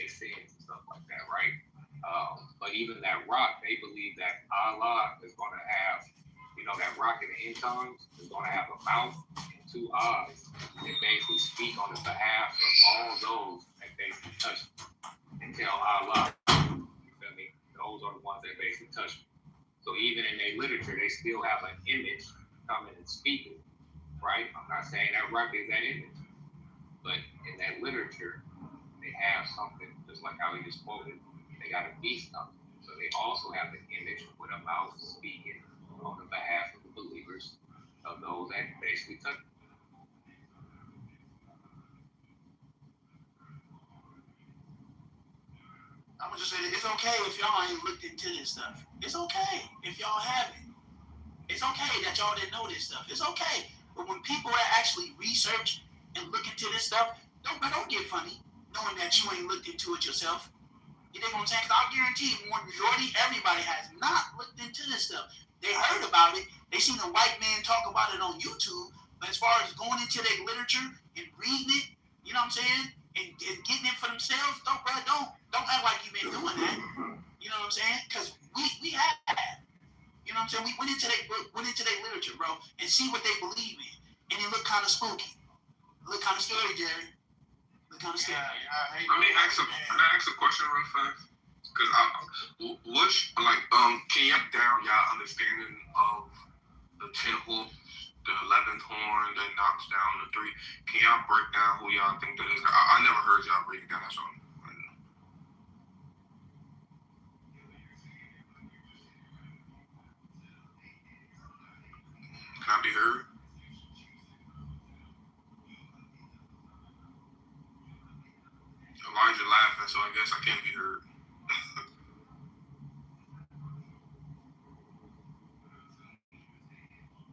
sins and stuff like that, right? But even that rock, they believe that Allah is going to have, that rock in the end times is going to have a mouth and two eyes and basically speak on the behalf of all those that basically touch and tell Allah. You feel me? Those are the ones that basically touch me. So even in their literature, they still have an image coming and speaking, right? I'm not saying that rock is that image, but in that literature, they have something, just like how he just quoted. They got a beast on them. So they also have an image with a mouth speaking on the behalf of the believers of those that basically touch them. I'm gonna just say it's okay if y'all ain't looked into this stuff. It's okay if y'all haven't. It's okay that y'all didn't know this stuff. It's okay. But when people that actually research and look into this stuff, don't get funny knowing that you ain't looked into it yourself. You know what I'm saying? Because I'll guarantee majority everybody has not looked into this stuff. They heard about it. They seen a white man talk about it on YouTube. But as far as going into their literature and reading it, you know what I'm saying? And getting it for themselves, don't act like you've been doing that. You know what I'm saying? Because we have. You know what I'm saying? We went into their literature, bro, and see what they believe in. And it looked kind of spooky. It looked kind of scary, Jerry. Look kind of scary. Let me ask a question real fast. Because can you down y'all understanding of the 10 hoof, the 11th horn that knocks down the 3? Can y'all break down who y'all think that is? I never heard y'all break it down. That's all. Can I be heard? Elijah laughing, so I guess I can't be heard.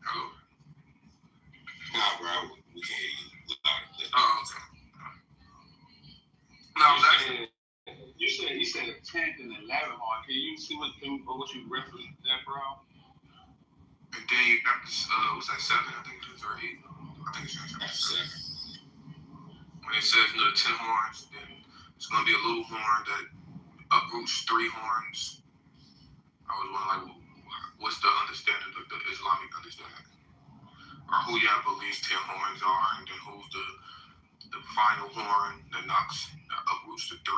Hello? Nah, bro, we can hear you. Oh, okay. No, you said 10th and 11th horn. Can you see what you referenced that, bro? And then you got this, was that 7? I think it is, or 8. I think it's 7. When it says the 10 horns, then it's going to be a little horn that uproots 3 horns. I was wondering, what's the understanding, like the Islamic understanding? Or who y'all believes 10 horns are, and then who's the final horn that uproots the 3?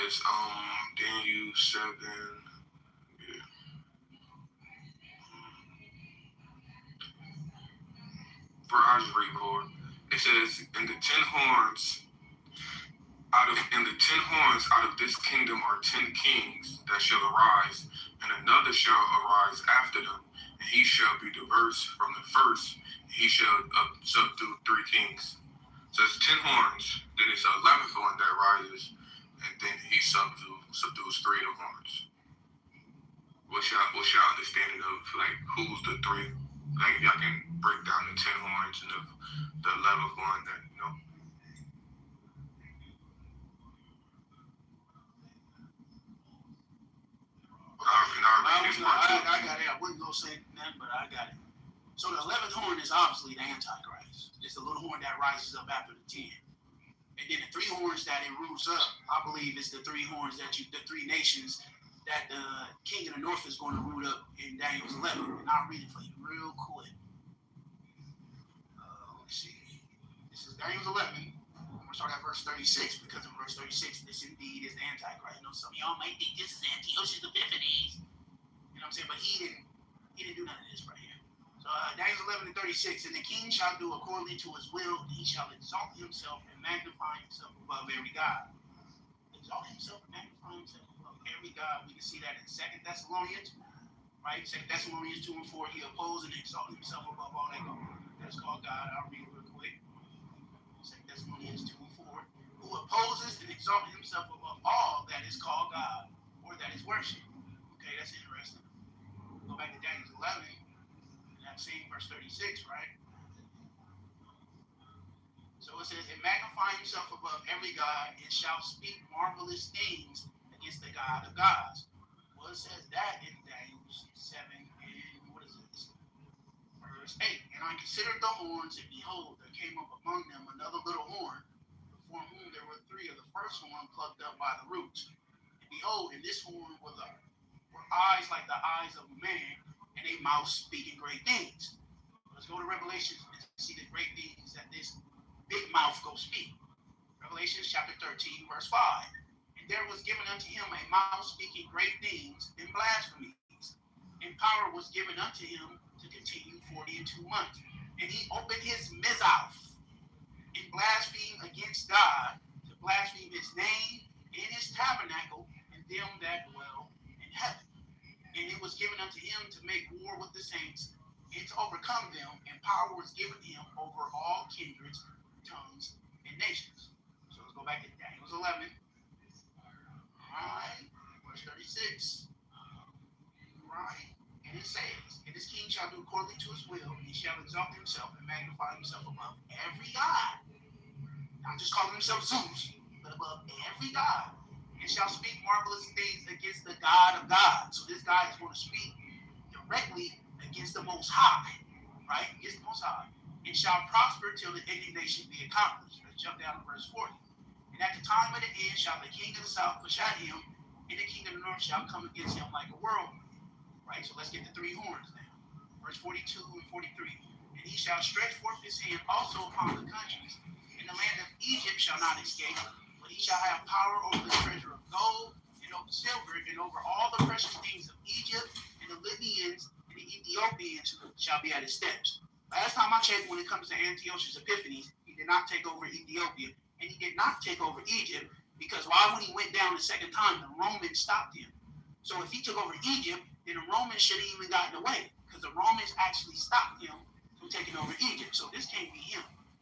It's Daniel 7. Yeah. I just read more. It says, in the 10 horns out of this kingdom are 10 kings that shall arise, and another shall arise after them, and he shall be diverse from the first. He shall subdue 3 kings. So it's 10 horns. Then it's the 11th one that rises, and then he subdues 3 of the horns. What's your understanding of like who's the 3? Like if y'all can break down the 10 horns and the 11th one that I got it. I wouldn't go say that, but I got it. So the 11th horn is obviously the Antichrist. It's the little horn that rises up after the 10. And then the 3 horns that it roots up, I believe it's the 3 horns the 3 nations that the king of the north is going to root up in Daniel's 11. And I'll read it for you real quick. Let's see. This is Daniel's 11. I'm going to start at verse 36 because in verse 36, this indeed is the Antichrist. I know some of y'all might think this is Antiochus Epiphanes. You know what I'm saying? But he didn't do none of this right here. So Daniel 11 and 36, and the king shall do according to his will, and he shall exalt himself and magnify himself above every god. Exalt himself and magnify himself above every god. We can see that in 2 Thessalonians, right? 2 Thessalonians 2 and 4, he opposed and exalted himself above all that that's called God. I'll read it real quick. 2 Thessalonians 2 and 4, who opposes and exalted himself above all that is called God, or that is worship. Okay, that's interesting. Go back to Daniel 11, and that same verse 36, right? So it says, and magnify himself above every god, and shall speak marvelous things against the God of gods. Well, it says that in Daniel 7, and what is this? Verse 8. And I considered the horns, and behold, there came up among them another little horn, before whom there were 3 of the first horn plucked up by the roots. And behold, in this horn were eyes like the eyes of a man, and a mouth speaking great things. Let's go to Revelation and see the great things that this big mouth go speak. Revelation chapter 13, verse 5. And there was given unto him a mouth speaking great things and blasphemies. And power was given unto him to continue 42 months. And he opened his mouth and blasphemed against God, to blaspheme his name and his tabernacle and them that dwell in heaven. And it was given unto him to make war with the saints and to overcome them, and power was given him over all kindreds, tongues, and nations. So let's go back to Daniel 11. Right, verse 36. Right, and it says, and this king shall do according to his will, and he shall exalt himself and magnify himself above every god. Not just calling himself Zeus, but above every god, and shall speak marvelous things against the God of gods. So this guy is going to speak directly against the Most High, right? Against the Most High. And shall prosper till the indignation be accomplished. Let's jump down to verse 40. And at the time of the end shall the king of the south push at him, and the king of the north shall come against him like a whirlwind. Right? So let's get the three horns now. Verse 42 and 43. And he shall stretch forth his hand also upon the countries, and the land of Egypt shall not escape, but he shall have power over the treasure of gold, and over silver, and over all the precious things of Egypt, and the Libyans and the Ethiopians shall be at his steps. Last time I checked, when it comes to Antiochus Epiphanes, he did not take over Ethiopia, and he did not take over Egypt, because why, when he went down the second time, the Romans stopped him. So if he took over Egypt, then the Romans should have even gotten away, because the Romans actually stopped him from taking over Egypt. So this can't be him.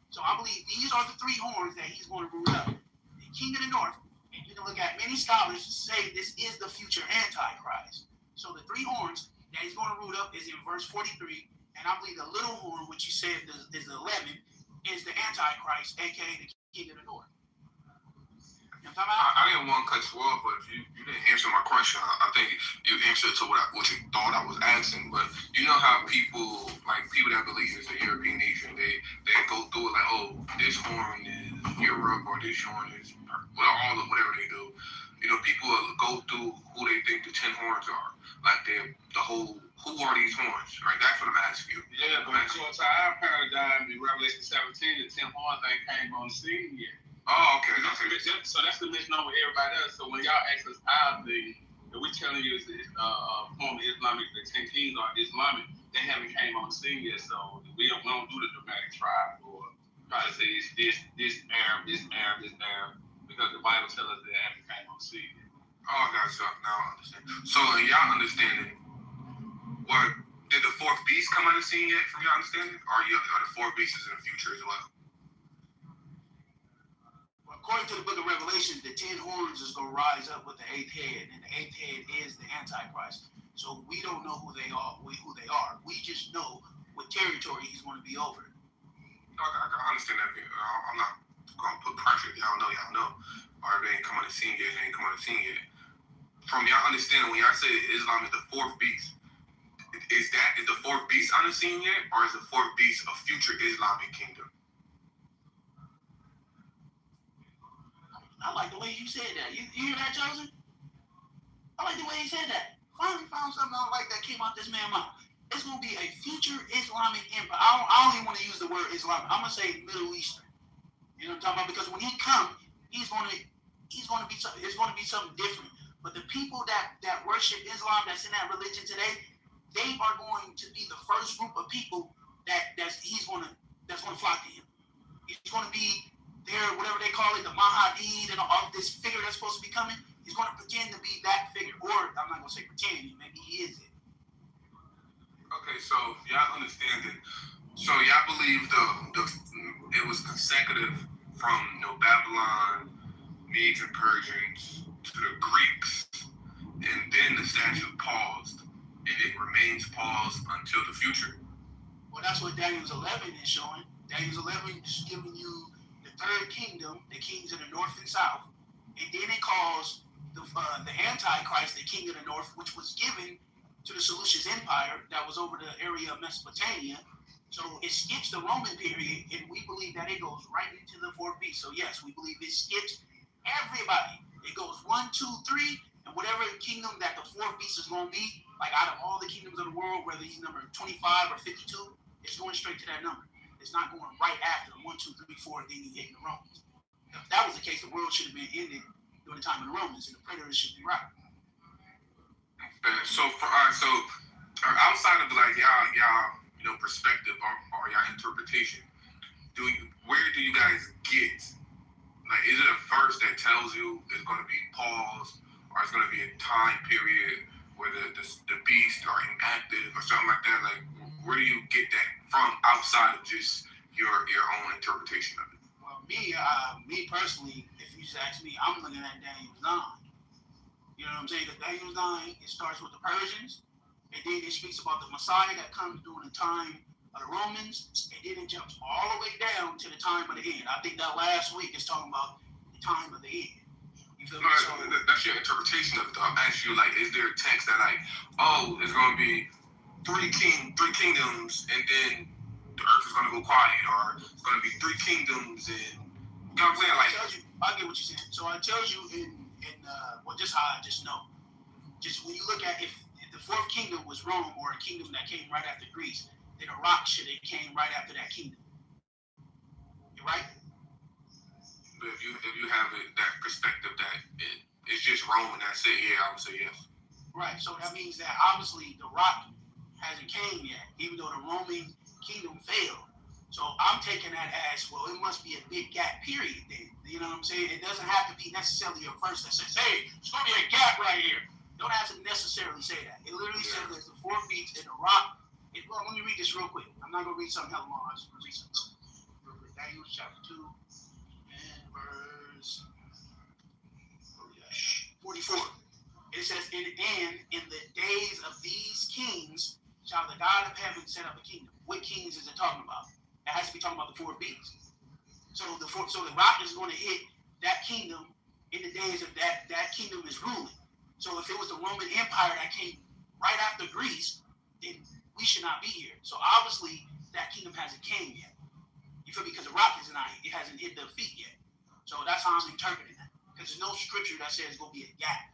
So I believe these are the three horns that he's going to rule up. The king of the north, and you can look at many scholars say this is the future Antichrist. So the three horns that he's going to rule up is in verse 43, and I believe the little horn, which you said is the 11, is the Antichrist, aka the king of the north. You know what I'm talking about? I didn't want to cut you off, but you didn't answer my question. I think you answered to what you thought I was asking. But you know how people that believe it's a European nation, they go through it like, oh, this horn is Europe or this horn is whatever they do. You know, people go through who they think the 10 horns are. Like who are these horns? Right? That's what I'm asking you. Yeah, but according to our paradigm in Revelation 17, the 10 horns ain't came on the scene yet. Oh, okay. So that's the misnomer everybody does. So when y'all ask us how we telling you it's form of Islamic, the 10 kings are Islamic, they haven't came on the scene yet. So we don't do the dramatic tribe or try to say it's this Arab, because the Bible tells us that they haven't came on the scene yet. Oh, I got you. Now I understand. So in y'all understanding, what did the fourth beast come on the scene yet? From y'all understanding, are the fourth beasts in the future as well? According to the book of Revelation, the 10 horns is going to rise up with the 8th head, and the 8th head is the Antichrist. So we don't know who they are. We just know what territory he's going to be over. I understand that. I'm not going to put pressure. Y'all know. Or they ain't come on the scene yet, From y'all understanding, when y'all say Islam is the fourth beast, is the fourth beast on the scene yet, or is the fourth beast a future Islamic kingdom? I like the way you said that. You hear that, Joseph? I like the way he said that. Finally found something I like that came out this man's mouth. It's going to be a future Islamic empire. I don't even want to use the word Islamic. I'm going to say Middle Eastern. You know what I'm talking about? Because when he comes, it's going to be something different. But the people that worship Islam, that's in that religion today, they are going to be the first group of people that's going to flock to him. It's going to be there, whatever they call it, the Mahdi and all this figure that's supposed to be coming. He's going to pretend to be that figure, or I'm not going to say pretend, maybe he is it. Okay, so y'all understand it. So y'all believe it was consecutive from Babylon, Medes and Persians to the Greeks, and then the statute paused, and it remains paused until the future. Well, that's what Daniel's 11 is showing. Daniel's 11 is giving you the third kingdom, the kings of the north and south, and then it calls the Antichrist the king of the north, which was given to the Seleucid Empire that was over the area of Mesopotamia. So it skips the Roman period, and we believe that it goes right into the fourth beast. So yes, we believe it skips everybody. 1, 2, 3, and whatever kingdom that the fourth beast is going to be, like out of all the kingdoms of the world, whether he's number 25 or 52, it's going straight to that number. It's not going right after 1, 2, 3, 4, and then you hit the Romans. If that was the case, the world should have been ended during the time of the Romans, and the predators should be right. So outside of like y'all perspective or y'all interpretation, where do you guys get? Like, is it a verse that tells you it's going to be paused, or it's going to be a time period where the beasts are inactive or something like that? Like, where do you get that from outside of just your own interpretation of it? Well, me personally, if you just ask me, I'm looking at Daniel 9. You know what I'm saying? Because Daniel 9, it starts with the Persians, and then it speaks about the Messiah that comes during the time of the Romans, and then it jumps all the way down to the time of the end. I think that last week is talking about the time of the end. You feel me? So, that's your interpretation of it. I'm asking you, like, is there a text that, like, oh, it's going to be three kingdoms, and then the earth is going to go quiet, or it's going to be three kingdoms, and you know what I'm saying? Like, I get what you're saying. So I tell you just how I just know. Just when you look at if the fourth kingdom was Rome, or a kingdom that came right after Greece, then Iraq should have came right after that kingdom. You're right? But if you have that perspective that it's just Rome and that's it, yeah, I would say yes. Right. So that means that obviously the Rock hasn't came yet, even though the Roman kingdom failed. So I'm taking that as, well, it must be a big gap period then. You know what I'm saying? It doesn't have to be necessarily a verse that says, hey, there's going to be a gap right here. Don't have to necessarily say that. It literally says there's the four beats in the Rock. Well, let me read this real quick. I'm not going to read something hella long. I'm just going to read something real quick. Daniel chapter 2 and verse 44. It says, and in the days of these kings shall the God of heaven set up a kingdom. What kings is it talking about? It has to be talking about the four beasts. So the Rock is going to hit that kingdom in the days of that kingdom is ruling. So if it was the Roman Empire that came right after Greece, then we should not be here. So obviously that kingdom hasn't came yet. You feel me? Because the Rock it hasn't hit the feet yet. So that's how I'm interpreting that. Because there's no scripture that says it's going to be a gap.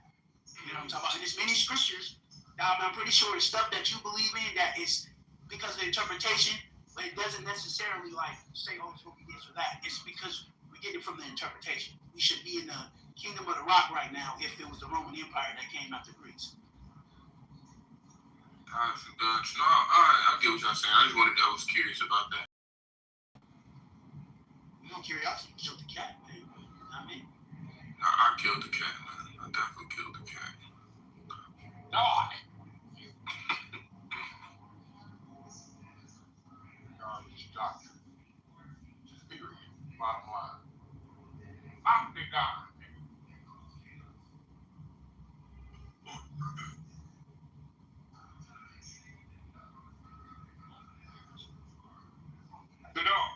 You know what I'm talking about? And there's many scriptures that I'm pretty sure it's stuff that you believe in that is because of the interpretation, but it doesn't necessarily like say, oh, it's going to be this or that. It's because we get it from the interpretation. We should be in the kingdom of the Rock right now if it was the Roman Empire that came after Greece. Gotcha. No, I get what y'all saying. I was curious about that. You know, curiosity killed the cat, man. You know what I mean? No, I killed the cat, man. I definitely killed the cat. Dog. Doctrine. Period. Bottom line. I'm the God. Good on.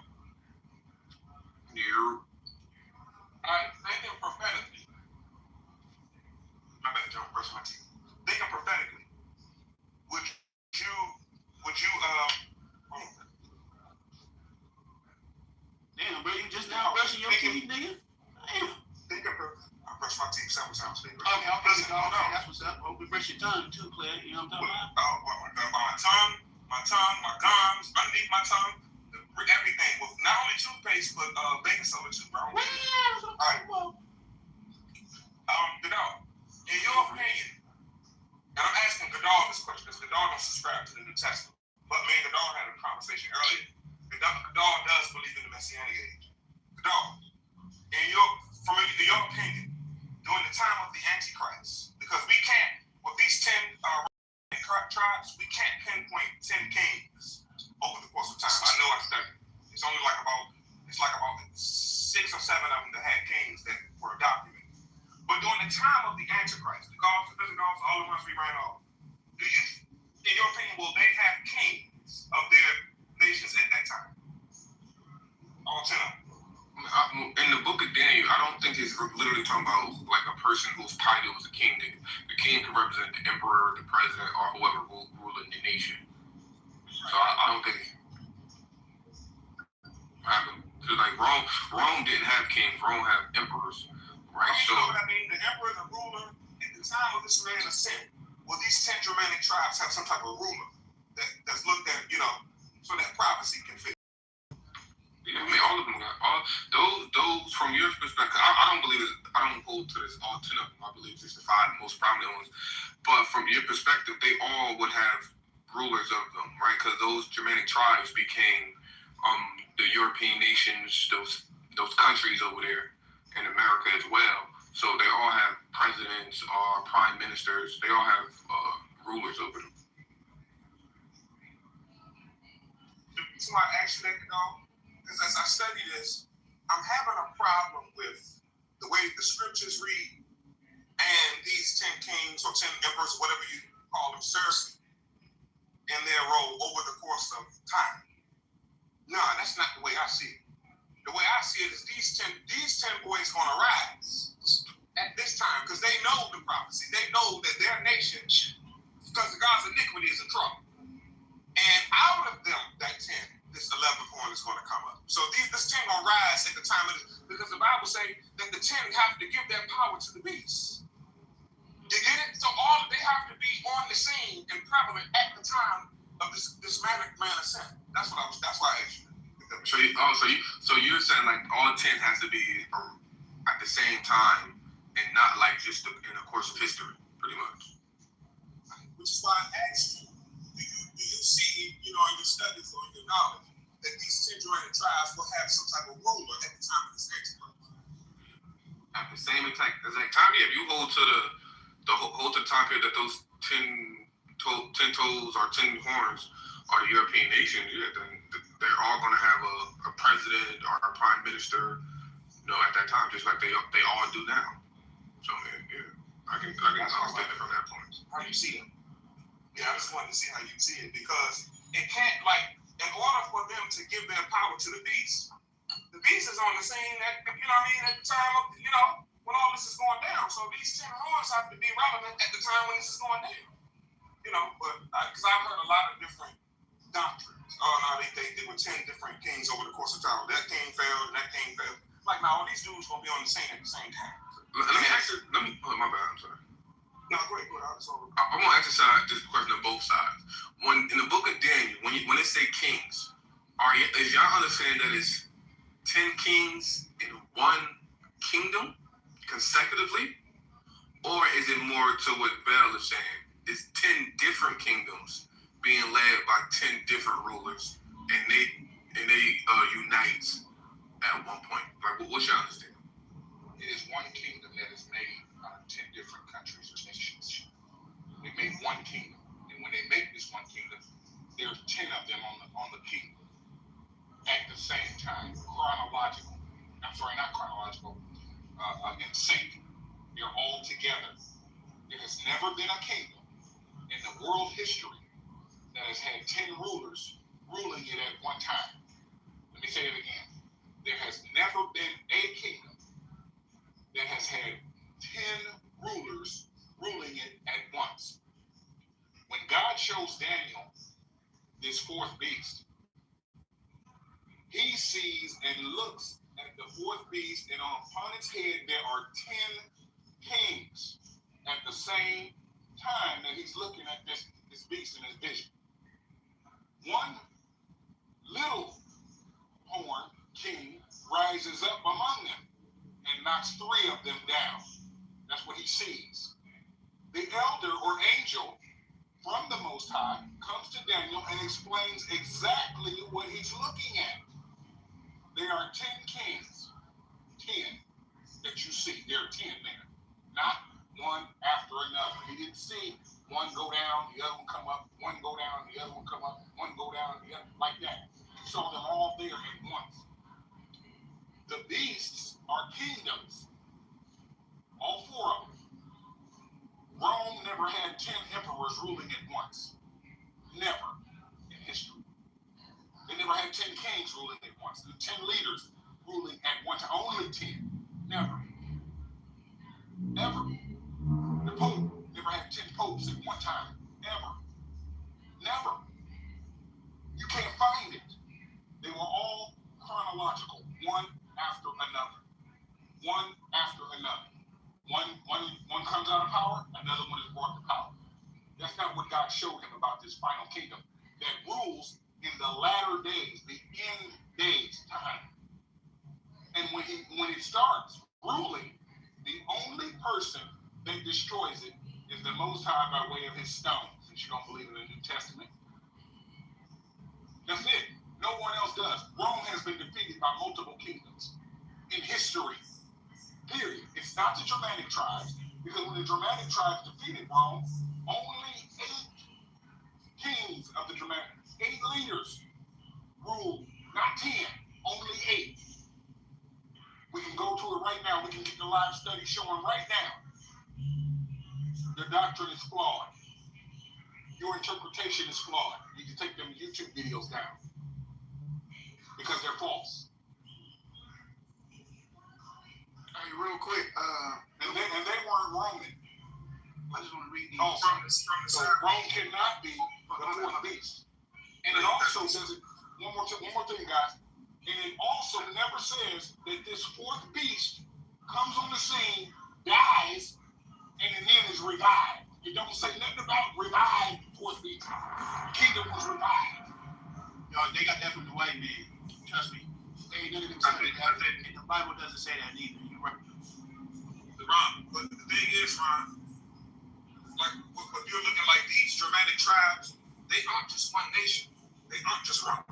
You. Alright, thinking prophetically. My bad, don't brush my teeth. Thinking prophetically. Would you Damn, bro, you just now brushing your teeth, nigga? Damn. I brush my teeth several times a day. Okay, that's what's up. Hope we brush your tongue too, player. You know what I'm talking about? My tongue, my gums, underneath my tongue, everything. With not only toothpaste, but baking soda too, bro. Alright. Gadal, in your opinion, and I'm asking Gadal this question because Gadal don't subscribe to the New Testament. But me and Gadal had a conversation earlier. Gadal does believe in the Messianic age. Gadal, in your opinion, during the time of the Antichrist, because we can't, with these 10 tribes, we can't pinpoint 10 kings over the course of time. I know I studied. It's only like about 6 or 7 of them that had kings that were documented. But during the time of the Antichrist, the Gauls, all the ones we ran off, do you, in your opinion, will they have kings of their nations at that time? All 10 of them. In the book of Daniel, I don't think it's literally talking about like a person whose title is a king. The king can represent the emperor, the president, or whoever ruling the nation. So I don't think because like Rome didn't have kings. Rome had emperors, right? So I mean, the emperors and rulers this man ascend, will these 10 Germanic tribes have some type of ruler that's looked at, so that prophecy can fit? Yeah, I mean, all of them got those from your perspective. I don't believe it. I don't hold to this all 10 of them. I believe it's the 5 most prominent ones. But from your perspective, they all would have rulers of them, right? Because those Germanic tribes became the European nations, those countries over there in America as well. So they all have presidents or prime ministers. They all have rulers over them. So I asked you that, because as I study this, I'm having a problem with the way the scriptures read and these 10 kings or 10 emperors, whatever you call them, serve in their role over the course of time. No, that's not the way I see it. The way I see it is these 10 boys going to rise at this time because they know the prophecy. They know that their nation, because of God's iniquity, is in trouble. And out of them, that 10, this 11th one is going to come up. So this 10 going to rise at the time of this, because the Bible say that the 10 have to give their power to the beast. You get it? So they have to be on the scene and prevalent at the time of this manic man ascent. That's why I asked you. So you're saying like all 10 has to be at the same time and not like just in the course of history, pretty much. Which is why I asked you, do you see, in your studies or in your knowledge, that these 10 Germanic tribes will have some type of ruler at the time of this exploit? At the same exact time, if you hold to the time period that those 10 toes or 10 horns are the European nations, then they're all going to have a president or a prime minister, at that time, just like they all do now. So, I can understand it from that point. How do you see it? Yeah, I just wanted to see how you see it, because it can't, in order for them to give their power to the beast is on the scene at the time of, when all this is going down. So these 10 horns have to be relevant at the time when this is going down. But because I've heard a lot of different doctrines. Oh, no, they were 10 different kings over the course of time. That king failed and that king failed. Like, now, all these dudes going to be on the scene at the same time. My bad, I'm sorry. No, go ahead. I want to exercise this question on both sides. When in the book of Daniel, when it say kings, is y'all understanding that it's 10 kings in one kingdom consecutively? Or is it more to what Bell is saying? It's 10 different kingdoms being led by 10 different rulers, and they unite at one point. Like, what's your understanding? It is one kingdom that is made out of 10 different countries or nations. They make one kingdom, and when they make this one kingdom, there's 10 of them on the kingdom at the same time, chronological. I'm sorry, not chronological. In sync. They're all together. There has never been a kingdom in the world history that has had 10 rulers ruling it at one time. Let me say it again. There has never been a kingdom that has had 10 rulers ruling it at once. When God shows Daniel this fourth beast, he sees and looks at the fourth beast, and upon its head there are 10 kings at the same time that he's looking at this beast in his vision. One little horn king rises up among them and knocks 3 of them down. That's what he sees. The elder or angel from the Most High comes to Daniel and explains exactly what he's looking at. There are 10 kings, 10 that you see. There are 10 there, not one after another. He didn't see one go down, the other one come up, one go down, the other one come up, one go down, the other, like that. He saw them all there at once. The beasts are kingdoms, all 4 of them. Rome never had 10 emperors ruling at once. Never in history. They never had 10 kings ruling at once. 10 leaders ruling at one time. Only 10. Never. Ever. The Pope never had 10 popes at one time. Ever. Never. You can't find it. They were all chronological, one after another. One after another. One comes out of power, another one is God showed him about this final kingdom that rules in the latter days, the end days time. And when it starts ruling, the only person that destroys it is the Most High by way of his stone, since you don't believe in the New Testament. That's it. No one else does. Rome has been defeated by multiple kingdoms in history. Period. It's not the Germanic tribes, because when the Germanic tribes defeated Rome, only 8 kings of the Germanic, 8 leaders ruled, not 10, only 8. We can go to it right now. We can get the live study showing right now. Your doctrine is flawed. Your interpretation is flawed. You can take them YouTube videos down because they're false. Hey, real quick, And they weren't Roman. I just want to read these. Oh, so Rome cannot be the fourth beast. And it also says it, one more thing, guys. And it also never says that this fourth beast comes on the scene, dies, and then is revived. It don't say nothing about revived fourth beast. Kingdom was revived. Yo, they got that from the white man. Trust me. They ain't none of them say that. And the Bible doesn't say that either. You're right. Ron, but the thing is, Ron, like when you're looking like these Germanic tribes, they aren't just one nation. They aren't just Rome.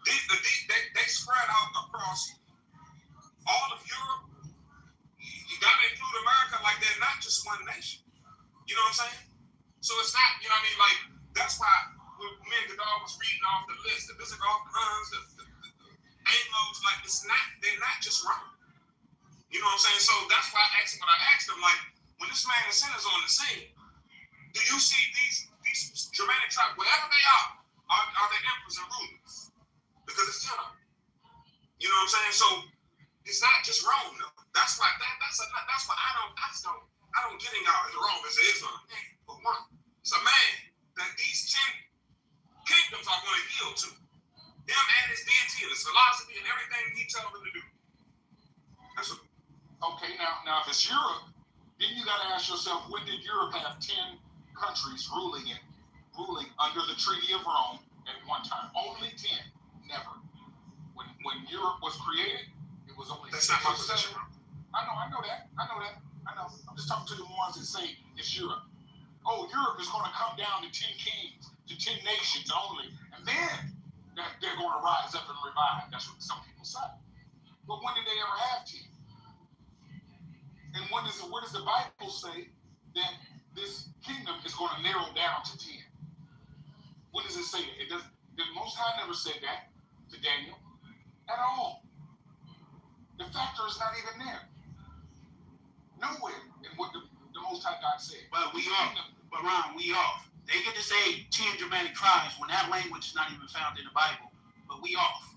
They spread out across all of Europe. You got to include America, like they're not just one nation. You know what I'm saying? So it's not, you know what I mean? Like, that's why when me and Godard was reading off the list, the Visigoth, Huns, the Anglos, like, they're not just Rome. You know what I'm saying? So that's why I asked him what I asked him, like, when this man and sinners on the scene, do you see these Germanic tribes, wherever they are they emperors and rulers? Because it's 10 of them. You know what I'm saying? So it's not just Rome, though. That's why I don't get in y'all as Rome as Islam. But one, it's a man that these 10 kingdoms are going to yield to. Them and his deity and his philosophy and everything he tells them to do. That's what. Okay, now if it's Europe, then you got to ask yourself, when did Europe have 10 countries ruling under the Treaty of Rome at one time? Only 10. Never. When Europe was created, it was only 6 or 7. I know that. I'm just talking to the ones that say it's Europe. Oh, Europe is going to come down to 10 kings, to 10 nations only, and then they're going to rise up and revive. That's what some people say. But when did they ever have 10? And what does the Bible say that this kingdom is going to narrow down to 10? What does it say? The Most High never said that to Daniel at all. The factor is not even there. Nowhere in what the Most High God said. But we off. But Ron, we off. They get to say 10 Germanic tribes when that language is not even found in the Bible. But we off.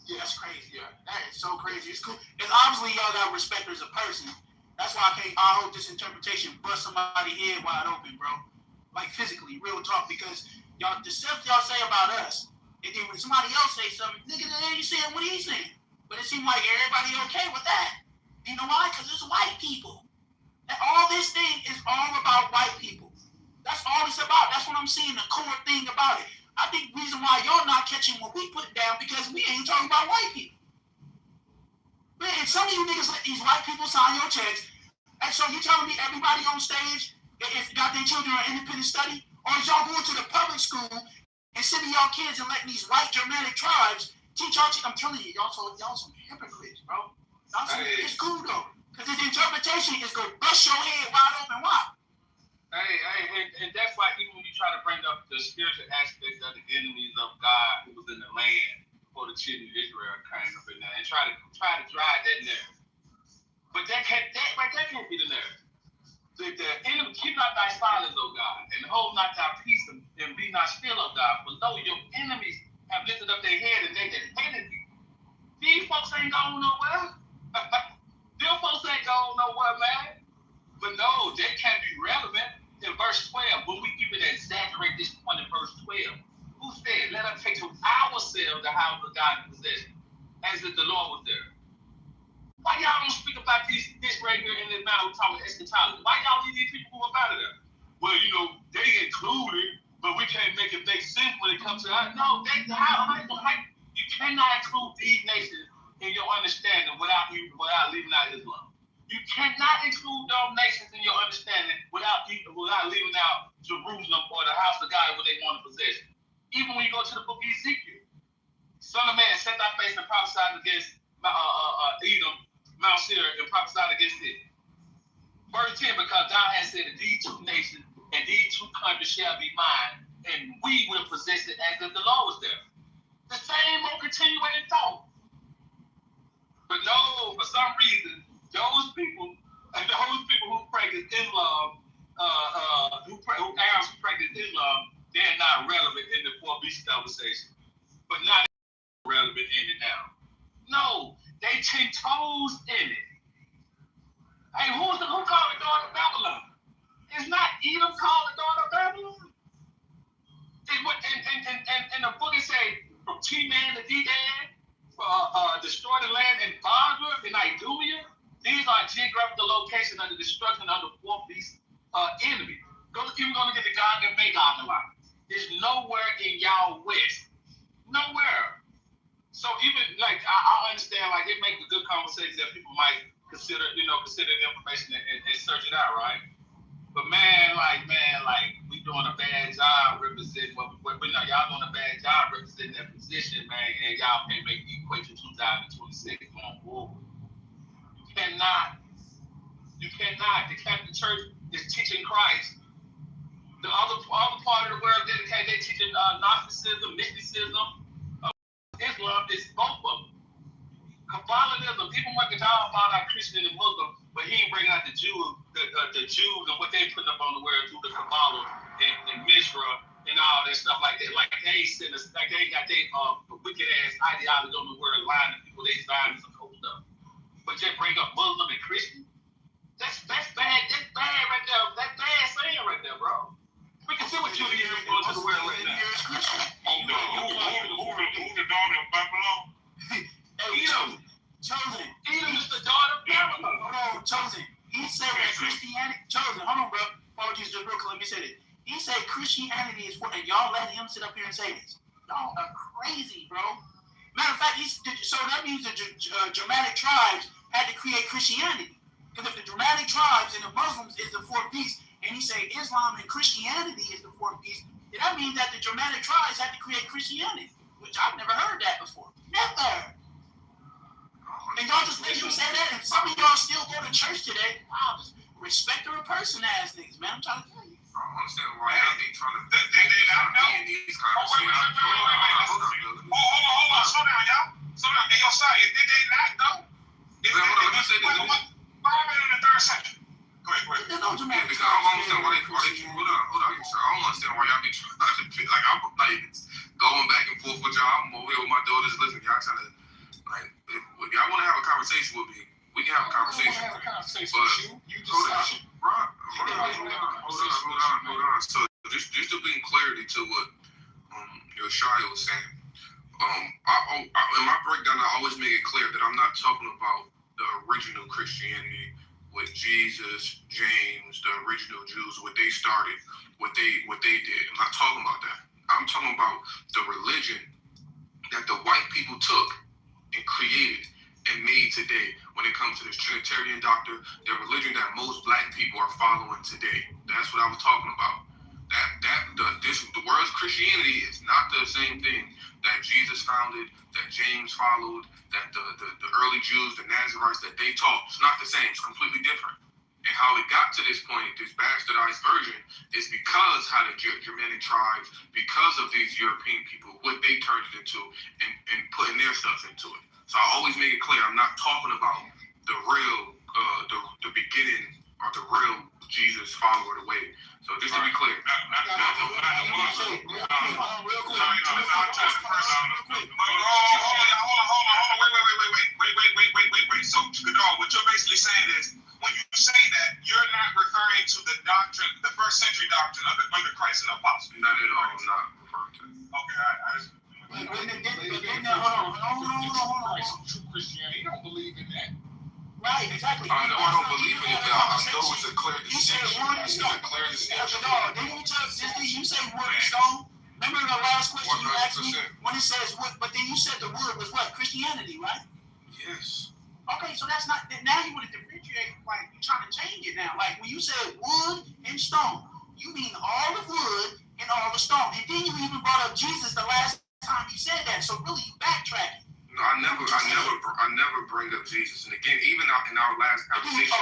Yeah, that's crazy. Yeah, that is so crazy. It's cool. It's obviously y'all got respect as a person. That's why I hope this interpretation bust somebody's head wide open, bro. Like physically, real talk. Because y'all, the stuff y'all say about us, and then when somebody else say something, nigga, then you saying what he's saying. But it seemed like everybody okay with that. You know why? Because it's white people. And all this thing is all about white people. That's all it's about. That's what I'm seeing, the core thing about it. I think the reason why y'all not catching what we put down because we ain't talking about white people. Man, and some of you niggas let these white people sign your checks, and so you telling me everybody on stage got their children on independent study? Or is y'all going to the public school and sending y'all kids and letting these white Germanic tribes teach y'all? I'm telling you, y'all some hypocrites, bro. It's cool though, because his interpretation is gonna bust your head wide open. Why? And that's why even when you try to bring up the spiritual aspects of the enemies of God who was in the land before the children of Israel came up in there, and try to drive that narrative. But that can't be the narrative. The enemy, keep not thy silence, O God, and hold not thy peace, and be not still, O God. For lo, your enemies have lifted up their head, and they that hated thee. These folks ain't going nowhere. Them folks ain't going nowhere, man. But no, they can't be relevant. In verse 12, when we even exaggerate this point in verse 12, who said, let us take to ourselves the house of God in possession, as if the Lord was there? Why y'all don't speak about this right here in this matter we're talking eschatology? Why y'all leave these people up out of there? Well, you know, come to us. No, you cannot include these nations in your understanding without leaving out Islam. You cannot include those nations in your understanding without leaving out Jerusalem or the house of God where they want to possess. Even when you go to the book of Ezekiel, Son of man, set thy face and prophesied against Edom, Mount Seir, and prophesied against it. Verse 10, because thou hast said that these two nations and these two countries shall be mine, and we will possess it as if the Lord was there. The same old continuing thought. But no, for some reason, those people who practice Islam, who Arabs who practice Islam, they're not relevant in the four beasts conversation. But not relevant in it now. No, they 10 toes in it. Hey, who called the daughter of Babylon? It's not Edom called the daughter of Babylon. And the book it say from T-Man to D-Dan, destroy the land in Basra and Idumea. These are geographical locations under destruction of the fourth beast enemy. Even going to get the God and Magog line. There's nowhere in y'all west. Nowhere. So even like I understand, like it makes a good conversation that people might consider the information and search it out, right? But man, we doing a bad job representing y'all doing a bad job representing that position, man, and y'all can't make the equation 2026 going forward. You cannot. The Catholic Church is teaching Christ. The other part of the world dedicated, they teaching Gnosticism, mysticism, Islam is both of them. Kabbalism, people want to talk about our Christian and Muslim, but he ain't bringing out the Jews and what they putting up on the world through the Kabbalah and Mishra and all that stuff like that. Like they got their wicked ass ideology on the world, lying to people they sign some cool stuff. But just bring up Muslim and Christian, that's bad. That's bad right there. That's bad saying right there, bro. We can see what you need to go to the world right now. Who the daughter of Babylon? Edom. Chosen. Edom is the daughter of Babylon. Hold on, Chosen. He said that Christianity. Chosen. Hold on, bro. Apologies, just real quick. Let me say this. He said Christianity is for, and y'all let him sit up here and say this. Y'all are crazy, bro. Matter of fact, so that means the Germanic tribes had to create Christianity. Because if the Germanic tribes and the Muslims is the fourth beast, and he said Islam and Christianity is the fourth beast, then that means that the Germanic tribes had to create Christianity, which I've never heard that before. Never. And y'all just make him say that, and some of y'all still go to church today. Wow, just respect the person ass niggas, man. I'm trying to tell you. I don't understand why y'all be trying to they not know in these conversations. Hold on, slow down, y'all. Slow down. Hey, yo, sorry, did they not know? Let me say this. 5 in the third century. Go ahead. There's no Yeah, Germanic because I don't understand why tribes. they hold on, sir. I don't understand why y'all be trying to pick, like I'm like going back and forth with y'all. I'm over here with my daughters listening. Y'all trying to like if y'all want to have a conversation with me, we can have a conversation. You just Hold on. So just to bring clarity to what Yoshia was saying. In my breakdown, I always make it clear that I'm not talking about the original Christianity with Jesus, James, the original Jews, what they started, what they did. I'm not talking about that. I'm talking about the religion that the white people took and created and made today when it comes to this Trinitarian doctrine, the religion that most black people are following today. That's what I was talking about. The world's Christianity is not the same thing that Jesus founded, that James followed, that the early Jews, the Nazarites, that they taught. It's not the same. It's completely different. And how it got to this point, this bastardized version, is because how the Germanic tribes, because of these European people, what they turned it into and putting their stuff into it. So I always make it clear, I'm not talking about the real, the beginning or the real Jesus follower the way. So just to be clear. Wait. So, Gadol, what you're basically saying is, when you say that, you're not referring to the doctrine, the first century doctrine of the Christ and the apostles. Not at all. I'm not referring to it. Okay, I just. Hold on. True Christianity, you don't believe in that. Right, exactly. I know I don't believe in it, but I know it's a clear You said distinction. wood and It's stone. a clear distinction. Didn't you say wood and stone? Remember the last question you asked me 100%. when it says what? But then you said the word was what? Christianity, right? Yes. Okay, so that's not. Now you want to differentiate. Like you're trying to change it now. Like when you said wood and stone, you mean all the wood and all the stone. And then you even brought up Jesus the last time you said that. So really, you backtracking. No, I never bring up Jesus. And again, even in our last conversation,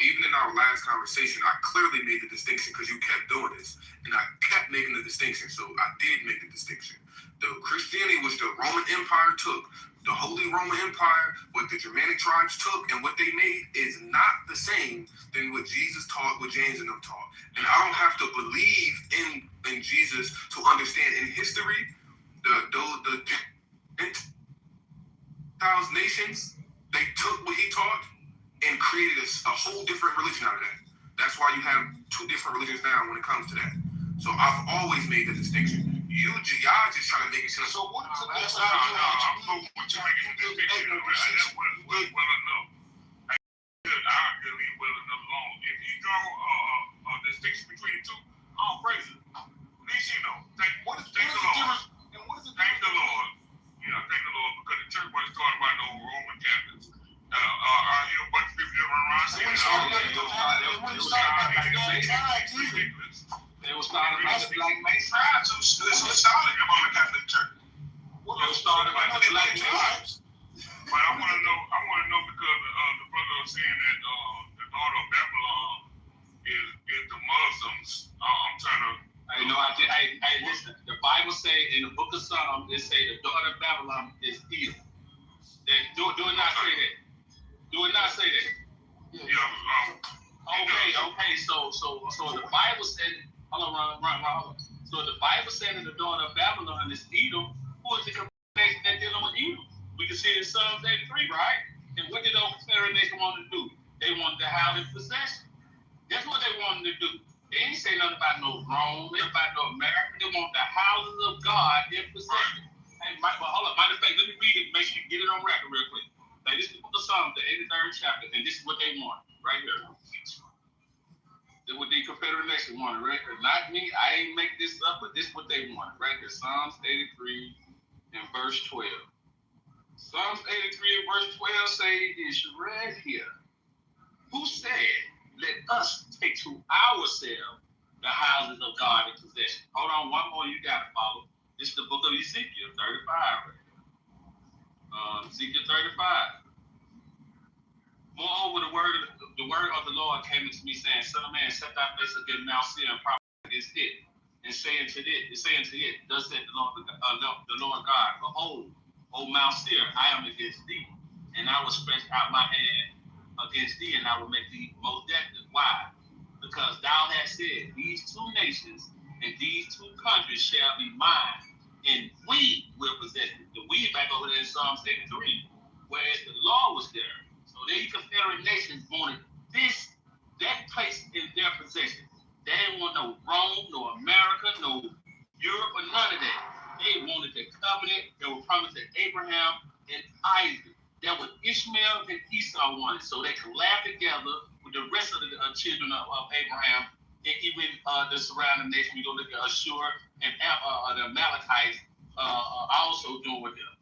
even in our last conversation, I clearly made the distinction because you kept doing this, and I kept making the distinction. So I did make the distinction. The Christianity, which the Roman Empire took, the Holy Roman Empire, what the Germanic tribes took, and what they made is not the same than what Jesus taught, what James and them taught. And I don't have to believe in Jesus to understand in history the Gentiles nations, they took what he taught and created a whole different religion out of that. That's why you have two different religions now when it comes to that. So I've always made the distinction. Y'all just trying to make it sound. So what is That's the how I'm you so what you making the distinction? Well enough. I'll give you well enough alone. If you draw a distinction between the two, I'll praise it. At least you know. Thank the Lord. And what is the thank the Lord. Yeah, thank the Lord, because the church wasn't started by no Roman Catholics. I hear a bunch of people around saying ridiculous. They were started by the Black Masons. Listen, it's not like about the Catholic Church. They were started by the Black Masons. But I want to know because the brother was saying that the daughter of Babylon is the Muslims. I'm trying to. Hey, no, hey, listen. The Bible say in the book of Psalms, it say the daughter of Babylon is evil. Do it not say that. Do it not say that. Yeah. Okay. So the Bible said, hold on. So the Bible said that the daughter of Babylon is Edom. Who is the confederation that dealing with Edom? We can see in Psalms 83, right? And what did those confederation want to do? They wanted to have it possession. That's what they wanted to do. They ain't say nothing about no Rome, nothing about no America. They want the houses of God in possession. Hey, hold up, matter of fact, let me read it, make sure you get it on record real quick. Like, this is the book of Psalms, the 83rd chapter, and this is what they want, right here. This is what the Confederation wanted, right here. Not me, I ain't make this up, but this is what they wanted, right here. Psalms 83 and verse 12. Psalms 83 and verse 12 say this right here. Who said, let us take to ourselves the houses of God in possession? Hold on, one more, you got to follow. This is the book of Ezekiel 35 right here. Ezekiel 35. Moreover, the word of the Lord came unto me, saying, Son of man, set thy face against Mount Seir and prophesy against it, and say unto it, thus said the Lord God, behold, O Mount Seir, I am against thee, and I will stretch out my hand against thee, and I will make thee most desolate. Why? Because thou hast said, these two nations and these two countries shall be mine, and we will possess it. The we back over there in Psalms 83, whereas the law was there. So they Confederate nations wanted that place in their possession. They didn't want no Rome, no America, no Europe, or none of that. They wanted the covenant that was promised to Abraham and Isaac. That was Ishmael and Esau wanted. So they could laugh together with the rest of the children of Abraham, and even the surrounding nation. We go look at Ashur and the Amalekites also doing with them.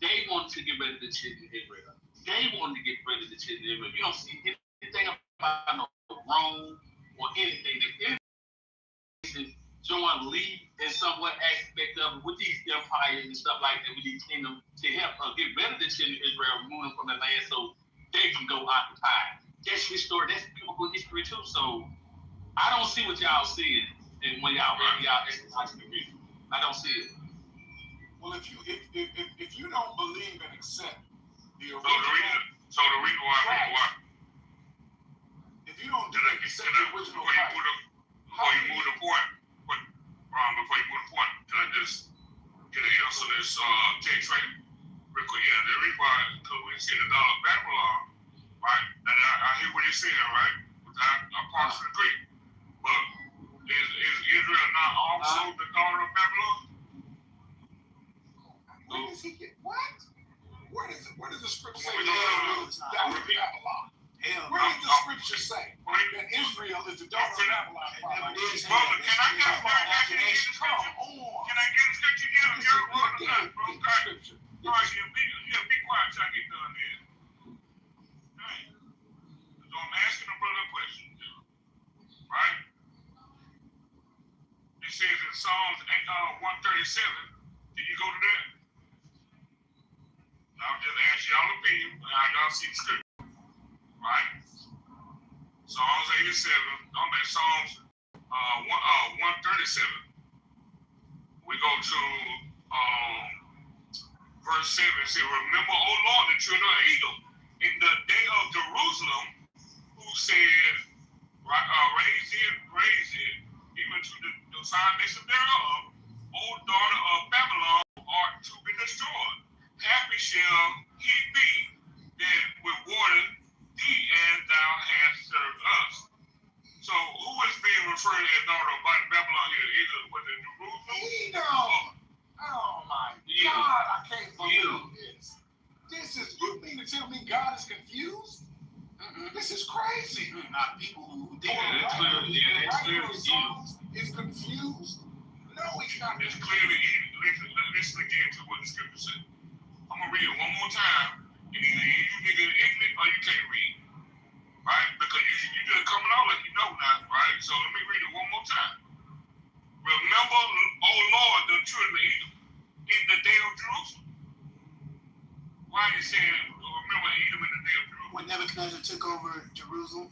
They wanted to get rid of the children of Israel. They wanted to get rid of the children of Israel. You don't see anything about no Rome or anything. If anything, join lead in somewhat aspect of it with these empires and stuff like that, with these kingdoms, to help get rid of the children of Israel, remove them from the land so they can go occupy. That's history. That's biblical history too. So I don't see what y'all seeing, and when y'all exercise the reason, I don't see it. Well, if you don't believe and accept the original, So the reason why if you don't accept the original Christ, before you move the point, can I just get an answer to this text right real quick? Yeah, the reason why, because we see the daughter of Babylon, right? And I hear what you're saying, right? I partially agree. But is Israel not also the daughter of Babylon? where does he get what? Where does the scripture say Well, Israel is the daughter of Babylon? Where does the scripture say that Israel is the daughter of Babylon. Brother, Can I get a scripture? Come on. Can I get a scripture? You're wrong or not, bro. Get the scripture. All right, be quiet till I get done here. Hey, so I'm asking the brother a question, right? It says in Psalms 137. Can you go to that? I'll just ask y'all opinion, how y'all see the scripture, right? Psalms 87, Psalms 137. We go to verse 7. It says, remember, O Lord, the children of Edom, in the day of Jerusalem, who said, raise it, even to the foundation thereof, O daughter of Babylon, art to be destroyed. Happy shall he be that rewarded thee as thou hast served us. So who is being referred as daughter of Babylon here? Either was it Jerusalem? Edom. Oh my God, I can't believe this. You mean to tell me God is confused? This is crazy. Not people who think That's clearly is confused. No, he's not. It's clearly listen again to what the scripture said. I'm gonna read it one more time. And either you niggas ignorant or you can't read. Right? Because you just coming out like you know now, right? So let me read it one more time. Remember, O Lord, the children of Edom, in the day of Jerusalem. Why are you saying remember Edom in the day of Jerusalem? when Nebuchadnezzar took over Jerusalem,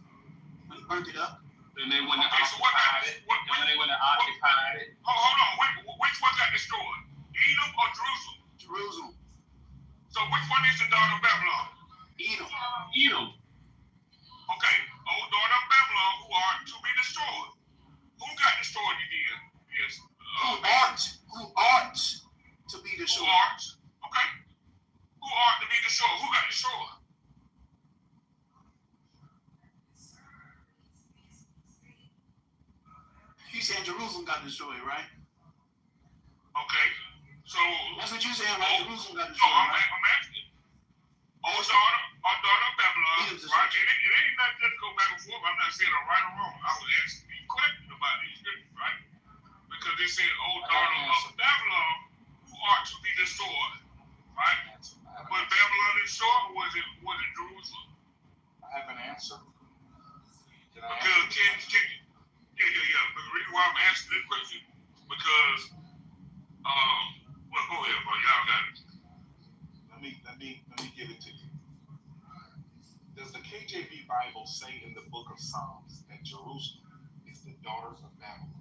when he burnt it up. Then they went to Okay, so occupy it. And when they went to occupy it. Hold on, which one got destroyed? Edom or Jerusalem? Jerusalem. So which one is the daughter of Babylon? Edom. Edom. Okay, old daughter of Babylon who are to be destroyed. Who got destroyed again? Yes. Who ought to be Who destroyed. art? Okay. Who art to be destroyed? Who got destroyed? You saying Jerusalem got destroyed, right? Okay. So That's what you saying, right? Jerusalem got no, destroyed, right? I'm asking. Our daughter of Babylon, Edom's right? destroyed. It ain't nothing just go back and forth. I'm not saying I'm right or wrong. I was asking you questions about these scriptures, right? Because they said, "Oh, daughter of Babylon, who art to be destroyed," right? Was Babylon destroyed, or was it Jerusalem? I have an answer. Can I Because answer? yeah. But the reason why I'm asking this question because, well, go ahead, bro. Y'all got it. Let me give it to you. Does the KJV Bible say in the book of Psalms that Jerusalem is the daughters of Babylon?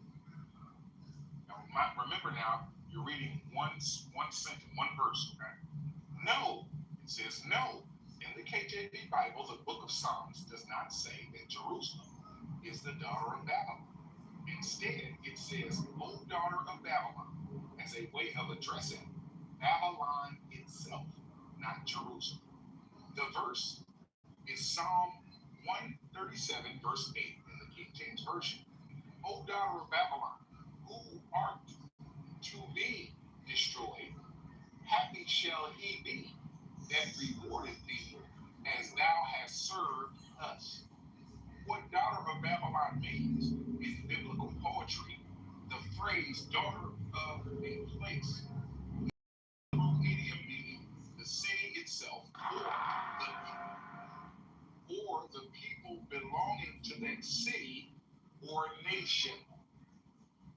Now, remember now, you're reading one sentence, one verse, okay? No, it says no. In the KJV Bible, the book of Psalms does not say that Jerusalem is the daughter of Babylon. Instead, it says, O daughter of Babylon, as a way of addressing Babylon itself, not Jerusalem. The verse is Psalm 137, verse 8 in the King James Version. O daughter of Babylon, who art to be destroyed, happy shall he be that rewarded thee as thou hast served us. What daughter of Babylon means in biblical poetry, the phrase daughter of a place. Idiom meaning the city itself or the people belonging to that city or nation.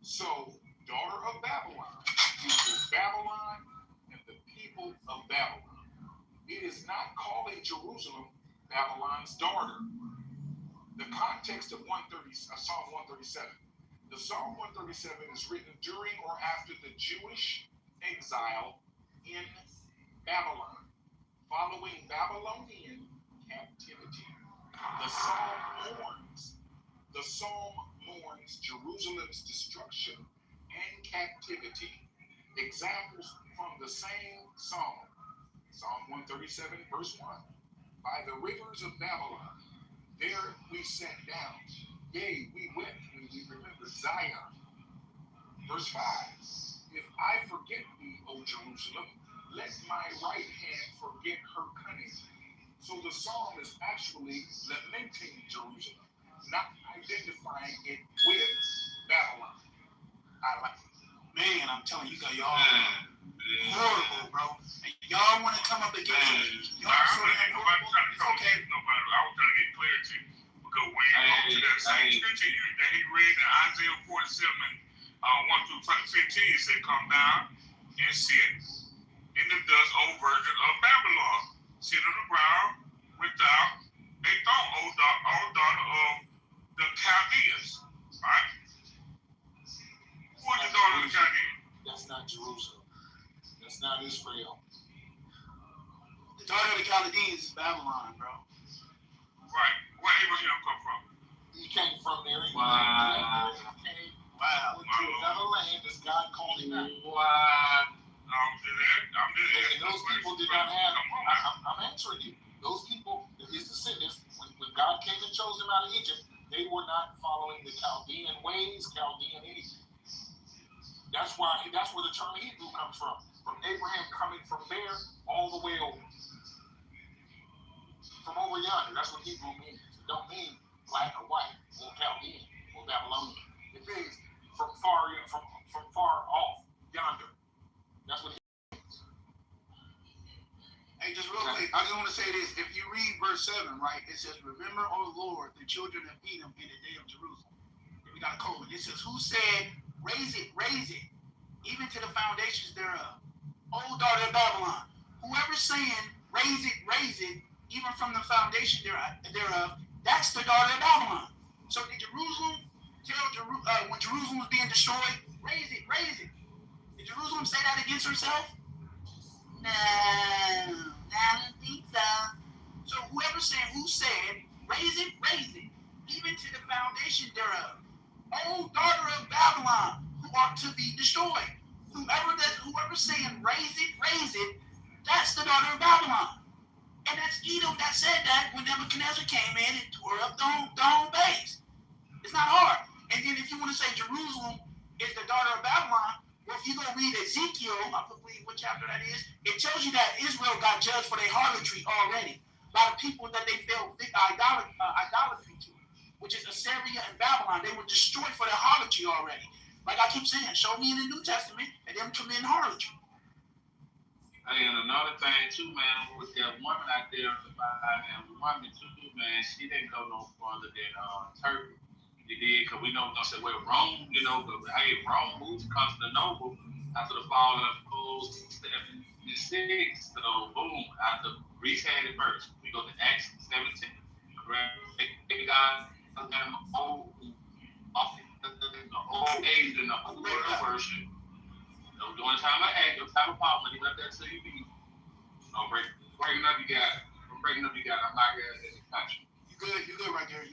So, daughter of Babylon equals Babylon and the people of Babylon. It is not calling Jerusalem Babylon's daughter. The context of Psalm 137. The Psalm 137 is written during or after the Jewish exile in Babylon, following Babylonian captivity. The psalm mourns Jerusalem's destruction and captivity. Examples from the same psalm. Psalm 137, verse 1. By the rivers of Babylon, there we sat down. Yea, we wept when we remembered Zion. Verse 5. If I forget thee, O Jerusalem, let my right hand forget her cunning. So the psalm is actually lamenting Jerusalem, not blanket with Babylon. I like it. Man, I'm telling you, y'all horrible, bro. And y'all want to come up against it. Y'all so damn horrible. It's okay. Nobody. I was trying to get clarity because when you go to that same scripture that he read in Isaiah 47, 1 through 15, it said, "Come down and sit in the dust, O virgin of Babylon. Sit on the ground without a thought, O daughter of the Chaldeans." Right? Who is the daughter of the Chaldeans? That's not Jerusalem. That's not Israel. The daughter of the Chaldeans is Babylon, bro. Right. Where Abraham come from? He came from there. He Wow. came Wow. to another land as God called him out. Wow. I'm just And those people did not have. I'm answering you. Those people, his descendants, when God came and chose them out of Egypt, they were not following the Chaldean ways, Chaldean anything. That's where the term Hebrew comes from. From Abraham coming from there all the way over. From over yonder. That's what Hebrew means. It don't mean black or white or Chaldean or Babylonian. It means from far off yonder. That's what. Hey, just real quick, I just want to say this. If you read verse 7, right, it says, "Remember, O Lord, the children of Edom in the day of Jerusalem." And we got a colon. It says, "Who said, raise it, even to the foundations thereof. O daughter of Babylon." Whoever's saying, raise it, even from the foundation thereof, that's the daughter of Babylon. So did Jerusalem tell when Jerusalem was being destroyed, raise it? Did Jerusalem say that against herself? No, I don't think so. So whoever's saying, who said, raise it, even to the foundation thereof. O daughter of Babylon, who are to be destroyed. Whoever's saying, raise it, that's the daughter of Babylon. And that's Edom that said that when Nebuchadnezzar came in and tore up the home base. It's not hard. And then if you want to say Jerusalem is the daughter of Babylon, well, if you go read Ezekiel, I believe what chapter that is, it tells you that Israel got judged for their harlotry already by the people that they fell idolatry to, which is Assyria and Babylon. They were destroyed for their harlotry already. Like I keep saying, show me in the New Testament and them commit harlotry. Hey, and another thing too, man, was that woman out there in the Bible, and the woman too, man, she didn't go no farther than Turkey. She did, because we know, say, well, Rome, but hey, Rome moved to Constantinople after the fall of 76. So, boom, after Greece had it first. We go to Acts 17. Correct? They got the whole age and the whole world of worship. During the time of Acts, time of Paul, when he left that city, breaking up, you got it. I'm not here in the country. You good right there.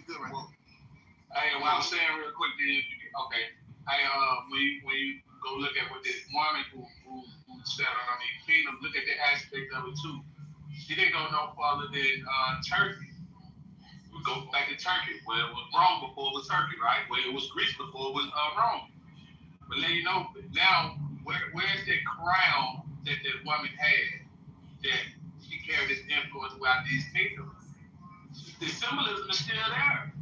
Hey, what I'm saying real quick, then, okay. Hey, when you go look at what this woman who sat on the kingdom, look at the aspect of it too. She didn't go no farther than Turkey. We go back to Turkey, where it was Rome before it was Turkey, right? Where it was Greece before it was Rome. But let you know now, where's that crown that woman had that she carried this influence throughout these kingdoms? The symbolism is still there.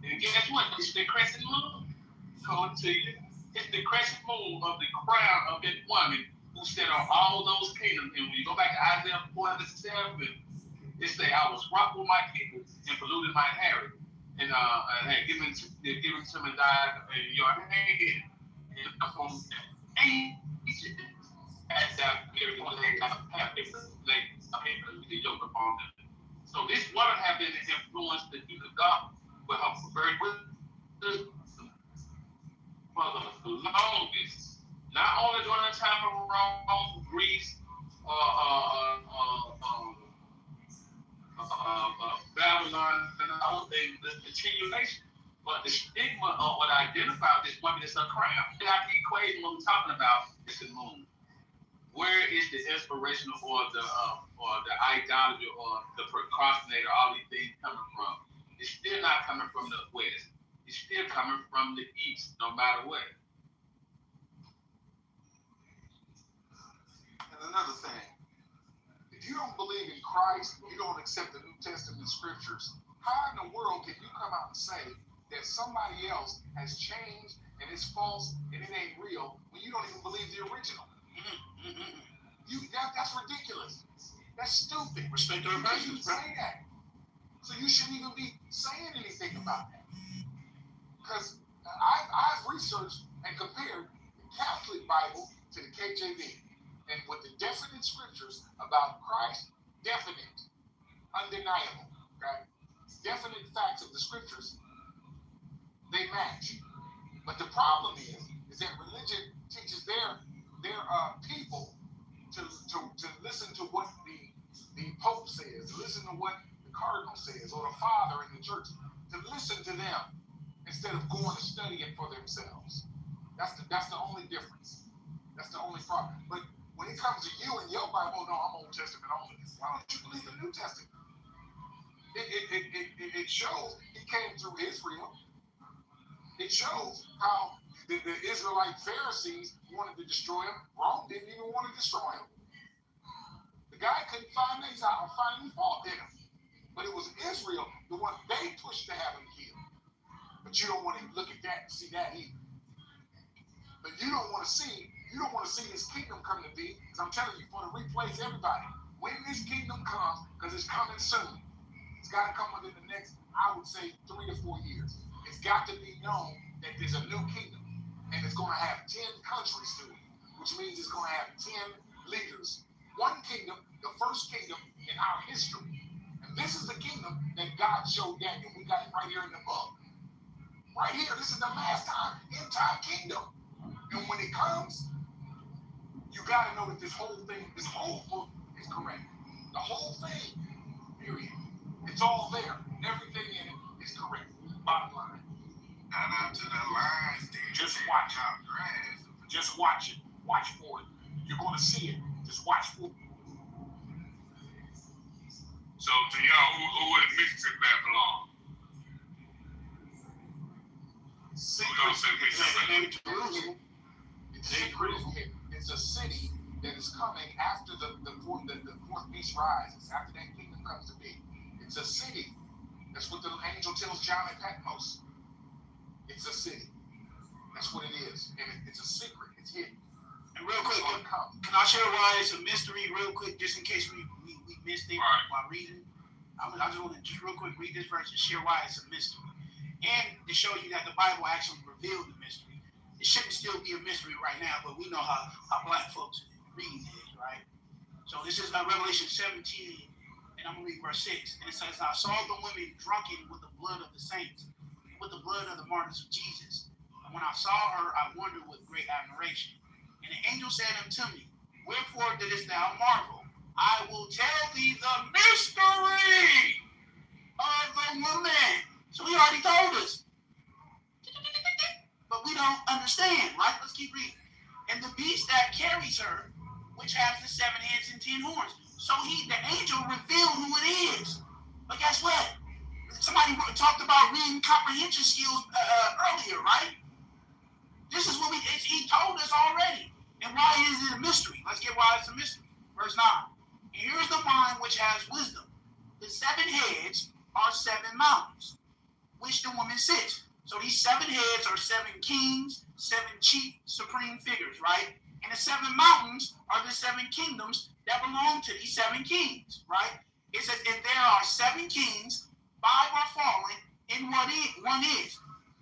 And guess what? It's the crescent moon. Coming to you. It's the crescent moon of the crown of that woman who sat on all those kingdoms. And when you go back to Isaiah 47, it say, "I was wroth with my people and polluted my inheritance, and had given to me died in your hand." And from ancient as that everyone have different things, the yoke upon them. So this woman have been influenced to do the God with her very wisdom for the longest. Not only during the time of Rome, Greece, Babylon, and all things, the continuation. But the stigma of what I identify with this woman is her crown. And I keep equating what we're talking about is the moon. Where is the inspiration or the ideology or the procrastinator, all these things coming from? It's still not coming from the west. It's still coming from the east, no matter what. And another thing, if you don't believe in Christ, you don't accept the New Testament scriptures, how in the world can you come out and say that somebody else has changed and it's false and it ain't real when you don't even believe the original. That's ridiculous. That's stupid. Respect our You can't even persons, bro. say that. So you shouldn't even be saying anything about that. Because I've researched and compared the Catholic Bible to the KJV. And with the definite scriptures about Christ, definite, undeniable, okay? Definite facts of the scriptures, they match. But the problem is that religion teaches their people to listen to what the Pope says, to listen to what the Cardinal says, or the Father in the church, to listen to them instead of going to study it for themselves. That's the only difference. That's the only problem. But when it comes to you and your Bible, no, I'm Old Testament only. Why don't you believe the New Testament? It shows he came through Israel. It shows how the Israelite Pharisees wanted to destroy him. Rome didn't even want to destroy him. The guy couldn't find any fault in him. But it was Israel, the one they pushed to have him killed. But you don't want to look at that and see that either. But you don't want to see his kingdom come to be, because I'm telling you, for to replace everybody. When this kingdom comes, because it's coming soon, it's got to come within the next, I would say, 3 to 4 years. It's got to be known that there's a new kingdom, and it's going to have 10 countries to it, which means it's going to have 10 leaders. One kingdom, the first kingdom in our history. And this is the kingdom that God showed Daniel. We got it right here in the book. Right here, this is the last time, end time kingdom. And when it comes, you got to know that this whole book is correct. The whole thing, period. It's all there. Everything in it is correct. Bottom line. Shout out to the lines, dude. Just watch it. Just watch it. Watch for it. You're going to see it. Just watch for it. So to y'all, who is Mississippi Babylon? It's a city that is coming after the fourth beast rises, after that kingdom comes to be. It's a city. That's what the angel tells John at Patmos. It's a city. That's what it is. And it's a secret. It's hidden. And real quick, can I share why it's a mystery real quick, just in case we missed it while reading? I just want to real quick read this verse and share why it's a mystery. And to show you that the Bible actually revealed the mystery. It shouldn't still be a mystery right now, but we know how black folks read it, right? So this is Revelation 17, and I'm going to read verse 6. And it says, I saw the women drunken with the blood of the saints, with the blood of the martyrs of Jesus. And when I saw her, I wondered with great admiration. And the angel said unto me, wherefore didst thou marvel? I will tell thee the mystery of the woman. So he already told us. But we don't understand, right? Let's keep reading. And the beast that carries her, which has the 7 heads and 10 horns. So the angel revealed who it is. But guess what? Somebody talked about reading comprehension skills earlier, right? This is what he told us already. And why is it a mystery? Let's get why it's a mystery. Verse 9. And here's the mind which has wisdom. The 7 heads are 7 mountains, which the woman sits. So these 7 heads are 7 kings, 7 chief supreme figures, right? And the 7 mountains are the 7 kingdoms that belong to these 7 kings, right? It says, and there are 7 kings, 5 are fallen, and one is.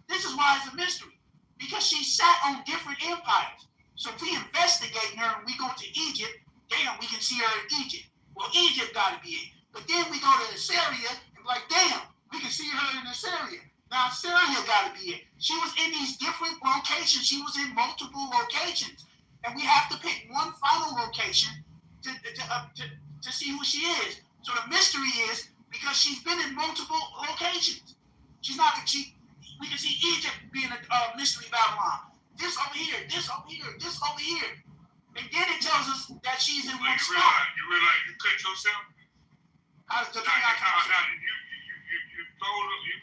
This is why it's a mystery, because she sat on different empires. So if we investigate her and we go to Egypt, damn, we can see her in Egypt. Well, Egypt got to be it. But then we go to Assyria and be like, damn, we can see her in Assyria. Now, Assyria got to be it. She was in these different locations. She was in multiple locations. And we have to pick one final location to see who she is. So the mystery is because she's been in multiple locations. She's not, we can see Egypt being a mystery Babylon. This over here, this over here, this over here. And then it tells us that she's in one spot. You realize you cut yourself? You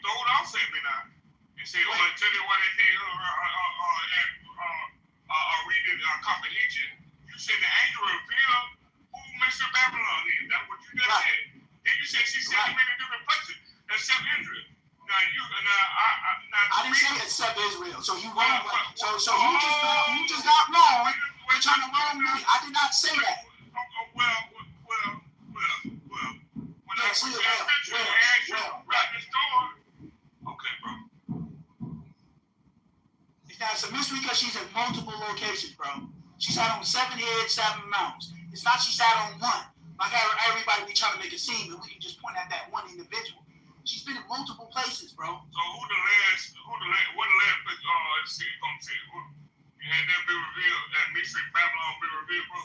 throwed off at me now. You said, oh, I tell you what they did, reading comprehension. You said the angel revealed who Mr. Babylon is. That's what you just said. Then you said she's 7 many different places except Israel. I didn't say except Israel. So you wrong. So you just got wrong. You're trying to wrong me. I did not say that. Well. When I see well. Okay, bro. Now it's a mystery because she's in multiple locations, bro. She sat on 7 heads, 7 mountains. It's not she sat on one. Like everybody be trying to make it seem, and we can just point at that one individual. She's been in multiple places, bro. So what the last place, see, come say, had that been revealed, that mystery Babylon been revealed, bro?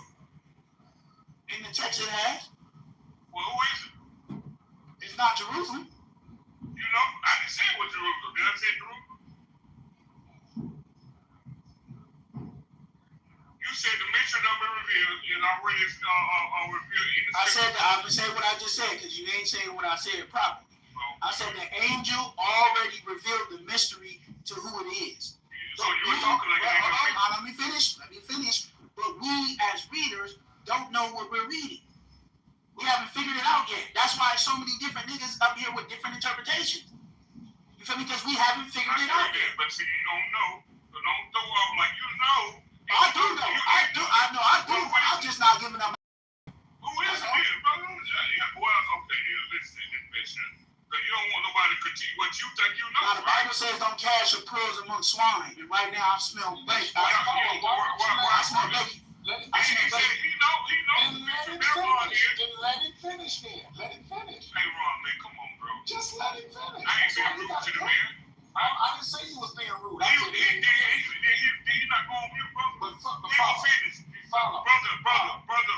In the text it has. Well, who is it? It's not Jerusalem. You know, I didn't say it was Jerusalem. Did I say Jerusalem? You said the mystery not been revealed, and already revealed in the I said that. I'm gonna say what I just said because you ain't saying what I said properly. I said the angel already revealed the mystery to who it is. So you were talking like an angel. Let me finish. But we as readers don't know what we're reading. We haven't figured it out yet. That's why so many different niggas up here with different interpretations. You feel me? Because we haven't figured it out yet. But see, you don't know. So don't throw off like you know. I do know. I'm just not giving them. Who is it, brother? Well, okay, listen. Because you don't want nobody to critique what you think you know. Now, the Bible says don't cast your pearls among swine. And right now I smell bacon. I smell bacon. He knows. Let him finish then. Let him finish. Hey, Ron, man, come on, bro. Just let him finish. I ain't being rude to the man. I didn't say you was being rude. He's not going to mute, brother. But Finish. Follow. Brother.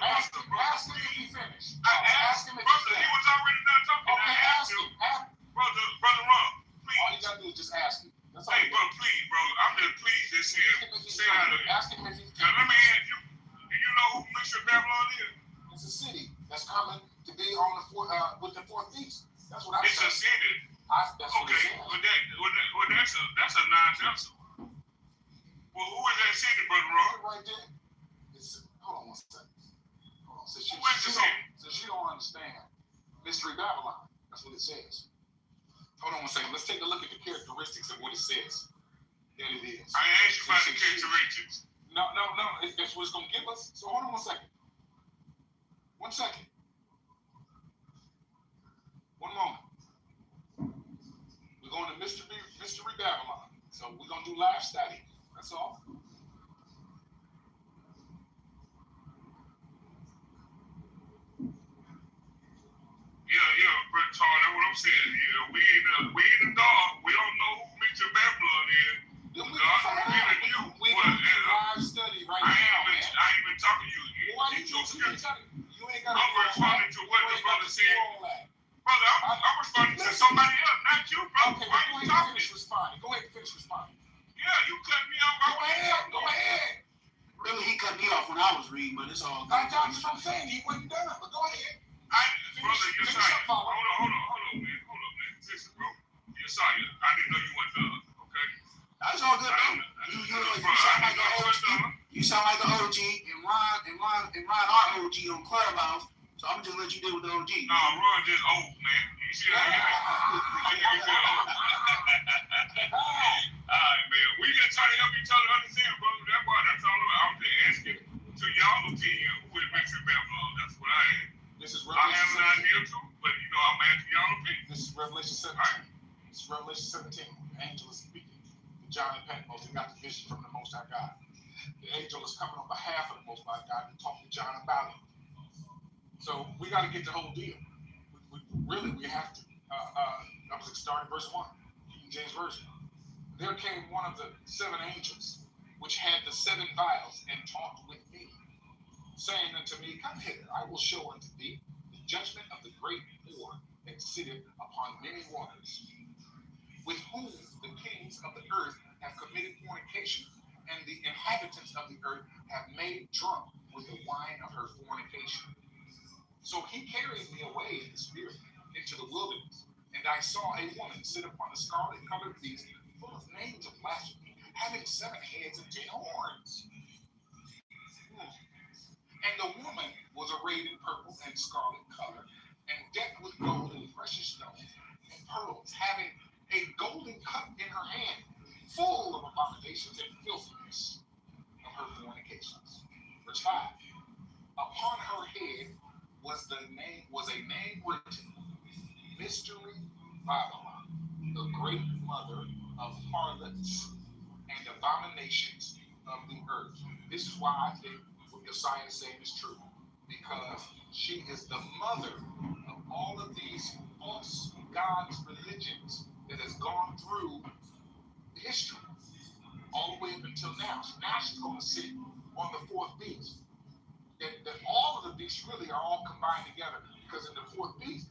Ask him if he finished. Ask him if he finished. He was already done talking. Okay, ask him. Brother Ron, please. All you got to do is just ask him. That's all. Hey, bro, please, bro. I'm just pleased to say out of it. Ask him if he finished. Now, let me ask you. Do you know who Mystery Babylon is? It's a city that's coming to be on with the fourth beast. That's what I said. It's a city. Okay, that's a non-answer. Well, who is that city, Brother Ron? Right there. Hold on one second. Since you don't understand Mystery Babylon, that's what it says. Hold on one second. Let's take a look at the characteristics of what it says. That it is. I asked you about the characteristics. No. That's what it's going to give us. So hold on 1 second. 1 second. 1 moment. We're going to Mystery Babylon. So we're going to do live study. That's all. Yeah, Brett Todd, that's what I'm saying. Yeah, we in the dark. We don't know who Mystery Babylon is. We can live study right now. I ain't even talking to you. You ain't got to. I'm responding to what the brother said. Brother, I'm responding to somebody else, not you, brother. Okay, go ahead and finish responding. Yeah, you cut me off. Go ahead. Really, he cut me off when I was reading, but it's all good. That's what I'm saying. He wasn't done, but go ahead. Brother, Yesiah. Hold on, man. Listen, bro. Yesiah, I didn't know you went done, okay? That's all good, bro. You sound like an OG, and Ron our OG on Clubhouse, so I'm just let you deal with the OG. No, Ron just old, man. You see how Alright, man. We just trying to help each other understand, brother. That's all I'm just asking to y'all opinion who is Mystery Babylon. That's what I am. I have an idea too, but I'm asking y'all opinion. This is Revelation 17. This is Revelation 17. The angel is speaking to John and Patmos. They got the vision from the Most High God. The angel is coming on behalf of the Most High God and talking to John about it. So we got to get the whole deal. We have to. I was starting verse 1, King James Version. There came one of the 7 angels, which had the 7 vials, and talked with me, saying unto me, Come hither, I will show unto thee the judgment of the great whore that sitteth upon many waters, with whom the kings of the earth have committed fornication, and the inhabitants of the earth have made drunk with the wine of her fornication. So he carried me away in the spirit into the wilderness, and I saw a woman sit upon a scarlet-colored beast, full of names of blasphemy, having 7 heads and 10 horns. And the woman was arrayed in purple and scarlet color, and decked with gold and precious stones and pearls, having a a golden cup in her hand, full of abominations and filthiness of her fornications. Verse 5. Upon her head was a name written, Mystery Babylon, the great mother of harlots and abominations of the earth. This is why I think what Josiah is saying is true, because she is the mother of all of these false gods religions that has gone through history all the way up until now. So now she's going to sit on the fourth beast. That all of the beasts really are all combined together, because in the fourth beast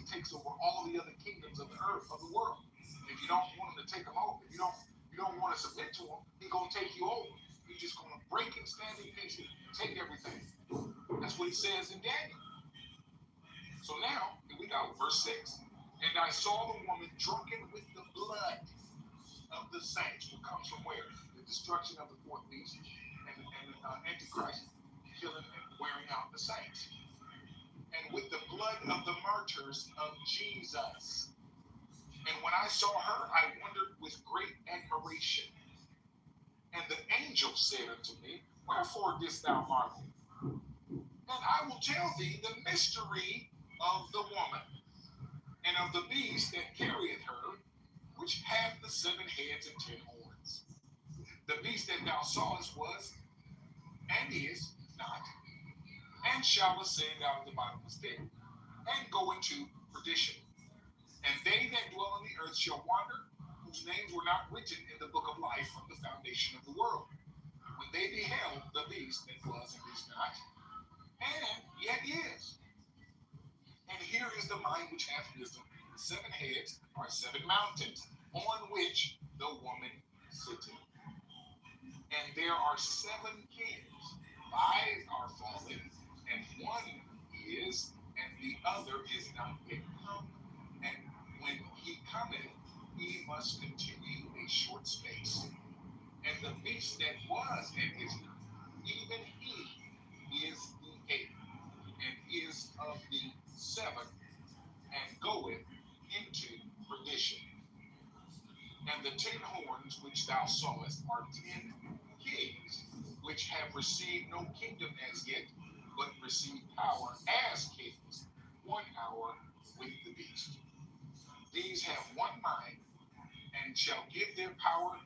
takes over all the other kingdoms of the earth, of the world. If you don't want him to take them over, if you don't want to submit to him, he's going to take you over. He's just going to break and stand in pieces, take everything. That's what he says in Daniel. So now, here we go, verse 6. And I saw the woman drunken with the blood of the saints, who comes from where? The destruction of the fourth beast and Antichrist, killing and wearing out the saints. And with the blood of the martyrs of Jesus. And when I saw her, I wondered with great admiration. And the angel said unto me, Wherefore didst thou marvel? And I will tell thee the mystery of the woman, and of the beast that carrieth her, which hath the 7 heads and 10 horns. The beast that thou sawest was, and is not, and shall ascend out of the bottomless pit, and go into perdition. And they that dwell on the earth shall wander, whose names were not written in the book of life from the foundation of the world, when they beheld the beast that was and is not, and yet is. And here is the mind which hath wisdom. The 7 heads are 7 mountains, on which the woman sitteth. And there are 7 kings. 5 are fallen, and 1 is, and the other is not yet come. And when he cometh, he must continue a short space. And the beast that was and is not, even he is the 8th, and is of the 7th, and goeth into perdition. And the 10 horns which thou sawest are 10 kings, which have received no kingdom as yet, but receive power as kings 1 hour with the beast. These have one mind, and shall give their power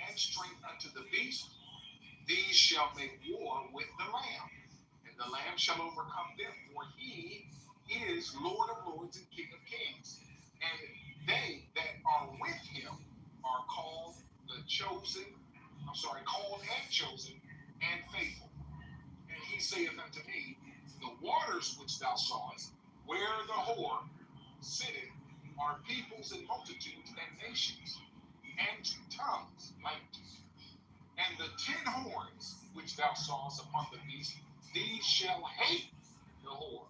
and strength unto the beast. These shall make war with the Lamb, and the Lamb shall overcome them, for he is Lord of lords and King of kings. And they that are with him are called and chosen and faithful. And he saith unto me, The waters which thou sawest, where the whore sitteth, are peoples and multitudes and nations, and tongues like these. And the 10 horns which thou sawest upon the beast, these shall hate the whore,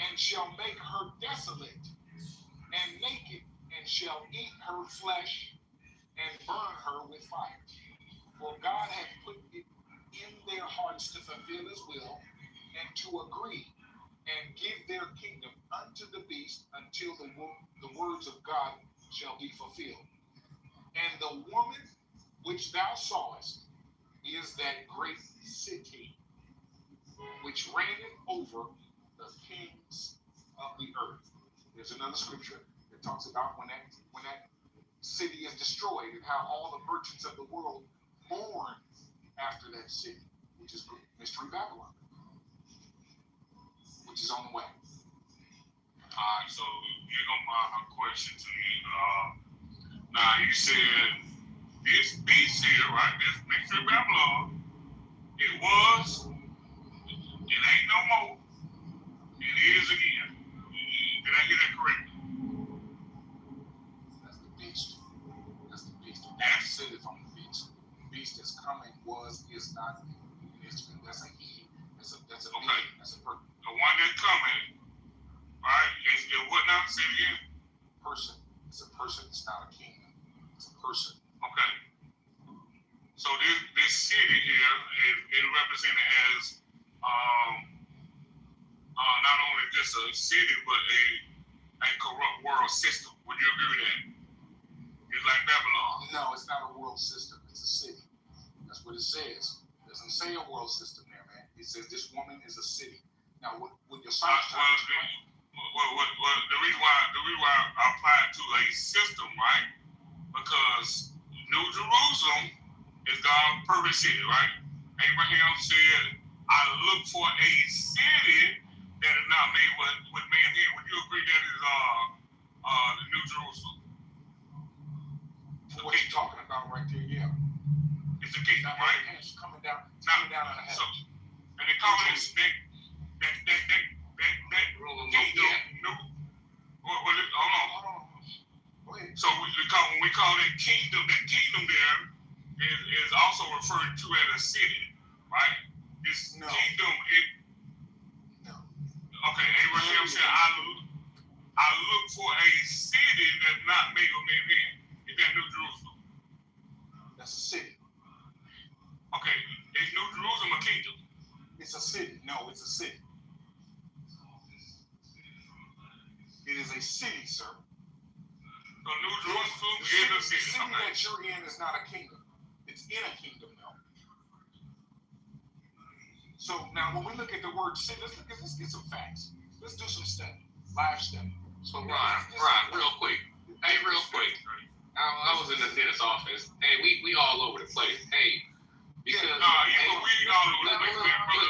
and shall make her desolate and naked, and shall eat her flesh, and burn her with fire. For God hath put it in their hearts to fulfill his will, and to agree, and give their kingdom unto the beast, until the words of God shall be fulfilled. And the woman which thou sawest is that great city, which reigneth over the kings of the earth. There's another scripture that talks about when that city is destroyed, and how all the merchants of the world mourn after that city, which is Mystery Babylon, which is on the way. Alright, so here go my question to you. Now you said this beast here, right? This Mystery Babylon, it was, it ain't no more, it is again. Did I get that correct? That's the beast. That's the beast. That's the city from the beast. The beast is coming, was, is not, is. That's a he. That's a Okay. being. That's a person. The one that's coming, right? Is what now? Say it again. Person. It's a person. It's not a kingdom. It's a person. Okay. So this city here is represented as not only just a city, but a corrupt world system. Would you agree with that? It's like Babylon. No, it's not a world system. It's a city. That's what it says. It doesn't say a world system there, man. It says this woman is a city. Now, when your son The reason why I apply it to a system, right? Because New Jerusalem is God's perfect city, right? Abraham said, I look for a city that is not made with man here. Would you agree that is the New Jerusalem? For what you're talking about right there, yeah. It's the kingdom, right? It's coming down on the head. So, and they call it that kingdom, hold on. Go ahead. So when we call that kingdom there is also referred to as a city, right? This No. kingdom, No. okay, Abraham said, I look for a city that's not made of men here. Is that New Jerusalem? That's a city. Okay, is New Jerusalem a kingdom? It's a city. No, it's a city. It is a city, sir. So New Jerusalem is a The city. city Okay. that you're in is not a kingdom. It's in a kingdom, though. So now, when we look at the word city, let's get some facts. Let's do some study, live study. So Ron, real quick. Hey, real quick. I was in the dentist office. Hey, we all over the place. Hey, because we all over the place, man, brother.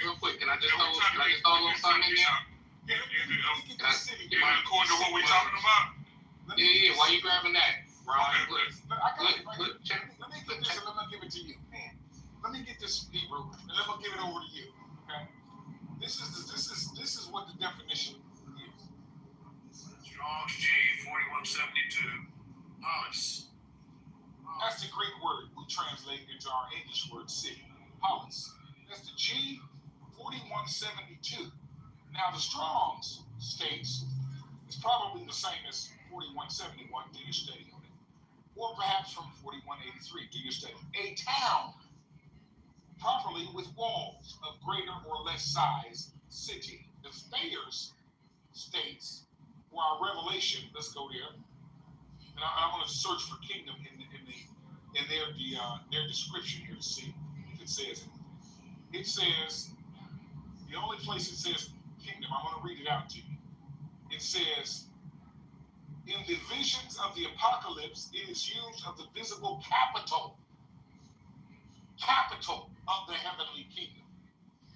real quick, can I just throw a little something in there? According to what we're talking about? Yeah. Why you grabbing that, Ron? I got it right here. Look, check. Let me get this and let me give it to you. Let me get this Hebrew and let me give it over to you. Okay. This is what the definition is. Strong's G 4172. Polis. That's the Greek word we translate into our English word city. Polis. That's the G 4172. Now the Strong's states it's probably the same as 4171. Do your study on it, or perhaps from 4183. Do your study. A town, properly with walls of greater or less size, city. The Thayer's states, or our Revelation. Let's go there. And I want to search for kingdom in their description here to see if it says it. It says the only place it says kingdom. I want to read it out to you. It says, in the visions of the apocalypse, it is used of the visible capital of the heavenly kingdom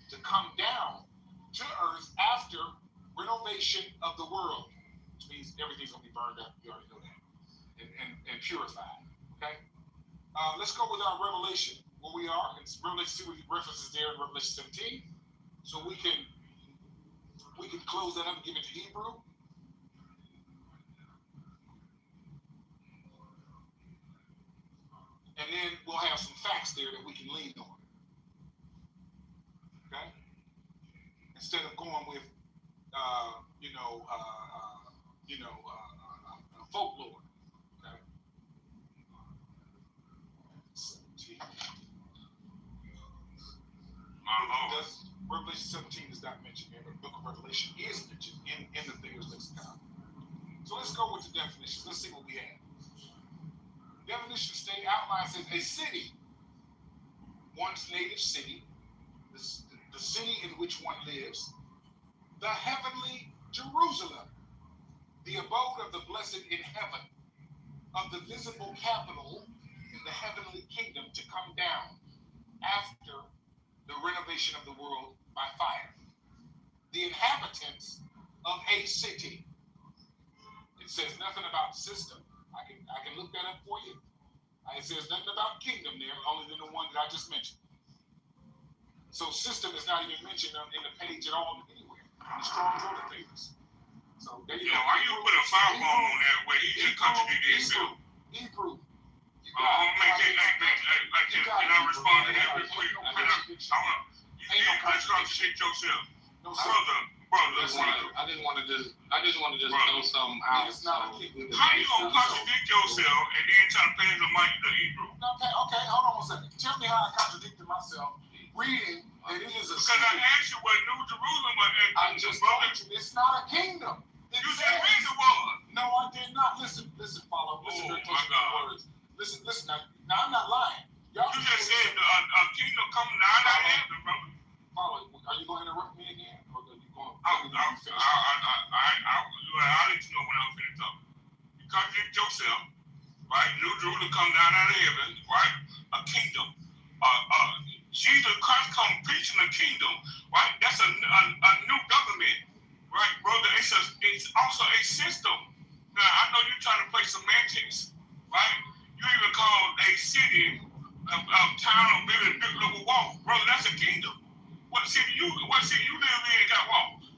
to come down to earth after renovation of the world, which means everything's going to be burned up. You already know that. And purified. Okay? Let's go with our Revelation, where we are. It's Revelation, see what references there in Revelation 17. So we can close that up and give it to Hebrew. And then we'll have some facts there that we can lean on. Okay? Instead of going with, folklore. Okay? 17. Revelation 17 is not mentioned here, but the book of Revelation is mentioned in the Thayer's lexicon. So let's go with the definitions. Let's see what we have. Definition state outlines as a city, one's native city, the city in which one lives, the heavenly Jerusalem, the abode of the blessed in heaven, of the visible capital in the heavenly kingdom to come down after the renovation of the world by fire. The inhabitants of a city. It says nothing about system. I can look that up for you. It says nothing about kingdom there, only than the one that I just mentioned. So system is not even mentioned in the page at all anywhere. The Strong's or the Thayer's. So there you go. Why you put a fire bomb on that way? He just contradicted himself. Hebrew. Can I respond to that real quick? You contradict yourself. No, sir. Brother. I just want to just throw something out. It's not a kingdom. How you gonna contradict yourself and then try to pass the mic to Hebrew? Okay, hold on one second. Tell me how I contradicted myself reading that it is a Because I asked you what New Jerusalem was. I just told you it's not a kingdom. You said Caesar was. No, I did not. Listen, follow. Listen very close to my words. Listen. Now I'm not lying. Y'all You just said a kingdom coming out of heaven, brother. Follow. Are you going to interrupt me again? Or are you going I'll let you know when I'm finished talking. You contradict yourself, right? New Jerusalem come down out of heaven, right? A kingdom. Jesus Christ come preaching a kingdom, right? That's a new government, right, brother? It's also a system. Now, I know you're trying to play semantics, right? You even call a city, a town, or maybe a big little wall. Brother, that's a kingdom. What city you live in got walls?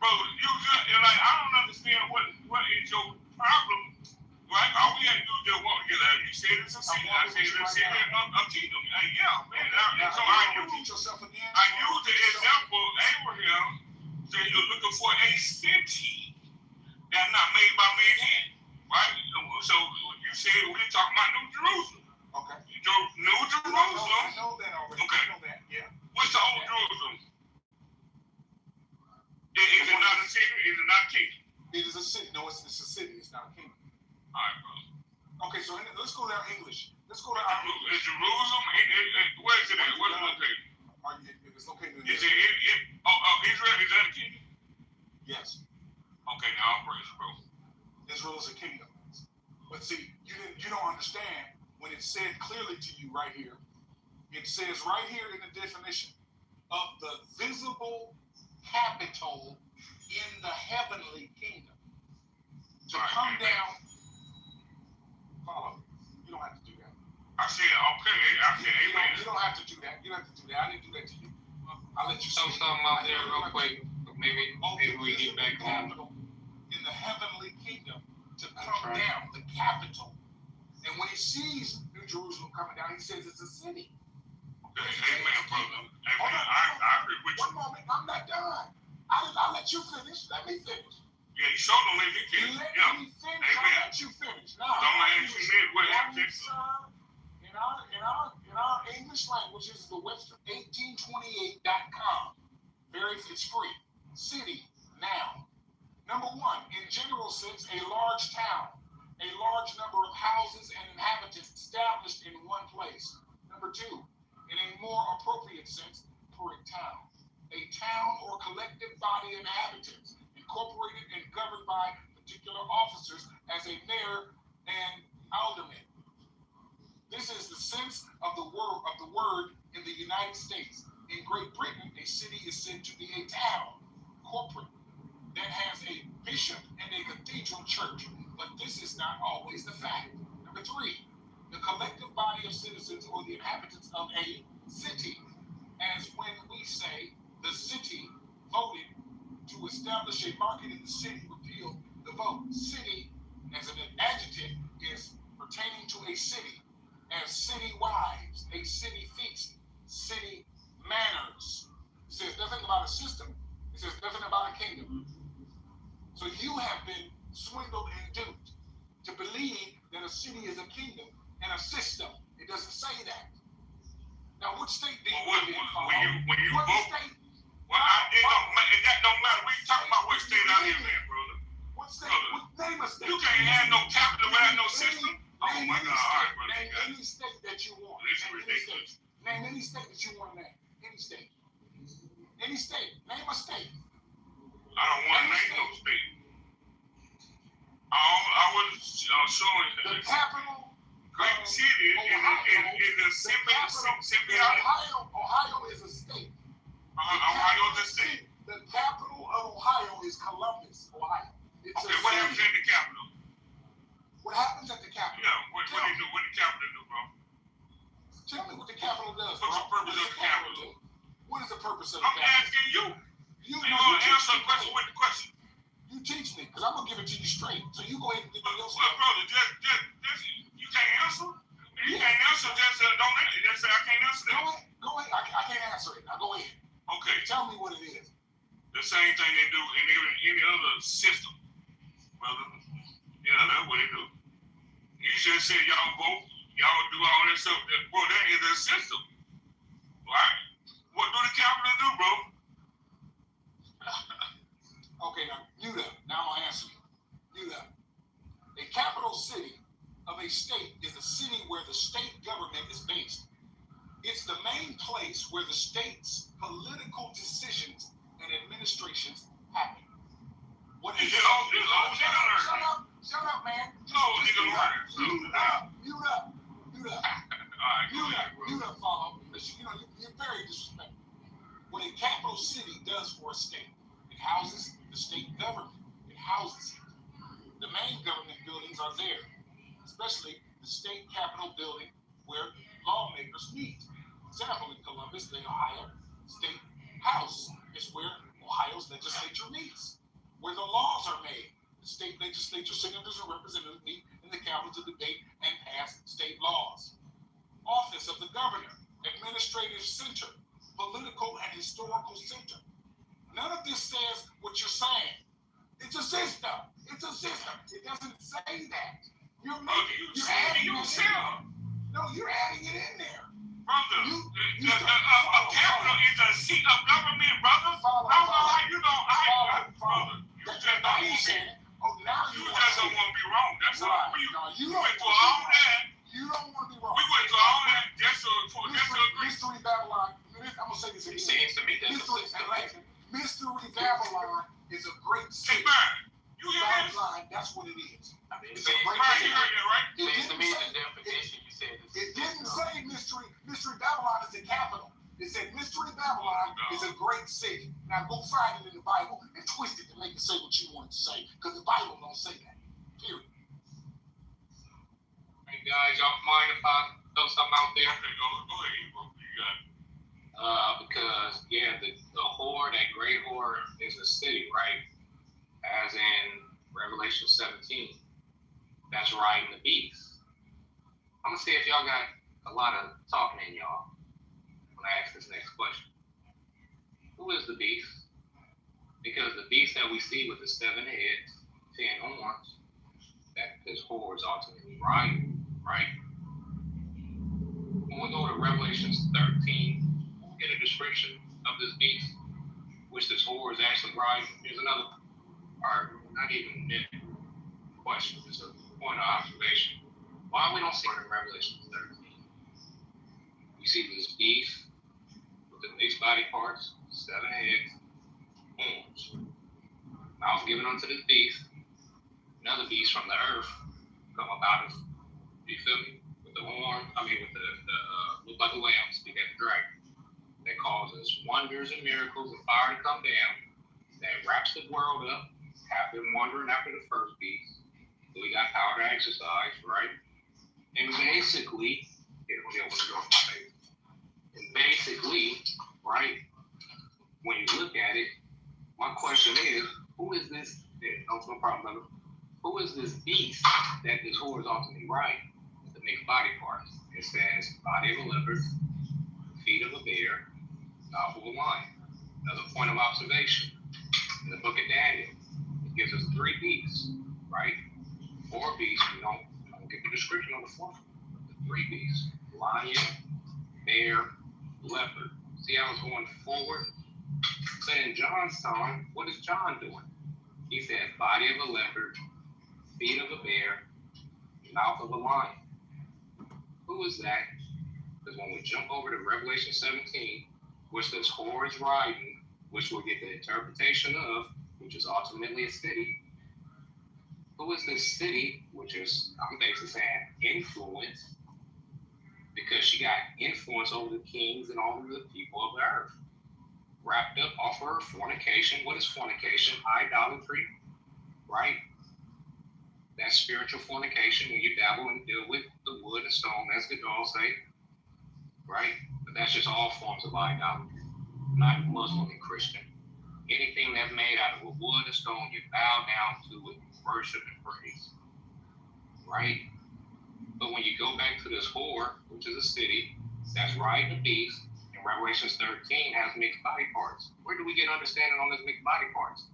Brother, you're like, I don't understand what is your problem, right? All we had to do is just walk together. You said it's a city. I said it's a city, a kingdom. Yeah, man. So I use the example of Abraham said you're looking for a city that's not made by man's hand, right? So you said we're talking about New Jerusalem. Okay. New Jerusalem. I know that already. Okay. I know that. Yeah. What's the old Jerusalem? Is it not a city? Is it not a kingdom? It is a city. No, it's a city. It's not a kingdom. All right, brother. Okay, so let's go down English. Let's go down Is Jerusalem? Where is it at? Where's it located? It's located in Israel. Israel, is that a kingdom? Yes. Okay, now I'm praise, bro. Israel is a kingdom. But see, you don't understand when it said clearly to you right here. It says right here in the definition of the visible capital in the heavenly kingdom. To come down, follow. You don't have to do that. I said, okay. I said, amen. You don't have to do that. You don't have to do that. I didn't do that to you. I'll let you Throw something out there real quick. Maybe we get back on. In the heavenly kingdom to come down, the capital. And when he sees New Jerusalem coming down, he says it's a city. Okay, amen, brother. Amen. I agree with you. One moment, I'm not done. I'll let you finish. Let me finish. Yeah, you sure don't let me finish. Let me finish. Amen. I'll let you finish. Now, don't ask me what happened. In our English language, this is the Webster 1828.com. It's free. City, noun. Number one, in general sense, a large town, a large number of houses and inhabitants established in one place. Number two, in a more appropriate sense, for a town or collective body of inhabitants, incorporated and governed by particular officers as a mayor and alderman. This is the sense of the word in the United States. In Great Britain, a city is said to be a town, corporate, that has a bishop and a cathedral church, but this is not always the fact. Number three, the collective body of citizens or the inhabitants of a city, as when we say the city voted to establish a market in the city, repealed the vote. City, as an adjective, is pertaining to a city, as city wives, a city feast, city manners. It says nothing about a system. It says nothing about a kingdom. So you have been swindled and duped to believe that a city is a kingdom and a system. It doesn't say that. Now, what state do you live in? When you vote, that don't matter. We talking about what state I live in, brother. What state? Name a state. You can't have no capital without no system. Oh my God! All right, brother. Name any state that you want. This is ridiculous. Name any state that you want to name. Any state. Any state. Name a state. I don't want to name no state. I was showing the capital. Great city is a symbiotic. Ohio is a state. Ohio is a state. The capital of Ohio is Columbus, Ohio. Okay, what happens at the capital? What happens at the capital? Yeah, what do they do? What the capital do, bro? Tell me what the capital does. What's the purpose of the capital? What is the purpose of the capital? I'm asking you. You gonna answer a question with the question. You teach me, because I'm gonna give it to you straight. So you go ahead and give me your stuff. Well, brother, just you can't answer. You can't answer. Just don't answer. Just say I can't answer that. Go ahead. I can't answer it. Now go ahead. Okay. Tell me what it is. The same thing they do in any other system, brother. Yeah, that's what they do. You just said y'all vote, y'all do all that stuff. Bro, that is a system, right? What do the capital do, bro? Okay, now mute up. Now I'm gonna answer you. Mute up. A capital city of a state is a city where the state government is based. It's the main place where the state's political decisions and administrations happen. What is Shut up, man. Mute up. Mute up, follow. You're very disrespectful. What a capital city does for a state, it houses the state government. It houses it. The main government buildings are there, especially the state capitol building where lawmakers meet. Example, in Columbus, the Ohio State House is where Ohio's legislature meets, where the laws are made. The state legislature, senators and representatives meet in the Capitol to debate and pass state laws. Office of the governor, administrative center, political and historical center. None of this says what you're saying. It's a system. It doesn't say that. You're adding yourself. No, you're adding it in there. Brother, a capital is a seat of government, brother. Follow. Brother, you just don't want to be wrong. That's all. You went to all that. You don't want to be wrong. We went to all that just to agree. Mystery Babylon. I'm gonna say this again. It seems to me that Mystery Babylon is a great city. Hey, man, you hear this? Babylon, that's what it is. I mean, It's it a great Right, city. you heard that, right? seems to me the definition you said is It didn't say Mystery Babylon is the capital. It said Mystery Babylon is a great city. Now go find it in the Bible and twist it to make it say what you want it to say, because the Bible don't say that. Period. Hey guys, y'all mind if I throw something out there? Okay, go ahead, bro. You got it. Because the whore, that great whore, is a city, right? As in Revelation 17. That's riding the beast. I'm gonna see if y'all got a lot of talking in y'all when I ask this next question. Who is the beast? Because the beast that we see with the 7 heads, 10 horns, that this whore is ultimately riding, right? When we go to Revelation 13, we'll get a description of this beast, which this whore is actually riding. Here's another, or not even a question, it's a point of observation. Why we don't see it in Revelation 13? We see this beast with the mixed body parts, 7 heads, horns. Mouth given unto this beast. Another beast from the earth come up out of, you feel me? With the horn, with the look like a lamb, speak at the dragon. That causes wonders and miracles and fire to come down. That wraps the world up, have them wandering after the first beast. So we got power to exercise, right? And basically, right, when you look at it, my question is, who is this? No problem, brother. Who is this beast that this whore is ultimately riding? The mixed body parts. It says body of a leopard, feet of a bear, mouth of a lion. Another point of observation. In the book of Daniel, it gives us 3 beasts, right? 4 beasts. We don't get the description on the 4th. The 3 beasts: lion, bear, leopard. See how it's going forward? So in John's time, what is John doing? He said body of a leopard, feet of a bear, mouth of a lion. Who is that? Because when we jump over to Revelation 17, which this whore is riding, which we'll get the interpretation of, which is ultimately a city. Who is this city, which is, I'm basically saying, influence, because she got influence over the kings and all of the people of the earth. Wrapped up off her fornication. What is fornication? Idolatry, right? That's spiritual fornication when you dabble and deal with the wood and stone, as the doll say, right? But that's just all forms of idolatry, not Muslim and Christian. Anything that's made out of wood and stone, you bow down to it, worship and praise, right? But when you go back to this whore, which is a city that's riding the beast, in Revelation 13 has mixed body parts. Where do we get understanding on these mixed body parts?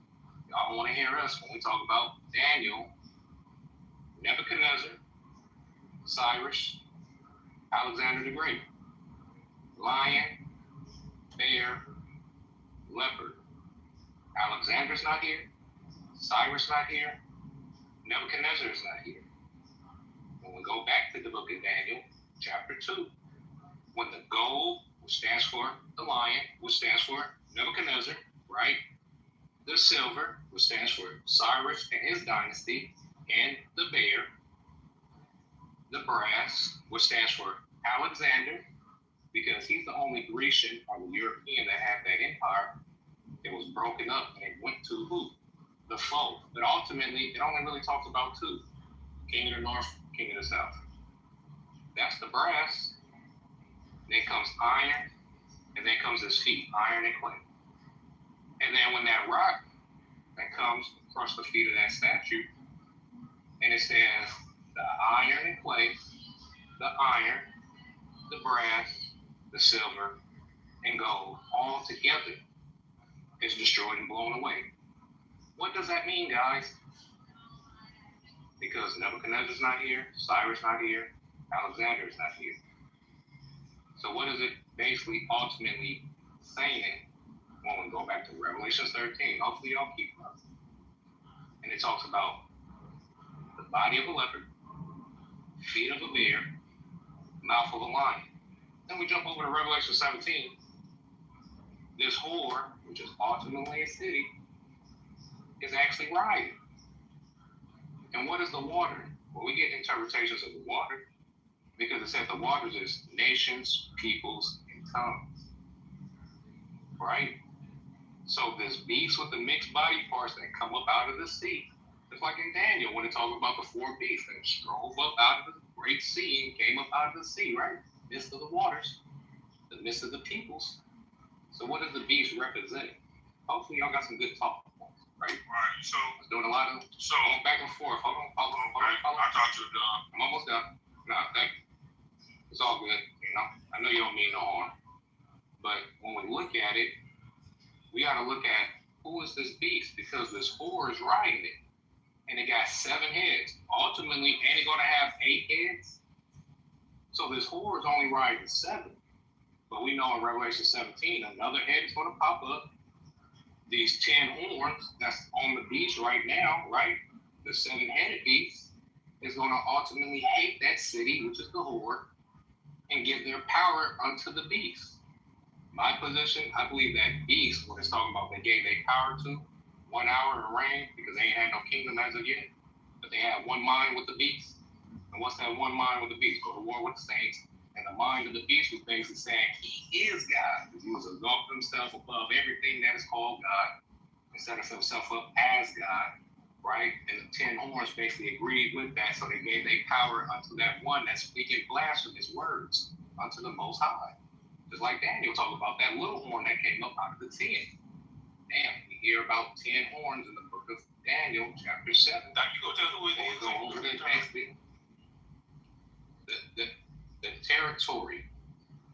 Y'all don't want to hear us when we talk about Daniel, Nebuchadnezzar, Cyrus, Alexander the Great, lion, bear, leopard. Alexander's not here. Cyrus not here. Nebuchadnezzar is not here. When we go back to the book of Daniel, chapter 2, when the gold, which stands for the lion, which stands for Nebuchadnezzar, right? The silver, which stands for Cyrus and his dynasty, and the bear, the brass, which stands for Alexander, because he's the only Grecian or the European that had that empire. It was broken up and it went to who? The foe. But ultimately, it only really talks about two: king of the north, king of the south. That's the brass. Then comes iron, and then comes his feet, iron and clay. And then when that rock that comes across the feet of that statue, and it says the iron and clay, the iron, the brass, the silver, and gold, all together is destroyed and blown away. What does that mean, guys? Because Nebuchadnezzar's not here, Cyrus not here, Alexander is not here. So what is it basically ultimately saying when we go back to Revelation 13? Hopefully y'all keep up. And it talks about the body of a leopard, feet of a bear, mouth of a lion. Then we jump over to Revelation 17. This whore, which is ultimately a city, is actually riding. And what is the water? Well, we get interpretations of the water because it said the waters is nations, peoples, and tongues. Right? So this beast with the mixed body parts that come up out of the sea, just like in Daniel when it talks about the four beasts that strove up out of the great sea and came up out of the sea, right? Midst of the waters, the midst of the peoples. So what does the beast represent? Hopefully y'all got some good talk points, right? Right. So I was doing a lot of going back and forth. Hold on. I thought you were done. I'm almost done. No, thank you. It's all good. I know you don't mean no harm. But when we look at it, we got to look at who is this beast, because this whore is riding it. And it got 7 heads. Ultimately, ain't it going to have 8 heads? So this whore is only riding 7. But we know in Revelation 17, another head is going to pop up. These 10 horns that's on the beast right now, right? The 7-headed beast is going to ultimately hate that city, which is the whore, and give their power unto the beast. My position, I believe that beast, what it's talking about, they gave their power to 1 hour to reign because they ain't had no kingdom as of yet. But they had one mind with the beast. And what's that one mind with the beast? Go to war with the saints. And the mind of the beast was basically saying he is God, because he was exalting himself above everything that is called God and setting himself up as God, right? And the 10 horns basically agreed with that, so they gave their power unto that one that's speaking blasphemous words unto the Most High. Just like Daniel talked about that little horn that came up out of the 10. Damn, we hear about 10 horns in the book of Daniel, chapter 7. Now you go tell who it is. Go over there, basically. The territory,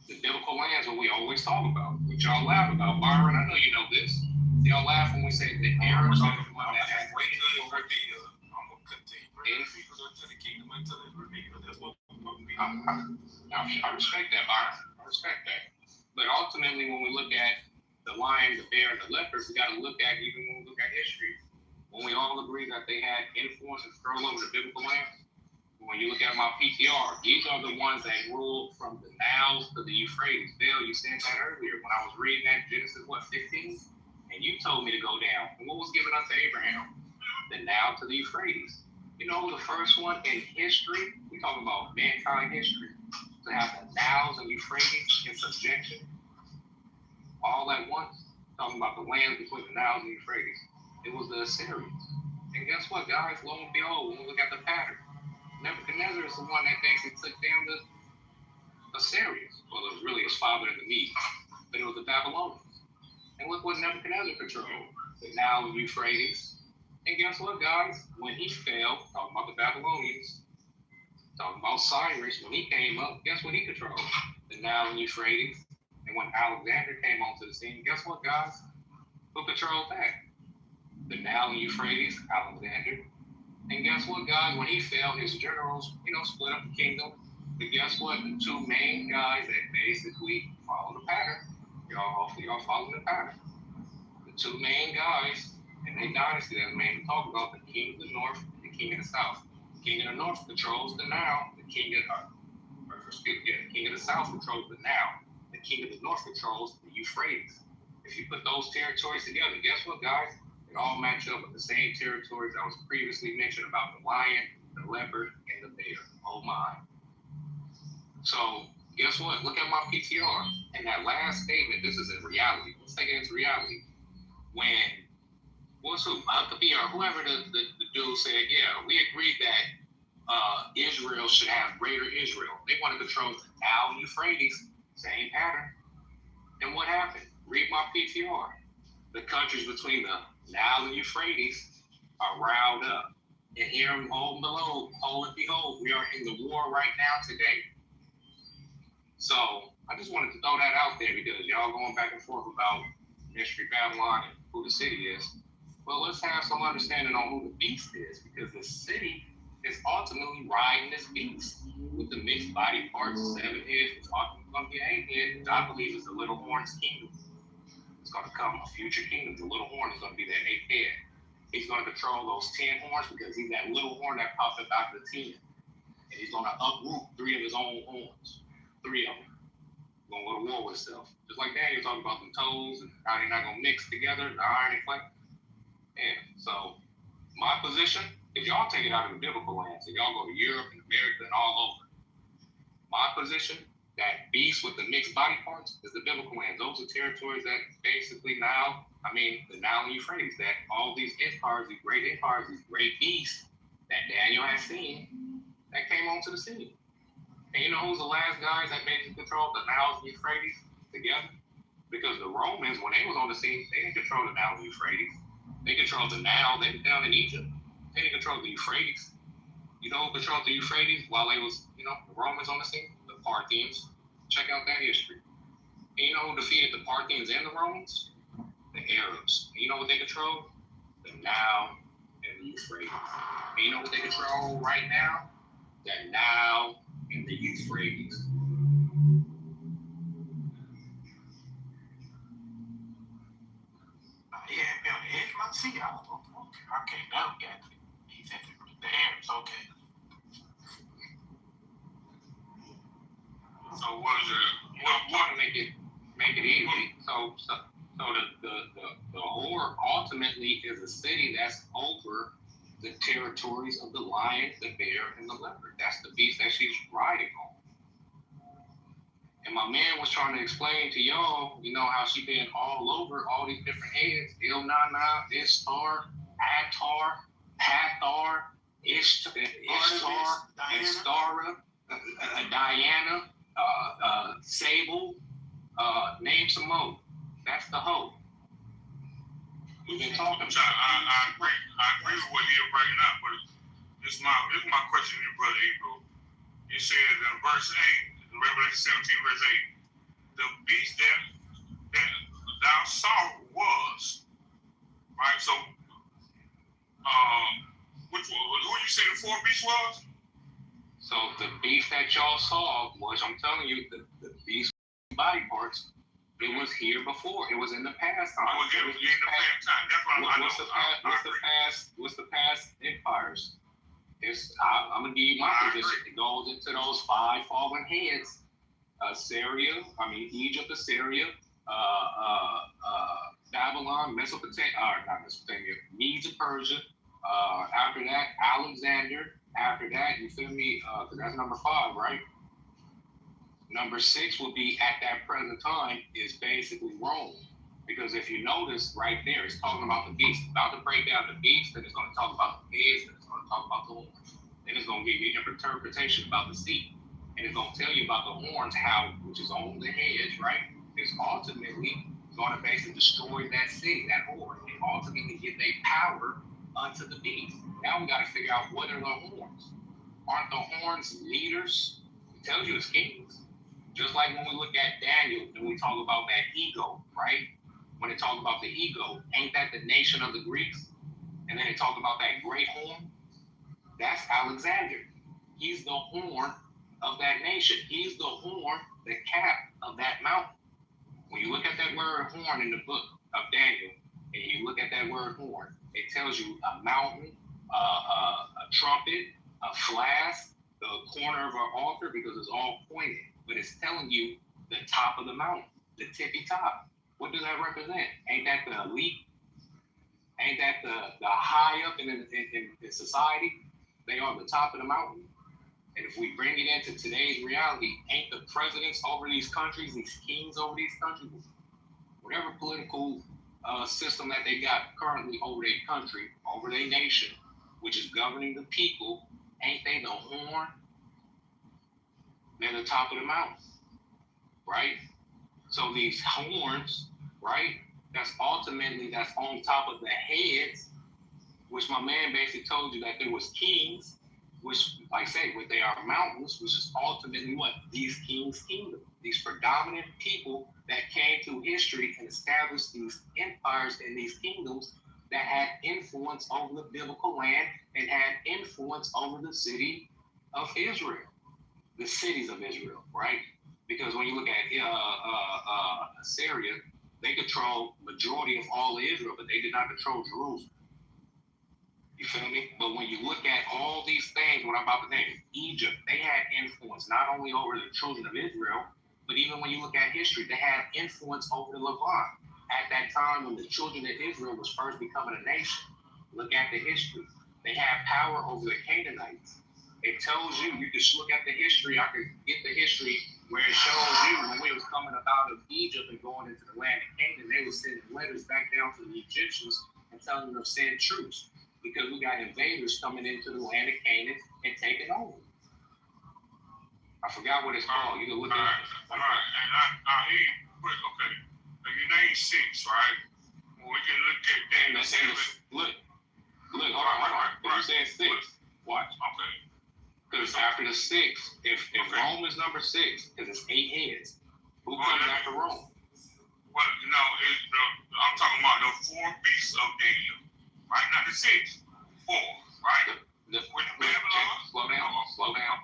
the biblical lands, what we always talk about, which y'all laugh about. Byron, I know you know this. Y'all laugh when we say the Arabs are the one that has wait till it's revealed. I'm gonna continue bringing people into the kingdom until it's revealed. That's what we're supposed to be. I respect that, Byron. I respect that. But ultimately, when we look at the lion, the bear, and the leopard, we got to look at, even when we look at history, when we all agree that they had influence and control over the biblical lands. When you look at my PTR, these are the ones that ruled from the Niles to the Euphrates. Bill, you said that earlier when I was reading that Genesis, 15? And you told me to go down. And what was given unto Abraham? The Nile to the Euphrates. You know, the first one in history, we talking about mankind history, to have the Niles and Euphrates in subjection all at once, talking about the lands between the Niles and Euphrates. It was the Assyrians. And guess what, guys? Lo and behold, when we look at the pattern, Nebuchadnezzar is the one that basically took down the Assyrians. Well, it was really his father in the Medes, but it was the Babylonians. And look what Nebuchadnezzar controlled, the Nile and Euphrates. And guess what, guys? When he fell, talking about the Babylonians, talking about Cyrus, when he came up, guess what he controlled? The Nile and Euphrates. And when Alexander came onto the scene, guess what, guys? Who controlled that? The Nile and Euphrates, Alexander. And guess what, guys? When he fell, his generals, split up the kingdom. But guess what? The 2 main guys that basically follow the pattern. Hopefully y'all follow the pattern. The 2 main guys And they dynasty that mainly talk about the king of the north and the king of the south. The king of the north controls the Nile. The king of the king of the south controls the Nile. The king of the north controls the Euphrates. If you put those territories together, guess what, guys? It all match up with the same territories that was previously mentioned about the lion, the leopard, and the bear. Oh my. So guess what? Look at my PTR. And that last statement, this is in reality. Let's take it into reality. When could be or whoever the dude said, yeah, we agreed that Israel should have greater Israel. They want to control the Nile and Euphrates, same pattern. And what happened? Read my PTR. The countries between the Nile and Euphrates are riled up. And here, below, and behold, we are in the war right now today. So I just wanted to throw that out there because y'all going back and forth about Mystery Babylon and who the city is. Well, let's have some understanding on who the beast is, because the city is ultimately riding this beast with the mixed body parts, 7 heads, it's ultimately going to be 8 heads, which I believe is the little horn's kingdom. It's going to come a future kingdom. The little horn is going to be that 8th head. He's going to control those 10 horns because he's that little horn that popped up out of the 10. And he's going to uproot 3 of his own horns. 3 of them. Going to go to war with himself. Just like Daniel talking about them toes and how they're not going to mix together, the iron and clay. And so, my position, if y'all take it out of the biblical lands, if y'all go to Europe and America and all over, my position, that beast with the mixed body parts is the biblical lands. Those are territories that basically the Nile and Euphrates, that all these empires, these great beasts that Daniel has seen, that came onto the scene. And you know who's the last guys that basically controlled the Nile and Euphrates together? Because the Romans, when they was on the scene, they didn't control the Nile and Euphrates. They controlled the Nile, they were down in Egypt. They didn't control the Euphrates. You know who controlled the Euphrates while they was, the Romans on the scene? The Parthians. Check out that history. And you know who defeated the Parthians and the Romans? The Arabs. And you know what they control? The Nile and the Euphrates. And you know what they control right now? The Nile and the Euphrates. Yeah, I see y'all. Okay, now we got he's at the Arabs. Okay. So what is it? Want to make it easy. So the whore ultimately is a city that's over the territories of the lion, the bear, and the leopard. That's the beast that she's riding on. And my man was trying to explain to y'all, how she been all over all these different heads. El-Nana, Ishtar, Atar, Hathor, Ishtar, Istara, Diana, Sable, name some more. That's the hoe. We've been talking. I agree with what you're bringing up, but this is my question to you, Brother April. It says in verse 8, Revelation 17, verse 8, the beast that thou saw was, right? So, who you say the 4 beast was? So the beast that y'all saw was, I'm telling you, the beast body parts, it was here before. It was in the past time. It was in the past time. That's what I know. What's the past empires? I'm gonna give you my position. It goes into those 5 fallen heads: Egypt, Assyria, Babylon, not Mesopotamia, Medes and Persia. After that, Alexander. After that, you feel me? Because that's number 5, right? Number 6 would be at that present time is basically Rome. Because if you notice right there, it's talking about the beast. About to break down the beast, then it's going to talk about the heads, then it's going to talk about the horns. Then it's going to give you an interpretation about the sea. And it's going to tell you about the horns, which is on the heads, right? It's ultimately going to basically destroy that city, that horde, and ultimately give their power unto the beast. Now we got to figure out what are the horns. Aren't the horns leaders? It tells you it's kings. Just like when we look at Daniel and we talk about that ego, right? When they talk about the ego, ain't that the nation of the Greeks? And then they talk about that great horn. That's Alexander. He's the horn of that nation. He's the horn, the cap of that mountain. When you look at that word horn in the book of Daniel, and you look at that word horn, it tells you a mountain, a trumpet, a flask, the corner of our altar, because it's all pointed. But it's telling you the top of the mountain, the tippy top. What does that represent? Ain't that the elite? Ain't that the high up in society? They are the top of the mountain. And if we bring it into today's reality, ain't the presidents over these countries, these kings over these countries, whatever political system that they got currently over their country, over their nation, which is governing the people, ain't they the horn? They're the top of the mountain, right? So these horns, right? That's on top of the heads, which my man basically told you that there was kings, which, like I say, what they are mountains, which is ultimately what? These kings' kingdom. These predominant people that came through history and established these empires and these kingdoms that had influence over the biblical land and had influence over the city of Israel, the cities of Israel, right? Because when you look at Assyria, they control majority of all of Israel, but they did not control Jerusalem. You feel me? But when you look at all these things, what I'm about to name, Egypt, they had influence not only over the children of Israel, but even when you look at history, they had influence over the Levant. At that time when the children of Israel was first becoming a nation, look at the history. They had power over the Canaanites. It tells you, you can look at the history. I could get the history where it shows you when we was coming up out of Egypt and going into the land of Canaan, they were sending letters back down to the Egyptians and telling them to send troops because we got invaders coming into the land of Canaan and taking over. I forgot what it's called. You can look at it. All right. And I hear you. Okay. Now, your name 6, right? Well, we can look at Daniel 7. Look, hold on. You said 6. Watch. Okay. Because after the 6, if Rome is number 6, because it's 8 heads, who comes after Rome? Well, no, I'm talking about the 4 beasts of Daniel, right? Not the 6, 4, right? Slow down.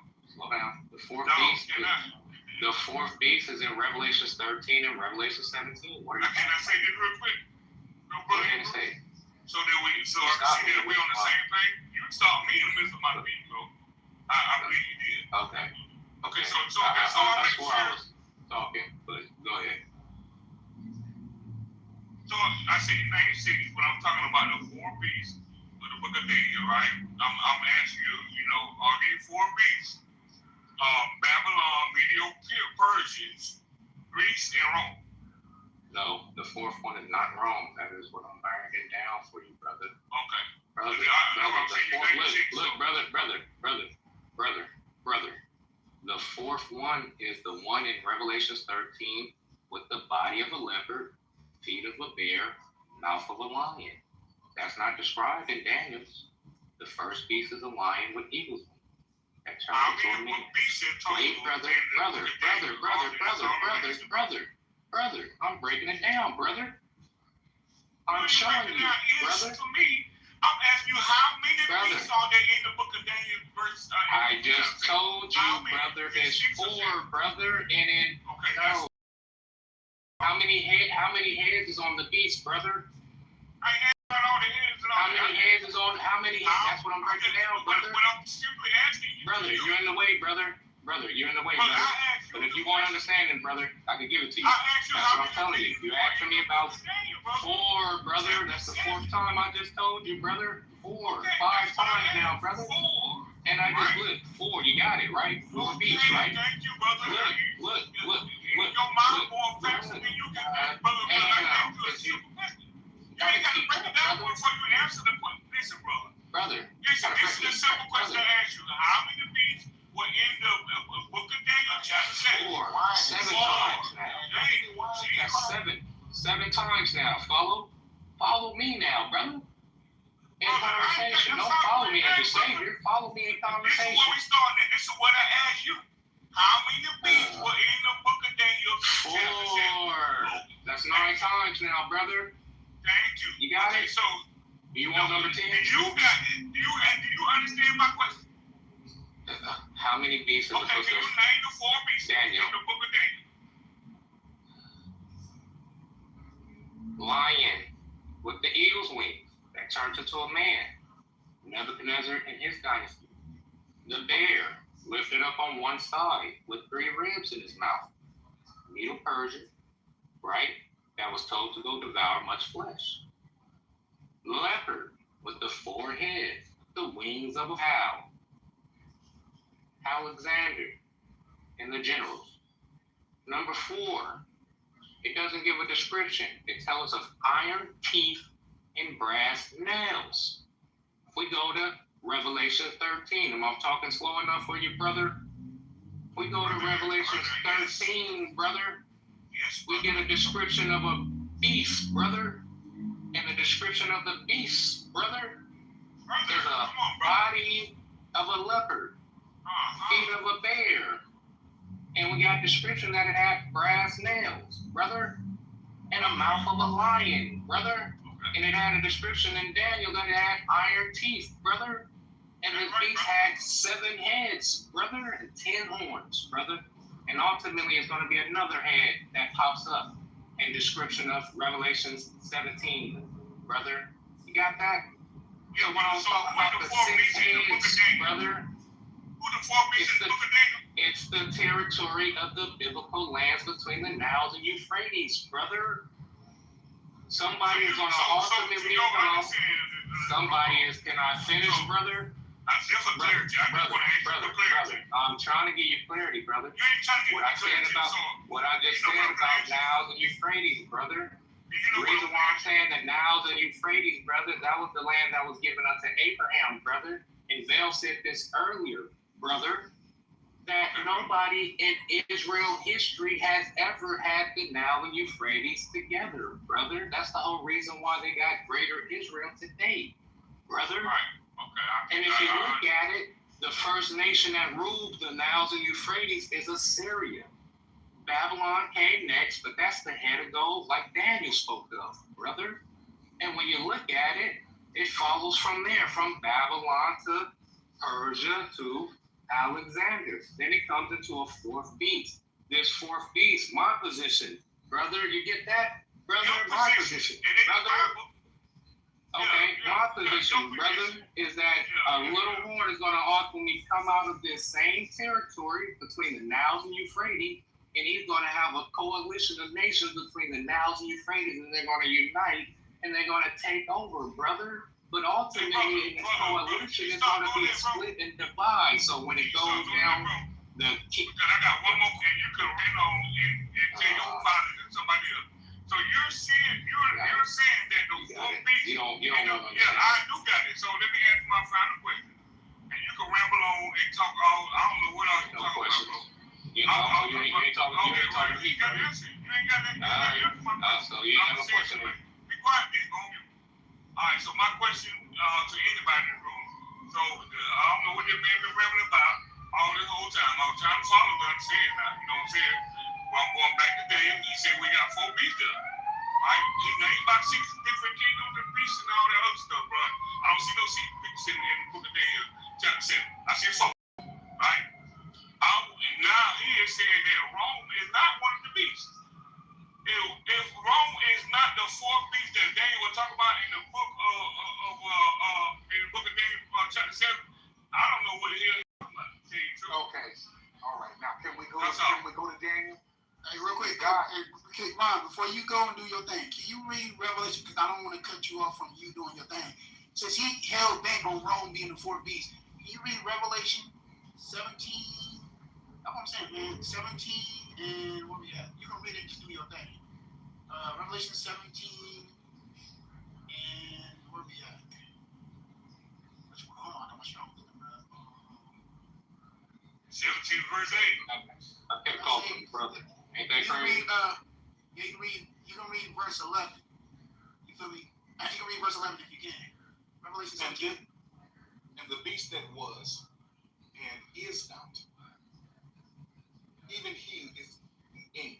The fourth beast is in Revelation 13 and Revelation 17. What are you Can I say this real quick? No, brother. trying to say? So I can see that we're on the same thing. You start me in the midst of my beat, bro. I believe you did. Okay. So I swore I was talking, but go ahead. So I see the name 6, but I'm talking about the 4 beasts of the book of Daniel, right? I'm asking you, are these 4 beasts Babylon, Medo-Persians, Greece, and Rome? No, the 4th one is not Rome. That is what I'm bringing down for you, brother. Okay. Brother, brother. The 4th one is the one in Revelation 13 with the body of a leopard, feet of a bear, mouth of a lion. That's not described in Daniel's. The first beast is a lion with eagles. That turns into a man. Wait, brother. I'm breaking it down, brother. I'm showing you, brother. To me, I'm asking you how many beasts are there in the book of Daniel? I just told you, brother. There's 4, brother, and then no. How many heads is on the beast, brother? I ain't got all the heads. How many heads? That's what I'm breaking down, brother. But I'm simply asking you. Brother, you're in the way, brother. You're in the way, brother. But if you want understanding, brother, I can give it to you. That's what I'm telling you. You asking me about 4, brother. That's the 4th time I just told you, brother. 4, 5 times now, brother. And I just look, 4, you got it, right? 4 beasts, right? Thank you, brother. Look. Your mind more faster than you can, brother. You ain't got to break it down before you answer the question. Listen, brother. Brother. This is a simple question to ask you. How many beasts were in the book of Daniel chapter 7? 7 times now. That's 7 times now. Follow me now, brother. In conversation. Don't follow me as your savior. Follow me in conversation. This is where we starting at. This is what I asked you. How many beasts were in the book of Daniel chapter 7? 4. That's 9 times now, brother. Thank you. You got it? So you want number 10? You got it. Do you understand my question? How many beasts is okay, can you name the 4 beasts Daniel. in the book of Daniel? Lion, with the eagle's wings that turned into a man, Nebuchadnezzar and his dynasty. The bear lifted up on one side with 3 ribs in his mouth, Medo-Persia, right? That was told to go devour much flesh. Leopard with the 4 heads, the wings of a owl, Alexander and the generals. Number 4, it doesn't give a description. It tells us of iron teeth and brass nails. If we go to Revelation 13, am I talking slow enough for you, brother? If we go to Revelation 13, brother, we get a description of a beast, brother. And the description of the beast, brother, is a body of a leopard, feet of a bear. And we got a description that it had brass nails, brother, and a mouth of a lion, brother. And it had a description in Daniel that it had iron teeth, brother. And the beast had 7 heads, brother, and 10 horns, brother. And ultimately, it's going to be another head that pops up in description of Revelation 17, brother. You got that? Yeah, When I talk about the 6 heads, brother, Who the 4 beasts in the book of Daniel? it's the territory of the biblical lands between the Nile and Euphrates, brother. Somebody is going to ultimately come. Somebody is, can I finish, brother? That's just a clarity. I just want to ask you for clarity. I'm trying to give you clarity, brother. You ain't trying to get What I said clarity, about so what I just said about Nile and Euphrates, brother. you The know reason what why I'm saying that Nile and Euphrates, brother, that was the land that was given unto Abraham, brother. And Val said this earlier, brother, that nobody in Israel history has ever had the Nile and Euphrates together, brother. That's the whole reason why they got greater Israel today, brother. Right. Okay. And if you look at it, the first nation that ruled the Niles and Euphrates is Assyria. Babylon came next, but that's the head of gold like Daniel spoke of, brother. And when you look at it, it follows from there, from Babylon to Persia to Alexander. Then it comes into a 4th beast. This 4th beast, my position, brother, you get that? Brother, my position. Brother, okay, my position, brother, is that a little horn is going to ultimately come out of this same territory between the Niles and Euphrates, and he's going to have a coalition of nations between the Niles and Euphrates, and they're going to unite, and they're going to take over, brother. But ultimately, in this coalition, it's going to be split and divide. So when it goes down, because I got one more thing you could read on and tell your father and somebody else. So you're saying that those 4 beasts. You don't Yeah, I do got it. So let me ask my final question. And you can ramble on and talk all. I don't know what else you're talking about, bro. You ain't talking to me. You ain't got that shit. You ain't got that. So you ain't got no question. Be quiet, then, bro. All right. So my question to anybody in the room. So I don't know what this man been rambling about all this whole time. I was trying to follow what I'm saying now. You know what I'm saying? Well, I'm going back to Daniel. He said we got 4 beasts there. Right? He named about 6 different kingdoms and beasts and all that other stuff, bro. I don't see no secret beasts in the book of Daniel chapter 7. I see 4. Right? Now he is saying that Rome is not one of the beasts. If Rome is not the 4th beast that Daniel will talk about in the book of Daniel chapter 7, I don't know what the hell he's talking about. To tell you the truth. Okay. All right. Now can we go to Daniel? Hey, real quick, Ron, before you go and do your thing, can you read Revelation? Because I don't want to cut you off from you doing your thing. Since he held back on Rome being the 4th beast, can you read Revelation 17? That's what I'm saying, man. 17 and what we got? You can read it and just do your thing. Revelation 17 and where we at? Hold on, I'm strong. 17 verse 8. I kept calling, brother. Ain't that crazy? You can read verse 11. You feel me? And you can read verse 11 if you can. Revelation 17. And the beast that was and is not, even he is in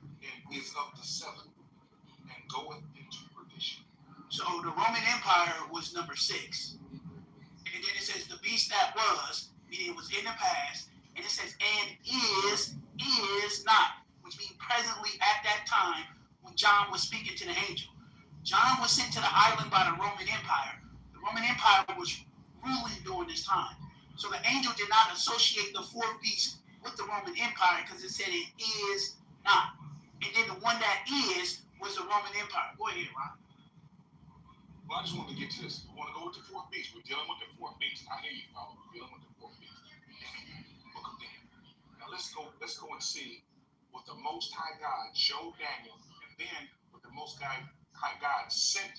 and is of the 7 and goeth into perdition. So the Roman Empire was number 6. And then it says the beast that was, meaning it was in the past, and it says and is not, which means presently at that time when John was speaking to the angel. John was sent to the island by the Roman Empire. The Roman Empire was ruling during this time. So the angel did not associate the fourth beast with the Roman Empire because it said it is not. And then the one that is was the Roman Empire. Go ahead, Ron. Well, I just want to get to this. We want to go with the fourth beast. We're dealing with the fourth beast. I hear you, Paul. We're dealing with the fourth beast. Book of Daniel. Now let's go and see what the Most High God showed Daniel, and then what the Most High God sent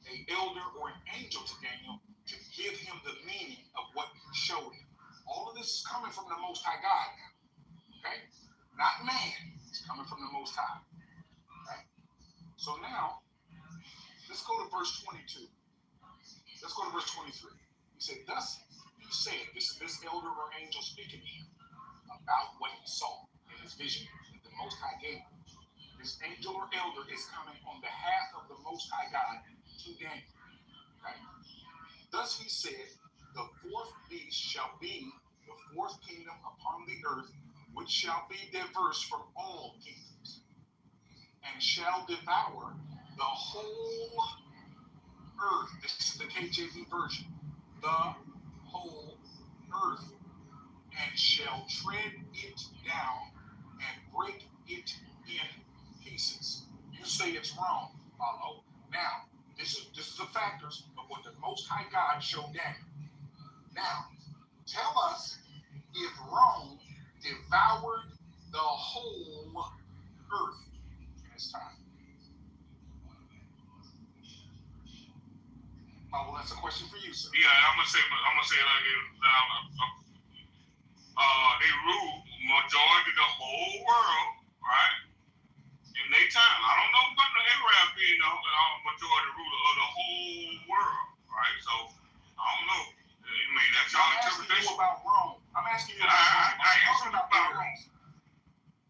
a elder or an angel to Daniel to give him the meaning of what he showed him. All of this is coming from the Most High God now. Okay? Not man. It's coming from the Most High. Okay? So now, let's go to verse 22. Let's go to verse 23. He said, thus he said, this is this elder or angel speaking to him about what he saw in his vision that the Most High gave him. This angel or elder is coming on behalf of the Most High God to Daniel. Okay? Thus he said, the fourth beast shall be the fourth kingdom upon the earth, which shall be diverse from all kingdoms, and shall devour the whole earth. This is the KJV version. The whole earth, and shall tread it down and break it in pieces. You say it's wrong, follow. Now, this is the factors of what the Most High God showed Daniel. Now, tell us if Rome devoured the whole earth in its time. Oh, well, that's a question for you, sir. Yeah, I'm gonna say it like this. They rule majority of the whole world, right? In their time. I don't know about the Arab being the majority ruler of the whole world, right? So I don't know. I mean, that's y'all interpretation. I'm asking you about Rome. I'm asking you I answered about Rome.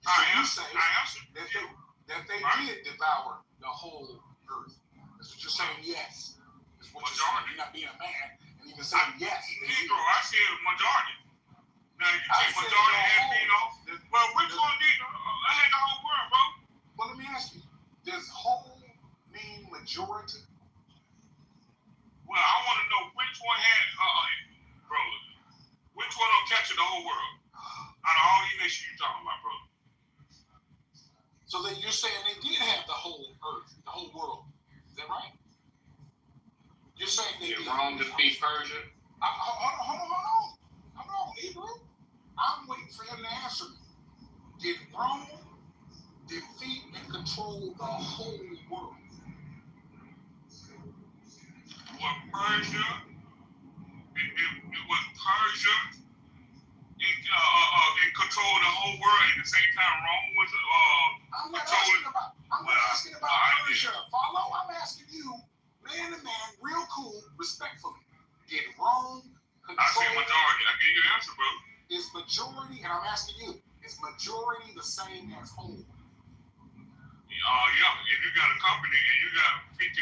So I answered that they did devour the whole earth. That's what you're saying. Yes. That's what you're saying. You're not being a man and even saying yes. Negro, I said majority. Now you say majority has been off. Well, which one did? I had the whole world, bro. Well, let me ask you. Does whole mean majority? Well, I want to know which one had, bro. Which one don't capture the whole world? Out of all these nations you're talking about, bro. So then you're saying they did have the whole earth, the whole world. Is that right? You're saying they did. Rome defeat Persia? Hold on, Hebrew. I'm waiting for him to answer me. Did Rome defeat and control the whole world? Well, Persia, it was Persia. It controlled the whole world at the same time. Rome was I'm not asking about Persia. Follow? I'm asking you, man to man, real cool, respectfully. Did Rome control? I said majority. I gave you the answer, bro. Is majority, and I'm asking you, is majority the same as whole? Yeah. If you got a company and you got 51%,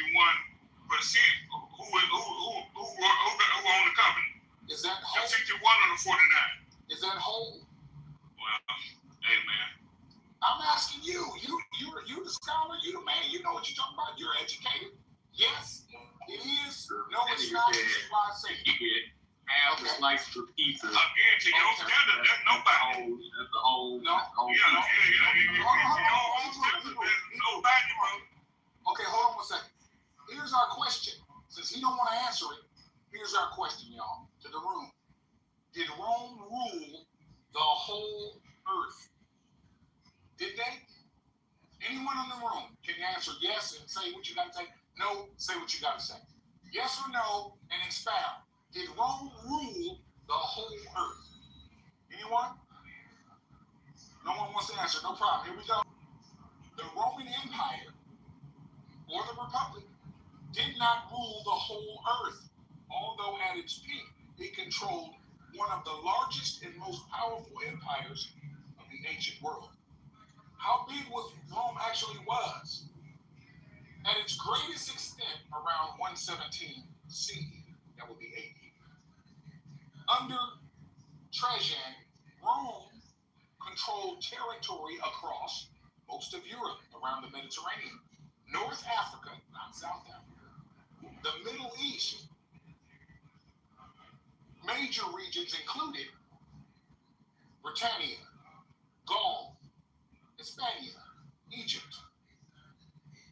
who own the company? Is that whole? The 51 or the 49? Is that whole? Well, hey man. I'm asking you. You the scholar. You the man. You know what you're talking about. You're educated. Yes, it is. No, it's not. This is why I say it. Half the slice of pizza. Again, to your standard, there's nobody. That's the whole. Yeah. Nobody, bro. Okay, hold on one second. Here's our question. Since he don't want to answer it, here's our question, y'all, to the room. Did Rome rule the whole earth? Did they? Anyone in the room can answer yes and say what you got to say? No, say what you got to say. Yes or no, and expound. Did Rome rule the whole earth? Anyone? No one wants to answer. No problem. Here we go. The Roman Empire or the Republic did not rule the whole earth, although at its peak it controlled one of the largest and most powerful empires of the ancient world. How big Rome actually was? At its greatest extent, around 117 CE, that would be 80. Under Trajan, Rome controlled territory across most of Europe around the Mediterranean. North Africa, not South Africa, the Middle East, major regions included Britannia, Gaul, Hispania, Egypt,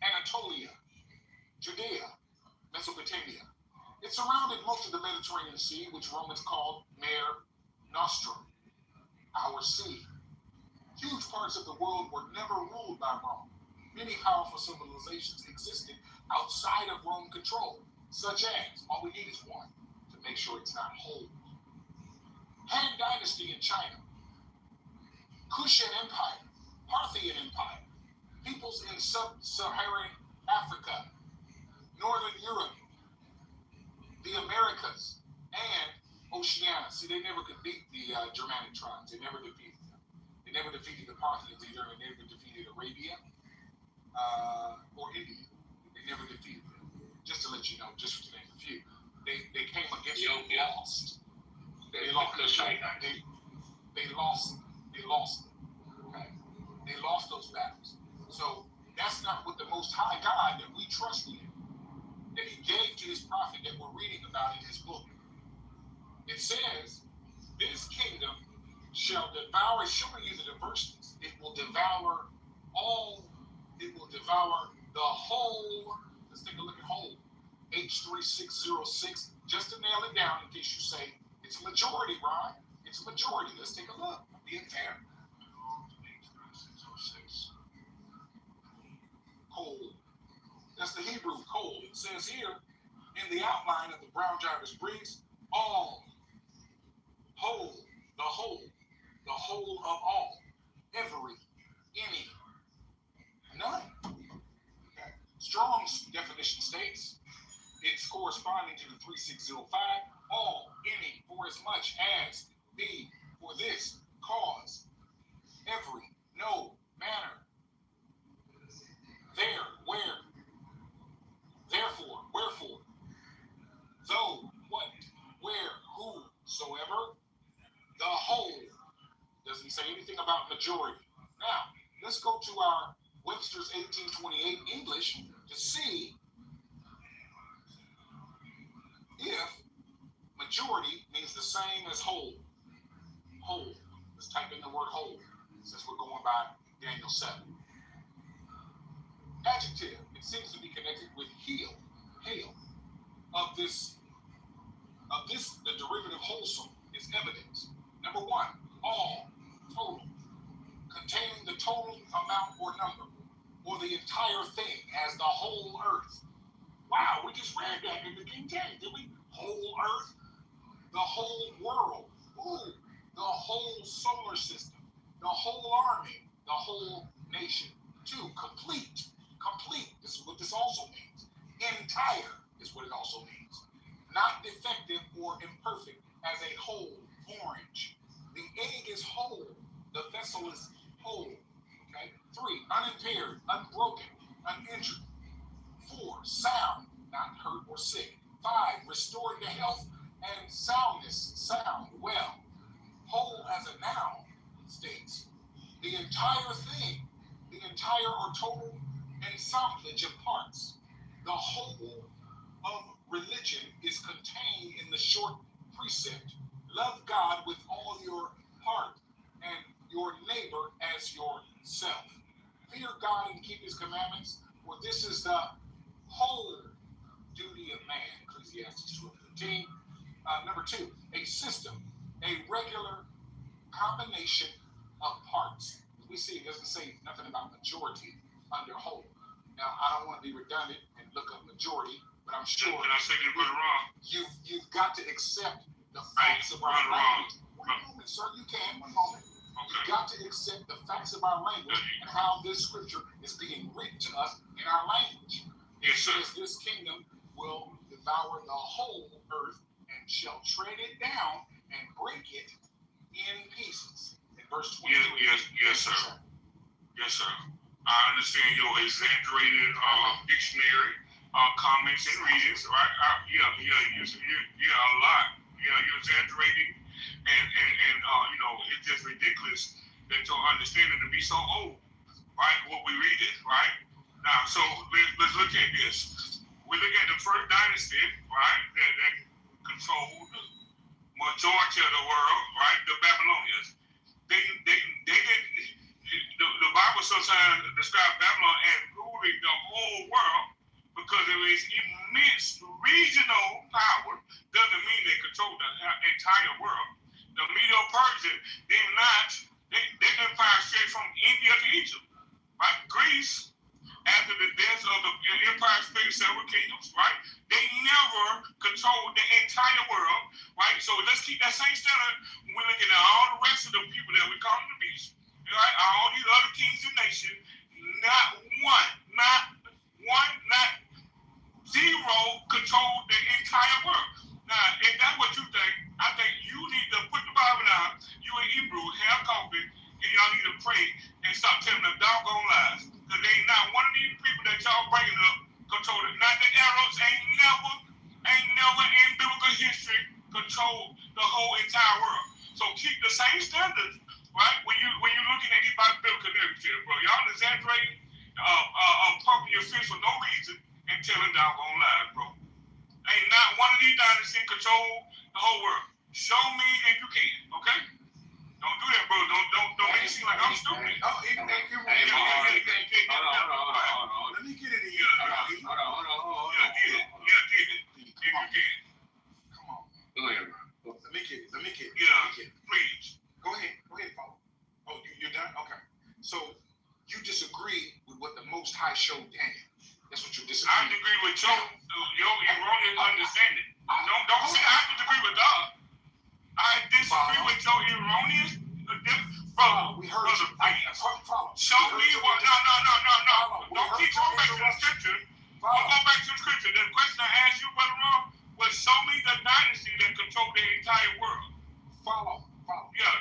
Anatolia, Judea, Mesopotamia. It surrounded most of the Mediterranean Sea, which Romans called Mare Nostrum, our sea. Huge parts of the world were never ruled by Rome. Many powerful civilizations existed outside of Rome control, such as, all we need is one to make sure it's not whole. Han Dynasty in China, Kushan Empire, Parthian Empire, peoples in sub-Saharan Africa, Northern Europe, the Americas, and Oceania. See, they never could beat the Germanic tribes. They never defeated them. They never defeated the Parthians either, and they never defeated Arabia or India. They never defeated them. Just to let you know, just to name a few. They came against them and lost. They lost. They lost. Okay? They lost those battles. So that's not what the Most High God that we trust in, that he gave to his prophet that we're reading about in his book. It says, this kingdom shall devour, showing you the diversities. It will devour the whole, let's take a look at whole, H3606, just to nail it down in case you say, it's a majority, Ron. It's a majority. Let's take a look. I'm being fair. H3606. Coal. That's the Hebrew coal. It says here in the outline of the Brown Jarvis Briggs, all, whole, the whole of all, every, any, none. Okay. Strong's definition states it's corresponding to the 3605, all, any, for as much as, be, for this, cause, every, no, manner, there, where, therefore, wherefore, though, what, where, whosoever, the whole. Doesn't say anything about majority. Now, let's go to our Webster's 1828 English to see if majority means the same as whole. Whole. Let's type in the word whole, since we're going by Daniel 7. Adjective, it seems to be connected with hail. Of this, the derivative wholesome is evidence. Number one, all, total, containing the total amount or number, or the entire thing as the whole earth. Wow, we just read that in the King James, did we? Whole earth, the whole world, ooh, the whole solar system, the whole army, the whole nation. Two, complete. This is what this also means. Entire is what it also means. Not defective or imperfect as a whole, orange. The egg is whole. The vessel is whole. Okay. 3, unimpaired, unbroken, uninjured. 4, sound, not hurt or sick. 5, restored to health and soundness, sound, well. Whole as a noun states the entire thing, the entire or total assemblage of parts. The whole of religion is contained in the short precept. Love God with all your heart and your neighbor as yourself. Fear God and keep his commandments, for this is the whole duty of man. Ecclesiastes 12:15. Number 2, a system, a regular combination of parts. We see it doesn't say nothing about majority under whole. Now, I don't want to be redundant and look up majority, but I'm sure Can I say this word wrong? you've got to accept the facts of our language. One moment, sir, you can. One moment. You've got to accept the facts of our language and how this scripture is being written to us in our language. It says this kingdom will devour the whole earth and shall tread it down and break it in pieces. In verse 23. Yes, sir. Yes, sir. I understand your exaggerated dictionary comments and readings, right? A lot. Yeah, you're exaggerating, and it's just ridiculous that your understanding to be so old, right? What we read it, right? Now, so let's look at this. We look at the first dynasty, right, that controlled the majority of the world, right, the Babylonians. They didn't, the Bible sometimes describes Babylon as ruling the whole world because of its immense regional power. Doesn't mean they control the entire world. The Medo-Persian did not, they empire stretched from India to Egypt, right? Greece, after the death of the empire, split several kingdoms, right? They never controlled the entire world, right? So let's keep that same standard when we're looking at all the rest of the people that we call the beast, right? All these other kings and nations, not zero controlled the entire world. Now, if that's what you think, I think you need to put the Bible down, you in Hebrew, have coffee, and y'all need to pray and stop telling the doggone lies. Because they ain't not one of these people that y'all bringing up control it. Not the Arabs ain't never in biblical history control the whole entire world. So keep the same standards, right? When you're looking at these biblical narratives, bro. Y'all exaggerating, pumping your fist for no reason and telling doggone lies, bro. Ain't not one of these dynasties control the whole world. Show me if you can, okay? Don't do that, bro. Don't make it seem like I'm stupid. Oh, even that you Hold on. Let me get it in here. Hold on. Yeah, get it. If you can. Come on. Go ahead, bro. Let me get it. Yeah, please. Go ahead, follow. Oh, you're done? Okay. So you disagree with what the Most High showed Daniel. That's what you disagree. I disagree with your erroneous understanding. Don't say I disagree with God. I disagree with your erroneous. We heard you. Follow. Show me what. No. Don't keep going back to the scripture. Don't go back to the scripture. The question I asked you, Brother Ron, was show me the dynasty that controlled the entire world. Follow. Yeah,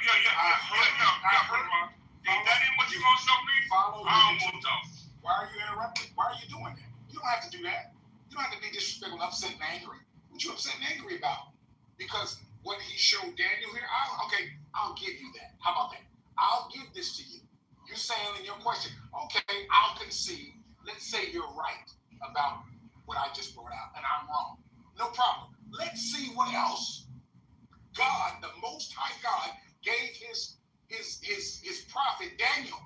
Brother Ron. If that ain't what you gonna show me, Follow. I don't want to talk. Why are you interrupting? Why are you doing that? You don't have to do that. You don't have to be disrespectful, upset, and angry. What you upset and angry about? Because what he showed Daniel here, I'll give you that. How about that? I'll give this to you. You're saying in your question, okay, I'll concede. Let's say you're right about what I just brought out, and I'm wrong. No problem. Let's see what else God, the Most High God, gave his prophet Daniel.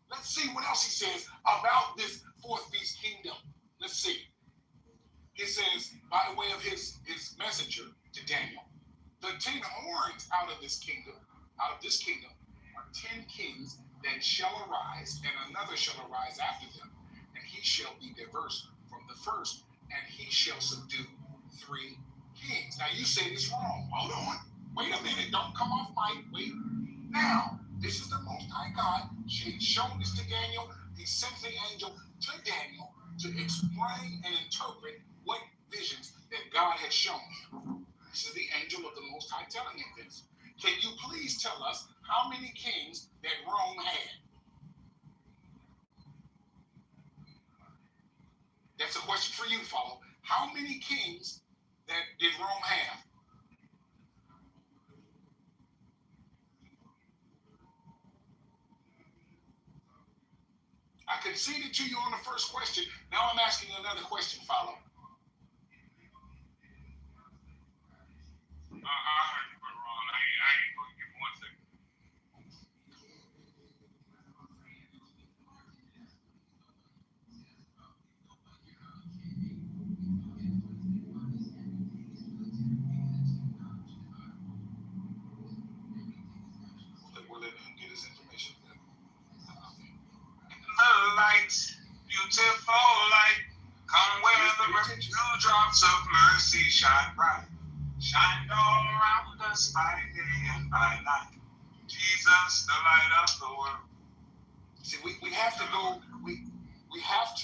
Let's see what else he says about this fourth beast kingdom. Let's see. He says, by way of his messenger to Daniel, the 10 horns out of this kingdom, are 10 kings that shall arise, and another shall arise after them, and he shall be diverse from the first, and he shall subdue 3 kings. Now you say this wrong. Hold on. Wait a minute. Don't come off mic. Wait. Now, this is the Most High God. He's shown this to Daniel. He sent the angel to Daniel to explain and interpret what visions that God had shown him. This is the angel of the Most High telling him this. Can you please tell us how many kings that Rome had? That's a question for you, follow. How many kings that did Rome have? I conceded to you on the first question. Now I'm asking you another question, follow. I heard you, Brother Ron. I ain't gonna give 1 second. We'll let him get his information. The light, beautiful light, come where the dewdrops of mercy shine bright. Shine all around us by day and by night. Jesus, the light of the world. See, we have to go. We have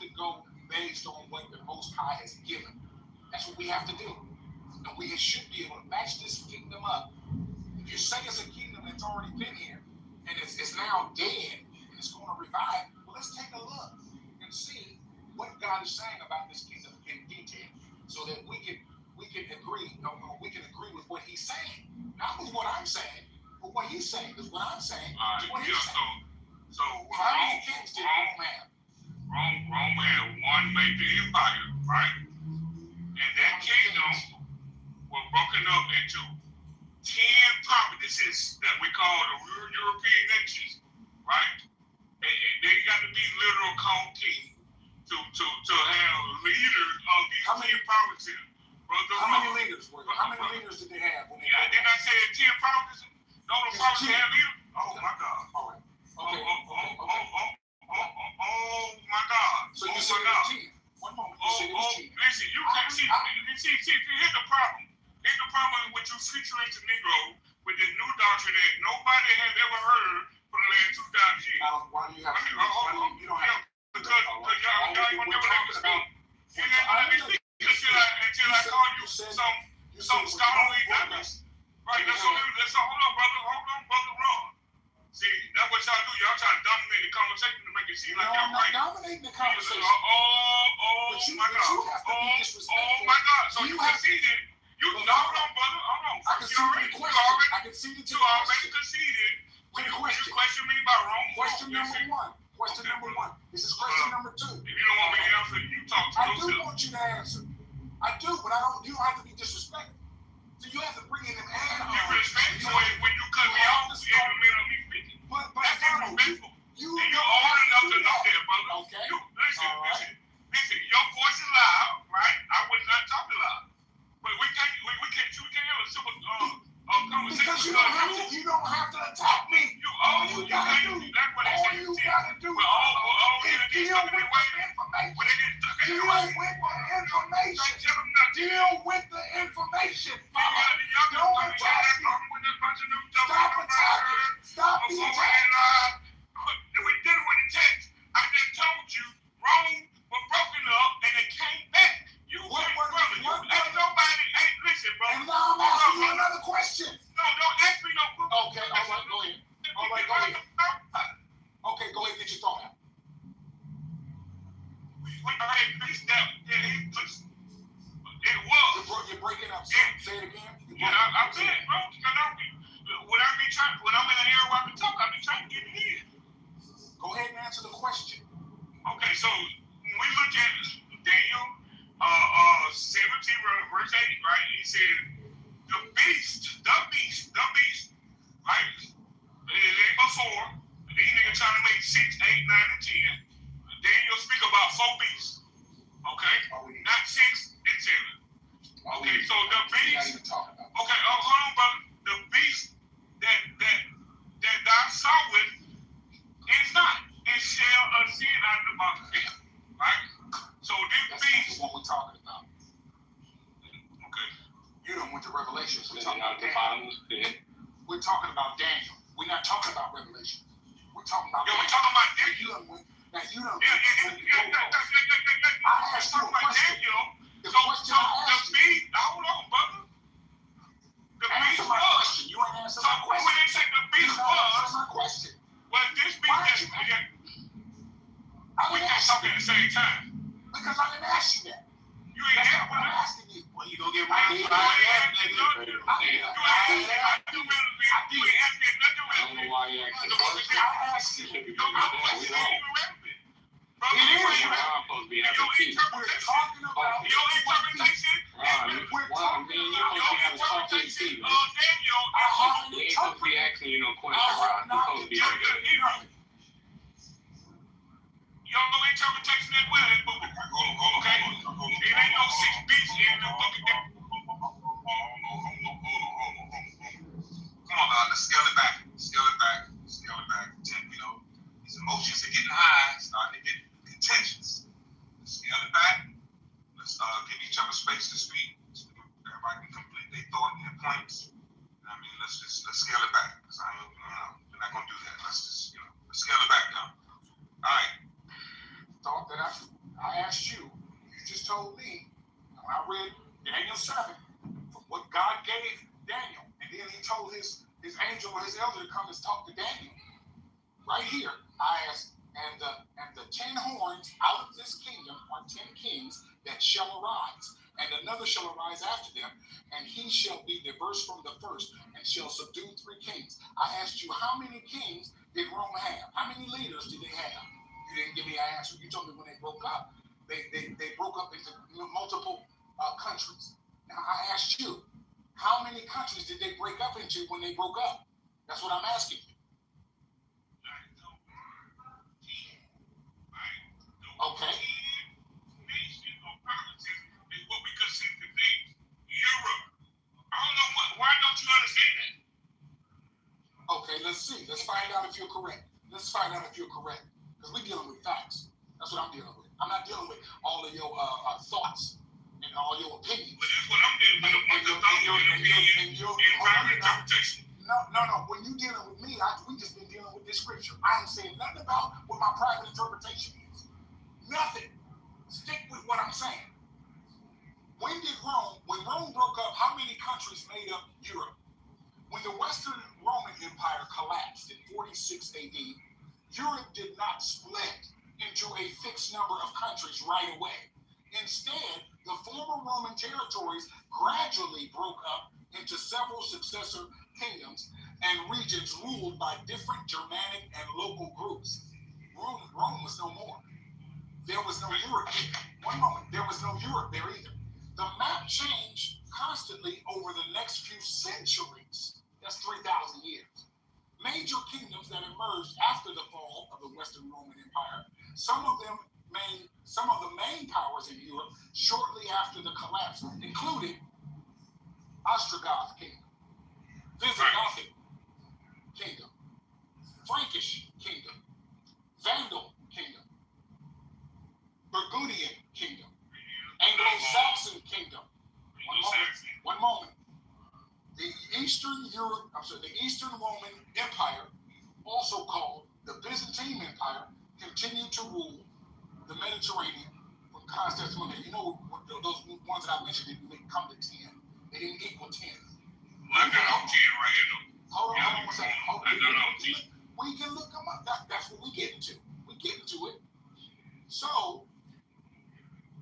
to go based on what the Most High has given. That's what we have to do, and we should be able to match this kingdom up. If you say it's a kingdom that's already been here and it's now dead and it's going to revive, well, let's take a look and see what God is saying about this kingdom in detail, so that we can agree. We can agree with what He's saying, not with what I'm saying, but what He's saying. Because what I'm saying is what He's saying. So how many kings did Rome have? Rome had one major empire, right? And that kingdom was broken up into 10 provinces that we call the European nations, right? And they got to be literal called king to have leaders of these 10 provinces. Brother, how many leaders were there? How many leaders did they have? When they didn't I say 10 provinces? No, the provinces have leaders? Oh my God. All right. Okay. Oh my God. So you said it was 10. One moment. You said it was 10. Listen, you can't see. Here's the problem. Here's the problem with you featuring the Negro with this new doctrine that nobody has ever heard for the last 2,000 years. Why do you have to? You don't have to. Because y'all ain't gonna never let me speak. You ain't gonna let me speak until I call you some scholarly documents. Right, hold on, brother Ron. See, that's what y'all do. Y'all try to dominate the conversation to make it seem like y'all right. Dominating the conversation. Oh my God. Oh my God. So you conceded. Hold on, brother. Hold on. I can see the You already conceded when you question me about wrong. Question number one. This is question number 2. If you don't want me to answer, you talk to yourself. I do want you to answer. I do, but you don't have to be disrespectful. So you have to bring in an add-on. You respect when you cut me off in the middle of me speaking. But that's disrespectful. You're old enough to know that, brother. Okay. Listen. Your voice is loud, right? I was not talking loud. But we can't have a simple conversation. Because you don't have to attack me. All you gotta do is deal with the information. Deal with the information. Don't attack me. Stop attacking. Stop the attack. We did it with the text. I just told you Rome was broken up and it came back. Listen, bro. And now I'm asking you another question. No, don't ask me no question. Okay, all right, go ahead. Okay, go ahead, get your thought out. It was. You're breaking up. Say it again. I'm saying, bro, when I'm in an area where I can talk, I be trying to get it in. Go ahead and answer the question. Okay, so when we look at Daniel 17 verse 8, right? He said, the beast, right? It ain't before. These niggas trying to make 6, 8, 9, and 10. Daniel speak about 4 beasts. Okay? Not 6 and 7. Okay, so the beast. Okay, hold on, brother. The beast that thou sawest is not. It shall ascend out of the mouth of hell. Right? So this beast. That's what we're talking about. Okay. You don't went to Revelation. We're talking about Daniel. We're talking about Daniel. We're not talking about Revelation. We're talking about Daniel. We're talking about Daniel. I asked you a question. The question I asked you. Hold on, brother. The beast was. Question. You ain't answered my question. When they say the beast was. My question. Well, this beast we can't talk at the same time. Because I didn't ask you that. You ain't That's what I'm asking you. Well, you gonna get ready by that, nigga. Your interpretation as well, okay? It ain't no 6 beasts in the book of Daniel. Come on, man, let's scale it back. These emotions are getting high, starting to get contentious. Let's scale it back. Let's give each other space to speak. So everybody can complete their thought and their points. I mean, let's scale it back. Because we're not gonna do that. Let's scale it back now. All right. Thought that I asked you. You just told me. When I read Daniel 7, from what God gave Daniel, and then he told his angel or his elder to come and talk to Daniel. Right here, I asked, and the 10 horns out of this kingdom are 10 kings that shall arise, and another shall arise after them, and he shall be diverse from the first, and shall subdue 3 kings. I asked you, how many kings did Rome have? How many leaders did they have? You You didn't give me an answer. You told me when they broke up, they broke up into multiple countries. Now I asked you, how many countries did they break up into when they broke up? That's what I'm asking you. Okay. Nation or provinces is what we consider today Europe. I don't know why don't you understand that? Okay, let's see. Let's find out if you're correct. Because we're dealing with facts. That's what I'm dealing with. I'm not dealing with all of your thoughts and all your opinions. But that's what I'm dealing with. What's the thought and your private interpretation? No. When you're dealing with me, we just been dealing with this scripture. I ain't saying nothing about what my private interpretation is. Nothing. Stick with what I'm saying. When Rome broke up, how many countries made up Europe? When the Western Roman Empire collapsed in 46 AD, Europe did not split into a fixed number of countries right away. Instead, the former Roman territories gradually broke up into several successor kingdoms and regions ruled by different Germanic and local groups. Rome was no more. There was no Europe there. One moment, there was no Europe there either. The map changed constantly over the next few centuries. That's 3,000 years. Major kingdoms that emerged after the fall of the Western Roman Empire, some of the main powers in Europe shortly after the collapse included Ostrogoth Kingdom, Visigothic Kingdom, Frankish Kingdom, Vandal Kingdom, Burgundian Kingdom, Anglo-Saxon Kingdom. One moment. The Eastern Roman Empire, also called the Byzantine Empire, continued to rule the Mediterranean from Constantinople. You know, those ones that I mentioned didn't come to 10. They didn't equal 10. Well, I got 10 right here, though. Hold on one second. I got 10. We can look them up. That's what we get into. We get into it. So,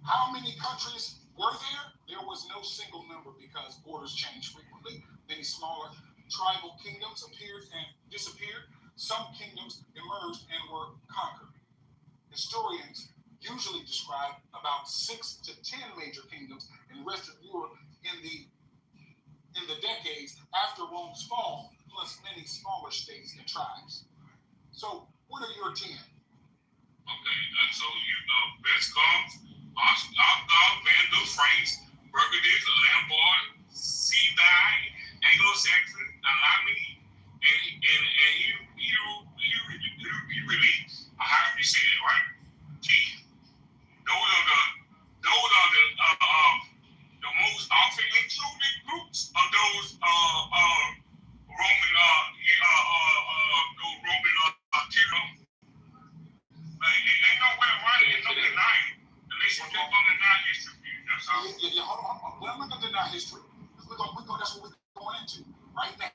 how many countries were there? There was no single number because borders changed frequently. Many smaller tribal kingdoms appeared and disappeared. Some kingdoms emerged and were conquered. Historians usually describe about 6 to 10 major kingdoms in Western Europe in the decades after Rome's fall, plus many smaller states and tribes. So, what are your 10? Okay, so you Visigoths, Ostrogoths, Vandals, Franks, Burgundians, Lombard, Seavi, Anglo-Saxon, Alani, and you really, how do you say it, right? Gee, those are the most often included groups of those Roman territories. Ain't no way around it. Ain't no denying it. At least you just gonna deny history. That's all. Yeah, hold on. We're not gonna deny history. That's what we're going into right now.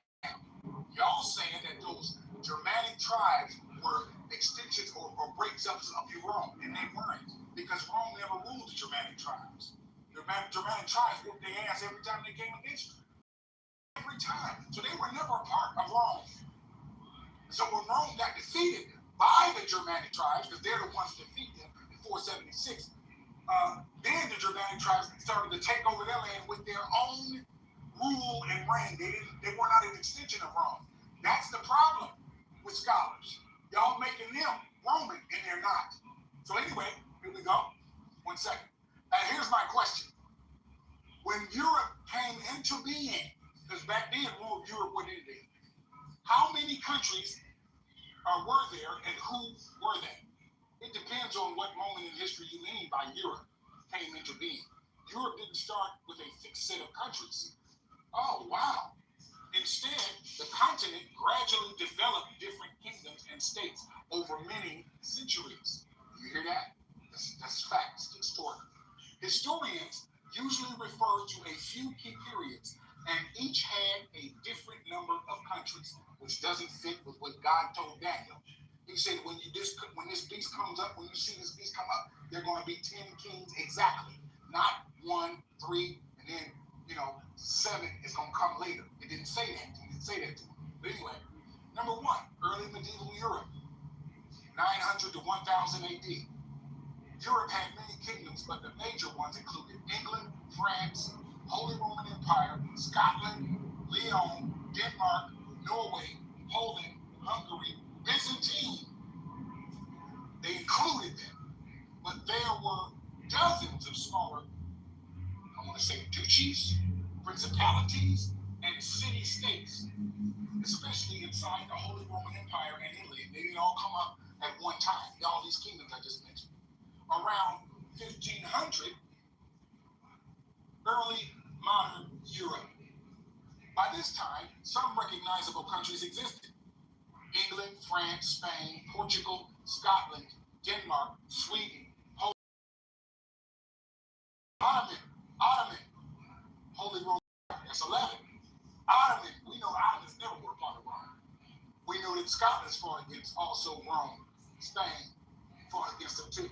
Y'all saying that those Germanic tribes were extensions or breaks-ups of Rome, and they weren't, because Rome never ruled the Germanic tribes. The Germanic tribes whooped their ass every time they came against you. Every time. So they were never a part of Rome. So when Rome got defeated by the Germanic tribes, because they're the ones that defeated them in 476, then the Germanic tribes started to take over their land with their own rule and reign. They were not an extension of Rome. That's the problem with scholars. Y'all making them Roman, and they're not. So anyway, here we go. 1 second. Here's my question. When Europe came into being, because back then Europe wasn't in there, how many countries were there, and who were they? It depends on what moment in history you mean by Europe came into being. Europe didn't start with a fixed set of countries. Oh, wow. Instead, the continent gradually developed different kingdoms and states over many centuries. You hear that? That's facts, historical. Historians usually refer to a few key periods, and each had a different number of countries, which doesn't fit with what God told Daniel. He said, when this beast comes up, when you see this beast come up, there are going to be 10 kings exactly, not 1, 3, and then 7 is going to come later. It didn't say that. He didn't say that to him. But anyway, number 1, early medieval Europe, 900 to to 1000 AD. Europe had many kingdoms, but the major ones included England, France, Holy Roman Empire, Scotland, Leon, Denmark, Norway, Poland, Hungary, Byzantine. They included them, but there were dozens of smaller, I want to say, duchies, principalities, and city-states, especially inside the Holy Roman Empire and Italy. They didn't all come up at one time, all these kingdoms I just mentioned. Around 1500, early modern Europe. By this time, some recognizable countries existed. England, France, Spain, Portugal, Scotland, Denmark, Sweden, Ottoman, Holy Roman, that's 11. Ottoman, we know Ottomans never were a part of Rome. We know that Scotland's fought against also Rome. Spain fought against them too.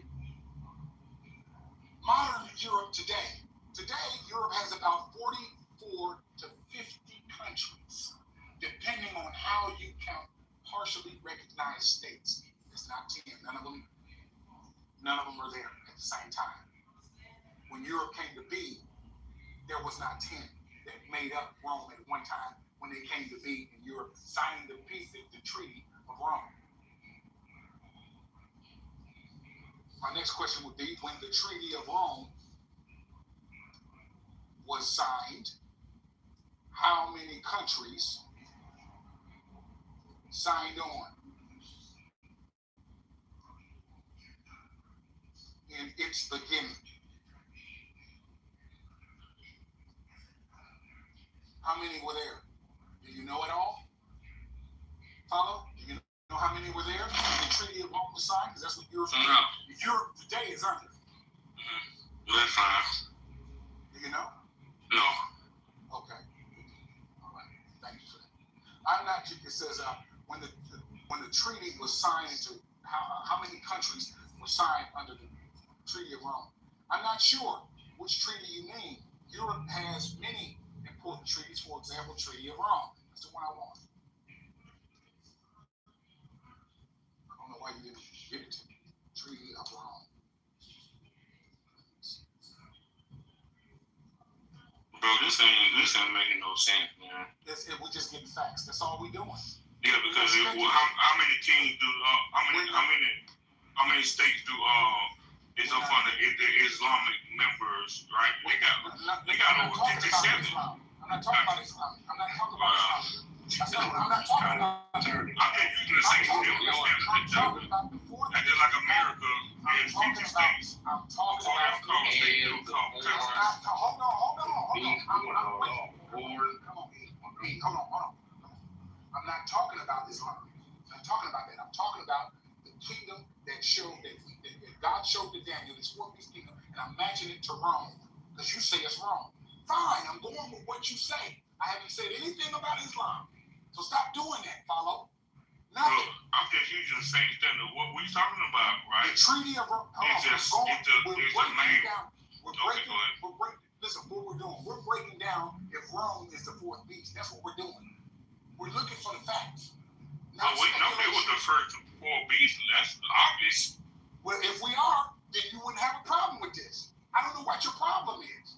Modern Europe today. Today, Europe has about 44 to 50 countries, depending on how you count partially recognized states. It's not 10. None of them are there at the same time. When Europe came to be, there was not 10 that made up Rome at one time when they came to be in Europe, signing the Treaty of Rome. My next question would be, when the Treaty of Rome was signed, how many countries signed on? In its beginning. How many were there? Do you know it all? Follow? Do you know how many were there when the Treaty of Rome was signed? Because that's what Europe today is under. That's fine. Do you know? No. Okay. All right. Thank you for that. I'm not. It says when the treaty was signed into how many countries were signed under the Treaty of Rome. I'm not sure which treaty you mean. Europe has many important treaties. For example, Treaty of Rome. That's the one I want. I don't know why you didn't give it to me. Treaty of Rome. Bro, this ain't making no sense, man. We're just getting facts. That's all we're doing. Yeah, because how many teams do how many states do is up on the Islamic members, right? They got over 57. I'm not talking about Islam. I'm not talking about Islam. I'm not talking about. I think you can say I'm talking about the 4th. that's just like America has 50 states. I'm talking about. Hold on. I'm not talking about Islam. I'm not talking about that. I'm talking about the kingdom that showed that God showed to Daniel this 4th kingdom, and I'm matching it to Rome because you say it's wrong. Fine, I'm going with what you say. I haven't said anything about Islam, so stop doing that. Follow? Nothing. Look, I'm just using the same standard. What we talking about, right? The Treaty of Rome. Listen, what we're doing, we're breaking down if Rome is the 4th beast. That's what we're doing. We're looking for the facts. But we know they were the first 4 beasts. That's obvious. Well, if we are, then you wouldn't have a problem with this. I don't know what your problem is.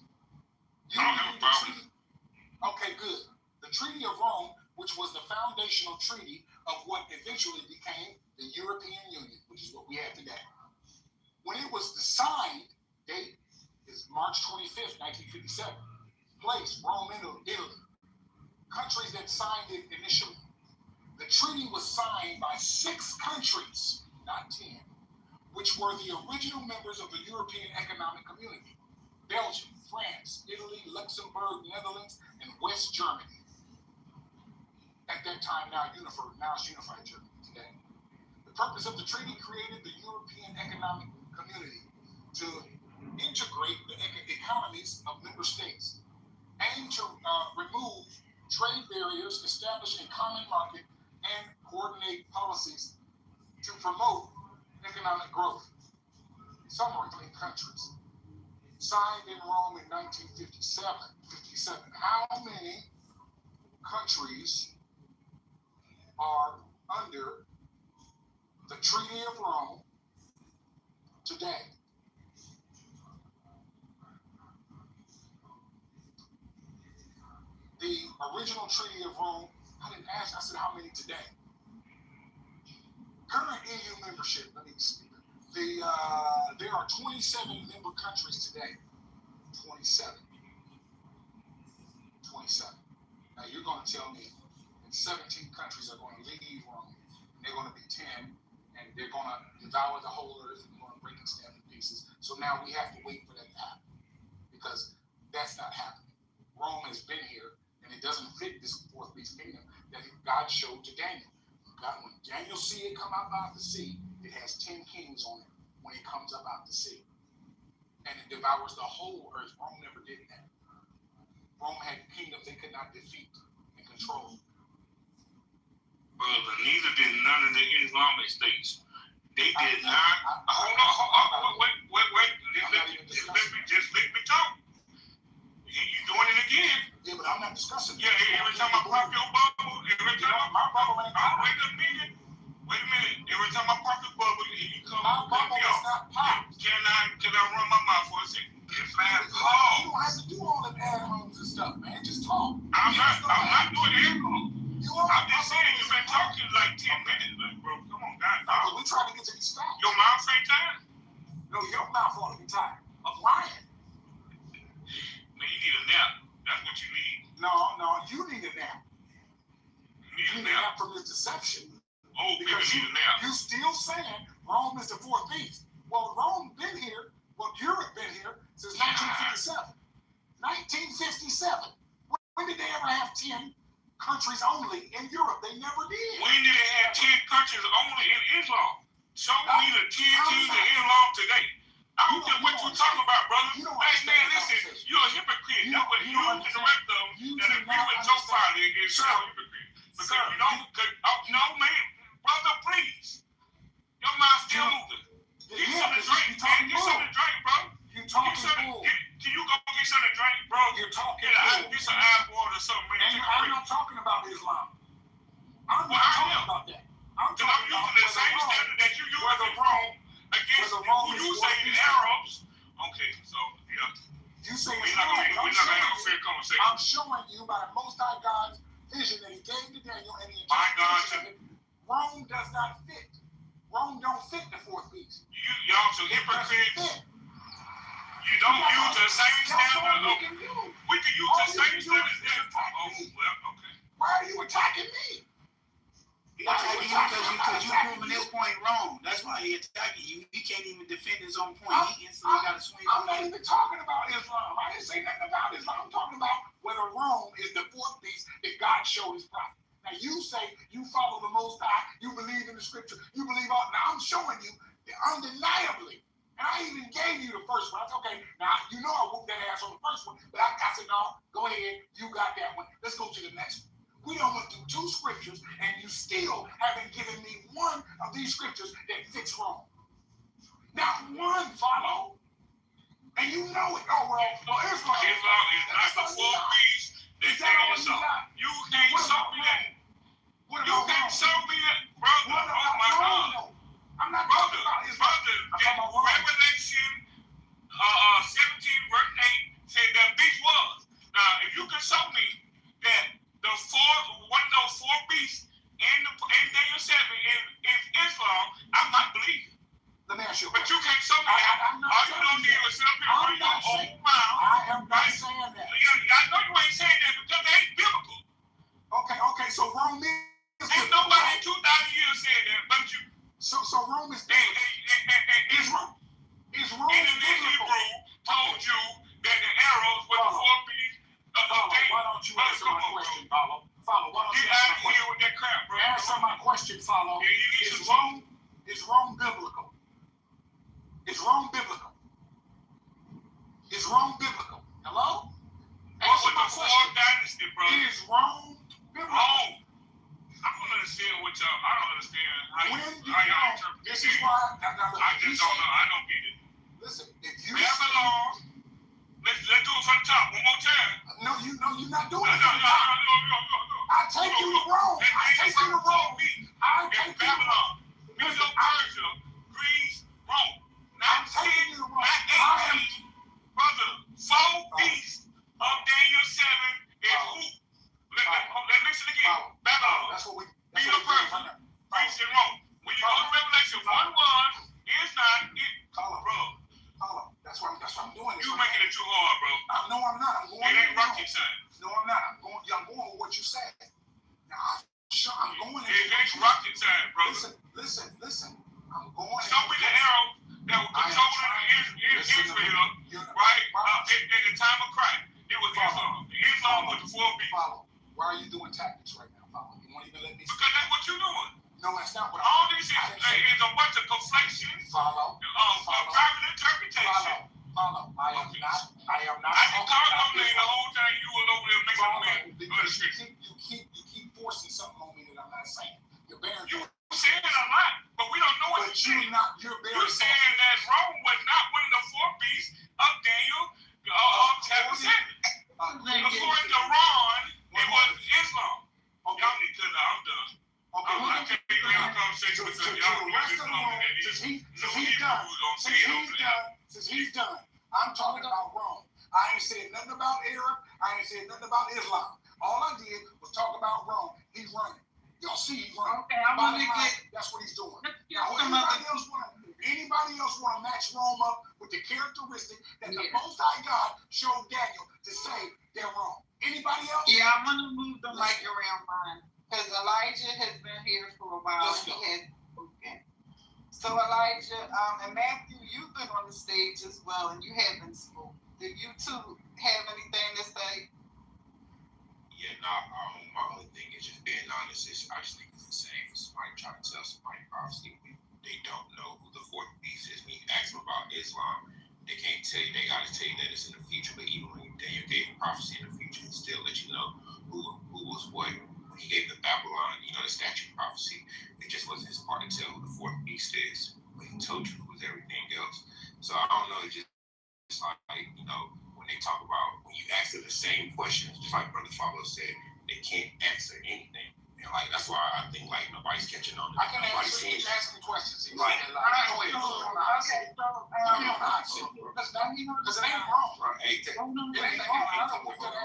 I don't have a problem. Okay, good. The Treaty of Rome, which was the foundational treaty of what eventually became the European Union, which is what we have today. When it was signed, date is March 25th, 1957. Place, Rome, Italy. Countries that signed it initially. The treaty was signed by 6 countries, not 10, which were the original members of the European Economic Community. Belgium, France, Italy, Luxembourg, Netherlands, and West Germany. At that time, now it's unified Germany today. The purpose of the treaty created the European Economic Community to integrate the economies of member states, aimed to remove trade barriers, establish a common market, and coordinate policies to promote economic growth. Some are in countries. Signed in Rome in 1957. How many countries are under the Treaty of Rome today. The original Treaty of Rome, I didn't ask, I said how many today? Current EU membership, let me see. There are 27 member countries today. 27. Now you're going to tell me that 17 countries are going to leave Rome, and they're going to be 10, and they're going to devour the whole earth, and they're going to break and stab in pieces. So now we have to wait for that to happen, because that's not happening. Rome has been here, and it doesn't fit this fourth beast kingdom that God showed to Daniel. When Daniel see it come up out the sea, it has 10 kings on it when it comes up out the sea. And it devours the whole earth. Rome never did that. Rome had kingdoms they could not defeat and control. Brother, neither did none of the Islamic states. They did not. Hold on. Wait. Let me talk. You're doing it again. Yeah, but I'm not discussing it. Yeah, every time I pop your bubble, my bubble ain't popping. Wait a minute. Every time I pop the bubble, you come. My bubble is not popped. Can I run my mouth for a second? Yes, man. You don't have to do all them ad homes and stuff, man. Just talk. I'm not doing ad homes. I'm just saying you've been talking like 10 minutes, bro. Come on, guys. We trying to get to these facts. Your mouth ain't tired? No, your mouth ought to be tired of lying. Man, you need a nap. That's what you need. No, you need a nap. You need a nap from this deception. Old people need a nap. You still saying Rome is the fourth beast. Well, Rome been here. Well, Europe been here since 1957. 1957. When did they ever have 10 countries only in Europe? They never did. When did they have 10 countries only in Islam? Show me the 10 kings in Islam today. I don't care what you're talking about, brother. Hey, man, listen, you're a hypocrite. That's what you and the rest of them that agree with Joe Biden is a hypocrite. Because you know, no, man, brother, please. Your mind's still moving. Get something to drink, man. Get something to drink, bro. You talking bull. Can you go get something to drink, bro? You're talking bull. Get some ice water or something, man. I'm not talking about Islam. I'm not talking about that. I'm talking about the same standard that you use in Rome against who you say the Arabs. Okay, so yeah. You say we're not gonna have a fair conversation. I'm showing you by the Most High God's vision that He gave to Daniel and the interpretation of it. Rome does not fit. Rome don't fit the fourth beast. Y'all some hypocrites. You don't use the same standard. We can use the same standard. Oh, well, okay. Why are you attacking me? He attacking you because you proving this point wrong. That's why he attacking you. He can't even defend his own point. He instantly got to swing. I'm not even talking about Islam. I didn't say nothing about Islam. I'm talking about whether Rome is the fourth beast that God showed His prophet. Now you say you follow the Most High, you believe in the Scripture, you believe all. Now I'm showing you that undeniably, and I even gave you the first one. I said, okay, now you know I whooped that ass on the first one, but I said, no, go ahead, you got that one. Let's go to the next one. We done went through 2 scriptures, and you still haven't given me one of these scriptures that fits wrong. Not one, follow. And you know it. Oh, well, Islam is not the fourth beast. You can't show me that. You can't show me that, brother. Oh my God. I'm not talking about Islam. Brother, Revelation 17 verse 8 said that beast was. Now, if you can show me that one of those 4 beasts in Daniel 7 is Islam, I might believe. Let me ask you. But you can't show me that. All you don't need is sit up here and your own mouth. I am not saying that. I know you ain't saying that because they ain't biblical. Okay, so Rome is ain't nobody in 2,000 years said that, but you. So Rome is biblical. Is Rome in the Hebrew told you that the arrows were the 4 beasts of the day. Why don't you answer my question, Follow? Why don't you get out of here with that crap, bro? Answer my question, Follow. Is Rome biblical? Is Rome biblical? Is Rome biblical? Hello? Answer my question. Dynasty, bro. Is Rome biblical? Rome. I don't understand what y'all. I don't understand how y'all interpret this. This is why. I just don't know. I don't get it. Listen, if you Babylon. Let's do it from the top one more time. No, you're not doing it. No. I take you to Rome. I take you to Rome. Babylon. Medo-Persia, Greece, Rome. I'm taking you to wrong. not 18. Brother, 4 beasts of Daniel 7 is who? Let's listen again. Back on. That's what we. Be the person. Preach in Rome. When you go to Revelation 1:1, it's not it. Bro. That's what I'm doing. You making it too hard, bro. No, I'm not. I'm going. It ain't rocket science. No, I'm not. I'm going with what you said. Now, I'm going. It ain't rocket science, brother. Listen. I'm going. Show me the arrow that was controlling Israel, right? In the time of Christ, it was Islam. Islam was the 4 beasts. Follow. Why are you doing tactics right now? Follow. You won't even let me. Because that's what you're doing. No, that's not what All this is a bunch of conflation. Follow. Private interpretation. Follow. I am not. I can call your name the whole time you were over there making You keep forcing something on me that I'm not saying. You're bearing. You're saying a lot, but we don't know what you're saying. You're saying that Rome was not one of the 4 beasts of Daniel chapter 7. According to Ron, it was Islam. Y'all need to know. I'm done. I can't even have a conversation with y'all. Since he's done, I'm talking about Rome. I ain't said nothing about Arab. I ain't said nothing about Islam. All I did was talk about Rome. He's running. Y'all see he's running. Okay, I'm gonna get. That's what he's doing. Now, anybody else want to match Rome up with the characteristic that the Most High God showed Daniel to say they're wrong? Anybody else? Yeah, I'm gonna move the mic around mine because Elijah has been here for a while. He has spoken. So Elijah, and Matthew, you've been on the stage as well, and you haven't spoken. Do you two have anything to say? Yeah, my only thing is just being honest. I just think it's insane for somebody trying to tell somebody prophecy when they don't know who the 4th beast is. When you ask them about Islam, they can't tell you. They got to tell you that it's in the future. But even when Daniel gave prophecy in the future, he still let you know who was what. When he gave the Babylon, the statue prophecy, it just wasn't his part to tell who the 4th beast is. But he told you who was everything else. So I don't know. It's like, when they talk about, when you ask them the same questions, just like Brother Follow said, they can't answer anything. And that's why I think nobody's catching on. I can answer the questions. Okay, so because it ain't wrong. Hey, it ain't wrong.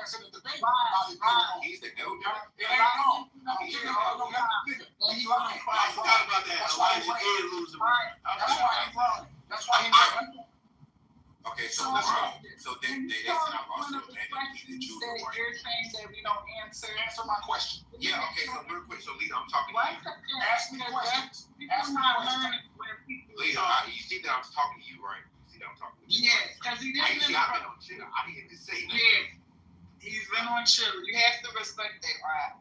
Answer the debate. He's the elder. It ain't wrong. He's lying. I forgot about that. That's why he's wrong. That's why he's wrong. Okay, so then they said I've also admitted the Jews were right. You're saying that we don't answer my question. Yeah, okay, so real quick, so Lita, I'm talking to you. Ask me questions. Lita, you see that I'm talking to you, right? You see that I'm talking to you? Yeah, because he didn't. I've been on chill. I didn't even say nothing. Yeah, he's been on chill. You have to respect that, right?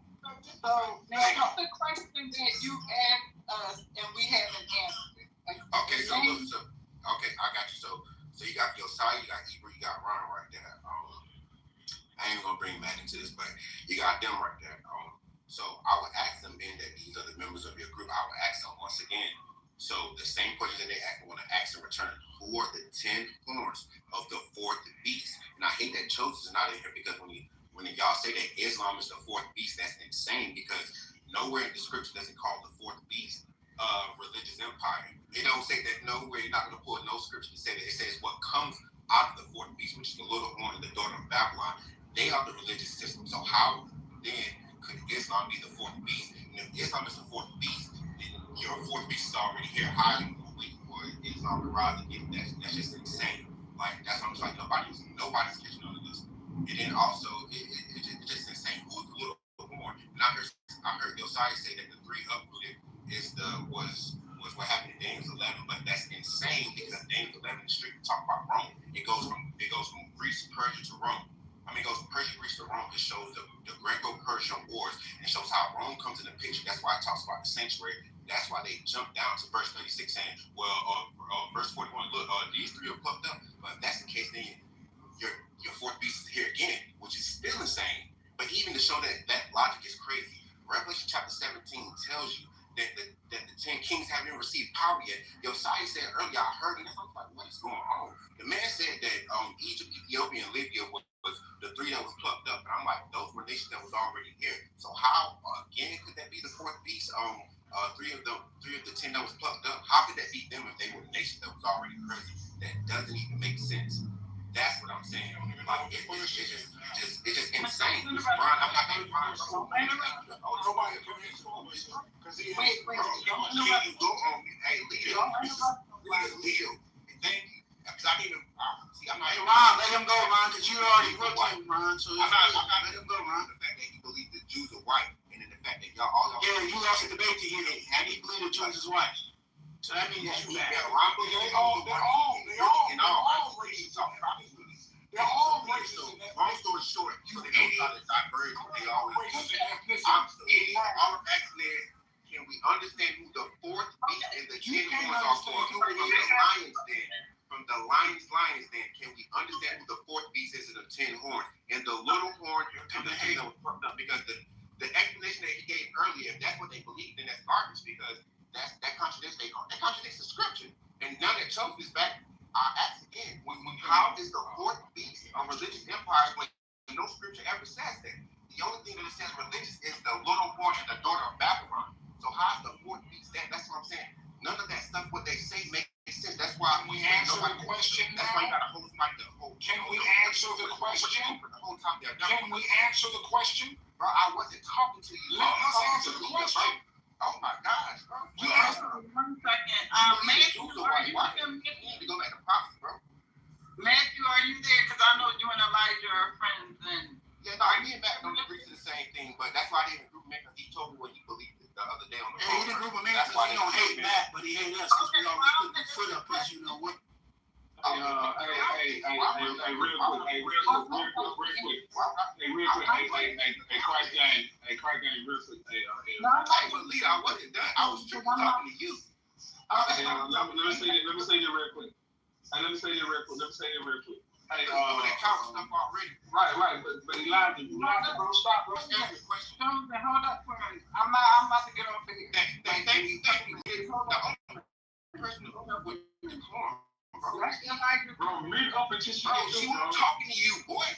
So now what's the question that you asked us and we haven't answered? Okay, so look, okay, I got you. So you got Josiah, you got Hebrew, you got Ron right there. I ain't gonna bring Matt into this, but you got them right there. So I would ask them, being that these are the members of your group, I would ask them once again. So the same question that they want to ask in return: who are the 10 horns of the 4th beast? And I hate that Joseph is not in here, because when y'all say that Islam is the 4th beast, that's insane, because nowhere in the scripture does it call the 4th beast religious empire. It don't say that nowhere. You're not going to pull no scripture to say that. It says what comes out of the 4th beast, which is the little horn and the daughter of Babylon. They are the religious system. So how then could Islam be the 4th beast? And if Islam is the 4th beast, then your 4th beast is already here. How are you going to wait for Islam to rise again? That's just insane. That's what I'm saying. Nobody's catching on to this. And then also, it's just insane. Who's the little horn? And I heard Josiah say that the 3 uprooted was what happened in Daniel 11, but that's insane, because Daniel 11 is strictly talking about Rome. It goes from Greece, Persia to Rome. It goes from Persia, Greece to Rome. It shows the Greco-Persian wars. It shows how Rome comes in the picture. That's why it talks about the sanctuary. That's why they jump down to verse 36 saying, verse 41, look, these 3 are plucked up. But if that's the case, then your 4th beast is here again, which is still insane. But even to show that logic is crazy, Revelation chapter 17 tells you that the 10 kings haven't received power yet. Josiah said earlier, I heard it, and I was like, what is going on? The man said that Egypt, Ethiopia, and Libya was the 3 that was plucked up. And I'm like, those were nations that was already here. So how, again, could that be the 4th beast? 3 of the 10 that was plucked up, how could that be them if they were the nation that was already present? Like it's just insane. Ron, I'm not gonna Ron. Nobody can answer because he Wait, Bro, can you go on? Hey, Leo. Leo. Thank you. Because I didn't even see. I'm not. Hey, Ron, let him go, Ron, because you already rotated, Ron. So I'm not let him go, Ron. The fact that he believes the Jews are white, and then the fact that y'all. Yeah, you lost the debate to him, and he believed the Jews is white. So that means you bad. all racist. They're all racist. Long story short, so they don't try to diverge, but they always all I'm asking is, can we understand who the fourth beast and the 10 horns are from the lion's den? Can we understand who the fourth beast is in the 10 horns? And the little horn, because the explanation that he gave earlier, if that's what they believe, then that's garbage, because that contradicts the scripture. And now that Trump is back, I ask again, how is the fourth beast a religious empire when no scripture ever says that? The only thing that it says religious is the little horn and the daughter of Babylon. So how's the fourth beast that? That's what I'm saying. None of that stuff, what they say, makes sense. That's why we answer the question now. That's why you gotta hold somebody to hold. Can we answer the question? The whole time they're Can we answer the question? Bro, I wasn't talking to you. Let us answer the question. Oh my gosh, bro. One second. Matthew, are you there? You go back to prophecy, bro. Matthew, are you there? Because I know you and Elijah are friends. And yeah, no, me and Matt don't agree to the same thing, but that's why I didn't group Matt, because he told me what he believed the other day on the phone. He didn't group Matt because he don't hate Matt, but he hate us because we always put the foot up as you know what. Real quick. Christ gang, real quick. But Lita, I wasn't done. I was strictly talking to you. Let me say that real quick. Hey, that couch stuff already. Right, but Elijah, bro, stop, bro. Answer the question. hold up for me. I'm about to get off of here. Thank you. The only person who would inform. Bro, mute up until she get through, She bro. was talking to you, boy.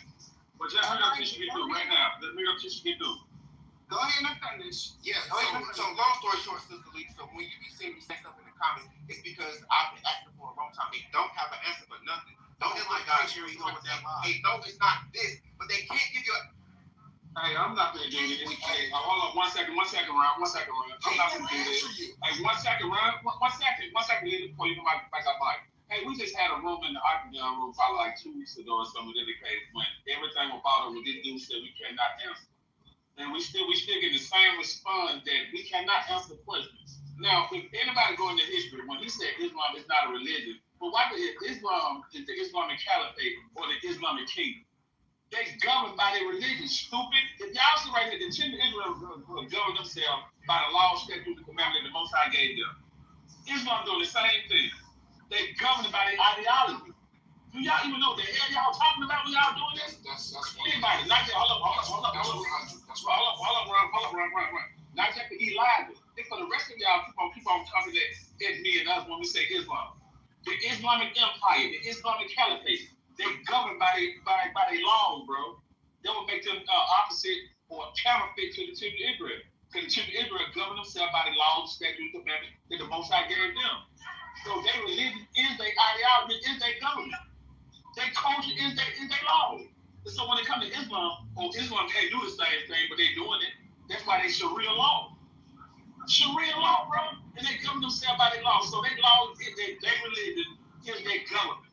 But just mute up until she get through right now. Let's mute up until she get through. Go ahead and finish. Yeah, so long story short, Sister Lee, so when you be seeing me say stuff in the comments, it's because I've been asking for a long time. They don't have an answer for nothing. Don't get my God, here we go with that line. Hey, no, it's not this, but they can't give you a... Hey, I'm not gonna do this. Hey, hold on, one second, Ron. I'm not gonna do this. Hey, one second, Ron. One second, before you come back up, Mike. Hey, we just had a room in the Octagon room probably like 2 weeks ago or something dedicated when everything about it, this dude said we cannot answer. And we still getting the same response that we cannot answer questions. Now, if anybody go into history, when he said Islam is not a religion, but why did Islam is the Islamic Caliphate or the Islamic Kingdom? They governed by their religion, stupid. If y'all see right here, the children of Israel govern themselves by the law, statute, the commandment that the Most High gave them. Islam doing the same thing. They governed by their ideology. Do y'all even know what the hell y'all talking about when y'all doing this? That's anybody. Not just, hold up, run. Not just the Elijah. It's for the rest of y'all keep on talking at me and us when we say Islam. The Islamic Empire, the Islamic Caliphate, they govern by their laws, bro. They will make them opposite or counterfeit to the children of Israel. Because the children of Israel govern themselves by the laws, statutes, commandments that the Most High gave them. So their religion is their ideology, is their government. Their culture is their law. And so when it comes to Islam, Islam can't do the same thing, but they're doing it. That's why they Sharia law. Sharia law, bro. And they govern themselves by their law. So their law is their religion is their government.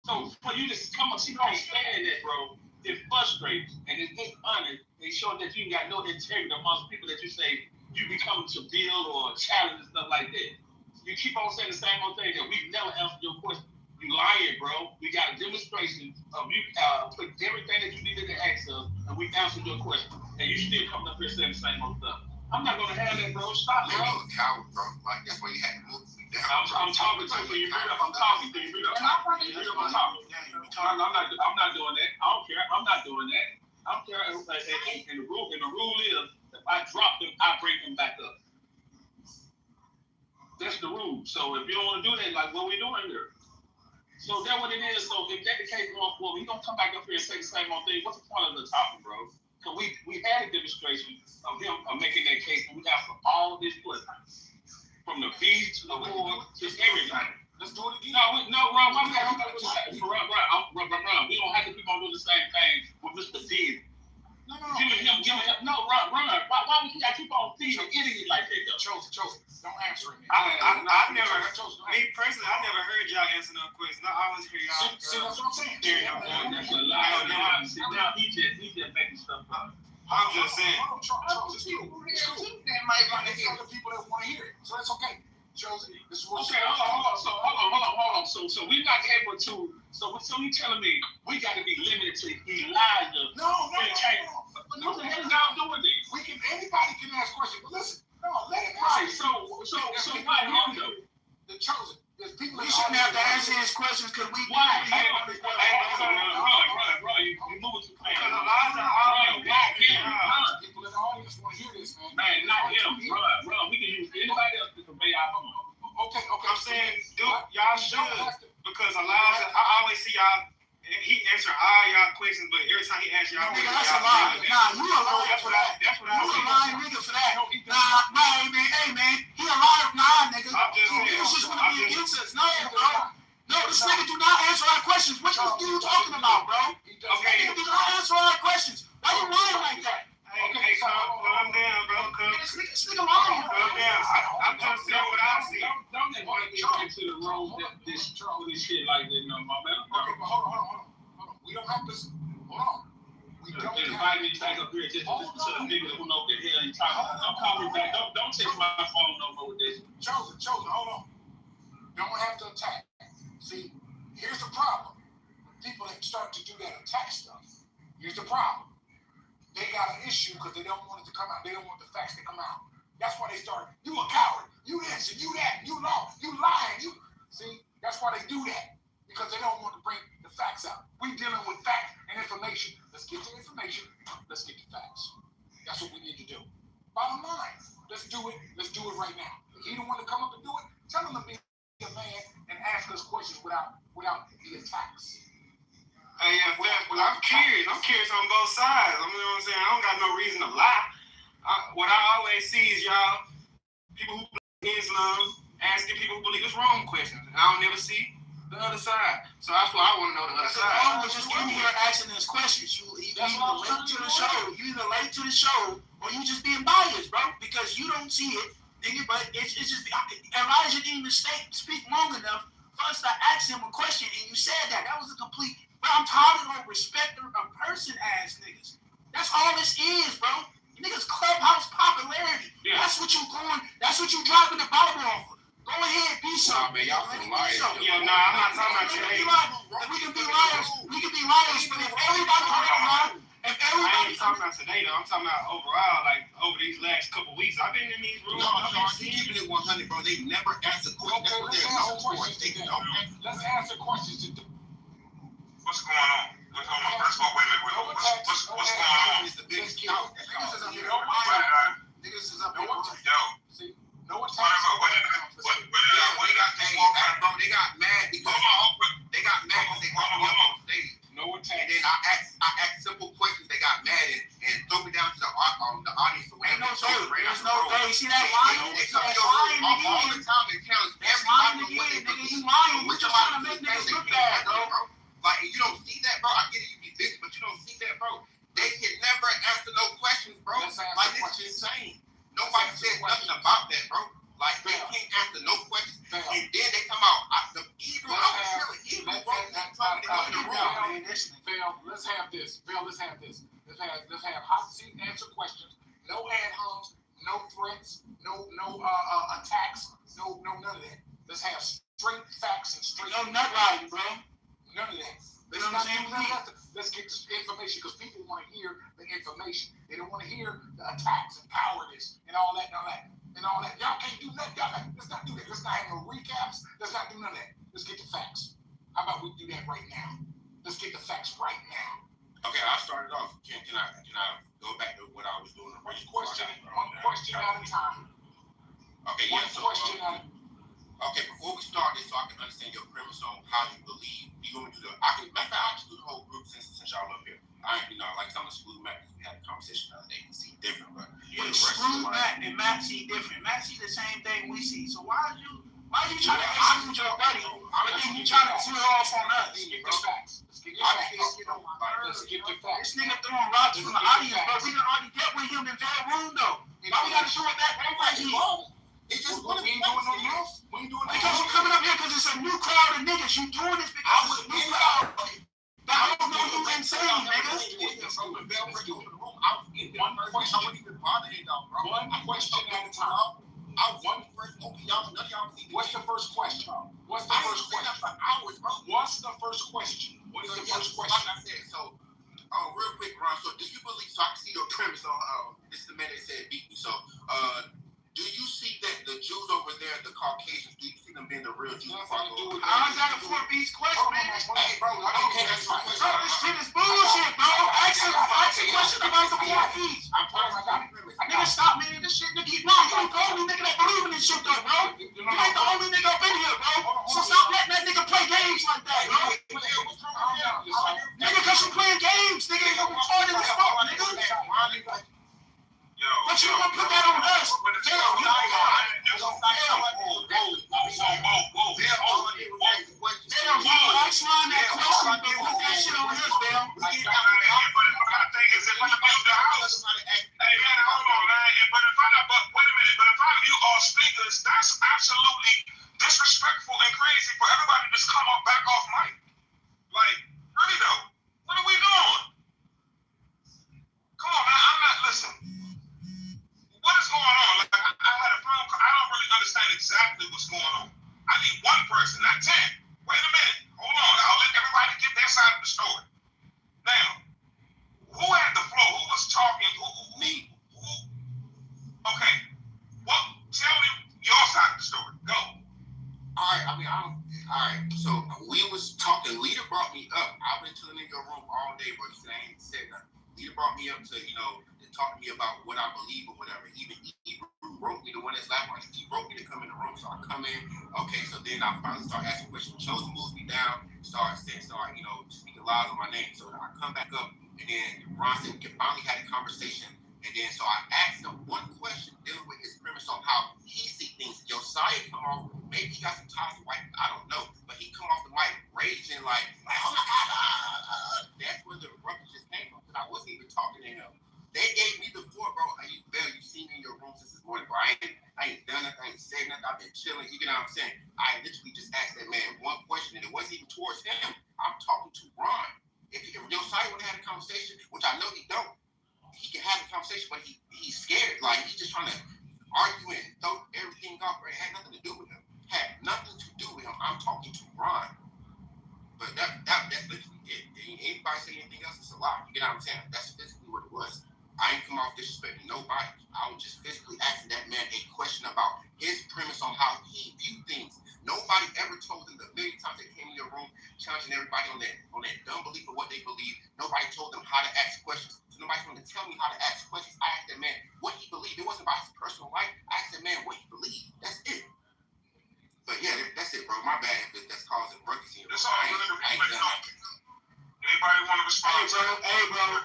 So for you to come up, see how I'm saying that, bro, it frustrates and it's dishonest. They show that you got no integrity amongst people that you say you be coming to build or challenge and stuff like that. You keep on saying the same old thing that we've never answered your question. You lying, bro. We got a demonstration of you put everything that you needed to ask us, and we answered your question. And you still coming up here saying the same old stuff. I'm not gonna have that, bro. Stop, bro. You're a coward, bro. Like that's why you had to move me down. I'm talking to you. You read up. I'm talking to you. I'm talking. I'm not doing that. I don't care. I'm not doing that. I'm care. And the rule is, if I drop them, I bring them back up. That's the rule. So if you don't want to do that, like what we doing here? So that's what it is. So if that's the case going forward, we gonna come back up here and say the same old thing. What's the point of the topic, bro? Because we had a demonstration of him making that case, and we got all these questions. From the feast to the war to everything. Let's do it again. Ron, why we gotta do the same? Ron, we don't have to keep on doing the same thing with Mr. Diddy. No. Give me him. No, Ron. Why we gotta keep on feeding an idiot like that, though? Chosen. Don't answer it. I never, me personally, I never heard y'all answer no question. I always hear y'all. See, that's what I'm saying. That's a lie. Now he just making stuff up. I'm just saying. It's cool. There's other people that want to hear it, so that's okay. Chosen, this is what. Okay, hold on. So we're not able to. So you telling me we got to be limited to Elijah? No. What the hell is y'all doing this? Anybody can ask questions, but listen, let it Right. answer. So why him though? The chosen. There's people. We shouldn't have to answer his questions because we. Why? Run, you moving too fast. Because Elijah always got him. People in the audience want to hear this, man. Man, not him. Run. We can use anybody else to convey our point. Okay. I'm saying, y'all should. Because Elijah, I always see y'all, he answer all y'all questions, but every time he asks y'all, Nigga, that's a lie. Nah, you a liar for that. That's what I You a see. lying nigga for that. Hey man, he a liar. Nah, nigga. I'm just saying. Niggas just want to be against us. No, bro. No, this nigga do not answer our questions. What are you talking about, bro? Okay. Nigga do not answer our questions. Why you lying like that? Hey, calm down, bro. This nigga lying. Calm down. I'm just saying what I see. Don't invite me into the room that this shit like that, no, my man. Okay, but hold on. We don't have to. Hold on. We don't invite me back up here just to listen to the nigga who know what the hell he talking about. Don't call me back. Don't take my phone no more with this. Chosen, hold on. Don't have to attack. See, here's the problem. People that start to do that attack stuff, here's the problem. They got an issue because they don't want it to come out. They don't want the facts to come out. That's why they start, you a coward, you this and you that, you lost, you lying, you. See, that's why they do that. Because they don't want to bring the facts out. We dealing with facts and information. Let's get the information, let's get the facts. That's what we need to do. Bottom line, let's do it right now. If he don't want to come up and do it, tell him to be a man and ask us questions without the attacks. Hey, I'm curious. I'm curious on both sides. You know what I'm saying? I don't got no reason to lie. What I always see is y'all, people who believe in Islam, asking people who believe it's wrong questions. And I don't never see the other side. So that's why I want to know the other side. I was just in here asking those questions. You either late to the show, or you just being biased, bro, because you don't see it, nigga. But it's just Elijah didn't even speak long enough for us to ask him a question, and you said that. That was a complete. Bro, I'm tired of respecter of person ass niggas. That's all this is, bro. Niggas clubhouse popularity. Yeah. That's what you dropping the Bible off of. Go ahead, be so. Nah, man, y'all can lie. Yeah, nah, I'm not talking about today. We can be liars, but if everybody I ain't talking about today though. I'm talking about overall, like over these last couple weeks. I've been in these rooms. Keeping it 100, bro. They never answer questions. Let's answer questions. What's going on? First of all, wait a minute. What's going on? It's the biggest count. Niggas is up here. See, no attack. What They got mad because they brought me up on stage. No attack. And then I asked simple questions. They got mad and threw me down to the audience. Ain't no way. There's no way. You see that lying? They come all the time. They challenge everybody. Nigga, you lying. You just trying to make niggas look bad, bro. Like, you don't see that, bro. I get it, you be busy, but you don't see that, bro. They can never answer no questions, bro. Like, this is insane. Nobody said nothing about that, bro. Like, they can't answer no questions. And then they come out. The evil, I was feeling evil, bro. That's why they go in the room. Let's have this. Let's have hot seat answer questions. No ad homs, no threats, no attacks, no none of that. Let's have straight facts and straight. No nut riding, bro. None of that. Let's get this information because people want to hear the information. They don't want to hear the attacks and cowardice and all that. Y'all can't do nothing. Let's not do that. Let's not have no recaps. Let's not do none of that. Let's get the facts. How about we do that right now? Let's get the facts right now. Okay, I started off. Can I go back to what I was doing? One question at a time. Okay, One question at a time. Okay, before we start this, so I can understand your premise on how you believe you're going to do the. I can do the whole group since y'all up here. I ain't, like some of the school Matt, we had a conversation the other day. We see different, but Screw Matt and Matt see different. Matt see the same thing we see. So why Why you trying to exclude your buddy, but then you trying to zero off on us? Let's get the facts. Let's get the facts. This nigga throwing rocks from the audience, but we done already dealt with him in that room though. Why we gotta do it that way? It's just We ain't doing no else. We ain't doing no Because you're coming up here because it's a new crowd of niggas. You doing this because it's a new crowd. I don't know you insane, nigga. One question at a time. What's the first question? What's the first question? What's the first question? What is the first question? So, real quick, Ron. So, do you believe? So, I can see your premise on. This is the man that said beat me. So, do you see that the Jews over there, the Caucasians, do you see them being the real Jews? How's that a 4-piece question, man? Hey, bro, I can't answer my question. Bro, this shit is bullshit, bro. Ask a question about the 4-piece. Nigga, stop, man. This shit, nigga, you the only nigga that believe in this shit, though, bro. You ain't the only nigga up in here, bro. So stop letting that nigga play games like that, bro. Nigga, cause you playing games, nigga. You're retarded as fuck, nigga. But you gonna put that on us. That's absolutely disrespectful and crazy for everybody to just come up back off mic. Like, really though, what are we doing? Come on, man, I'm not listening. What is going on? Like, I had a phone call. I don't really understand exactly what's going on. I need one person, not 10. Wait a minute. Hold on. I'll let everybody get their side of the story. Now, who had the floor? Who was talking? Me. Okay. Well, tell me your side of the story. Go. Alright, so we was talking. Leader brought me up. I've been chilling in your room all day, but he said I ain't said nothing. Leader brought me up to, to talk to me about what I believe or whatever. Even he wrote me, the one that's laughing, he wrote me to come in the room. So I come in, okay, so then I finally start asking questions. Chose moves me down, start speaking lies on my name. So I come back up, and then Ron said we finally had a conversation. And then so I asked him one question dealing with his premise on how he see things. Josiah come off, maybe he got some ties to white, I don't know, but he come off the mic raging like oh my God, that's where the ruckus just came from. Because I wasn't even talking to him. They gave me the floor, bro. You seen me in your room since this morning, bro. I ain't done nothing, I ain't said nothing, I've been chilling, you know what I'm saying? I literally just asked that man one question, and it wasn't even towards him. I'm talking to Ron. If Josiah would have had a conversation, which I know he don't, he can have a conversation, but he's scared. Like, he's just trying to argue and throw everything off. It had nothing to do with him. I'm talking to Ron. But that's literally it. Anybody say anything else, it's a lie. You know what I'm saying? That's physically what it was. I ain't come off disrespecting nobody. I was just physically asking that man a question about his premise on how he viewed things. Nobody ever told him the million times they came in your room challenging everybody on that dumb belief of what they believe. Nobody told them how to ask questions. So nobody's going to tell me how to ask questions. I asked that man what he believed. It wasn't about his personal life. I asked that man what he believed. That's it. But yeah, that's it, bro. My bad if that's causing ruckus here. That's all I ain't done nothing. Anybody want to respond? Hey, bro.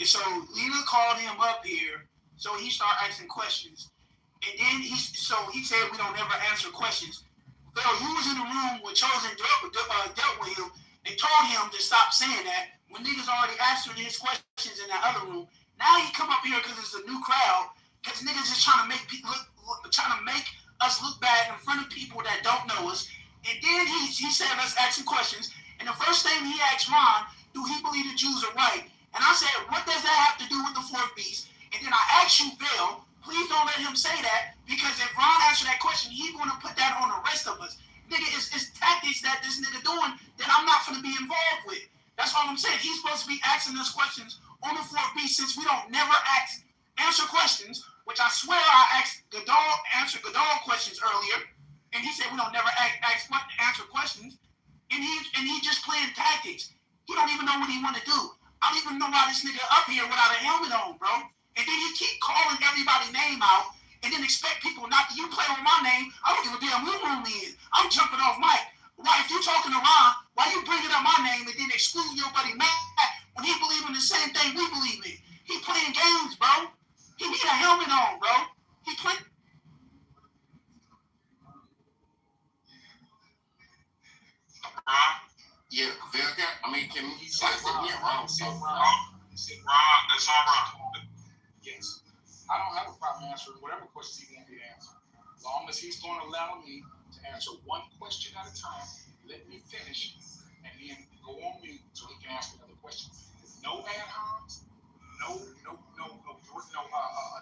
So Lena called him up here, so he started asking questions, and then he said we don't ever answer questions. Phil, you was in the room with Chosen dealt with him and told him to stop saying that when niggas already answered his questions in that other room. Now he come up here because it's a new crowd, because niggas is trying to make us look bad in front of people that don't know us. And then he said let's ask some questions. And the first thing he asked Ron, do he believe the Jews are right? And I said, what does that have to do with the fourth beast? And then I asked you, Bill, please don't let him say that, because if Ron answered that question, he's going to put that on the rest of us. Nigga, it's tactics that this nigga doing that I'm not going to be involved with. That's all I'm saying. He's supposed to be asking us questions on the fourth beast, since we don't never answer questions, which I swear I answered Goodall questions earlier, and he said we don't never answer questions. And he just playing tactics. He don't even know what he want to do. I don't even know why this nigga up here without a helmet on, bro. And then he keep calling everybody's name out and then expect people not to. You play on my name, I don't give a damn who room he is. I'm jumping off mic. Why, if you talking to Ron, why you bringing up my name and then excluding your buddy Matt when he believe in the same thing we believe in? He playing games, bro. He need a helmet on, bro. He play. I mean, can we? He said Ron. It's all right. Yes. I don't have a problem answering whatever questions he wants me to answer. As long as he's going to allow me to answer one question at a time, let me finish, and then go on mute so he can ask another question. No ad homs, no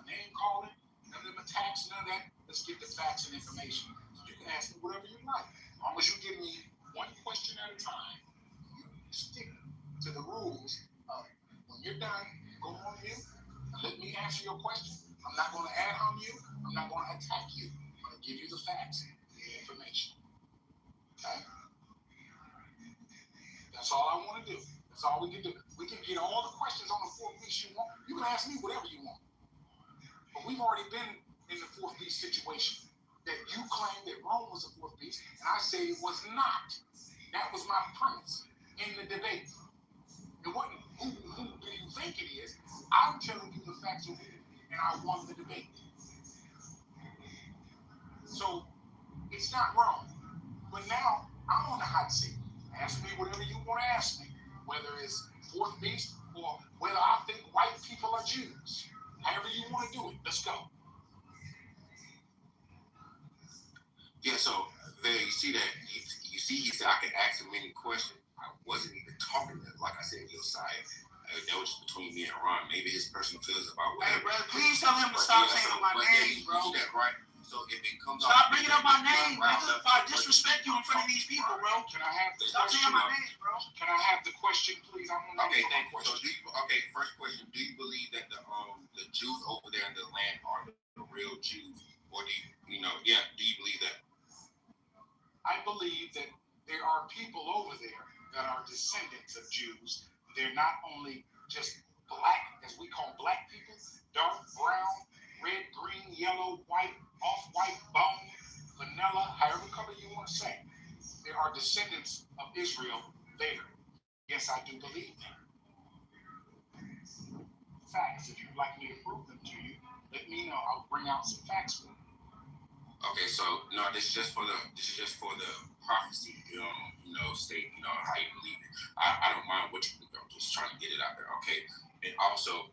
name calling, none of them attacks, none of that. Let's get the facts and information. So you can ask me whatever you like. As long as you give me one question at a time, you stick to the rules of when you're done, go on mute and let me answer your question. I'm not going to ad hom you. I'm not going to attack you. I'm going to give you the facts and the information. Okay? That's all I want to do. That's all we can do. We can get all the questions on the fourth beast you want. You can ask me whatever you want. But we've already been in the fourth beast situation that you claim that Rome was the fourth beast, and I say it was not. That was my premise in the debate. It wasn't who do you think it is. I'm telling you the facts of it, and I won the debate. So it's not wrong. But now I'm on the hot seat. Ask me whatever you want to ask me, whether it's fourth beast or whether I think white people are Jews. However you want to do it, let's go. Yeah, so there you see that. You see, he said I could ask him any question. I wasn't even talking to him, like I said, your side. That was just between me and Ron. Maybe his personal feelings about whatever. Hey, bro, please tell him to stop saying my name, bro. You see that, right? So if it comes Stop bringing up my name, nigga. If I disrespect you in front of these people, bro. Can I have the Stop question? saying my name, bro. Can I have the question, please? Okay, thank you. So, first question: do you believe that the Jews over there in the land are the real Jews, or do you believe that? I believe that there are people over there that are descendants of Jews. They're not only just black, as we call black people, dark brown, red, green, yellow, white, off-white, bone, vanilla, however color you want to say. There are descendants of Israel there. Yes, I do believe that. Facts. If you'd like me to prove them to you, let me know. I'll bring out some facts for you. Okay, so no, this is just for the prophecy, state, how you believe it. I don't mind what you believe. I'm just trying to get it out there. Okay, and also,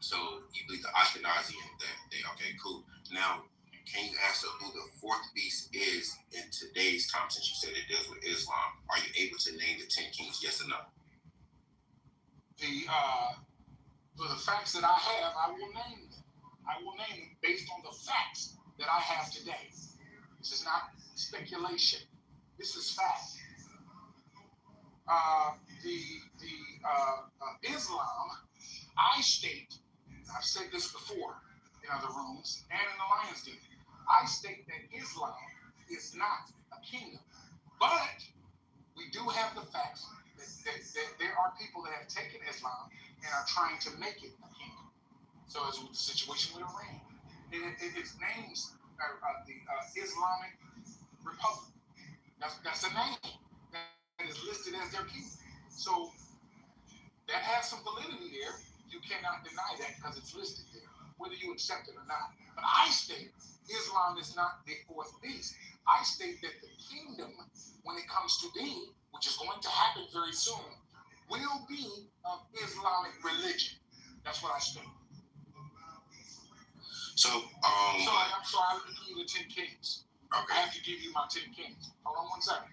so you believe the Ashkenazi and that they okay, cool. Now, can you answer who the fourth beast is in today's time? Since you said it deals with Islam, are you able to name the 10 kings? Yes or no? For the facts that I have, I will name them. I will name them based on the facts that I have today. This is not speculation. This is fact. Islam, I state, I've said this before in other rooms and in the Lions Den, I state that Islam is not a kingdom, but we do have the facts that there are people that have taken Islam and are trying to make it a kingdom. So it's the situation with Iran. Its names are the Islamic Republic. That's a name that is listed as their kingdom. So that has some validity there. You cannot deny that because it's listed there, whether you accept it or not. But I state Islam is not the fourth beast. I state that the kingdom, when it comes to being, which is going to happen very soon, will be of Islamic religion. That's what I state. So, I'm sorry, let me give you the 10 kings. Okay. I have to give you my 10 kings. Hold on one second.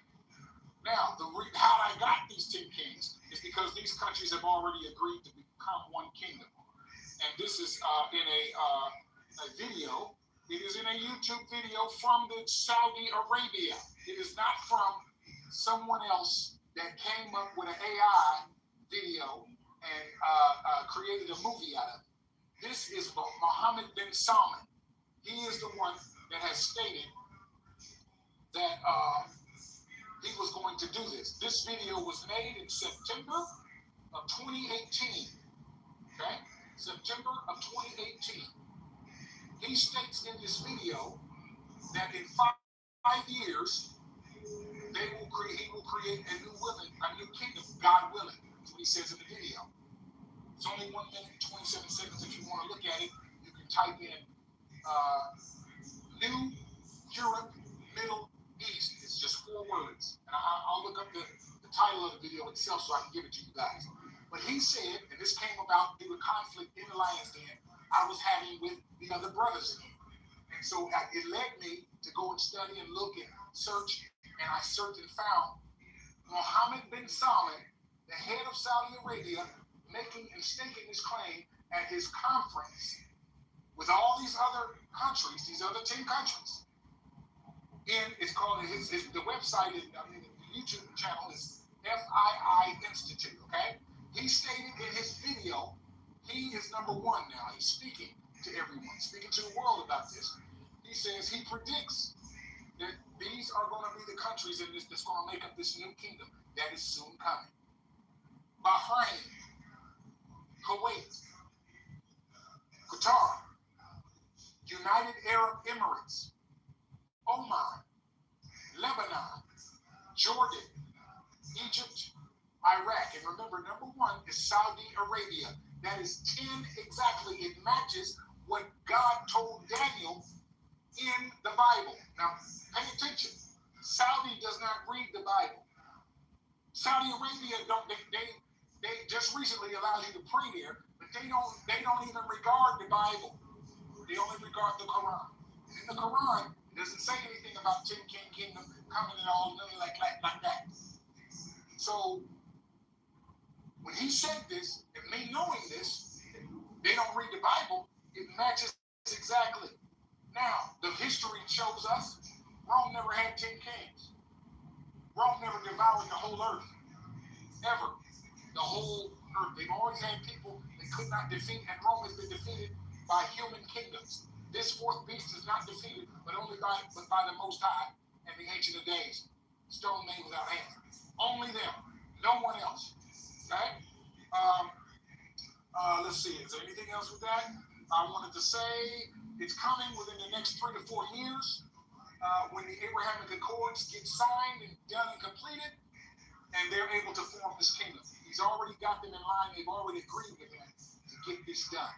Now, how I got these 10 kings is because these countries have already agreed to become one kingdom. And this is in a video. It is in a YouTube video from the Saudi Arabia. It is not from someone else that came up with an AI video and created a movie out of it. This is Mohammed bin Salman. He is the one that has stated that he was going to do this. This video was made in September of 2018. Okay? September of 2018. He states in this video that in 5 years, he will create a new kingdom, God willing. That's what he says in the video. It's only 1 minute and 27 seconds. If you want to look at it, you can type in New Europe, Middle East. It's just 4 words. And I'll look up the title of the video itself so I can give it to you guys. But he said, and this came about through a conflict in the lion's den I was having with the other brothers in here. And so it led me to go and study and look and search, and I searched and found Mohammed bin Salman, the head of Saudi Arabia, making and staking his claim at his conference with all these other countries, these other 10 countries. And it's called, the website, the YouTube channel is FII Institute, okay? He stated in his video, he is number one now. He's speaking to everyone, speaking to the world about this. He says he predicts that these are going to be the countries in this that's going to make up this new kingdom that is soon coming. Bahrain, Kuwait, Qatar, United Arab Emirates, Oman, Lebanon, Jordan, Egypt, Iraq, and remember, number one is Saudi Arabia. That is 10 exactly. It matches what God told Daniel in the Bible. Now, pay attention. Saudi does not read the Bible. Saudi Arabia they just recently allowed you to pray there, but they don't even regard the Bible. They only regard the Quran. And in the Quran, it doesn't say anything about 10 kingdom coming and all like that. So when he said this, and me knowing this, they don't read the Bible, it matches exactly. Now, the history shows us Rome never had 10 kings. Rome never devoured the whole earth. Ever. The whole earth. They've always had people they could not defeat, and Rome has been defeated by human kingdoms. This fourth beast is not defeated, but by the Most High and the Ancient of Days. Stone made without hands. Only them. No one else. Okay? Let's see. Is there anything else with that? I wanted to say it's coming within the next 3 to 4 years when the Abrahamic Accords get signed and done and completed, and they're able to form this kingdom. He's already got them in line. They've already agreed with him to get this done.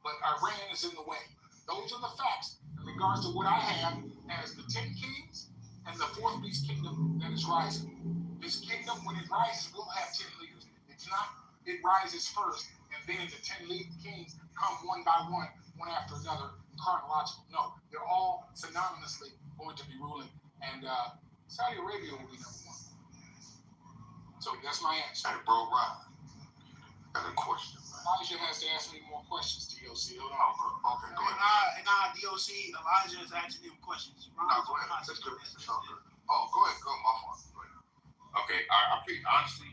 But Iran is in the way. Those are the facts in regards to what I have as the 10 kings and the fourth beast kingdom that is rising. This kingdom, when it rises, will have 10 leaders. It's not, it rises first, and then the 10 kings come one by one after another, chronological. No, they're all synonymously going to be ruling, and Saudi Arabia will be number one. So that's my answer. Hey, bro, Rob, got a question. Elijah has to ask me more questions, DOC. Hold on. Okay, go ahead. DOC, Elijah is asking him questions. No, go ahead. That's good. Oh, go ahead. Go, my fault. Go ahead. Okay, honestly,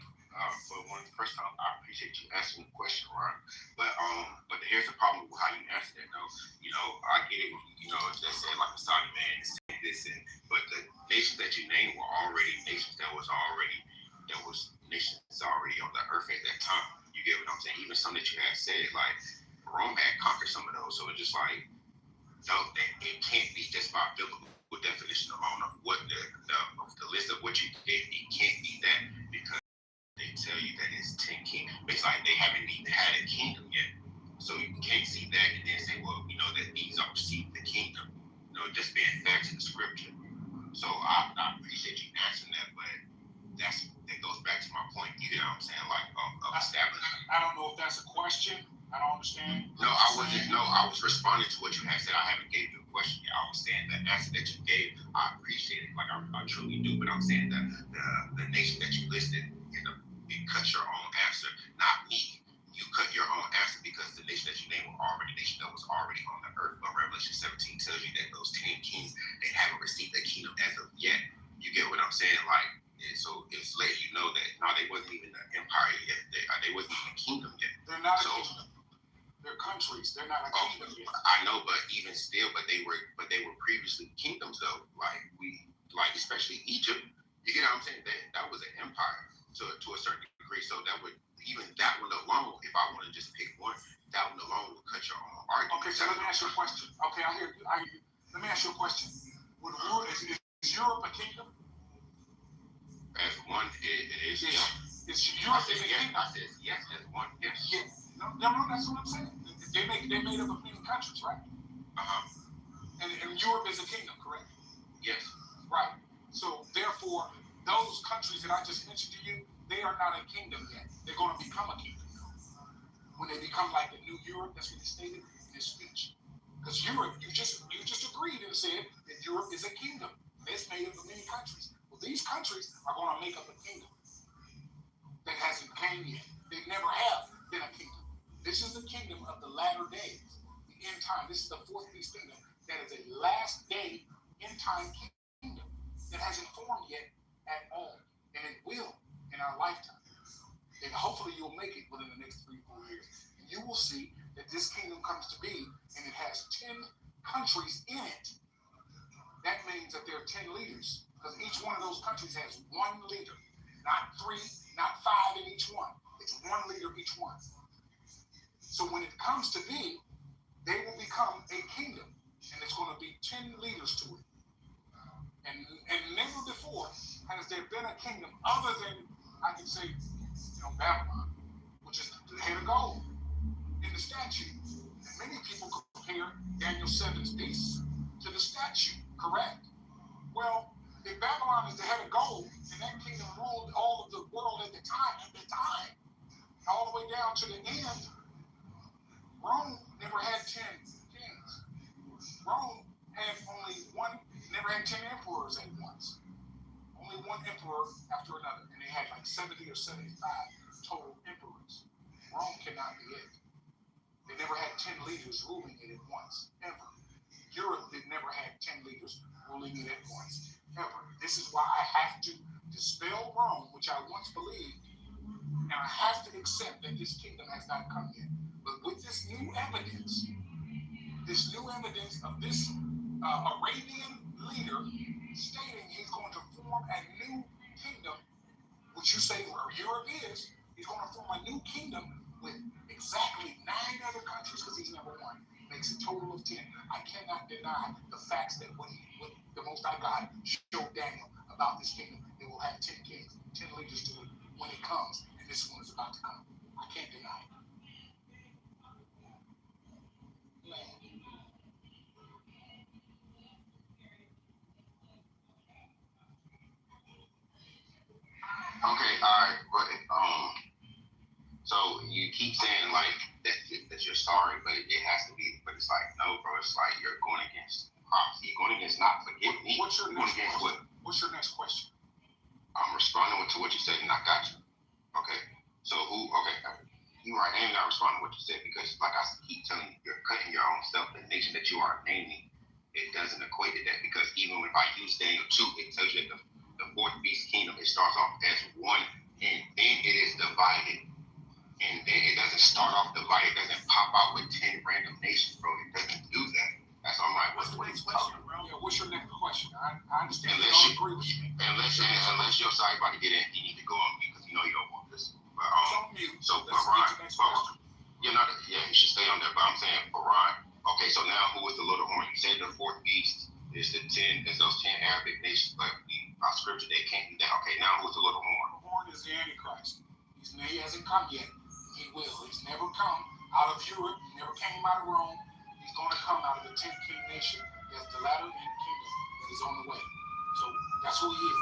for one first time, I appreciate you asking the question, Ron. But here's the problem with how you answer that, though. You know, I get it. You know, they say like a Saudi man said this, but the nations that you named were already nations that was nations already on the earth at that time. You get what I'm saying? Even some that you had said, like Rome had conquered some of those, so it's just like, no, it can't be just by biblical definition alone of what the list of what you did. It can't be that because they tell you that it's 10 kingdoms. It's like they haven't even had a kingdom yet, so you can't see that and then say, well, you know that these are receiving the kingdom. You know, just being fair to the scripture. So I appreciate you answering that, but that goes back to my point. You know what I'm saying? Like of establishing. I don't know if that's a question. I don't understand. No, I wasn't. No, I was responding to what you had said. I haven't gave you a question yet. I was saying the answer that you gave, I appreciate it. Like I truly do. But I'm saying that the nation that you listed, it cut your own answer, not me. You cut your own answer because the nation that you named was already a nation that was already on the earth. But Revelation 17 tells you that those 10 kings, they haven't received the kingdom as of yet. You get what I'm saying? Like, so it's letting you know that no, they wasn't even an empire yet. They wasn't even a kingdom yet. They're not a kingdom. They're countries. They're not a kingdom yet. I know, but even still, but they were previously kingdoms though. Like especially Egypt. You get what I'm saying? That was an empire to a certain degree. So that would that one alone, if I want to just pick one, that one alone would cut your own argument. Okay, so let me ask you a question. Okay, I hear you. Let me ask you a question. Is Europe a kingdom? As one, it is. Yeah. Is Europe a kingdom? I said yes, as one. Yes. Yeah. No, that's what I'm saying. They made up of many countries, right? And Europe is a kingdom, correct? Yes. Right. So therefore, those those countries that I just mentioned to you, they are not a kingdom yet. They're going to become a kingdom when they become like the new Europe. That's what he stated in his speech. Because Europe, you just agreed and said that Europe is a kingdom. It's made up of many countries. Well, these countries are going to make up a kingdom that hasn't came yet. They never have been a kingdom. This is the kingdom of the latter days, the end time. This is the fourth beast kingdom. That is a last day end time kingdom that hasn't formed yet at all, and it will in our lifetime. And hopefully you'll make it within the next 3-4 years. And you will see that this kingdom comes to be, and it has 10 countries in it. That means that there are 10 leaders, because each one of those countries has one leader, not 3, not 5 in each one. It's one leader each one. So when it comes to be, they will become a kingdom, and it's going to be 10 leaders to it. And never before has there been a kingdom other than, I can say, Babylon, which is the head of gold in the statue. And many people compare Daniel 7's beast to the statue, correct? Well, if Babylon is the head of gold, and that kingdom ruled all of the world at the time, all the way down to the end, Rome never had 10 kings. Rome had never had 10 emperors at once. Only one emperor after another, and they had like 70 or 75 total emperors. Rome cannot be it. They never had 10 leaders ruling it at once, ever. Europe never had 10 leaders ruling it at once, ever. This is why I have to dispel Rome, which I once believed, and I have to accept that this kingdom has not come yet. But with this new evidence of this Arabian leader stating he's going to form a new kingdom, which you say where Europe is, he's going to form a new kingdom with exactly 9 other countries, because he's number 1. Makes a total of 10. I cannot deny the facts that what the Most High God showed Daniel about this kingdom. It will have 10 kings, 10 leaders to it when it comes, and this one is about to come. I can't deny it. Okay, all right, but so you keep saying like that you're sorry, but it has to be. But it's like no, bro. It's like you're going against prophecy. You're going against not forgive me. What's your next question? What's your next question? I'm responding to what you said, and I got you. Okay, so okay, you're right. I ain't not responding to what you said because, like I keep telling you, you're cutting your own stuff. The nation that you are naming, it doesn't equate to that because even if I use Daniel 2, it tells you that the fourth beast kingdom, it starts off as one, and then it is divided. And then it doesn't start off divided. It doesn't pop out with 10 random nations, bro. It doesn't do that. That's all right. What's the next question, bro? Yeah, what's your next question? I understand. Unless you agree with me. Unless you're sorry about to get in, you need to go on mute because you know you don't want this. But so for Ron, you should stay on there. But I'm saying for Ron, okay, so now who is the little horn? You said the fourth beast is the 10, is those 10 Arabic nations, but our scripture they can't do that. Okay, now who is the little horn? The horn is the Antichrist. He hasn't come yet. He will. He's never come out of Europe. He never came out of Rome. He's going to come out of the 10 king nation. That's the latter end kingdom that is on the way. So that's who he is.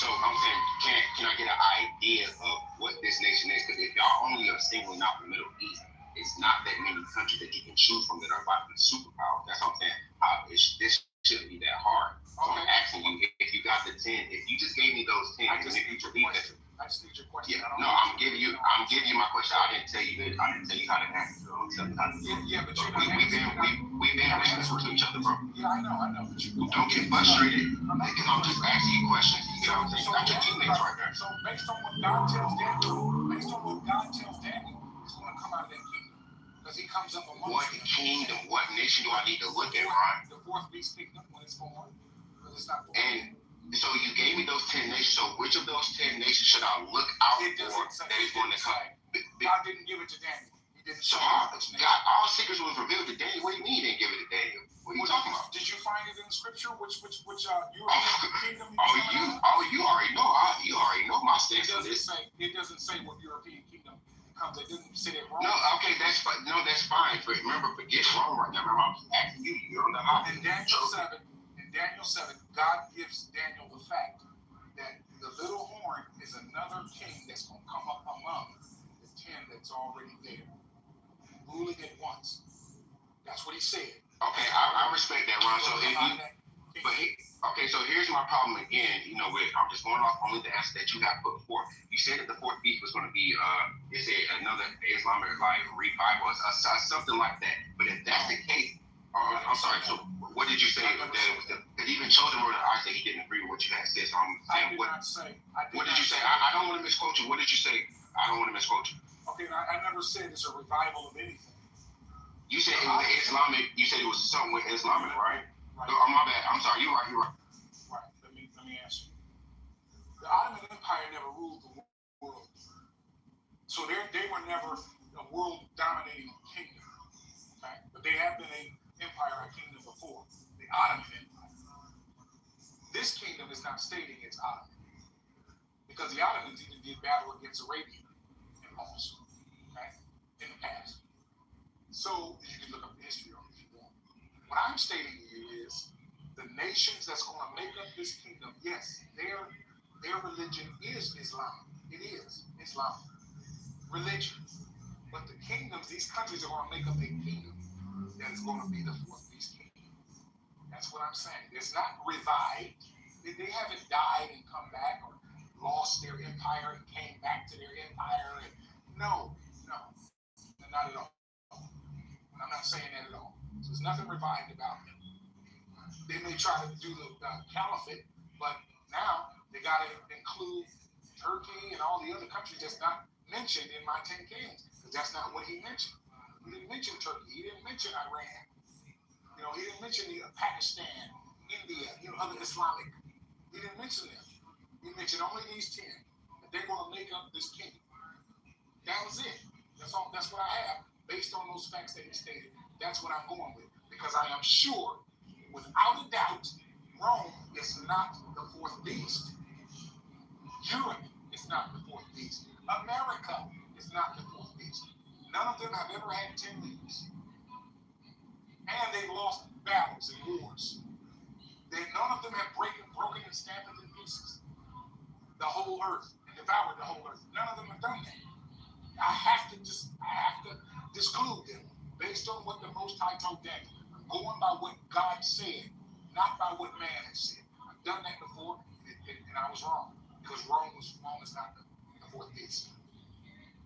So I'm saying, can I get an idea of what this nation is? Because if y'all only are singling out the Middle East, it's not that many countries that you can choose from that are about to be superpowers. That's what I'm saying. This shouldn't be that hard. So I'm asking you if you got the 10. If you just gave me those 10, I just need your question. Yeah, no, I'm giving you my question. I didn't tell you how to answer. Yeah, but we've been answering to each other, bro. Yeah, I know. But you don't get frustrated because I'm just asking you questions. You know what I'm saying? Got your teammates right there. So based on what God tells Daniel, it's going to come out of that kingdom because he comes up amongst what kingdom? What nation do I need to look at, Ron? The fourth beast kingdom when it's born, because it's not born. And so you gave me those 10 nations. So which of those 10 nations should I look out for that is going to come? God didn't give it to Daniel. He didn't. So all secrets was revealed to Daniel. What do you mean he didn't give it to Daniel? What are you talking about? Did you find it in Scripture? Which European kingdom? You already know. You already know my stance on this. It doesn't say what European kingdom comes. It didn't say that wrong. No, okay, that's fine. No, that's fine. But remember, forget wrong right now. Remember, I'm asking you. You're on the hot. In Daniel 7, God gives Daniel the fact that the The little horn is another king that's going to come up among the 10 that's already there, ruling at once. That's what he said. Okay, I respect that, Ron. So okay, so here's my problem again. You know, I'm just going off only the answer that you have put forth. You said that the fourth beast was going to be, is it another Islamic like revival or something like that? But if that's the case, I'm sorry. So what did you say? That even chosen word of Isaac, he didn't agree with what you had said. So I'm saying, what did you say? I don't want to misquote you. What did you say? I don't want to misquote you. Okay, I never said it's a revival of anything. You said it was Islamic. You said it was something with Islamic, right? Right. Oh, my bad. I'm sorry. You're right. Right. Let me answer. The Ottoman Empire never ruled the world, so they were never a world dominating kingdom. Okay? But they have been an empire, a kingdom before. The Ottoman Empire. This kingdom is not stating it's Ottoman because the Ottomans even did battle against Arabia and lost. Okay? In the past. So you can look up the history on it if you want. What I'm stating to you is the nations that's going to make up this kingdom, yes, their religion is Islam. It is Islam. Religion. But the kingdoms, these countries are going to make up a kingdom that is going to be the fourth beast kingdom. That's what I'm saying. It's not revived. They haven't died and come back or lost their empire and came back to their empire. No, not at all. I'm not saying that at all. So there's nothing revived about them. They may try to do the caliphate, but now they got to include Turkey and all the other countries that's not mentioned in my 10 kings, because that's not what he mentioned. He didn't mention Turkey. He didn't mention Iran. You know, he didn't mention Pakistan, India, other Islamic. He didn't mention them. He mentioned only these 10. That they're going to make up this kingdom. That was it. That's all. That's what I have. Based on those facts that he stated, that's what I'm going with. Because I am sure, without a doubt, Rome is not the fourth beast. Europe is not the fourth beast. America is not the fourth beast. None of them have ever had 10 leaders. And they've lost battles and wars. None of them have broken and stamped in pieces the whole earth and devoured the whole earth. None of them have done that. I have to disclude them based on what the Most High told Daniel. I'm going by what God said, not by what man has said. I've done that before, and I was wrong, because Rome is not the fourth beast.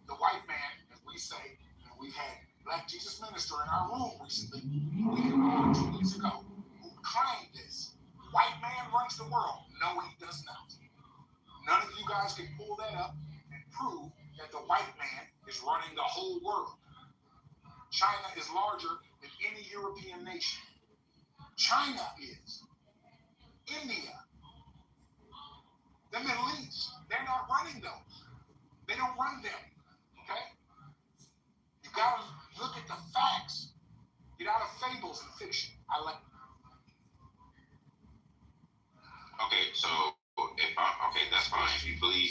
The white man, as we say, and we've had Black Jesus Minister in our room recently, 2 weeks ago, who claimed this. White man runs the world. No, he does not. None of you guys can pull that up and prove that the white man is running the whole world. China is larger than any European nation. China is. India. The Middle East. They're not running those. They don't run them. Okay? You gotta look at the facts. Get out of fables and fiction. Okay, so okay, that's fine. If you believe,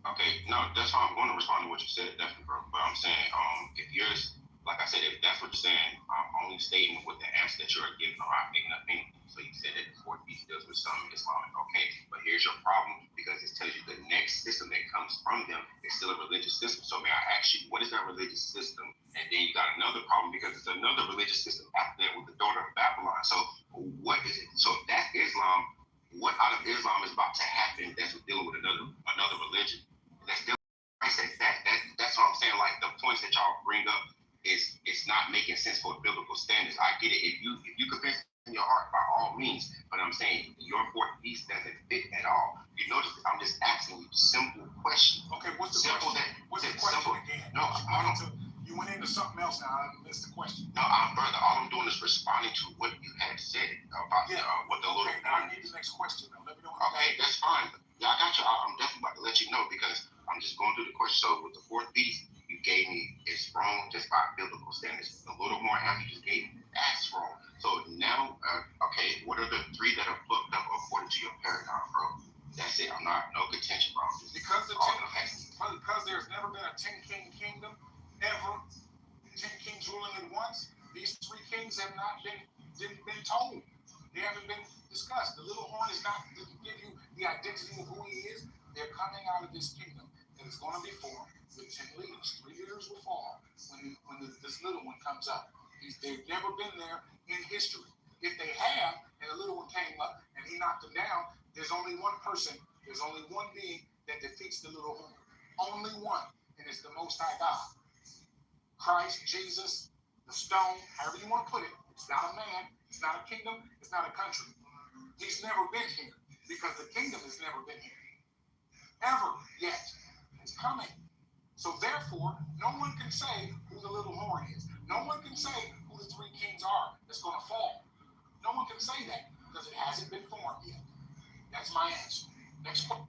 okay, no, that's fine. I'm going to respond to what you said, definitely, bro. But I'm saying, if yours, like I said, if that's what you're saying, I'm only stating what the answer that you're giving. I'm not making up anything. So you said that the fourth beast deals with some Islamic. Okay, but here's your problem, because it tells you the next system that comes from them is still a religious system. So may I ask you, what is that religious system? And then you got another problem, because it's another religious system after that with the daughter of Babylon. So what is it? So if that's Islam, what out of Islam is about to happen that's dealing with another religion? That's still, I said that's what I'm saying. Like, the points that y'all bring up is it's not making sense for biblical standards. I get it. If you convince in your heart, by all means, but I'm saying your fourth beast doesn't fit at all. You notice I'm just asking you simple questions. Okay, what's the question? What's the question again? No, you went into something else now. I missed the question. No, brother, all I'm doing is responding to what you had said about what the Lord. Okay, now I need the next question. Now let me know. Okay, that's fine. Yeah, I got you. I'm definitely about to let you know, because I'm just going through the question. So with the fourth beast, you gave me it's wrong just by biblical standards. A little more after you just gave me that's wrong. So now, okay, what are the three that are booked up according to your paradigm, bro? That's it. I'm not no contention, bro. Because there's never been a 10-king kingdom ever. 10 kings ruling at once. These 3 kings have not been told. They haven't been discussed. The little horn is not to give you the identity of who he is. they're coming out of this kingdom that is going to be formed with 10 leaders. 3 leaders will fall when this little one comes up. They've never been there in history. If they have, and the little one came up and he knocked them down, there's only one person, there's only one being that defeats the little horn. Only one, and it's the Most High God. Christ, Jesus, the stone, however you want to put it. It's not a man, it's not a kingdom, it's not a country. He's never been here because the kingdom has never been here. Ever yet. It's coming. So therefore, no one can say who the little horn is. No one can say who the 3 kings are that's going to fall. No one can say that because it hasn't been formed yet. That's my answer. Next question.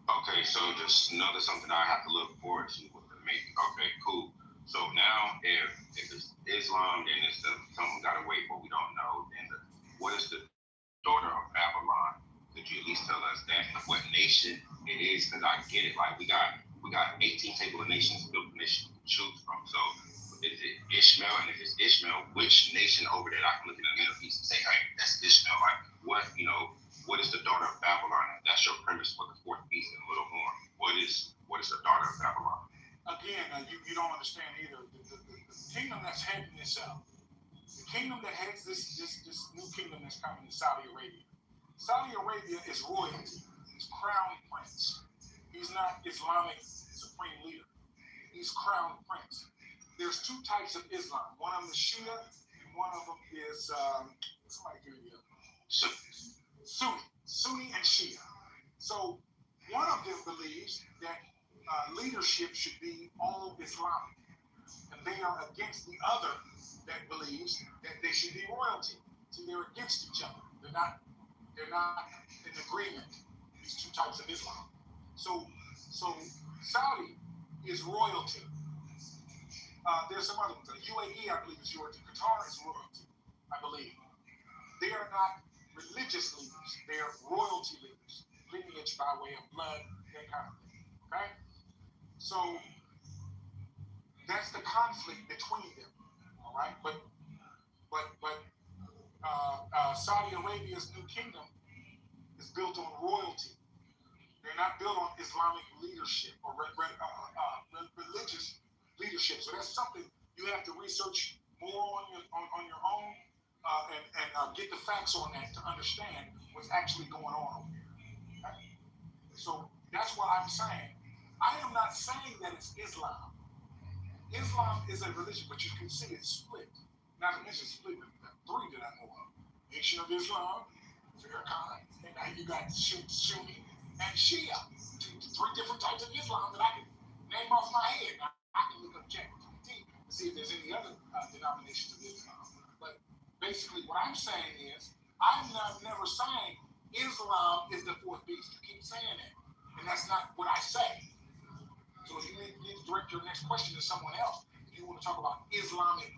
Okay, so just another something I have to look forward to with the mate. Okay, cool. So now, if it's Islam, then it's something got to wait, but we don't know. Then what is the daughter of Babylon? Could you at least tell us that what nation it is? Because I get it. Like we got 18 table of nations, built nation to choose from. So is it Ishmael? And if it's Ishmael, which nation over there I can look at the Middle East and say, hey, that's Ishmael? Like what is the daughter of Babylon? That's your premise for the 4th beast and the little horn. What is the daughter of Babylon? Again, you don't understand either. The kingdom that's heading this out, the kingdom that heads this new kingdom that's coming is Saudi Arabia. Saudi Arabia is royalty. He's crown prince. He's not Islamic supreme leader. He's crown prince. There's 2 types of Islam. One of them is Shia, and one of them is somebody give me the other. Sunni and Shia. So one of them believes that leadership should be all Islamic, and they are against the other that believes that they should be royalty. So they're against each other. They're not in agreement. These 2 types of Islam. So Saudi is royalty. There's some other ones. UAE, I believe, is royalty. Qatar is royalty, I believe. They are not religious leaders. They are royalty leaders. Lineage by way of blood, that kind of thing. Okay? So that's the conflict between them. All right? But Saudi Arabia's new kingdom is built on royalty. They're not built on Islamic leadership or religious leadership. So that's something you have to research more on your own and get the facts on that to understand what's actually going on over here. Okay? So that's what I'm saying. I am not saying that it's Islam. Islam is a religion, but you can see it's split. Not to mention split with 3 that I know of. Nation of Islam, Farrakhan, and now you got Sunni and Shia. 3 different types of Islam that I can name off my head. Now, I can look up ChatGPT to see if there's any other denominations of Islam. But basically what I'm saying is, I'm never saying Islam is the 4th beast. You keep saying that. And that's not what I say. So if you need to direct your next question to someone else, if you want to talk about Islamic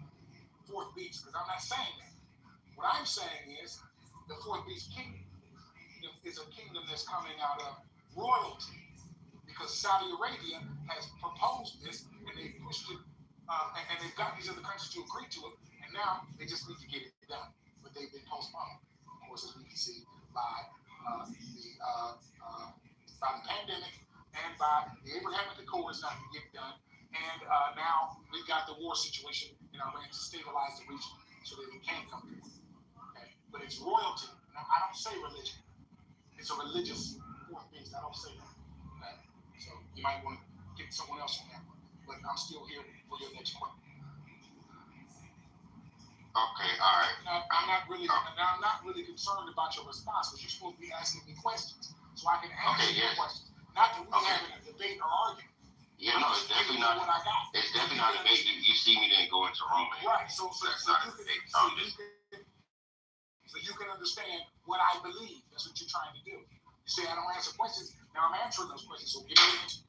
4th beast, because I'm not saying that. What I'm saying is the 4th beast kingdom is a kingdom that's coming out of royalty, because Saudi Arabia has proposed this and they pushed it, and they've got these other countries to agree to it, and now they just need to get it done. But they've been postponed, of course, as we can see by the pandemic and by the Abrahamic Accords not to get done, and now we've got the war situation in Iran to stabilize the region so that it can come through. Okay, but it's royalty. Now, I don't say religion. It's a religious 4th beast. I don't say that. Okay? So you might want to get someone else on that one. But I'm still here for your next question. Okay, all right. Now, I'm not really concerned about your response, because you're supposed to be asking me questions so I can answer your questions. Not that we're having a debate or argument. Yeah, no, it's definitely not. What I got. It's definitely not a debate. You see me then go into Roman. Right. So that's not a debate. So you can understand what I believe. That's what you're trying to do. You say I don't answer questions. Now I'm answering those questions. So give me an answer.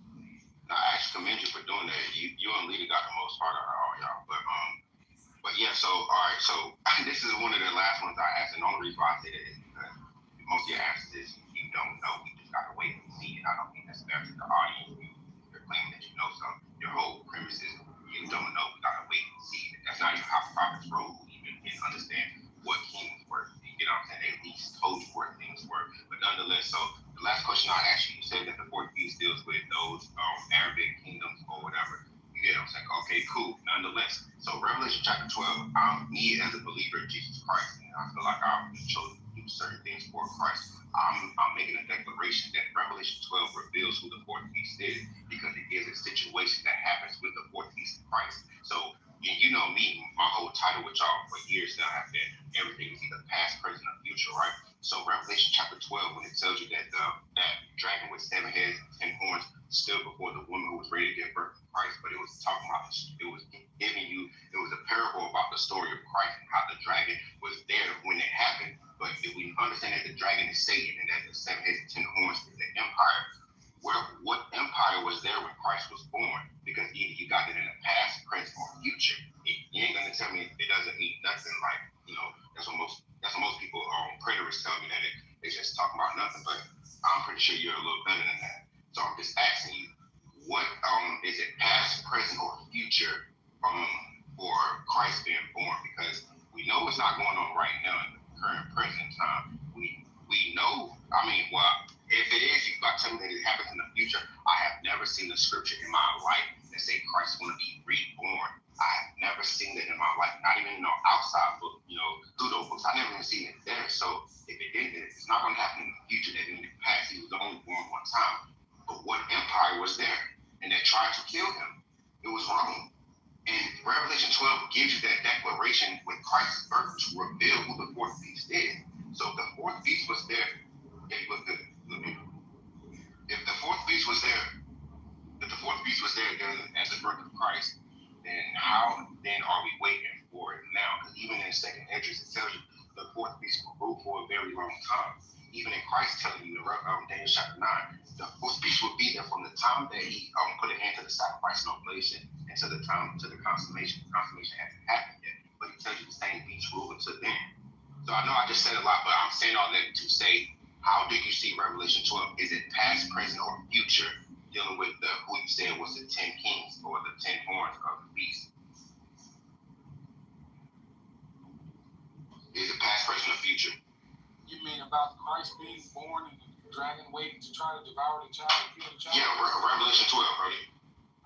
Now, I actually commend you for doing that. You and Lita got the most part out of all y'all. But yeah. So all right. So this is one of the last ones I asked, and the only reason why I say that is because most of your answers is you don't know. We just gotta wait and see. And I don't think that's fair to the audience. You're claiming that you know something. Your whole premise is you don't know. We gotta wait and see. That's not even how prophets roll. You can understand what kings work. You get what I'm saying? They at least told you where things work. But nonetheless, so the last question I asked you, you said that the fourth beast deals with those Arabic kingdoms or whatever. You get what I'm saying? Okay, cool. Nonetheless, so Revelation chapter 12, me as a believer in Jesus Christ, and I feel like I've chosen to do certain things for Christ. I'm making a declaration that Revelation 12 reveals who the fourth beast is because it gives a situation that happens with the fourth beast of Christ. So, you know me, my whole title with y'all for years now have been everything is either past, present, or future, right? So Revelation chapter 12, when it tells you that that dragon with 7 heads and 10 horns stood before the woman who was ready to give birth to Christ, but it was talking about, it was giving you, it was a parable about the story of Christ and how the dragon was there when it happened. But if we understand that the dragon is Satan and that the 7 heads and 10 horns is the empire, what empire was there when Christ was born? Because either you got it in the past, present, or future. You ain't gonna tell me it doesn't mean nothing. Like, you know, that's what most people, preterists tell me that they just talk about nothing. But I'm pretty sure you're a little better than that. So I'm just asking you, what is it past, present, or future for Christ being born? Because we know it's not going on right now in the current present time. We know. I mean, well, if it is, you got to tell me that it happens in the future. I have never seen a scripture in my life that say Christ is going to be reborn. I have never seen that in my life, not even in no outside book, pseudo books. I never even seen it there. So if it did, it's not going to happen in the future. That in the past he was only born one time. But what empire was there and that tried to kill him? It was Rome. And Revelation 12 gives you that declaration with Christ's birth to reveal who the fourth beast is. So if the fourth beast was there, if the fourth beast was there, as the birth of Christ, then how then are we waiting for it now? Because even in second Esdras, it tells you the fourth beast will rule for a very long time. Even in Christ telling you, Daniel chapter 9, the fourth beast will be there from the time that he put an end to the sacrifice and oblation until the time to the consummation. The consummation hasn't happened yet, but he tells you the same beast rule until then. So I know I just said a lot, but I'm saying all that to say, how do you see Revelation 12? Is it past, present, or future, dealing with who you said was the 10 kings or the 10 horns of the beast? Is it past, present, or future? You mean about Christ being born and the dragon waiting to try to devour the child and kill the child? Yeah, Revelation 12, right?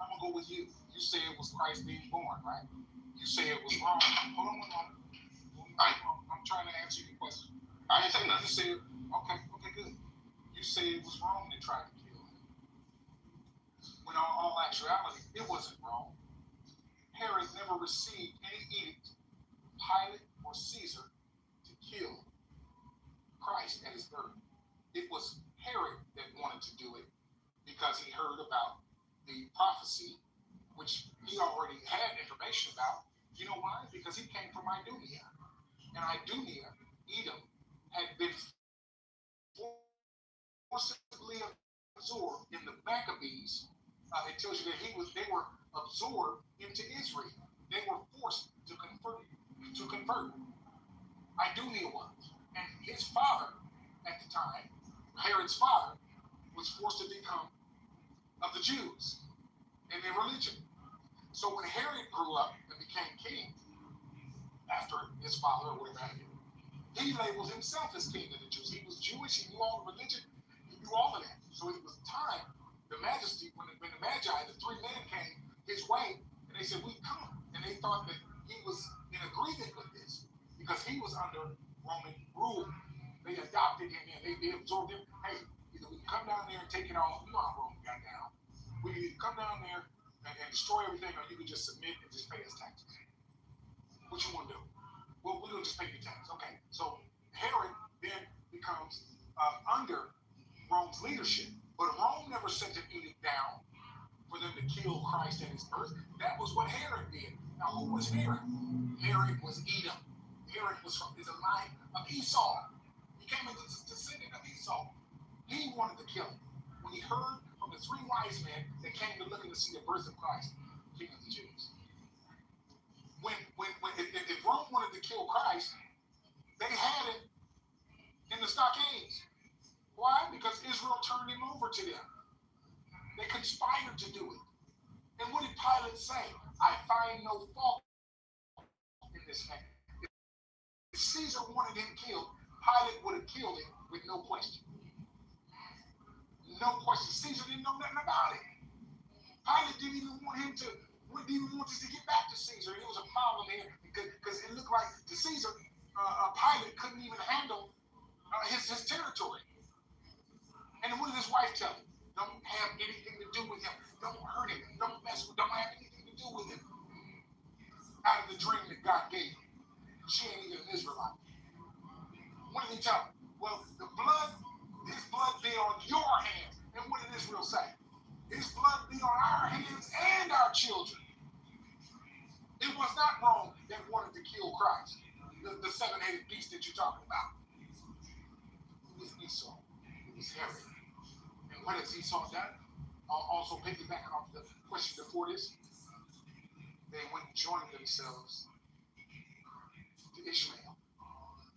I'm going to go with you. You say it was Christ being born, right? You say it was wrong. Hold on. I'm trying to answer your question. I didn't say nothing. You said, okay, good. You say it was wrong to try to kill him. When in all actuality, it wasn't wrong. Herod never received any edict, Pilate or Caesar, to kill Christ at his birth. It was Herod that wanted to do it because he heard about the prophecy, which he already had information about. You know why? Because he came from Idumea. And Idumea, Edom, had been forcibly absorbed in the Maccabees. It tells you that they were absorbed into Israel. They were forced to convert. Idumea was. And his father, at the time, Herod's father, was forced to become of the Jews in their religion. So when Herod grew up and became king, after his father or whatever, he labeled himself as king of the Jews. He was Jewish, he knew all the religion, he knew all of that. So it was time, the majesty, when the Magi, the 3 men came his way, and they said, we come. And they thought that he was in agreement with this because he was under Roman rule. They adopted him and they absorbed him. Hey, either we can come down there and take it all. You know how Rome got down. We can either come down there and destroy everything, or you can just submit and just pay us taxes. What you want to do? Well, we're going to just pay your tax. Okay. So Herod then becomes under Rome's leadership. But Rome never sent an edict down for them to kill Christ at his birth. That was what Herod did. Now, who was Herod? Herod was Edom. Herod is a line of Esau. He came as a descendant of Esau. He wanted to kill him. When he heard from the 3 wise men that came to looking to see the birth of Christ, king of the Jews. If Rome wanted to kill Christ, they had him in the stockades. Why? Because Israel turned him over to them. They conspired to do it. And what did Pilate say? I find no fault in this man. If Caesar wanted him killed, Pilate would have killed him with no question. No question. Caesar didn't know nothing about it. Pilate didn't even want this to get back to Caesar. It was a problem here because it looked like the Caesar, Pilate couldn't even handle his territory. And what did his wife tell him? Don't have anything to do with him. Don't hurt him. Don't mess with him. Don't have anything to do with him. Out of the dream that God gave him. She ain't even an Israelite. What did he tell him? Well, his blood be on your hands. And what did Israel say? His blood be on our hands and our children. It was not Rome that wanted to kill Christ. The seven-headed beast that you're talking about. It was Esau. It was Herod. And what has Esau done? Also piggybacking off the question before this, they went and joined themselves to Ishmael,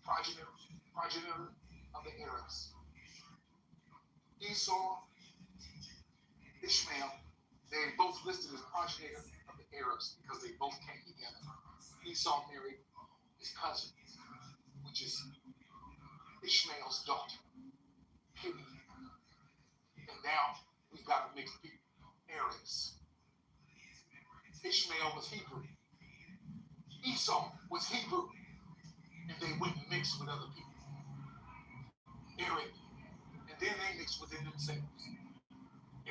progenitor of the Arabs. Esau, Ishmael, they both listed as progenitor of the Arabs because they both came together. Esau married his cousin, which is Ishmael's daughter. And now we've got a mixed people, Arabs. Ishmael was Hebrew. Esau was Hebrew. And they went and mixed with other people. Arab. And then they mixed within themselves.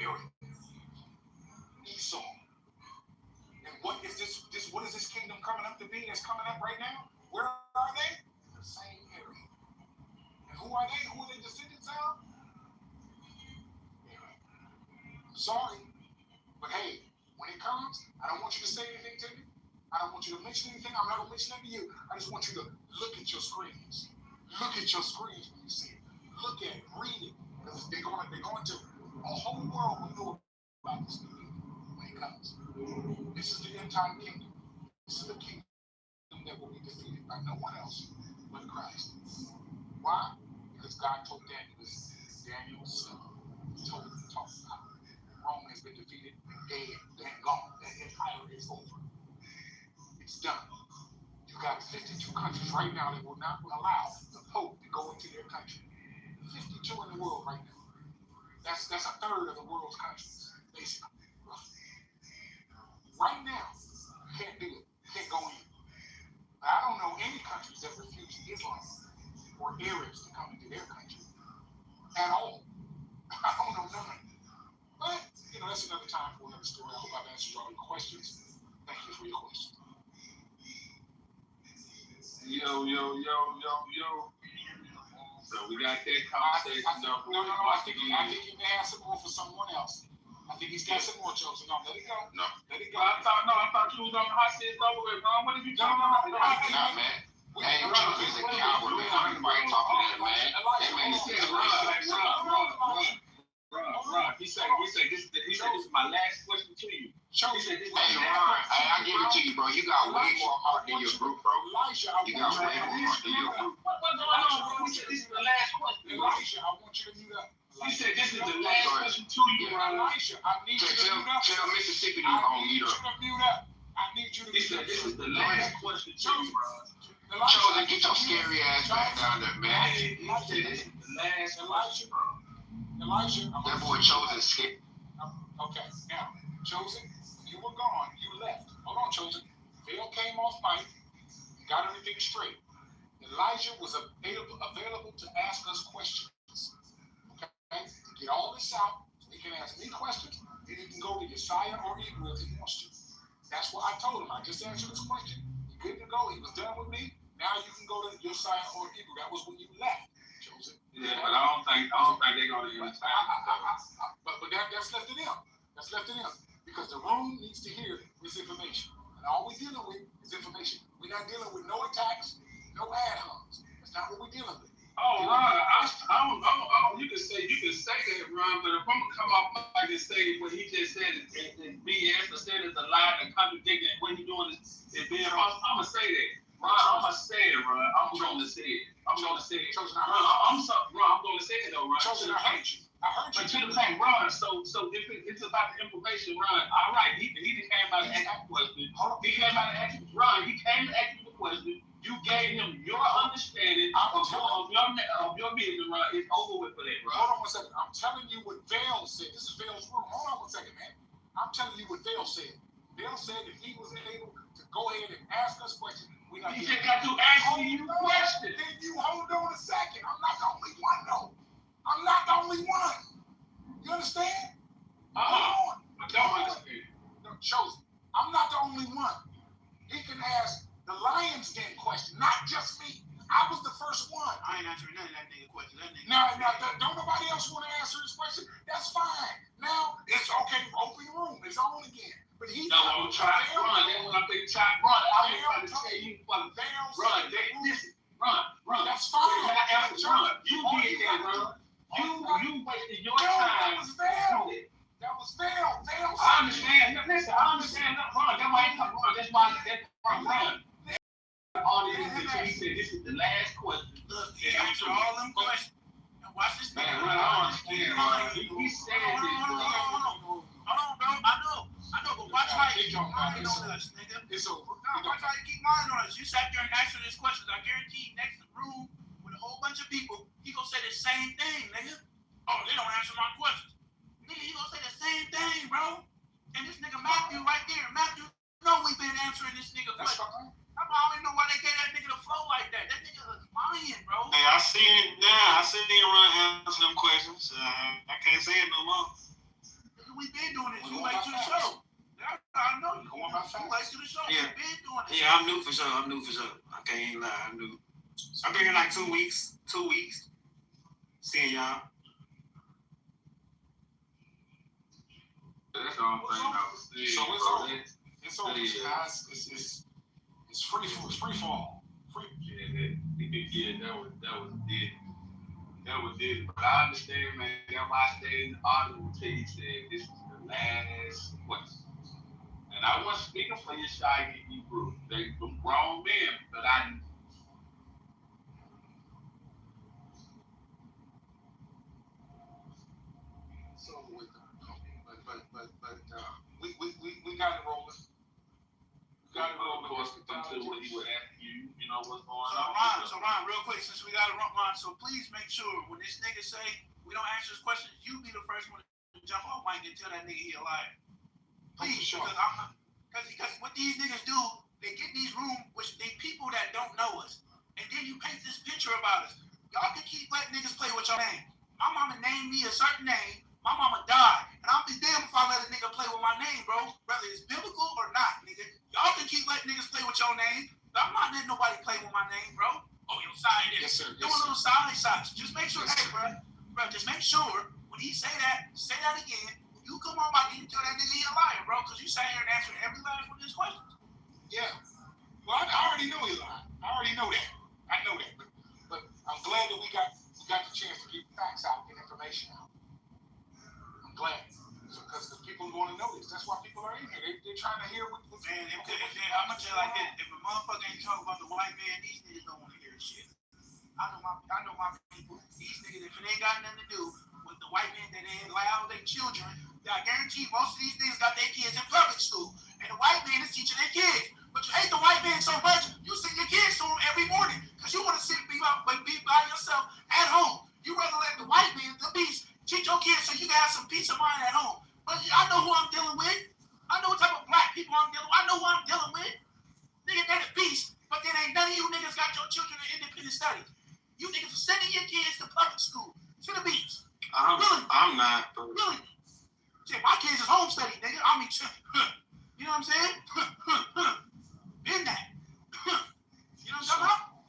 Arab. Esau. And what is this kingdom coming up to be that's coming up right now? Where are they? The same area. And who are they? Who are they descendants of? Arab. Sorry. But hey, when it comes, I don't want you to say anything to me. I don't want you to mention anything. I'm not going to mention that to you. I just want you to look at your screens. Look at your screens when you see it. Look at it. Read it. Because they're going to a whole world will know about this when it comes. This is the end time kingdom. This is the kingdom that will be defeated by no one else but Christ. Why? Because God told Daniel's son, told about Rome has been defeated, dead, and gone. That empire is over. It's done. You got 52 countries right now that will not allow the Pope to go into their country. 52 in the world right now. That's a third of the world's countries, basically. Right now, you can't do it. You can't go in. I don't know any countries that refuse Islam or Arabs to come into their country at all. I don't know none. But, that's another time for another story. I hope I've answered all your questions. Thank you for your question. Yo. So we got that conversation. I think he may have some more for someone else. I think he's got some more chosen. No, let it go. No. Let it go. I thought you was on the hot seat over with, Ron. What are you talking about? Nah, man. Hey, Chuck is a coward, man. I ain't nobody talking to him, man. That man is Ron, he said this is my last question to you. He said this is hey, Ron, I give it to you, bro. You got way more heart in your group, bro. You got way more heart in your group. What's going on, bro? He said this is the last question. Elijah, I want you to mute up. He said this is the last question to you, Ron. Elijah, I need you to mute up. Tell Mississippi to mute up. I need you to mute up. He said this is the last question to you, Ron. Chosen, get your scary ass back down there, man. He said this is the last question, bro. Elijah, that boy Chosen scared. Okay, now, Chosen, you were gone. You left. Hold on, Chosen. Phil came off mic, got everything straight. Elijah was available to ask us questions. Okay? Get all this out. He can ask me questions. Then he can go to Yesiah or Hebrew if he wants to. That's what I told him. I just answered his question. He's good to go. He was done with me. Now you can go to Yesiah or Hebrew. That was when you left, Chosen. Yeah, but I don't think they're gonna do it. But that's left to them. That's left to them. Because the room needs to hear this information. And all we're dealing with is information. We're not dealing with no attacks, no ad homs. That's not what we're dealing with. Oh, Ron, you can say that, Ron, but if I'm gonna come off like and say what he just said is BS, or said it's a lie and contradicting what he's doing is being false, I'm gonna say that. Ron, I'm gonna say it, Ron. I'm gonna say it. I'm gonna say it. Chosen, Ron, I'm gonna say it though, Ron. Chosen, I heard you. But to the point, Ron, so if it's about the information, Ron, all right, he came out and asked the question. He came out and asked Ron, he came to ask you the question. You gave him your understanding of your business, right? It's over with for that, bro. Hold on one second. I'm telling you what Vale said. This is Vale's room. Hold on one second, man. I'm telling you what Vale said. Vale said that he was able to go ahead and ask us questions. He just got to ask you questions. Then you hold on a second. I'm not the only one, though. I'm not the only one. You understand? I don't understand. No, Chosen. I'm not the only one. He can ask the Lions Den question, not just me. I was the first one. I ain't answering none of that nigga question. That nigga. Now, don't nobody else want to answer his question? That's fine. Now, it's okay. Open room. It's on again. But he. No, I'm trying to run. That's what I'm thinking. Try to run. I'm trying to tell you, run. Listen, run. That's fine. Run. You did that, run. You wasted your time. That was Vale. I understand. Listen, I understand. Run. That's why he come run. That's why run. All this he said, this is the last question. Look, he answered all them questions. Now watch this nigga. Man, I understand. He said this, bro. Hold on, bro. I know, but watch how you keep lying on us, nigga. It's over. No, watch how you keep lying on us. You sat there and answered his questions. I guarantee you, next to the room with a whole bunch of people, he gonna say the same thing, nigga. Oh, they don't answer my questions. Nigga, he gonna say the same thing, bro. And this nigga Matthew right there, Matthew, know we been answering this nigga questions. I don't even know why they gave that nigga the flow like that. That nigga was lying, bro. Hey, I see it now. I see him run answer them questions. I can't say it no more. We been doing this. You late to the show. I know you. You late to the show. Yeah. We been doing this. Yeah, I'm new for sure. I can't even lie. I'm new. I've been here like 2 weeks. Seeing y'all. That's all I'm saying. So it's over. It's over. It's free fall. Yeah, that was it. But I understand, man. That's why I stayed in the audience until he said this is the last question. And I wasn't speaking for your shy Hebrew. They some grown men, but I. So we got it rolling. Of course, until what he would ask you, you know what's going on. So Ron, real quick, since we got to run, so please make sure when this nigga say we don't answer his questions, you be the first one to jump off mic and tell that nigga he a liar. Please, sure. because what these niggas do, they get in these rooms with they people that don't know us, and then you paint this picture about us. Y'all can keep letting niggas play with your name. My mama named me a certain name. My mama died, and I'll be damned if I let a nigga play with my name, bro. Whether it's biblical or not, nigga. Y'all can keep letting niggas play with your name. I'm not letting nobody play with my name, bro. Oh, your side is. Yes, sir. Doing little side shots. Just make sure, hey, bro, just make sure when he say that again. You come on by and tell that nigga he a liar, bro, because you sat here and answered every last one of his questions. Yeah. Well, I already know he lied. I already know that. I know that. But I'm glad that we got the chance to get facts out and information out. I'm glad. Because the people want to know this. That's why people are in here. They're trying to hear what man, I'm going to tell you like this. If a motherfucker ain't talking about the white man, these niggas don't want to hear shit. I know my people. These niggas, if it ain't got nothing to do with the white man that they allow their children, I guarantee most of these niggas got their kids in public school. And the white man is teaching their kids. But you hate the white man so much, you send your kids to him every morning. Because you want to sit be by yourself at home. You rather let the white man, the beast, teach your kids so you can have some peace of mind at home. But I know who I'm dealing with. I know what type of black people I'm dealing with. I know who I'm dealing with. Nigga, they're the beast. But then ain't none of you niggas got your children in independent studies. You niggas are sending your kids to public school. To the beast. I'm not. Really? Shit, my kids is home study, nigga. I mean, you know what I'm saying? Been that. You know what I'm talking about?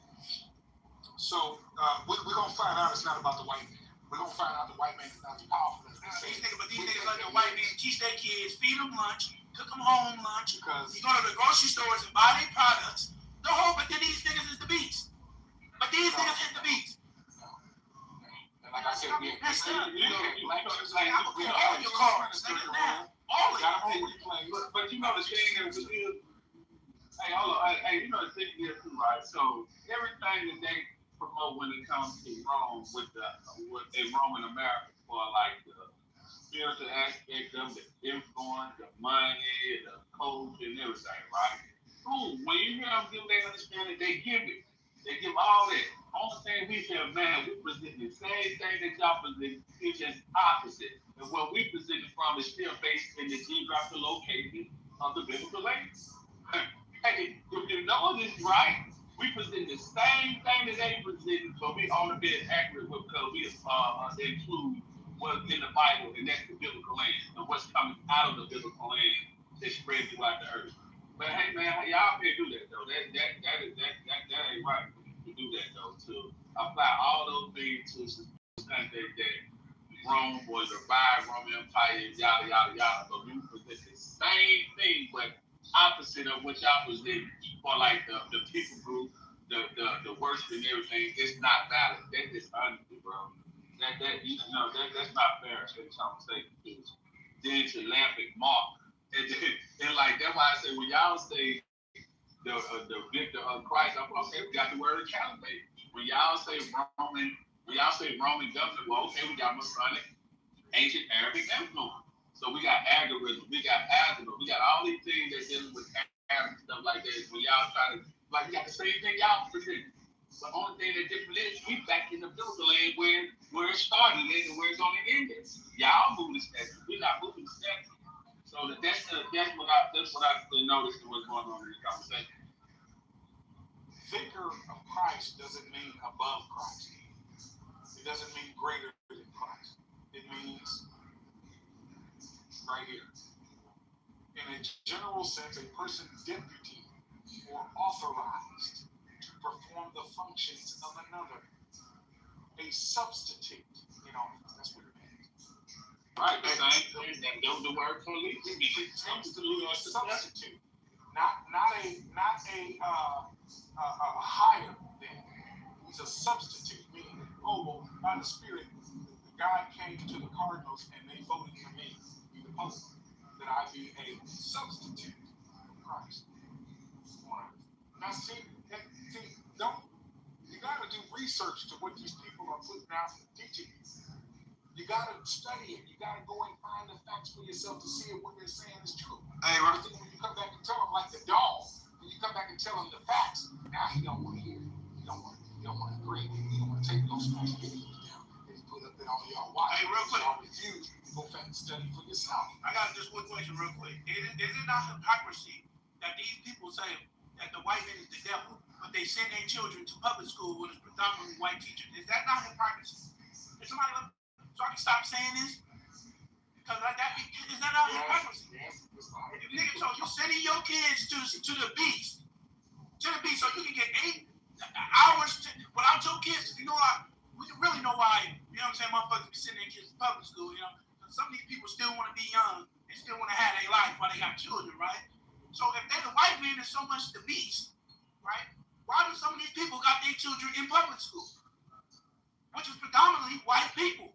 So, we're going to find out it's not about the white man. We're going to find out the white man is not as powerful as they say. These niggas let the white man teach their kids, feed them lunch, cook them home lunch. Because you go to the grocery stores and buy their products. But then these niggas is the beast. But these niggas is the beast. And like I said, we have black chicks. I'm going to call all your cards. All of them. But you know the thing is, hey, hold on. Hey, you know the thing is too, right? So everything that they promote when it comes to Rome with Rome in America for like the spiritual aspect of the influence, the money, the culture, and everything, right? cool. When you hear them give their understanding, they give it. They give all that. Only thing we say, man, we present the same thing that y'all present. It's just opposite. And what we presented from is still based in the geographical location of the biblical language. Hey, if you know this right, we present the same thing that they presented, but we only be accurate because we include what's in the Bible, and that's the biblical land, and what's coming out of the biblical land that's spread throughout the earth. But hey, man, y'all can't do that though. That ain't right to do that though. To apply all those things to something that Rome was a Roman Empire, yada yada yada. But we present the same thing, but opposite of what y'all present for like the people group, the worship and everything. It's not valid. That's dishonesty, bro. That's not fair. That's what I'm saying. Then to laugh at Mark. And like that's why I say when y'all say the victor of Christ, I'm okay, we got the word caliphate. When y'all say Roman government, well, okay, we got Masonic, ancient Arabic influence. So we got algorithm, we got algebra, we got all these things that's dealing with Arabic stuff like that. When y'all try to we got the same thing y'all present. The only thing that different is we back in the biblical land where it started and where it's gonna end it. Y'all move the statue. We're not moving the statue. So that's what I noticed was going on in this conversation. Vicar of Christ doesn't mean above Christ. It doesn't mean greater than Christ. It means right here. In a general sense, a person deputy or authorized to perform the functions of another. A substitute in office. That's what it means. Right, the same thing. That goes the word police. Substitute. Not a higher than. He's a substitute, meaning, by the Spirit, God came to the Cardinals and they voted for me, be the Pope, that I be a substitute of Christ. Now you gotta do research to what these people are putting out and teaching you. You gotta study it. You gotta go and find the facts for yourself to see if what they're saying is true. Hey, Right. When you come back and tell them like the dog, when you come back and tell him the facts, now he don't want to hear it. He don't want to agree. He don't want to take those facts and down. And put up in all y'all watch. Hey, real quick. Y'all refuse to go back and study for yourself. I got just one question real quick. Is it not hypocrisy that these people say that the white man is the devil, but they send their children to public school with a predominantly white teacher? Is that not hypocrisy? Is somebody so I can stop saying this? Because is that not hypocrisy? Yes. Nigga, so you're sending your kids to the beach, so you can get 8 hours without your kids. You know what? We really know why. You know what I'm saying? Motherfuckers be sending their kids to public school. You know, some of these people still want to be young. They still want to have their life while they got children, right? So if they're the white man, there's so much the beast, right? Why do some of these people got their children in public school, which is predominantly white people?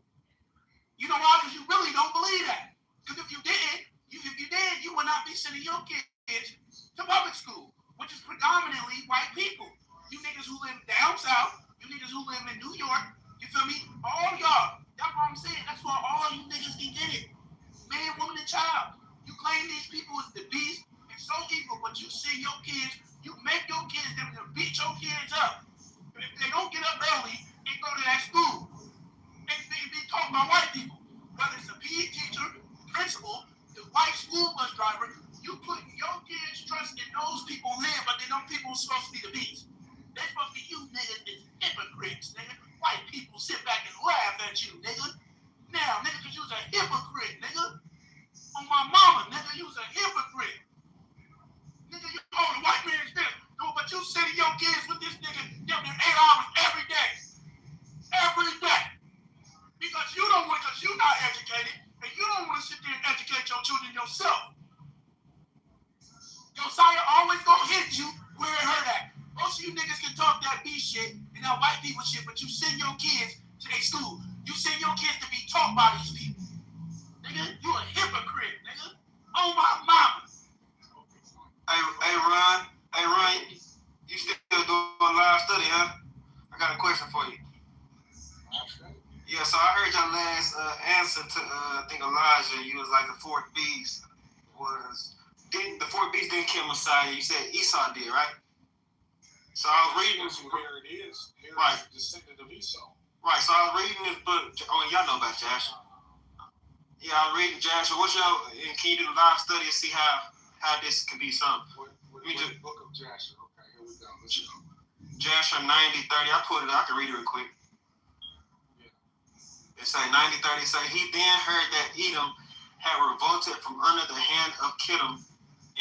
You know why? Because you really don't believe that. Because if you did, you would not be sending your kids to public school, which is predominantly white people. You niggas who live down south, you niggas who live in New York, you feel me? All y'all. That's what I'm saying. That's why all you niggas can get it. Man, woman, and child. You claim these people is the beast and so evil, but you send your kids, you make your kids, them to beat your kids up. But if they don't get up early and go to that school, and they be taught by white people, whether it's a PE teacher, principal, the white school bus driver, you put your kids' trust in those people there, but then those people are supposed to be the beast. They're supposed to be you niggas as hypocrites, nigga. White people sit back and laugh at you, nigga. Now, nigga, because you's a hypocrite, nigga. On my mama, nigga, you's a hypocrite. Nigga, you the white man's this. No, but you sending your kids with this nigga damn near 8 hours every day. Every day. Because you're not educated, and you don't want to sit there and educate your children yourself. Josiah always gonna hit you where it hurt at. Most of you niggas can talk that B shit and that white people shit, but you send your kids to their school. You send your kids to be taught by these people. Nigga, you a hypocrite, nigga. Oh my mama. Hey, Ron, you still doing live study, huh? I got a question for you. Yeah, so I heard your last answer to, I think Elijah, you was like the fourth beast was the four beasts didn't kill Messiah. You said Esau did, right? So I was reading this. Here it is. Here Right. is the descendant of Esau. Right. So I was reading this book. Oh, y'all know about Joshua. Yeah, I was reading Joshua. And can you do the live study and see how this can be something? What book of Joshua? Okay, here we go. Let's go. Joshua 90:30. I put it. I can read it real quick. It say 90:30. Say he then heard that Edom had revolted from under the hand of Kittim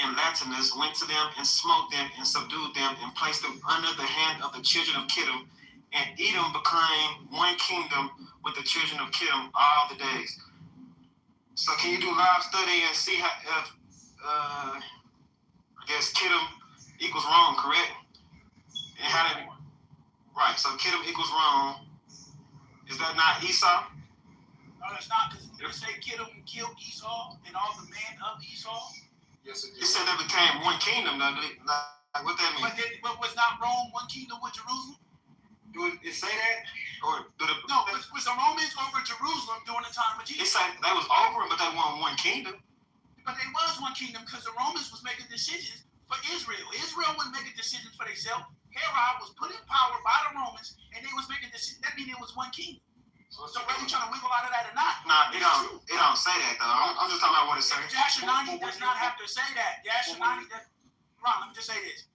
and Latinus, went to them and smote them and subdued them and placed them under the hand of the children of Kittim. And Edom became one kingdom with the children of Kittim all the days. So can you do live study and see how if I guess Kittim equals Rome, correct? And how did right? So Kittim equals Rome. Is that not Esau? No, that's not, because you say Kittim killed Esau and all the men of Esau. Yes, it You did. said they became one kingdom, though. Like, what that mean? But was not Rome one kingdom with Jerusalem? Do it say that? Or do the No, was the Romans over Jerusalem during the time of it Jesus? say they was over, but they weren't one kingdom. But they was one kingdom because the Romans was making decisions for Israel. Israel wasn't making decisions for themselves. Herod was put in power by the Romans, and they was making decisions. That means it was one kingdom. So whether you're trying to wiggle out of that or not, Nah, it don't say that though. I'm just talking about what it says. Joshua 90 does not have to say that. Joshua 90 that. Ron, let me just say this.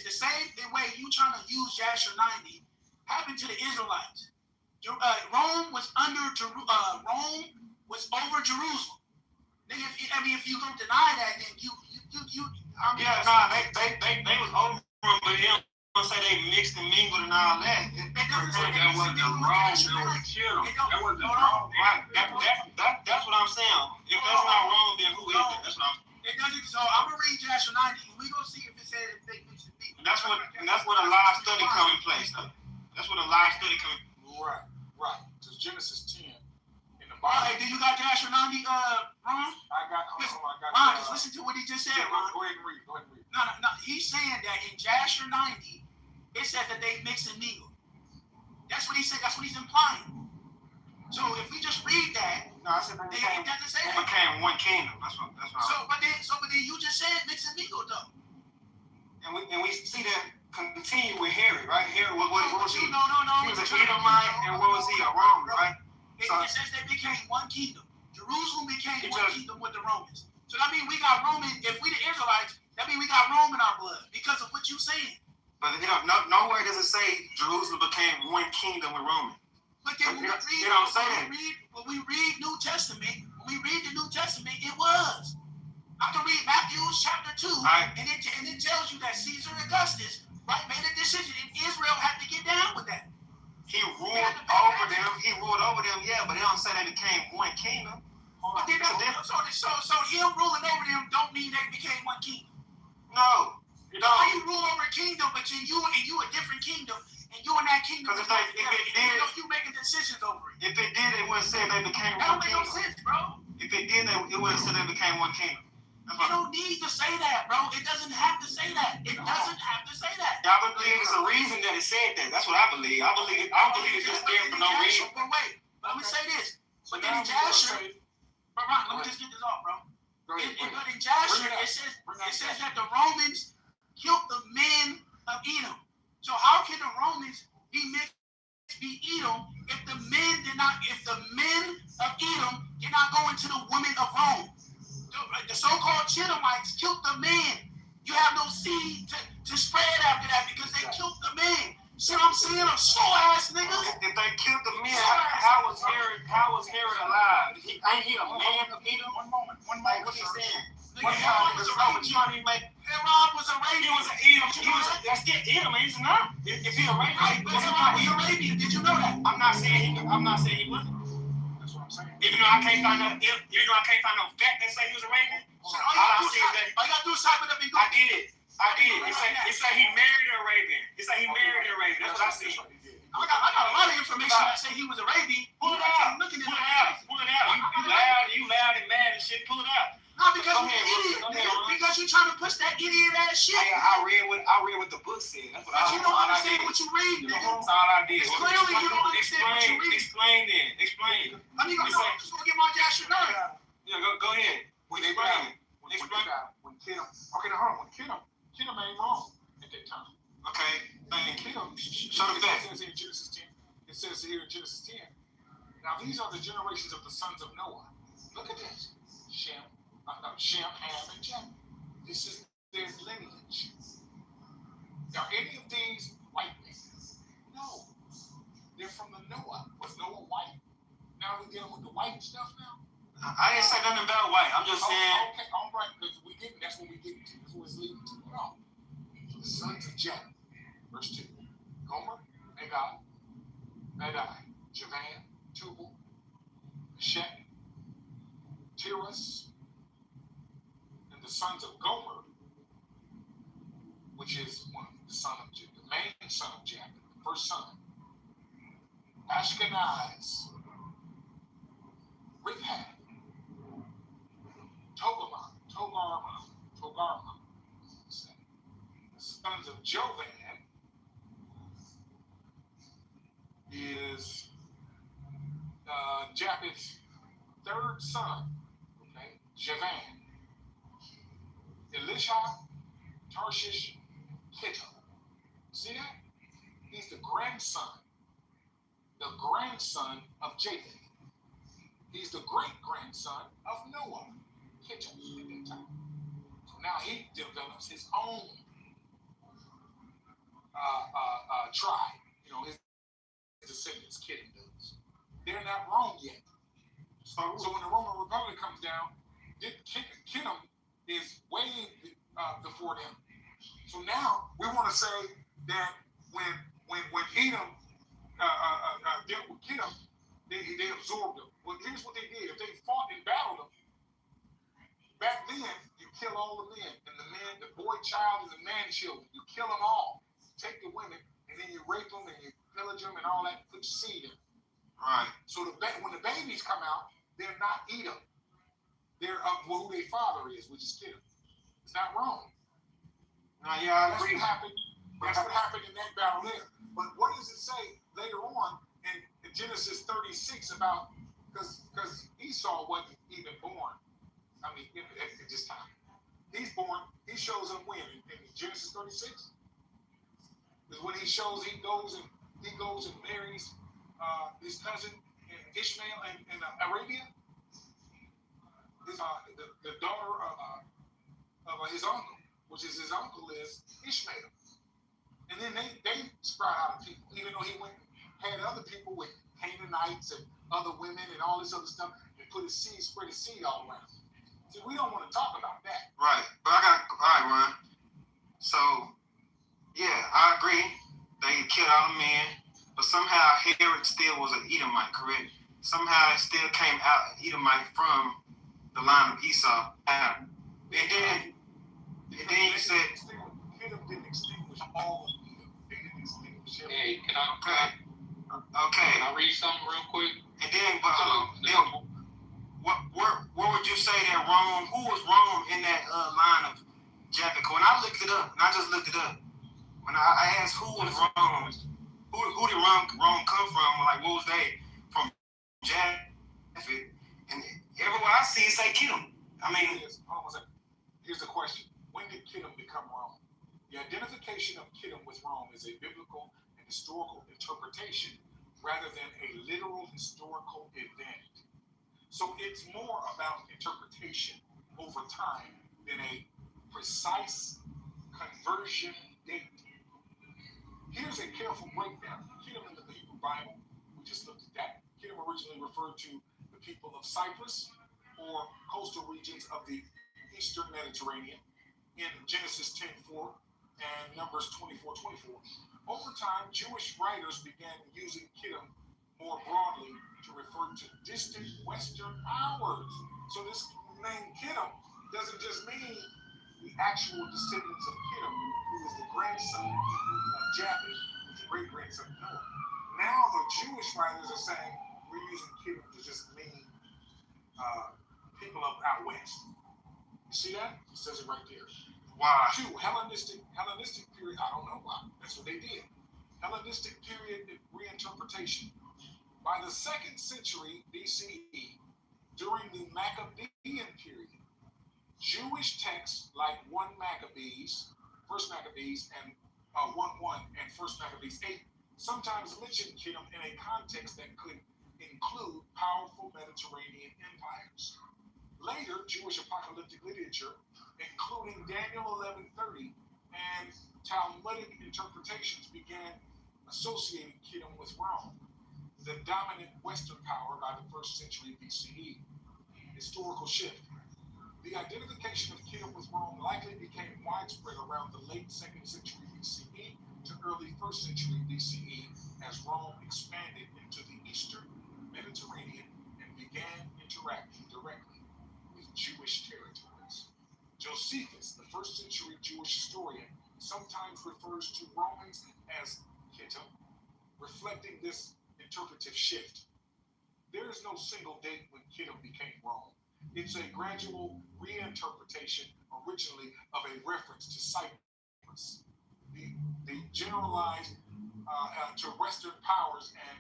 The same way you trying to use Joshua 90 happened to the Israelites. Rome was over Jerusalem. If you don't deny that, then you. They was over, but they don't say they mixed and mingled and all that. That wasn't the wrong. That was Kittim. That wasn't wrong. Right. That's what I'm saying. If that's not wrong, then who is it? That's what I'm saying. It doesn't. So I'm gonna read Joshua 90, and we gonna see if it says if they mix and mingle. And that's what a live study come in place though. That's what a live study come in. Right. Because Genesis 10 in the All Bible. right, do you got Joshua 90, Ron? I got. Ron, just listen to what he just said, Ron. Go ahead and read. No. He's saying that in Joshua 90, it says that they mix and mingle. That's what he said. That's what he's implying. So if we just read that, No, I said it doesn't say they that. became one kingdom. That's what. But then you just said mix and mingle though. And we see that continue with Herod, right? Herod what was he? No. He was an Edomite, and what was he? A Roman, right? It says they became one kingdom. Jerusalem became one kingdom with the Romans. So that means we got Roman. If we the Israelites, that means we got Rome in our blood because of what you saying. But nowhere does it say Jerusalem became one kingdom with Roman. But then when we read New Testament, it was. I can read Matthew chapter 2, right. and it tells you that Caesar Augustus made a decision, and Israel had to get down with that. He ruled over them, yeah, but they don't say they became one kingdom. But then, so him ruling over them don't mean they became one kingdom. No. How you rule over a kingdom, but you a different kingdom, and you in that kingdom. Because if you making decisions over it. If it did, it wouldn't say they became that one kingdom. That don't make no sense, bro. If it did, it wouldn't say they became one kingdom. You don't need to say that, bro. It doesn't have to say that. It doesn't have to say that. I believe it's a reason that it said that. That's what I believe. I believe it's just there for no reason. But wait, let me say this. But then in Joshua, Ron, let me just get this off, bro. But in Joshua, it says that the Romans killed the men of Edom. So how can the Romans be Edom if the men of Edom did not go into the women of Rome? The so-called Chittites killed the men. You have no seed to spread after that because they killed the men. See what I'm saying? I'm slow-ass niggas. If they killed the men, how was Herod alive? Ain't he a man of Edom? One moment. What he saying? Herod was Arabian. He was an Edom. That's still Edom, is it not? If he Arabian, Herod was Arabian. Did you know that? I'm not saying he wasn't. That's what I'm saying. Even though I can't find no fact that say he was Arabian. So all you gotta do is type it up and go. I did. It say he married an Arabian. That's what I see. I got a lot of information that say he was Arabian. Pull it out. You loud and mad and shit. Pull it out. Not because you're an idiot, nigga. Because you're trying to push that idiot ass shit. I read what the book said. That's what you don't understand what you read, nigga. That's all I did. It's clearly you don't understand what you read. Explain. I'm just gonna get my Joshua 9. Yeah, go ahead. When When Kittim, okay, now hold on. When Kittim ain't wrong at that time. Okay, thank you. Show the fact. It says in Genesis 10. It says here in Genesis 10. Now these are the generations of the sons of Noah. Look at this. Shem, Ham, and Japheth. This is their lineage. Are any of these white men? No. They're from the Noah. Was Noah white? Now we're dealing with the white stuff now? I didn't say nothing about white. I'm just saying. Okay, all right, because that's what we get to. That's what it's leading to. No. The sons of Japheth. Verse 2. Gomer, Magog, Madai, Javan, Tubal, Sheth, Tiras, and the sons of Gomer, which is one of the son of the main son of Japheth, the first son. Ashkenaz, Riphath, Togarma, the sons of Jovan is Japheth's third son, okay, Javan. Elisha, Tarshish, Kitover. See that? He's the grandson of Japheth. He's the great-grandson of Noah, Kitover at that time. So now he develops his own tribe. You know, his descendants, Kittim does. They're not wrong yet. So when the Roman Republic comes down, Kittim is way before them. So now we want to say that when Edom dealt with Kittim, they absorbed them. Well, here's what they did. If they fought and battled them, back then you kill all the men, and the boy child and the man children. You kill them all. Take the women, and then you rape them and you pillage them and all that. Put your seed in. Right. So when the babies come out, they're not Edom. They're of who their father is, which is Kittim. It's not wrong. No, yeah, I agree. That's what happened in that battle there. But what does it say later on in Genesis 36 about, because Esau wasn't even born, I mean, at this time. He's born, he shows up when? In Genesis 36? Is when he shows he goes and marries his cousin Ishmael in Arabia. The daughter of his uncle, which is his uncle is Ishmael. And then they sprout out of people, even though he went and had other people with Canaanites and other women and all this other stuff, and spread his seed all around. See, we don't want to talk about that. Right. But all right, Ron. So, yeah, I agree. They killed all the men, but somehow Herod still was an Edomite, correct? Somehow it still came out Edomite from the line of Esau. And then you said, Kittim didn't extinguish all of them. They didn't extinguish him. Hey, can I read something real quick? And then, where would you say that Rome? Who was Rome in that line of Japheth? When I looked it up, and I just looked it up, when I asked who was Rome, who did Rome come from? Like, what was they from? Japheth, and everywhere I see it say Kittim. I mean, here's the question: when did Kittim become Rome? The identification of Kittim with Rome is a biblical and historical interpretation rather than a literal historical event. So it's more about interpretation over time than a precise conversion date. Here's a careful breakdown. Kittim in the Hebrew Bible, we just looked at that. Kittim originally referred to the people of Cyprus or coastal regions of the Eastern Mediterranean in Genesis 10:4 and Numbers 24:24. Over time, Jewish writers began using Kittim more broadly to refer to distant Western powers. So this name Kittim doesn't just mean the actual descendants of Kittim, who is the grandson of Japheth, the great-grandson of Noah. Now the Jewish writers are saying we're using Kittim to just mean people of out west. You see that? It says it right there. why? 2, Hellenistic period. I don't know why. That's what they did. Hellenistic period reinterpretation. By the 2nd century BCE, during the Maccabean period, Jewish texts like 1 Maccabees, 1 Maccabees, and 1:1 and 1 Maccabees 8 sometimes mention Kittim in a context that could include powerful Mediterranean empires. Later, Jewish apocalyptic literature, including Daniel 11:30 and Talmudic interpretations, began associating Kittim with Rome, the dominant Western power by the 1st century BCE. Historical shift. The identification of Kittim with Rome likely became widespread around the late 2nd century BCE to early 1st century BCE as Rome expanded into the Eastern Mediterranean and began interacting directly with Jewish territories. Josephus, the 1st century Jewish historian, sometimes refers to Romans as Kittim, reflecting this interpretive shift. There is no single date when Kittim became Rome. It's a gradual reinterpretation, originally of a reference to Cyprus. The generalized to Western powers and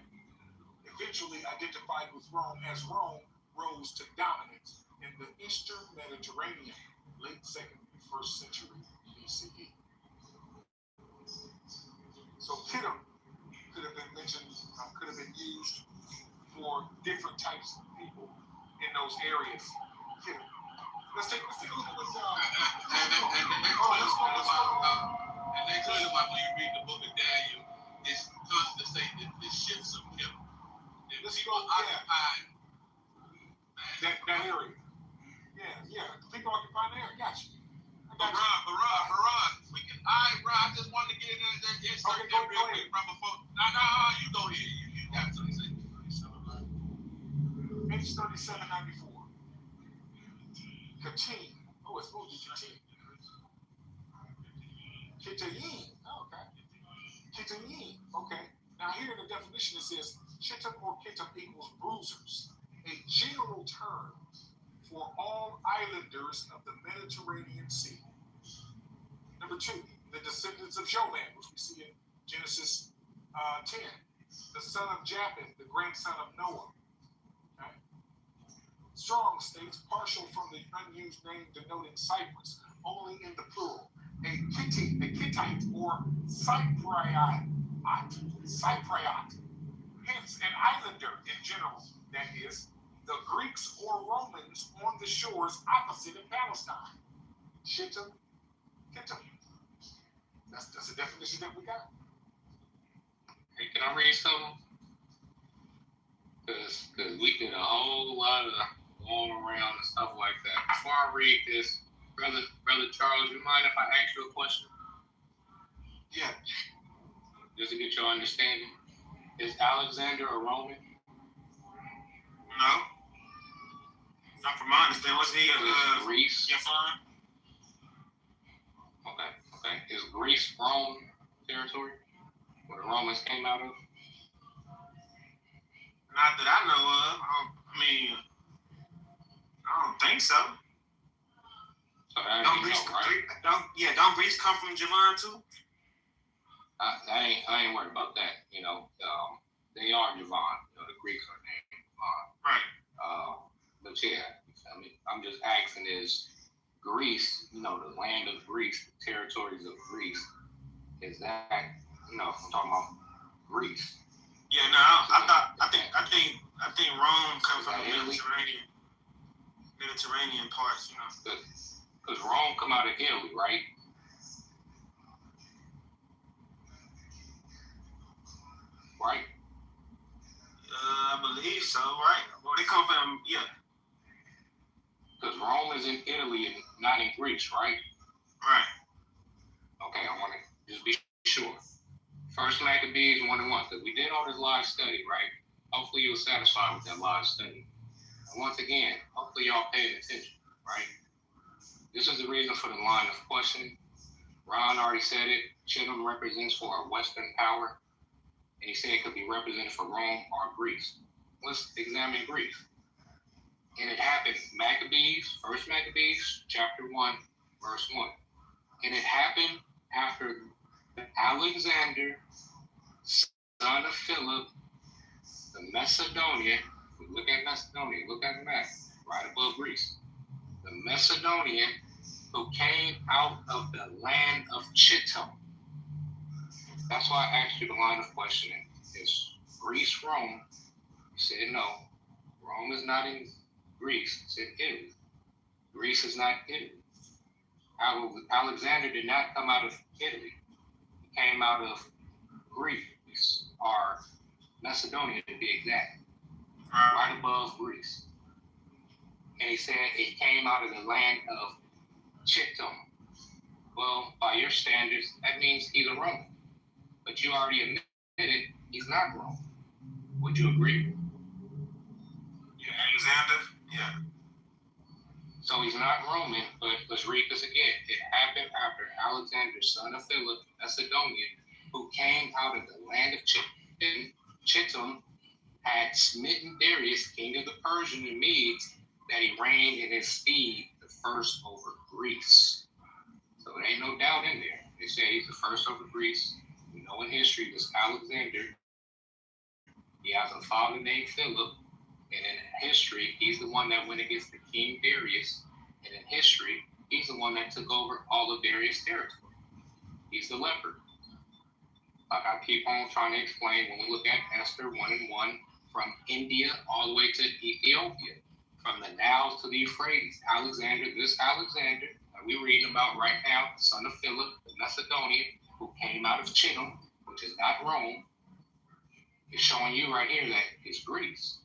eventually identified with Rome as Rome rose to dominance in the Eastern Mediterranean, late 2nd and 1st century BCE. So Kittim could have been mentioned, could have been used for different types of people in those areas. Kittim. Let's take a look at what's And they clearly, like when you read the book of Daniel, it's constantly saying the shifts of Kittim. Let's go occupy that area. Yeah. People occupy the area. Gotcha. Baran, we can. I just wanted to get in there and insert that real quick from before. No, you go here. You got something to say. Page 3794. Katim. Oh, it's moved to Katim. Kitayim. Okay. Kitayim. Okay. Now here in the definition it says Chittim or Kittim equals bruisers, a general term for all islanders of the Mediterranean Sea. Number 2, the descendants of Jovan, which we see in Genesis 10, the son of Japheth, the grandson of Noah. Okay. Strong states partial from the unused name denoting Cyprus, only in the plural. A Kittite or Cypriot, hence an islander in general, that is, the Greeks or Romans on the shores opposite of Palestine. Kittim. That's the definition that we got. Hey, can I read something? Because we did a whole lot of going around and stuff like that. Before I read this, Brother Charles, you mind if I ask you a question? Yeah. Just to get your understanding. Is Alexander a Roman? No. Not from my understanding. Was he Greece? Yes, sir. Okay. Is Greece Rome territory? Where the Romans came out of? Not that I know of. I don't think so. So that Don't Greece come from Javon too? I ain't worried about that. They are Javon. The Greeks are named Javon. Right. But yeah, I'm just asking, is Greece, the land of Greece, the territories of Greece, is that, I'm talking about Greece. Yeah, no, I think Rome comes from the Mediterranean parts, Because Rome come out of Italy, right? Right? I believe so, right? Well, they come from, yeah. Because Rome is in Italy and not in Greece, right? Right. Okay, I want to just be sure. First Maccabees 1:1, because we did all this live study, right? Hopefully you were satisfied with that live study. And once again, hopefully y'all paying attention, right? This is the reason for the line of questioning. Ron already said it. Chittim represents for a Western power. And he said it could be represented for Rome or Greece. Let's examine Greece. And it happened, First Maccabees, chapter 1, verse 1. And it happened after Alexander, son of Philip, the Macedonia. Look at Macedonia, look at the map, right above Greece. the Macedonian who came out of the land of Chittim. That's why I asked you the line of questioning. Is Greece Rome? You said no. Rome is not in Greece. You said Italy. Greece is not Italy. Alexander did not come out of Italy. He came out of Greece, or Macedonia to be exact, right above Greece. And he said he came out of the land of Chittim. Well, by your standards, that means he's a Roman. But you already admitted he's not Roman. Would you agree? Yeah, Alexander? Yeah. So he's not Roman, but let's read this again. It happened after Alexander, son of Philip, Macedonian, who came out of the land of Chittim, had smitten Darius, king of the Persian and Medes, that he reigned in his stead the first over Greece. So there ain't no doubt in there. They say he's the first over Greece. We know in history this Alexander, he has a father named Philip, and in history, he's the one that went against the King Darius, and in history, he's the one that took over all of Darius' territory. He's the leopard. Like I keep on trying to explain, when we look at Esther 1:1, from India all the way to Ethiopia, from the Nile to the Euphrates, this Alexander that we're reading about right now, the son of Philip, the Macedonian, who came out of Chittim, which is not Rome, is showing you right here that it's Greece.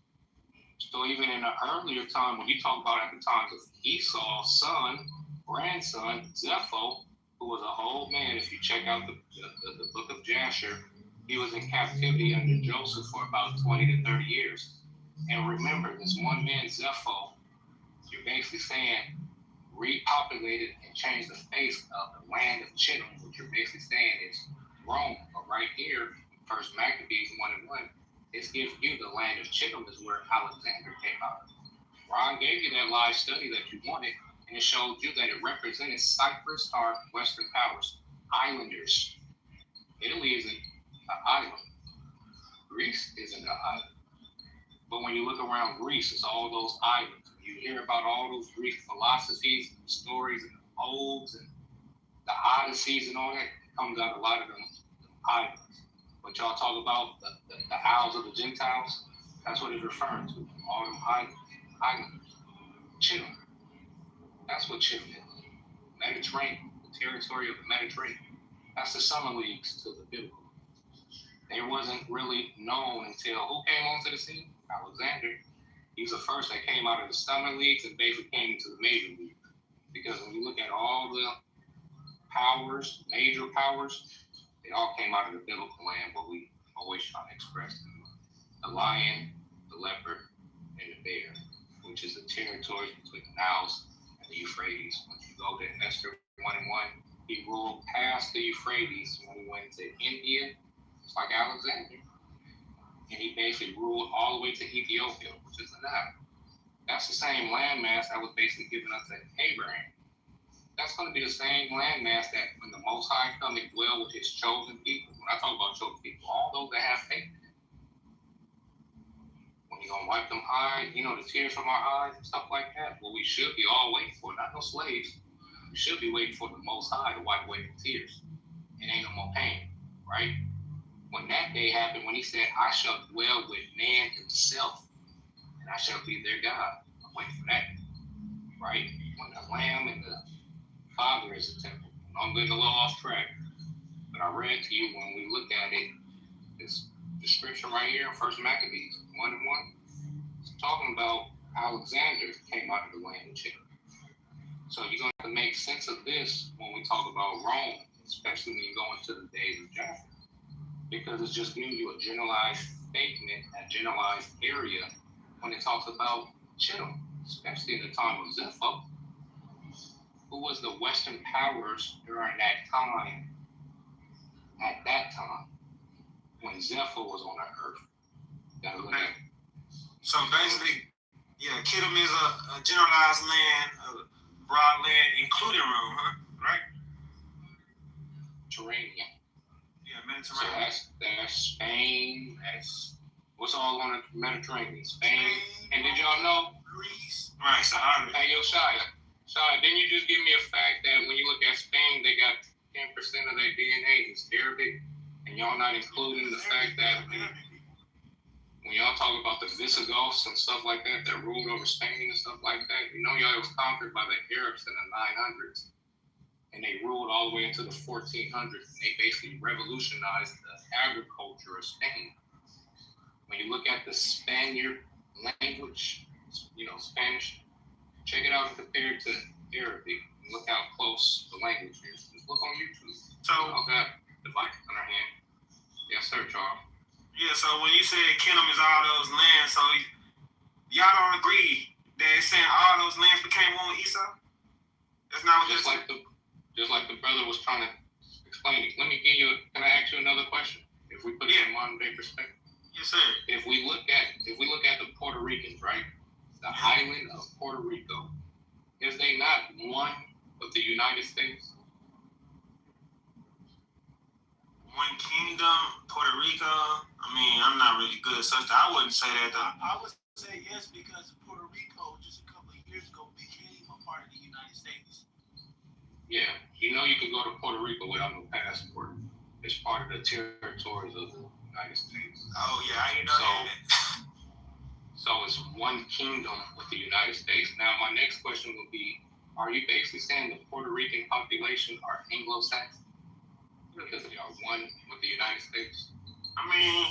So even in an earlier time, when you talk about at the times of Esau's son, grandson, Zepho, who was an old man, if you check out the book of Jasher, he was in captivity under Joseph for about 20 to 30 years. And remember, this one man, Zepho, you're basically saying, repopulated and changed the face of the land of Chittim, which you're basically saying is Rome. But right here, First Maccabees 1:1, it's giving you the land of Chittim is where Alexander came out of. Ron gave you that live study that you wanted, and it showed you that it represented Cyprus or Western powers, islanders. Italy isn't an island. Greece isn't an island. But when you look around Greece, it's all those islands. You hear about all those Greek philosophies and stories and odes and the Odysseys and all that. It comes out of a lot of them islands. But y'all talk about the Isles of the Gentiles, that's what it's referring to. All them islanders. Chittim. That's what Chittim is. Mediterranean, the territory of the Mediterranean. That's the summer leagues to the biblical. They wasn't really known until who came onto the scene? Alexander. He's the first that came out of the summer leagues and basically came into the major league. Because when you look at all the powers, major powers, they all came out of the biblical land, what we always try to express. The lion, the leopard, and the bear, which is the territory between the Niles and the Euphrates. When you go to Esther 1:1, he ruled past the Euphrates when he went to India, just like Alexander. And he basically ruled all the way to Ethiopia, which is the Nile. That's the same landmass that was basically given up to Abraham. That's going to be the same landmass that when the Most High come and dwell with his chosen people. When I talk about chosen people, all those that have faith. When you're going to wipe them eyes, the tears from our eyes and stuff like that, what we should be all waiting for, not no slaves. We should be waiting for the Most High to wipe away the tears. It ain't no more pain, right? When that day happened, when he said, I shall dwell with man himself, and I shall be their God. I'm waiting for that, right? When the Lamb and the Father is the temple. I'm getting a little off track, but I read to you when we look at it, this description right here in First Maccabees 1:1, it's talking about Alexander came out of the land of Chittim. So you're going to have to make sense of this when we talk about Rome, especially when you go into the days of Jasher, because it's just giving you a generalized statement, a generalized area when it talks about Chittim, especially in the time of Zepho, who was the Western powers during that time, at that time, when Zepho was on the earth. Okay. So basically, Chittim is a generalized land, a broad land, including Rome, huh? Right? Mediterranean. Yeah, So Mediterranean. that's Spain, that's what's all on the Mediterranean? Spain. And did y'all know? Greece. Right, Sahara. Hey, yo, Shia, Shai, didn't you just give me a fact that when you look at Spain, they got 10% of their DNA is Arabic, and y'all not including the fact that when y'all talk about the Visigoths and stuff like that that ruled over Spain and stuff like that, you know y'all was conquered by the Arabs in the 900s, and they ruled all the way into the 1400s, and they basically revolutionized the agriculture of Spain. When you look at the Spaniard language, Spanish, check it out and compare it to Arabic. Look how close the language is. Just look on YouTube. So, all got device on our hand. Yes, sir, Charles. Yeah, so when you say kingdom is all those lands, so y'all don't agree that it's saying all those lands became one with Esau? That's not what just like the brother was trying to explain it. Can I ask you another question? If we put it in modern day perspective. Yes, sir. If we look at the Puerto Ricans, right? The island of Puerto Rico, is they not one with the United States? One kingdom, Puerto Rico. I mean, I'm not really good, so I wouldn't say that though. I would say yes because Puerto Rico just a couple of years ago became a part of the United States. Yeah, you can go to Puerto Rico without no passport. It's part of the territories of the United States. Oh yeah, I didn't know that. So it's one kingdom with the United States. Now my next question would be, are you basically saying the Puerto Rican population are Anglo-Saxon? Because they are one with the United States? I mean,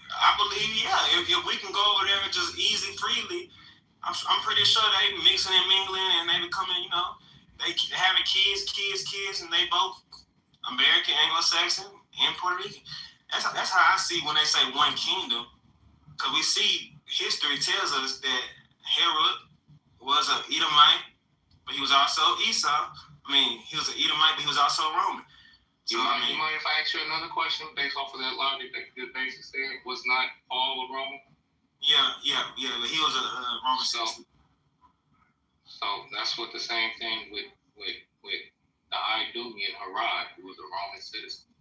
I believe, yeah. If we can go over there just easy, freely, I'm pretty sure they mixing and mingling and they becoming, they having kids, and they both American, Anglo-Saxon, and Puerto Rican. That's how I see when they say one kingdom. Because we see history tells us that Herod was an Edomite, but he was also Esau. I mean, he was an Edomite, but he was also Roman. You mind if I ask you another question based off of that logic that you basically said? Was not Paul a Roman? Yeah, but he was a Roman citizen. So that's what the same thing with the Idumean Herod, who was a Roman citizen.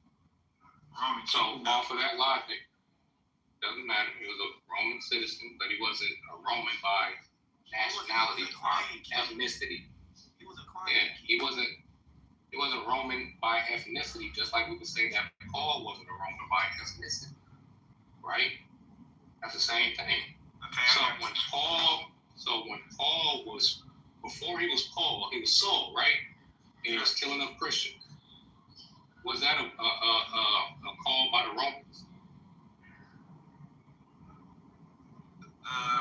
So off of that logic, doesn't matter. He was a Roman citizen, but he wasn't a Roman by nationality or ethnicity. He was a client. Yeah, he wasn't Roman by ethnicity, just like we could say that Paul wasn't a Roman by ethnicity, right? That's the same thing. Okay. So when Paul was, before he was Paul, he was Saul, right? And he was killing up Christians. Was that a call by the Romans?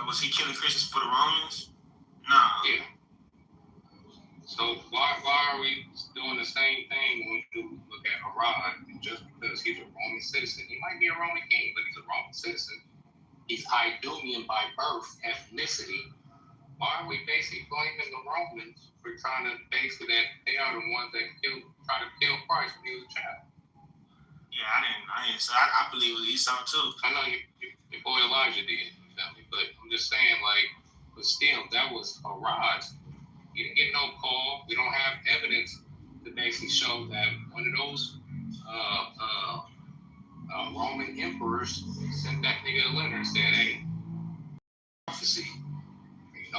Was he killing Christians for the Romans? No. Yeah. So why are we doing the same thing when we do look at Herod? Just because he's a Roman citizen, he might be a Roman king, but he's a Roman citizen. He's Idumean by birth, ethnicity. Why are we basically blaming the Romans for trying to basically that they are the ones that try to kill Christ when he was a child? Yeah, I didn't. So I believe it was Esau too. I know your boy Elijah did, you feel me? But I'm just saying, but still, that was Herod's. He didn't get no call. We don't have evidence to basically show that one of those Roman emperors sent that nigga a letter and said, hey, prophecy.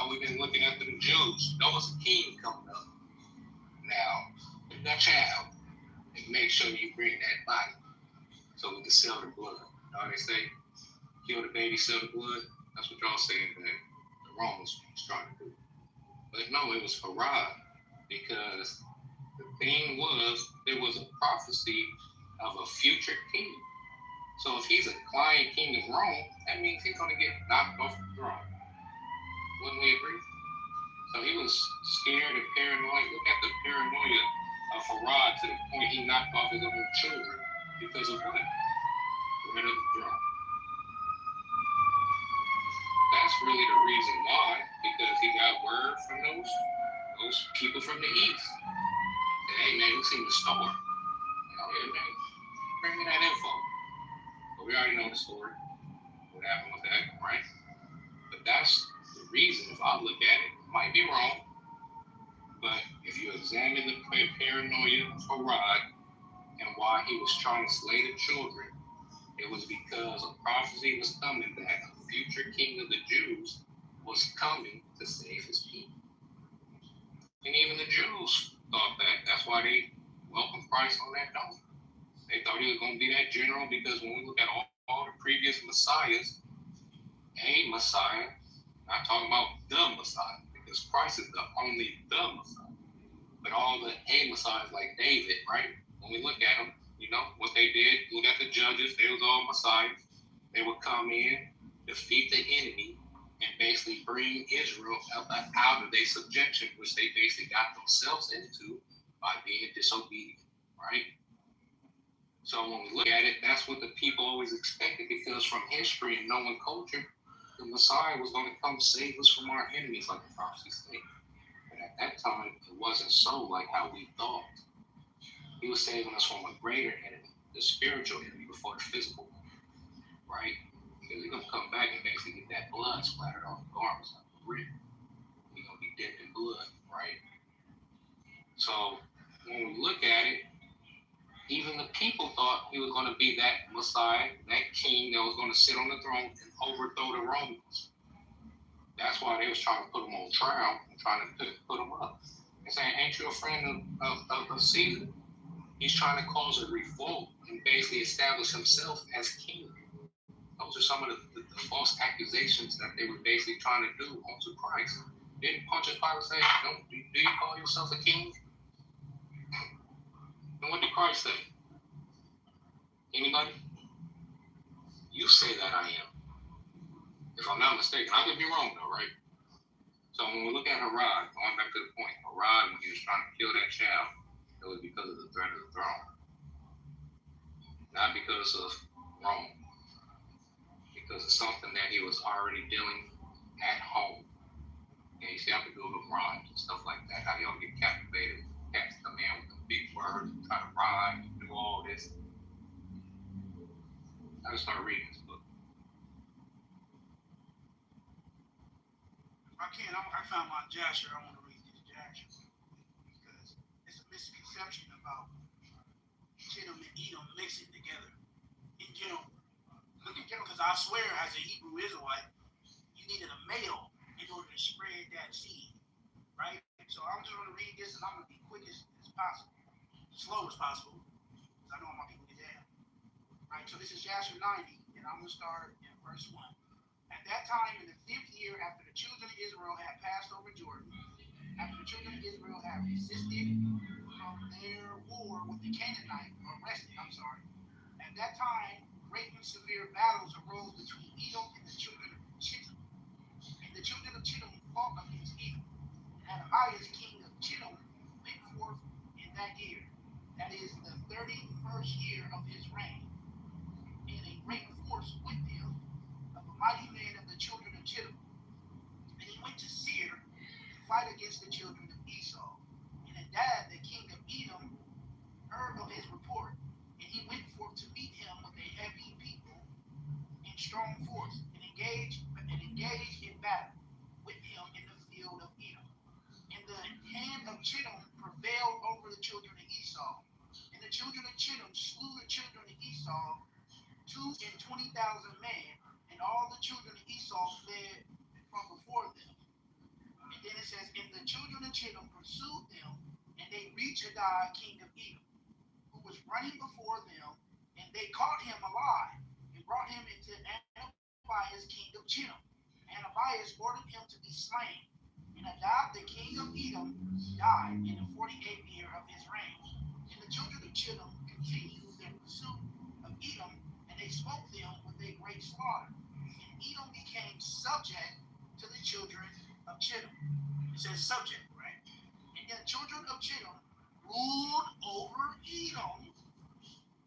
We've been looking at the Jews. It's a king coming up. Now, get that child and make sure you bring that body so we can sell the blood. You know what they say? Kill the baby, sell the blood. That's what y'all saying that the Romans was trying to do. But no, it was Herod, because the thing was, there was a prophecy of a future king. So if he's a client king of Rome, that means he's going to get knocked off the throne. Wouldn't we agree? So he was scared and paranoid. Look at the paranoia of Herod to the point he knocked off his own children because of what? Rid of the throne. That's really the reason why, because he got word from those people from the east. Said, hey man, we seen the storm. Oh yeah, man, bring me that info. But we already know the story. What happened with that, right? But that's the reason. If I look at it, might be wrong. But if you examine the paranoia of Herod and why he was trying to slay the children, it was because a prophecy was coming that a future king of the Jews was coming to save his people. Christ on that dome. They thought he was going to be that general because when we look at all the previous messiahs, a messiah, not talking about the messiah, because Christ is the only the messiah. But all the a messiahs like David, right? When we look at them, you know, what they did, look at the judges, they was all messiahs. They would come in, defeat the enemy, and basically bring Israel out of their subjection, which they basically got themselves into by being disobedient, right? So when we look at it, that's what the people always expected, because from history and knowing culture, the Messiah was going to come save us from our enemies, like the prophecies say. But at that time, it wasn't so like how we thought. He was saving us from a greater enemy, the spiritual enemy, before the physical one, right? Because he's going to come back and basically get that blood splattered on the garments like the rib. He's going to be dipped in blood, right? So when we look at it, even the people thought he was going to be that Messiah, that king that was going to sit on the throne and overthrow the Romans. That's why they was trying to put him on trial and trying to put him up. And saying, ain't you a friend of Caesar? He's trying to cause a revolt and basically establish himself as king. Those are some of the false accusations that they were basically trying to do onto Christ. Didn't Pontius Pilate say, do you call yourself a king? And what did Christ say? Anybody? You say that I am. If I'm not mistaken, I could be wrong though, right? So when we look at Herod, going back to the point, Herod, when he was trying to kill that child, it was because of the threat of the throne. Not because of Rome. Because of something that he was already dealing at home. And you see how people do rhymes and stuff like that, how y'all get captivated, catch the man with the big words, and try to rhyme, and do all this. I just started reading this book. If I can, I found my Jasher. I want to read this Jasher because it's a misconception about Chittim and Edom mixing together. In general, because I swear, as a Hebrew Israelite, you needed a male in order to spread that seed, right? So I'm just going to read this, and I'm going to be quick as possible, slow as possible, because I know my people get down. Right, so this is Jasher 90, and I'm going to start in verse 1. At that time, in the 5th year after the children of Israel had passed over Jordan, after the children of Israel had resisted from their war with the Canaanites, at that time, great and severe battles arose between Edom and the children of Chittim. And the children of Chittim fought against Edom. And Abias, king of Chittim, went forth in that year, that is the 31st year of his reign, and a great force with him of a mighty man of the children of Chittim. And he went to Seir to fight against the children of Esau. And Hadad, the king of Edom, heard of his report, and he went forth to meet him with a heavy people in strong force, and engaged in battle with him in the field of Edom. And the hand of Chittim prevailed over the children of Esau. And the children of Chittim slew the children of Esau 220,000 men, and all the children of Esau fled from before them. And then it says, and the children of Chittim pursued them, and they reached Hadad, king of Edom, who was running before them, and they caught him alive, and brought him into Anabias, king of Chittim. And Anabias ordered him to be slain. And Hadad, the king of Edom, died in the 48th year of his reign. And the children of Chittim continued their pursuit of Edom, and they smote them with a great slaughter. And Edom became subject to the children of Chittim. It says subject, right? And the children of Chittim ruled over Edom,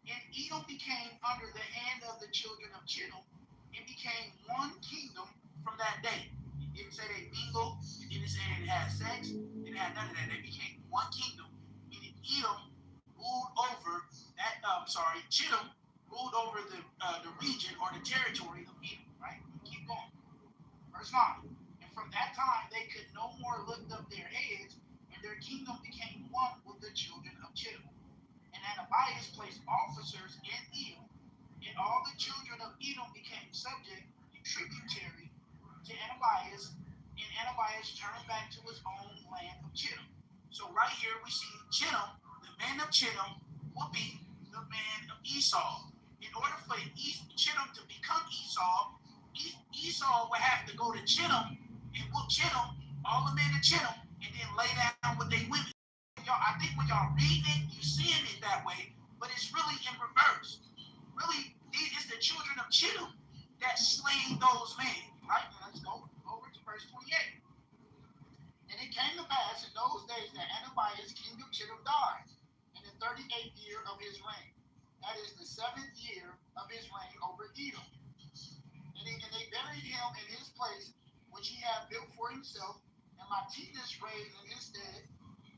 and Edom became under the hand of the children of Chittim, and became one kingdom from that day. It didn't say they mingled, it didn't say it had sex, it had none of that. They became one kingdom, and Edom ruled over that. Chittim ruled over the region or the territory of Edom. Right? Keep going. Verse 9. And from that time they could no more lift up their heads, and their kingdom became one with the children of Chittim. And Anabias placed officers in Edom, and all the children of Edom became subject and tributary to Anabias, and Anabias turned back to his own land of Chittim. So right here we see Chittim, the men of Chittim, whooping the man of Esau. In order for Chittim to become Esau, Esau would have to go to Chittim and whoop Chittim, all the men of Chittim, and then lay down with their women. Y'all, I think when y'all reading it, you seeing it that way, but it's really in reverse. Really, it's the children of Chittim that slain those men. Right? Now let's go over to verse 28. And it came to pass in those days that Anabias, king of Chittim, died in the 38th year of his reign. That is the 7th year of his reign over Edom. And they buried him in his place, which he had built for himself, and Latinus reigned in his stead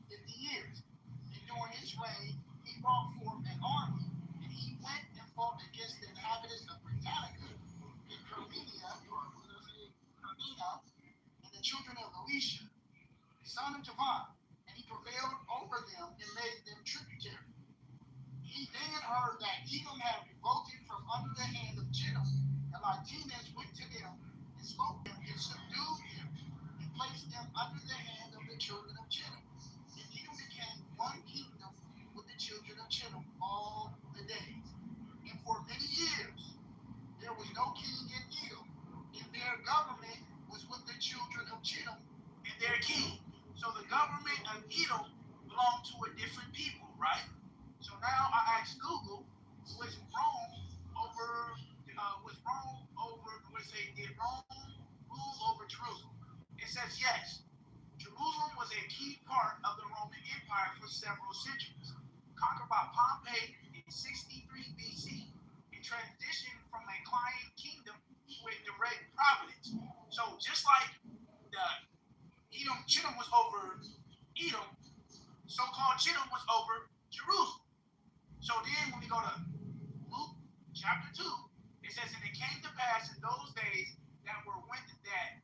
50 years. And during his reign, he brought forth an army, and he went and fought against the inhabitants of Britannica, and Carmenia, and the children of Elisha, son of Javan, and he prevailed over them and made them tributary. He then heard that Edom had revolted from under the hand of Chittim, and Latinus went to them and smote them and subdued them and placed them under the hand of the children of Chittim. And Edom became one kingdom with the children of Chittim all the days. And for many years there was no king in Edom, and their government was with the children of Chittim and their king. So the government of Edom belonged to a different people, right? So now I asked Google, did Rome rule over Jerusalem? It says yes. Jerusalem was a key part of the Roman Empire for several centuries. Conquered by Pompey in 63 BC, and transitioned from a client kingdom to a direct providence. So just like Chittim was over Edom, so-called Chittim was over Jerusalem. So then when we go to Luke chapter 2, it says, and it came to pass in those days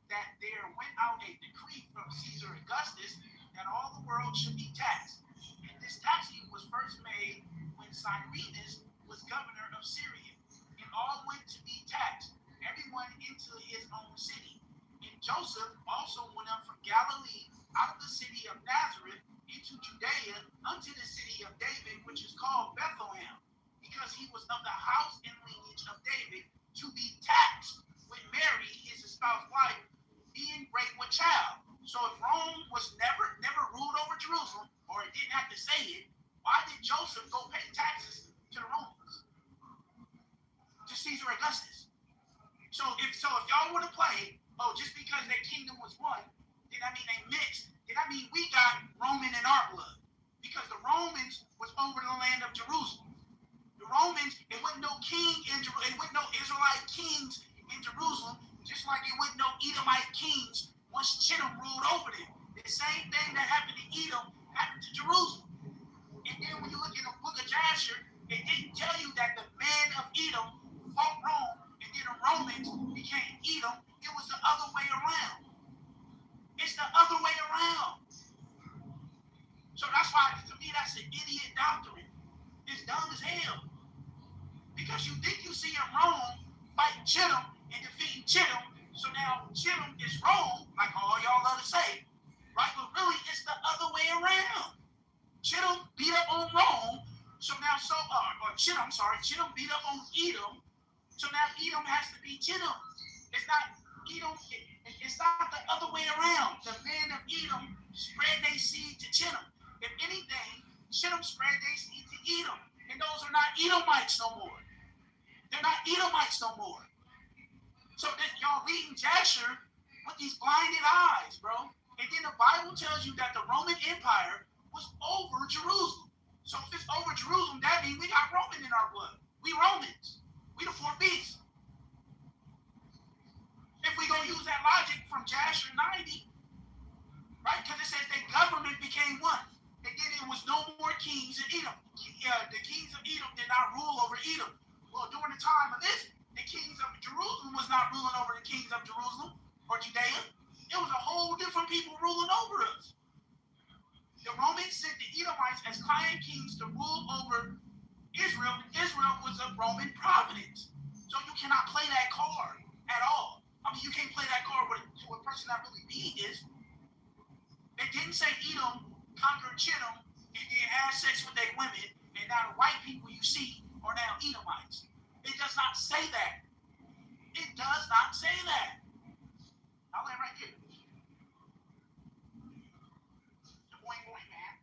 that there went out a decree from Caesar Augustus that all the world should be taxed. And this taxing was first made when Cyrenius was governor of Syria. And all went to be taxed, everyone into his own city. And Joseph also went up from Galilee out of the city of Nazareth into Judea unto the city of David, which is called Bethlehem, because he was of the house and lineage of David, to be taxed with Mary, his espoused wife, being great with child. So if Rome was never ruled over Jerusalem, or it didn't have to say it, why did Joseph go pay taxes to the Romans? To Caesar Augustus. So if y'all want to play, just because their kingdom was one, then that mean they mixed. Then that mean we got Roman in our blood. Because the Romans was over the land of Jerusalem. The Romans, it wasn't no king in Jerusalem, it wasn't no Israelite kings in Jerusalem, just like it wasn't no Edomite kings once Chittim ruled over them. The same thing that happened to Edom happened to Jerusalem. And then when you look in the book of Jasher, it didn't tell you that the men of Edom fought Rome and then the Romans became Edom. It was the other way around. It's the other way around. So that's why, to me, that's an idiot doctrine. It's dumb as hell. Because you think you see Rome fighting Chittim and defeating Chittim, so now Chittim is Rome, like all y'all love to say, right? But really, it's the other way around. Chittim beat up on Rome, Chittim beat up on Edom, so now Edom has to be Chittim. It's not Edom, it's not the other way around. The men of Edom spread their seed to Chittim. If anything, Chittim spread their seed to Edom. And those are not Edomites no more. They're not Edomites no more. So that y'all reading Jasher with these blinded eyes, bro. And then the Bible tells you that the Roman Empire was over Jerusalem. So if it's over Jerusalem, that means we got Roman in our blood. We Romans. We the fourth beast. If we gonna use that logic from Jasher 90, right? Because it says the government became one. And then there was no more kings in Edom. The kings of Edom did not rule over Edom. Well, during the time of this, the kings of Jerusalem was not ruling over the kings of Jerusalem or Judea. It was a whole different people ruling over us. The Romans sent the Edomites as client kings to rule over Israel. Israel was a Roman province. So you cannot play that card at all. I mean, you can't play that card to a person that really beat this. They didn't say Edom conquered Chittim and then had sex with their women And now the white people you see are now Edomites. It does not say that. It does not say that. I'll land right here. The boing boing, man.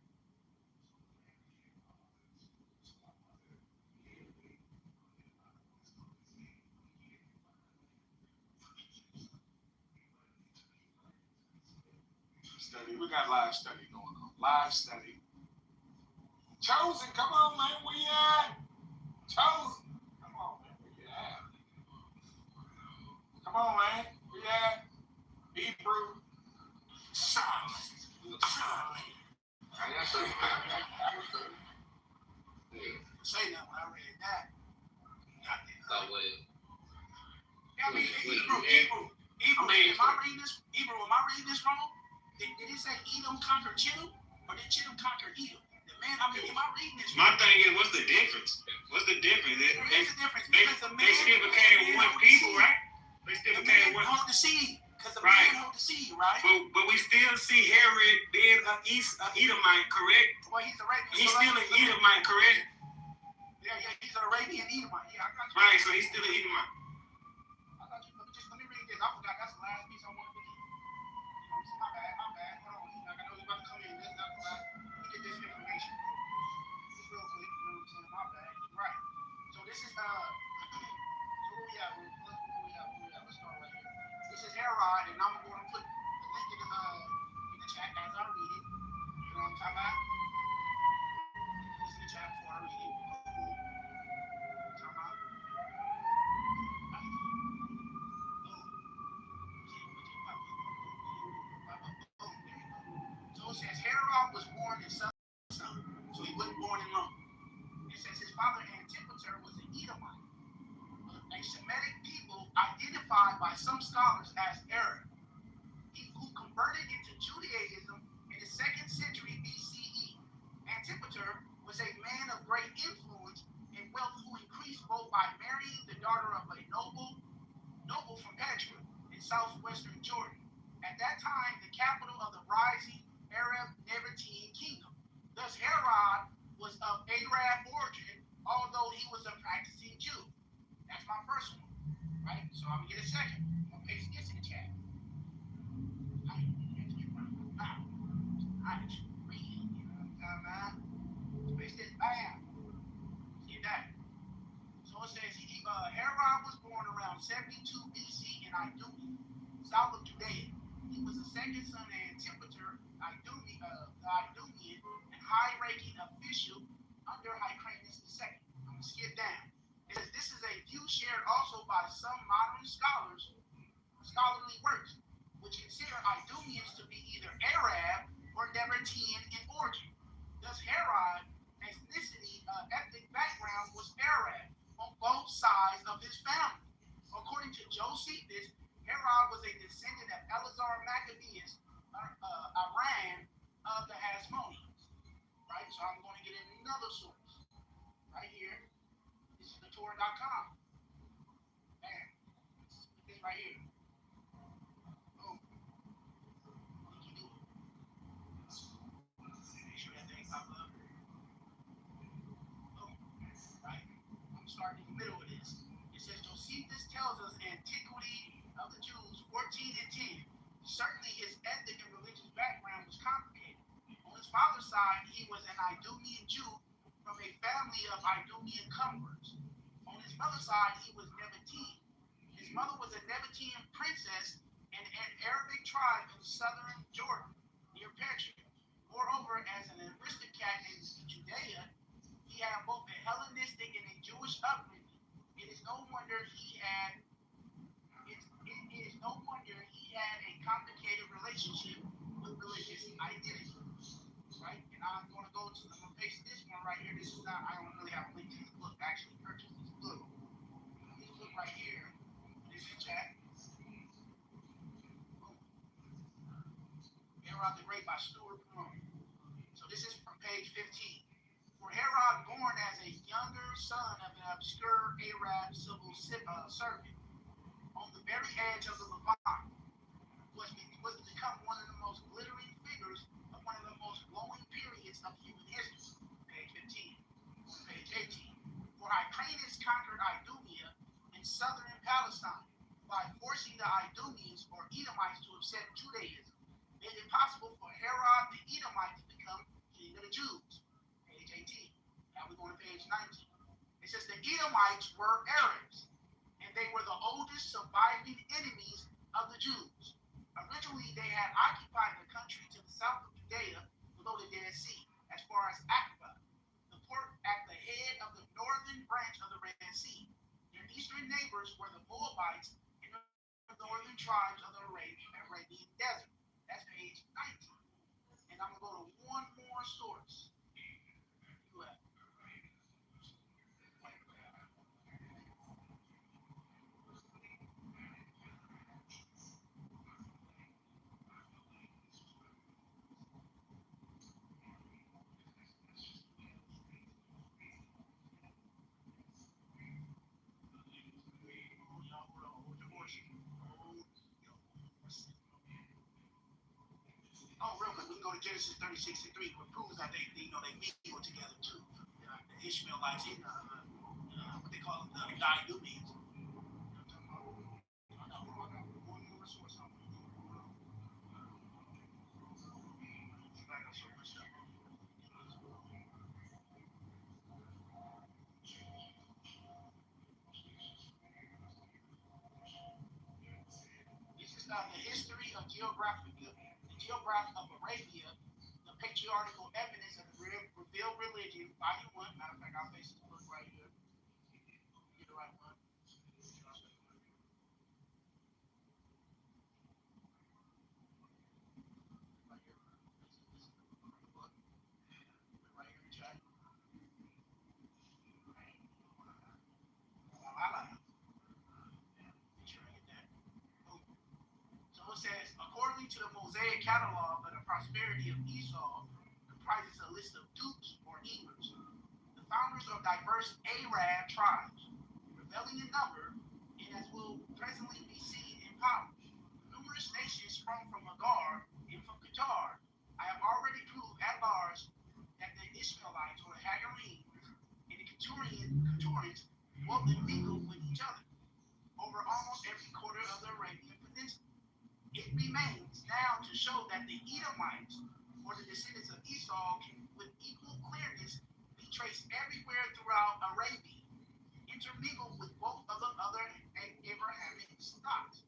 Study. We got live study going on. Live study. Chosen, come on, man. Where you at? Chosen. Come on, man. Where you at? Come on, man. Where you at? Hebrew. Silence. Say that when I read that. So with Yeah, I mean, Hebrew. Am I reading this wrong? Did it say Edom conquered Chittim? Or did Chittim conquer Edom? Man, I mean, am I reading this My wrong? thing is, what's the difference? What's the difference? There is a difference They because the man still became one people, right? They still became one. hold the seed. Because the Right. man hold the seed, right? But we still see Herod being an Edomite, correct? Well, he's Arabian. He's so still an Edomite, correct? Yeah, he's an Arabian Edomite. Yeah, I got you. Right, so he's still an Edomite. I got you. Let me read this. I forgot. That's the last piece I wanted to read. My bad. Hold on. Enoch, I know you're about to come in. Let me get this information. Just real quick. You know what I'm saying? My bad. Right. So this is, so where we at? Let's start right here. This is Herod, and I'm going to put the link in the chat as I read it. You know what I'm talking about? This is the chat before I read it. So it says Herod was born in Southern, so he wasn't born in Rome. It says his father Antipater was an Edomite, a Semitic people identified by some scholars as Arab, who converted into Judaism in the 2nd century BCE. Antipater was a man of great influence and wealth who increased both by marrying the daughter of a noble from Petra in southwestern Jordan. At that time, the capital of the rising Arab Nabatean kingdom. Thus, Herod was of Arab origin, although he was a practicing Jew. That's my first one, right? So I'm gonna get a second. I'm gonna paste this in the chat. Paste this. Bam. See that? So it says Herod was born around 72 BC in Idumea, south of Judea. He was the second son of Antipater, the Idumean, and high-ranking official under Hyrcanus II. I'm going to skip down. It says this is a view shared also by some modern scholarly works, which consider Idumeans to be either Arab or Nabatean in origin. Thus, Herod, ethnic background was Arab on both sides of his family. According to Josephus, Herod was a descendant of Eleazar Maccabeus, Iran of the Hasmoneans. Right? So I'm going to get another source. Right here. This is the Torah.com. Man, this right here. Boom. What did you do? Make sure that thing pops up. Boom. Right? I'm starting in the middle of this. It says Josephus tells us Antiquity of the Jews 14 and 10. Certainly his ethnic and religious background was complicated. On his father's side, he was an Idumean Jew from a family of Idumean converts. On his mother's side, he was Nabatean. His mother was a Nabatean princess in an Arabic tribe in southern Jordan, near Petra. Moreover, as an aristocrat in Judea, he had both a Hellenistic and a Jewish upbringing. It is no wonder he had a complicated relationship with religious identity. Right? And I'm going to paste this one right here. This is not, I don't really have a link to this book. I actually purchased this book. This book right here. This is chat. Herod the Great by Stuart Brown. So this is from page 15. For Herod, born as a younger son of an obscure Arab civil servant, on the very edge of the Levant, was to become one of the most glittering figures of one of the most glowing periods of human history. Page 15. 18. For Hyrcanus conquered Idumea and southern Palestine by forcing the Idumeans or Edomites to accept Judaism, made it possible for Herod the Edomite to become king of the Jews. Page 18. Now we're going to page 19. It says the Edomites were Arabs, and they were the oldest surviving enemies of the Jews. Originally, they had occupied the country to the south of Judea below the Dead Sea, as far as Aqaba, the port at the head of the northern branch of the Red Sea. Their eastern neighbors were the Moabites and the northern tribes of the Arabian Desert. That's page 19. And I'm going to go to one more source. Oh, real quick, we can go to Genesis 36 and 3, which proves that they mingle together too. The Ishmaelites and what they call them, the Idumeans. One more source. This is the history of geography of Arabia, the patriarchal evidence of the revealed religion, volume 1. Matter of fact, I'll face this book right here. Get the right one. Right here. This is from the book. Right here in the chat. Make sure I get that. So it says, according to the Mosaic catalog of the prosperity of Esau, comprises a list of dukes or emirs, the founders of diverse Arab tribes, revealing in number, and as will presently be seen in power. Numerous nations sprung from Hagar and from Qatar. I have already proved at large that the Ishmaelites or Hagarenes and the Keturans dwelt and mingled with each other over almost every quarter of the Arabian Peninsula. It remains now to show that the Edomites, or the descendants of Esau, can with equal clearness be traced everywhere throughout Arabia, intermingled with both of the other Abrahamic stocks.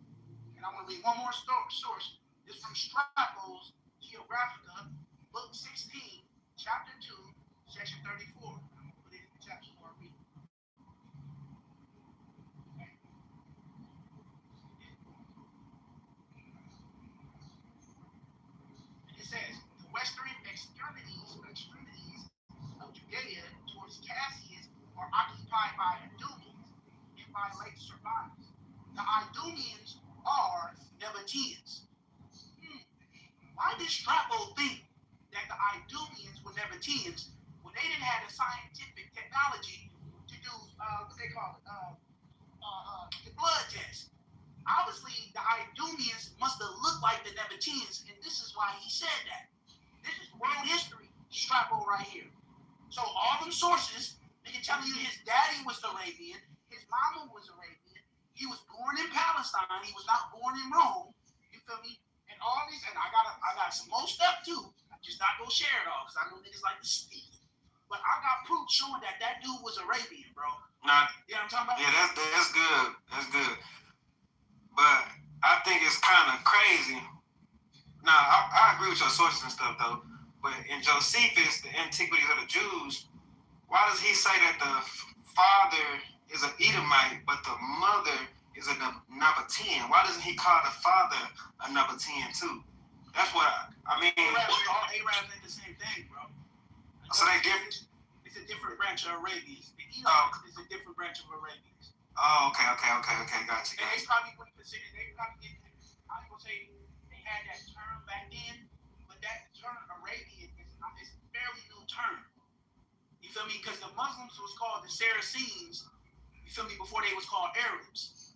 And I'm going to read one more source. This is from Strabo's Geographica, book 16, chapter 2, section 34. I'm going to put it in the chapter for a read. It says, the western extremities of Judea towards Cassius are occupied by Idumeans and by late Servians. The Idumeans are Nabateans. Why did Strabo think that the Idumeans were Nabateans when they didn't have the scientific technology to do what they call it, the blood test? Obviously, the Idumeans must have looked like the Nabateans, and this is why he said that. This is world history, Strabo right here. So all them sources, they can tell you his daddy was Arabian, his mama was Arabian, he was born in Palestine, he was not born in Rome, you feel me? And all these, and I got some more stuff too. I'm just not gonna share it all, because I know niggas like to speak. But I got proof showing that dude was Arabian, bro. Nah, you know what I'm talking about? Yeah, that's good. That's good. But I think it's kind of crazy. Now, I agree with your sources and stuff, though. But in Josephus, the Antiquities of the Jews, why does he say that the father is an Edomite, but the mother is a Nabatean? Why doesn't he call the father a Nabatean, too? That's what I mean. All Arabs ain't the same thing, bro. So they different? It's a different branch of Arabians. The Edomites is a different branch of Arabians. Oh, okay, gotcha. And they probably wouldn't consider, I ain't gonna say they had that term back then, but that term Arabian is a fairly new term. You feel me? Because the Muslims was called the Saracens, you feel me, before they was called Arabs.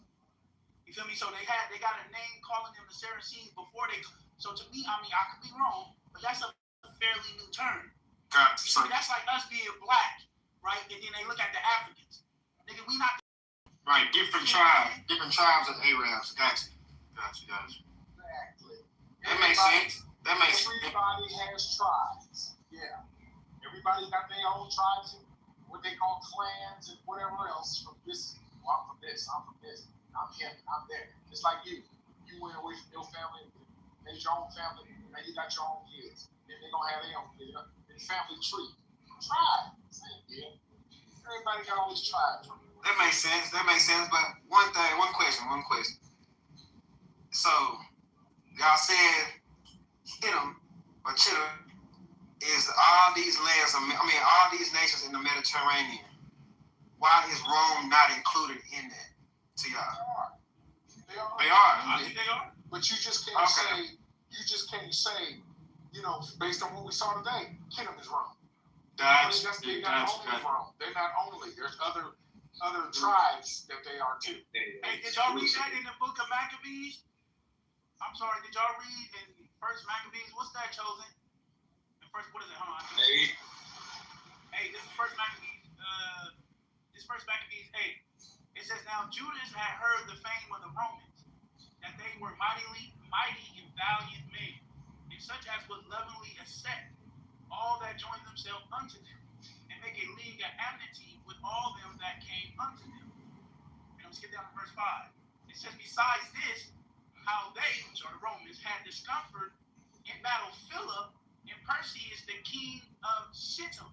You feel me? So they got a name calling them the Saracens before they, so to me, I mean, I could be wrong, but that's a fairly new term. Gotcha. So that's like us being black. right? And then they look at the Africans. Nigga, we not. Right, different tribes of Arabs. Gotcha. Exactly. That makes sense. Everybody has tribes. Yeah. Everybody got their own tribes, what they call clans and whatever else. From this, well, I'm from this, I'm from this, I'm here, I'm there. Just like you. You went away from your family, made your own family, now you got your own kids. Then they're gonna have their own kids. It's family tree. Tribe. Same deal. Everybody got all these tribes. That makes sense. But one question. So, y'all said Kittim or Chittim is all these lands, all these nations in the Mediterranean. Why is Rome not included in that to y'all? They are. I think they are. But you just can't say, based on what we saw today, Kittim is Rome. They're not only. There's other tribes that they are too. Hey, did y'all read that in the book of Maccabees? I'm sorry, did y'all read in First Maccabees? What's that, Chosen? What is it? Hold on. Hey, this is First Maccabees. This First Maccabees 8. It says, now Judas had heard the fame of the Romans, that they were mighty and valiant men, and such as was lovingly accept all that joined themselves unto them, and make a league of amity with all them that came unto them. And I'm skip down to verse 5. It says, besides this, how they, which are the Romans, had discomfort in battle Philip and Perseus, the king of Shittim,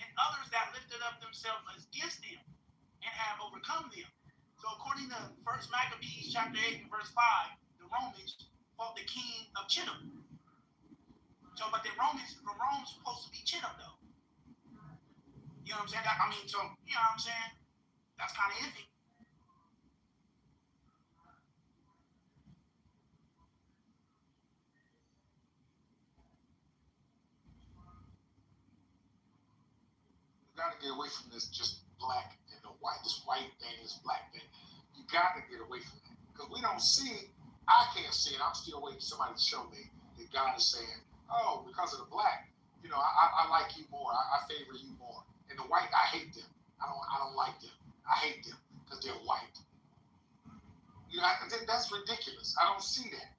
and others that lifted up themselves against them, and have overcome them. So according to 1 Maccabees chapter 8 and verse 5, the Romans fought the king of Chittim. So, but the Rome's supposed to be Chittim, though. You know what I'm saying? You know what I'm saying? That's kind of iffy. You got to get away from this just black and the white, this white thing, this black thing. You got to get away from that. Because we don't see, I can't see it. I'm still waiting for somebody to show me that God is saying, oh, because of the black, I like you more. I favor you more. And the white, I hate them. I don't like them. I hate them because they're white. I think that's ridiculous. I don't see that.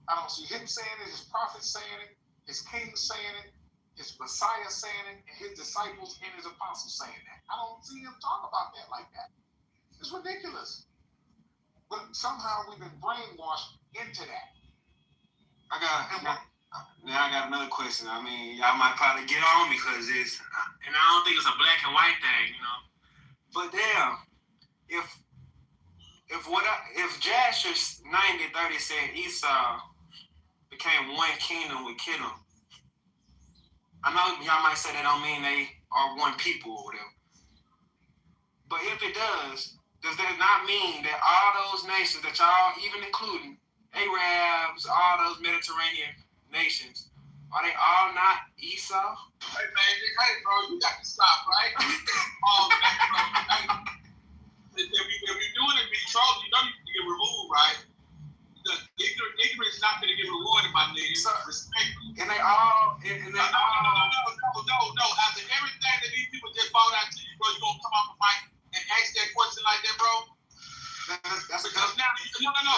I don't see him saying it, his prophets saying it, his kings saying it, his Messiah saying it, and his disciples and his apostles saying that. I don't see him talk about that like that. It's ridiculous. But somehow we've been brainwashed into that. I got another question. Y'all might probably get on because it's, and I don't think it's a black and white thing, But damn, if Jasher 90:30 said Esau became one kingdom with Kittim, I know y'all might say that don't mean they are one people or whatever. But if it does that not mean that all those nations that y'all even including Arabs, all those Mediterranean nations, are they all not Esau? Hey man, bro, you got to stop, right? If you're doing it, be trolling, you know you can get removed, right? The ignorance is not going to get rewarded, my nigga. Respectfully. And they all, No. After everything that these people just bought out to you, bro, you gonna come off the mic and ask that question like that, bro? That's a because dumb, now,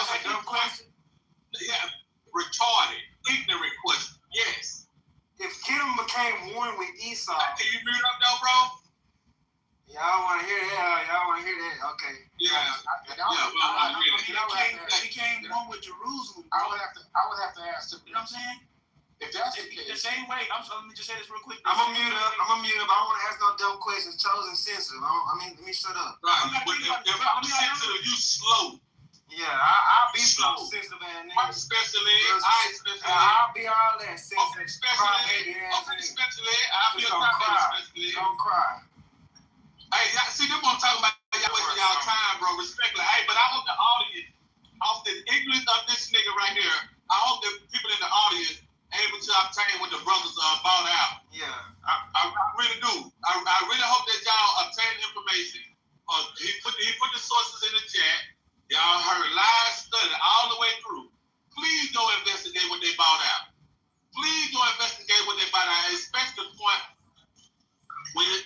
that's a dumb question. Yeah, retarded, ignorant question. Yes. If Kittim became one with Esau, can you mute up though, bro? Y'all want to hear that? Okay. Yeah. He became one with Jerusalem. I would have to ask him. You know what I'm saying? If that's the case, the same way. Let me just say this real quick. I'm gonna mute up. I don't want to ask no dumb questions. Chosen sensitive. Let me shut up. Right. If I'm sensitive, you slow. Yeah, I'll be slow. Sensitive and I'm specialist. I'll be all that sensitive. Okay, specialist. I'll be a private specialist. Don't cry. Hey, see, them gonna talk about y'all wasting y'all time, bro. Respectfully. Hey, but I hope the audience, off the ignorance of this nigga right here, I hope the people in the audience able to obtain what the brothers bought out. Yeah. I really do. I really hope that y'all obtain information. He put the sources in the chat. Y'all heard live study all the way through. Please go investigate what they bought out. Please go investigate what they bought out, especially the point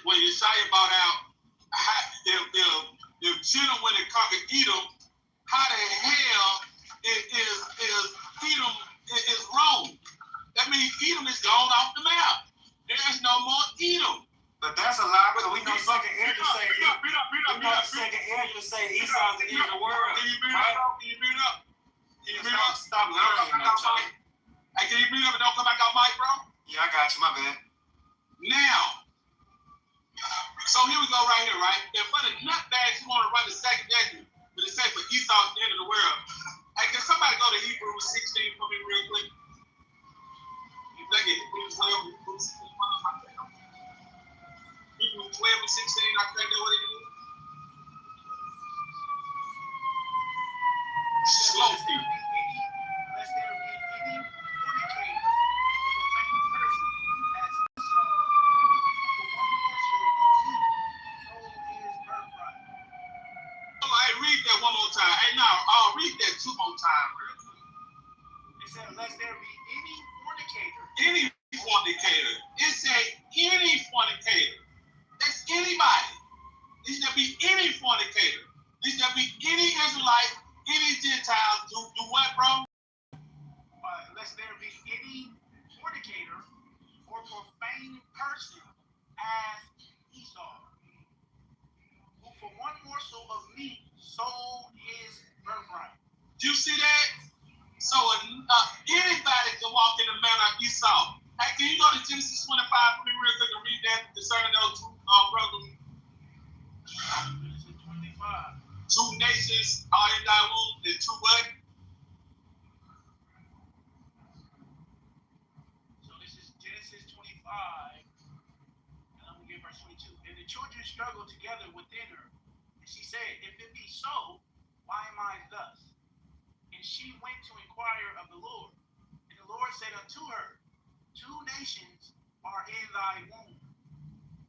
when Edom is gone off the map. There's no more Edom. But that's a lie, because we know Second Ezra say Esau's the end of the world. Can you mute right? up? Can you mute up? Can you mute up? Stop lying, man, Charlie. Hey, can you mute up and don't come back out mic, bro? Yeah, I got you, my bad. Now, so here we go right here, right? If for the nutbags you want to run the Second Ezra, but it says for Esau's the end of the world. Hey, can somebody go to Hebrews 16 for me real quick? Look at Hebrews 12, Hebrews 12 and 16, I think that's what it is. Slow speed. Lest there be any fornicator or profane person as Esau, for one morsel of meat sold his birthright. Hey, read that one more time. Hey, now, I'll read that two more times real quick. It said, lest there be any fornicator. Any fornicator. It said any fornicator. That's anybody. There shall be any fornicator. There shall be any Israelite, any Gentile. Do what, bro? Lest there be any fornicator or profane person as Esau, who for one morsel of meat sold his birthright. Do you see that? So anybody can walk in the manner of Esau. Hey, can you go to Genesis 25 for me real quick and read that concerning those two brothers? Genesis 25. Two nations are in thy womb, and two what? So this is Genesis 25, and I'm going to get verse 22. And the children struggled together within her. And she said, if it be so, why am I thus? And she went to inquire of the Lord. And the Lord said unto her, two nations are in thy womb,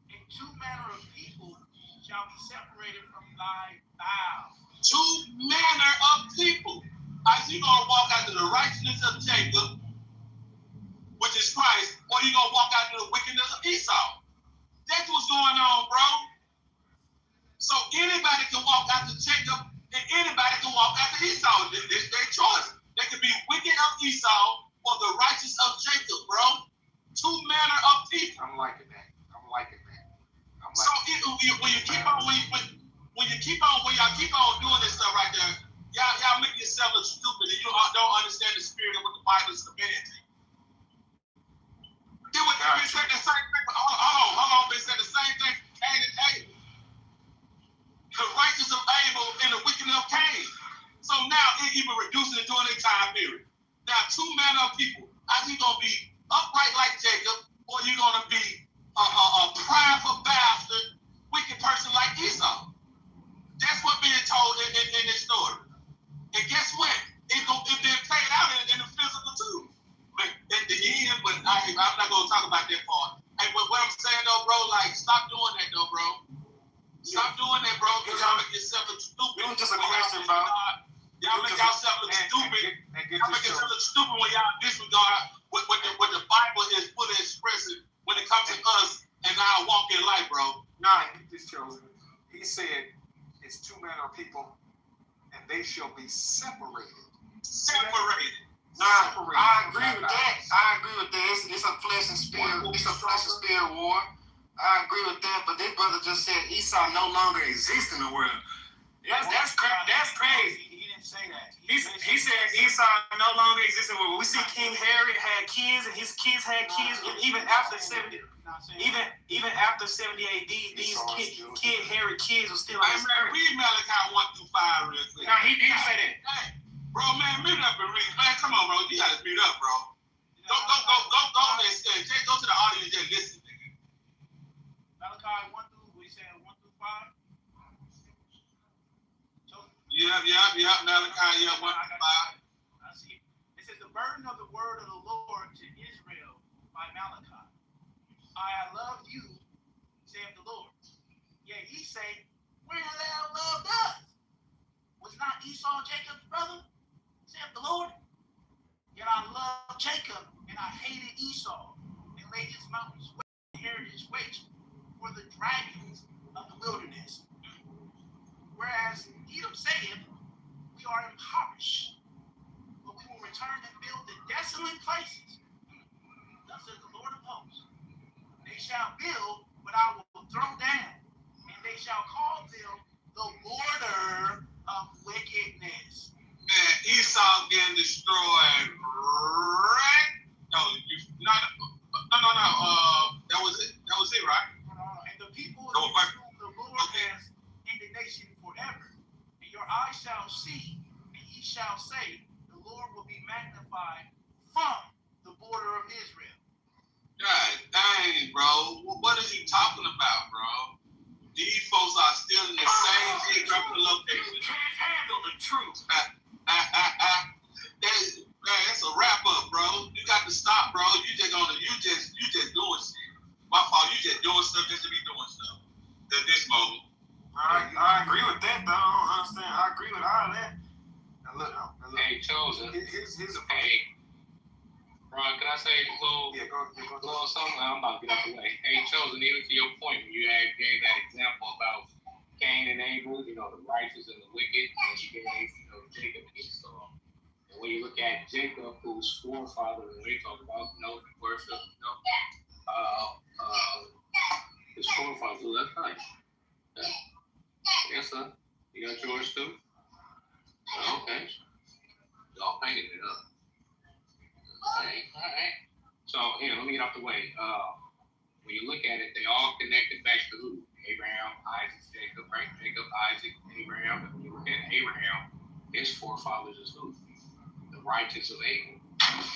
and two manner of people shall be separated from thy bowels. Two manner of people. Are you going to walk after the righteousness of Jacob, which is Christ, or are you going to walk after the wickedness of Esau? That's what's going on, bro. So anybody can walk after Jacob, and anybody can walk after Esau. It's their choice. They can be wicked of Esau or the righteous of Jacob, bro. Two manner of people. I'm liking that. So when you keep on doing this stuff right there, y'all make yourself look stupid and you don't understand the spirit of what the Bible is commanding. Then when they said the same thing, hold on, they said the same thing, Cain and Abel. The righteous of Abel and the wicked of Cain. So now it even reducing it during a time period. Now two manner of people. Are you gonna be upright like Jacob, or you gonna be a prideful bastard, wicked person like Esau? That's what being told in this story. And guess what? It's been played out in the physical too. But at the end, I'm not gonna talk about that part. Hey, but what I'm saying though, bro, like stop doing that though, bro. Stop doing that, bro, because y'all make yourself look stupid. It was just a question, bro. Y'all make yourself look stupid. Y'all make yourself look stupid when y'all disregard what the Bible is fully expressing when it comes to us and our walk in life, bro. Nah, he just chose it. He said it's two manner of people, and they shall be separated. Separated. Nah, I agree with that. It's a flesh and spirit. It's a flesh and spirit war. I agree with that. But this brother just said Esau no longer exists in the world. That's crazy. He didn't say that. He said Esau no longer exists in the world. We see King Herod had kids, and his kids had kids, and even after 70 AD, these kid Herod kids were still on this earth. Read Malachi 1-5 real quick. No, he did say that. Hey, bro, man, mute up and read. Man, come on, bro. You gotta mute up, bro. Go and go to the audience and listen. Malachi 1-5. Yeah, Malachi, 1-5. I see. It says the burden of the word of the Lord to Israel by Malachi. I have loved you, saith the Lord. Yet ye say, where thou loved us? Was not Esau Jacob's brother, saith the Lord? Yet I loved Jacob, and I hated Esau, and laid his mountains waste, and heritage waste, for the dragons of the wilderness. Whereas Edom saith, we are impoverished, but we will return and build the desolate places. says the Lord of hosts. They shall build, but I will throw down, and they shall call them the border of wickedness. Man, Esau getting destroyed, right? No, that was it. That was it, right? And the people of whom the Lord has indignation forever. And your eyes shall see, and ye shall say, the Lord will be magnified from the border of Israel. God dang, bro. What is he talking about, bro? These folks are still in the same geographical location. Can't handle the truth. That's a wrap up, bro. You got to stop, bro. You just doing shit. My fault. You just doing stuff just to be doing stuff. At this moment. I agree with that, though. I don't understand. I agree with all of that. Now look. Hey, Chosen. Here's a Hey, Ron, can I say a little something? I'm about to get out the way. Hey, Chosen, even to your point, when you gave that example about Cain and Abel, the righteous and the wicked, and you gave, Jacob and Esau. And when you look at Jacob, whose forefather, when we talk about, worship, his forefather, that's nice. Yes, sir. You got yours too? Okay. Y'all painted it up. All right. So, let me get out the way. When you look at it, they all connected back to who? Abraham, Isaac, Jacob, right? Jacob, Isaac, Abraham. And when you look at Abraham, his forefathers is who? The righteous of Abel.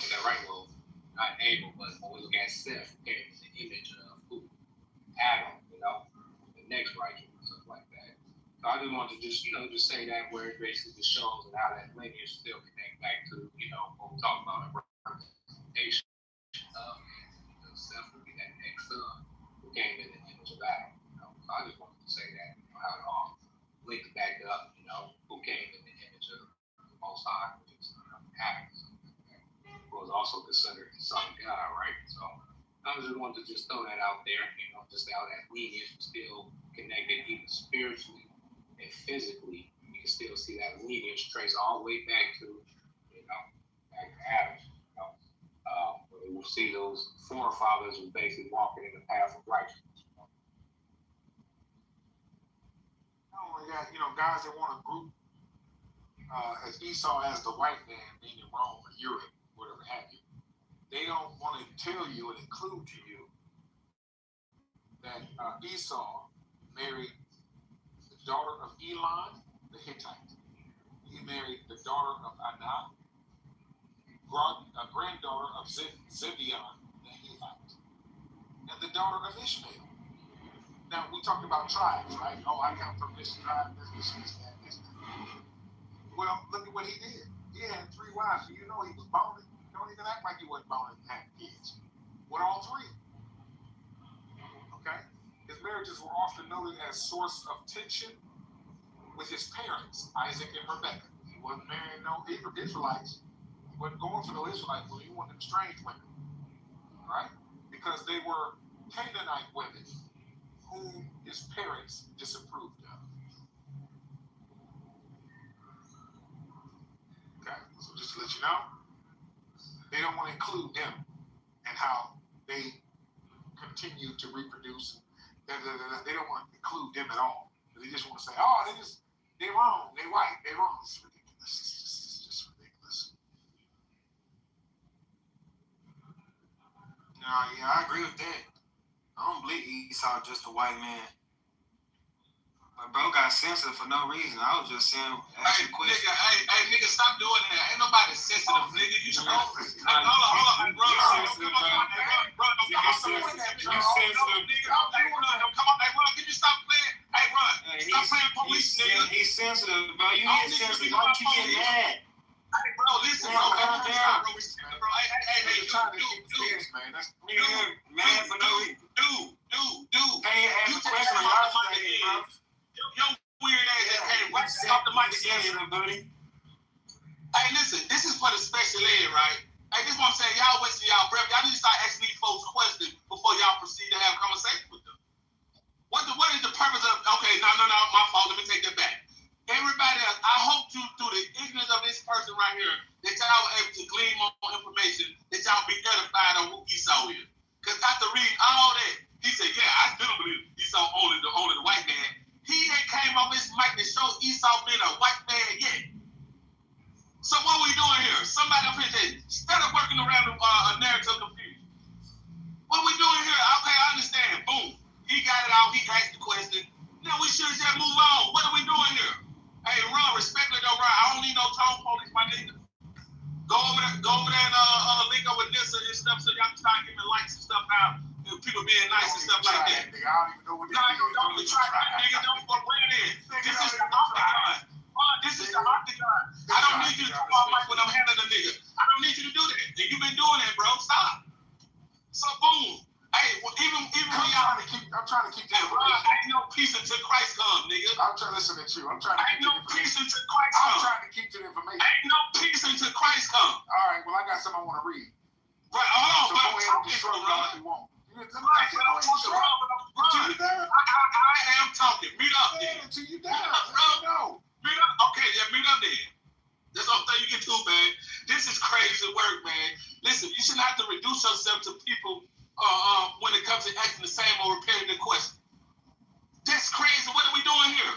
Is that right? Well, not Abel, but when we look at Seth, okay, it's the image of who? Adam, the next righteous and stuff like that. So I just wanted to just say that where it basically shows and how that lineage still connect back to, what we talk about representation of Seth would be that next son who came in the image of Adam. So I just wanted to say that, how it all linked back up, who came in the image of the Most High, which is Adam, who was also considered the son of God, right? So I just wanted to just throw that out there, just how that lineage was still connected even spiritually and physically. You can still see that lineage trace all the way back to, back to Adam. Where we will see those forefathers who basically walking in the path of righteousness. Not only that, guys that want to group as Esau as the white man, meaning Rome or Europe, whatever have you, they don't want to tell you and include to you that Esau married the daughter of Elon, the Hittite. He married the daughter of Anak, granddaughter of Zibeon, the Hittite, and the daughter of Ishmael. Now, we talked about tribes, right? Oh, I come from this tribe, this. Well, look at what he did. He had 3 wives, so he was boning. Don't even act like he wasn't boning and having kids. With all 3. Okay? His marriages were often noted as source of tension with his parents, Isaac and Rebekah. He wasn't marrying no Israelites. He wasn't going for no Israelites, but he wanted them strange women. Right? Because they were Canaanite women whom his parents disapproved of. Okay? So just to let you know, they don't want to include them and how they continue to reproduce. They don't want to include them at all. They just want to say, oh, they wrong, they white, they wrong. It's ridiculous. It's just ridiculous. No, yeah, I agree with that. I don't believe Esau just a white man. But bro got sensitive for no reason. I was just saying, asking questions. Nigga, stop doing that. Ain't nobody sensitive, nigga. You should hold on, bro. Come on, can you stop playing? Hey, Ron, stop playing police, nigga. He's sensitive, bro. You get sensitive. Why you get mad? Hey, bro, listen, bro. Hey, dude. Hey, ask a question. Bro. Yo, weird ass. Hey, what's off the mic again, buddy? Hey, listen, this is for the special ed, right? Hey, this is what I'm saying. Y'all wasting y'all breath. Y'all need to start asking these folks questions before y'all proceed to have a conversation with them. What is the purpose of? Okay, no, my fault. Let me take that back. Everybody else, I hope through the ignorance of this person right here, that y'all were able to glean more information, that y'all be edified on who Esau is. Because after reading all that, he said, yeah, I still believe Esau only the white man. He ain't came off his mic to show Esau being a white man yet. So what are we doing here? Somebody up here said, instead of working around a narrative confusion, what are we doing here? Okay, I understand. Boom. He got it out. He asked the question. Now we should just move on. What are we doing here? Hey, Ron, respectfully though, Ron, I don't need no tone police, my nigga. Go over there and link up with Nissa and stuff so y'all can start giving likes and stuff out. And people being nice and stuff like that. Nigga, I don't even know what this is. Don't try that, nigga. Don't fuck with it. This is the octagon. This is the octagon. I don't need you to come off mic when I'm handling a nigga. I don't need you to do that. And you've been doing that, bro. Stop. So boom. Hey, well, even when y'all, I'm trying to keep that. Ain't no peace until Christ comes, nigga. I'm trying to listen to you. I'm trying to. Ain't no peace until Christ comes. I'm trying to keep the information. Ain't no peace until Christ comes. All right. Well, I got something I want to read. Right. Hold on. So but go I'm ahead and talking, destroy bro. what you want. I am talking. Mute up, then. Until you done. No. Mute up. Okay, yeah, mute up then. That's what I'm saying you get to, man. This is crazy work, man. Listen, you shouldn't have to reduce yourself to people when it comes to asking the same or repetitive question. That's crazy. What are we doing here?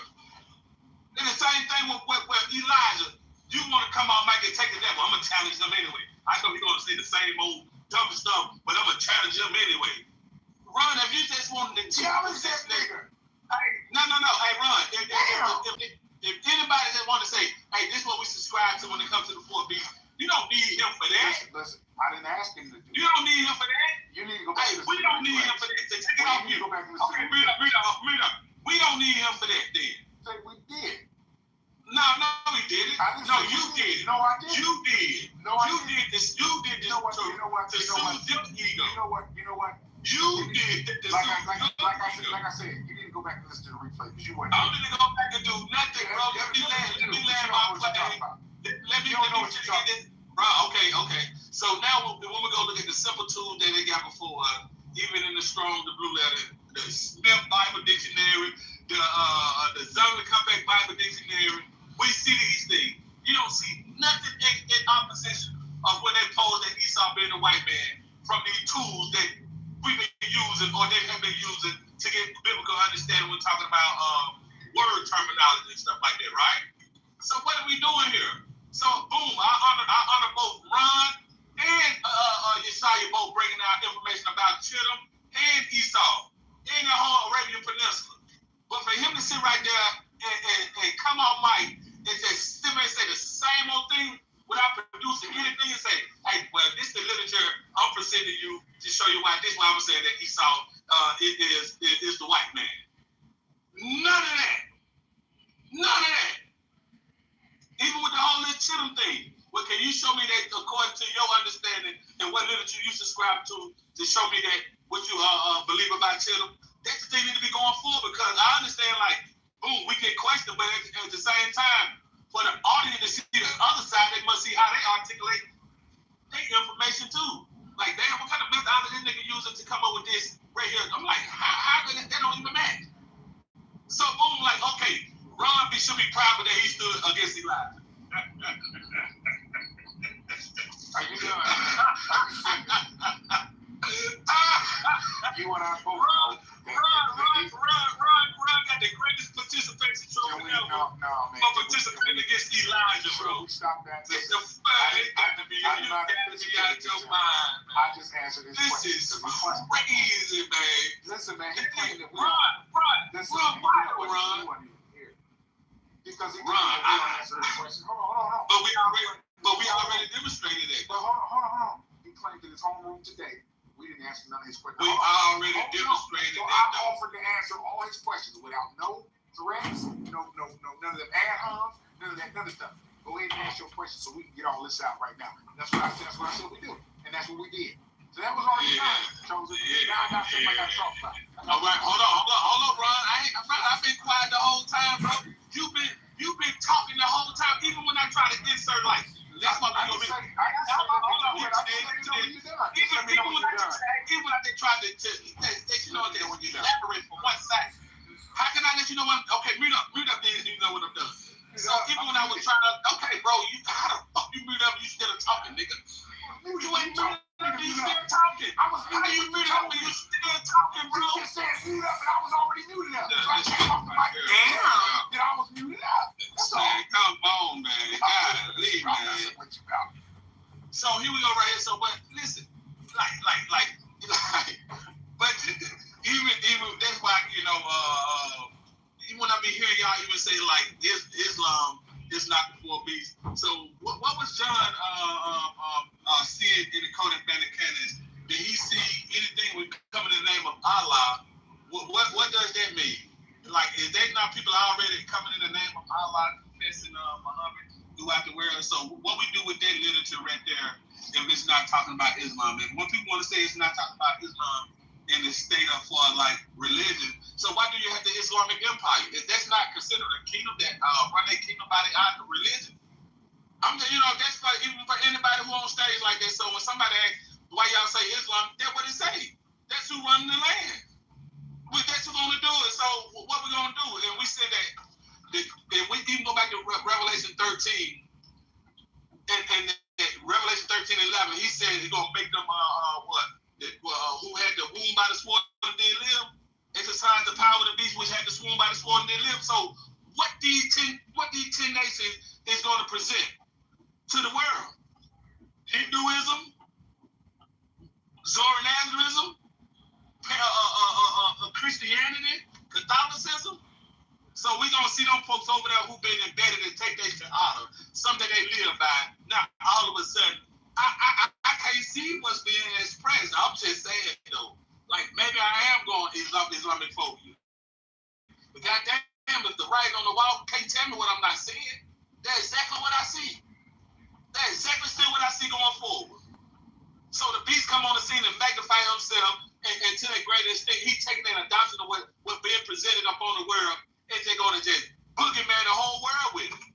And the same thing with Elijah. You want to come on, Mike, and take the devil. I'm going to challenge them anyway. I know he's going to say the same old dumb stuff, but I'm going to challenge him anyway. Ron, if you just wanted to challenge that nigga. Hey, no. Hey, Ron, if anybody that want to say, hey, this is what we subscribe to when it comes to the 4 beats, you don't need him for that. Listen, I didn't ask him to do that. You don't need him for that. You need to go back to we don't need him for that. Take it off you. Okay, read up. We don't need him for that then. Say we did. No, we didn't. No, you did. No, I didn't. You did. No, I did this. You did this. You know what? You know what? To soothe your ego. You know what? You did this. Like I said, you need to go back and listen to the replay because you weren't. I don't need to go back and do nothing, bro. Let me land my plane. Let me get this. Bro, okay. So now when we go look at the simple tools that they got before, even in the Strong, the Blue Letter, the Smith Bible Dictionary, the Zondervan Compact Bible Dictionary, we see these things. You don't see nothing in opposition of when they pose that Esau being a white man from these tools that we've been using or they have been using to get biblical understanding when talking about word terminology and stuff like that, right? So what are we doing here? So boom, I honor both Ron and Yeshaya both bringing out information about Chittim and Esau and the whole Arabian Peninsula. But for him to sit right there and come on mic and just sit there and say the same old thing without producing anything and say, hey, well, this is the literature I'm presenting you to show you why this is why I'm saying that Esau is the white man. None of that. Even with the whole little Chittim thing, well, can you show me that according to your understanding and what literature you subscribe to show me that what you believe about Chittim? That's the thing need to be going forward because I understand, like, boom, we get questioned, but at the same time, for the audience to see the other side, they must see how they articulate their information too. Like, damn, what kind of methodology this nigga using to come up with this right here? I'm like, how that don't even match? So boom, like, okay, Ron should be proud that he stood against Elijah. Are you done? You and I both know. Ron got the greatest participation trophy ever for participating against Elijah, bro. Stop that. It's the fun. It got to be. You got to be out of your mind, man. I just answered his question. This is crazy, man. Listen, man, he claimed that we Ron. Because he didn't answer his question. Hold on. But we already demonstrated it. But hold on. He claimed in his homeroom today. We didn't answer none of his questions. We already demonstrated so that. I offered to answer all his questions without no threats, none of them ad-homs, none of that stuff. Go ahead and ask your questions so we can get all this out right now. That's what I said we do. And that's what we did. So that was already done. Chosen. Now I got something I got to talk about. All right, hold on, Ron. I've been quiet the whole time, bro. You've been talking the whole time, even when I try to insert like. That's what I'm going to be. Even when I tried to elaborate for 1 second. How can I let you know when? Okay, mute up, then you know what I'm done. So even when I was trying to, okay, bro, how the fuck you mute up? You still talking, nigga? You ain't talking. say like Islam is not the fourth beast. So what was John seeing in the Codex Vaticanus? Did he see anything with coming in the name of Allah? What does that mean? Like, is there not people already coming in the name of Allah, confessing Muhammad throughout the world? So what we do with that literature right there, if it's not talking about Islam? And when people want to say it's not talking about Islam in the state of for like religion, so why do you have the Islamic Empire? If that's not considered a kingdom that run their kingdom by the religion, that's for even for anybody who on stage like that. So when somebody asks why y'all say Islam, that's what it say. That's who running the land. That's who's gonna do it. So what we gonna do? And we said that and we even go back to Revelation 13 and Revelation 13:11. He said he's gonna make them who had the womb by the sword and did live, exercise the power of the beast which had the swoon by the sword and did live. So what these 10 nations is going to present to the world? Hinduism, Zoroastrianism, Christianity, Catholicism. So we gonna see them folks over there who've been embedded and take their shahada, something they live by. Now all of a sudden, I can't see what's being expressed. I'm just saying though, like maybe I am going Islamic phobia. But goddamn, if the writing on the wall can't tell me what I'm not seeing, that's exactly what I see. That's exactly still what I see going forward. So the beast come on the scene and magnify himself, and to the greatest extent, he's taking an adoption of what being presented up on the world, and they're going to just boogeyman the whole world with it.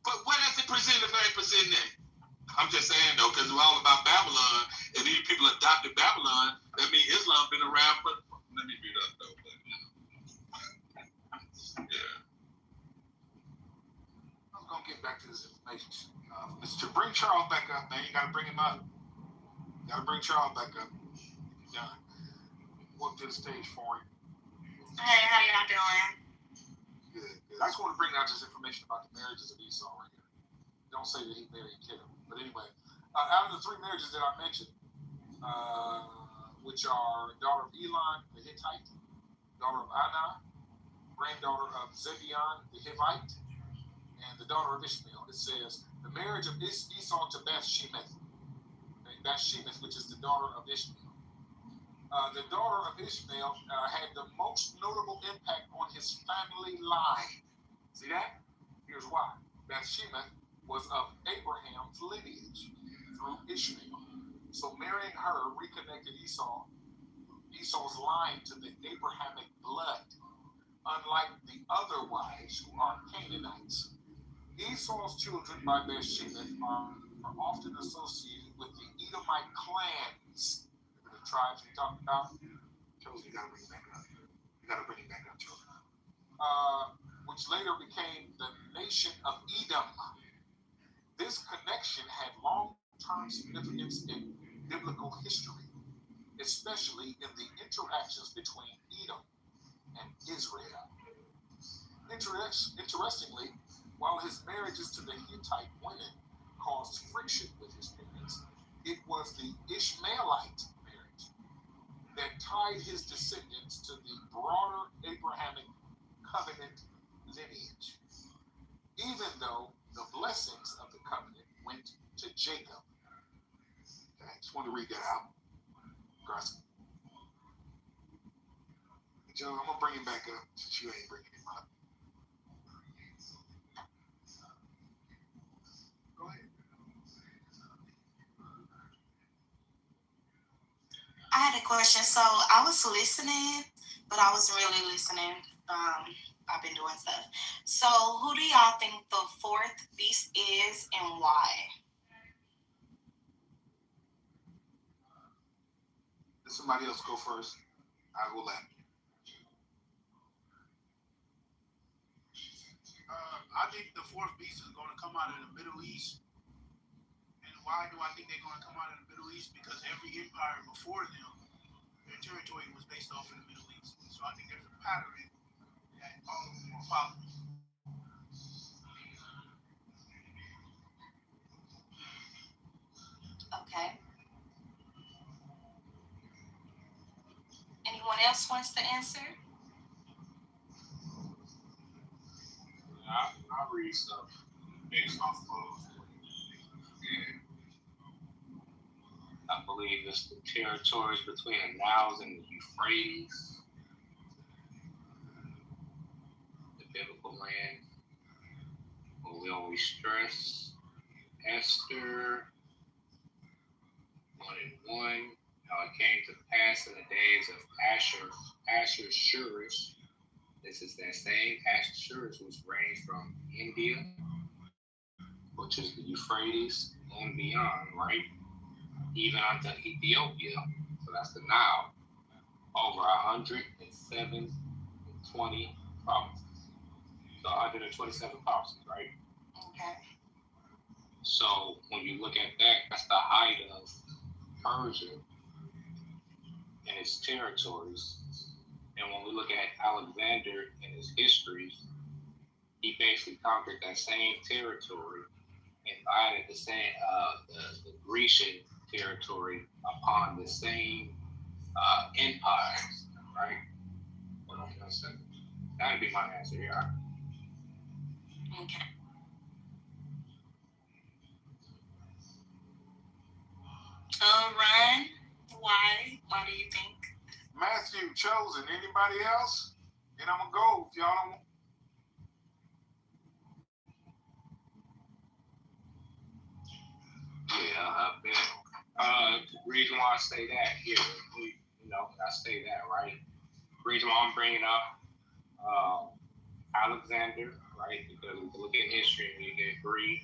But what does it present if they ain't presenting that? I'm just saying though, because we're all about Babylon. If these people adopted Babylon, that means Islam been around for. Let me read up though. Yeah. I'm gonna get back to this information. To bring Charles back up, man, you gotta bring him up. You gotta bring Charles back up. Yeah. Welcome to the stage for him. Hey, how y'all doing? Good. I just want to bring out this information about the marriages of Esau right here. Don't say that he married Kitover. But anyway, out of the 3 marriages that I mentioned, which are daughter of Elon the Hittite, daughter of Anna, granddaughter of Zebion the Hivite, and the daughter of Ishmael. It says the marriage of Esau to Bathshemeth, which is the daughter of Ishmael. The daughter of Ishmael had the most notable impact on his family line. See that? Here's why. Bathshemeth was of Abraham's lineage through Ishmael. So marrying her reconnected Esau's line to the Abrahamic blood, unlike the other wives who are Canaanites. Esau's children by Bathshemeth are often associated with the Edomite clans. The tribes we talked about. Chosen, you gotta bring it back up. Chosen. Which later became the nation of Edom. This connection had long-term significance in biblical history, especially in the interactions between Edom and Israel. Interestingly, while his marriages to the Hittite women caused friction with his parents, it was the Ishmaelite marriage that tied his descendants to the broader Abrahamic covenant lineage, even though the blessings of the covenant went to Jacob. Okay, I just want to read that out. Gracias. John, I'm going to bring him back up since you ain't bringing him up. Go ahead. I had a question. So I was listening, but I wasn't really listening. I've been doing stuff. So who do y'all think the 4th beast is and why? Let somebody else go first. I will let. I think the 4th beast is going to come out of the Middle East. And why do I think they're going to come out of the Middle East? Because every empire before them, their territory was based off of the Middle East. So I think there's a pattern that all of them will follow. Okay. Anyone else wants to answer? I read stuff based off of, and I believe it's the territories between the Nile and the Euphrates, the biblical land, where we always stress Esther 1:1. How it came to pass in the days of Ashur-Shurus. This is that same Ashur-Shurus which reigned from India, which is the Euphrates and beyond, right? Even unto Ethiopia. So that's the Nile. Over 120 provinces. So 127 provinces, right? Okay. So when you look at that, that's the height of Persia and its territories. And when we look at Alexander and his histories, he basically conquered that same territory and added the same the Grecian territory upon the same empires, right? Hold on one second. That'd be my answer here. Okay. Ryan, why? Why do you think? Matthew chosen. Anybody else? Then I'm gonna go if y'all don't. Yeah, I've been. The reason why I say that here, I say that, right? The reason why I'm bringing up Alexander, right? Because we can look at history and we can agree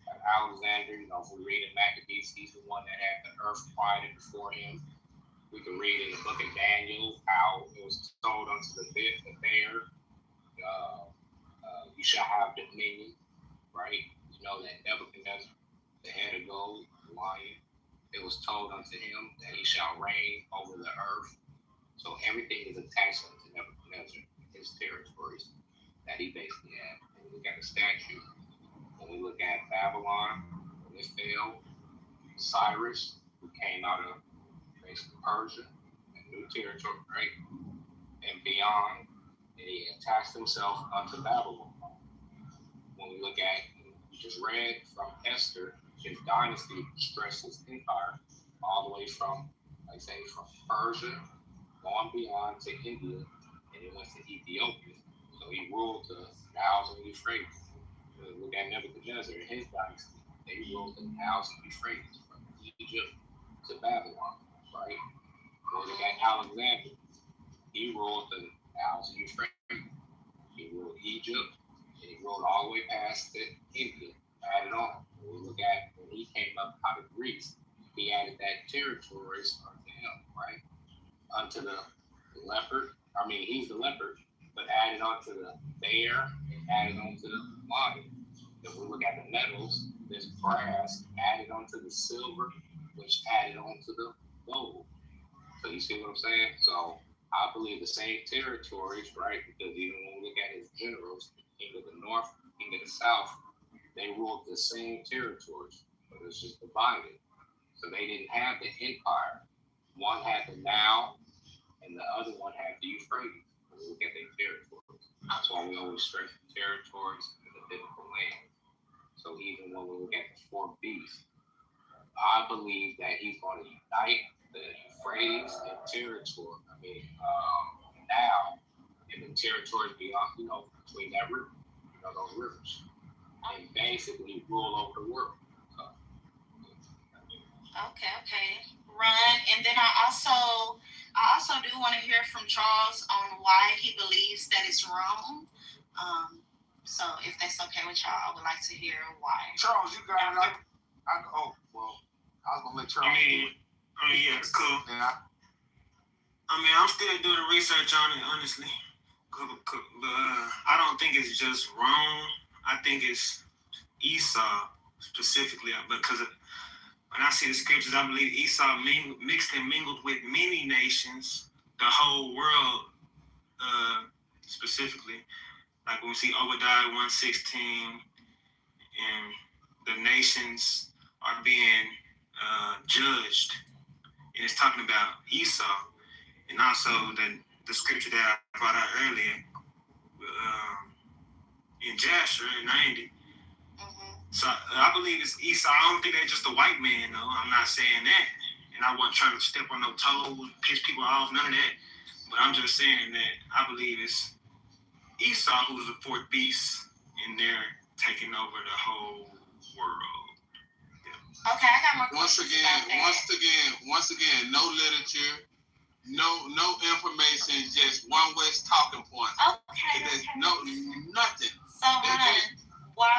that Alexander, if we read in Maccabees, he's the one that had the earth quieted before him. We can read in the book of Daniel how it was told unto the bear, you shall have dominion, right? You know that Nebuchadnezzar, the head of gold, the lion, it was told unto him that he shall reign over the earth. So everything is attached unto Nebuchadnezzar, his territories that he basically had. When we look at the statue, when we look at Babylon, when it fell, Cyrus, who came out of basically Persia, a new territory, right? And beyond, and he attached himself unto Babylon. When we look at, we just read from Esther, his dynasty stretched his empire all the way from, like say, from Persia, going beyond to India, and it went to Ethiopia. So he ruled the Nile and Euphrates. Look at Nebuchadnezzar and his dynasty. They ruled the Nile and Euphrates from Egypt to Babylon, right? When we look at Alexander, he ruled the Nile and Euphrates. He ruled Egypt, and he ruled all the way past to India, added on. When we look at when he came up out of Greece, he added that territories unto him, right? Unto the leopard. I mean, he's the leopard, but added onto the bear and added onto the lion. If we look at the metals, this brass added onto the silver, which added onto the gold. So you see what I'm saying? So I believe the same territories, right? Because even when we look at his generals, king of the north, king of the south, they ruled the same territories, but it's just divided. So they didn't have the empire. One had the Nile, and the other one had the Euphrates. When we look at their territories. That's why we always stress the territories in the biblical land. So even when we look at the four beasts, I believe that he's going to unite the Euphrates and territory. Now in the territories beyond, between that river, those rivers, and basically rule over the world. So, Okay. Run, and then I also do want to hear from Charles on why he believes that it's wrong. So if that's okay with y'all, I would like to hear why. Charles, you got it. I was gonna let Charles. Yeah, it's cool. I'm still doing the research on it, honestly. But I don't think it's just wrong. I think it's Esau specifically, because when I see the scriptures, I believe Esau mixed and mingled with many nations, the whole world specifically. Like when we see Obadiah 1:16, and the nations are being judged, and it's talking about Esau, and also the scripture that I brought out earlier, in Jasher and Andy. So I believe it's Esau. I don't think they're just a white man, though. I'm not saying that. And I wasn't trying to step on no toes, piss people off, none of that. But I'm just saying that I believe it's Esau who's the fourth beast, and they're taking over the whole world. Yeah. Okay, I got more questions. Once again, no literature, no information, just one West talking point. Okay. Nothing. So, what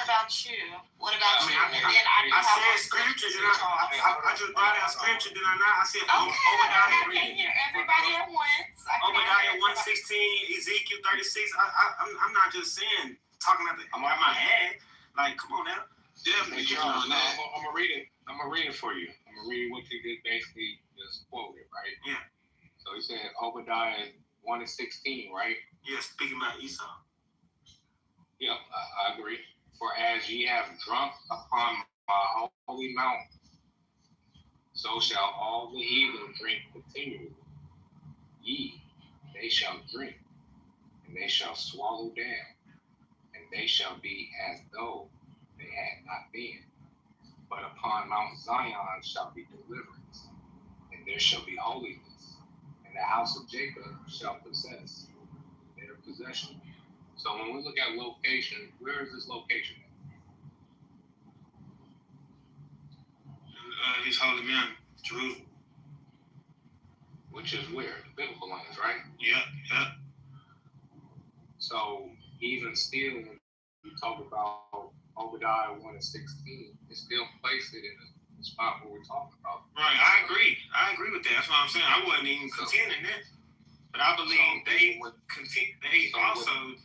about you? What about you? I said scripture, I just brought out scripture, did I not? I said Obadiah. I can't hear everybody at once. Obadiah 1:16, Ezekiel 36. I'm not just saying, talking out my head. Like, come on now. Definitely. I'm gonna read it. I'm gonna read it for you. I'm gonna read what you just basically just quoted, right? Yeah. So he said Obadiah 1:16, right? Yeah, speaking about Esau. Yep, I agree. For as ye have drunk upon my holy mountain, so shall all the heathen drink continually. They shall drink, and they shall swallow down, and they shall be as though they had not been. But upon Mount Zion shall be deliverance, and there shall be holiness, and the house of Jacob shall possess their possession. So when we look at location, where is this location at? His holy mountain, Jerusalem. Which is where? The biblical lands, right? Yeah. So even still, when you talk about Obadiah 1:16, it still placed it in the spot where we're talking about. Right, I agree with that. That's what I'm saying. I wasn't even contending that. But I believe they also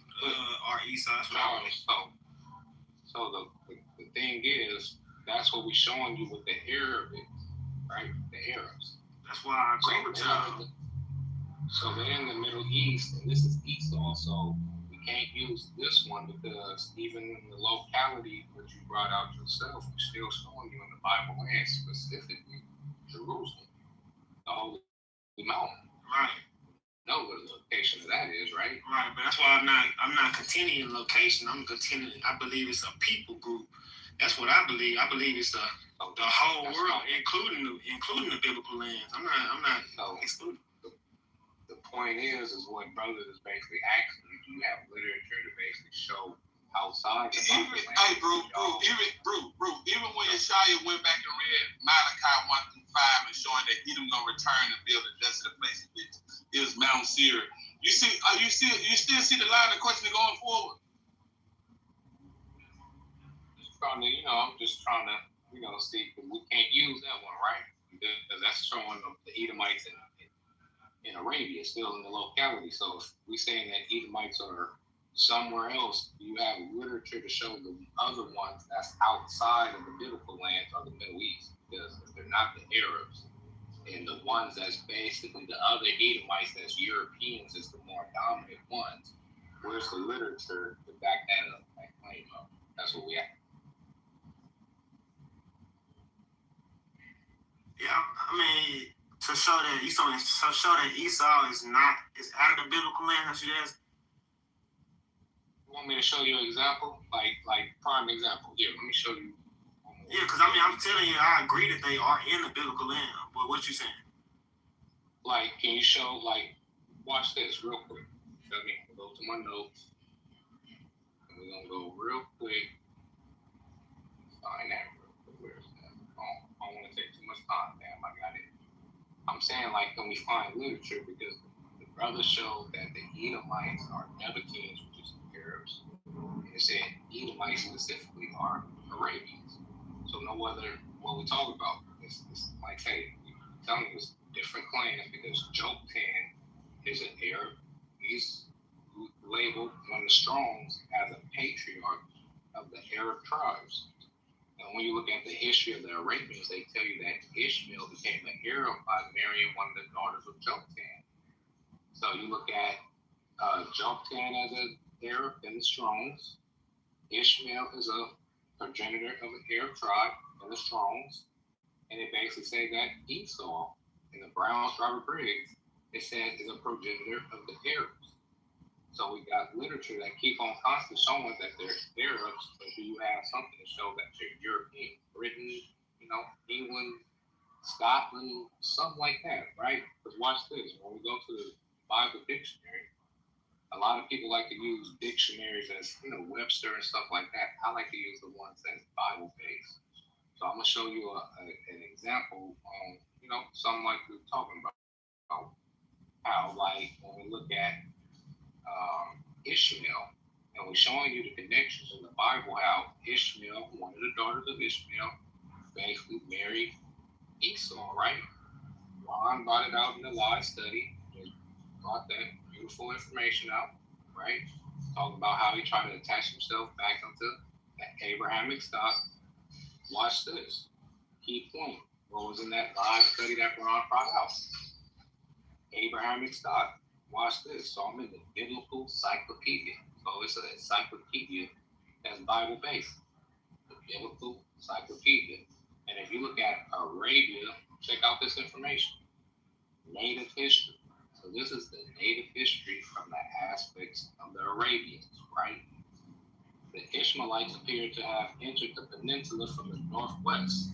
are Esau. That's what I believe. So the thing is, that's what we're showing you with the Arabic, right? The Arabs. That's why I agree with y'all. So they're in the Middle East, and this is Esau. So we can't use this one because even in the locality that you brought out yourself, we're still showing you in the Bible land, specifically Jerusalem, the Holy Mountain. Right. Know what the location of that is, right? Right, but that's why I'm not continuing location. I'm continuing. I believe it's a people group. That's what I believe. I believe it's the whole world, including the biblical lands. I'm not excluding. The point is what brother is basically asking you. Do you have literature to basically show outside the biblical lands? Hey, bro, even when Yeshaya went back and read Malachi 1-5 and showing that Edom gonna return and build a desolate place, which is Mount Seir. You still see the line of questioning going forward? I'm just trying to, see, because we can't use that one, right? Because that's showing the Edomites in Arabia, still in the locality. So if we're saying that Edomites are somewhere else, you have literature to show the other ones that's outside of the biblical lands or the Middle East, because they're not the Arabs. And the ones that's basically the other Edomites, that's Europeans, is the more dominant ones. Where's the literature to back that up, that claim up? That's what we have. Yeah, I mean, to show that Esau is out of the biblical land. That's what it is. You want me to show you an example, like prime example? Here, let me show you. Yeah, because I'm telling you, I agree that they are in the biblical land. But what you saying? Like, can you show, watch this real quick. Let me go to my notes. And we're gonna go real quick. Find that real quick. Where's that? I don't want to take too much time. Damn, I got it. I'm saying, can we find literature? Because the brothers showed that the Edomites are Nebuchadnezzars, which is the Arabs. And it said Edomites specifically are Arabians. So no other what we talk about. It's like, hey, I'm telling you, it's different clans because Joktan is an Arab. He's labeled one of the Strongs as a patriarch of the Arab tribes. And when you look at the history of the Arabians, they tell you that Ishmael became an Arab by marrying one of the daughters of Joktan. So you look at Joktan as an Arab in the Strongs. Ishmael is a progenitor of an Arab tribe in the Strongs. And it basically says that Esau in the Brown Robert Briggs, it says is a progenitor of the Arabs. So we got literature that keep on constantly showing that they're Arabs, but do you have something to show that they're European, Britain, England, Scotland, something like that, right? Because watch this. When we go to the Bible dictionary, a lot of people like to use dictionaries as, Webster and stuff like that. I like to use the ones that's Bible based. So I'm gonna show you an example on, something like we were talking about. How, like, when we look at Ishmael, and we're showing you the connections in the Bible, how Ishmael, one of the daughters of Ishmael, basically married Esau, right? Ron brought it out in the live study, just brought that beautiful information out, right? Talking about how he tried to attach himself back onto that Abrahamic stock. Watch this. Key point. What was in that live study that Ron brought out? Abrahamic stock. Watch this. So I'm in the biblical encyclopedia. So it's an encyclopedia that's Bible based. The biblical encyclopedia. And if you look at Arabia, check out this information. Native history. So this is the native history from the aspects of the Arabians, right? The Ishmaelites appear to have entered the peninsula from the northwest,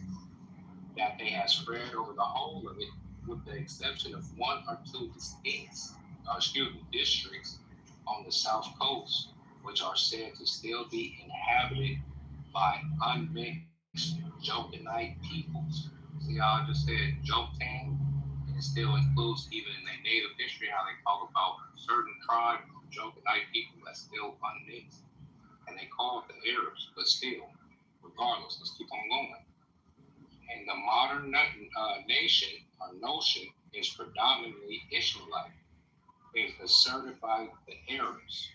that they have spread over the whole of it, with the exception of one or two districts on the south coast, which are said to still be inhabited by unmixed Jokanite peoples. See how I just said Jotan? It still includes, even in their native history, how they talk about certain tribes of Jokanite people that's still unmixed. And they call it the Arabs, but still, regardless, let's keep on going. And the modern nation or notion is predominantly Ishmaelite. It's asserted by the Arabs.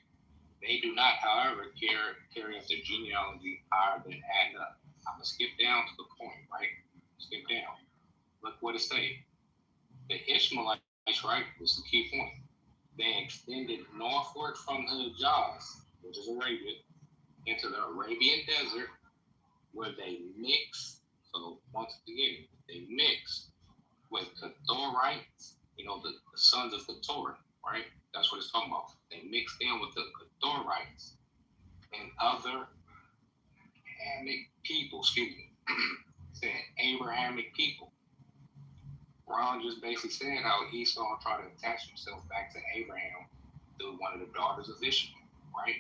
They do not, however, carry up their genealogy higher than Adnah. I'm going to skip down to the point, right? Skip down. Look what it says. The Ishmaelites, right, was the key point. They extended northward from the Hijaz, which is Arabia, into the Arabian desert, where they mix. So once again, they mix with Kithorites, the sons of Kitover, right? That's what it's talking about. They mixed in with the Kithorites and other Abrahamic people, saying Abrahamic people. Ron just basically said how Esau tried to attach himself back to Abraham through one of the daughters of Ishmael, right?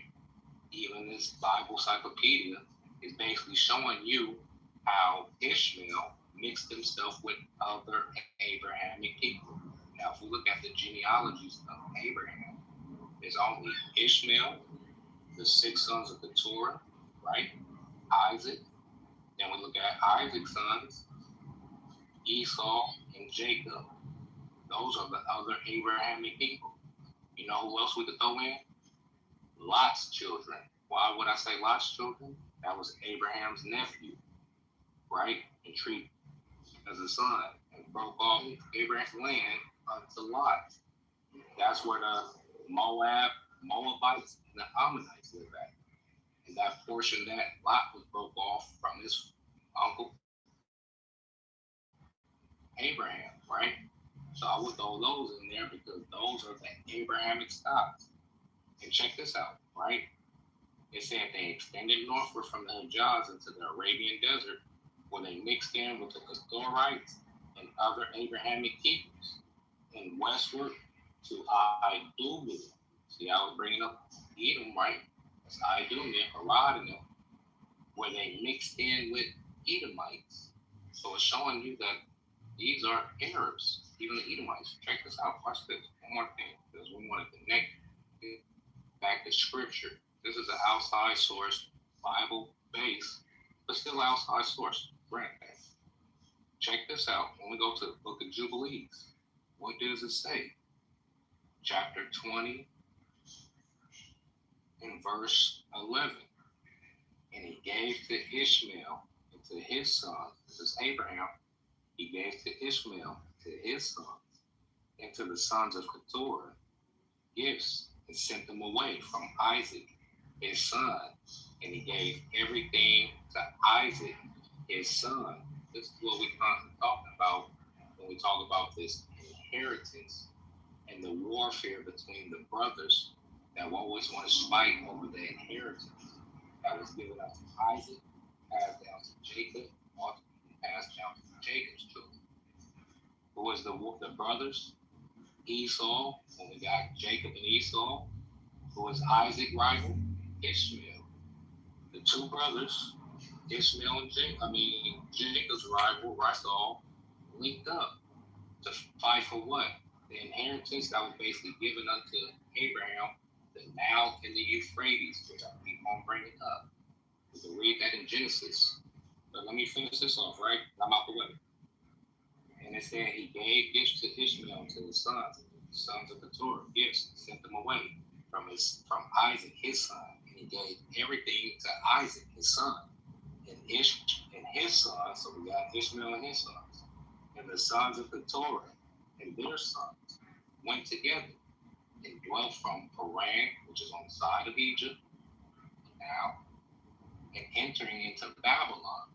Even this Bible encyclopedia is basically showing you how Ishmael mixed himself with other Abrahamic people. Now, if we look at the genealogies of Abraham, there's only Ishmael, the 6 sons of Keturah, right? Isaac. Then we look at Isaac's sons, Esau and Jacob. Those are the other Abrahamic people. You know who else we could throw in? Lot's children. Why would I say Lot's children? That was Abraham's nephew, right? And treated as a son, and broke off Abraham's land unto Lot. That's where the Moabites, and the Ammonites live at. And that portion that Lot was broke off from his uncle Abraham, right? So I would throw those in there because those are the Abrahamic stocks. And check this out, right? It said they extended northward from the Hijaz into the Arabian desert, where they mixed in with the Kithorites and other Abrahamic peoples, and westward to Idumea. See, I was bringing up Edom, right? That's Idumea, Arad, where they mixed in with Edomites. So it's showing you that these are Arabs, even the Edomites. Check this out. Watch this. One more thing, because we want to connect it back to Scripture. This is an outside source, Bible based, but still outside source. Granted. Check this out. When we go to the book of Jubilees, what does it say? Chapter 20 and verse 11. And he gave to Ishmael and to his sons, this is Abraham, he gave to Ishmael, to his sons, and to the sons of Keturah gifts, and sent them away from Isaac, his son. And he gave everything to Isaac, his son. This is what we're talking about when we talk about this inheritance and the warfare between the brothers that will always want to fight over the inheritance that was given up to Isaac, passed down to Jacob, ultimately passed down to Jacob's children. Who was the brothers? Esau, when we got Jacob and Esau. Who was Isaac's rival? Ishmael. The two brothers, Ishmael and Jacob's rival, Esau, linked up to fight for what? The inheritance that was basically given unto Abraham, the Nile and the Euphrates, which I keep on bringing up. You can read that in Genesis. But let me finish this off, right? I'm out the way. And it said he gave gifts to Ishmael, to his sons of the Torah, gifts, sent them away from Isaac, his son. And he gave everything to Isaac, his son, and his sons. So we got Ishmael and his sons. And the sons of the Torah and their sons went together and dwelt from Paran, which is on the side of Egypt now, and entering into Babylon.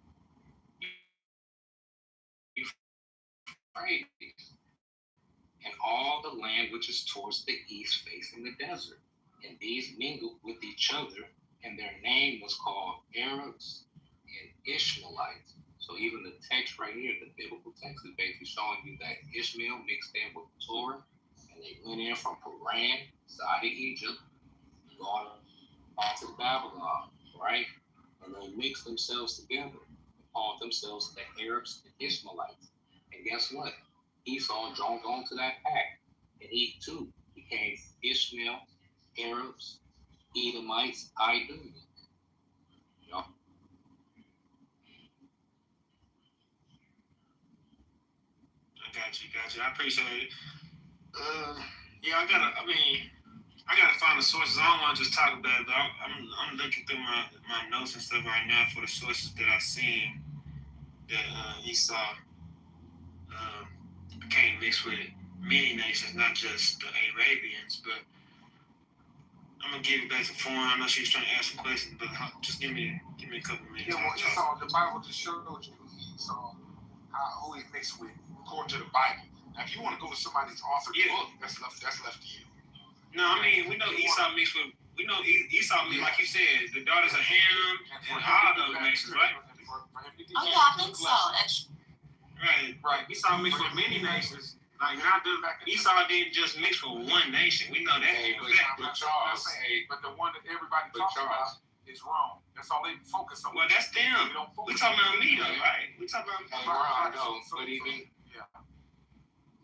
And all the land which is towards the east facing the desert. And these mingled with each other, and their name was called Arabs and Ishmaelites. So even the text right here, the biblical text, is basically showing you that Ishmael mixed in with Torah, and they went in from Paran, side of Egypt, going on to Babylon, right? And they mixed themselves together and called themselves the Arabs and Ishmaelites. And guess what? Esau joined on to that pact, and he too became Ishmael, Arabs, Edomites, Idumeans. You know? Got you. I appreciate it. I gotta find the sources. I don't want to just talk about it, but I'm looking through my notes and stuff right now for the sources that I seen that Esau became mixed with many nations, not just the Arabians. But I'm gonna give it back to Foreign. I know she's trying to ask some questions, but just give me a couple minutes. Yeah, well, Esau, the Bible just showed you Esau, who he mixed with, according to the Bible. Now, if you want to go to somebody's authored book, that's left to you. No, I mean, we know Esau mixed with, like you said, the daughters of Ham and all those nations, right? Oh yeah, I think so. Right. Esau mixed with many nations. Like Esau didn't just mix with one nation. We know that. But the one that everybody talks about is wrong. That's all they focus on. Well, that's them. We talking about me though, right? We talking about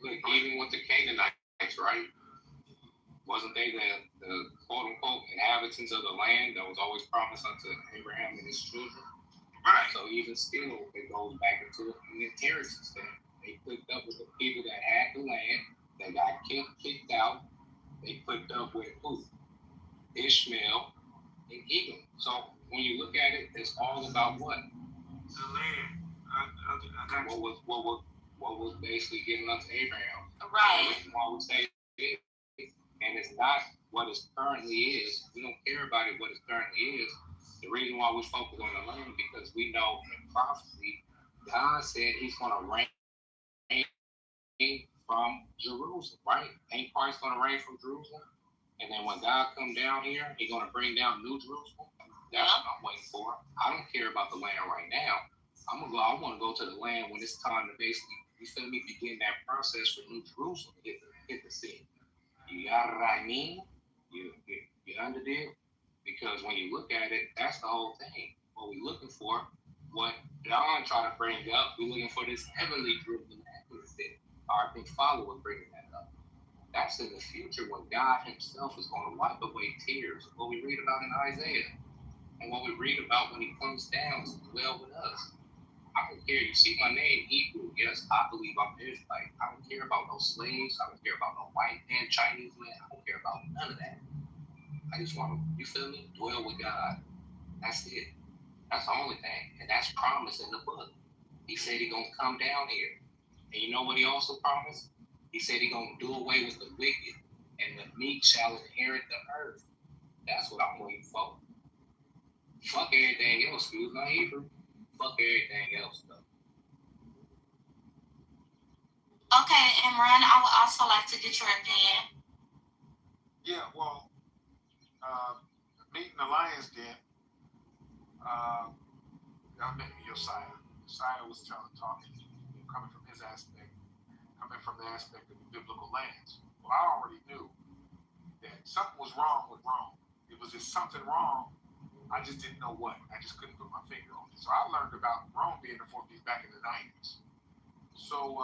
but even with the Canaanites, right? Wasn't they the quote unquote inhabitants of the land that was always promised unto Abraham and his children? Right. So even still, it goes back into an inheritance thing. They clicked up with the people that had the land, that got kicked out. They clicked up with who? Ishmael and Edom. So when you look at it, it's all about what? The land. What was basically given unto Abraham. Right. Why would say it? And it's not what it currently is. We don't care about it what it currently is. The reason why we focus on the land because we know in prophecy, God said he's going to reign from Jerusalem, right? Ain't Christ going to reign from Jerusalem? And then when God come down here, he's going to bring down New Jerusalem. That's what I'm waiting for. I don't care about the land right now. I want to go to the land when it's time to basically, you feel me, begin that process for New Jerusalem to hit the scene. You got what I mean? You understand? Because when you look at it, that's the whole thing. What we're looking for, what John tried to bring up, we're looking for this heavenly Jerusalem. Our big follower bringing that up. That's in the future when God himself is going to wipe away tears. What we read about in Isaiah. And what we read about when he comes down to dwell with us. I don't care. You see my name, Hebrew. Yes, I believe I'm Israelite. I don't care about no slaves. I don't care about no white man, Chinese man. I don't care about none of that. I just want to, you feel me? Dwell with God. That's it. That's the only thing. And that's promised in the book. He said he's going to come down here. And you know what he also promised? He said he's going to do away with the wicked. And the meek shall inherit the earth. That's what I'm waiting for. Fuck everything else, excuse my Hebrew. Fuck everything else, though. Okay, Imran, I would also like to get your opinion. Yeah, well, meeting the Lions Den, I met Josiah. Josiah was talking, coming from his aspect, coming from the aspect of the biblical lands. Well, I already knew that something was wrong with Rome. It was just something wrong. I just didn't know what. I just couldn't put my finger on it. So I learned about Rome being the fourth beast back in the 90s. So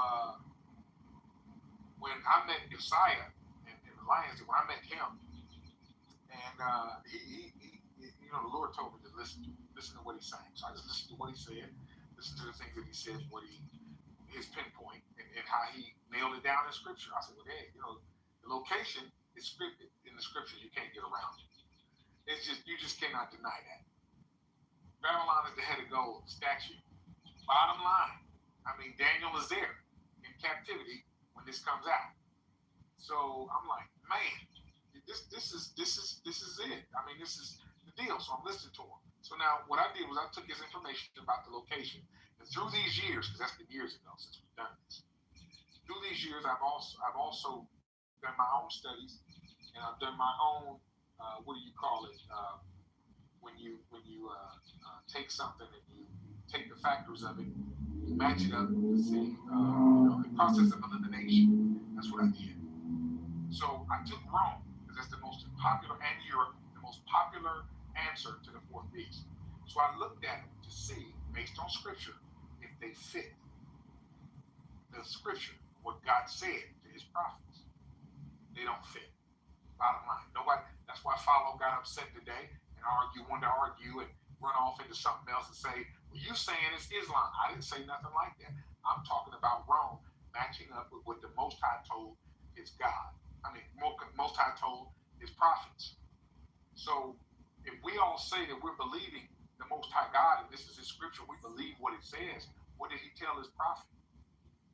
when I met Josiah in the Lions, when I met him, and he the Lord told me to listen to what he's saying. So I just listened to what he said, listen to the things that he said, his pinpoint, and how he nailed it down in Scripture. I said, well, hey, the location is scripted in the Scripture. You can't get around it. It's just you just cannot deny that. Babylon is the head of gold statue. Bottom line, I mean, Daniel is there in captivity when this comes out. So I'm like, man, this is it. I mean, this is the deal. So I'm listening to him. So now what I did was I took his information about the location, and through these years, because that's been years ago since we've done this. Through these years, I've also done my own studies, and I've done my own what do you call it? When you take something and you take the factors of it, you match it up to see the process of elimination. That's what I did. So I took Rome because that's the most popular, and Europe, the most popular answer to the fourth beast. So I looked at them to see, based on Scripture, if they fit the Scripture, what God said to His prophets. They don't fit. Bottom line, nobody. That's why Follow got upset today and wanted to argue and run off into something else and say, well, you saying it's Islam. I didn't say nothing like that. I'm talking about Rome matching up with what the Most High told His God. I mean, Most High told His prophets. So if we all say that we're believing the Most High God and this is His Scripture, we believe what it says. What did He tell His prophet?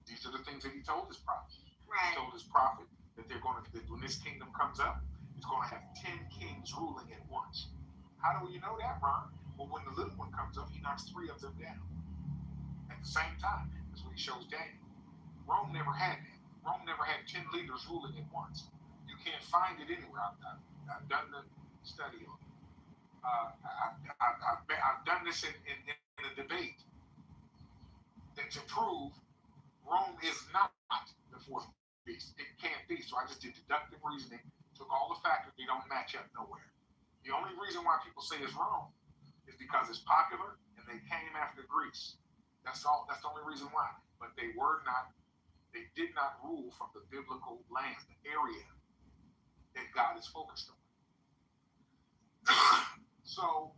These are the things that He told His prophet. Right. He told His prophet that that when this kingdom comes up, it's going to have 10 kings ruling at once. How do you know that, Ron? Well, when the little one comes up, he knocks 3 of them down at the same time. That's what he shows Daniel. Rome never had that. Rome never had 10 leaders ruling at once. You can't find it anywhere. I've done the study on it. I've done this in a debate that to prove Rome is not the fourth beast. It can't be. So I just did deductive reasoning, took all the factors, they don't match up nowhere. The only reason why people say it's Rome is because it's popular and they came after Greece. That's all. That's the only reason why. But they did not rule from the biblical land, the area that God is focused on. So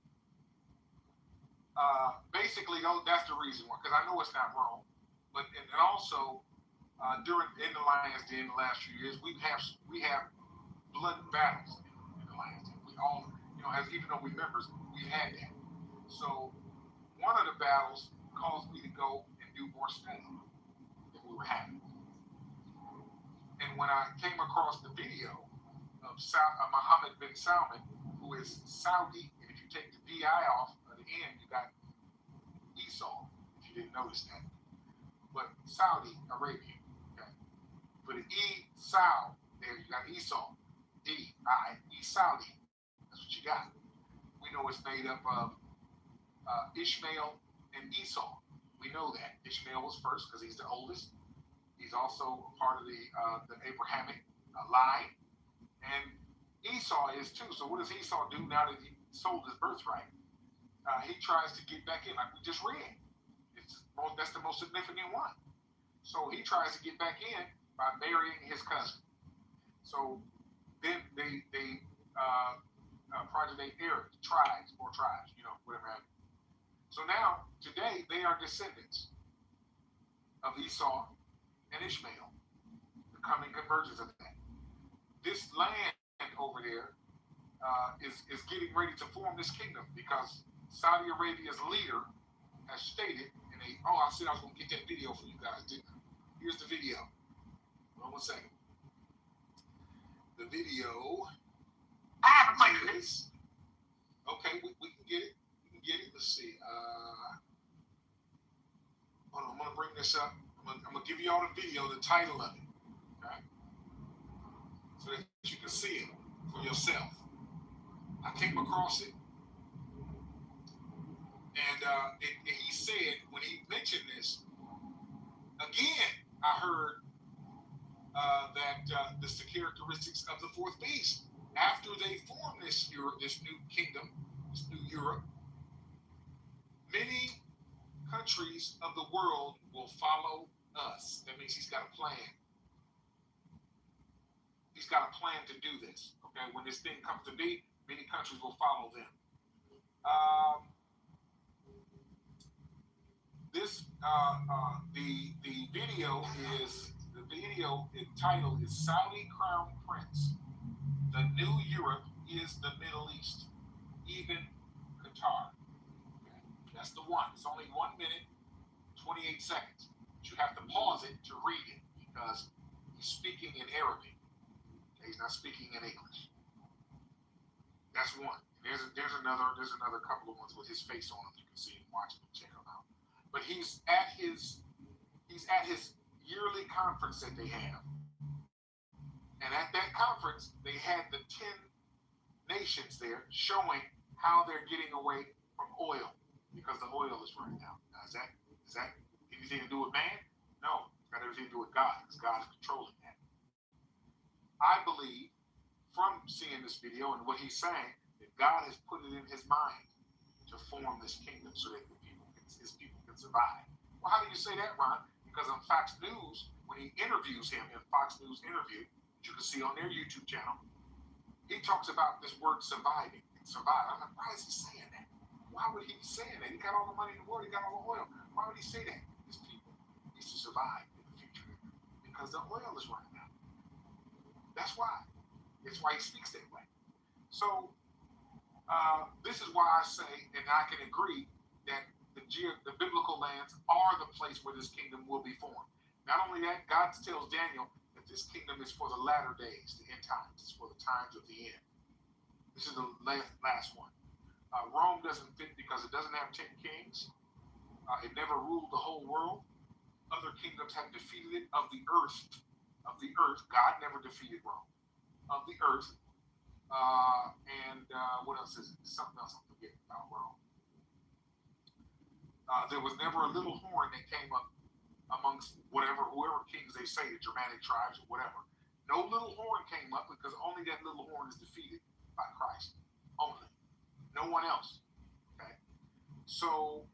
basically, that's the reason why. Because I know it's not Rome, but and also in the Lions Den the last few years, we have blood battles in the Lions Den. We all, as even though we're members, we've had that. So one of the battles caused me to go and do more study than we were having. And when I came across the video of Mohammed bin Salman, who is Saudi, and if you take the DI off at the end, you got Esau, if you didn't notice that. But Saudi Arabia, okay? For the Esau, there you got Esau, D-I, Saudi. That's what you got. We know it's made up of Ishmael and Esau. We know that. Ishmael was first because he's the oldest. He's also a part of the Abrahamic line. And Esau is too. So what does Esau do now that he sold his birthright? He tries to get back in, like we just read. That's the most significant one. So he tries to get back in by marrying his cousin. So then they progeny heirs, more tribes, whatever have you. So now, today, they are descendants of Esau and Ishmael, the coming convergence of that. This land over there is getting ready to form this kingdom because Saudi Arabia's leader has stated I said I was going to get that video for you guys, didn't I? Here's the video. Hold on 1 second. The video. I have a question. Okay, we can get it. We can get it. Let's see. Hold on, I'm going to bring this up. I'm going to give you all the video, the title of it. Okay? So that you can see it for yourself. I came across it, and he said, when he mentioned this, again, I heard that this the characteristics of the fourth beast. After they form this new kingdom, this new Europe, many countries of the world will follow us. That means he's got a plan. He's got a plan to do this. Okay, when this thing comes to be, many countries will follow them. The title is Saudi Crown Prince. The new Europe is the Middle East, even Qatar. Okay. That's the one. It's only 1 minute, 28 seconds. But you have to pause it to read it because he's speaking in Arabic. Okay. He's not speaking in English. That's one. There's another couple of ones with his face on them. You can see him, watch them, check them out. But he's at his yearly conference that they have. And at that conference, they had the 10 nations there showing how they're getting away from oil because the oil is running out. Now, is that anything to do with man? No, it's got everything to do with God because God is controlling that. I believe from seeing this video and what he's saying that God has put it in his mind to form this kingdom so that his people can survive. Well, how do you say that, Ron? Because on Fox News, when he interviews him in Fox News interview, you can see on their YouTube channel, he talks about this word surviving. Survive. I'm like, why is he saying that? Why would he be saying that? He got all the money in the world. He got all the oil. Why would he say that? His people needs to survive in the future because the oil is running out. That's why. That's why he speaks that way. So this is why I say, and I can agree, that the biblical lands are the place where this kingdom will be formed. Not only that, God tells Daniel that this kingdom is for the latter days, the end times. It's for the times of the end. This is the last one. Rome doesn't fit because it doesn't have 10 kings. It never ruled the whole world. Other kingdoms have defeated it of the earth. God never defeated Rome. Of the earth. What else is it? Something else I'm forgetting about Rome. There was never a little horn that came up amongst whoever kings they say, the Germanic tribes or whatever. No little horn came up because only that little horn is defeated by Christ. Only. No one else. Okay? So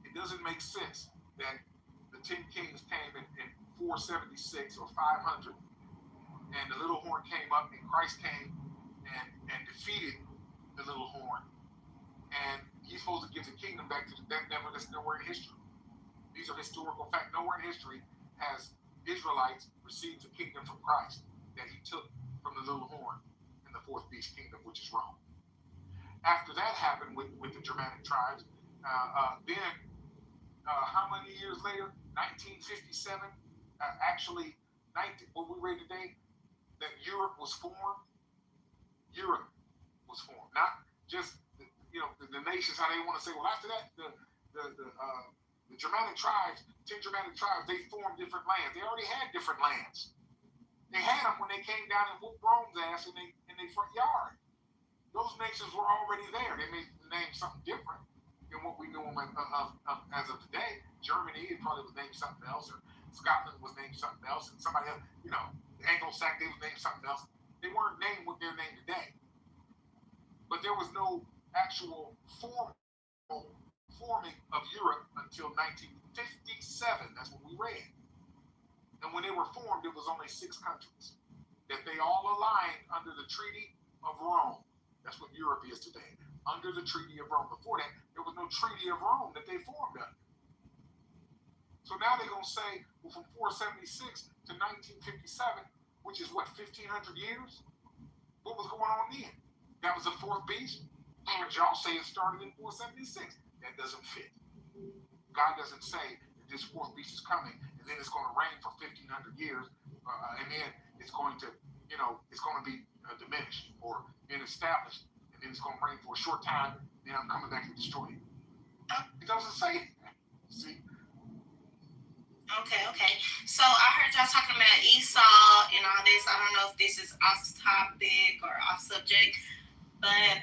it doesn't make sense that the 10 kings came in 476 or 500 and the little horn came up and Christ came and defeated the little horn and he's supposed to give the kingdom back to that's nowhere in history. These are historical facts. Nowhere in history has Israelites received the kingdom from Christ that he took from the little horn in the fourth beast kingdom, which is Rome. After that happened with the Germanic tribes, then how many years later? 1957, what we read today, that Europe was formed. Europe was formed, not just the nations. How they want to say, well, after that, the Germanic tribes, 10 Germanic tribes, they formed different lands. They already had different lands. They had them when they came down and whooped Rome's ass in their front yard. Those nations were already there. They may name something different than what we know them as of today. Germany, it probably was named something else, or Scotland was named something else, and somebody else, the Anglo-Saxon, they was named something else. They weren't named what they're named today. But there was no actual forming of Europe until 1957. That's what we read. And when they were formed, it was only 6 countries that they all aligned under the Treaty of Rome. That's what Europe is today, under the Treaty of Rome. Before that, there was no Treaty of Rome that they formed under. So now they're going to say, well, from 476 to 1957, which is what, 1,500 years? What was going on then? That was the fourth beast? And y'all say it started in 476. That doesn't fit. God doesn't say that this fourth beast is coming and then it's going to reign for 1,500 years and then it's going to, it's going to be diminished or been established and then it's going to reign for a short time and then I'm coming back to destroy it. It doesn't say that. See? Okay. So I heard y'all talking about Esau and all this. I don't know if this is off topic or off subject, But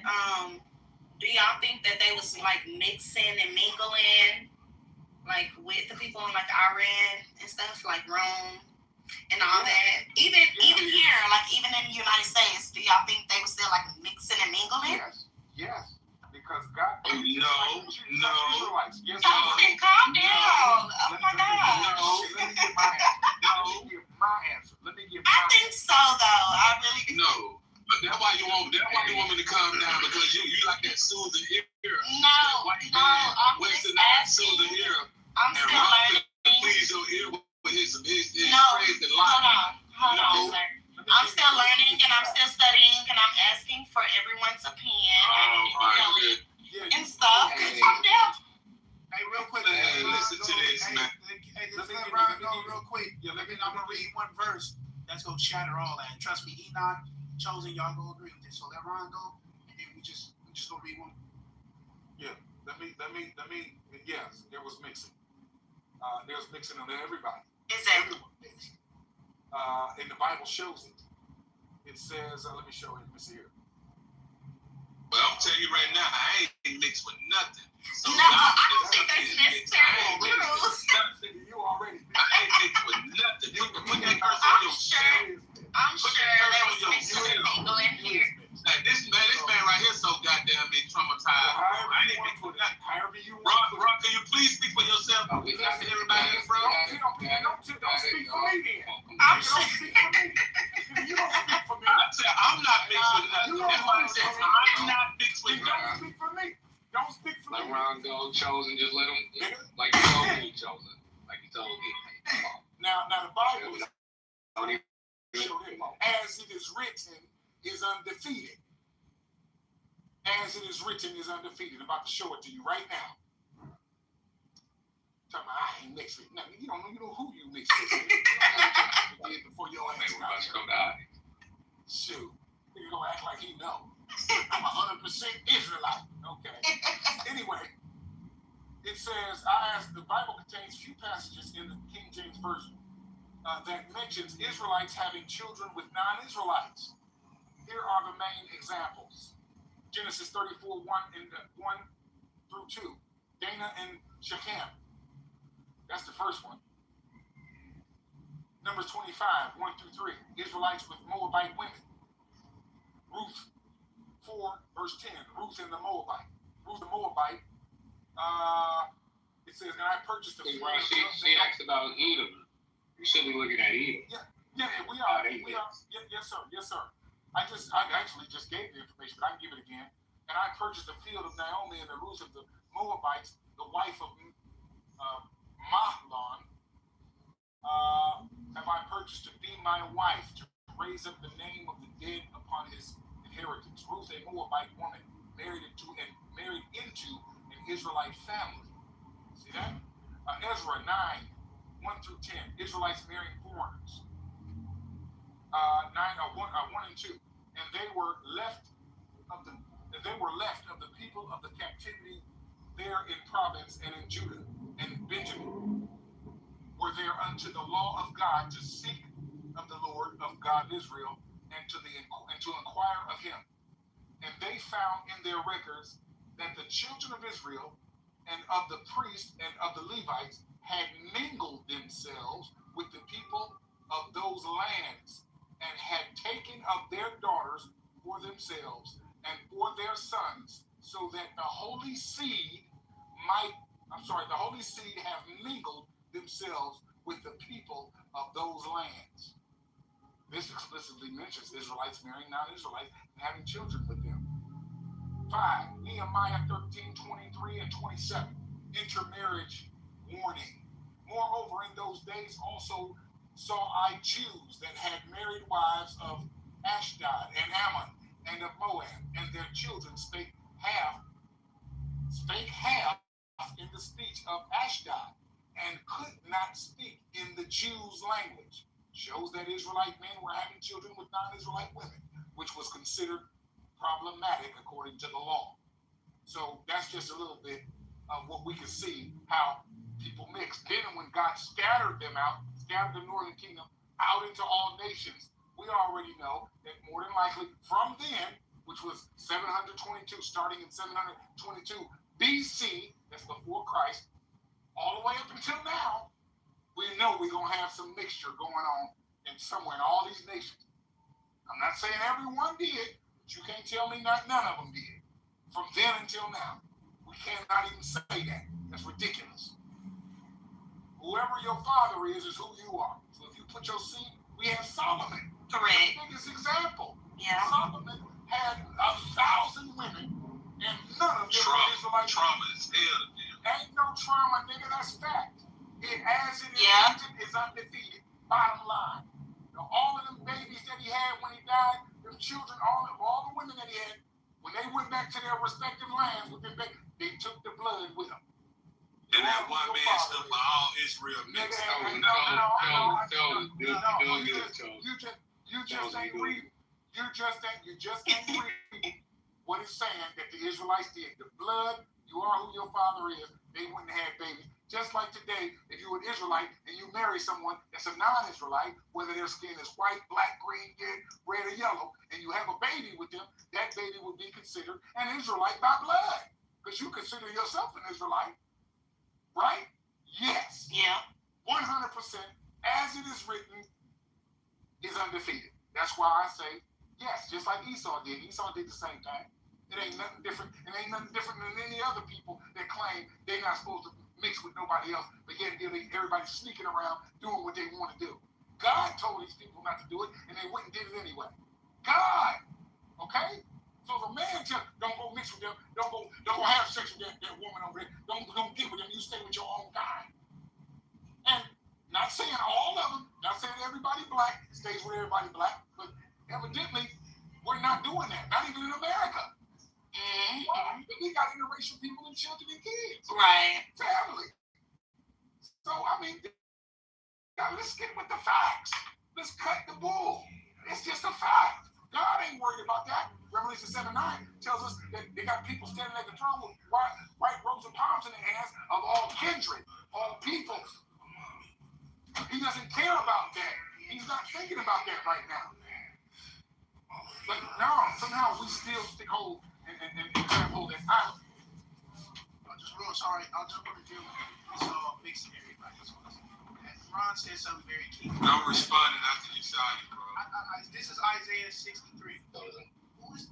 do y'all think that they was like mixing and mingling like with the people in like Iran and stuff, like Rome and all that? Even here, like even in the United States, do y'all think they were still like mixing and mingling? Yes. Because God. No. Israelites. Yes. Calm down. Oh my God. Let me give my answer. I think so though. I really do. No. But that's why you want me to calm down, because you like that soothing ear. No, I'm just asking. Soothing ear. I'm still learning. Please your ear with his crazy lie. Hold on, sir. I'm still learning and I'm still studying and I'm asking for everyone's opinion and stuff. Calm down. Hey, real quick. Listen to this, man. Hey, just let Ron go real quick. I'm gonna read one verse that's gonna shatter all that. And trust me, Enoch, Chosen, y'all gonna agree with this. So let Ron go, and then we just gonna read one. Yeah. Let me. Yes, there was mixing. There's mixing on everybody. Exactly. Everyone mixed. And the Bible shows it. It says, let me show you. Let me see here. Well, I'm telling you right now, I ain't mixed with nothing. So no, I don't think that's necessarily true. You already. I ain't mixed with nothing. Put that curse on your shit. I'm sure there was mixing and mingling here. Like this man right here so goddamn been traumatized. I ain't mixed with nothing. However you want. Ron, can you please speak for yourself? Everybody in front. Don't speak for me then. I'm sure. Don't speak for me. You don't speak for me. I said I'm not mixed with nothing. That's why I said I'm not mixed with nothing. Don't speak for me. Don't speak for me. Let Ron go, Chosen. Just let him, like he told me, Chosen. Like he told me. Now the Bible is, Don't even as it is written, is undefeated. As it is written, is undefeated. I'm about to show it to you right now. Talking about I ain't mixed with nothing. You don't know who you mixed with. Before your ass got go die. Shoot. You gonna act like he know. I'm 100% Israelite. Okay. Anyway, it says, the Bible contains few passages in the King James Version that mentions Israelites having children with non-Israelites. Here are the main examples. Genesis 34, 1 through 2. Dana and Shechem. That's the first one. Numbers 25, 1 through 3. Israelites with Moabite women. Ruth 4, verse 10. Ruth and the Moabite. Ruth the Moabite. It says, and I purchased a field. She asked about Edom. You should be looking at Edom. Yeah, we are. Yes, sir. I actually just gave the information, but I can give it again. And I purchased a field of Naomi and the Ruth of the Moabites, the wife of Mahlon. Have I purchased to be my wife, to raise up the name of the dead upon his inheritance. Ruth, a Moabite woman, married into an Israelite family. See that? Ezra 9, 1 through 10. Israelites marrying foreigners. 1 and 2. And they were left of the people of the captivity there in province and in Judah and Benjamin were there unto the law of God to seek of the Lord of God Israel and to inquire of him. And they found in their records that the children of Israel and of the priests and of the Levites had mingled themselves with the people of those lands and had taken of their daughters for themselves and for their sons, so that the holy seed have mingled themselves with the people of those lands. This explicitly mentions Israelites marrying non-Israelites and having children with them. 5. Nehemiah 13, 23 and 27. Intermarriage warning. Moreover, in those days also saw I Jews that had married wives of Ashdod and Ammon and of Moab, and their children spake half in the speech of Ashdod, and could not speak in the Jews' language. Shows that Israelite men were having children with non-Israelite women, which was considered problematic according to the law. So that's just a little bit of what we can see how people mix. Then when God scattered them out, scattered the northern kingdom out into all nations, we already know that more than likely from then which was 722, starting in 722 BC, that's before Christ, all the way up until now, we know we're going to have some mixture going on somewhere in all these nations. I'm not saying everyone did, but you can't tell me none of them did. From then until now. We cannot even say that. That's ridiculous. Whoever your father is who you are. So if you put your seed, we have Solomon. Correct. The biggest example. Yeah. Solomon had 1,000 women, and none of them were Israelites. Trauma is hell. Ain't no trauma, nigga. That's fact. As it is written, is undefeated. Bottom line. Now, all of them babies that he had when he died, them children, all the women that he had, when they went back to their respective lands with them babies, they took the blood with them. And that one man stood for all Israel. Nigga, you just ain't reading. You just ain't reading what it's saying that the Israelites did. The blood, you are who your father is. They wouldn't have babies. Just like today, if you're an Israelite and you marry someone that's a non-Israelite, whether their skin is white, black, green, red, or yellow, and you have a baby with them, that baby would be considered an Israelite by blood. Because you consider yourself an Israelite. Right? Yes. Yeah. 100%, as it is written, is undefeated. That's why I say, yes, just like Esau did. Esau did the same thing. It ain't nothing different. It ain't nothing different than any other people that claim they're not supposed to mix with nobody else, but yet everybody's sneaking around doing what they want to do. God told these people not to do it, and they went and did it anyway. God, okay? So if a man tells, don't go mix with them, don't go have sex with that woman over there, don't get with them, you stay with your own kind. And not saying all of them, not saying everybody black stays with everybody black, but evidently we're not doing that, not even in America. Mm-hmm. Why? We got interracial people and children and kids. Right. Family. So, I mean, let's get with the facts. Let's cut the bull. It's just a fact. God ain't worried about that. Revelation 7:9 tells us that they got people standing at the throne with white robes and palms in their hands of all kindred, all peoples. He doesn't care about that. He's not thinking about that right now. But no, somehow we still stick hold and grab hold that island. Just real sorry, I'll jump on the deal. It's all mixing everybody. Ron said something very key. I'm responding after you saw it, bro. This is Isaiah 63. Who is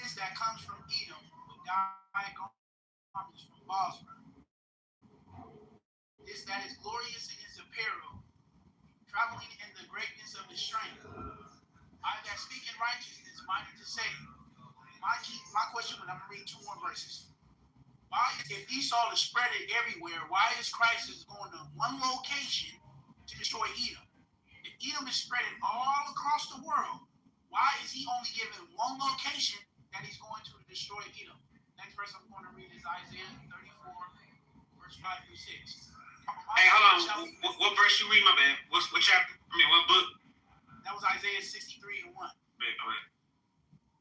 this that comes from Edom with dyed garments from Bosra? This that is glorious in his apparel, traveling in the greatness of his strength. I that speak in righteousness, mighty to save. My question, when I'm going to read 2 more verses. Why, if Esau is spread it everywhere, why is Christ going to one location to destroy Edom? If Edom is spreading all across the world, why is he only given one location that he's going to destroy Edom? Next verse I'm going to read is Isaiah 34, verse 5 through 6. Hey, hold on. What verse you read, my man? What chapter? What book? That was Isaiah 63 and 1.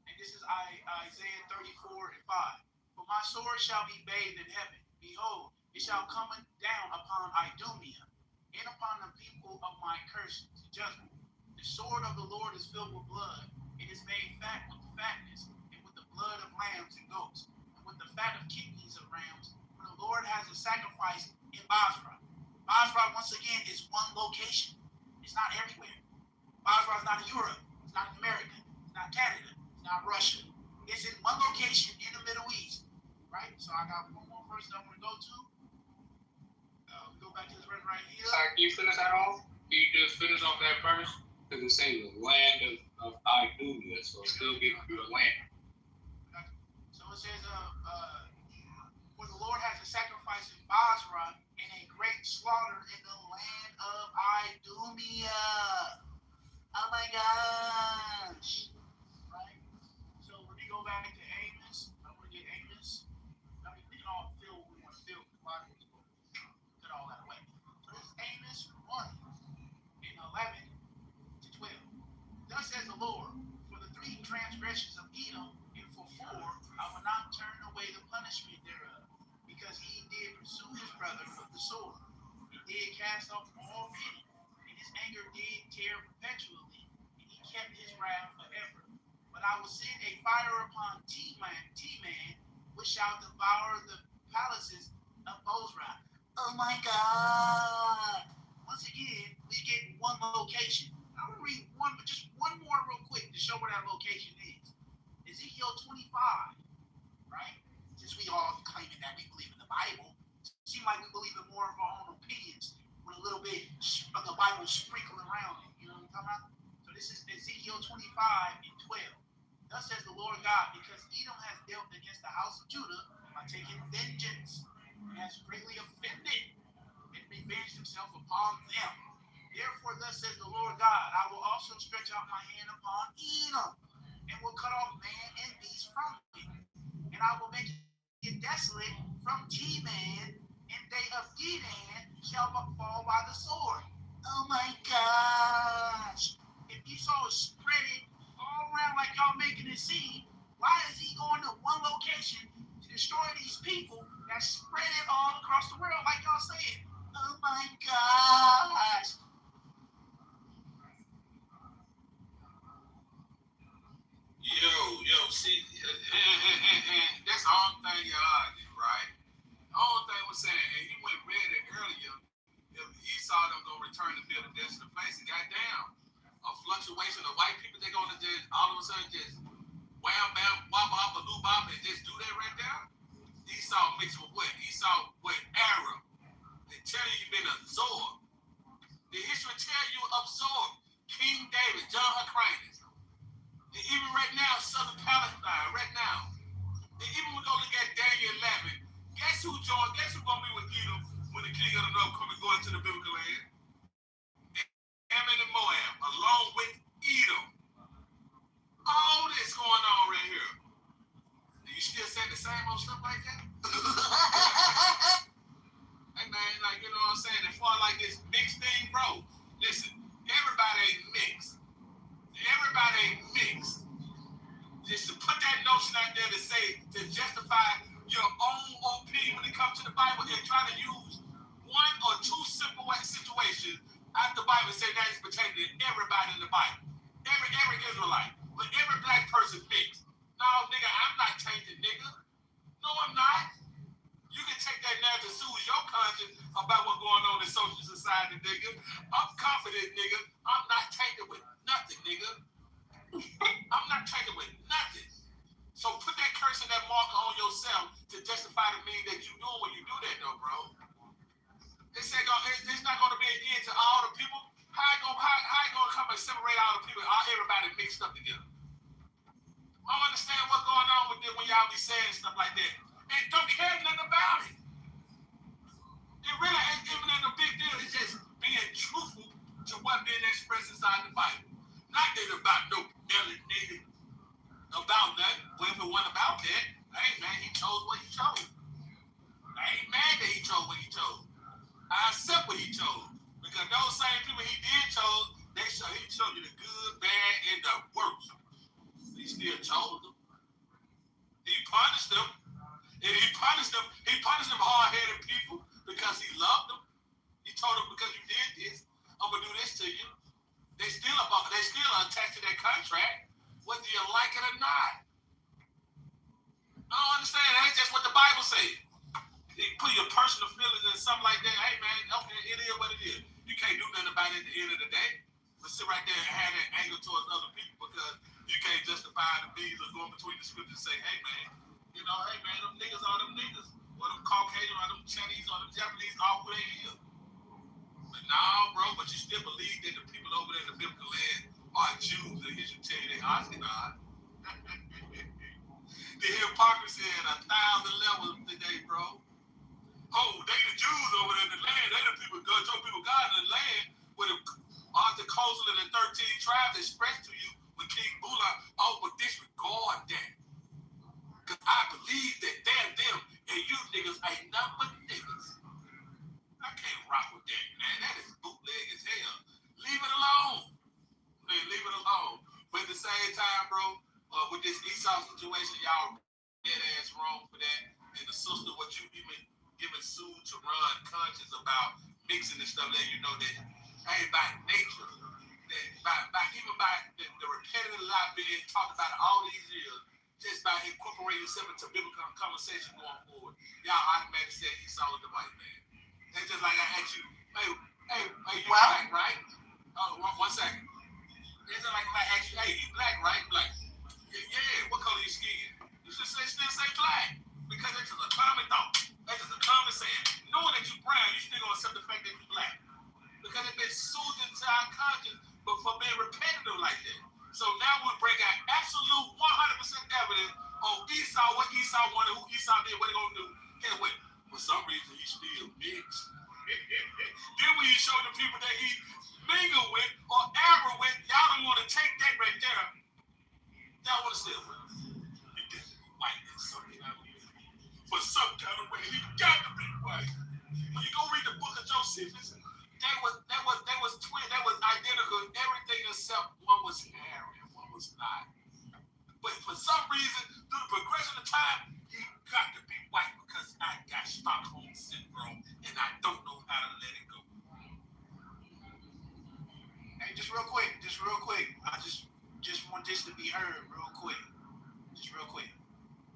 And this is Isaiah 34 and 5. For my sword shall be bathed in heaven. Behold, it shall come down upon Idumea and upon the people of my curse to judgment. The sword of the Lord is filled with blood. It is made fat with fatness, and with the blood of lambs and goats, and with the fat of kidneys of rams. For the Lord has a sacrifice in Basra. Basra, once again, is one location. It's not everywhere. Basra is not in Europe. It's not in America. It's not Canada. It's not Russia. It's in one location in the Middle East. Right? So I got one more verse that I'm going to go to. We go back to this verse right here. Can you finish that off? Can you just finish off that verse? Because it says the land of Idumea, so it's still giving you a land. So it says, for the Lord has a sacrifice in Basra and a great slaughter in the land of Idumea. Oh my gosh. Right? So when you go back to Amos, I'm going to get Amos. I mean, we can all feel what we want to feel. Cut all that away. So this is Amos 1 and 11 to 12. Thus says the Lord, for the 3 transgressions of Edom, and for 4, I will not turn away the punishment thereof, because he did pursue his brother with the sword. He did cast off all pity, and his anger did tear perpetually, and he kept his wrath forever. But I will send a fire upon T-Man, which shall devour the palaces of Bozrah. Oh my God. Once again, we get one location. I'm going to read just one more real quick to show where that location is. Ezekiel 25, right? Since we all claiming that we believe in the Bible, it seems like we believe in more of our own opinions with a little bit of the Bible sprinkled around it. You know what I'm talking about? So this is Ezekiel 25 and 12. Thus says the Lord God, because Edom has dealt against the house of Judah by taking vengeance and has greatly offended and revenged himself upon them. Therefore, thus says the Lord God, I will also stretch out my hand upon Edom and will cut off man and beast from it. And I will make it desolate from T-Man, and they of Dedan shall fall by the sword. Oh my gosh. If you saw it spreading all around like y'all making it seem, why is he going to one location to destroy these people that spread it all across the world like y'all said? Oh my gosh. Yo, see, and that's the only thing you're arguing, right? The only thing was saying, and he went read it earlier, if Esau them gonna return to build a desolate place, and goddamn, a fluctuation of white people, they're gonna just all of a sudden just wham bam wop wop baloo bop and just do that right there. Esau mixed with what? Esau with Arab. They tell you you've been absorbed. The history tell you absorbed. King David, John Hyrcanus. And even right now, Southern Palestine, right now. And even we go look at Daniel 11. Guess who joined? Guess who gonna be with Edom when the king of the north come and go into the biblical land? Ammon and Moab, along with Edom. All this going on right here. Do you still say the same old stuff like that? Hey man, like you know what I'm saying? As far like this mixed thing, bro. Listen, everybody ain't mixed. Everybody ain't mixed. Just to put that notion out there to say, to justify your own opinion when it comes to the Bible and try to use one or two simple situations out the Bible and say that is pertaining to everybody in the Bible. Every Israelite. But every black person mixed. No, nigga, I'm not tainted, nigga. No, I'm not. You can take that now to soothe your conscience about what's going on in social society, nigga. I'm confident, nigga. I'm not tainted with nothing, nigga. I'm not tainted with nothing. So put that curse and that marker on yourself to justify the mean that you doing when you do that, though, bro. It's not going to be an end to all the people. How you gonna come and separate all the people, everybody mixed up together? I don't understand what's going on with it when y'all be saying stuff like that. And don't care nothing about it. It really ain't even a big deal. It's just being truthful to what being expressed inside the Bible. Not that about no melanated about nothing. Well, if it wasn't about that, hey man, he chose what he chose. I ain't mad that he chose what he chose. I accept what he chose. Because those same people he did chose, he showed you the good, bad, and the worst. He still chose them. He punished them. And he punished them hard-headed people because he loved them. He told them, because you did this, I'm gonna do this to you. They still attached to that contract, whether you like it or not. I don't understand. That's just what the Bible says. You put your personal feelings in something like that. Hey man, okay, it is what it is. You can't do nothing about it at the end of the day. But sit right there and have that anger towards other people because you can't justify the bees or going between the scriptures and say, hey man, you know, hey man, them niggas are them niggas. Or them Caucasian or them Chinese or them Japanese, all who they is. But nah, bro, but you still believe that the people over there in the biblical land are Jews. And he should tell you they honestly not. The hypocrisy at 1,000 levels today, bro. Oh, they the Jews over there in the land. They the people, God, your people, God in the land where the Arthur Kozel and the 13 tribes expressed to you with King Bula. Oh, but disregard that. Because I believe that they're them and you niggas ain't nothing but niggas. I can't rock with that, man. That is bootleg as hell. Leave it alone. Man, leave it alone. But at the same time, bro, with this Esau situation, y'all dead ass wrong for that. And the sister, what you even giving Sue to run conscious about mixing and stuff, that you know that ain't by nature. That by the repetitive lie being talked about it all these years, just by incorporating yourself into biblical conversation going forward. Y'all automatically said Esau was the white man. It's just like I asked you, hey, you black, right? Oh, one second. It's just like if I ask you, hey, you black, right? Black. Yeah, what color your skin? You should still say black. Because it's just a common thought. That's just a common saying. Knowing that you're brown, you still gonna accept the fact that you're black. Because it's been soothed into our conscience, but for being repetitive like that. So now we bring out absolute 100% evidence on Esau, what Esau wanted, who Esau did, what he gonna do. Can't wait. For some reason, he still mixed. Then when you show the people that he mingled with or arrow with, y'all don't want to take that right there. Y'all want to say, well, he got to be white in some kind of way. For some kind of way, he got to be white. When you go read the book of Josephus, that was twin, that was identical, everything except one was Aryan, one was not. But for some reason, through the progression of time, he got to be white because I got Stockholm syndrome and I don't know how to let it go. Hey, just real quick. I just want this to be heard real quick.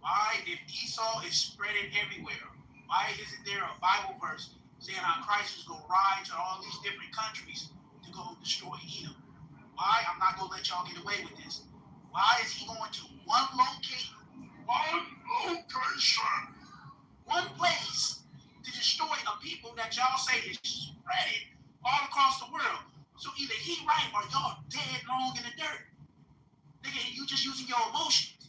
Why, if Esau is spreading everywhere, why isn't there a Bible verse saying how Christ is going to ride to all these different countries to go destroy Edom? Why? I'm not going to let y'all get away with this. Why is he going to one location, one place to destroy a people that y'all say is spreading all across the world? So either he right or y'all dead wrong in the dirt. Nigga, you just using your emotions.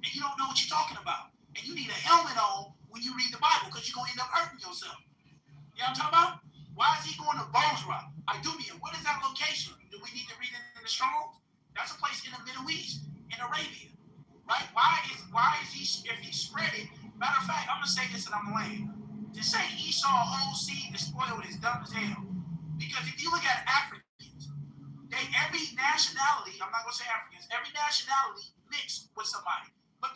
And you don't know what you're talking about. And you need a helmet on when you read the Bible because you're going to end up hurting yourself. You know what I'm talking about? Why is he going to Bozrah? Idumea, what is that location? Do we need to read it in the Strong's? That's a place in the Middle East, in Arabia. Right? Why is he, if he's spreading, matter of fact, I'm going to say this and I'm going to land. To say Esau whole seed is spoiled is dumb as hell. Because if you look at Africans, every nationality, I'm not going to say Africans, every nationality mixed with somebody. But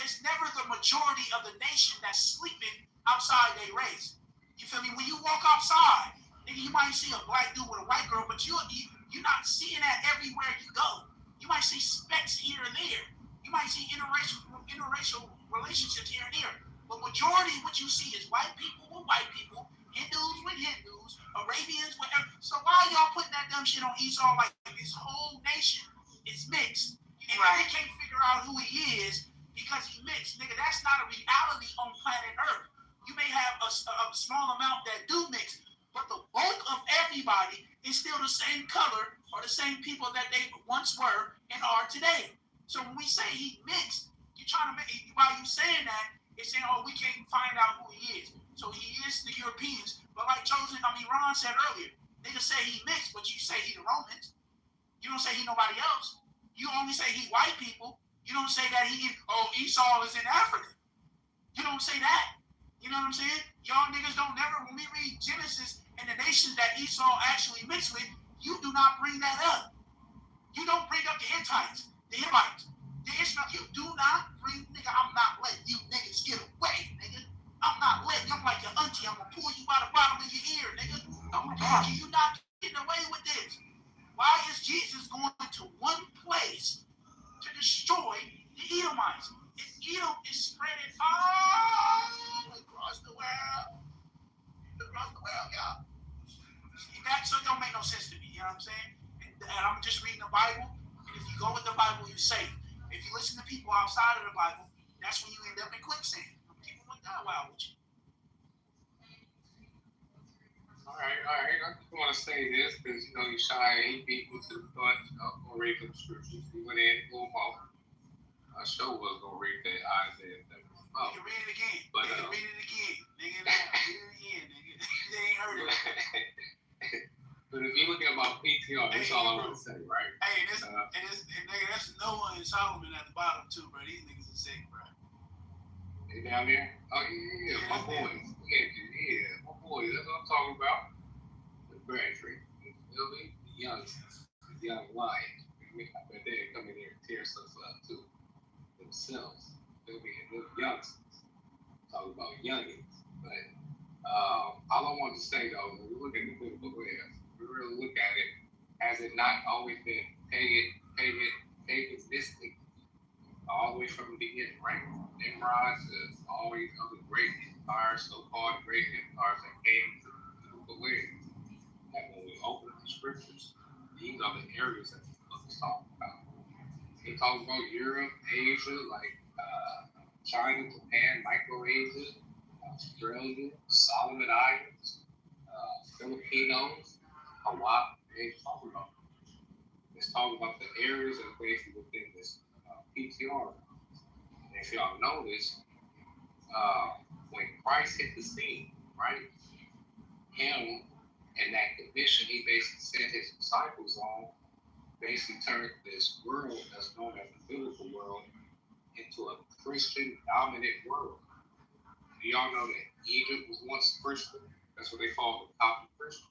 it's never the majority of the nation that's sleeping outside their race. You feel me? When you walk outside, nigga, you might see a black dude with a white girl, but you're not seeing that everywhere you go. You might see specks here and there. You might see interracial relationships here and there. But majority of what you see is white people with white people, Hindus with Hindus, Arabians with... So why y'all putting that dumb shit on Esau like this whole nation is mixed? And they can't figure out who he is because he mixed. Nigga, that's not a reality on planet Earth. You may have a small amount that do mix, but the bulk of everybody is still the same color or the same people that they once were and are today. So when we say he mixed, you're trying to make... While you saying that, it's saying, oh, we can't find out who he is. So he is the Europeans. But like Ron said earlier, niggas say he mixed, but you say he the Romans. You don't say he nobody else. You only say he white people. You don't say that Esau is in Africa. You don't say that. You know what I'm saying? Y'all niggas don't never, when we read Genesis and the nations that Esau actually mixed with, you do not bring that up. You don't bring up the Hittites, the Hivites, the Ishmael. You do not bring, nigga, I'm not letting you niggas get away, nigga. I'm not letting you, I'm like your auntie, I'm gonna pull you by the bottom of your ear, nigga. Oh my God. You not getting away with this. Why is Jesus going to one place to destroy the Edomites? Edom is spreading all across the world. Y'all. So it don't make no sense to me, you know what I'm saying? And I'm just reading the Bible, and if you go with the Bible, you're safe. If you listen to people outside of the Bible, that's when you end up in quicksand. People will die wild with you. All right. I just want to say this because, Yeshaya, he beat me to the punch. I was going to read the scriptures. He went in and blew them off. I sure was going to read that Isaiah. You can read it again. But, read it again. Nigga, read it again, nigga. They ain't heard it. But if you look at my PTR, that's all I want to say, right? Hey, nigga, that's Noah and Solomon at the bottom, too, bro. These niggas are sick, bro. They down there? Oh, yeah, my boys. Yeah, my boys. That's what I'm talking about. The Bradford. You know what I mean? The youngsters. The young lions. I bet they'd come in here and tear stuff up, too. Themselves. They'll be little youngsters. Talking about youngins. But all I want to say, though, when we look at the biblical ways, we really look at it, has it not always been paganistic Nimrod, to all these other great empires, so-called great empires that came to the biblical lands. And when we open the scriptures, these are the areas that the book is talking about. He talks about Europe, Asia, like China, Japan, Micronesia, Australia, Solomon Islands, Filipinos, Hawaii. It's talking about the areas that are basically within this PTR. And if y'all notice, when Christ hit the scene, right? Him and that commission he basically sent his disciples on basically turned this world that's known as the biblical world into a Christian dominant world. Do y'all know that Egypt was once Christian? That's what they call the Coptic Christian.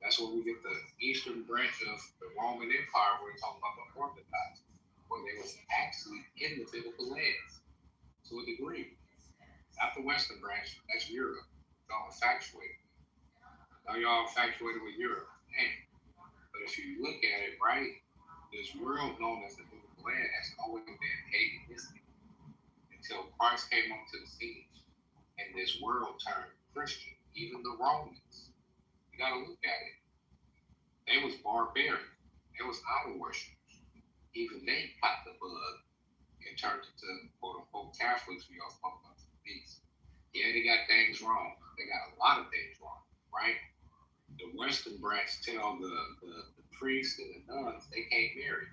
That's where we get the eastern branch of the Roman Empire, where we talk about the Orthodox, where they was actually in the biblical lands to a degree. Not the western branch, that's Europe. Y'all infatuated. Now y'all infatuated with Europe. Man. But if you look at it, right, this world known as the biblical land has always been paganistic until Christ came onto the scene and this world turned Christian. Even the Romans, you gotta look at it. They was barbarian. They was idol worshippers. Even they caught the bug and turned into quote unquote Catholics. We all spoke about the beast. Yeah, they got things wrong. They got a lot of things wrong, right? The Western branch tell the priests and the nuns they can't marry.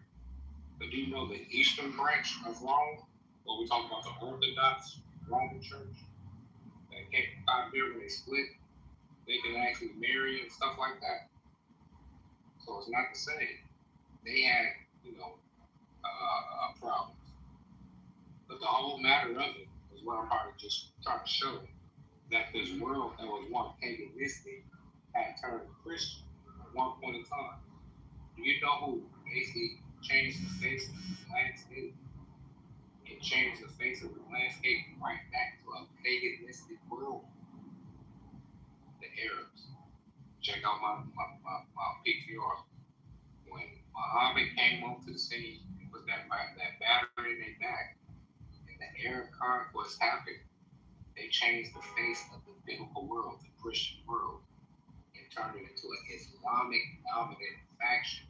But do you know the Eastern branch of Rome, what we talk about the Orthodox Roman Church, that can't find there when they split, they can actually marry and stuff like that. So it's not the same. They had, problems. But the whole matter of it is what I'm probably just trying to show that this world that was once paganistic had turned Christian at one point in time. Do you know who basically changed the face of the landscape? It changed the face of the landscape right back to a paganistic world. The Arabs. Check out my PTR. When Muhammad came onto the scene, it was that battery in their back, and the Arab conquest happened. They changed the face of the biblical world, the Christian world, and turned it into an Islamic dominant faction,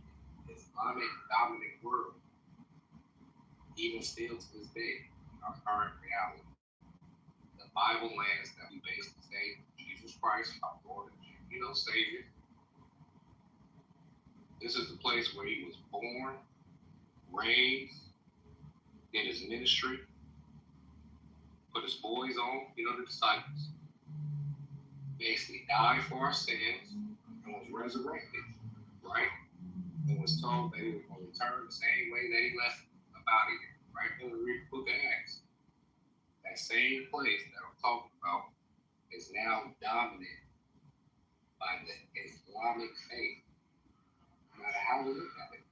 Islamic dominant world. Even still to this day, in our current reality, the Bible lands that we basically say Jesus Christ, our Lord and Savior. This is the place where he was born, raised, did his ministry, put his boys on, the disciples. Basically died for our sins and was resurrected, right? And was told that he was going to return the same way that he left about it, right? When we read the book of Acts, that same place that I'm talking about is now dominated by the Islamic faith. No matter how we look at it.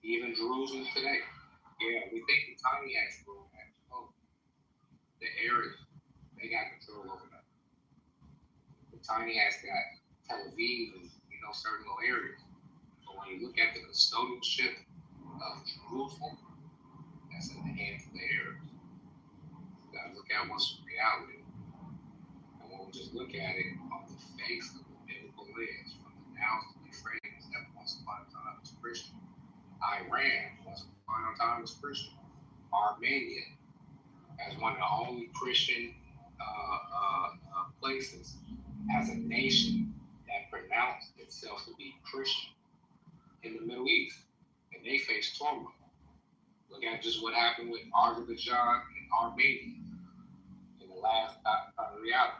Even Jerusalem today. Yeah, we think the tiny has rule. The Arabs, they got control over that. The tiny has got Tel Aviv and certain little areas. But when you look at the custodialship of Jerusalem, that's in the hands of the Arabs. You gotta look at what's reality. And when we just look at it on the face of the biblical lens, from the Nile to the Euphrates, that once upon a time was Christian. Iran, once upon a time was Christian. Armenia, as one of the only Christian places, as a nation that pronounced itself to be Christian in the Middle East, and they faced turmoil. Look at just what happened with Azerbaijan and Armenia in the last reality.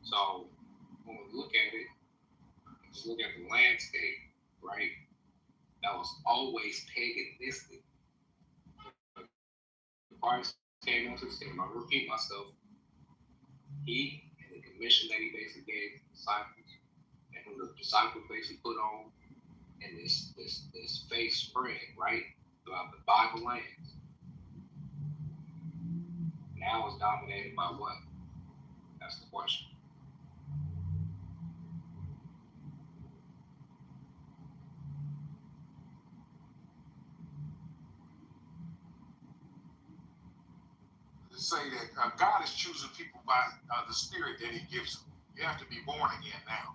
So when we look at it, just look at the landscape, right? That was always paganistic. Christ came onto the scene. I'll repeat myself. He and the commission that he basically gave the disciples, and who the disciples basically put on, and this faith spread, right, throughout the Bible lands. Now it's dominated by what? That's the question. say that God is choosing people by the Spirit that He gives them. You have to be born again now.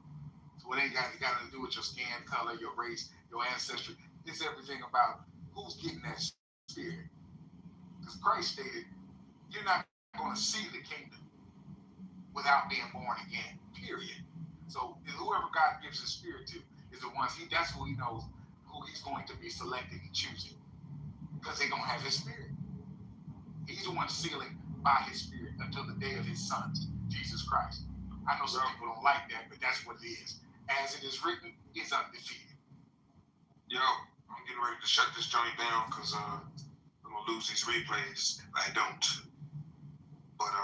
So it ain't got to do with your skin color, your race, your ancestry. It's everything about who's getting that Spirit. Because Christ stated, you're not going to see the kingdom without being born again, period. So whoever God gives His Spirit to is the ones, that's who He knows who He's going to be selecting and choosing. Because they're going to have His Spirit. He's the one sealing by His Spirit until the day of His Son, Jesus Christ. I know some people don't like that, but that's what it is. As it is written, it's undefeated. Yo, I'm getting ready to shut this joint down because I'm going to lose these replays if I don't. But,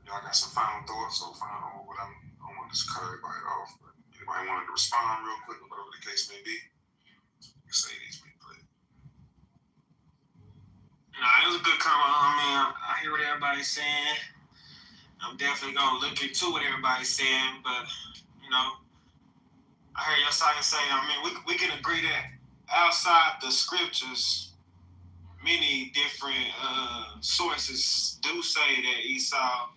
I got some final thoughts, so I don't want to cut everybody off. But anybody wanted to respond real quick, whatever the case may be, you can say these replays. It was a good comment. I mean, I hear what everybody's saying. I'm definitely going to look into what everybody's saying, but, I heard Josiah say, we can agree that outside the scriptures, many different sources do say that Esau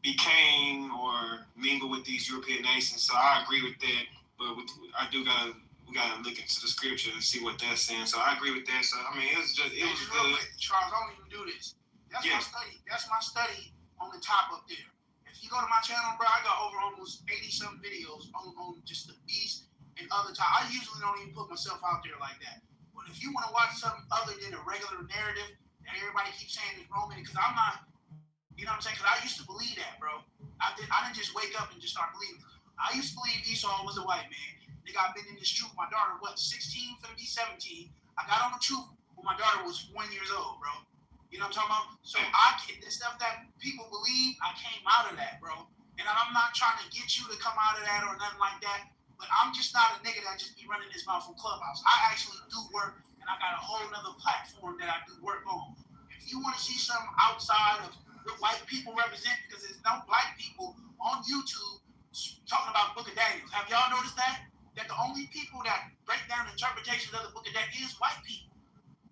became or mingled with these European nations. So I agree with that, but we gotta look into the scripture and see what that's saying. So I agree with that. So it was good. Charles, I don't even do this. That's my study on the top up there. If you go to my channel, bro, I got over almost 80-some videos on just the beast and other time. I usually don't even put myself out there like that. But if you want to watch something other than a regular narrative that everybody keeps saying is Roman, because I'm not, you know what I'm saying? Because I used to believe that, bro. I didn't just wake up and just start believing. I used to believe Esau was a white man. Nigga, I've been in this truth. My daughter, 16, finna be 17. I got on the truth when my daughter was 1 year old, bro. You know what I'm talking about? So the stuff that people believe, I came out of that, bro. And I'm not trying to get you to come out of that or nothing like that. But I'm just not a nigga that just be running his mouth from Clubhouse. I actually do work, and I got a whole nother platform that I do work on. If you want to see something outside of what white people represent, because there's no black people on YouTube talking about Book of Daniel. Have y'all noticed that? That the only people that break down interpretations of the Book of Daniel is white people.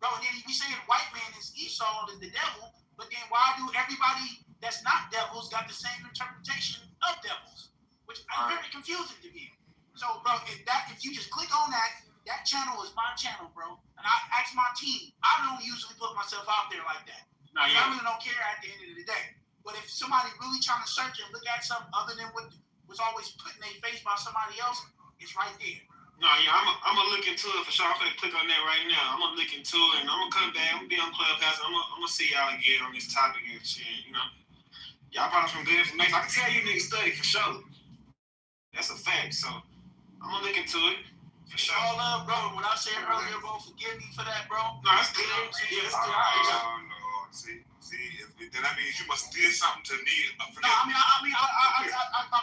Bro, and then we saying white man is Esau, is the devil, but then why do everybody that's not devils got the same interpretation of devils? Which is very confusing to me. So, bro, if you just click on that channel is my channel, bro. And I ask my team. I don't usually put myself out there like that. I really don't care at the end of the day. But if somebody really trying to search and look at something other than what was always put in their face by somebody else, it's right there. I'm gonna look into it for sure. I'm gonna click on that right now. I'm gonna look into it and I'm gonna come back. I'm gonna be on Clubhouse. I'm gonna see y'all again on this topic and shit. Y'all brought some good information. I can tell you niggas study for sure. That's a fact. So I'm gonna look into it for sure. All love, bro. When I said earlier, bro, forgive me for that, bro. No, it's good. Yeah, it's good. No, see, then that means you must did something to me. I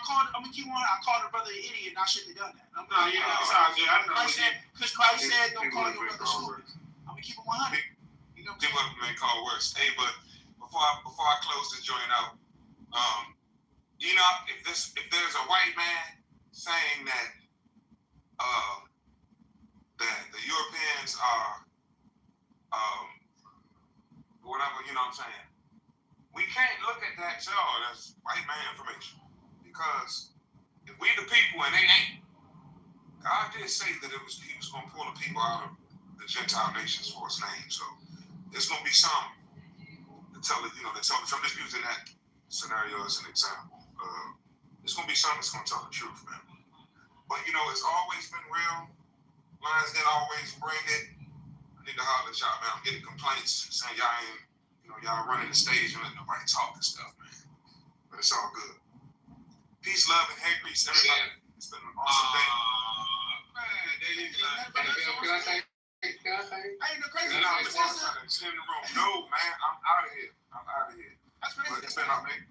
called. I'm gonna keep on. I called her brother an idiot, and I shouldn't have done that. It's all good. I know. Because Christ said, "Don't call your brother stupid." I'm gonna keep it 100. You know what I'm saying? People may call worse. Hey, but before I close this joint out, if there's a white man saying that the Europeans are whatever, you know what I'm saying? We can't look at that and say, oh, that's white man information. Because if we the people and they ain't, God did say that he was going to pull the people out of the Gentile nations for his name. So there's going to be some to tell it, so I'm just using that scenario as an example. There's going to be some that's going to tell the truth, man. But, it's always been real. Lions didn't always bring it. I need to holler at y'all, man. I'm getting complaints saying y'all ain't, y'all running the stage and letting nobody talk and stuff, man. But it's all good. Peace, love, and hate, grease, everybody. It's been an awesome day. Can I say? I ain't no crazy. No, I'm in the room. No, man, I'm out of here. That's crazy. But it's been up, man.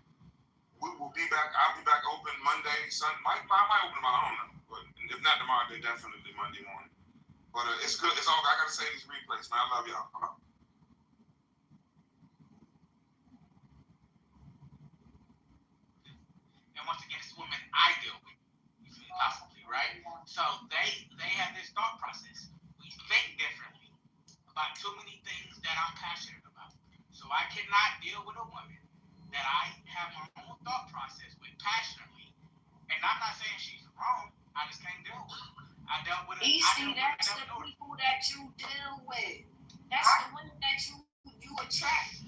We'll be back. I'll be back open Monday, Sunday. I might open tomorrow. I don't know. But if not tomorrow, then definitely Monday morning. But it's good. It's all I gotta say these replays, man. I love y'all. I'm out. And once again, it's women I deal with, possibly, right? So they have this thought process. We think differently about too many things that I'm passionate about. So I cannot deal with a woman that I have my own thought process with passionately. And I'm not saying she's wrong. I just can't deal with her. I dealt with it. Easy, that's the people that you deal with. That's the women that you attract.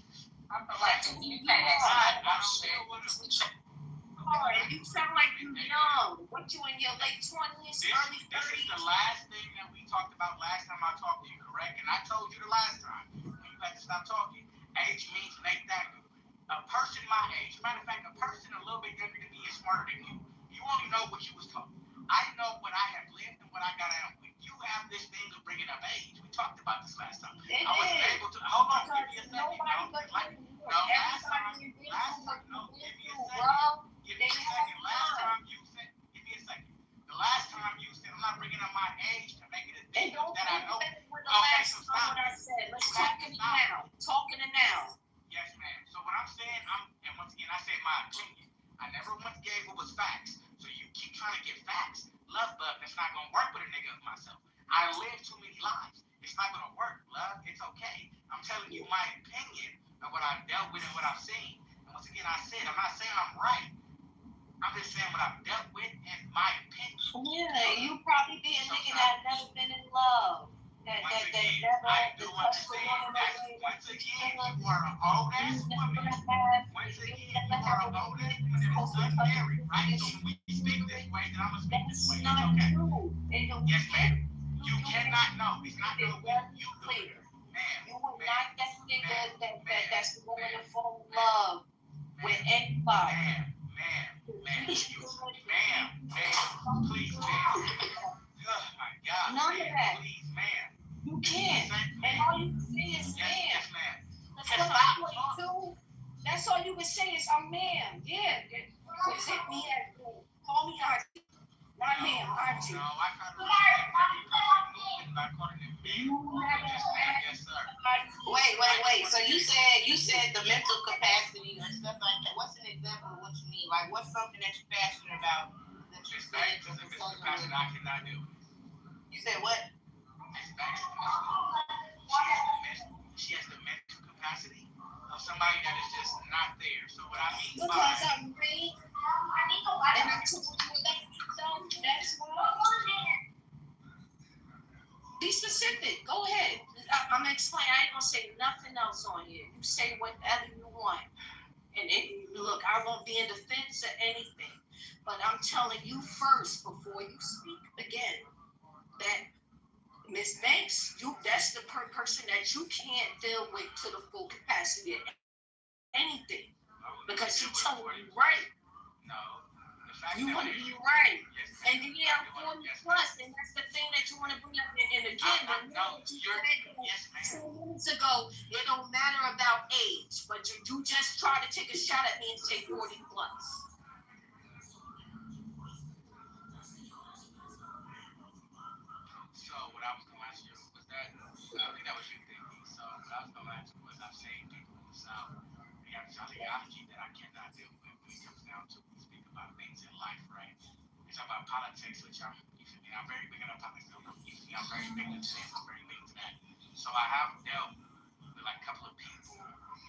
I feel like you say that. I don't deal with it. And you sound like you young. What, you in your late 20s, early 30s? This is the last thing that we talked about last time I talked to you, correct? And I told you the last time. You had to stop talking. Age means Nate Dagger. A person my age, matter of fact, a person a little bit younger than me is smarter than you. You only know what you was taught. I know what I have lived and what I got out with. You have this thing of bringing up age. We talked about this last time. I wasn't able to. Hold on, give me a second. Nobody but you. Last time, give me a second. Give me a second. Last time you said, give me a second. The last time you said, I'm not bringing up my age to make it a thing that I know. Okay, so stop. What I said. Let's talk in it now. Talking it now. Yes, ma'am. So what I'm saying, and once again, I said my opinion. I never once gave what was facts. So you keep trying to get facts. Love, that's not gonna work with a nigga of myself. I live too many lives. It's not gonna work, love. It's okay. I'm telling you my opinion of what I've dealt with and what I've seen. And once again, I said, I'm not saying I'm right. I'm just saying what I've dealt with and my opinion. Yeah, you probably be a nigga that never been in love. That never I do understand that. Once again, you are an old ass woman. Once again, you are an old ass woman that is unmarried, right? So when we speak this way, then I'm gonna speak this way. It's okay. Yes, ma'am. You cannot know. It's not no you do it. You are not that nigga that's going to fall in love with anybody. Ma'am, please, ma'am. Oh my God, none of that. Please, ma'am. You can't. And all you can say is ma'am. Yes, ma'am. That's all you can say is I'm ma'am. Yeah. Just hit me at call me auntie. Not ma'am, auntie. No, I can't remember. I called him ma'am. Yes, sir. Wait. So you said the mental capacity and stuff like that. What's an example of what you mean? Like, what's something that you're passionate about that you're saying to the passion I cannot do. You said what? She has the mental capacity of somebody that is just not there. So what I mean because I'm great, and I took you that. So that's why. Be specific. Go ahead. I'm gonna explain. I ain't gonna say nothing else on here. You say whatever you want. And look, I won't be in defense of anything, but I'm telling you first before you speak again that Miss Banks, that's the person that you can't deal with to the full capacity of anything because she's telling you right. No. You want to be right. And then I'm 40 plus, and that's the thing that you want to bring up. And again, two minutes ago, it don't matter about age, but you just try to take a shot at me and say 40 plus. So what I was going to ask you was that, I think that was you thinking. So what I was going to ask you was I've seen people in the South, they have this ideology that I cannot deal with when it comes down to speak about things in life, right? It's about politics, which I'm very big into politics. I'm very big into this. I'm very big into that. So I have dealt with like a couple of people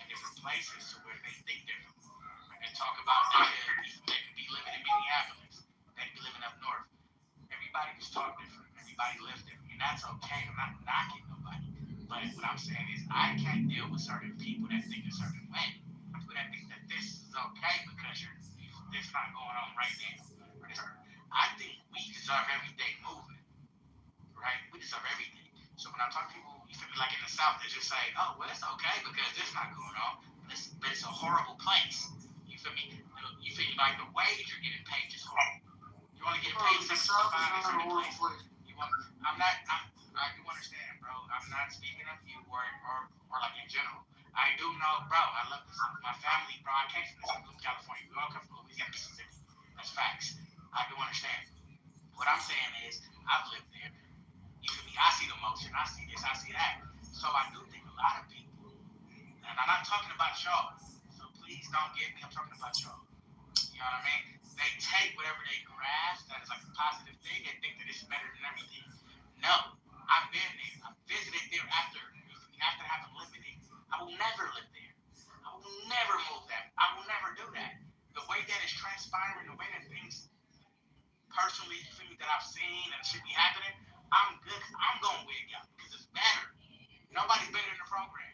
in different places to where they think different. They talk about they could be living in Minneapolis, they could be living up north. Everybody was taught different. Everybody lives different, and that's okay. I'm not knocking nobody, but what I'm saying is I can't deal with certain people that think a certain way. People that think that this is okay because this not going on right now. I think we deserve everyday movement, right? We deserve everything. So when I talk to people, you feel me, like in the South, they just say, oh, well, it's okay because this not going on. It's a horrible place. You feel me? You feel me? Like the wage you're getting paid is horrible. You want to get paid $65 in certain place. I do understand, bro. I'm not speaking of you or like in general. I do know, bro. I love this. My family, bro. I came from California. We all come from Louisiana, Mississippi. That's facts. I do understand. What I'm saying is, I've lived there. You feel me? I see the motion. I see this. I see that. So I do think a lot of people, and I'm not talking about y'all. So please don't get me. I'm talking about y'all. You know what I mean? They take whatever they grasp that is like a positive thing and think that it's better than everything. No, I've been there. I've visited there after having lived there. I will never live there. I've seen and should be happening, I'm good. I'm going with y'all because it's better. Nobody's better in the program.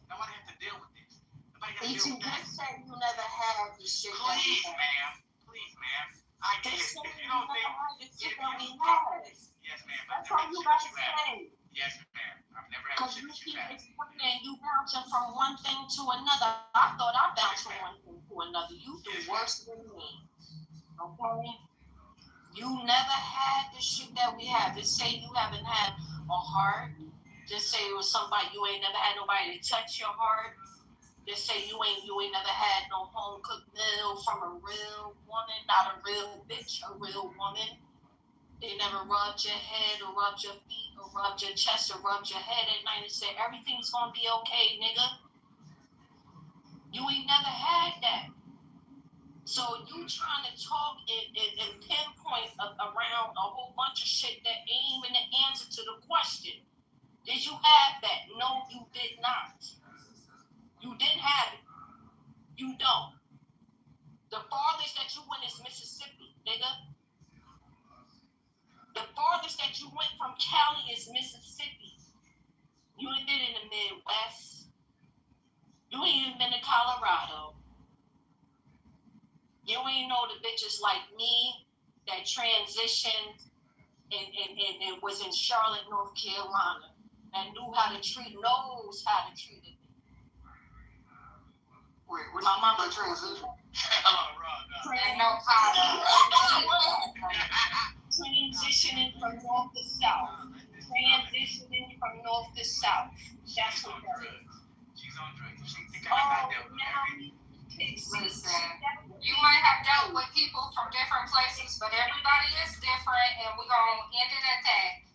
Nobody has to deal with this. Nobody has to deal with that. Said you never had this shit. Please, ma'am. Please, ma'am. I get it. If you don't think, yes, ma'am. But that's all you gotta say. Yes, ma'am. I've never had Because shit you that keep you had. explaining, you bouncing from one thing to another. I thought I bounced from one thing to another. You do worse than me. Okay? You never had the shit that we have. Just say you haven't had a heart. Just say it was somebody you ain't never had nobody to touch your heart. Just say you ain't never had no home cooked meal from a real woman, not a real bitch, a real woman. They never rubbed your head or rubbed your feet or rubbed your chest or rubbed your head at night and said everything's gonna be okay, nigga. You ain't never had that. So you trying to talk and pinpoint around a whole bunch of shit that ain't even the answer to the question. Did you have that? No, you did not. You didn't have it. You don't. The farthest that you went is Mississippi, nigga. The farthest that you went from Cali is Mississippi. You ain't been in the Midwest. You ain't even been to Colorado. You ain't know the bitches like me that transitioned and was in Charlotte, North Carolina, and knows how to treat it. Wait, what My mama transition? Transitioning from north to south. Transitioning from north to south. That's what that is. She's on drugs. She think Oh, now you listen. You might have dealt with people from different places, but everybody is different, and we're gonna end it at that.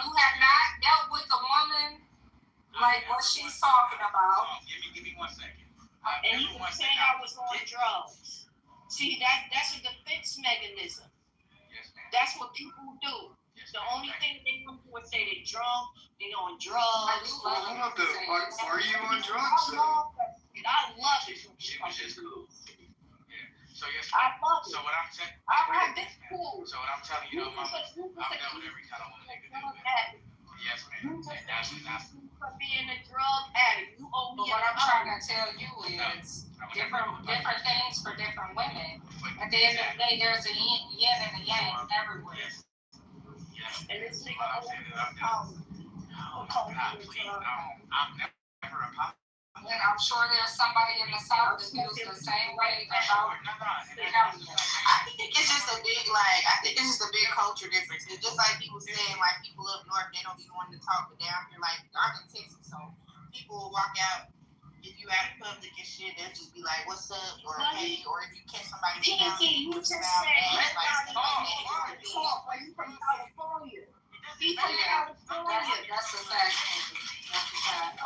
You have not dealt with a woman like what she's talking about. Give me 1 second. And you were saying I was on drugs. See, that's a defense mechanism. Yes, ma'am. That's what people do. Yes, The only thing they want to do is say they're drunk, they on drugs. Are you on drugs? I love it. She was just cool. Yeah. So yes. I love it. So what I'm saying. I've been cool. So what I'm telling you, Mama, I've dealt with every kind of woman they could deal with. Yes, ma'am. And that's for being a drug addict. You owe me. But what I'm trying to tell you is different things for different women. At the end of the day, there's a yin and a yang everywhere. Yes. And this nigga I'm saying is I've never apologized. And I'm sure there's somebody in the South that feels the same way about I think it's just a big culture difference. It's just like people saying, like people up north, they don't be wanting to talk, but down here, like I'm in Texas, so people will walk out if you out in public and shit, they'll just be like, "What's up?" or "Hey," or if you catch somebody down, you just said you from California. He from California. That's a fact.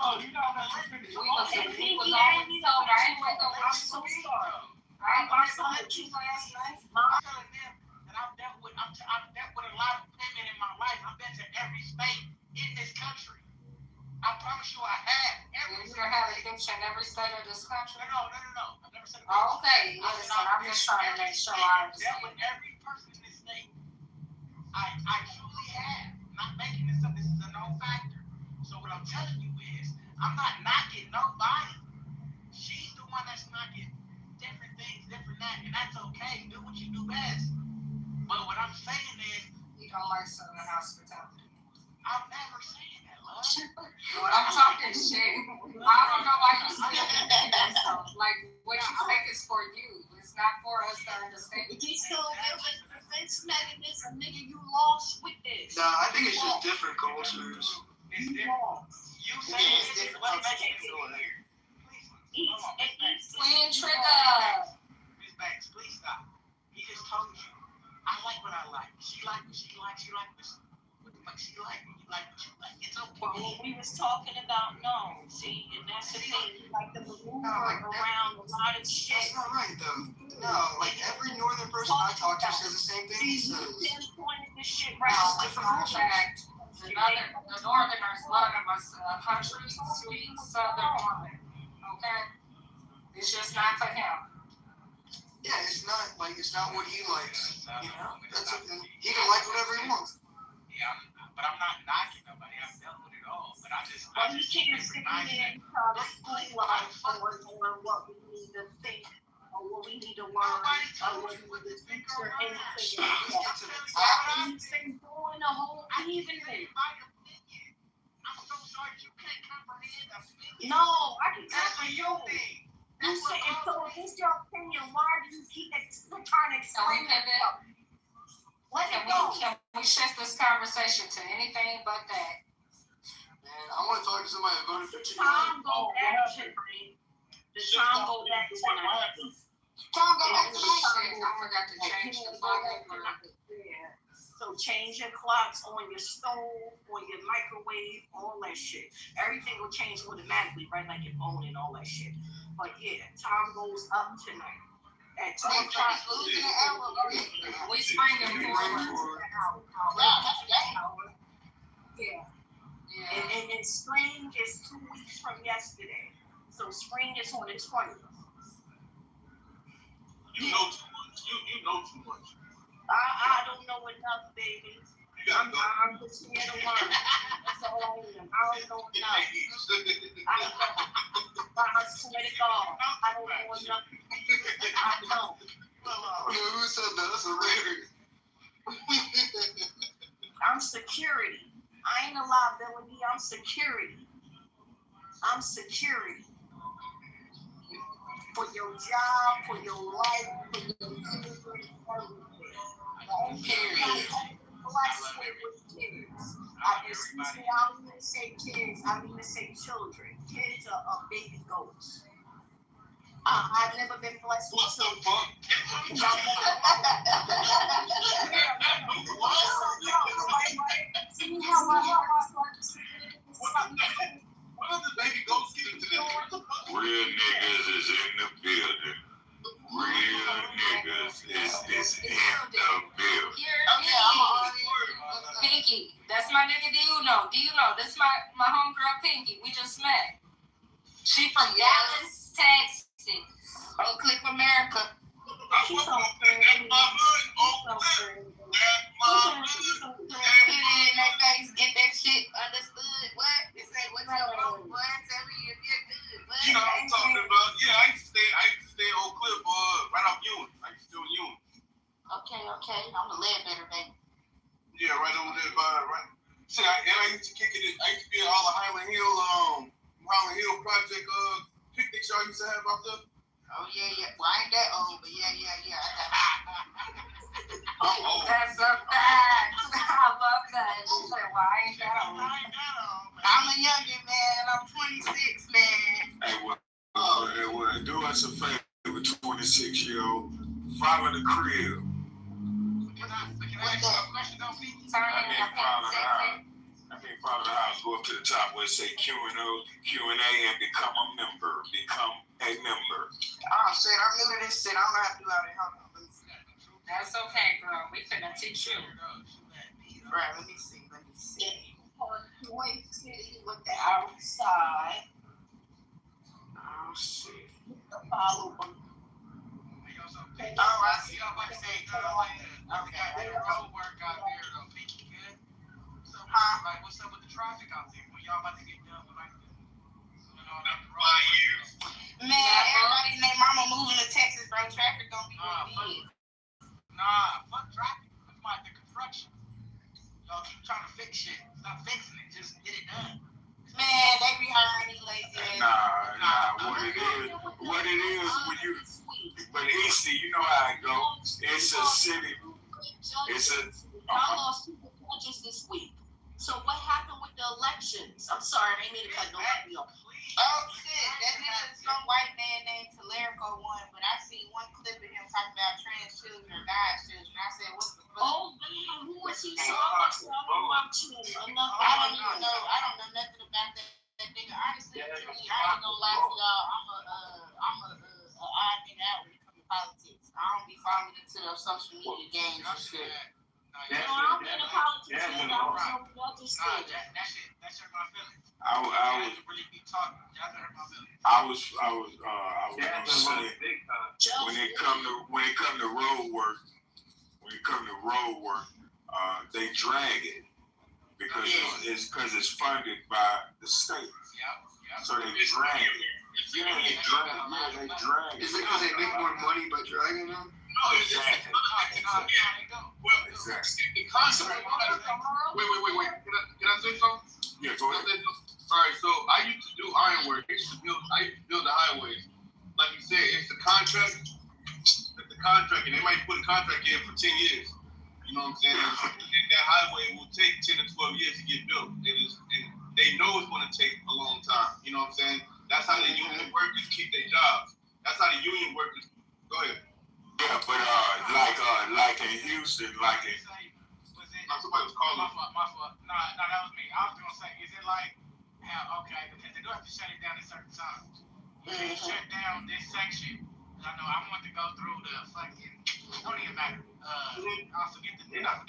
Oh, you know what? We was always told I ain't wake up. I'm so sorry. I watched you last night. I'm telling them that I've dealt with a lot of women in my life. I've been to every state in this country. I promise you I have. You don't have addiction in every state of this country? No. I've never said Oh, okay. Listen, I'm just trying to make sure I understand. With every person in this state, I truly have. I'm not making this up. This is a known factor. So what I'm telling you is, I'm not knocking nobody. She's the one that's knocking different things, different that, and that's okay. Do what you do best. But what I'm saying is, You don't like Southern hospitality. I'm never saying that, love. I'm talking shit. I don't know why you saying that. Like, what you think is for you. It's not for us to understand. You still live in the defense mechanism, nigga. You lost with this. Nah, I think it's just different cultures. It's different. You say it's different. What makes it here? Twin trigger. Miss Banks, please stop. He just told you. I like what I like. She like what she likes. You like what the fuck she like. You like what you like. It's okay. But what we was talking about, no. See, and that's the thing. Like the maneuver around a lot of shit. That's not right, though. No, like every northern person I talk to says the same thing he says. Pinpointed this shit No, right. it's not fact. The northerners love them a country, sweet southern woman. Okay? It's just not for him. Yeah, it's not what he likes. You know, that's okay. He can like whatever he wants. Yeah, but I'm not knocking nobody. I've dealt with it all. But I just can't sit there and try to school life on what we need to think or what we need to learn or what we need to teach or anything like that. He's been doing a whole evening. I'm so sorry you can't comprehend opinion. No, I can tell for you. You say so if it's your opinion, why do you keep trying to explain it? Let it go. Can we shift this conversation to anything but that? Man, I want to talk to somebody that voted for Time go back to the time go back to Time go back to I forgot to change the fucking clock. So change your clocks on your stove, on your microwave, all that shit. Everything will change automatically, right? Like your phone and all that shit. But yeah, time goes up tonight. At 2 o'clock. Losing an hour. We springing forward. Yeah. And spring is 2 weeks from yesterday. So spring is on the 20th. You know too much. You know too much. I don't know enough, baby. I'm just here to learn. That's all I am. I don't know enough. I swear to God, I don't know enough. I don't. Who said that? That's hilarious. I'm security. I ain't a liability. I'm security. I'm security. For your job, for your life, for your children, everything. Blessed with kids. Excuse me, I don't even say kids, I mean to say children. Kids are baby goats. I've never been blessed with children. See how what other baby goats get into this? Real niggas is in the building. Real niggas is in the building. Pinky, that's my nigga. Do you know? This is my homegirl Pinky. We just met. She from Dallas, Texas. Oak Cliff, America. she's so pretty. That's my hood. That face, get that shit understood. What? They say, what's your phone? What? Tell me if you're good. What? You know what I'm talking about? Yeah, I used to stay in Oak Cliff, right off Ewing. I used to do Ewing. Okay. I'm the Ledbetter, baby. Yeah, right over there by right. See, I used to kick it. I used to be at all the Highland Hill project picnics y'all used to have out there. Oh yeah. Well, I ain't that old, but yeah. I'm old. That's a fact. I love that. She said, "Why ain't that old?" I'm a youngin' man. I'm 26, man. Hey, do us a favor, 26-year-old. Follow the crib. Can I ask you a question, though, Pete? Follow the house. Go up to the top where it say Q&A and become a member. Oh shit, I'm new to this shit. I don't know how to do all that. Hold on. That's okay, girl. We finna teach you. Right, let me see. Wait with the outside. Oh shit. Follow them. Oh, I see y'all about to say, okay, the road work out there, though. Pinky, good? Like, what's up with the traffic out there? When y'all about to get done with, like, all that road work? Man, everybody and their mama moving to Texas, bro. Traffic gonna be big. Nah, fuck traffic. It's like the construction. Y'all keep trying to fix shit. Stop fixing it. Just get it done. Man, they be hiring these lazy ass. Nah. What it is when you, but Easty, you know how it goes. It's a city. I lost 2 judges this week. So what happened with the elections? I'm sorry, I didn't mean to cut nobody off. Oh shit, that nigga, some white man named Talerico won, but I seen one clip of him talking about trans children or God's children. I said, what the fuck? Oh man, who was he talking about? I don't even know. I don't know nothing about that nigga. Honestly, truly, I ain't gonna lie to y'all. I'm a odd nigga out when it comes to politics. I don't be following into those social media games and shit. I'm in the politics, and I was on another stage. That shit my feelings. I really be talking. Y'all hurt my feelings. I was gonna say when it come to road work, they drag it because it's funded by the state. Yeah. So they drag it. They drag it. Is it because they make more money by dragging them? No, exactly. Well, the concept. Wait. Can I say something? Yeah, go ahead. All right, so I used to do ironwork. I used to build the highways. Like you said, it's the contract. And they might put a contract in for 10 years. You know what I'm saying? And that highway will take 10 to 12 years to get built. And they know it's going to take a long time. You know what I'm saying? That's how the union workers keep their jobs. That's how the union workers. Go ahead. Yeah, but like in Houston, somebody was calling. My fault. No, that was me. I was gonna say, is it like, okay, because they do have to shut it down at certain times. You can't shut down this section. I know I want to go through the fucking. Don't even matter. I'll forget the number.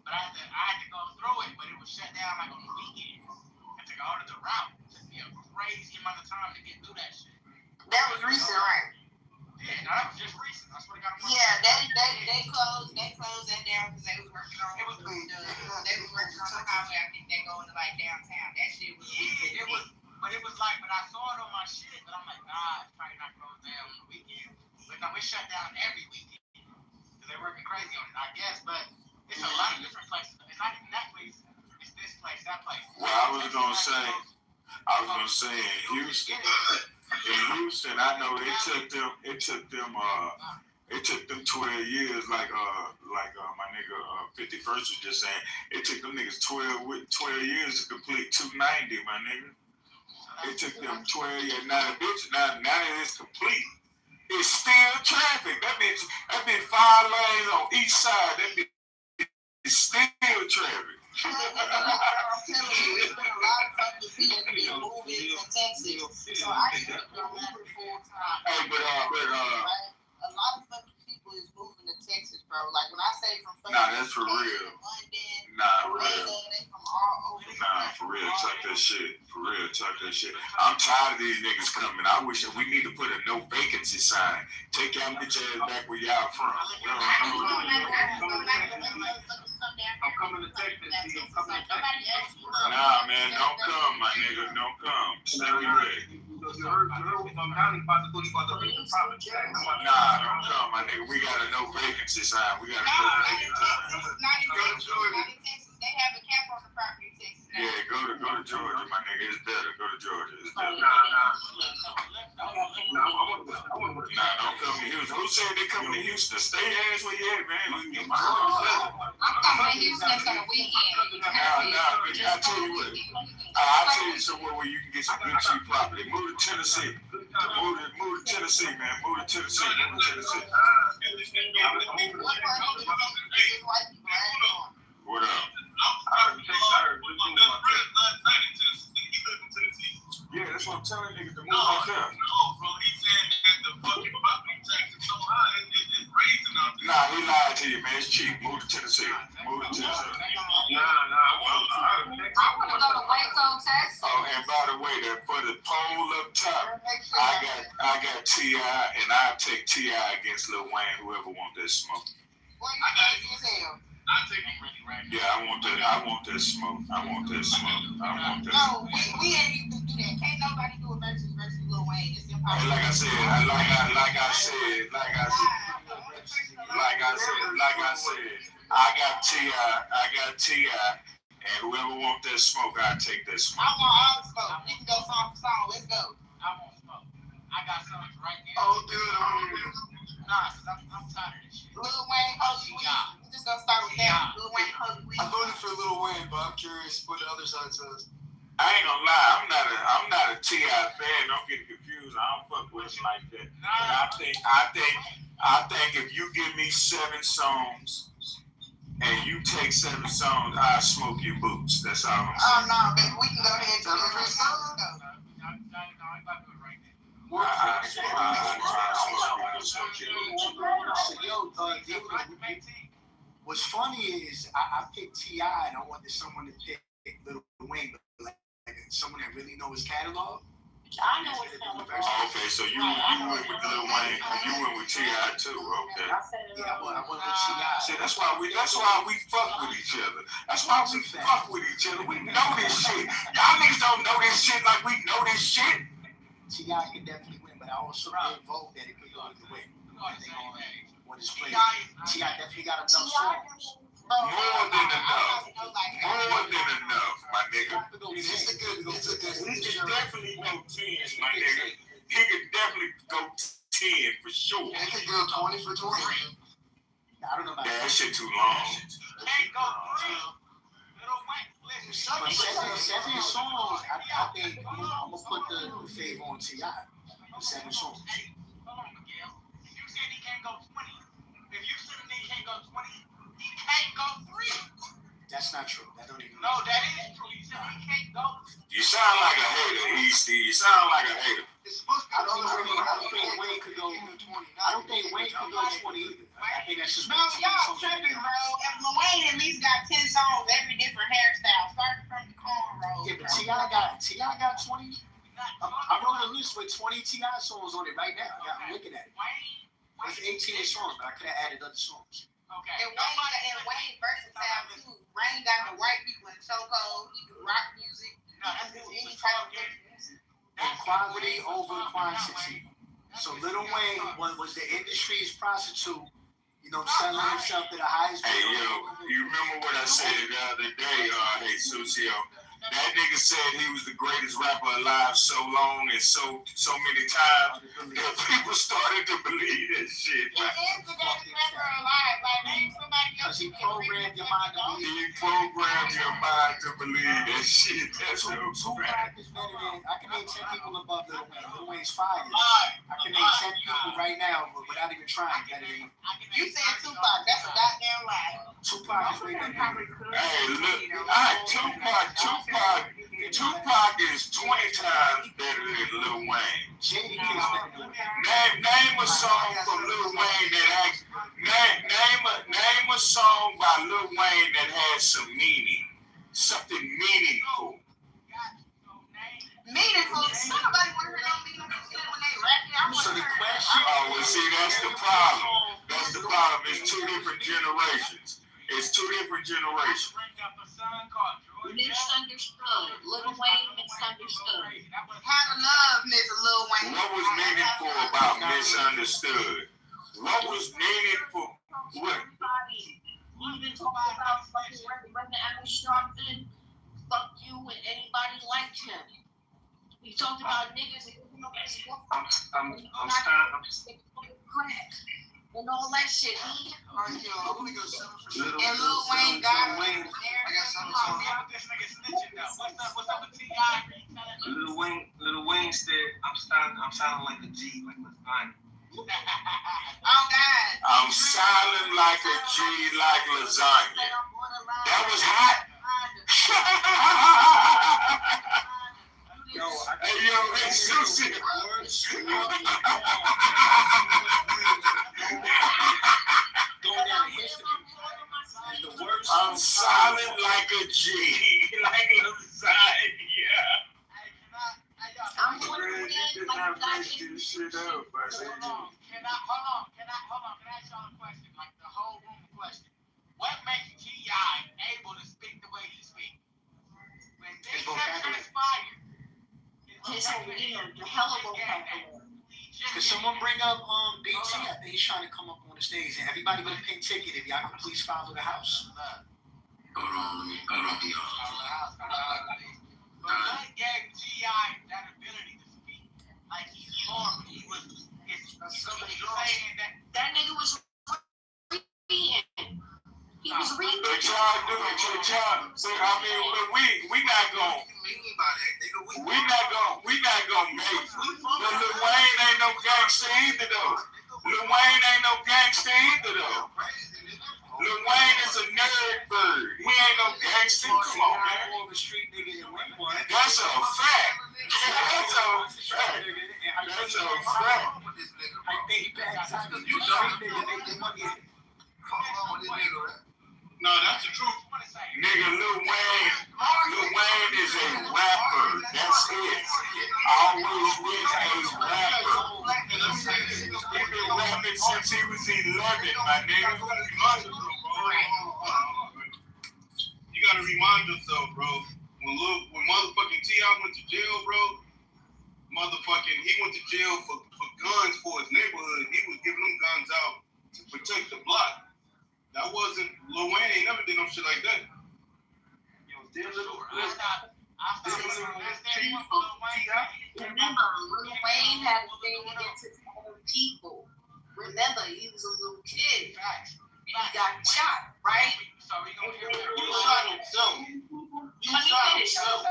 But I had to go through it, but it was shut down like on the weekends. I had to go to the route. It took me a crazy amount of time to get through that shit. That was recent, right? Yeah, no, that was just recent. I swear to God. Yeah, they closed that down because they was working on they was working on the highway. I think they go into like downtown. That shit was but I saw it on my shit, but I'm like, nah, it's probably not closed down on the weekend. But no, it's shut down every weekend because they're working crazy on it, I guess. But it's a lot of different places. It's not even that place. It's this place, that place. Well, I was gonna say in Houston. In Houston, I know it took them 12 years, like my nigga 51st was just saying. It took them niggas 12 years to complete 290, my nigga. It took them 12 years. Now that it's complete, it's still traffic. That bitch 5 lanes on each side. That bitch is still traffic. I'm telling you, it's been a lot of fucking people moving to Texas. So I used to go there full time. Hey, but a lot of fucking people is moving to Texas, bro. Like when I say from fucking that's for real. London, Real. They from all over. For real, tuck that shit. I'm tired of these niggas coming. I wish that we need to put a no vacancy sign. Take y'all bitch ass back where y'all from. I'm coming to Texas. Nah, man, don't come, my nigga. Don't come. Stay ready. You heard County about to do the vacant property. Nah, don't come, my nigga. We got a no vacancy sign. We got a no vacancy. They have a cap on the property in Texas. Yeah, go to Georgia, my nigga. It's better. Go to Georgia. It's better. Don't come to Houston. Who said they coming to Houston? Stay ass where you at, man. We can get I'm coming to Houston for the weekend. I'll tell you what. I'll tell you somewhere where you can get some good cheap property. Move to Tennessee. Move to Tennessee, man. Move to Tennessee. What up? Yeah, that's what I'm telling niggas to move like that. Nah, he lied to you, man. It's cheap. Move to Tennessee. I want to go to Waco, Texas. Oh, and by the way, for the poll up top, I got T.I. and I'll take T.I. against Lil Wayne, whoever want that smoke. Yeah, I want that smoke. No, we ain't even do that. Can't nobody do a versus Lil Wayne. It's impossible. Like I said, I got T.I. and whoever want that smoke, I'll take that smoke. I want all the smoke. We can go song for song. Let's go. I want smoke. I got songs right there. Oh, dude. Nah, cause I'm tired of this shit. Lil Wayne, Holy Weed. We're just gonna start with that. Lil Wayne, Holy Weed. I voted for Lil Wayne, but I'm curious what the other side says. I ain't gonna lie, I'm not a T.I. fan. Don't get confused. I don't fuck with him like that. But I think if you give me 7 songs and you take 7 songs, I smoke your boots. That's all I'm saying. Oh no, baby, we can go ahead to the first song. What's funny is I picked T.I. and I wanted someone to pick Lil Wayne, but like someone that really knows his catalog. I know what's going on. Okay, so you went with Lil Wayne, you went with T.I. too, okay. Yeah, I went with T.I. See, that's why we fuck with each other. That's why we fuck with each other. We know this shit. Y'all niggas don't know this shit like we know this shit. T.I. can definitely win, but I also did vote that it could go either way. Depending on what is played. T.I. definitely got enough songs. More than enough, my nigga. He could definitely go 10, My nigga. He could definitely go 10 for sure. He could go 20 for 20. I don't know about that shit too long. But 7 songs, I think I'm gonna put the favor on T.I. 7 songs. Hold on, Miguel. If you said he can't go 20, if you said he can't go 20, he can't go 3. That's not true. That don't even. No, that is true. He said he can't go. You sound like a hater, Steve. You sound like a hater. It's supposed to be I don't think Wayne could go 20. I don't think Wayne could go 20 either. I think that's just. Bro, y'all tripping, bro. And Lil Wayne at least got 10 songs, every different hairstyle, starting from the cornrows. Yeah, but T.I. got 20. I wrote a list with 20 T.I. songs on it right now. I'm looking at it. There's 18 songs, but I could have added other songs. Okay. And Wayne versatile too. Wayne got the white people in chokehold. He do rock music. He do any type of music. And quality over quantity. So Lil Wayne was the industry's prostitute, selling himself to the highest Hey, bidder. you remember what I said the other day, hey, Sucio? That nigga said he was the greatest rapper alive so long and so many times that people started to believe that shit. He is the greatest rapper alive. Like, name somebody else. Because he programmed your mind to believe. He programmed your mind to believe that shit. That's so Tupac is better than. I can name 10 people above Lil Wayne. Lil Wayne's fire. I can name 10 people right now without even trying better than him. You said Tupac. That's a goddamn lie. Tupac is way better than him. Hey, look, Tupac is 20 times better than Lil Wayne. Name a song from Lil Wayne that name a song by Lil Wayne that has some meaning, something meaningful. Meaningful? Nobody want to hear no meaningful shit when they rapping. So the question. Oh, well, see, that's the problem. That's the problem. It's 2 different generations. Misunderstood. Lil Wayne misunderstood. How to love Miss Lil Wayne. What was meaningful about misunderstood? What was meaningful? What? Even talk about fucking Reverend Al Sharpton, fuck you and anybody like him. He talked about niggas and crack and all that shit. Alright, yo, I'm gonna go 7 for 7. And Lil Wayne got I got 7 songs. This nigga snitching though. What's up with T.I.? Lil Wayne said, I'm sounding like a G, like lasagna. Oh God. I'm silent like a G, like lasagna. That was hot. Hey, Susie. I'm silent like a G, like lasagna. I'm going to Did not make this shit up, but Hold on. Can I ask y'all a question? Like the whole room question. What makes T.I. able to speak the way he speaks? When things have transpired. the hell of a vocabulary. Could someone bring up BT? I think he's trying to come up on the stage. And everybody with a pink ticket, if y'all could please follow the house. Hold on, y'all. But what gave T.I. that ability to speak? Like he's smart. He was saying that nigga was reading. He was reading. But y'all do it, y'all. I mean, we not gonna. We not gonna make it. But Lil Wayne ain't no gangster either though. Lil Wayne ain't no gangster either though. Lil Wayne is a nerd bird. He ain't no gangster. Come on, man. That's a fact. That's a fact. That's a fact. I think back time you street nigga, they money. No, that's the truth. Nigga, Lil Wayne is a rapper. That's it. Always been a rapper. He been rapping since he was 11, my nigga. You gotta remind yourself, bro. When motherfucking T.I. went to jail, bro, he went to jail for guns for his neighborhood. He was giving them guns out to protect the block. That wasn't Lil Wayne. Ain't never did no shit like that. Remember, Lil Wayne had a thing against his own people. Remember, he was a little kid. He got shot, right? He shot himself.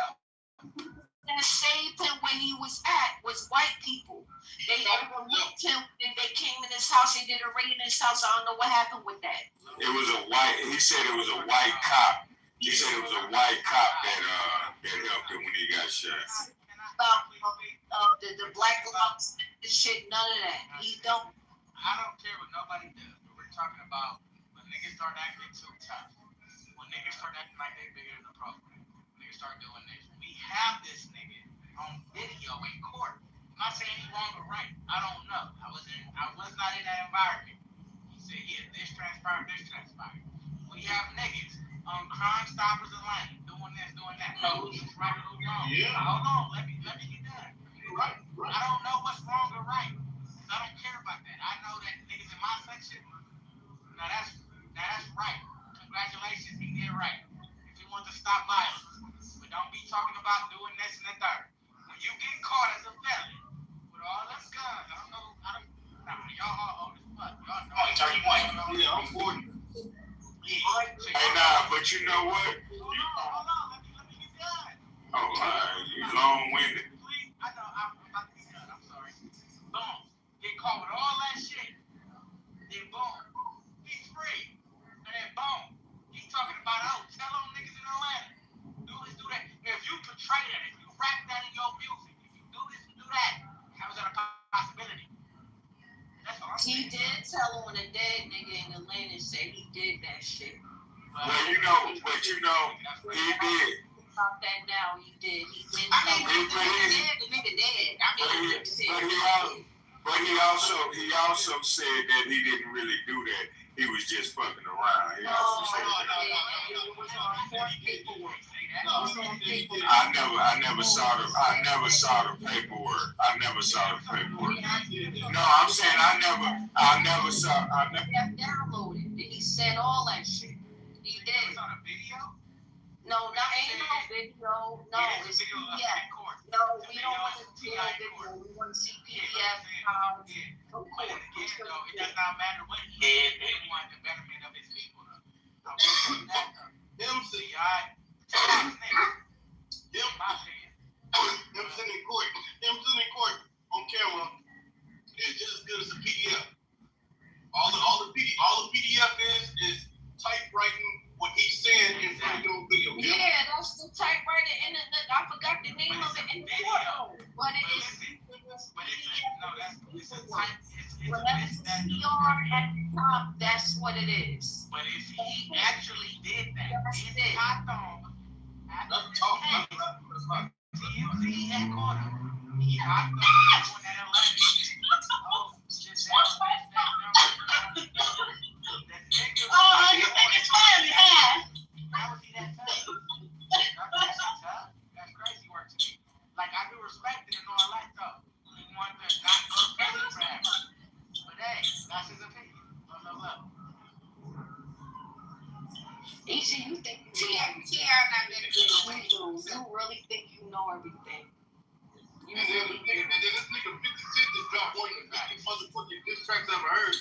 That saved him where he was at was white people. They overlooked him and they came in his house. They did a raid in his house. I don't know what happened with that. He said it was a white cop. He said it was a white cop that helped him when he got shot. About the black lives, the shit, none of that. He don't. I don't care what nobody does, but we're talking about when niggas start acting too tough. When niggas start acting like they bigger than the program. When niggas start doing this. We have this nigga on video in court. I'm not saying he's wrong or right. I don't know. I was not in that environment. He said, yeah, this transpired. We have niggas on Crime Stoppers Atlanta doing this, doing that. Who's right or who's wrong? Yeah. Hold on, let me get done. Right. I don't know what's wrong or right. I don't care about that. I know that niggas in my section, now that's right. Congratulations, he did right. If he wants to stop violence. But don't be talking about doing this and the third. When you get caught as a felon with all them guns, y'all all old as fuck. Y'all know. Oh, 31. Yeah, I'm 40. Hey, nah, but you know what? Hold on, let me get done. Oh, you long-winded. Please, I know, I'm about to be done. I'm sorry. Boom. Get caught with all that shit. Then boom. He's free. And then boom. He's talking about, tell them niggas in Atlanta. Do this, do that. If you portray that, if you rap that in your music, if you do this and do that, how is that a possibility? That's all I'm saying. He did tell on a dead nigga in Atlanta, say he did that shit. Well, you know, he did. About that now, he did. The nigga dead. But he also said that he didn't really do that. He was just fucking around. He also said that. I never saw the paperwork. No, I'm saying I never saw. Downloaded. He said all that shit. He did. It's on a video? No, ain't no video. No, it's PDF. No, we don't want to see a video. We want to see PDF. It does not matter what he did. They want the betterment of his people. Him sitting in court on camera is just as good as a PDF. All the PDF is typewriting what he's saying in front of your video. Yeah, that's the typewriter in I forgot the name of it in the courtroom. But it is. Whenever it's CR at the top, that's what it is. But if he actually did that, that's it. TMZ at corner. He hot on doing that election. You think it's funny, huh? How was he that tough? That's crazy work to me. Like, I do respect it and all I like though. He wanted to not go to prison forever. But hey, that's his opinion. Love. Easy, you think you really think you know everything. And then this nigga 50 Cent just dropped one of the biggest motherfucking diss tracks I've ever heard.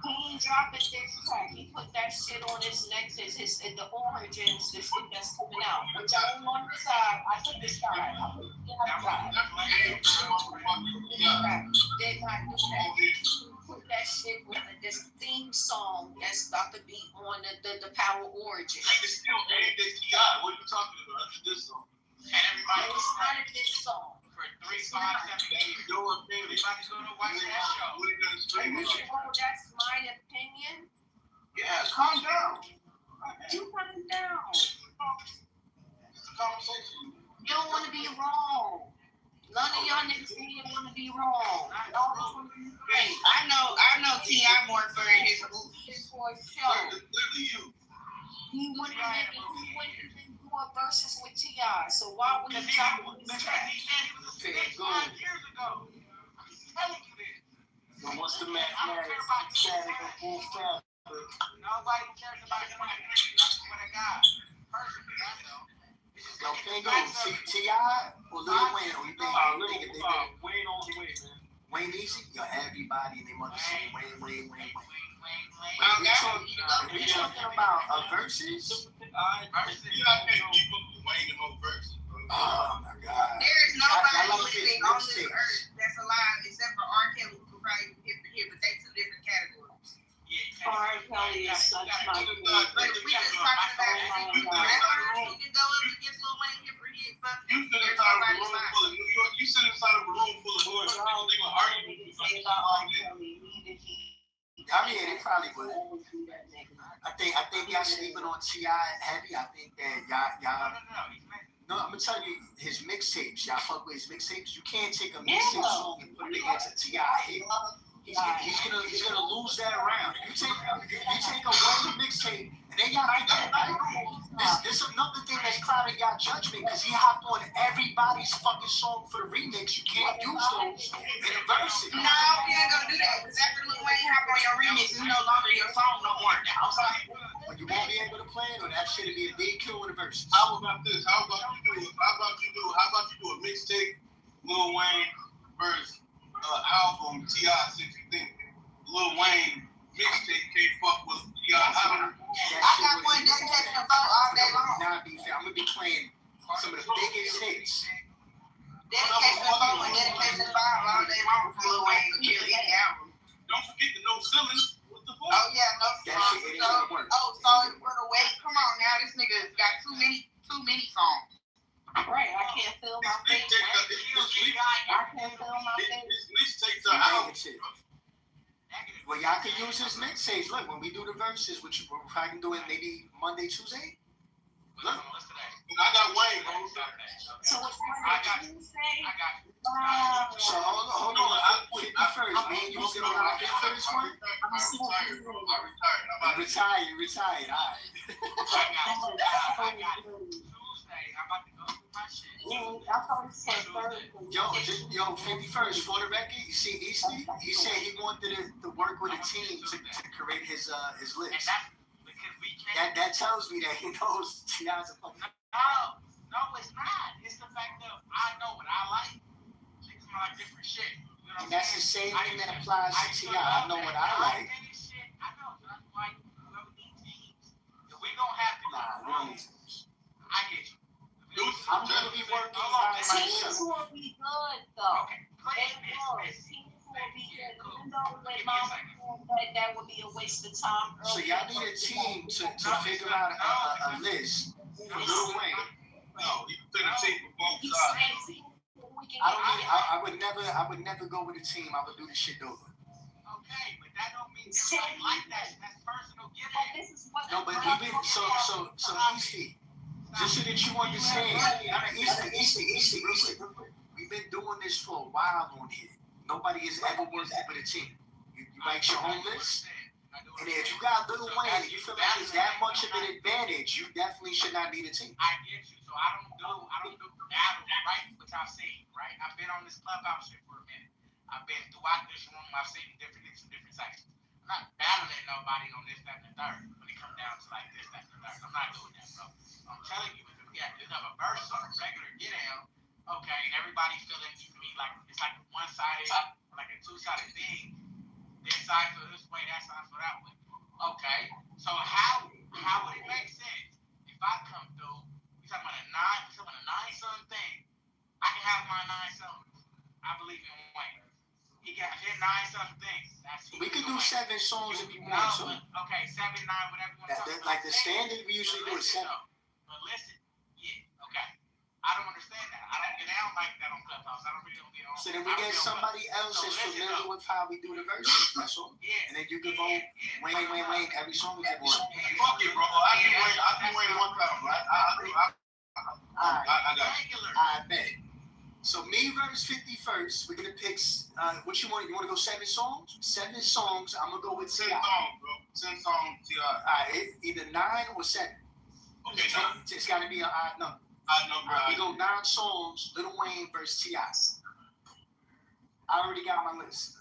He ain't dropping this track. He put that shit on his next, the Origins, the shit that's coming out. Which I don't on the side. I put this side. I put the outside. Did not do that. Put that shit on this theme song that's about to be on the Power Origins. It's still ADTI. What are you talking about? That's this song. And everybody it's not a diss song. For 3, 5, 7 years. Everybody's gonna watch that show. That's my opinion. Yeah, calm down. You calm down. It's a conversation. You don't want to be wrong. None of y'all niggas here want to be wrong. Y'all just want to be right. I know T.I. more for his movies. For sure. Clearly you. He wouldn't even do a versus with T.I. So why would he talk about this? Because he said he was a bitch 5 years ago. I'm telling you this. But what's the I don't care about static or full stop? Nobody cares about him. I swear to God. Personally, I know. Yo, can go see T.I. or Lil Wayne? Or you think Wayne all the way, man. Wayne easy? Yo, everybody in their mother saying Wayne. Wayne. If we talking about a versus, You not gonna keep up with Wayne and no verse. oh my God. There's nobody love his living on this mixtapes. earth that's alive except for R. Kelly, who probably hit for him, but they two different categories. R. Kelly is such my But if we just talking about rappers who can go up against Lil Wayne hit for hit, but You sit inside of a room full of New York. You sit inside of a room full of boys. They gonna argue with you. I mean, they probably would. I think y'all sleeping on T.I. heavy. I think that y'all. No, I'm gonna tell you his mixtapes. Y'all fuck with his mixtapes. You can't take a mixtape song and put it against a T.I. hit. He's gonna lose that round. If you take a Wayne mixtape, and then y'all forget, right? This another thing that's clouding y'all judgment because he hopped on everybody's fucking song for the remix. You can't use those in a verse. no, we ain't gonna do that. Because after Lil Wayne hop on your remix, it's no longer your song no more. I'm sorry. But you won't be able to play it, or that shit'll be a DQ in the verses. How about this? How about you do a mixtape, Lil Wayne versus album T.I. since you think Lil Wayne mixtape can't fuck with T.I. album? I got one dedicated to vote all day long. Nah, be fair. I'm gonna be playing some of the biggest hits. Dedication to vote and dedication to vote all day long for Lil Wayne to kill any album. Don't forget the No Ceiling. What the fuck? Oh yeah, no That shit ain't gonna work. Sorry for the wait. Come on now, this nigga got too many songs. Right, I can't feel my face. I can't feel my face. This mixtapes are out. Well, y'all can use his mixtapes. Look, when we do the verses, which we're probably doing maybe Monday, Tuesday. Look. I got Wayne, bro. So it's Monday, Tuesday? So hold on. 51st, man. You still on the first one? I'm retired. All right. I'm about to go through my shit. I thought it said Thursday. Yo, 51st, for the record, you see Easty, he said he wanted to work with a team to create his list. That tells me that he knows T.I.'s a fucking. No, it's not. It's the fact that I know what I like. Niggas like different shit. You know And that's the same thing that applies to T.I. I know what I like. I know. Like, whoever these teams. If we don't have to I get you. I'm going to be working by Teams myself. will be good, though. Okay. Teams will be good. Even though that would be a waste of time. So y'all need a team to figure out a list for Lil Wayne. No, you put a team for both sides. I would never go with a team. I would do the shit over. Okay, but that don't mean everybody like that. That's personal. No, but we've been so Easty. Just so that you understand, Easty. We've been doing this for a while on here. Nobody has ever worked with a team. You write your own list, and if you got Lil Wayne and you feel like it's that much of an advantage, you definitely should not need a team. I get you. So I don't do battle, right? Which I've seen, right? I've been on this clubhouse shit for a minute. I've been throughout this room. I've seen different niggas from different sections. I'm not battling nobody on this, that, and the third. When it comes down to like this, that, and the third, I'm not doing that, bro. I'm telling you, if we got this have a verse on a regular get down, okay, and everybody feeling me like it's like a one-sided, like a two-sided thing. This side for this way, that side for that way. Okay, so how would it make sense if I come through? You talking about a 9-son thing? I can have my 9 sons. I believe in Wayne. He got his 9-son things. We can do 7 songs if you want to. Okay, 7, 9, whatever you want to talk Like the standard, we usually do is 7. But listen, yeah, okay. I don't understand that. I don't and they don't like that on Clubhouse. I don't really don't get on. So then we get somebody else that's familiar with how we do the verses. That's all. Yeah. And then you can vote. Wayne. Every song we get one. Fuck it, bro. I can wait one time, bro. I got you. I bet. So me versus 50 first. We're gonna pick. What you want? You want to go 7 songs? 7 songs. I'm gonna go with 10 T.I. songs, bro. 10 songs, T.I. Alright, either 9 or 7. Okay, it's gotta be an odd number. We go 9 songs. Lil Wayne versus T.I. I already got my list.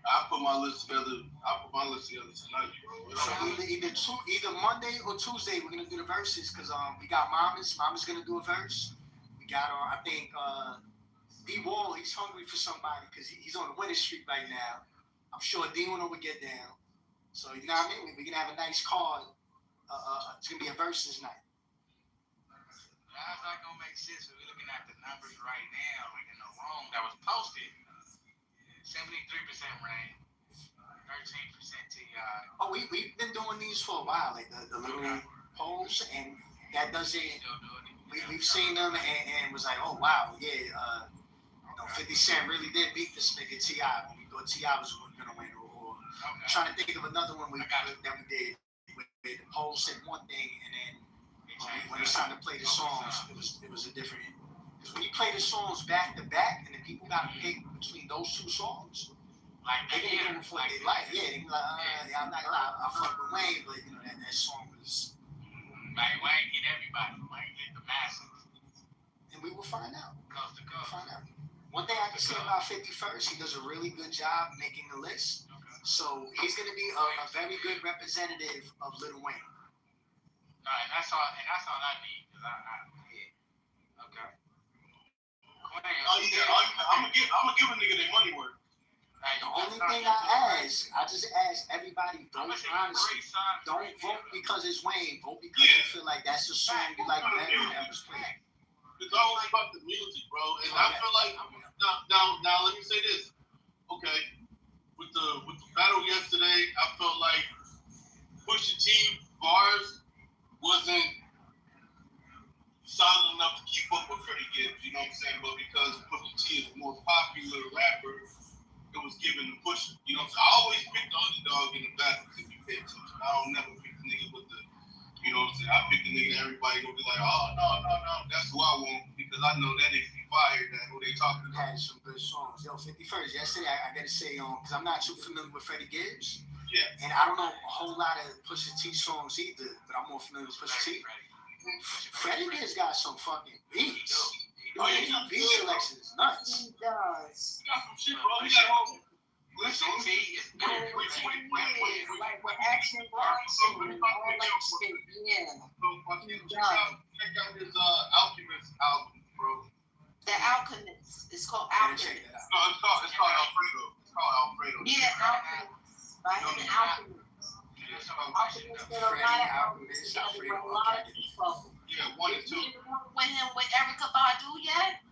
I put my list together tonight, bro. So either Monday or Tuesday we're gonna do the verses because we got Mama's gonna do a verse. We got I think D Wall, he's hungry for somebody because he's on a winning streak right now. I'm sure D-Uno will get down. So you know what I mean? We're gonna have a nice card. It's gonna be a verses night. That's not gonna make sense. We're looking at the numbers right now in the room that was posted. 73% Rain, 13% T.I. Oh, we've been doing these for a while, like the little polls, and that doesn't. We've seen them and was like, oh wow, yeah. 50 Cent really did beat this nigga T.I. when we thought T.I. was gonna win. Or trying to think of another one that we did. The poll said one thing, and then when it's time to play the songs, it was a different. Because when you play the songs back to back, and the people got to pick between those 2 songs, they can do what they like. Yeah, they be like, I'm not gonna lie, I fuck with Wayne, but that song was. Like Wayne get everybody. Wayne get the masses. And we will find out. Coast to coast. Find out. One thing I can say about 50 First, he does a really good job making the list. So he's going to be a very good representative of Lil Wayne. And that's all I need. Okay. I'm gonna give a nigga their money worth. The only thing I just ask everybody, vote honestly. Don't vote because it's Wayne. Vote because you feel like that's the song you like better that was played. It's always about the music, bro. And I feel like now let me say this. Okay. With the battle yesterday, I felt like Pusha T bars wasn't solid enough to keep up with Freddie Gibbs, you know what I'm saying? But because Pusha T is a more popular rapper, it was given to Pusha. You know what I'm saying? I always pick the underdog in the battle if you pay attention. I don't never pick the nigga with the, you know what I'm saying? I pick the nigga that everybody gonna be like, oh, no, that's who I want because I know that nigga be fired, that who they talking about. Had some good songs. Yo, 51st, yesterday I gotta say, because I'm not too familiar with Freddie Gibbs. Yeah. And I don't know a whole lot of Pusha T songs either, but I'm more familiar with Pusha T. Freddie Gibbs got some fucking beats. His beat selection is nuts. He does. He got some shit, bro. He got Listen, T is like with Action Bronson and all that shit. Yeah. He does. Check out his Alchemist album, bro. The Alchemist. It's called Alchemist. No, it's called Alfredo. It's called Alfredo. Yeah, Alchemist. By him and Alchemist. Alchemist did a lot of albums together with a lot of people. Yeah, 1 and 2. You didn't with him with Erykah Badu yet?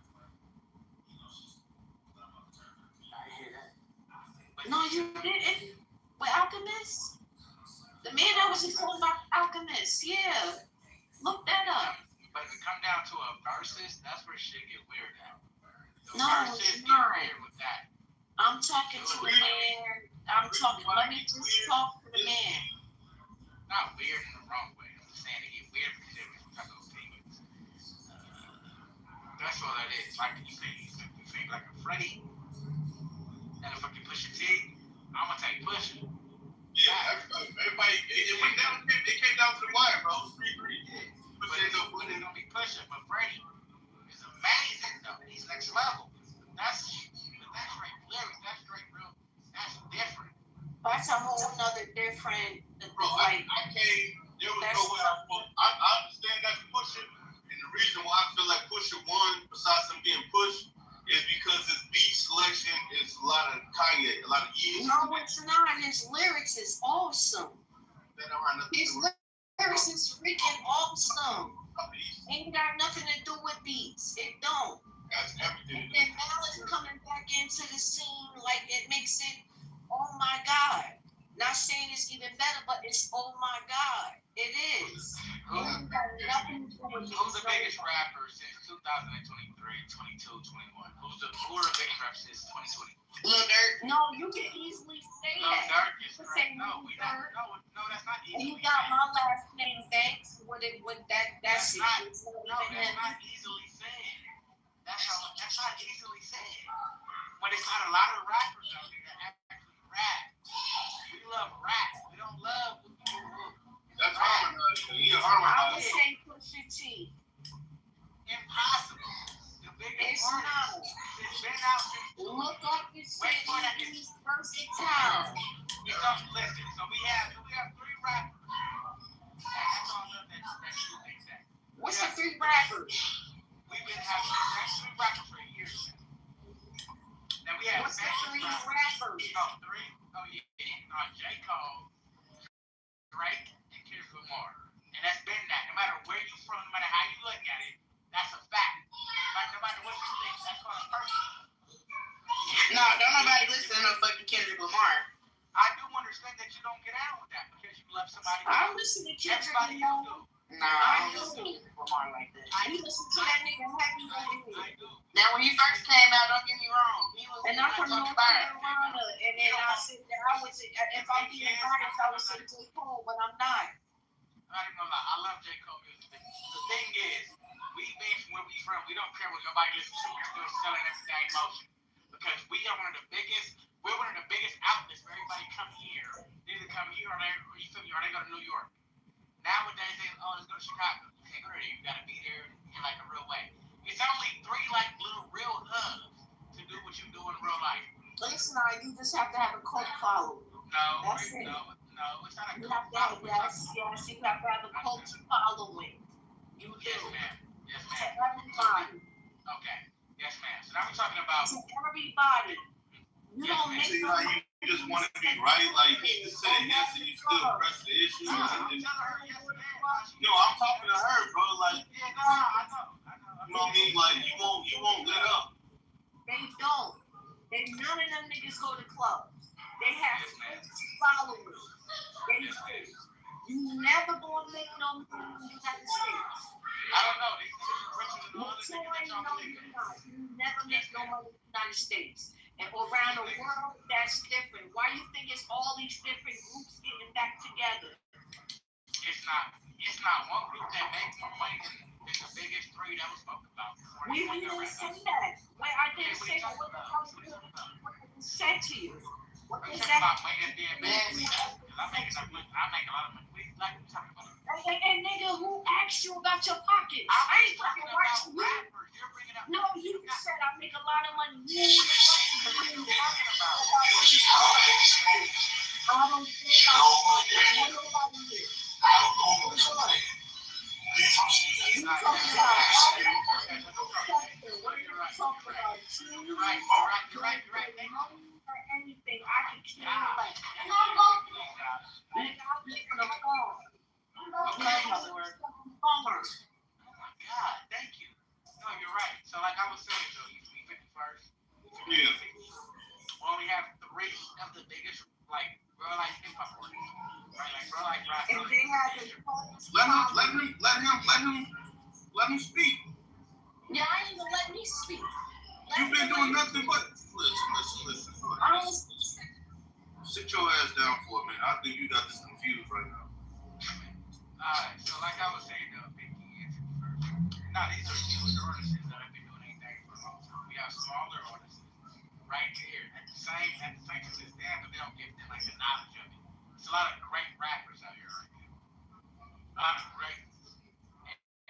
No, you didn't. With Alchemist? The man that was just talking about Alchemist, yeah. Look that up. But if it come down to a versus, that's where shit get weird now. No, it's not. I'm talking to the man. Let me just talk to the man. Not weird in the wrong way. I'm just saying it get weird because everyone's talking about opinions. That's all that is. Like you think like a Freddie and a fucking Pusha T. I'm gonna take Pusha. Yeah, everybody. It went down. It came down to the wire, bro. 3-3. But it's gonna be Pusha. But Freddie is amazing though. He's next level. That's right. Lyrics. That's great, bro. That's different. That's a whole nother different. Bro, I came. There was no way. I understand that's Pusha, and the reason why I feel like Pusha won, besides him being pushed, is because his beat selection is a lot of Kanye, a lot of years. No, it's not. His lyrics is awesome. His lyrics is freaking awesome. Ain't got nothing to do with beats. It don't. That's everything. And now it's coming back into the scene, like it makes it, oh my God. Not saying it's even better, but it's oh my God. It is. Who's the biggest rapper since 2023, 22, 21? Who are the biggest rappers since 2020? Lil Durk. No, you can easily say Lil that. Durk is You can correct. say No, Lil Durk. no, that's not And easily you got said. my last name Banks with that That's shit. not easily said. That's not easily said. When it's not a lot of rappers out there that actually rap. We love rap. We don't love That's harmonizing. You're I would harmonizing. say Pusha T. Impossible. The biggest It's not. artist. It's been out since. Look up this Wait shit. for that. He's versatile. Listen. So we have 3 rappers. That's all of that you think that. What's the 3 rappers? We've been having 3 rappers for years now. Now we have What's the 3 rappers? Oh, 3? Oh yeah. J. Cole, Drake, and Kendrick Lamar. And that's been that. No matter where you from, no matter how you look at it, that's a fact. Like no matter what you think, that's called a person. No, don't nobody listen to no fucking Kendrick Lamar. I do understand that you don't get out with that because you love somebody. I listen to Kendrick Lamar. No, I don't listen to Kendrick Lamar like that. I listen to that nigga Happy Birthday. I do. Now, when he first came out, don't get me wrong, he was And I'm from North Carolina, and then I said that I would say, if I'm being biased, I would say J. Cole, but I'm not. I ain't gonna lie, I love J. Cole music. The thing is, we being from where we from, we don't care what nobody listens to. We're still selling everything in motion. Because we're one of the biggest outlets for everybody to come here. They either come here or you feel me, or they go to New York. Nowadays, let's go to Chicago. You can't go there. You gotta be there in like a real way. It's only 3 like little real hubs to do what you do in real life. Listen, you just have to have a cult following. No, That's it. no, it's not a You cult have to have, following. yes, you have to have a cult following. You do. Yes, ma'am. Yes, To ma'am. everybody. Okay. Yes, ma'am. So now we're talking about. To everybody. You Yes, don't ma'am. make See, no like you just want to be right, like he just said yes, and you still press the issue. I'm And telling her yes, ma'am. no, I'm talking to her, bro. Like, Yeah, no, I know. you know what I mean? Like, you won't let up. They don't. None of them niggas go to clubs. They have followers. They do. You never gonna make no money in the United States. I don't know. These niggas are richer than all the niggas that y'all No, believe in. you're not. You never make no money in the United States. And around the world, that's different. Why you think it's all these different groups getting back together? It's not one group that makes more money than the biggest 3 that was spoken about. We didn't say that. Wait, I didn't say that. What the hell was said to you? What We're is talking that? about money being bad. I make a lot of money. Like we talking about. And nigga, who asked you about your pockets? I ain't fucking watching you. Rappers. You're bringing up. No, you said I make a lot of money. You What are you talking about? I don't care about nobody here. You talking about what are you talking about? You're right. Or anything, I can keep like, and I'm taking a phone. Farmers. Oh my God, thank you. No, you're right. So like I was saying, Joe, you 51st. Yeah. We only have 3 of the biggest like real life hip hop artists. Right? Like real life rap. And they have the Let him speak. Yeah, I ain't gonna let me speak. You've been doing nothing but listen. I don't. Sit your ass down for a minute. I think you got this confused right now. Alright, so like I was saying though, Biggie and 51st. Now these are huge artists that have been doing anything for a long time. We have smaller artists right here at the same to this day, but they don't give them like the knowledge of it. There's a lot of great rappers out here right now. A lot of great.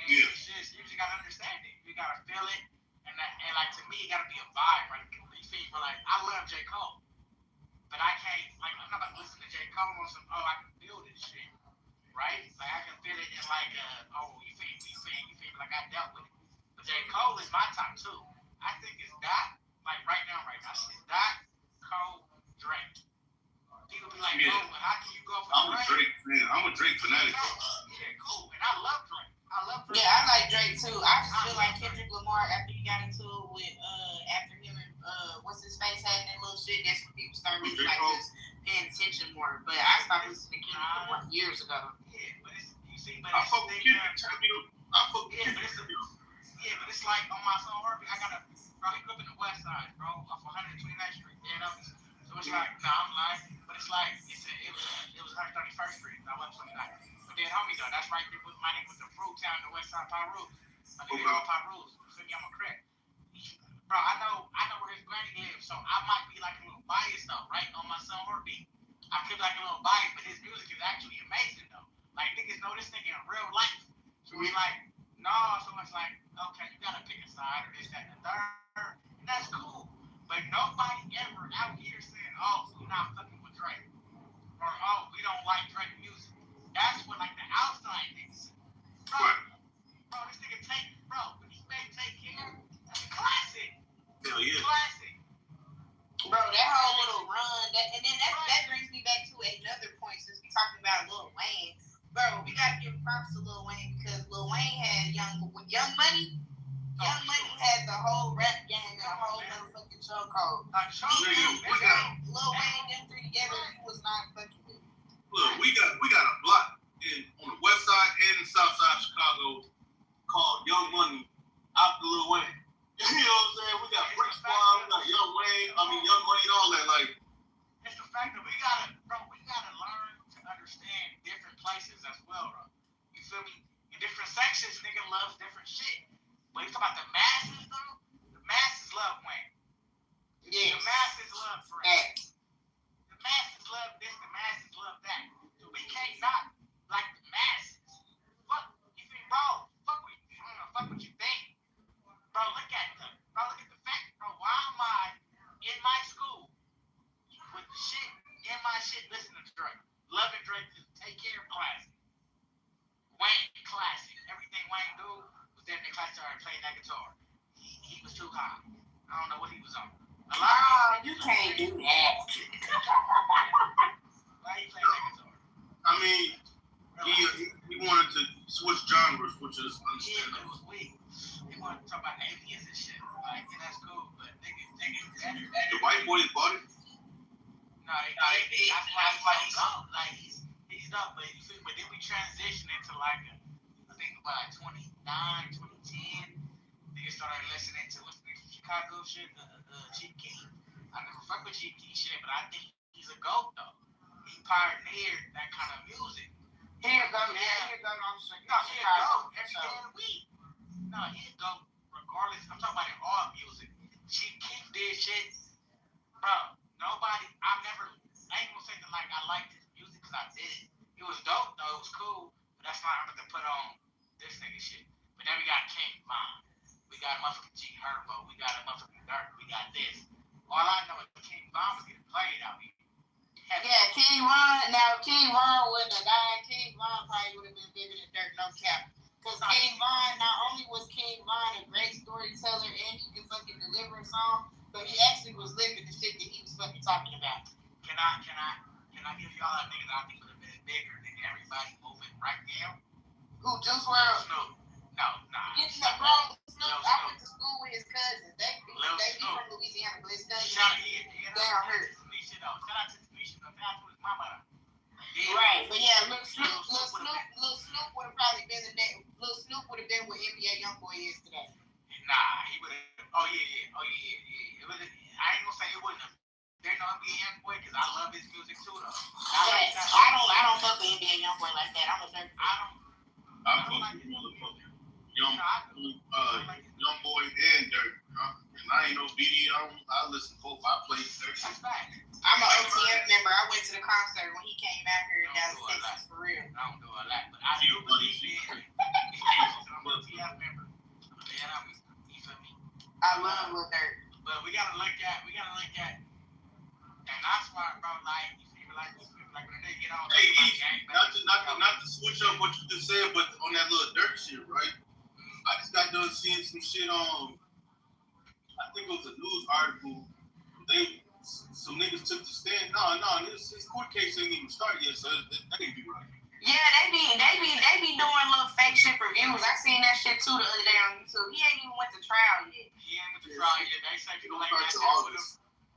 And you just gotta understand it. You gotta feel it. And like to me, it gotta be a vibe, right? You feel me? Like I love J. Cole. But I can't, like, I'm not about to listen to J. Cole on some, I can feel this shit, right? Like, I can feel it in, like, you feel me, like, I dealt with it. But J. Cole is my top 2. I think it's that, like, right now, it's that, Cole, Drake. People be like, oh, how can you go for I'm Drake? a Drake fan. I'm a Drake fanatic. Yeah, cool. And I love Drake. Yeah, I like Drake, too. I just feel like Kendrick Lamar, after he got into it with, after him and, what's his face had that little shit, that's when people started really, like, just paying attention more. But I stopped listening to Kendrick Lamar years ago. Yeah, but you See, but I fuck with Kid Champion. I fuck with Kid Champion. Yeah, but it's like on my son Harvey, I got bro, he grew up in the West Side, bro, off 129th Street, you know? So it's like, I'm lying, but it's like, it was 131st Street, I wasn't 29th. But then, homie, though, that's right there with my nigga with the fruit town in the West Side, Pyros. I think they all Pyros. You feel me? I'm a crack. Bro, I know where his granny lives, so I might be like a little biased, though, right? On my son Harvey. I could be like a little biased, but his music is actually amazing, though. Like, niggas know this nigga in real life. So we like, no, so it's like, okay, you gotta pick a side or this, that, and the third. And that's cool. But nobody ever out here saying, oh, we're not fucking with Drake. Or, oh, we don't like Drake music. That's what, like, the outside niggas. Bro, this nigga when he made Take Care, that's a classic. Hell yeah. Classic. Bro, that whole little run, that brings me back to another point since we talking about Lil Wayne. Bro, we gotta give props to Lil Wayne because Lil Wayne had Young Money. Young Money had the whole rap game and the whole motherfucking show code. Lil Wayne, them three together, he was not fucking good. Look, we got a block on the west side and the south side of Chicago called Young Money after Lil Wayne. You know what I'm saying? We got Brick Squad, we got Young Money and all that. Like, it's the fact that we gotta learn to understand different places as well, bro. You feel me? In different sections, nigga loves different shit. But you talk about the masses, though. The masses love Wayne. Yeah. The masses love Drake. The masses love this. The masses love that. So we can't not like the masses. Fuck, you feel me, bro? Fuck what you think. Bro, look at the fact, bro. Why am I in my school with the shit in my shit listening to Drake? Loving Drake to Take Care of classic. Wayne classic. Everything Wayne do was there in the class started playing that guitar. He was too high. I don't know what he was on. You can't do that. Why he playing that guitar? I mean, he wanted to switch genres, which is understandable. Yeah, but it was weak. He wanted to talk about aliens and shit. Like, and that's cool, but niggas better. The white boy is bought it? No, that's why he's up. Like, he's up, but then we transition into like I think about 2010, niggas started listening to what's the Chicago shit, Chief Keef. I never fuck with Chief Keef shit, but I think he's a GOAT though. He pioneered that kind of music. Here goes. No, he a GOAT every day of the week. No, he a GOAT regardless. I'm talking about in all music. Chief Keef did shit, bro. I ain't gonna say that like I liked his music because I did it. It was dope though, it was cool, but that's not I'm gonna put on this nigga shit. But then we got King Von, we got a motherfucking G Herbo, we got a motherfucking Dirt, we got this. All I know is King Von was getting played out here. Yeah, King Von. Now King Von wouldn't have died. King Von probably would have been bigger than Dirt, no cap. Because King Von, not only was King Von a great storyteller and he could fucking deliver a song, but he actually was living the shit that he was fucking talking about. Can I give y'all a nigga that I think would have been bigger than everybody moving right now? Who, Juice WRLD? Snoop. No, nah. Bro, Snoop, I went to school with his cousins. They be from Louisiana, but his cousins down here. Shout out to Tanisha, though. Shout out to his mama. Right, but yeah, Lil Snoop would have probably been Lil Snoop would have been what NBA Youngboy is today. Nah, he would have. Oh yeah. It was. I ain't gonna say it wouldn't have. There no NBA Youngboy because I love his music too though. I don't fuck with NBA Youngboy like that. I'm a third. I fuck with motherfucking Youngboy and Dirt. And I ain't no BD. I listen to both. I play Dirt. That's fact. I'm an OTF member. I went to the concert when he came out here in Dallas, Texas, for real. I don't do all that, but I do believe in. I'm an OTF member. You feel me? I love Lil Dirt. But we gotta look at, and that's why, bro. Like you feel like when they get on. Hey, not to switch up what you just said, but on that little Dirt shit, right? I just got done seeing some shit on. I think it was a news article. Some niggas took the stand. No, this court case ain't even started yet, so that ain't be right. Yeah, they be doing little fake shit reviews. I seen that shit too the other day on YouTube. He ain't even went to trial yet. He ain't went to trial yet. They say people like that with him.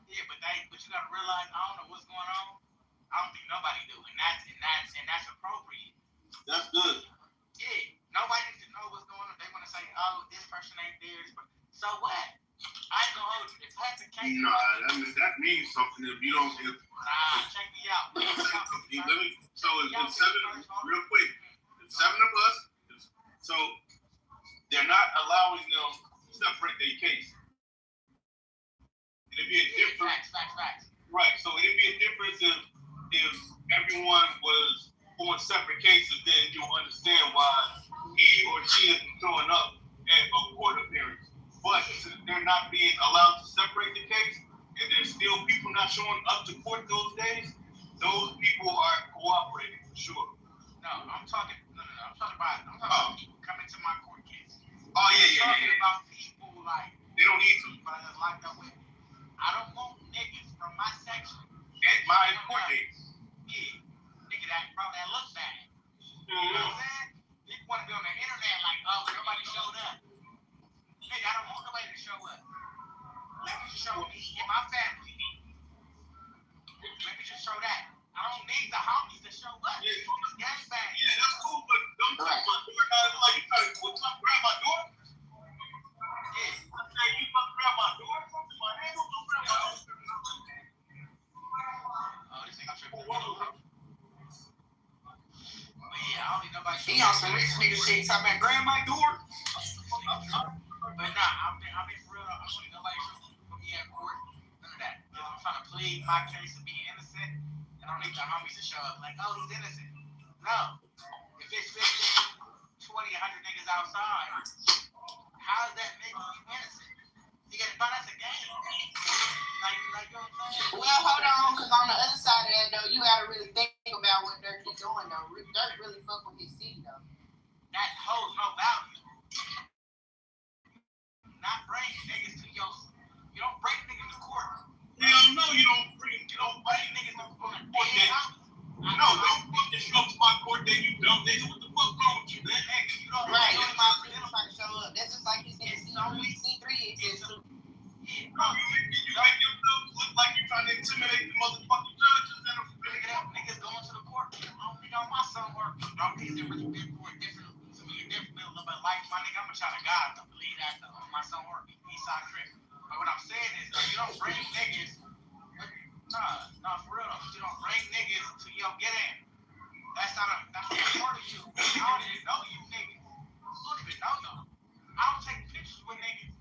Yeah, but you gotta realize I don't know what's going on. I don't think nobody do, and that's appropriate. That's good. Yeah, nobody needs to know what's going on. They want to say, oh, this person ain't theirs, but so what? I ain't gonna hold you. If that's the case, that means something. If you don't, check me out. So it's seven. Real quick, it's seven of us. So they're not allowing them to separate their case. It'd be a difference. Facts. Right. So it'd be a difference if everyone was on separate cases. Then you'll understand why he or she isn't showing up at a court appearance. But since they're not being allowed to separate the case, and there's still people not showing up to court those days, those people are cooperating for sure. No, I'm talking about coming to my court case. Oh yeah. I'm talking about people like they don't need to. But I just locked up with. I don't want niggas from my section at my court date. Yeah, nigga that looks bad. You know what I'm saying? People want to be on the internet like, oh, nobody showed up. Nigga, I don't want nobody to show up. Let me just show me and my family. Let me just show that. I don't need the homies to show up. Yeah, gang bang. Yeah, that's cool, but don't touch my door. Like you trying to grab my door? Yeah. You about to grab my door? My name don't grab my door. Oh, this nigga tripping. Yeah, I don't need nobody. He on some rich nigga shit. Talking about grab my door. But nah, I'm being for real. I don't need nobody shooting for me at court. None of that. Because I'm trying to plead my case and be innocent. I don't need the homies to show up like, oh, he's innocent. No. If it's 15, 20, 100 niggas outside, how does that make you innocent? You get it, but that's a game. Like, you know what I'm saying? Well, hold on, because on the other side of that, though, you got to really think about what Dirk is doing, though. Dirk really fuck with his city, though. That holds no value. Not bring niggas to your. You don't bring niggas to court. Hell no, you don't bring niggas to court. No, don't fucking show up to my court date, you dumb nigga. What the fuck wrong with you, man? You don't right. My friend trying to show up. That's just like his niggas. He only C3 exists. Yeah, bro, you make yourself look like you're trying to intimidate the motherfucking judges. Niggas going to the court. I don't think on my son work. Don't think it's really been for a different, little bit life. My nigga, I'm a child of God. I believe that my son work. Eastside trip. But what I'm saying is, you don't bring niggas. Nah, for real. You don't bring niggas to your get in. That's not part of you. I don't even know you niggas. I don't even know y'all. I don't take pictures with niggas.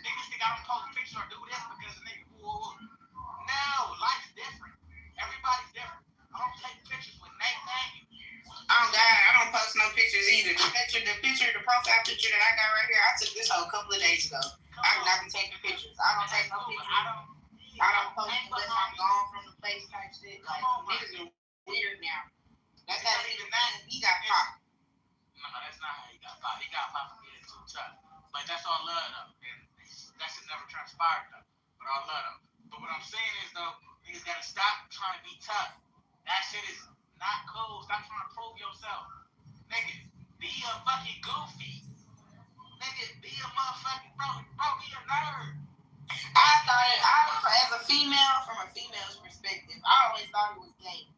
Niggas think I don't post pictures or do this because the nigga No, life's different. Everybody's different. I don't take pictures with Nate. Oh God, I don't post no pictures either. The profile picture that I got right here, I took this whole couple of days ago. I've not been taking pictures. I don't take no pictures. I don't post unless I'm gone from the place type shit. Like niggas are weird now. That's how he got popped. No, that's not how he got popped. He got popped for being too tough. Like that's all love though. And that shit never transpired though. But all love though. But what I'm saying is though, niggas gotta stop trying to be tough. That shit is not cool. Stop trying to prove yourself. Nigga, be a fucking goofy. Nigga, be a motherfucking bro, be a nerd. As a female, from a female's perspective, I always thought it was gay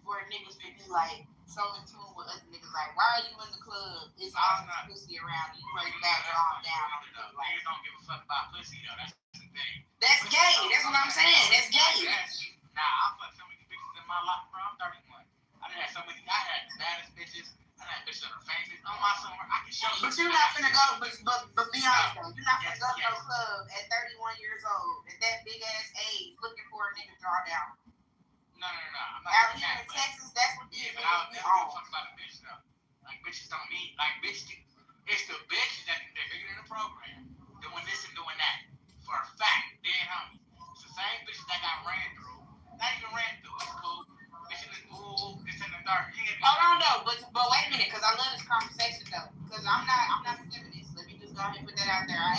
for niggas to be like so in tune with other niggas. Like, why are you in the club? It's all this pussy around you. Right back down. Niggas don't give a fuck about pussy though. That's the thing. That's gay. That's what I'm saying. That's gay. Nah, I fucked so many bitches in my life, bro. I'm 31. I had the baddest bitches. I had bitches that are famous. On my summer, I can show you. But you're not finna go, but be honest though, you're not finna go to no club at 31 years old, at that big ass age, looking for a nigga to draw down. No. I'm not out here in Texas, that's what these niggas be on. Talk about a bitch though. Like bitches don't mean, like bitches, it's the bitches that think they're bigger than the program. Doing this and doing that. For a fact, dead homie. It's the same bitches that got ran through. Not even ran through, it's cool. Bitches in school, this and the third. Hold on though, but wait a minute, because I love this conversation though. Because I'm not a feminist. Let me just go ahead and put that out there. I'm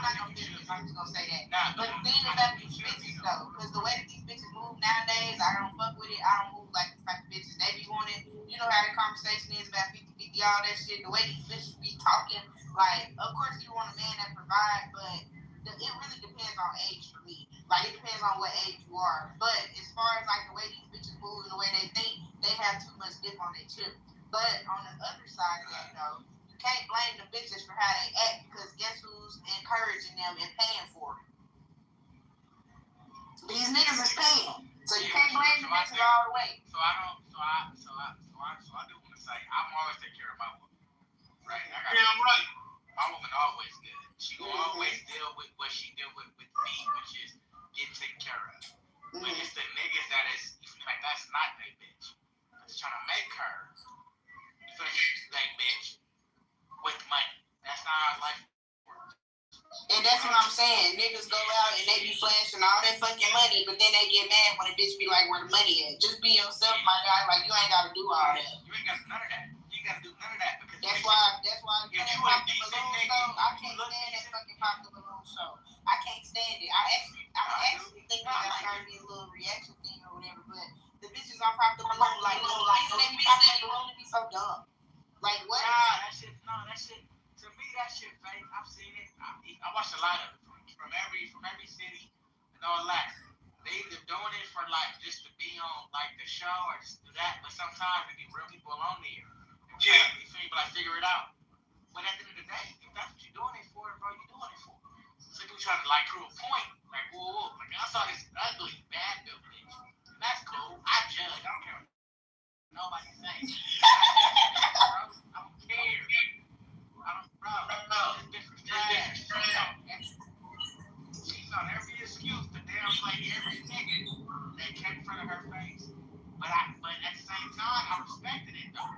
not no feminist, I'm just gonna say that. But the thing about these bitches though, because the way that these bitches move nowadays, I don't fuck with it. I don't move like this type of bitches. They be wanting, you know how the conversation is about 50-50, all that shit. The way these bitches be talking, like, of course you want a man that provide, but it really depends on age for me. Like, it depends on what age you are. But as far as like the way these bitches move and the way they think, they have too much dip on their chip. But on the other side of that, though, you can't blame the bitches for how they act because guess who's encouraging them and paying for it? These niggas is paying, so you can't blame the bitches all the way. So I do want to say I'm always take care of my woman, right? I'm right. My woman always good. She will always deal with what she deal with me, which is getting taken care of. But it's the niggas that is like that's not their bitch. That's trying to make her their bitch with money. That's not how life works. And that's what I'm saying. Niggas go out and they be flashing all that fucking money, but then they get mad when a bitch be like, where the money at? Just be yourself, my guy. Like, you ain't gotta do all that. You ain't got none of that. You ain't gotta do none of that. Because that's why you can't pop the balloon show. I can't stand that fucking pop the balloon show. I can't stand it. I actually think that started to be a little reaction thing or whatever, but the bitches on pop the balloon, like, they be popping the balloon, it be so dumb. Like, what? That shit, to me, that shit fake. I've seen it. I watched a lot of it from every city and all that. They either doing it for like just to be on like the show or just do that, but sometimes it be real people on there. Yeah. You feel me? But I figure it out. But at the end of the day, if that's what you're doing it for, bro, you're doing it for. So people trying to like prove a point. Like, whoa. Like, I saw this ugly, bad bitch. And that's cool. I judge. I don't care what nobody saying. I don't care. Bro, this bitch was trash. She's on every excuse to downplay every nigga that came in front of her face. But at the same time, I respected it though.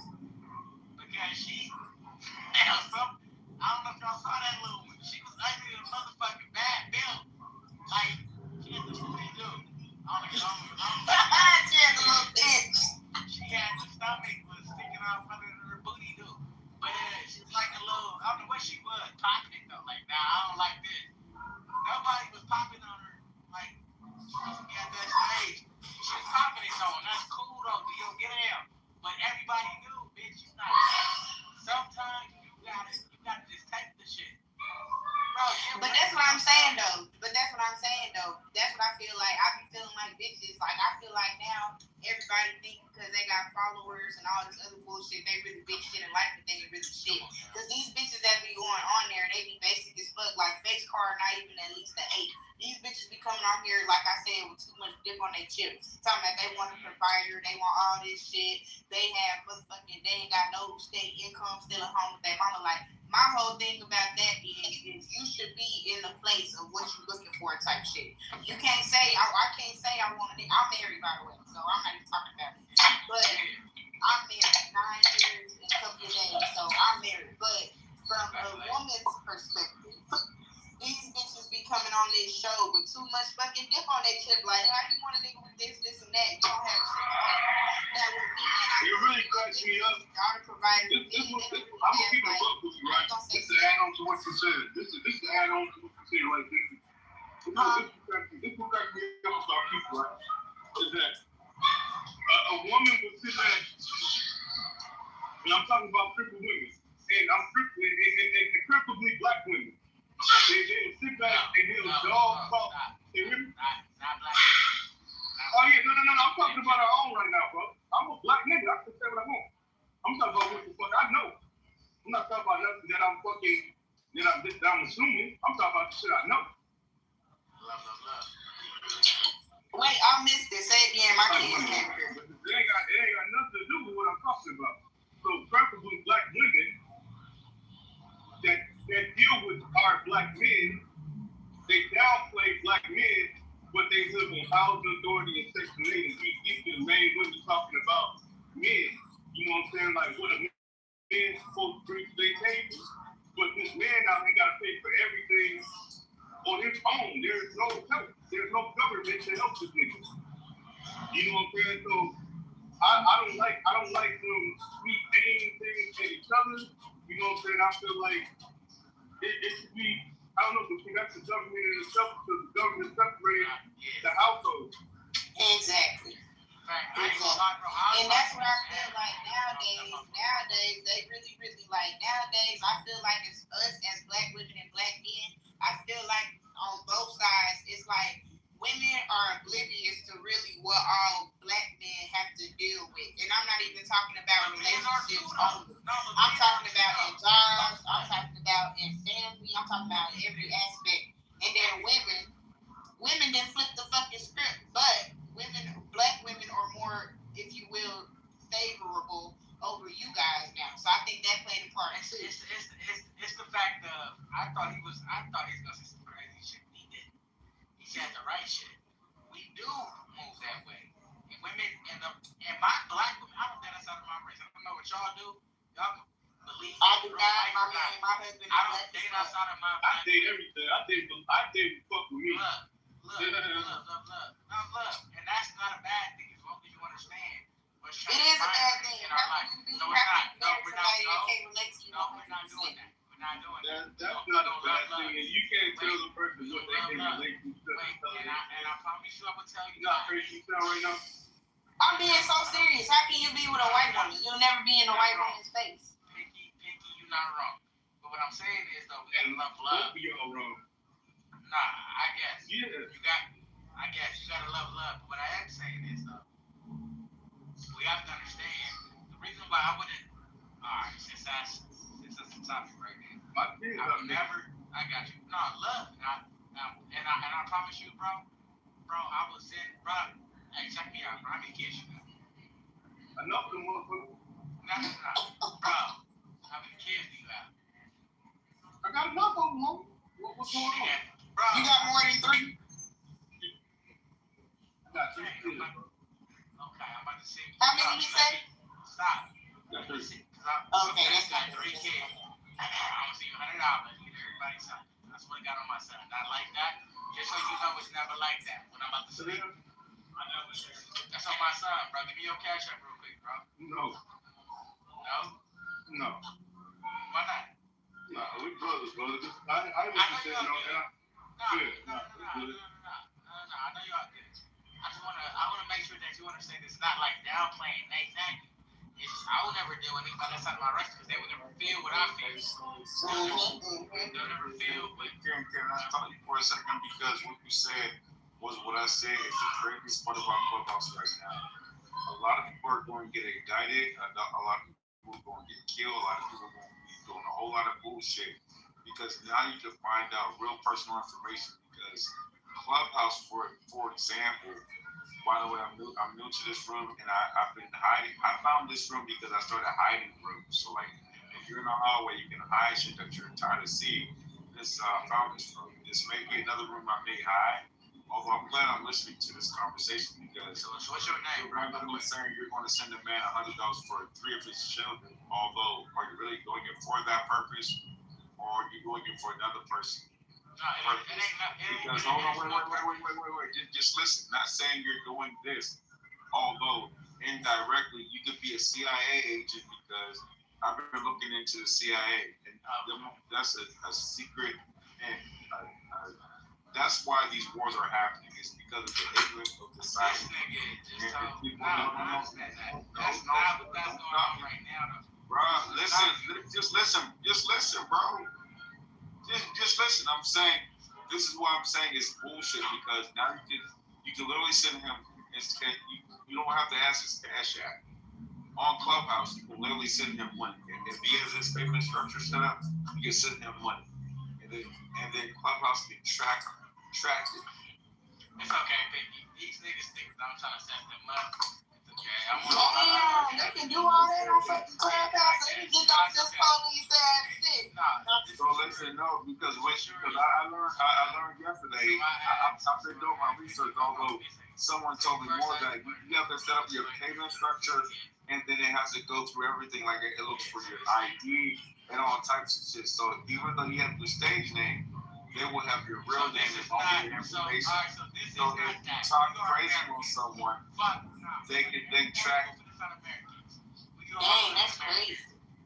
Because she, I don't know if y'all saw that little one. She was ugly as a motherfucking bad built. Like, she had the booty dude. She had the little bitch. She had the stomach was sticking out under her booty dude. But she's like a little, I don't know what she was, popping it though. Like, nah, I don't like this. Nobody was popping on her. Like, she was at that stage. She was popping it though, and that's cool though, you don't get out. But everybody knew, bitch, you not. Sometimes you gotta just take the shit. Bro, but that's what I'm saying though. That's what I feel like. I be feeling like bitches. Like, I feel like now everybody think because they got followers and all this other bullshit, they really big shit and like that they really shit. Because these bitches that be going on there, they be basic as fuck. Like, face card, not even at least an 8. These bitches be coming on here, like I said, with too much dip on their chips. Talking about they want a provider, they want all this shit. They have motherfucking, they ain't got no state income, still at home with their mama. Like, my whole thing about that is you should be in the place of what you're looking for type shit. You can't say, I can't say I want to, I'm married by the way, so I'm not even talking about it. But I'm married 9 years and a couple of days, so I'm married. But from a woman's perspective, these bitches be coming on this show with too much fucking dip on their chip. Like, how you want a nigga with this, and that? You don't have shit on. Now, with me, it really cracks me up. Y'all provide I'm gonna keep it up with you, right? This is to add on to what you said. This is to add on to what you said, like this. This will crack me up about people, right? Is that a woman will sit there, and I'm talking about crippled women, and I'm crippled, and preferably black women. They'll sit back and they'll dog talk. You hear me? Not black. Oh yeah, no. I'm talking about our own right now, bro. I'm a black nigga. I can say what I want. I'm talking about what the fuck I know. I'm not talking about nothing that I'm fucking, that I'm assuming. I'm talking about the shit I know. Love. Wait, I missed it. Say it again. My kids can't hear. It ain't got nothing to do with what I'm talking about. So preferably black women that deal with our black men, they downplay black men, but they live on housing authority and Section 8. And these are the main women talking about men. You know what I'm saying? Like, what a man's supposed to bring to their table. But this man now, he got to pay for everything on his own. There's no help. There's no government to help this nigga. You know what I'm saying? So I don't like them sweet aim things at each other. You know what I'm saying? I feel like it should be, I don't know, between that's the government and itself, because the government separated the household. Exactly. And that's what I feel like nowadays, they really, like, nowadays, I feel like it's us as black women and black men, I feel like on both sides, it's like, women are oblivious to really what all black men have to deal with. And I'm not even talking about relationships only. I'm talking about in jobs, I'm talking about in family, I'm talking about in every aspect. And then women didn't flip the fucking script, but black women are more, if you will, favorable over you guys now. So I think that played a part too. It's the fact of I thought he was gonna say some crazy shit. He didn't. He said the right shit. We do move that way. And women and my black women, I don't date outside of my race. I don't know what y'all do. Y'all can believe I do not, my husband. I don't date outside of my I date everything. I date fuck with me. Love. And that's not a bad thing as long as you understand. It is a bad thing. In our life. No, it's not. No, we're not. No, we're not doing that. We're not doing that. That's not a bad thing. And you can't tell the person what they can relate to. And I promise you, I will tell you. You not crazy right now? I'm being so serious. How can you be with a white woman? You'll never be in a white woman's face. Pinky, you're not wrong. But what I'm saying is, though, we gotta love love. You're wrong. Nah, I guess. Yeah. I guess you gotta love love. But what I am saying is, though, we have to understand the reason why I wouldn't. Alright, since that's the topic right there. I would never. I got you. No, love. And I promise you, bro, I was in, bro. Hey, check me out, bro. How many kids you got? Enough of them motherfuckers. No. Bro, how many kids do you have? I got enough of them, homie. What's going on? Bro. You got more than 3? I got 3 kids. Okay, I'm about to see. How many he say? Stop. Got 3. Okay, that's got 3 kids. I'm gonna see $100. Get everybody something. That's what I got on my son. Not like that. Just so you know, it's never like that. When I'm about to sleep, that's on my son, bro. Give me your cash app real quick, bro. No. Why not? Nah, we brothers, brother. I was just saying, no. No. I know y'all good. I wanna make sure that you understand it's not like downplaying anything. I would never deal with anybody outside of my race because they would never feel what I feel. They'll never feel what. Can I stop you for a second? Because what you said was what I said is the greatest part about Clubhouse right now. A lot of people are going to get indicted. A lot of people are going to get killed. A lot of people are going to be doing a whole lot of bullshit because now you can find out real personal information. Because Clubhouse, for example. By the way, I'm new to this room, and I've been hiding. I found this room because I started hiding rooms. So, like, if you're in the hallway, you can hide shit that you're tired of seeing. I found this room. This may be another room I may hide. Although I'm glad I'm listening to this conversation because. So what's your name? Right, by the way, saying you're going to send a man $100 for 3 of his children. Although, are you really going in for that purpose, or are you going in for another person? Because hold on, wait. Just listen. Not saying you're doing this, although indirectly you could be a CIA agent because I've been looking into the CIA, and that's a secret, and that's why these wars are happening. It's because of the ignorance of the society. That's not what's going on right now, bro. Just listen, bro. Just listen. I'm saying this is what I'm saying is bullshit because now you can literally send him. You don't have to ask his cash app on Clubhouse. You can literally send him money. If he has his payment structure set up, you can send him money, and then Clubhouse can track it. It's okay, Pinky. These niggas think that I'm trying to send them money. Damn, they can do all that on fucking Clubhouse. They can get off this police ass shit. So listen, no, because I learned yesterday. I've been doing my research, although someone told me more that you have to set up your payment structure, and then it has to go through everything. Like it looks for your ID and all types of shit. So even though you have your stage name, they will have your real name and all your information. So if you talk crazy on someone, they can then track. Dang, that's crazy.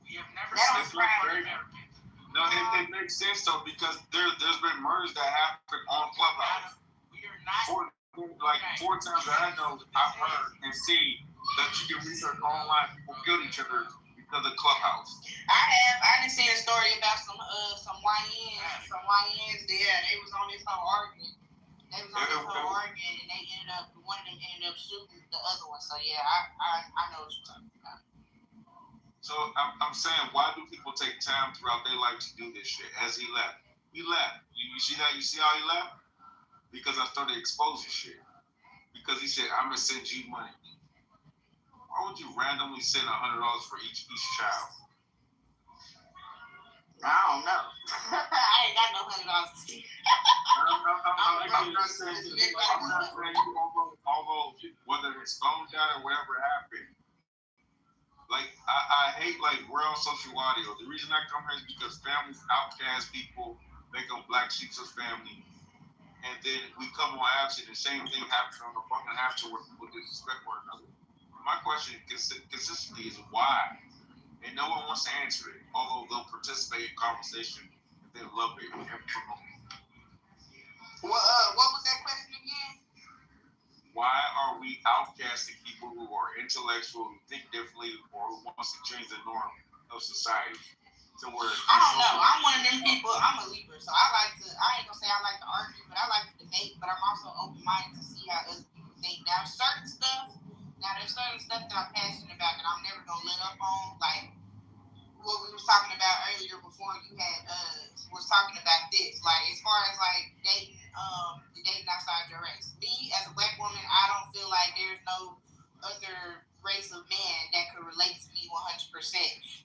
We have never seen crazy. No, it makes sense though because there's been murders that happen on Clubhouse. Four times that I know, I've heard and seen that you can research online. People kill each other because of Clubhouse. I didn't see a story about some YNs. Some YNs there. They was on this whole argument. They was on the phone arguing, and one of them ended up shooting the other one. So yeah, I know what you're talking about. So I'm saying, why do people take time throughout their life to do this shit? As he left. You see that? You see how he left? Because I started exposing shit. Because he said, I'm gonna send you money. Why would you randomly send $100 for each child? I don't know. I ain't got no $100 to see. I'm not saying you although whether it's phone out or whatever happened. Like I hate like we're on social audio. The reason I come here is because families outcast people, make them black sheep of family, and then we come on apps and the same thing happens on the fucking apps where people disrespect one another. My question consistently is why, and no one wants to answer it. Although they'll participate in conversation if they love it and promote it. What was that question again? Why are we outcasting people who are intellectual, who think differently, or who wants to change the norm of society? To where I don't know. I'm one of them people. I'm a Libra, so I ain't gonna say I like to argue, but I like to debate. But I'm also open-minded to see how other people think. There's certain stuff that I'm passionate about that I'm never gonna let up on. Like what we was talking about earlier before you had was talking about this. Like as far as like dating outside your race. Me as a black woman, I don't feel like there's no other race of man that could relate to me 100%.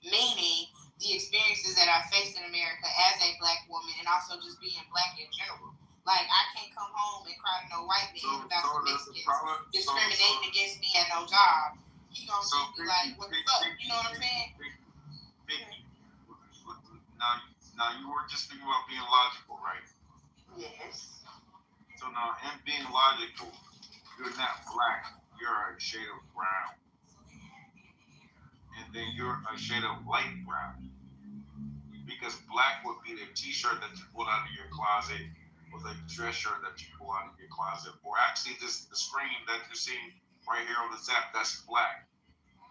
Meaning the experiences that I faced in America as a black woman and also just being black in general. Like I can't come home and cry to no white man about some Mexicans discriminating against me at no job. He gonna just be like, what the fuck? You know what I'm saying? Now you were just thinking about being logical, right? Yes. So now, in being logical, you're not black, you're a shade of brown. And then you're a shade of light brown. Because black would be the t-shirt that you pull out of your closet, or the dress shirt that you pull out of your closet, or actually the screen that you're seeing right here on the Zap, that's black.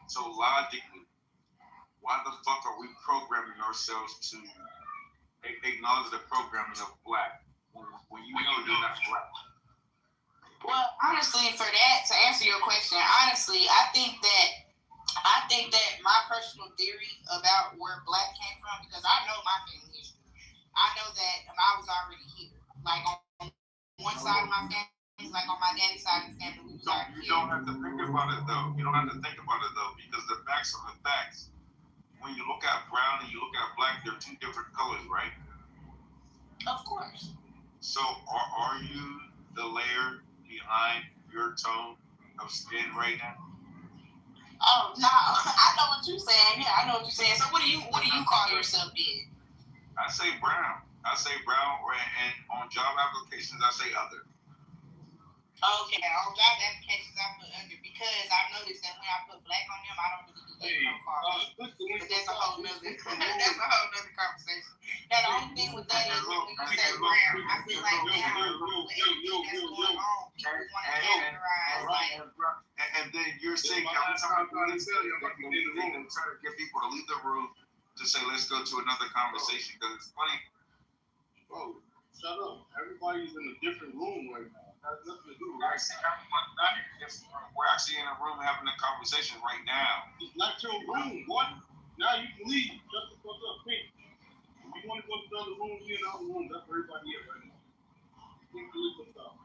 So logically, why the fuck are we programming ourselves to acknowledge the programming of black? When you know you're not black. Well, honestly, for that, to answer your question, honestly, I think that my personal theory about where black came from, because I know my family history. I know that I was already here. Like on one side of my family, like on my daddy's side of the family, we was already here. You don't have to think about it though. Because the facts are the facts. When you look at brown and you look at black, they're two different colors, right? Of course. So are you the layer behind your tone of skin right now? Oh no, I know what you're saying. Yeah, I know what you're saying. So what do you call yourself then? I say brown. And on job applications I say other. Okay, on job applications I put under because I noticed that when I put black on them, I don't really do that no cars. But that's a whole nother conversation. Now the only thing with that is when you say brown, I feel like now with everything that's going on, people want to categorize like. And then you're saying every time I go in the room, I'm trying to get people to leave the room to say let's go to another conversation because it's funny. Bro, shut up. Everybody's in a different room right now. That's nothing to do. We're actually in a room having a conversation right now. It's not your room, boy. Now you can leave. Shut the fuck up, quick. If you want to go to the other room, be in the other room. That's where everybody is right now. You can leave us out.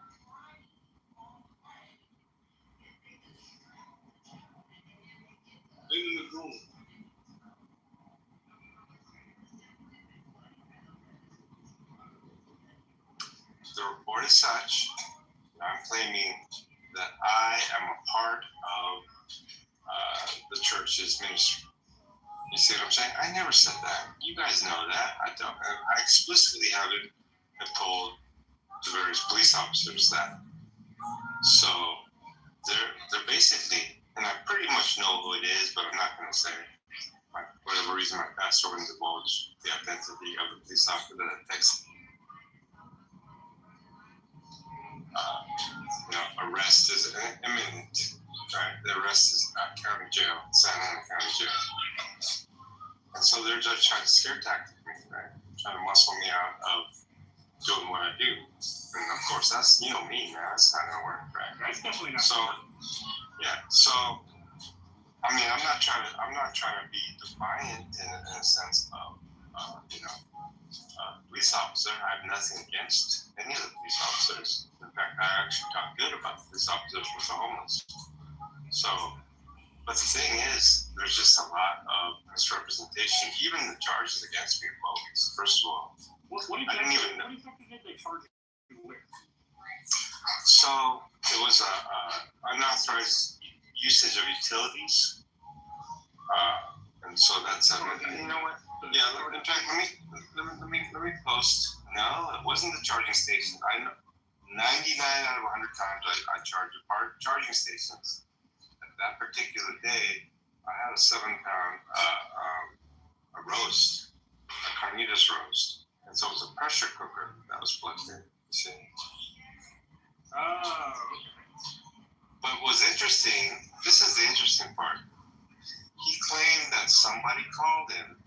In this room. The report is such, I'm claiming that I am a part of the church's ministry. You see what I'm saying? I never said that. You guys know that. I don't. I explicitly have told the various police officers that. So they're basically, and I pretty much know who it is, but I'm not going to say. For whatever reason, my pastor wouldn't divulge the identity of the police officer that texted me. Arrest is imminent, right? The arrest is at county jail, Santa Ana County Jail. And so they're just trying to scare tactic me, right? Trying to muscle me out of doing what I do. And of course, that's, you know me, man. That's not gonna work, right? That's definitely not. So, yeah. So, I mean, I'm not trying to be defiant in a sense of, police officer. I have nothing against any of the police officers. In fact, I actually talk good about the police officers with the homeless. So, but the thing is, there's just a lot of misrepresentation. Even the charges against me are bogus. First of all, I didn't even know. What exactly did they charge you with? So it was unauthorized usage of utilities, and so that's you know what? Yeah, in fact, let me post. No, it wasn't the charging station. I know 99 out of 100 times I charge at charging stations. At that particular day, I had a 7-pound a roast, a carnitas roast, and so it was a pressure cooker that was plugged in. You see. Oh. But what was interesting, this is the interesting part. He claimed that somebody called him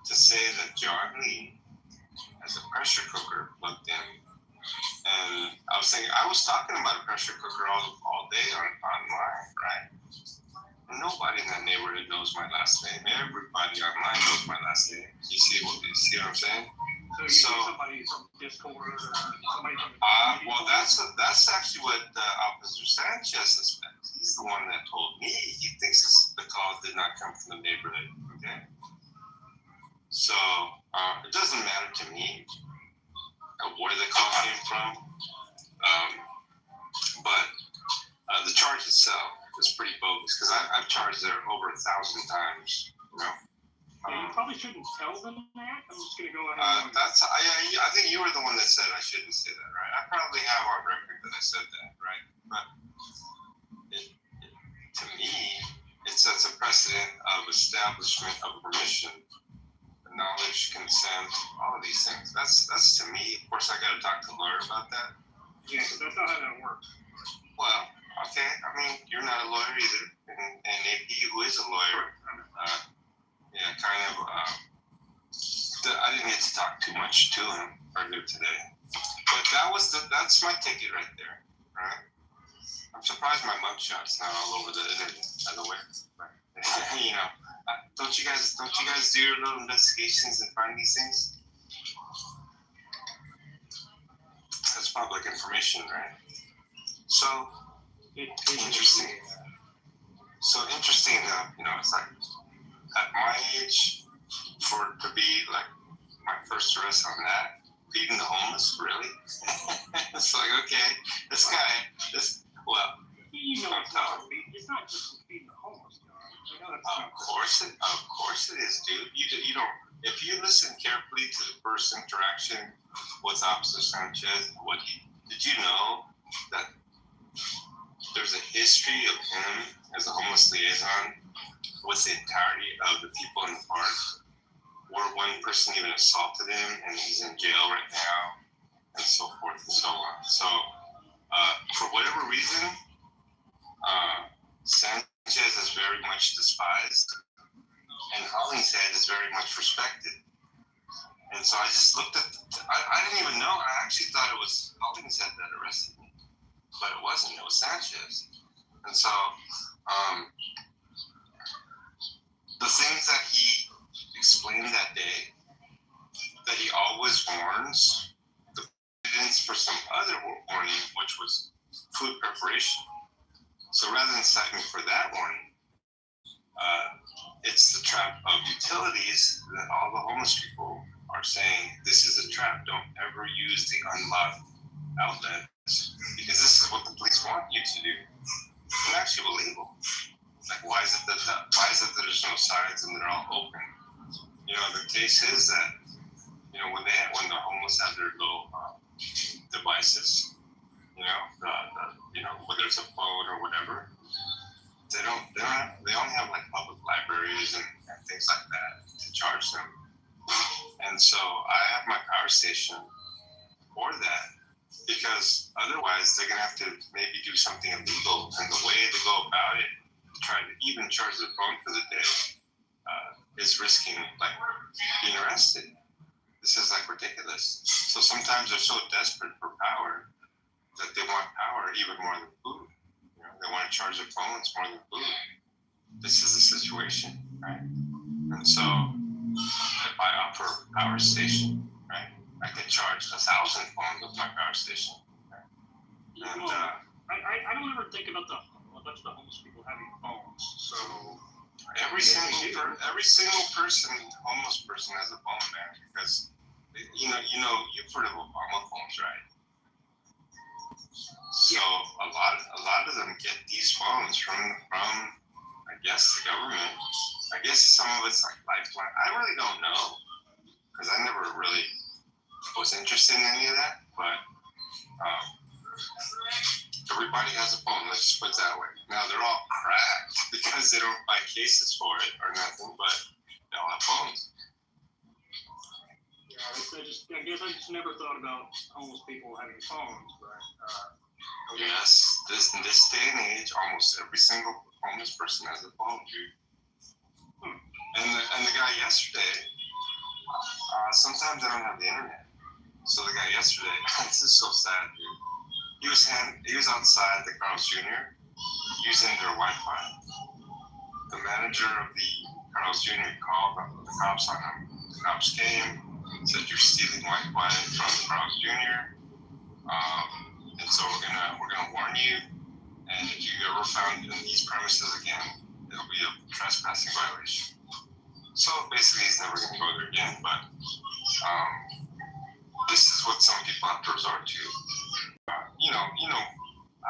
to say that John Lee has a pressure cooker plugged in. And I was thinking, I was talking about a pressure cooker all day online, right? Nobody in that neighborhood knows my last name. Everybody online knows my last name. You see what I'm saying? So somebody from Discord or somebody from well, that's actually what Officer Sanchez suspects. He's the one that told me he thinks the call did not come from the neighborhood. Okay, so it doesn't matter to me where the call came from, but the charge itself is pretty bogus because I've charged there over 1,000 times. You know. You probably shouldn't tell them that. I'm just gonna go ahead. I think you were the one that said I shouldn't say that, right? I probably have on record that I said that, right? But to me, it sets a precedent of establishment of permission, knowledge, consent, all of these things. That's to me. Of course, I got to talk to the lawyer about that. Yeah, because that's not how that works. Well, okay. I mean, you're not a lawyer either, and AP, who is a lawyer. Yeah, kind of. I didn't get to talk too much to him earlier today, but that's my ticket right there, right? I'm surprised my mugshot's not all over the internet, by the way. But, you know, don't you guys do your little investigations and find these things? That's public information, right? So interesting. So interesting enough, you know, it's like. At my age, for it to be like my first arrest on that, feeding the homeless, really? It's like, okay, well, you know, it's not just feeding the homeless, guys. Of course it is, dude. You don't. If you listen carefully to the first interaction with Officer Sanchez, did you know that there's a history of him as a homeless liaison with the entirety of the people in the park, where one person even assaulted him and he's in jail right now, and so forth and so on. So, for whatever reason, Sanchez is very much despised, and Hollingshead is very much respected. And so I just looked at, I didn't even know, I actually thought it was Hollingshead that arrested me, but it wasn't, it was Sanchez. And so, the things that he explained that day, that he always warns the evidence for some other warning, which was food preparation. So rather than cite me for that warning, it's the trap of utilities that all the homeless people are saying, this is a trap, don't ever use the unlocked outlets, because this is what the police want you to do. It's actually illegal. Like, why is it that there's no signs and they're all open? You know, the case is that, you know, when the homeless have their little devices, you know, whether it's a phone or whatever, they only have like public libraries and things like that to charge them. And so I have my power station for that, because otherwise they're gonna have to maybe do something illegal, and the way to go about it, trying to even charge the phone for the day, is risking like being arrested. This is like ridiculous. So sometimes they're so desperate for power that they want power even more than food. You know, they want to charge their phones more than food. This is the situation, right? And so if I offer a power station, right, I could charge 1,000 phones with my power station. Right? And I don't ever think about a bunch of the homeless people having phones. So every single person, homeless person, has a phone, man. Because you've heard of Obama phones, right? So a lot of them get these phones from I guess the government. I guess some of it's like Lifeline. I really don't know because I never really was interested in any of that. But everybody has a phone. Let's just put it that way. Now they're all cracked because they don't buy cases for it or nothing, but they all have phones. Yeah, I guess I just never thought about homeless people having phones, but. Yes, in this day and age, almost every single homeless person has a phone, dude. And the guy yesterday, sometimes I don't have the internet. So the guy yesterday, this is so sad, dude. He was outside the Carl's Jr. using their Wi-Fi. The manager of the Carl's Jr. called the cops on him. The cops came, said you're stealing Wi-Fi from the Carl's Jr. And so we're gonna warn you. And if you ever found in these premises again, it'll be a trespassing violation. So basically, he's never gonna go there again. But this is what some people have to resort to.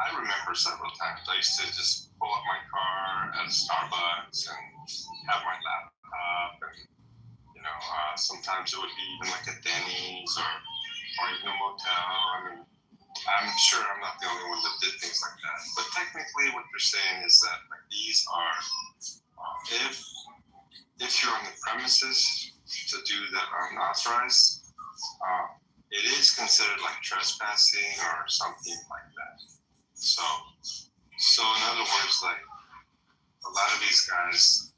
I remember several times I used to just pull up my car at a Starbucks and have my laptop, and sometimes it would be even like a Denny's or even a motel. I mean, I'm sure I'm not the only one that did things like that. But technically, what they're saying is that like these are, if you're on the premises to do that unauthorized, it is considered like trespassing or something like that. So in other words, like a lot of these guys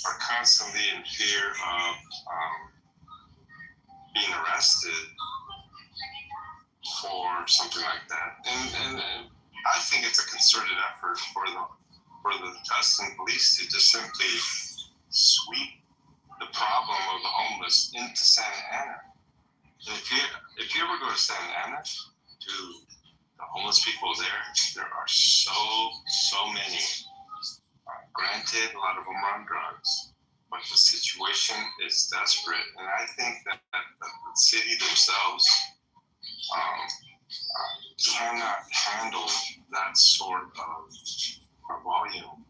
are constantly in fear of being arrested for something like that, and I think it's a concerted effort for the Tustin police to just simply sweep the problem of the homeless into Santa Ana. And if you ever go to Santa Ana, dude, the homeless people there are so many. Granted, a lot of them are on drugs, but the situation is desperate, and I think that the city themselves cannot handle that sort of volume.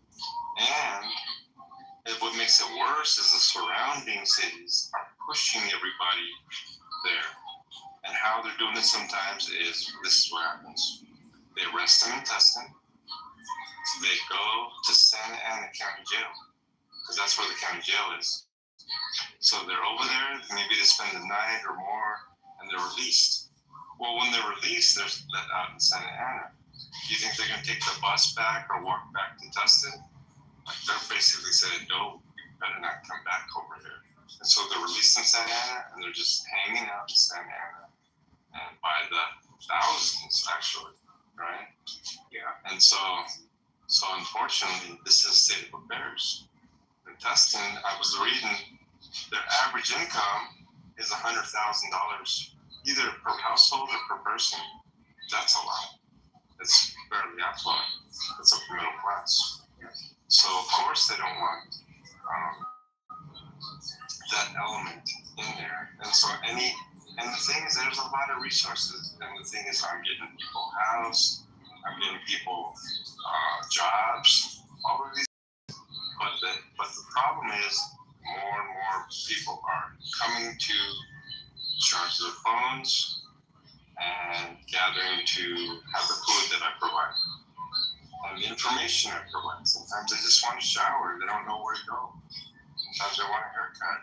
And what makes it worse is the surrounding cities are pushing everybody there. And how they're doing it sometimes is, this is what happens. They arrest them in Tustin. They go to Santa Ana County Jail, because that's where the county jail is. So they're over there, maybe they spend the night or more, and they're released. Well, when they're released, they're let out in Santa Ana. Do you think they're going to take the bus back or walk back to Tustin? Like, they're basically saying, no, you better not come back over here. And so they're released in Santa Ana, and they're just hanging out in Santa Ana. And by the thousands, actually, right? Yeah. And so unfortunately, this is a state of affairs. In Tustin, I was reading, their average income is $100,000, either per household or per person. That's a lot. It's fairly affluent. It's upper middle class. So of course they don't want that element in there. And so and the thing is, there's a lot of resources. And the thing is, I'm getting people housed, I'm getting people jobs, all of these. But the problem is, more and more people are coming to charge their phones and gathering to have the food that I provide and the information I provide. Sometimes they just want to shower, they don't know where to go. Sometimes they want a haircut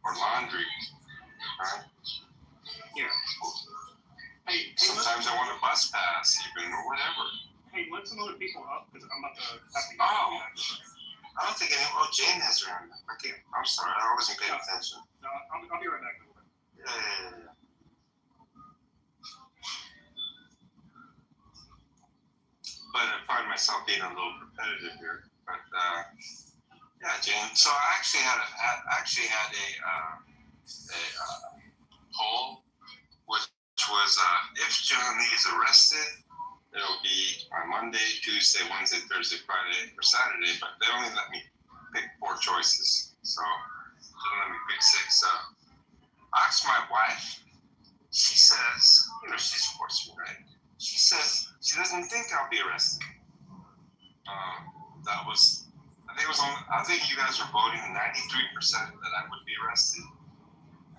or laundry, right? Yeah. Sometimes I want a bus pass, even, or whatever. Hey, let some other people up, because I'm about to have to go. I don't think Jane has her hand up. Okay, I'm sorry, I wasn't paying attention. No, I'll be right back. Yeah. Yeah. But I find myself being a little repetitive here. But yeah, Jane. So I actually had a poll, which was if John Lee is arrested, it'll be on Monday, Tuesday, Wednesday, Thursday, Friday, or Saturday. But they only let me pick 4 choices, so they don't let me pick 6. So I asked my wife. She says, she's forced me, right? She says she doesn't think I'll be arrested. I think you guys were voting 93% that I would be arrested,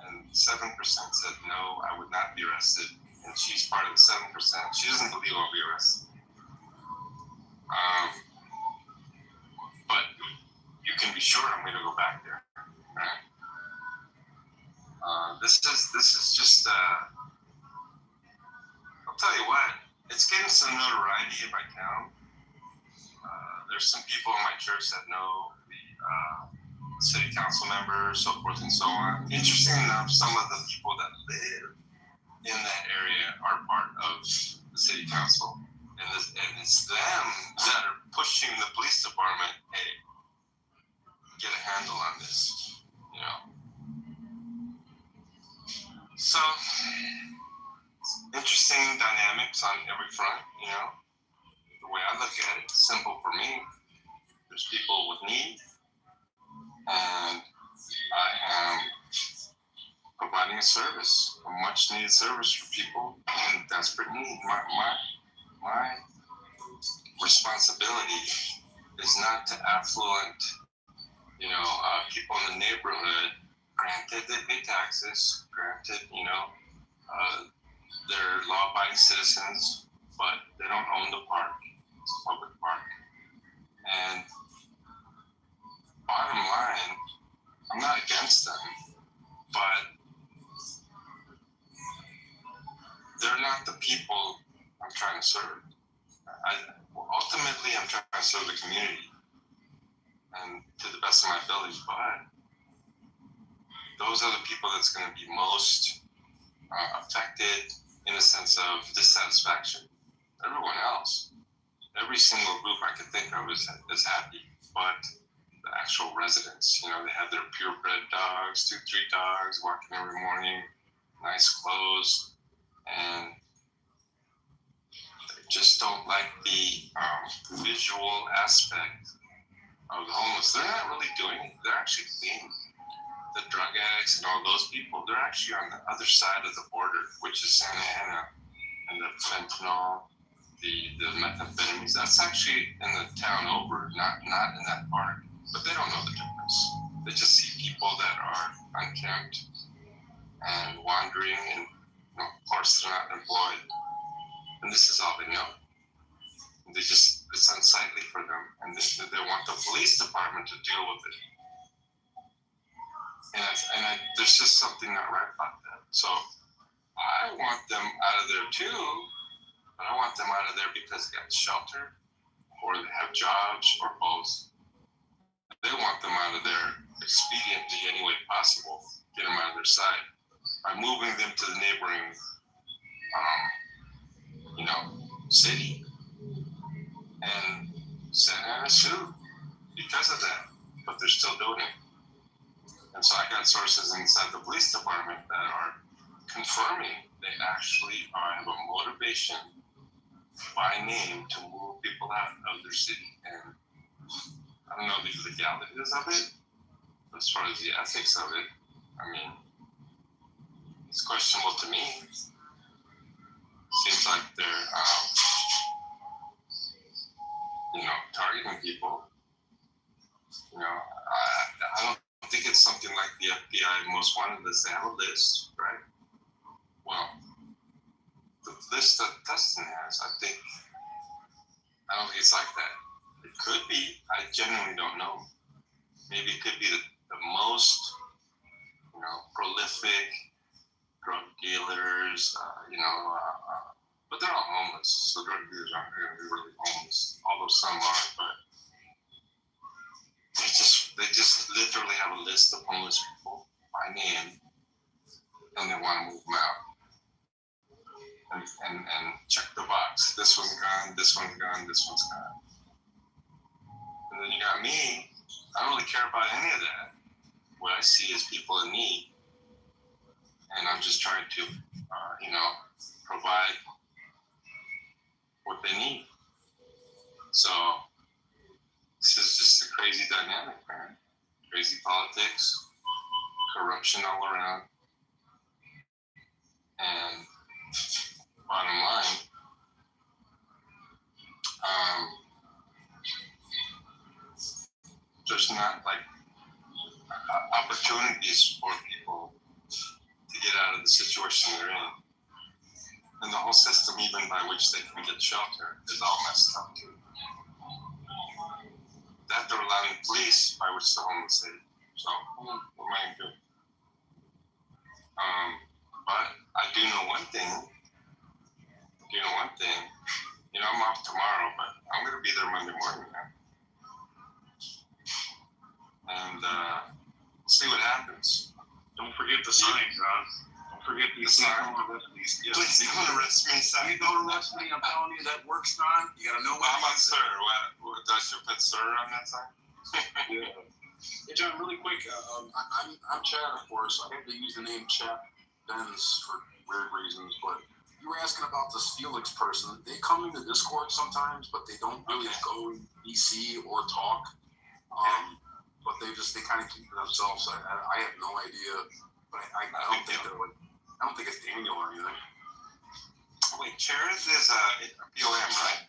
and 7% said no, I would not be arrested. And she's part of the 7%. She doesn't believe I'll be arrested. But you can be sure I'm going to go back there, right? This is just. I'll tell you what. It's getting some notoriety in my town. There's some people in my church that know the city council members, so forth and so on. Interesting enough, some of the people that live in that area are part of the city council. And it's them that are pushing the police department, hey, get a handle on this, So, interesting dynamics on every front, The way I look at it, simple for me. There's people with need, and I am providing a service, a much needed service for people in desperate need. My responsibility is not to affluent, people in the neighborhood. Granted, they pay taxes. Granted, they're law-abiding citizens, but they don't own the park. It's a public park. And bottom line, I'm not against them, but they're not the people I'm trying to serve. Ultimately, I'm trying to serve the community and to the best of my ability, but those are the people that's going to be most affected in a sense of dissatisfaction. Everyone else, every single group I can think of is happy, but the actual residents, they have their purebred dogs, 2-3 dogs, walking every morning, nice clothes, and they just don't like the visual aspect of the homeless. They're not really doing it. They're actually cleaning. The drug addicts and all those people, they're actually on the other side of the border, which is Santa Ana, and the fentanyl, the methamphetamines, that's actually in the town over, not in that park. But they don't know the difference. They just see people that are unkempt and wandering, and of course they're not employed. And this is all they know. It's unsightly for them, and they want the police department to deal with it. And there's just something not right about that. So I want them out of there too, but I want them out of there because they got shelter, or they have jobs, or both. They want them out of there expediently any way possible. Get them out of their side by moving them to the neighboring, city. And Santa Ana sued because of that, but they're still doing it. And so I got sources inside the police department that are confirming they actually have a motivation by name to move people out of their city. And I don't know the legalities of it, as far as the ethics of it. I mean, it's questionable to me. Seems like they're, targeting people. I don't think it's something like the FBI most wanted list. They have a list, right? Well, the list that Dustin has, I don't think it's like that. It could be. I genuinely don't know. Maybe it could be the most, prolific drug dealers, but they're all homeless. So drug dealers aren't going to be really homeless, although some are. But they just literally have a list of homeless people by name, and they want to move them out and check the box. This one's gone, this one's gone, this one's gone. And then you got me. I don't really care about any of that. What I see is people in need, and I'm just trying to, provide what they need. So this is just a crazy dynamic, man. Crazy politics, corruption all around, and bottom line, there's not like opportunities for people to get out of the situation they're in. And the whole system, even by which they can get shelter, is all messed up too. That they're allowing police by which the homeless live. So, what am I going to do? But I do know one thing. I'm off tomorrow, but I'm going to be there Monday morning, man. And we'll see what happens. Don't forget the sign, John. Don't forget the sign. Please don't arrest me, son. Please don't arrest me. I'm telling you, that works, John. You got to know what I'm on sir. What do I should put sir on that sign? Yeah. Hey, John, really quick. I'm Chad, of course. I had to use the name Chad Benz for weird reasons, but you were asking about this Felix person. They come into Discord sometimes, but they don't really go in BC or talk. But they kind of keep to themselves. I have no idea, but I don't think they're like. I don't think it's Daniel or anything. Wait, Cherith is a POM, right?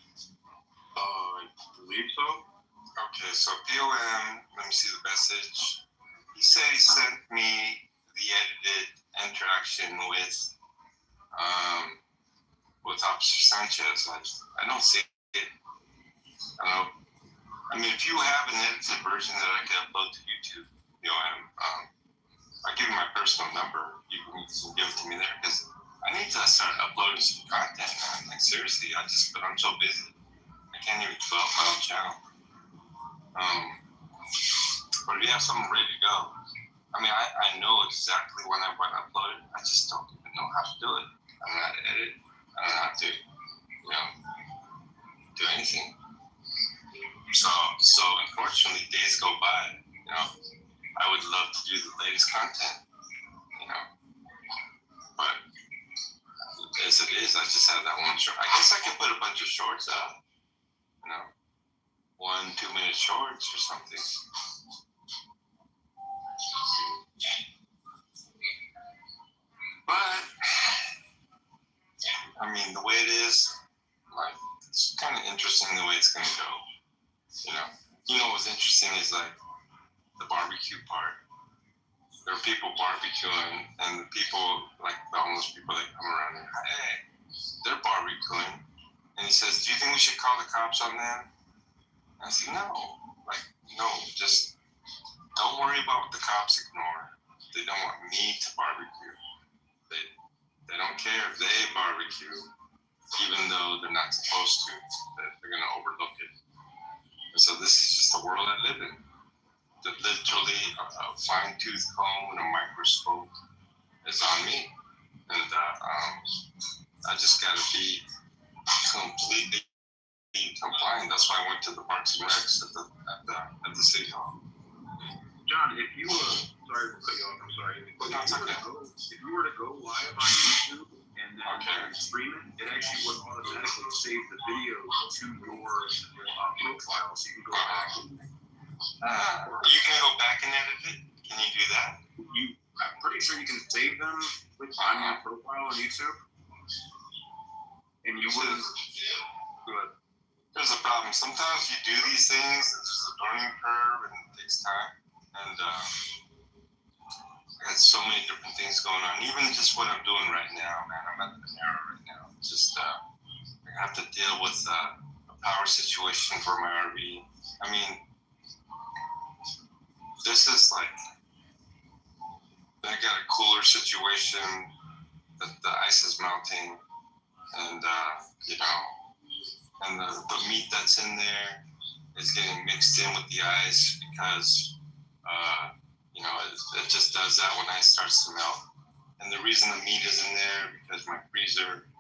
I believe so. Okay, so POM. Let me see the message. He said he sent me the edited interaction with Officer Sanchez. I don't see it. I don't know. I mean, if you have an edited version that I can upload to YouTube, I'll give you my personal number. You can give it to me there because I need to start uploading some content, man. Like seriously, but I'm so busy. I can't even develop my own channel. But if you have something ready to go, I mean, I know exactly when I want to upload it. I just don't even know how to do it. I don't know how to edit. I don't know how to, do anything. So unfortunately, days go by. I would love to do the latest content. But as it is, I just have that one short. I guess I could put a bunch of shorts out. 1-2 minute shorts or something. But I mean, the way it is, like, it's kind of interesting the way it's gonna go. What's interesting is like the barbecue part. There are people barbecuing, and the people, like the homeless people that come around and hey, they're barbecuing. And he says, "Do you think we should call the cops on them?" I said, no, just don't worry about what the cops ignore. They don't want me to barbecue. They don't care if they barbecue, even though they're not supposed to. They're going to overlook it. And so this is just the world I live in. That literally a fine-tooth comb and a microscope is on me. And I just got to be completely compliant. That's why I went to the Parks and Recs at the city hall. John, if you sorry to cut you off. I'm sorry. If you were to go live on YouTube and then stream it, it actually would automatically save the video to your profile, so you can go back. You can go back and edit it. Can you do that? I'm pretty sure you can save them on your profile on YouTube. And you wouldn't. Good. There's a problem. Sometimes you do these things, there's a learning curve, and it takes time. And I got so many different things going on. Even just what I'm doing right now, man. I'm at the Panera right now. Just I have to deal with a power situation for my RV. I mean, this is like, I got a cooler situation that the ice is melting, and and the meat that's in there is getting mixed in with the ice because it just does that when ice starts to melt. And And the reason the meat isn't there because my freezer,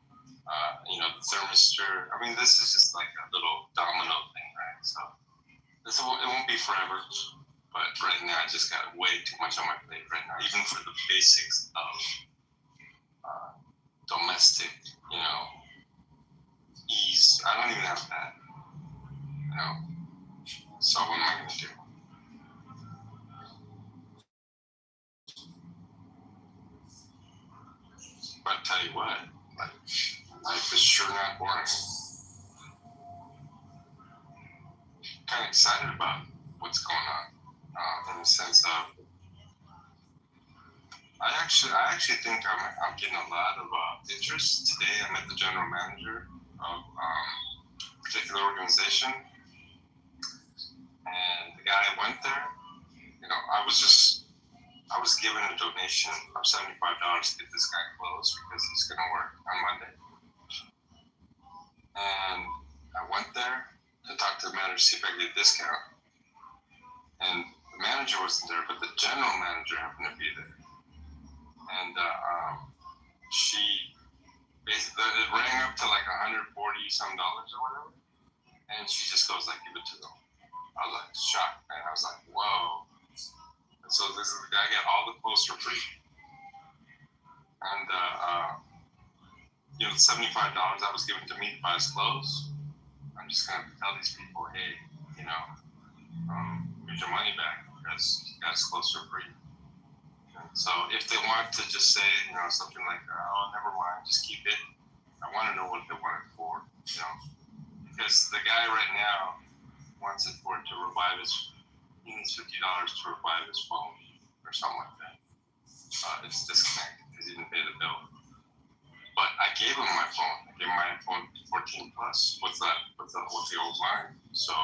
the thermistor. I mean, this is just like a little domino thing, right? So it won't be forever. But right now, I just got way too much on my plate right now, even for the basics of domestic, ease. I don't even have that, So what am I going to do? But I tell you what, life is sure not boring. Kind of excited about what's going on, in the sense of, I actually think I'm getting a lot of interest. Today I met the general manager of a particular organization, and the guy went there. I was given a donation of $75 to get this guy closed because he's going to work on Monday. And I went there to talk to the manager, see if I could get a discount. And the manager wasn't there, but the general manager happened to be there. And she basically, it rang up to like $140 some or whatever. And she just goes like, give it to them. I was like shocked, man. I was like, whoa. And so this is the guy got all the clothes for free. And the $75 that was given to me to buy his clothes, I'm just gonna tell these people, hey, here's your money back because you got his clothes for free. So if they want to just say, something like, oh, never mind, just keep it. I want to know what they want it for, because the guy right now wants it for to revive he needs $50 to revive his phone or something like that. It's disconnected because he didn't pay the bill. But I gave him my phone. I gave him my iPhone 14 Plus with the old line. So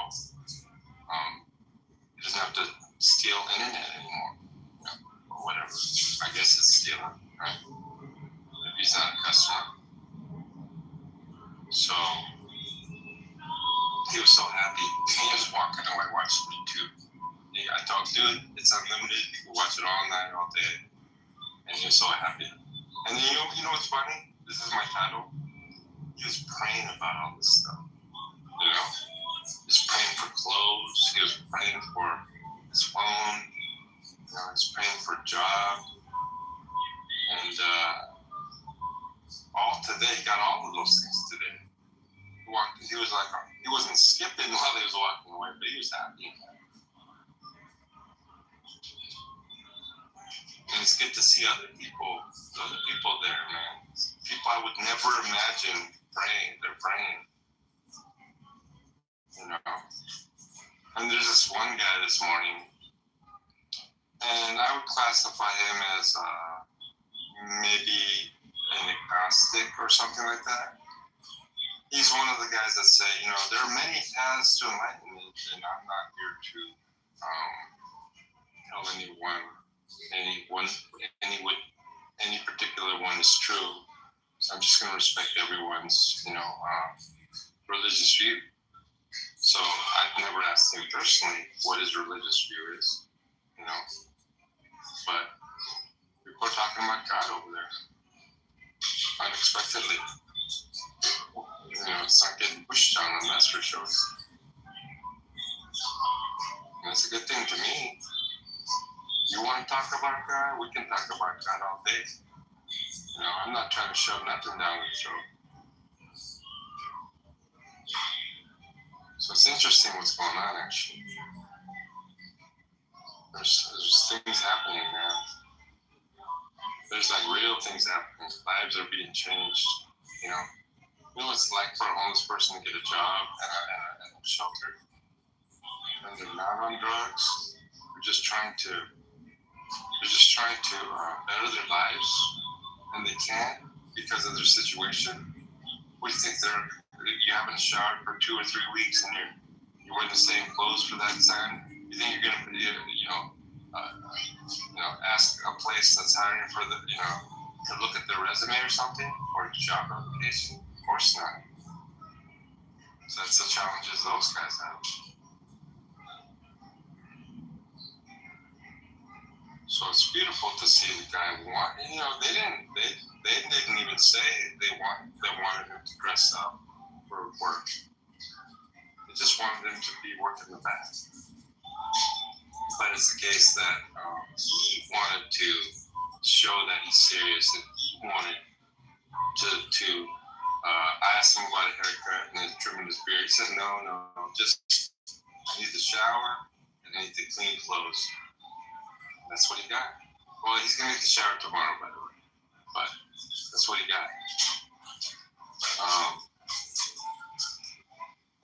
he doesn't have to steal internet anymore. Or whatever. I guess it's stealing, right? If he's not a customer. So he was so happy. He was walking away watching YouTube. I told him, dude, it's unlimited. You can watch it all night, all day. And he was so happy. And then you know what's funny? This is my title. He was praying about all this stuff. He was praying for clothes. He was praying for his phone. He was praying for a job. And all today, he got all of those things today. He was like, he wasn't skipping while he was walking away, but he was happy. And it's good to see other people there, man. People I would never imagine praying. They're praying. And there's this one guy this morning, and I would classify him as maybe an agnostic or something like that. He's one of the guys that say, there are many paths to enlightenment, and I'm not here to tell any particular one is true. So I'm just going to respect everyone's, religious view. So I've never asked him personally what his religious view is, But people are talking about God over there, unexpectedly. It's not getting pushed on them, that's for sure. And it's a good thing to me. You want to talk about God? We can talk about God all day. I'm not trying to shove nothing down your throat. So it's interesting what's going on, actually. There's things happening, man. There's like real things happening. Lives are being changed, You know what it's like for a homeless person to get a job at a shelter? And they're not on drugs. They're just trying to better their lives, and they can't because of their situation. What do you think you haven't showered for 2 or 3 weeks and you're wearing the same clothes for that time? You think you're gonna ask a place that's hiring for to look at their resume or something, or a job application? Of course not. So that's the challenges those guys have. So it's beautiful to see the guy want. You know, they didn't even say they wanted him to dress up for work. They just wanted him to be working the back. But it's the case that he wanted to show that he's serious, and he wanted to I asked him about a haircut and then trimming his beard. He said, no, just I need to shower and I need to clean clothes. That's what he got. Well, he's gonna get the shower tomorrow, by the way. But that's what he got.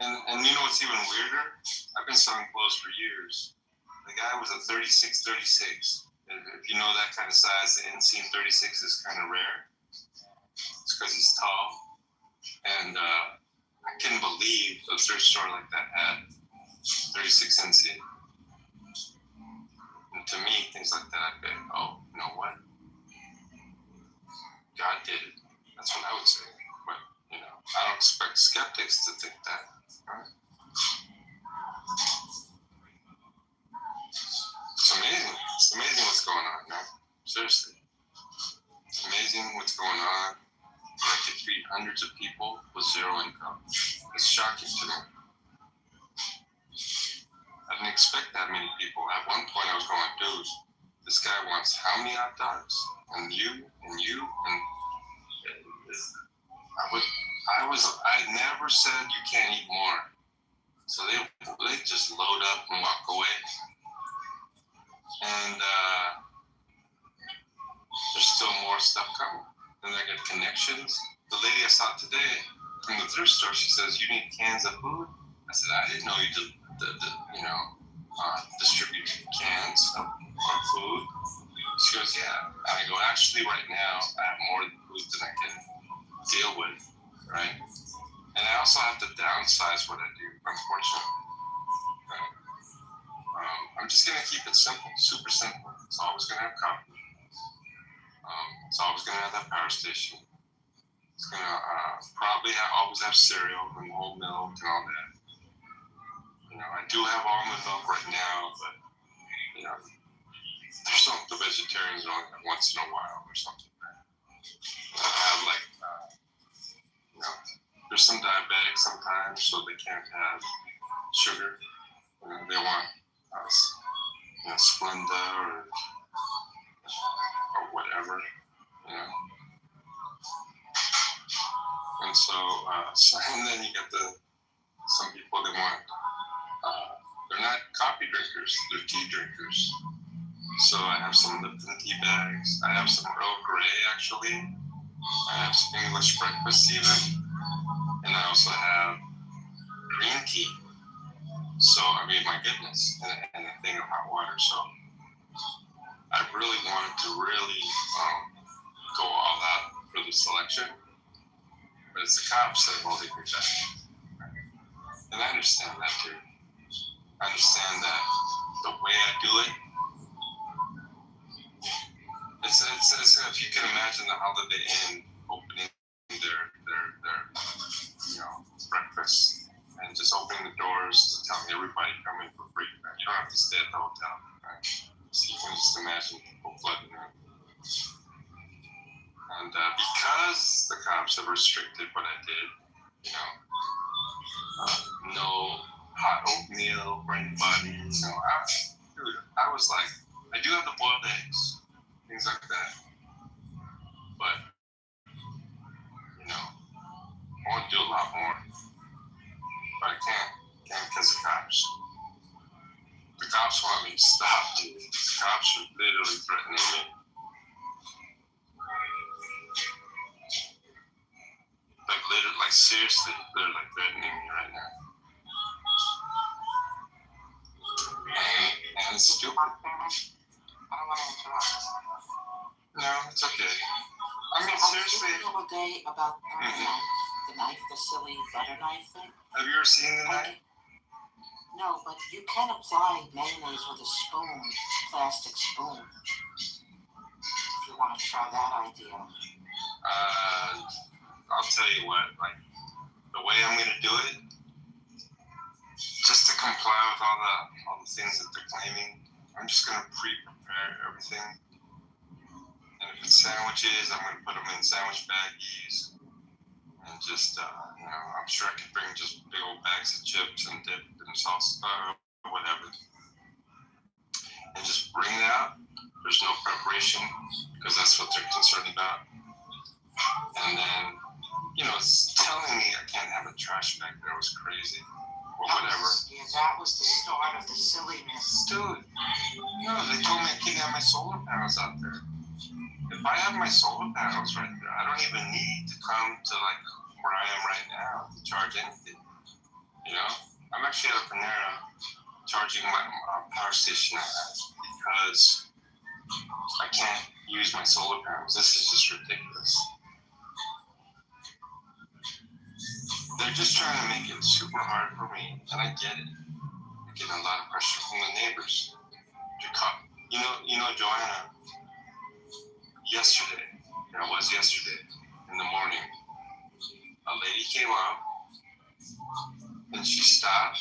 And you know what's even weirder? I've been selling clothes for years. The guy was a 36. And if you know that kind of size, the inseam 36 is kind of rare. It's because he's tall. And I couldn't believe a thrift store like that had 36 inseam. And to me, things like that, I'd be, oh, you know what? God did it. That's what I would say. But, you know, I don't expect skeptics to think that. Right? It's amazing. It's amazing what's going on, man. Seriously. It's amazing what's going on. I could feed hundreds of people with zero income. It's shocking to me. I didn't expect that many people. At one point I was going, dude, this guy wants how many hot dogs? And you, and I never said you can't eat more. So they just load up and walk away. And there's still more stuff coming. And I get connections. The lady I saw today from the thrift store, she says, you need cans of food? I said, I didn't know you distribute cans of food. She goes, yeah. And I go, actually, right now, I have more food than I can deal with, right? And I also have to downsize what I do, unfortunately. Right? I'm just going to keep it simple, super simple. It's always going to have coffee. It's always going to have that power station. It's going to probably always have cereal and whole milk and all that. You know, I do have almond milk right now, but, you know, there's some the vegetarians are only once in a while or something. I have you know, there's some diabetics sometimes, so they can't have sugar. You know, they want, Splenda or whatever, you know. And so and then you get some people they want, they're not coffee drinkers, they're tea drinkers. So I have some Lipton tea bags. I have some Earl Grey actually. I have some English breakfast even. And I also have green tea. So I mean, my goodness, and a thing of hot water. So I really wanted to go all out for the selection. But it's the cops that are holding me back. And I understand that too. I understand that the way I do it, it's if you can imagine the Holiday Inn opening their breakfast and just opening the doors to tell everybody come in for free. Right? You don't have to stay at the hotel. Right? So you can just imagine people flooding in. And because the cops have restricted what I did, you know, no hot oatmeal for anybody. You know, I was like, I do have the boiled eggs, things like that. But, you know, I want to do a lot more. But I can't because of the cops. The cops want me to stop, dude. The cops are literally threatening me. Like seriously, they're like threatening me right now. And it's stupid. I don't want to interrupt. No, it's okay. I mean, seriously. The other day about the knife, the silly butter knife thing. Have you ever seen the knife? No, but you can apply mayonnaise with a spoon, plastic spoon. If you want to try that idea. I'll tell you what, like, the way I'm going to do it, just to comply with all the things that they're claiming, I'm just gonna pre-prepare everything. And if it's sandwiches, I'm gonna put them in sandwich baggies. And just, I'm sure I could bring just big old bags of chips and dip and sauce or whatever. And just bring it out. There's no preparation because that's what they're concerned about. And then, it's telling me I can't have a trash bag there was crazy or whatever. That was the start of the silliness. Dude, they told me I can't have my solar panels out there. If I have my solar panels right there, I don't even need to come to like where I am right now to charge anything. I'm actually at a Panera charging my power station because I can't use my solar panels. This is just ridiculous. They're just trying to make it super hard for me, and I get it. I'm getting a lot of pressure from the neighbors. Joanna, yesterday in the morning, a lady came up and she stopped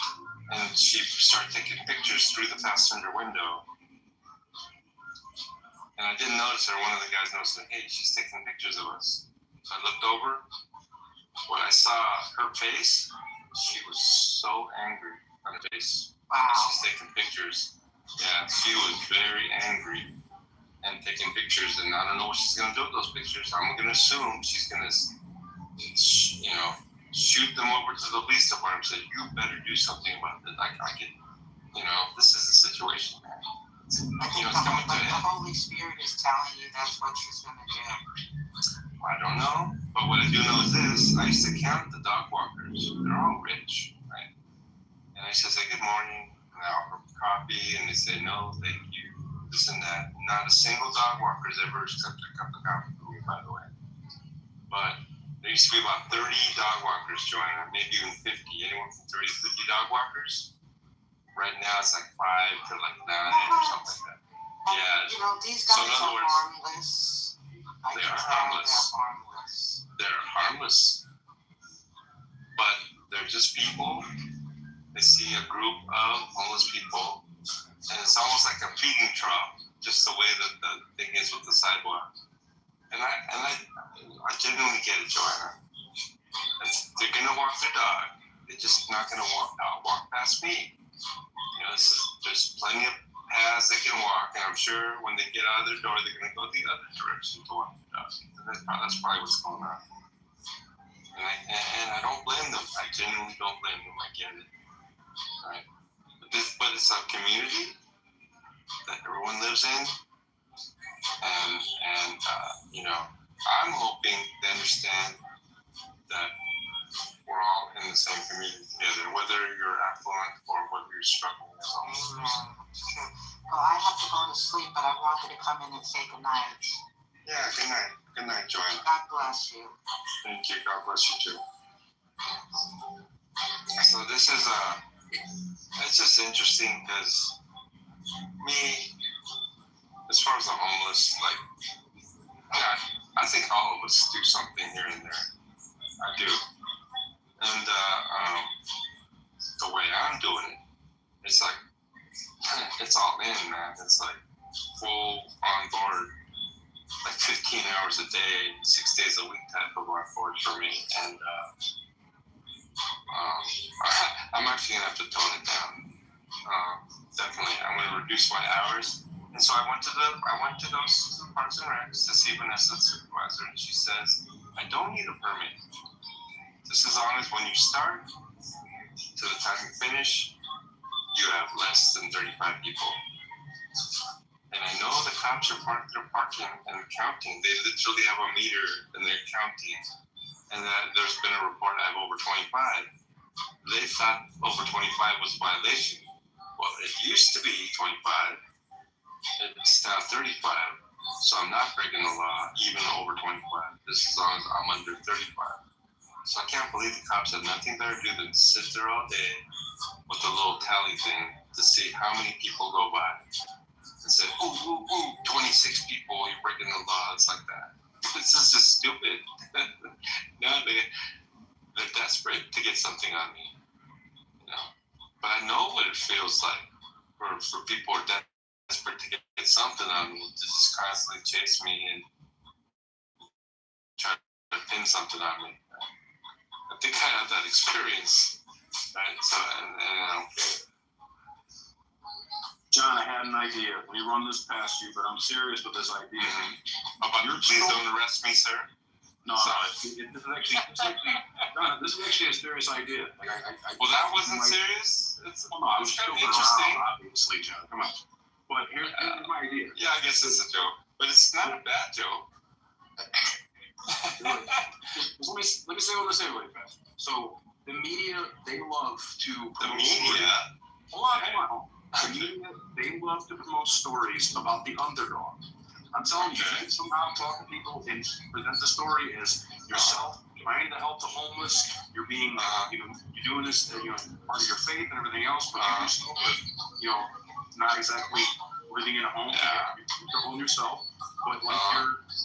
and she started taking pictures through the passenger window. And I didn't notice her. One of the guys noticed, hey, she's taking pictures of us. So I looked over. When I saw her face, she was so angry on her face. Wow. She's taking pictures. Yeah, she was very angry and taking pictures, and I don't know what she's going to do with those pictures. I'm going to assume she's going to, shoot them over to the police department and say, you better do something about this. I can, this is the situation, man. I think the Holy Spirit is telling you that's what she's going to do. I don't know, but what I do know is this. I used to count the dog walkers. They're all rich, right? And I used to say, good morning, and I offer coffee, and they say, no, thank you, this and that. Not a single dog walker has ever accepted a cup of coffee from me, by the way. But there used to be about 30 dog walkers, Joanna, maybe even 50, anyone from 30 to 50 dog walkers. Right now it's like 5 to like 9 or something like that. Yeah. These guys are harmless. They are harmless. They're harmless. But they're just people. They see a group of homeless people, and it's almost like a feeding trough, just the way that the thing is with the sidewalk. And I genuinely get it, Joanna. They're gonna walk their dog. They're just not gonna walk past me. There's plenty of paths they can walk, and I'm sure when they get out of their door, they're gonna go the other direction to walk their dog. And that's probably what's going on. And I don't blame them. I genuinely don't blame them. I get it. Right? But it's a community that everyone lives in, and I'm hoping they understand that we're all in the same community together, whether you're affluent or whether you're struggling with homelessness. Well, I have to go to sleep, but I wanted to come in and say goodnight. Yeah, good night. Good night, Joanna. God bless you. Thank you. God bless you too. So this is it's just interesting because me, as far as the homeless, I think all of us do something here and there. I do. And the way I'm doing it, it's like, it's all in, man. It's like full on board, like 15 hours a day, 6 days a week type of on board for me. And I'm actually gonna have to tone it down. Definitely, I'm gonna reduce my hours. And so I went to those Parks and Recs to see Vanessa, the supervisor, and she says, I don't need a permit. Just as long as when you start to the time you finish, you have less than 35 people. And I know the cops are parking and counting. They literally have a meter and they're counting. And that there's been a report I have over 25. They thought over 25 was a violation. Well, it used to be 25. It's now 35. So I'm not breaking the law even over 25. This is as long as I'm under 35. So I can't believe the cops have nothing better to do than sit there all day with a little tally thing to see how many people go by. And say, ooh, 26 people, you're breaking the law. It's like that. This is just stupid. Now they're desperate to get something on me. But I know what it feels like for people who are desperate desperate to get something out of me, to just constantly chase me and try to pin something on me. I think I had that experience, right? So, John, I had an idea. Let me run this past you, but I'm serious with this idea. Please don't arrest me, sir. No, this is actually a serious idea. Like well, that wasn't serious. I was kind of interesting. Obviously, John. Come on. But here's my idea. Yeah, I guess it's a joke, but it's not a bad joke. let me say really fast. So the media, they love to promote Hold on. The media, they love to promote stories about the underdog. I'm telling you, you somehow talk to people and present the story as yourself trying to help the homeless. You're being, you're doing this, part of your faith and everything else, but you're yourself, not exactly living in a home. You're holding yourself, but like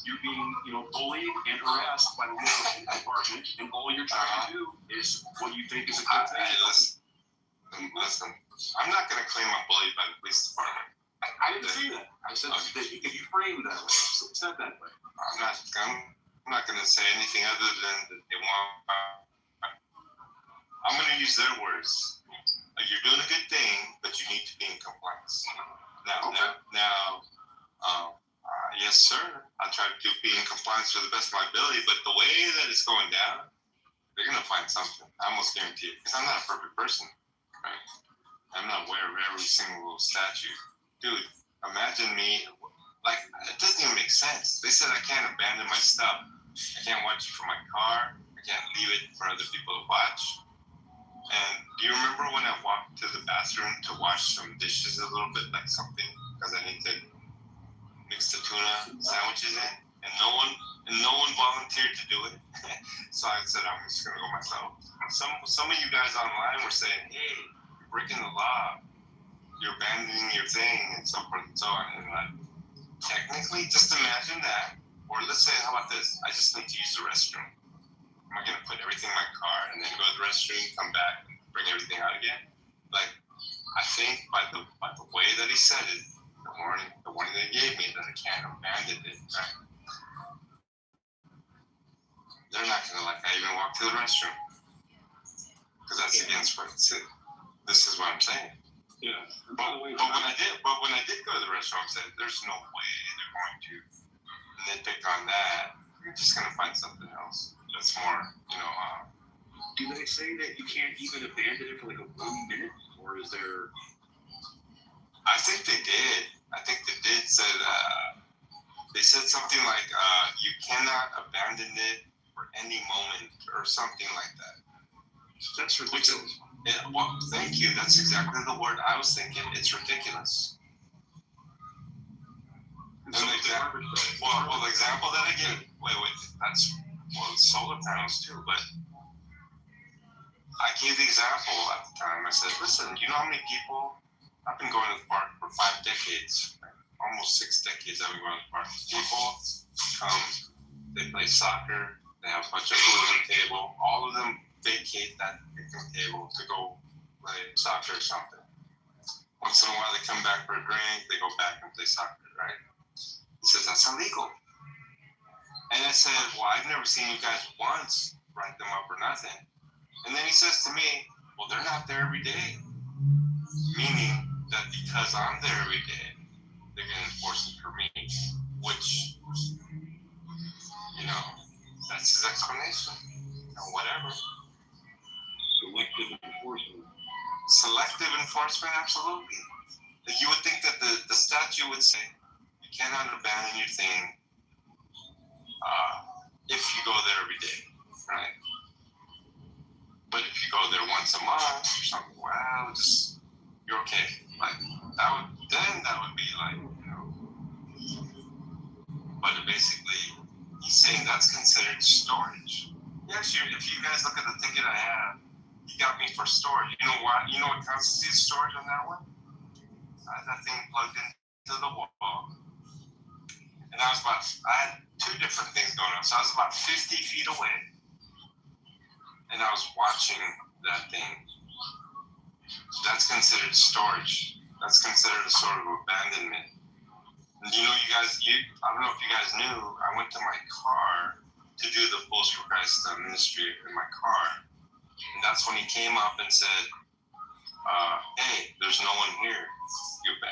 you're being, bullied and harassed by the local police department, and all you're trying to do is what you think is a good thing. Hey, listen. I'm not going to claim I'm bullied by the police department. I didn't say that. I said that you framed that way. It's not that way. I'm not going to say anything other than that they want. I'm going to use their words. Like, you're doing a good thing, but you need to be in compliance. Yes, sir. I'll try to be in compliance to the best of my ability, but the way that it's going down, they're going to find something. I almost guarantee it. Because I'm not a perfect person. Right? I'm not aware of every single statute. Dude, imagine me, it doesn't even make sense. They said I can't abandon my stuff. I can't watch it from my car. I can't leave it for other people to watch. And do you remember when I walked to the bathroom to wash some dishes a little bit, like something, because I need to mix the tuna sandwiches in? And no one volunteered to do it. So I said, I'm just going to go myself. Some of you guys online were saying, hey, you're breaking the law. You're abandoning your thing and so forth and so on. And technically, just imagine that. Or let's say, how about this? I just need to use the restroom. Am I going to put everything in my car and then go to the restroom, come back, and bring everything out again? Like, I think by the way that he said it, the warning that he gave me that I can't abandon it, right? They're not going to let I even walk to the restroom. Because that's against what it said. This is what I'm saying. Yeah. But when I did go to the restaurant, I said, there's no way they're going to nitpick on that. You're just going to find something else that's more, Do they say that you can't even abandon it for like a 1 minute? Or is there... I think they did. I think they did say that. They said something like, you cannot abandon it for any moment or something like that. That's ridiculous. Well, thank you. That's exactly the word I was thinking. It's ridiculous. The example that I gave. Wait. That's solar panels too. But I gave the example at the time. I said, listen, you know how many people? I've been going to the park for 5 decades, almost 6 decades. I've been going to the park. People come, they play soccer. They have a bunch of food on the table. All of them vacate that picnic table to go play soccer or something. Once in a while, they come back for a drink. They go back and play soccer, right? He says, that's illegal. And I said, well, I've never seen you guys once write them up or nothing. And then he says to me, well, they're not there every day. Meaning that because I'm there every day, they're going to enforce it for me. Which, that's his explanation. Whatever. Selective enforcement, absolutely. You would think that the statute would say you cannot abandon your thing if you go there every day, right? But if you go there once a month or something, well, you're okay. Like that would be like, But basically, he's saying that's considered storage. Actually, if you guys look at the ticket I have, he got me for storage. You know what? You know what constitutes storage on that one? I had that thing plugged into the wall. And I had 2 different things going on. So I was about 50 feet away. And I was watching that thing. That's considered storage. that's considered a sort of abandonment. And you know, I don't know if you guys knew, I went to my car to do the Fools for Christ ministry in my car. And that's when he came up and said, hey, there's no one here.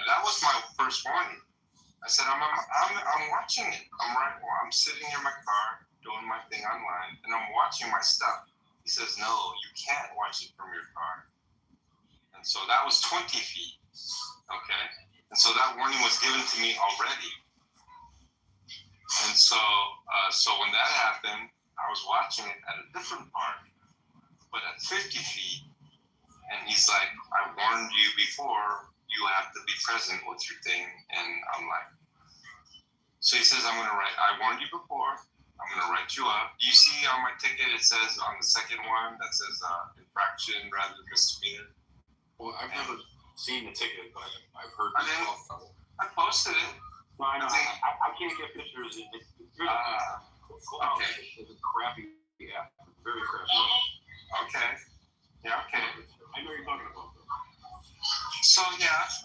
That was my first warning. I said, I'm watching it. I'm sitting in my car doing my thing online, and I'm watching my stuff. He says, no, you can't watch it from your car. And so that was 20 feet, okay? And so that warning was given to me already. And so when that happened, I was watching it at a different park, but at 50 feet, and he's like, I warned you before, you have to be present with your thing, and I'm like, so he says, I warned you before, I'm gonna write you up. You see on my ticket, it says on the second one, that says infraction rather than misdemeanor. Well, I've never seen the ticket, but I've heard I posted it. No, I know. I can't get pictures. It's really okay. It's a crappy app. Very crappy. Okay. Yeah, okay. I know you're talking about that.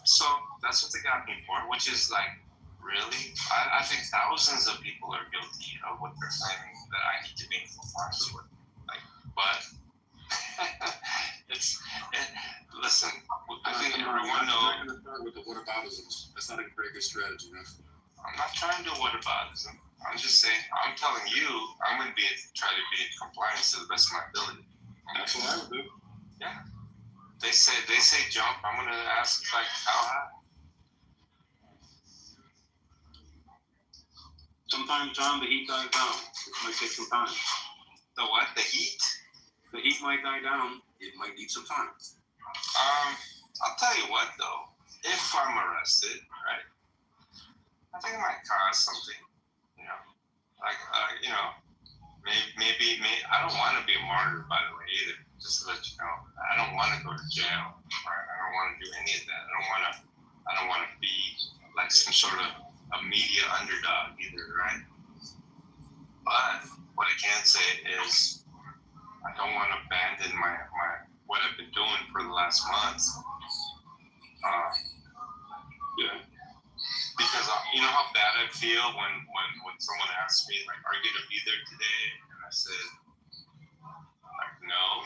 So that's what they got me for, which is like, really? I think thousands of people are guilty of what they're claiming that I need to be in compliance with. Like, but listen, I think everyone knows. I'm not going to start with the whataboutisms. That's not a very good strategy, man. I'm not trying to whataboutism. I'm just saying, I'm telling you, I'm going to try to be in compliance to the best of my ability. That's what I would do. Yeah. They say jump. I'm going to ask like how high. Sometimes, John, the heat dies down. It might take some time. The what? The heat? The heat might die down. It might need some time. I'll tell you what, though. If I'm arrested, right, I think it might cause something, you know. Like, maybe I don't want to be a martyr, by the way, either. Just to let you know, I don't want to go to jail. Right? I don't want to do any of that. I don't want to be like some sort of a media underdog either, right? But what I can say is I don't want to abandon my what I've been doing for the last month. Yeah. Because you know how bad I feel when someone asks me like, "Are you gonna be there today?" And I said, like, no.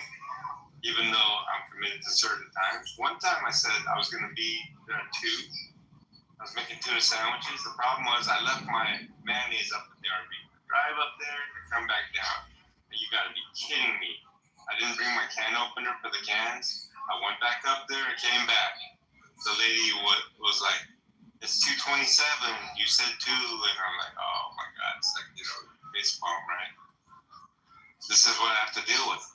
Even though I'm committed to certain times. One time I said I was gonna be there at 2. I was making tuna sandwiches. The problem was I left my mayonnaise up at the RV. Drive up there and come back down. And you gotta be kidding me. I didn't bring my can opener for the cans. I went back up there and came back. The lady was like, it's 2:27. You said 2. And I'm like, oh my God. It's like, face palm, right? This is what I have to deal with.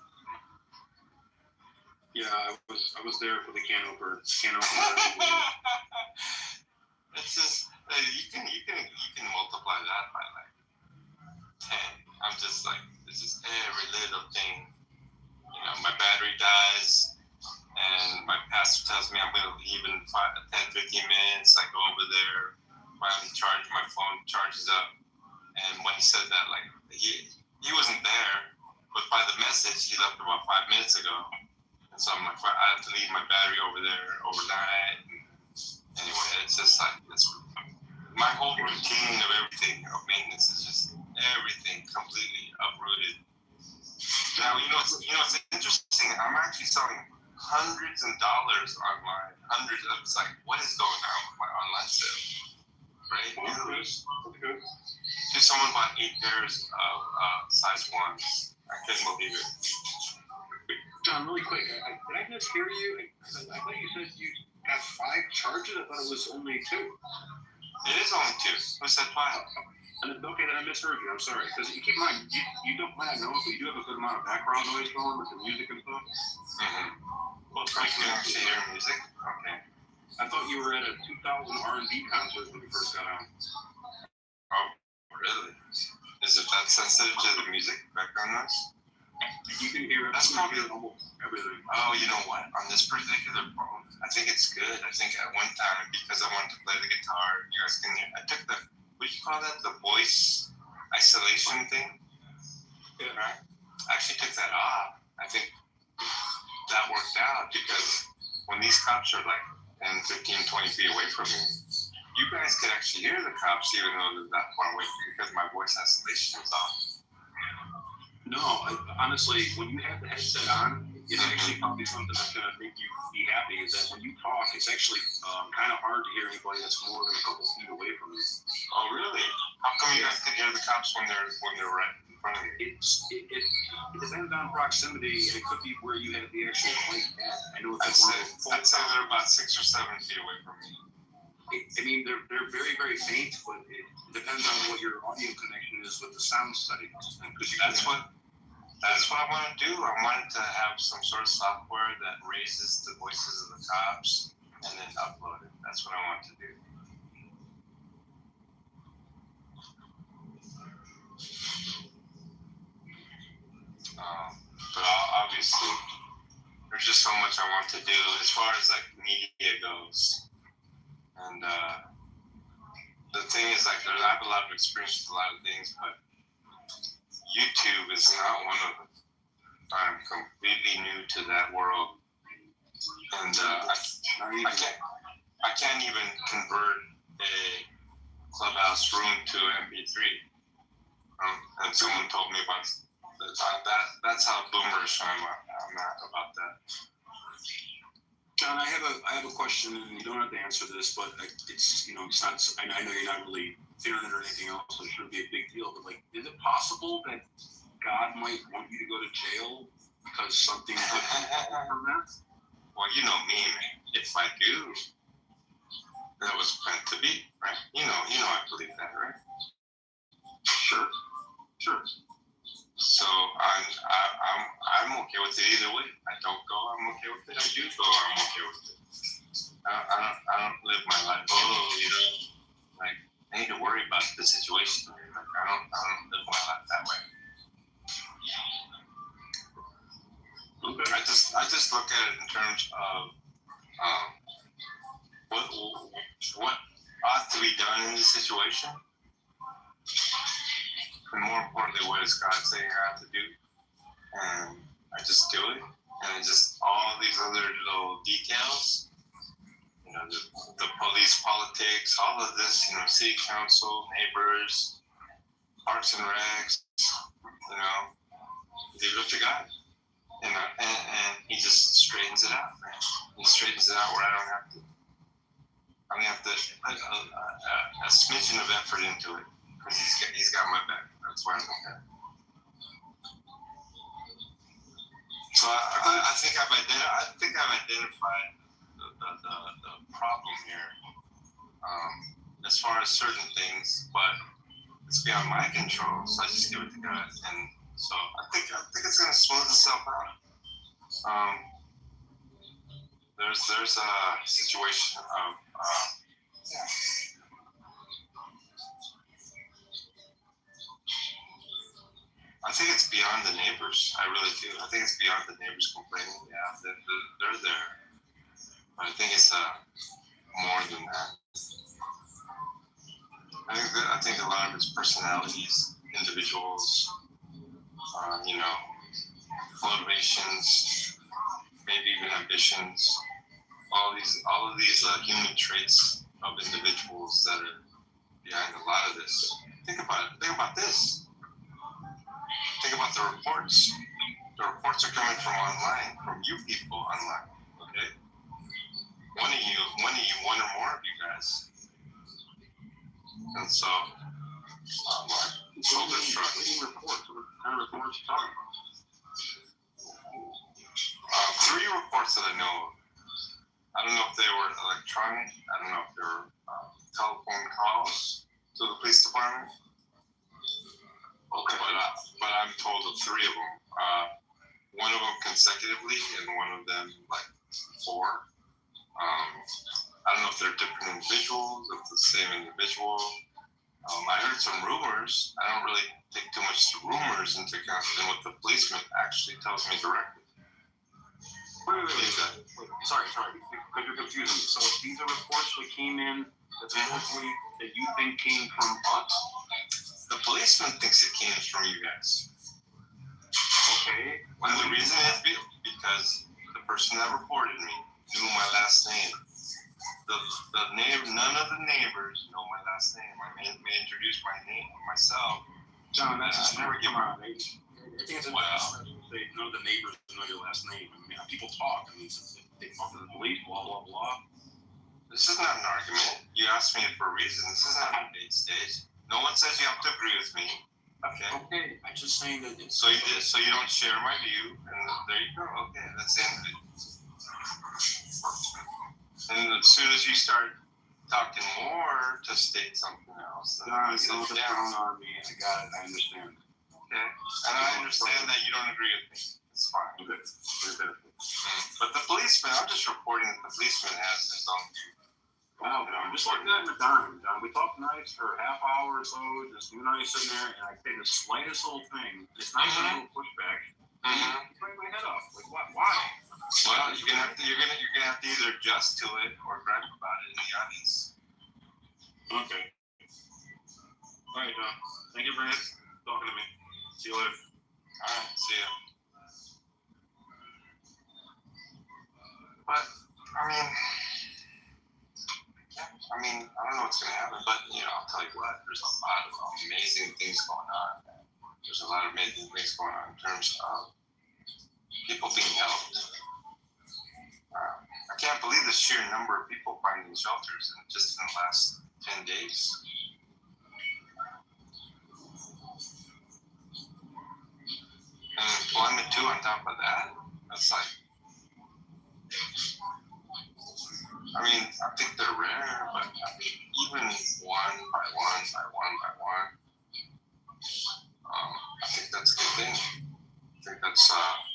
Yeah, I was there for the can opener. It's just you can multiply that by like 10. I'm just like, it's just every little thing. You know, my battery dies, and my pastor tells me I'm gonna leave in 10-15 minutes. I go over there, finally charge my phone, charges up, and when he said that, like he wasn't there, but by the message he left about 5 minutes ago. And so I'm like, I have to leave my battery over there overnight. Anyway, it's just like, my whole routine of everything, of maintenance, is just everything completely uprooted. Now, you know what's interesting? I'm actually selling hundreds of dollars online. It's like, what is going on with my online sale? Right? Just someone bought 8 pairs of size 1s. I couldn't believe it. John, really quick, did I just hear you? I thought you said you got 5 charges. I thought it was only 2. It is only 2. Who said 5? Okay, then I misheard you. I'm sorry. Because keep in mind, you don't might not know, but you do have a good amount of background noise going with the music and stuff. Well, I can actually hear music. Okay. I thought you were at a 2000 R&B concert when you first got on. Oh, really? Is it that sensitive to the music background noise? You can hear it. That's probably almost everything. Oh, you know what? On this particular phone, I think it's good. I think at one time, because I wanted to play the guitar, you guys can hear. I took the, what do you call that? The voice isolation thing. Yeah. Right? I actually took that off. I think that worked out because when these cops are like, and 15, 20 feet away from me. You guys could actually hear the cops even though they're that far away from me because my voice isolation is off. No, honestly, when you have the headset on, it's actually probably something that's going to make you be happy. Is that when you talk, it's actually kind of hard to hear anybody that's more than a couple feet away from you. Oh, really? How come you guys can hear the cops when they're right in front of you? It depends on proximity, and it could be where you have the actual mic at. I know I'd say they're about 6 or 7 feet away from me. I mean, they're very, very faint, but it depends on what your audio connection is with the sound settings. That's what I want to do. I wanted to have some sort of software that raises the voices of the cops and then upload it. That's what I want to do. But obviously, there's just so much I want to do as far as like media goes. And the thing is, like, I have a lot of experience with a lot of things, but YouTube is not one of them. I'm completely new to that world, and I can't even convert a Clubhouse room to MP3. And someone told me about that. That's how boomerish I'm at about that. John, I have a question, and you don't have to answer this, but it's it's not. I know you're not really fearing it or anything else, so it shouldn't be a big deal. But like, is it possible that God might want you to go to jail because something happened from that? Well, you know me, man. If I do, that was meant to be, right? You know, I believe that, right? Sure. So I'm okay with it either way. I don't go, I'm okay with it. I do go, I'm okay with it. I don't live my life. Like I need to worry about the situation. Like I don't live my life that way. Okay. I just look at it in terms of what ought to be done in this situation, and more importantly, what is God saying I have to do, and I just do it, and just all these other little details, the police politics, all of this, city council, neighbors, parks and recs, leave it up to God. And he just straightens it out, man. He straightens it out where I don't have to. I'm gonna have to put a smidgen of effort into it because he's got my back. That's why I'm okay. So I think I've identified the problem here as far as certain things, but it's beyond my control. So I just give it to God, and so I think it's gonna smooth itself out. There's a situation of I think it's beyond the neighbors. I really do. I think it's beyond the neighbors complaining. Yeah, they're there, but I think it's more than that. I think a lot of it's personalities, individuals, motivations, maybe even ambitions. All of these human traits of individuals that are behind a lot of this. Think about it. Think about this. Think about the reports. The reports are coming from online, from you people online. Okay, one or more of you guys. And so, shoulder shrug. Reports. What kind of reports are you talking about? 3 reports that I know of. I don't know if they were electronic. I don't know if they were telephone calls to the police department. Okay. But I'm told of 3 of them. One of them consecutively, and one of them 4. I don't know if they're different individuals, if it's the same individual. I heard some rumors. I don't really take too much to rumors into account than what the policeman actually tells me directly. Wait. Sorry, because you're confusing me. So these are reports that came in that you think came from us? The policeman thinks it came from you guys. Okay. And the reason is because the person that reported me knew my last name. none of the neighbors know my last name. I may introduce myself. John, that's just never give I think it's none of the neighbors know your last name. I mean, people talk. I mean, they talk to the police, blah, blah, blah. This is not an argument. You asked me for a reason. This is not a debate stage. No one says you have to agree with me. Okay. I'm just saying that. So you don't share my view, and there you go. Okay, that's the end of it. And as soon as you start talking more to state something else, then I don't on me. I got it. I understand. Okay, and I understand that you don't agree with me. It's fine. Okay. But the policeman, I'm just reporting that the policeman has his own view. Wow, I'm just like that in a dime, John. We talked nice for a half hour or so, just you and I sitting there, and I say the slightest little thing. It's not even a pushback. Turn my head off. Like what? Why? Well, you're gonna have to either adjust to it or gripe about it in the audience. Okay. All right, John. Thank you for talking to me. See you later. All right. See ya. But I mean, I don't know what's gonna happen, but I'll tell you what. There's a lot of amazing things going on. There's a lot of amazing things going on in terms of people being helped. I can't believe the sheer number of people finding shelters just in the last 10 days. And employment too on top of that. That's like, I think they're rare, but even one by one, I think that's a good thing. I think that's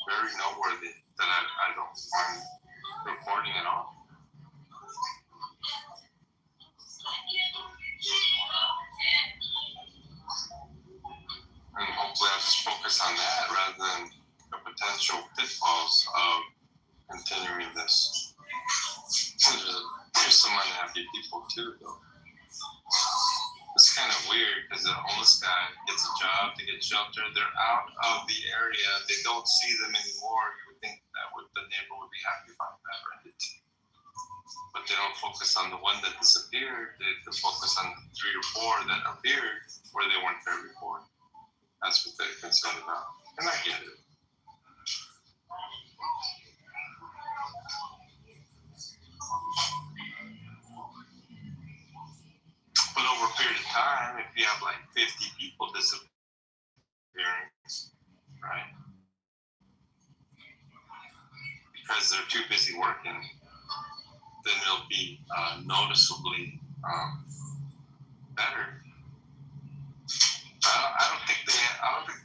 very noteworthy that I don't find reporting at all. And hopefully I'll just focus on that rather than the potential pitfalls of continuing this. There's some unhappy people too, though. It's kind of weird because the homeless guy gets a job, they get shelter, they're out of the area, they don't see them anymore. You would think that the neighbor would be happy about that, right? But they don't focus on the one that disappeared. They focus on the 3 or 4 that appeared where they weren't there before. That's what they're concerned about. And I get it. But over a period of time, if you have like 50 people disappearing, right? Because they're too busy working, then it'll be noticeably better. I don't think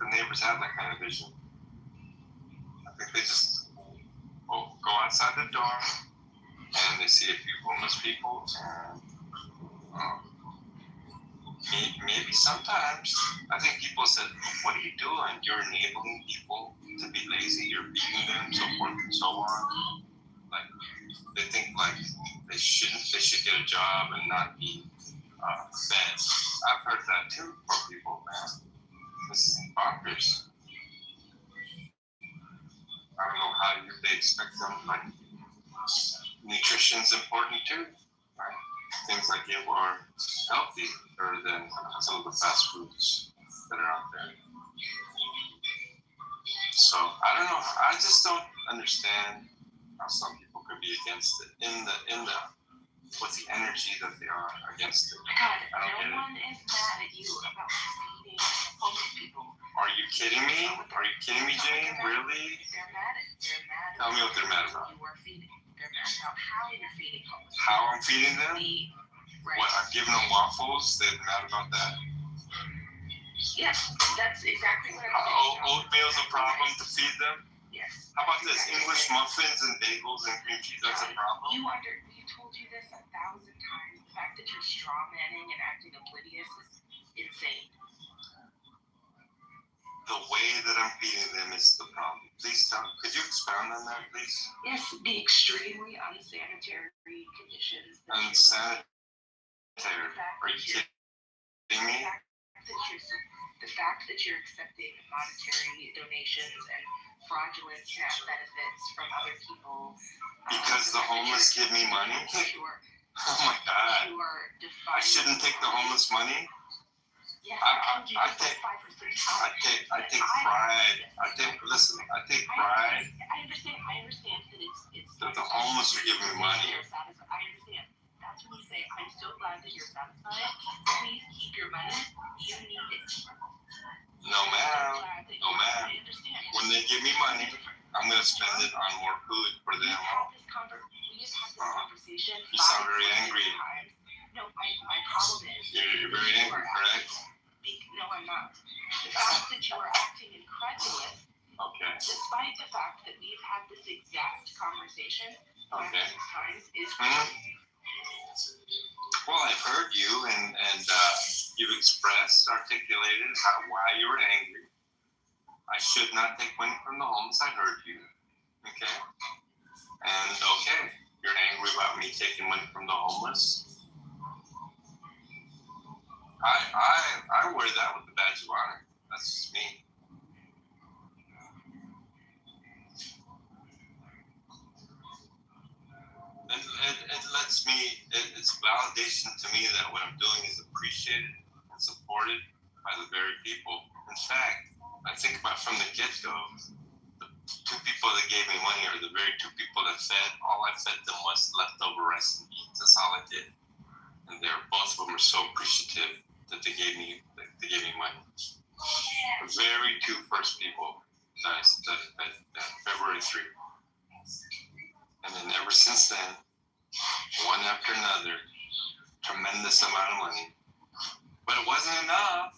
the neighbors have that kind of vision. I think they just go outside the door and they see a few homeless people and maybe sometimes I think people said, "What are you doing? You're enabling people to be lazy. You're beating them, so forth and so on." Like they think like they should get a job and not be fed. I've heard that too from people, man. This is bonkers. I don't know how they expect them. Like nutrition's important too, right? Things I give are healthy rather than some of the fast foods that are out there. So I don't know. I just don't understand how some people could be against it in the with the energy that they are against it. God, I don't no one is mad at you about feeding homeless people. Are you kidding me? Are you kidding me, Jane? Really? They're mad. Tell me what they're mad about. You are feeding. They're mad about how you're feeding homeless people. How I'm feeding them? Right. What, I'm giving them waffles? They're mad about that? Yes, that's exactly what I'm saying. Oatmeal's a problem to feed them? Yes. How about this? English muffins and bagels and cream cheese, that's a problem? We told you this 1,000 times. The fact that you're straw manning and acting oblivious is insane. The way that I'm feeding them is the problem. Please could you expound on that, please? Yes, the extremely unsanitary conditions. Unsanitary? Are you kidding me? The fact that you're accepting monetary donations and fraudulent SNAP benefits from other people. Because the homeless give me money? Sure. Oh my God. You are I defining. shouldn't take the homeless money? Yes, I take 5 or 6 times. I take pride. I take pride I understand that it's that the homeless are giving me money. You're satisfied. I understand. That's when you say, I'm so glad that you're satisfied. Please keep your money. You need it. No, ma'am. No, ma'am. I understand. When they give me money, I'm going to spend it on more food for them. We have had this conversation. You sound very angry. No, my problem is. You're very angry, correct? No, I'm not. The fact that you are acting incredulous, Okay. despite the fact that we've had this exact conversation Okay. times, is Well, I've heard you, and you've articulated why you were angry. I should not take money from the homeless. I heard you. Okay. And okay, you're angry about me taking money from the homeless. I wear that with the badge of honor. That's just me. It lets me, it's validation to me that what I'm doing is appreciated and supported by the very people. In fact, I think about from the get-go, the 2 people that gave me money are the very 2 people that fed. All I fed them was leftover rice and beans. That's all I did. And both of them are so appreciative that they gave me money. The very 2 first people that February 3. And then ever since then, one after another, tremendous amount of money. But it wasn't enough,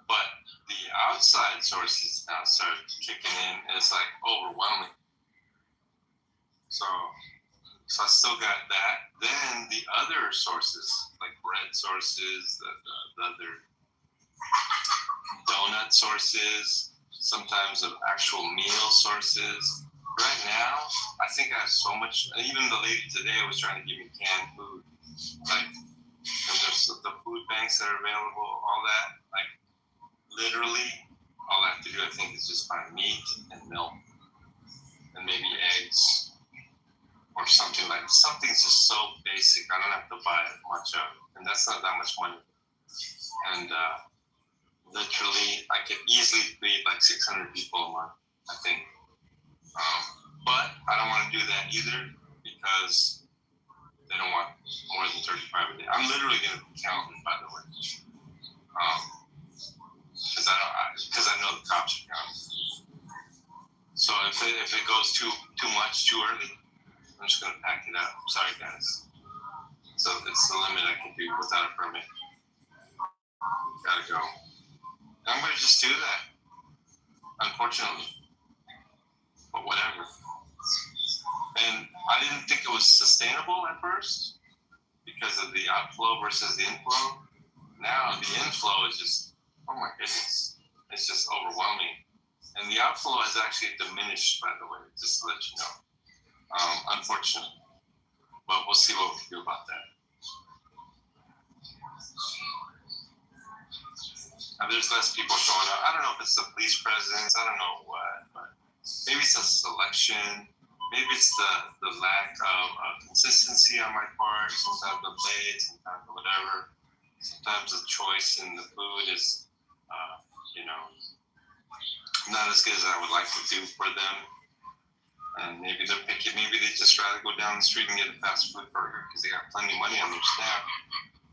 but the outside sources now started kicking in, and it's like overwhelming. So I still got that. Then the other sources, like bread sources, the other donut sources, sometimes of actual meal sources. Right now, I think I have so much. Even the lady today was trying to give me canned food. Like, and there's the food banks that are available, all that. Like, literally, all I have to do, I think, is just buy meat and milk and maybe eggs or something like that. Something's just so basic. I don't have to buy much of it. And that's not that much money. And literally, I could easily feed like 600 people a month, I think. But I don't want to do that either because they don't want more than 35 a day. I'm literally going to count it, by the way. Because I know the cops are counting. So if it goes too much too early, I'm just going to pack it up. Sorry, guys. So it's the limit I can do without a permit. Gotta go. I'm going to just do that, unfortunately. But whatever. And I didn't think it was sustainable at first because of the outflow versus the inflow. Now the inflow is just, oh my goodness, it's just overwhelming. And the outflow has actually diminished, by the way, just to let you know. Unfortunately. But we'll see what we can do about that. There's less people showing up. I don't know if it's the police presence. I don't know what, but maybe it's a selection. Maybe it's the lack of consistency on my part. Sometimes I'm late, sometimes whatever. Sometimes the choice in the food is, not as good as I would like to do for them. And maybe they're picky. Maybe they just rather go down the street and get a fast food burger because they got plenty of money on their staff.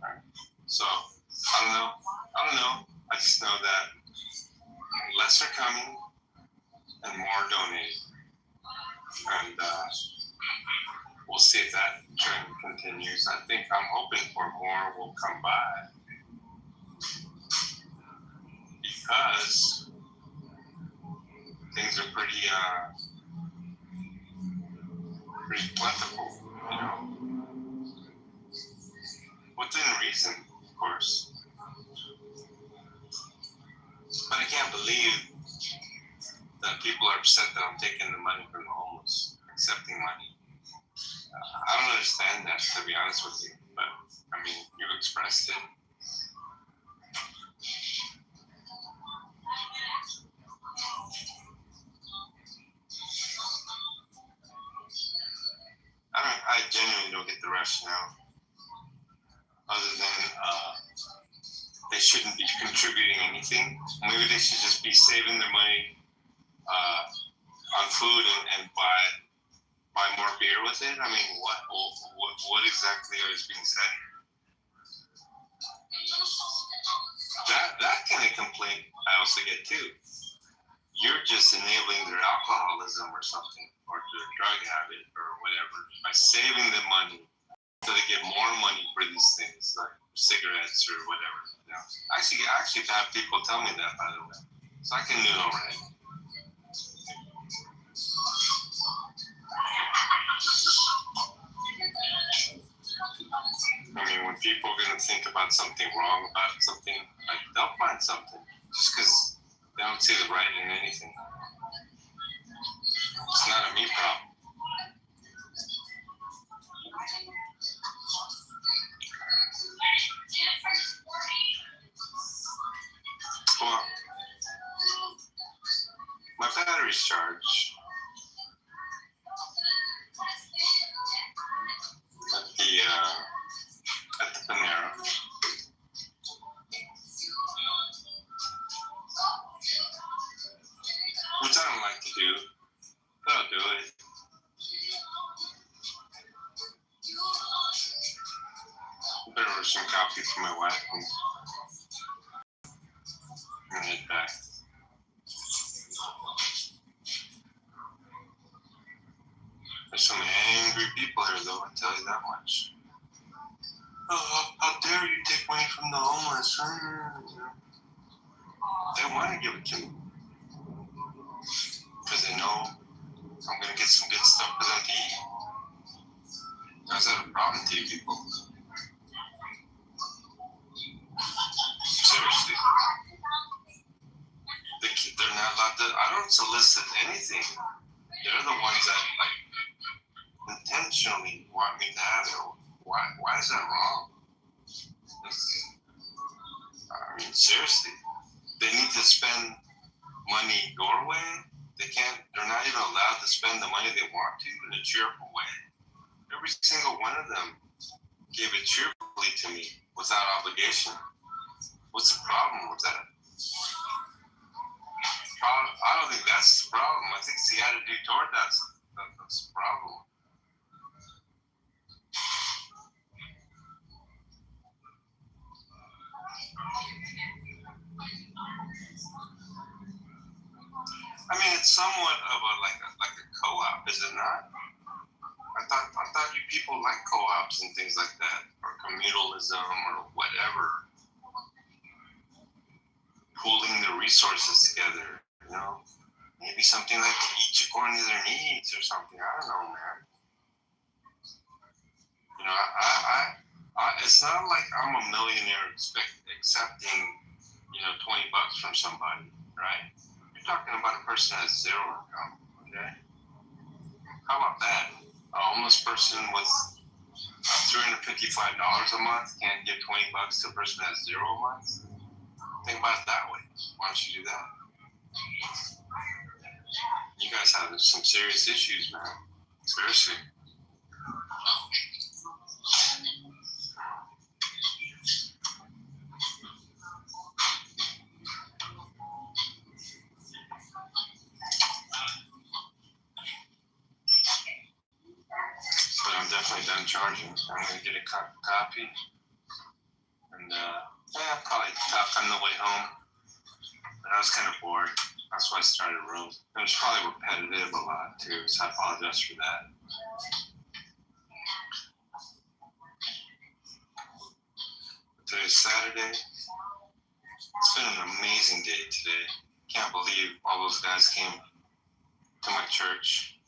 Right? So I don't know. I just know that less are coming and more donating. And we'll see if that trend continues. I think I'm hoping for more will come by because things are pretty plentiful, within reason, of course. But I can't believe that people are upset that I'm taking the money from the homeless, accepting money. I don't understand that, to be honest with you. But, I mean, you expressed it. contributing anything. Maybe they should just be saving their money on food and buy more beer with it. I mean, what exactly is being said? That kind of complaint I also get too. You're just enabling their alcoholism or something, or their drug habit or whatever, by saving them money so they get more money for these things like cigarettes or whatever. You know? I actually have people tell me that, by the way, so I can know already. I mean, when people are going to think about something wrong about something, like, they'll find something just because they don't see the right in anything. It's not a me problem. Well, my battery's charged at the Panera. Which I don't like to do, but I'll do it. Better order some coffee for my wife and head back. There's some angry people here, though, I'll tell you that much. Oh, how dare you take money from the homeless? They want to give it to me. Because they know I'm going to get some good stuff for them to eat. How's that a problem to you people? Seriously. They're not allowed to, I don't solicit anything. They're the ones that, like, intentionally want me to have it. Why is that wrong? I mean, seriously. They need to spend money your way. They're not even allowed to spend the money they want to in a cheerful way. Every single one of them gave it cheerfully to me without obligation. What's the problem with that? I don't think that's the problem. I think it's the attitude toward that's the problem. I mean, it's somewhat of like a co-op, is it not? I thought you people like co-ops and things like that, or communalism or whatever. Pooling the resources together, you know? Maybe something like each according to their needs or something. I don't know, man. You know, it's not like I'm a millionaire accepting, you know, $20 from somebody, right? You're talking about a person that has zero income, okay? How about that? A homeless person with $355 a month can't give $20 to a person that has zero a month? Think about it that way. Why don't you do that? You guys have some serious issues, man. Seriously. But I'm definitely done charging. I'm going to get a cup of coffee. And, probably talk on the way home. But I was kind of bored. That's why I started a room. It was probably repetitive a lot, too, so I apologize for that. Today's Saturday. It's been an amazing day today. Can't believe all those guys came to my church.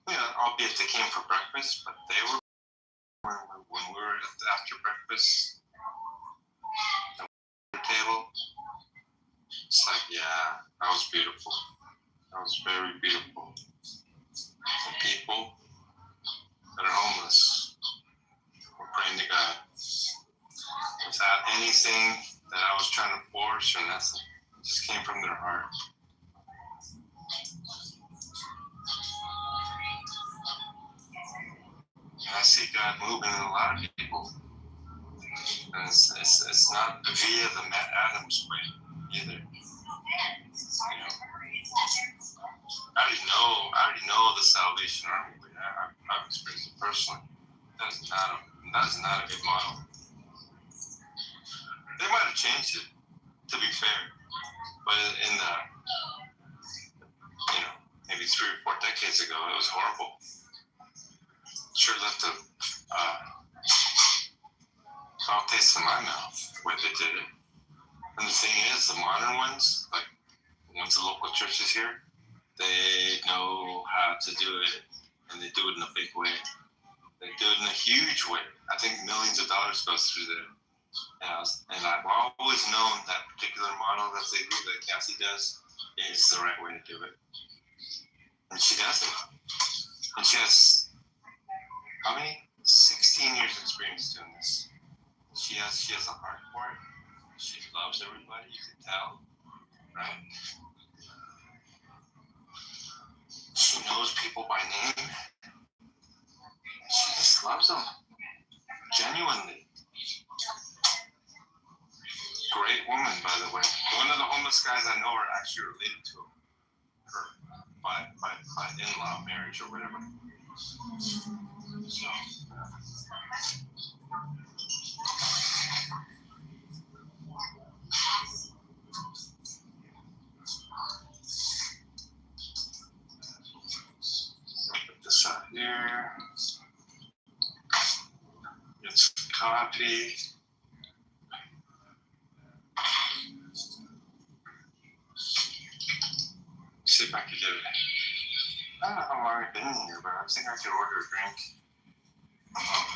Yeah, albeit they came for breakfast, but they were when we were after breakfast at the table. It's like, yeah, that was beautiful. That was very beautiful. The people that are homeless were praying to God without anything that I was trying to force or nothing. It just came from their heart. And I see God moving in a lot of people. And it's not via the Matt Adams way either. You know, I already know the Salvation Army way. I've experienced it personally. That is not a good model. They might have changed it, to be fair, but in the, you know, maybe 3 or 4 decades ago, it was horrible. Sure left a foul taste in my mouth where they did it. And the thing is, the modern ones, like the ones the local churches here, they know how to do it, and they do it in a big way. They do it in a huge way. I think millions of dollars goes through there. And I've always known that particular model that they do, that Cassie does, is the right way to do it. And she does it. And she has, how many? 16 years experience doing this. She has a heart for it. She loves everybody, you can tell, right? She knows people by name. She just loves them, genuinely. Great woman, by the way. One of the homeless guys I know are actually related to her by in-law marriage or whatever. So, put this out here. It's copy. See if I can get it. I don't know how long I've been in here, but I think I could order a drink.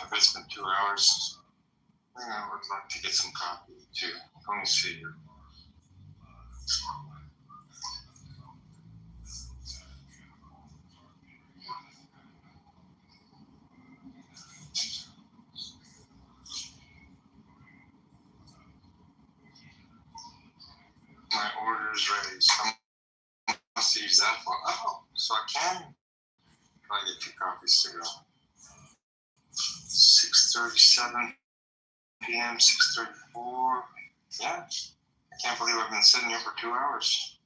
If it's been 2 hours, I think I would like to get some coffee too. Let me see here. My order is ready, so I must use that one. Oh, so I can probably get 2 coffees to go. 6:37 p.m., 6:34. Yeah, I can't believe I've been sitting here for 2 hours.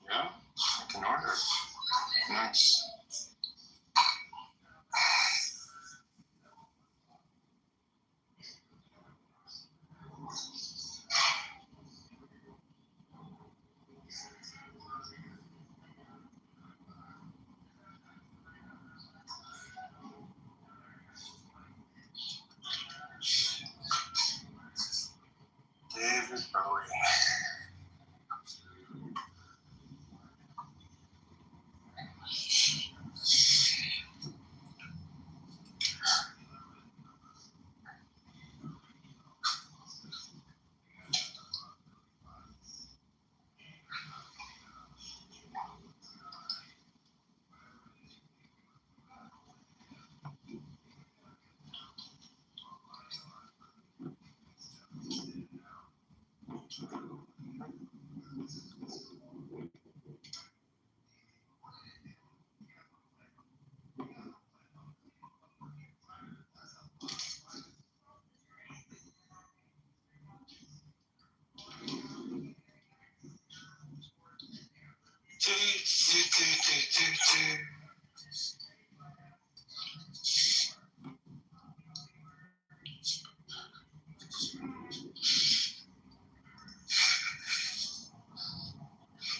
Yeah, I can order. Nice. David Bowie.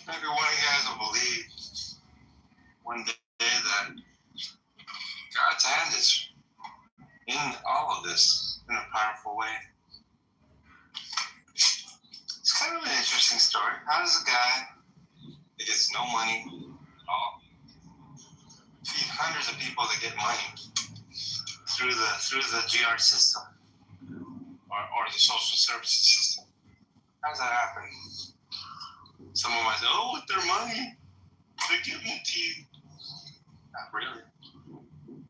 Maybe one of you guys will believe one day that God's hand is in all of this in a powerful way. It's kind of an interesting story. How does a guy that gets no money at all feed hundreds of people that get money through the GR system or the social services system? How does that happen? Someone might say, "Oh, with their money, they're giving it to you." Not really.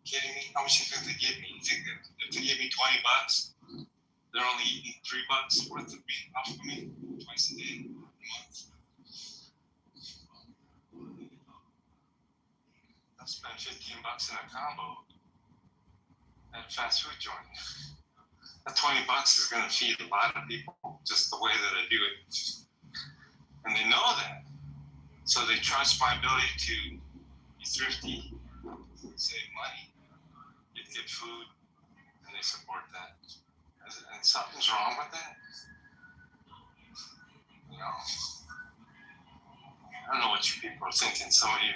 Kidding me? How much you think they give me? You think that if they give me $20, they're only eating $3 worth of meat off of me twice a day, a month? I'll spend $15 in a combo at a fast food joint. That $20 is going to feed a lot of people just the way that I do it. And they know that. So they trust my ability to be thrifty, save money, get good food, and they support that. And something's wrong with that. You know, I don't know what you people are thinking, some of you.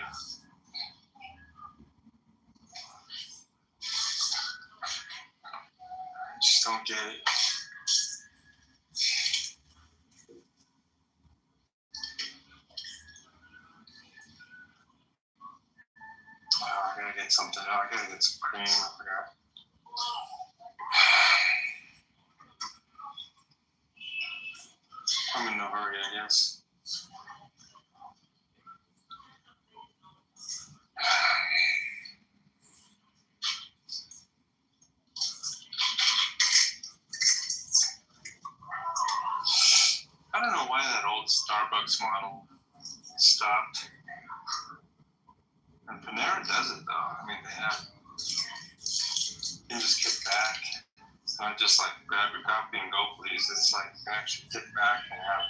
I just don't get it. Oh, I gotta get something. Oh, I gotta get some cream. I forgot. I'm in no hurry, I guess. I don't know why that old Starbucks model stopped. And Panera does it though. I mean, they have, you can just kick back. It's not just like grab your coffee and go please. It's like you can actually kick back and have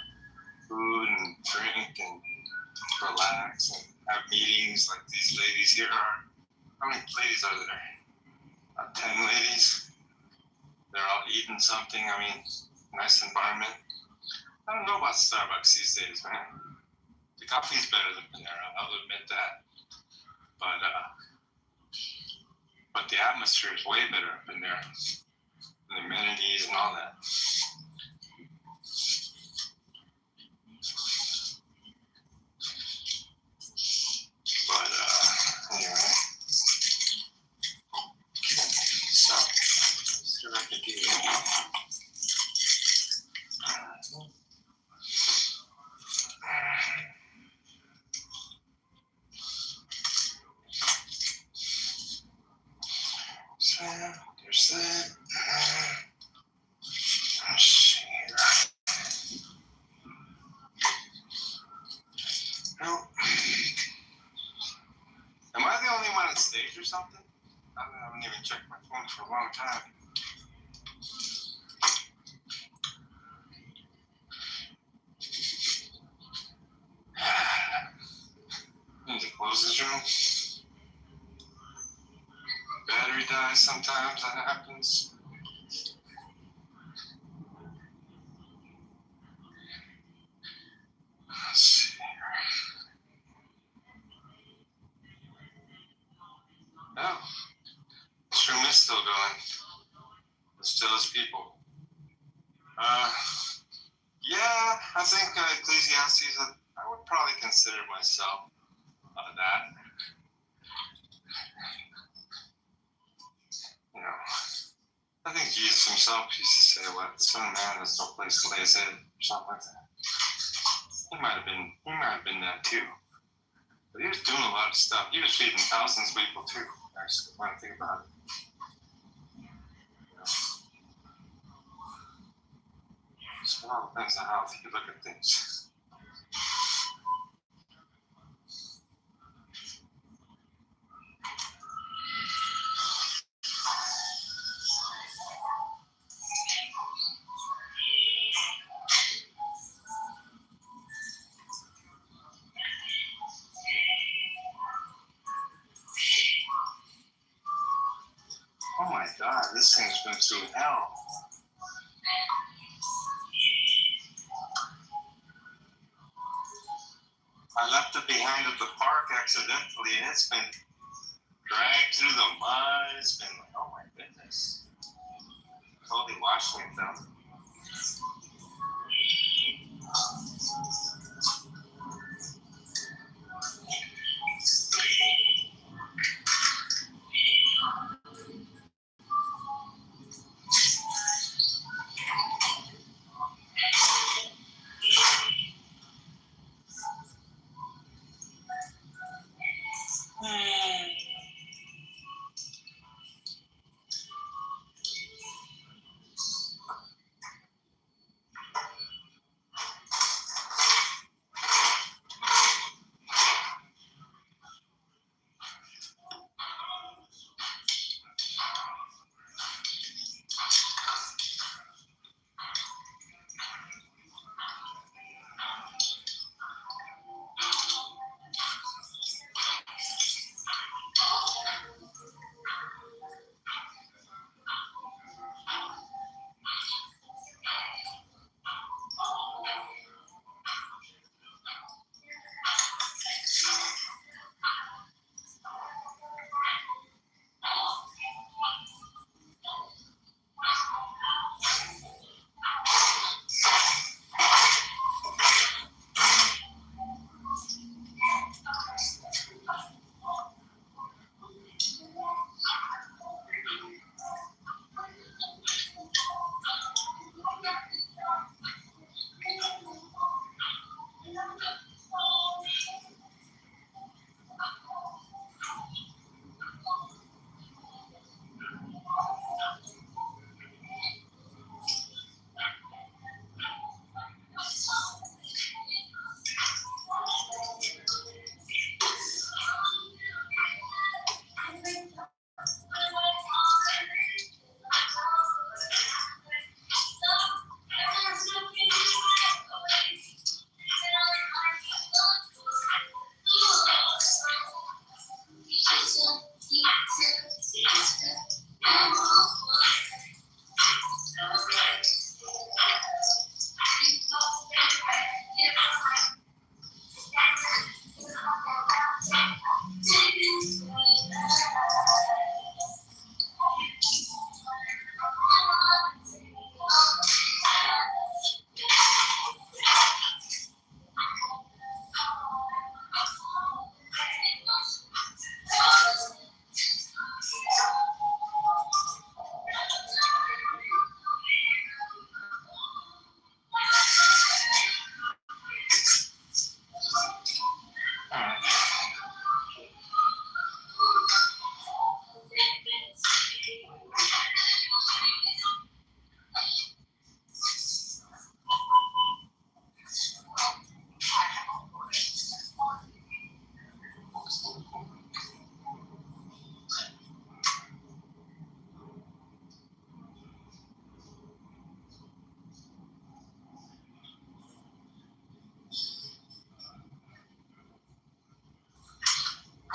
food and drink and relax and have meetings like these ladies here are. How many ladies are there? About 10 ladies. They're all eating something. I mean, nice environment. I don't know about Starbucks these days, man. The coffee's better than Panera, I'll admit that. But the atmosphere is way better up in there. And the amenities and all that. But anyway. So, see what I can do. So, there's that. Let's see here. No. Am I the only one on stage or something? I haven't even checked my phone for a long time. Need to close this room. Battery dies sometimes, that happens. Let's see here. Oh, this room is still going. There's still is people. Yeah, I think Ecclesiastes, I would probably consider myself that. You know, I think Jesus himself used to say, "What the Son of Man has no place to lay his head," or something like that. He might have been that too. But he was doing a lot of stuff. He was feeding thousands of people too. Actually, when I think about it. You know. So it all depends on how you look at things. Oh my God, this thing's been through hell. I left it behind at the park accidentally, and it's been dragged through the mud. It's been like, oh my goodness. Totally washed me down.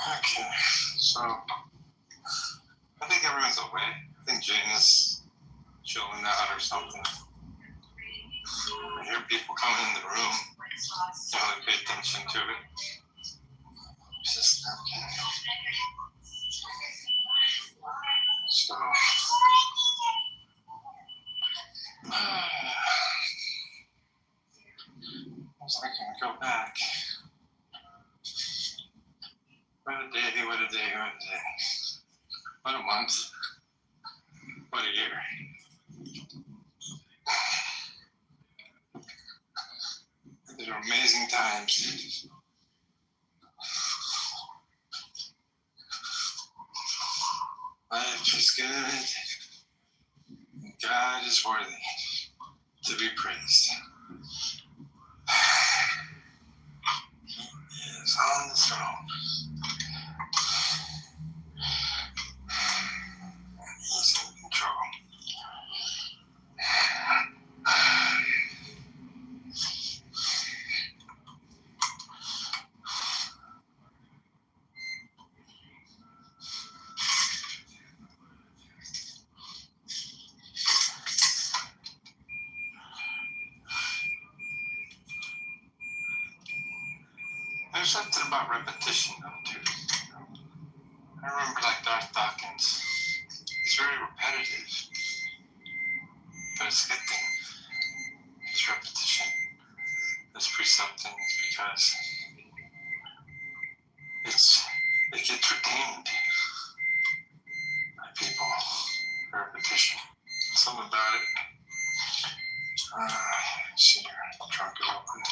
Okay, so I think everyone's away. I think Jane is chilling out or something. I hear people coming in the room. Don't really pay attention to it. It's just okay. So I was like, I can go back. What a day, what a day, what a day. What a month. What a year. These are amazing times. Life is good. God is worthy to be praised. He is on the throne. He's in control. There's something about repetition, though, too. I remember, like, Darth Dawkins. He's very repetitive, but it's a good thing. It's repetition. It's something because it gets retained by people. Repetition. Something about it. Let's see here. I'll try to get open.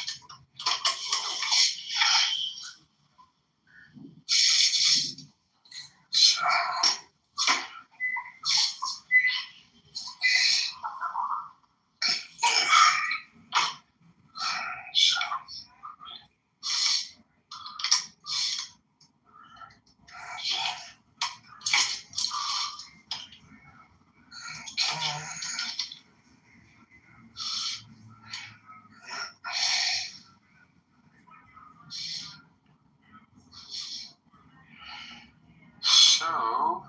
So.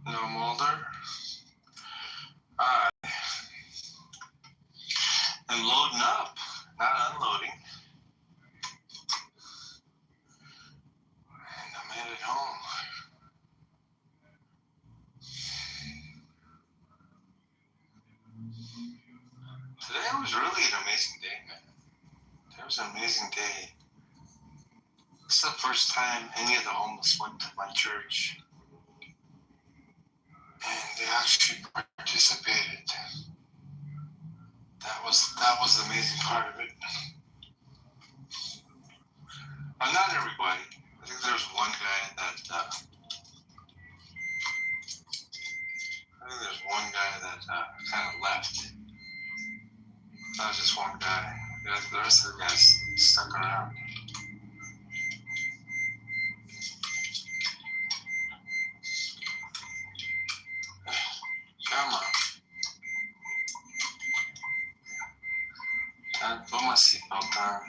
No Mulder. I am loading up, not unloading. And I made it home. Today was really an amazing day, man. It was an amazing day. This is the first time any of the homeless went to my church. And they actually participated. That was the amazing part of it. Not everybody. I think there's one guy that kind of left. That was just one guy. The rest of the guys stuck around. Come on. Time to put my seatbelt on.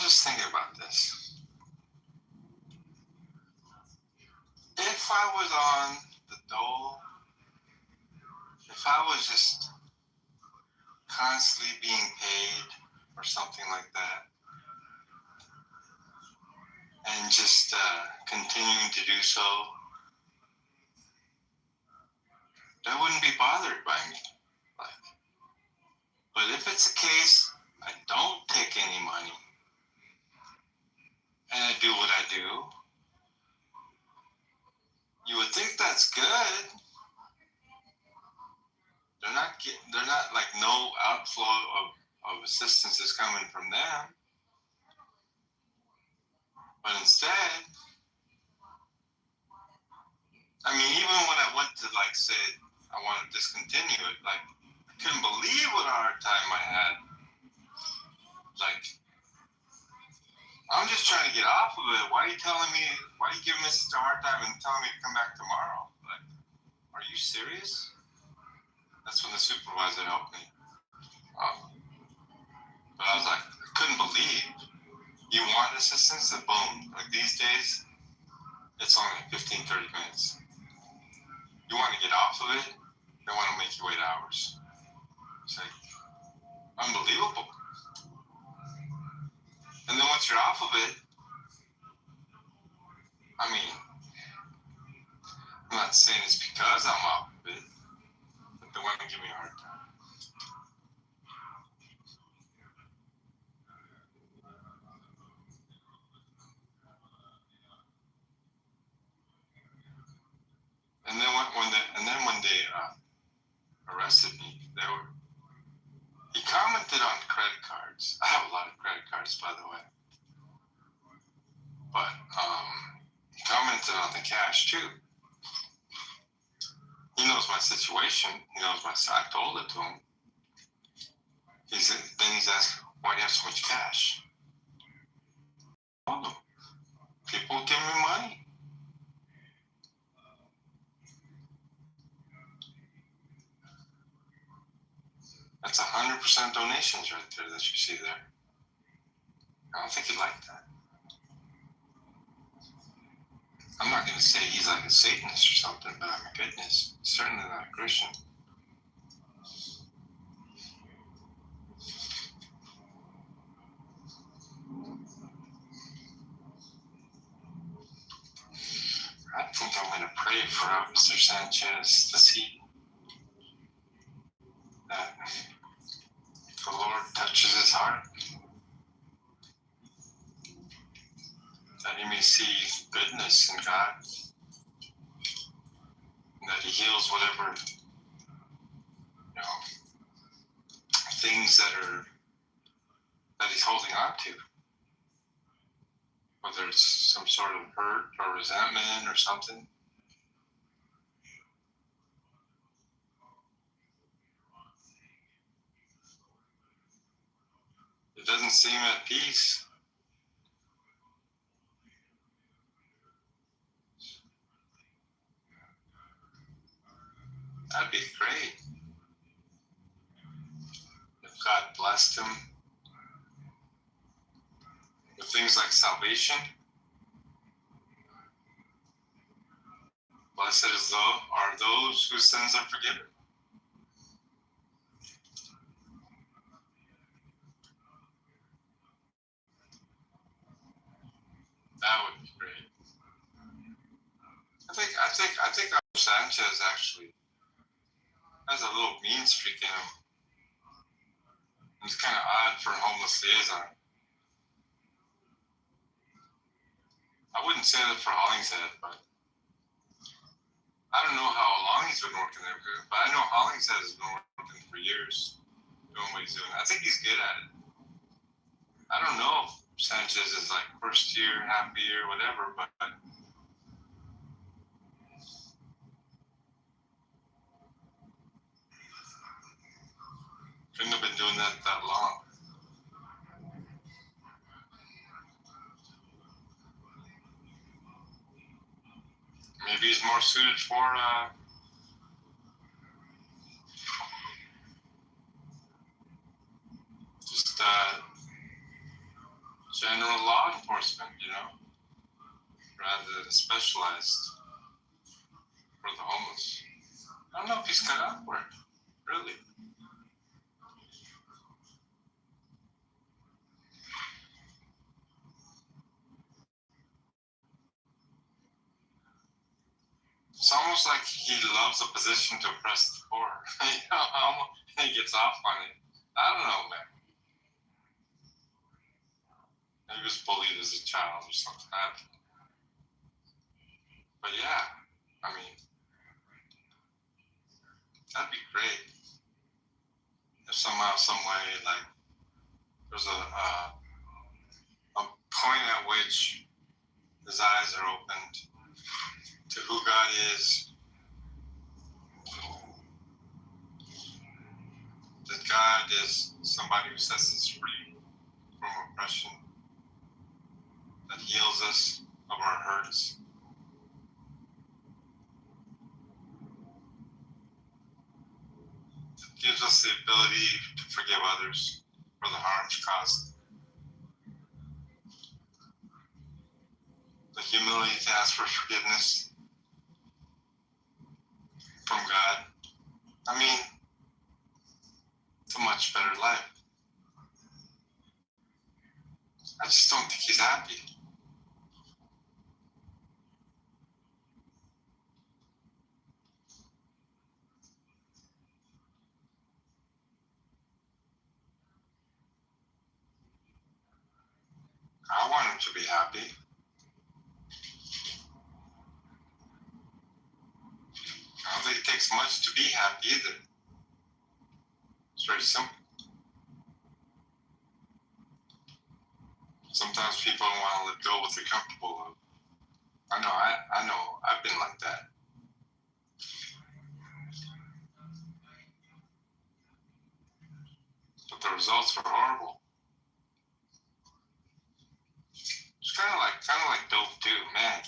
just thinking about this. If I was on the dole, if I was just constantly being paid or something like that, and just continuing to do so, I wouldn't be bothered by me. But if it's a case I don't take any money and I do what I do, you would think that's good. They're not like no outflow of assistance is coming from them. But instead, I mean, even when I went to like say I want to discontinue it, like I couldn't believe what a hard time I had. Like, I'm just trying to get off of it. Why are you giving me such a hard time and telling me to come back tomorrow? Like, are you serious? That's when the supervisor helped me. But I was like, I couldn't believe. You want assistance? And boom. Like these days, it's only like 15, 30 minutes. You want to get off of it, they want to make you wait hours. It's like, unbelievable. And then once you're off of it, I mean, I'm not saying it's because I'm off of it, but they want to give me a hard time. And then when they arrested me, he commented on credit cards. I have a lot of credit cards, by the way. But he commented on the cash too. He knows my situation. He knows I told it to him. Then he's asking, why do you have so much cash? I told him, people give me money. That's 100% donations right there that you see there. I don't think he'd like that. I'm not going to say he's like a Satanist or something, but my goodness, he's certainly not a Christian. I think I'm going to pray for Officer Sanchez to see that the Lord touches his heart, that he may see goodness in God, and that he heals whatever, things that he's holding on to, whether it's some sort of hurt or resentment or something. It doesn't seem at peace. That'd be great if God blessed him with things like salvation. Blessed are those whose sins are forgiven. That would be great. I think Sanchez actually has a little mean streak in him. It's kind of odd for a homeless liaison. I wouldn't say that for Hollingshead, but I don't know how long he's been working there, but I know Hollingshead has been working for years, doing what he's doing. I think he's good at it. I don't know if Sanchez is like first year, half a year, whatever, but couldn't have been doing that long. Maybe he's more suited for general law enforcement, you know, rather than specialized for the homeless. I don't know if he's cut out for it, really. It's almost like he loves a position to oppress the poor. You know, he gets off on it. I don't know, man. He was bullied as a child or something. But yeah, I mean, that'd be great. If somehow, some way, like, there's a point at which his eyes are opened to who God is, that God is somebody who sets us free from oppression, that heals us of our hurts. That gives us the ability to forgive others for the harms caused. The humility to ask for forgiveness from God. I mean, it's a much better life. I just don't think he's happy. I want him to be happy. I don't think it takes much to be happy either. It's very simple. Sometimes people don't want to let go of what they're comfortable with. I know, I've been like that. But the results were horrible. It's kind of like dope too, man.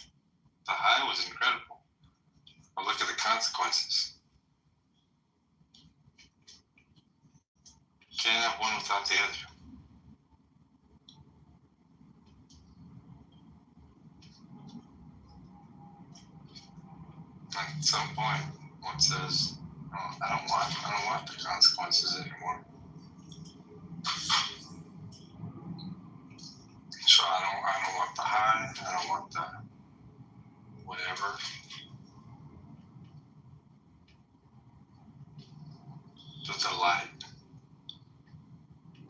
The high was incredible. But look at the consequences. You can't have one without the other. At some point, one says, oh, I don't want the consequences anymore. So I don't want the high, I don't want the whatever. The delight.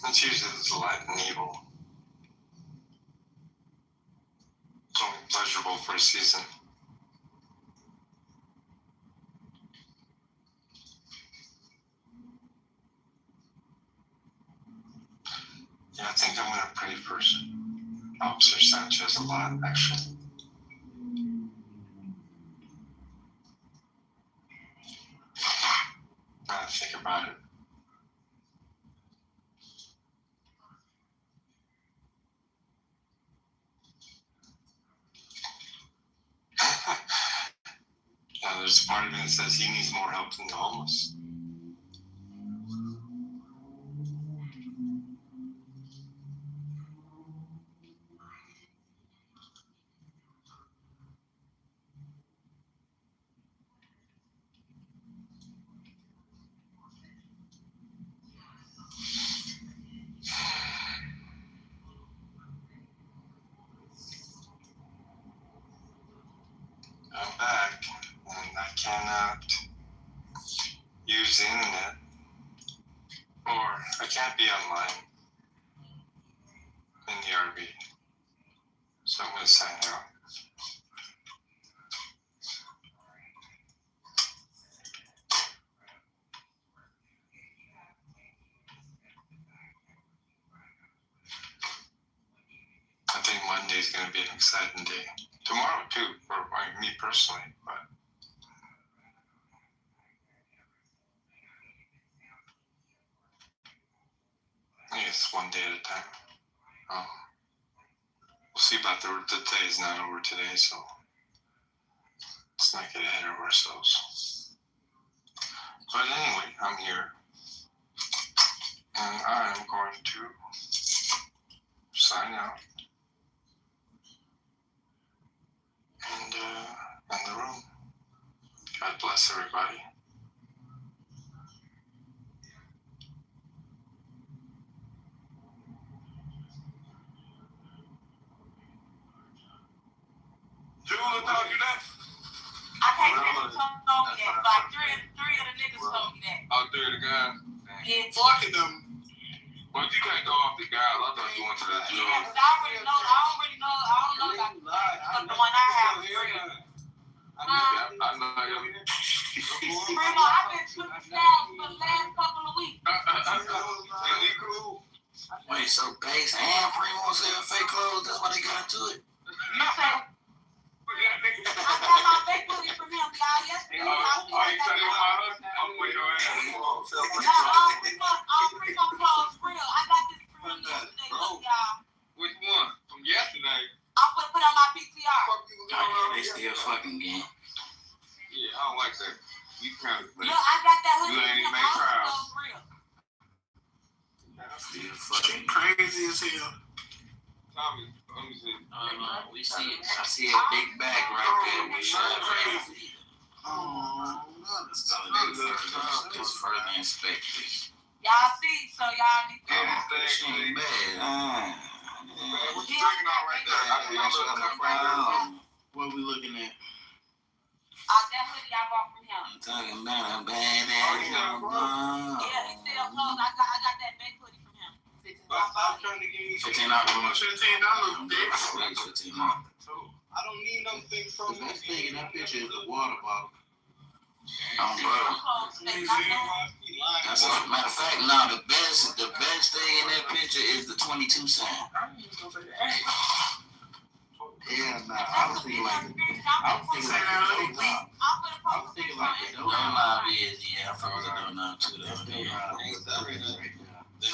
It's usually the delight in evil. It's only pleasurable for a season. Yeah, I think I'm gonna pray for Officer Sanchez a lot, actually. Now to think about it. Now, there's a part of me that says he needs more help than the homeless. I'm back, and I cannot use the internet, or I can't be online in the RV. So I'm going to sign out. I think Monday's going to be an exciting day. Tomorrow, too, for me personally, but I think it's one day at a time. We'll see about the day is not over today, so let's not get ahead of ourselves. But anyway, I'm here, and I'm going to sign out. And end the room. God bless everybody. Julie told you that? I can't remember who told me that. Like three of the niggas told me that. Oh, 3 of the guys? Yeah. Fucking them. But you can't go off the guys. I thought you went to that Julie. Yeah, because I don't know about the one I have for real. I know you. Primo, I've been tripping down for the last couple of weeks. Wait, so Bass and Primo selling fake clothes? That's why they got into it? You say, I got my fake booty from him, y'all. Yesterday, Primo clothes, real. I got this from him yesterday. Look, y'all. Which one? From yesterday? I'm gonna put on my PTR. They still fucking game. Yeah, I don't like that. You kind of. Look, I got that hoodie. You ain't even make crowds. Still fucking Crazy as hell. Tommy, let me see. We see it. I see a big bag right there. We should have Let's further inspect this. Y'all see, so y'all need to. She ain't bad. What you drinking on right there? I see a little cup right there. What are we looking at? That hoodie I bought from him. I'm talking about a bad Yeah, he still clothes. I got that big hoodie from him. I'm trying to give you $15. $15. I don't need no thing from the best thing in that picture is the water bottle. That's a matter of fact, no, the best thing in that picture is the 22 sign. Yeah, nah, I was thinking like the doorknob is, yeah, I fuck with the doorknob too, though. The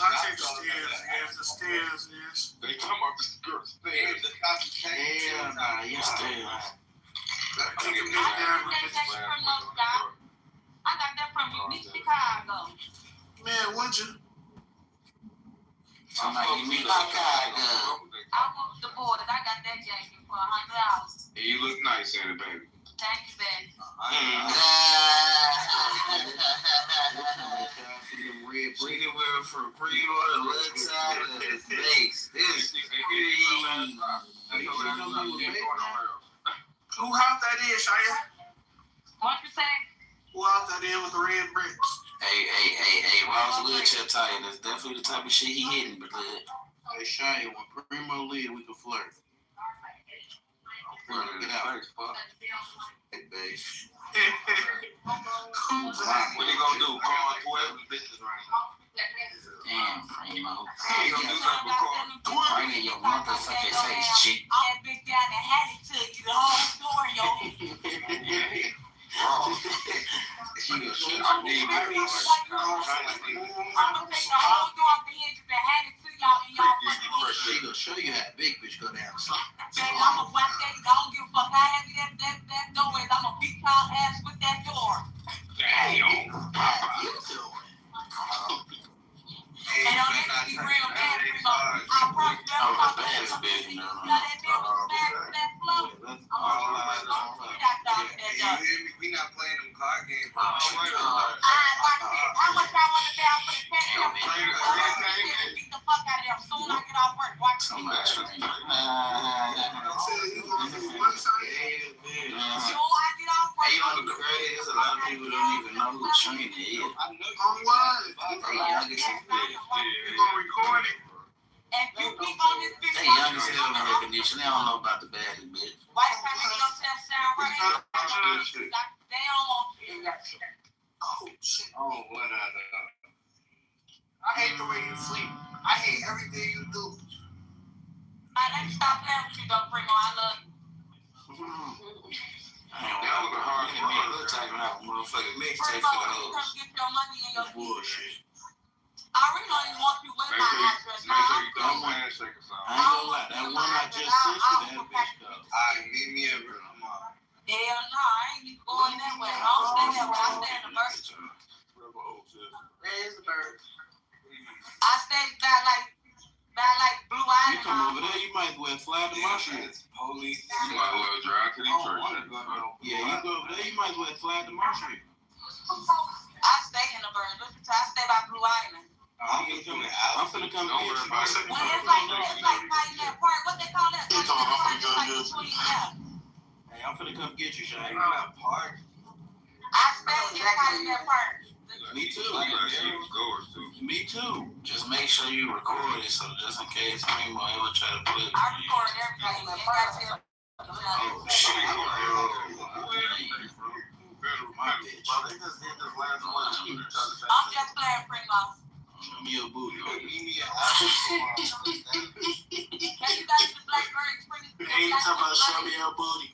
stairs, yes. They talking about the girls. Yeah, nah, you stairs. I got that from Unique Chicago. Man, would you? Somebody Unique Chicago. I whooped the boys. I got that jacket for $100. You look nice in it, baby. Thank you, baby. Pretty well for Primo, the left side of his face. This is crazy. Who house that is, Shia? What you say? Who house that is with the red bricks? Hey, Ross Woodchuck tell you, that's definitely the type of shit he hitting, but Hey, Shia, when Primo leave, we can flirt. Get out. Hey, babe. What you gonna do? Call 12 bitches right now. damn, Primo. You gonna do something with call 12? Bring in your motherfucking face, cheek. That big guy that had it to you the whole story, yo. She gonna shoot I need I'm gonna take the whole door off the hinges and hand it to y'all in y'all fucking hands. She gonna show you how a big bitch go down. Baby, I'ma whack that. I don't give a fuck how heavy that door is. I'ma beat y'all ass with that door. Damn. You doing? And don't let me be real bad, Primo. I promise you, Oh, I'm the baddest bitch, you know that bill was smashed with that flow. I'm gonna get that dog in that dog. We not playing them card games. Alright, watch this. How much y'all want to pay out for the check? Beat the fuck out of them soon as I get off work. Watch this. so much. Soon I get off work. Hey, you know the crazy is a lot of people don't even know who Trina is. On what? They young as hell. You gonna record it? And you keep on this bitch. They young as hell in her condition. They don't know about the baddest bitch. Why you trying to get your chest sound right? They don't want you. Oh, shit. Oh, what I hate the way you sleep. I hate everything you do. Let me stop playing with you, though, Primo. I love you. That was a hard one. Man, look like I have a motherfucking mixtape Primo, for the when you hoes. come get your money and your Bullshit. I really don't even want you with my address. Make sure you throw my handshake or something. I ain't gonna lie, that one I just sent you, that bitch though. Alright, meet me up here. Come on. Hell no, I ain't even going that way. I don't stay that way. I stay in the bird. There's the bird. I stay by like Blue Island. come over there, you might as well fly to Marshall. Police. You might as well drive to Detroit. Yeah, you go over there, you might as well fly to Marshall. I stay in the birds. What you try? I stay by Blue Island. I'm finna come get you. Well, it's like Pioneer Park. What they call that? It's like between them. Hey, I'm finna come get you, Shane. Park. I stay in Pioneer Park. Me too. Me too. Just make sure you record it, so just in case Primo ever try to play it. I record everything. Oh, shit. I'm just playing Primo. Show me your booty. Can you guys do Blackbird Spring? Hey, you talking about show me your booty?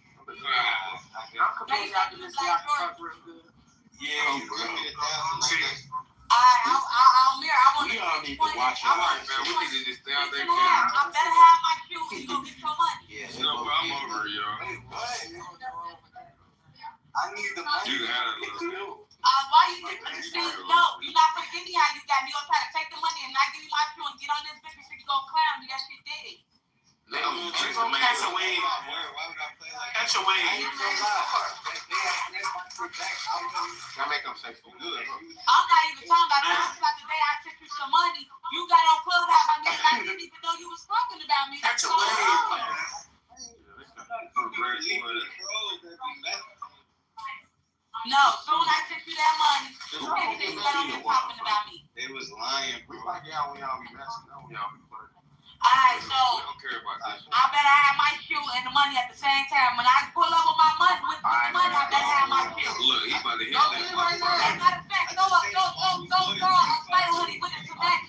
Yeah, bro. We all need to watch our life. We need to just stay out there. I better have my shoes. You gonna get your money. Yeah, I'm over it, y'all. I need the money. You had a Why you think no, you're not gonna give me how you got me. You're gonna try to take the money and not give me my shoe and get on this bitch and you gonna clown me. That shit did it. Catch a wave. Catch a wave. That make them say good. I'm not even talking about that. I'm about the day I sent you some money. You got on Clubhouse. I mean, I didn't even know you was talking about me. Catch a wave. No, soon I sent you that money. You didn't let them be talking about me. They was lying, bro. Y'all be messing up. Y'all be putting. Alright, so We don't care about this. I better have my shoe and the money at the same time. When I pull up with my money, with the money, I better have my shoe. Look, he about to hit As a that. matter of fact, go girl, a spider hoodie with it tonight.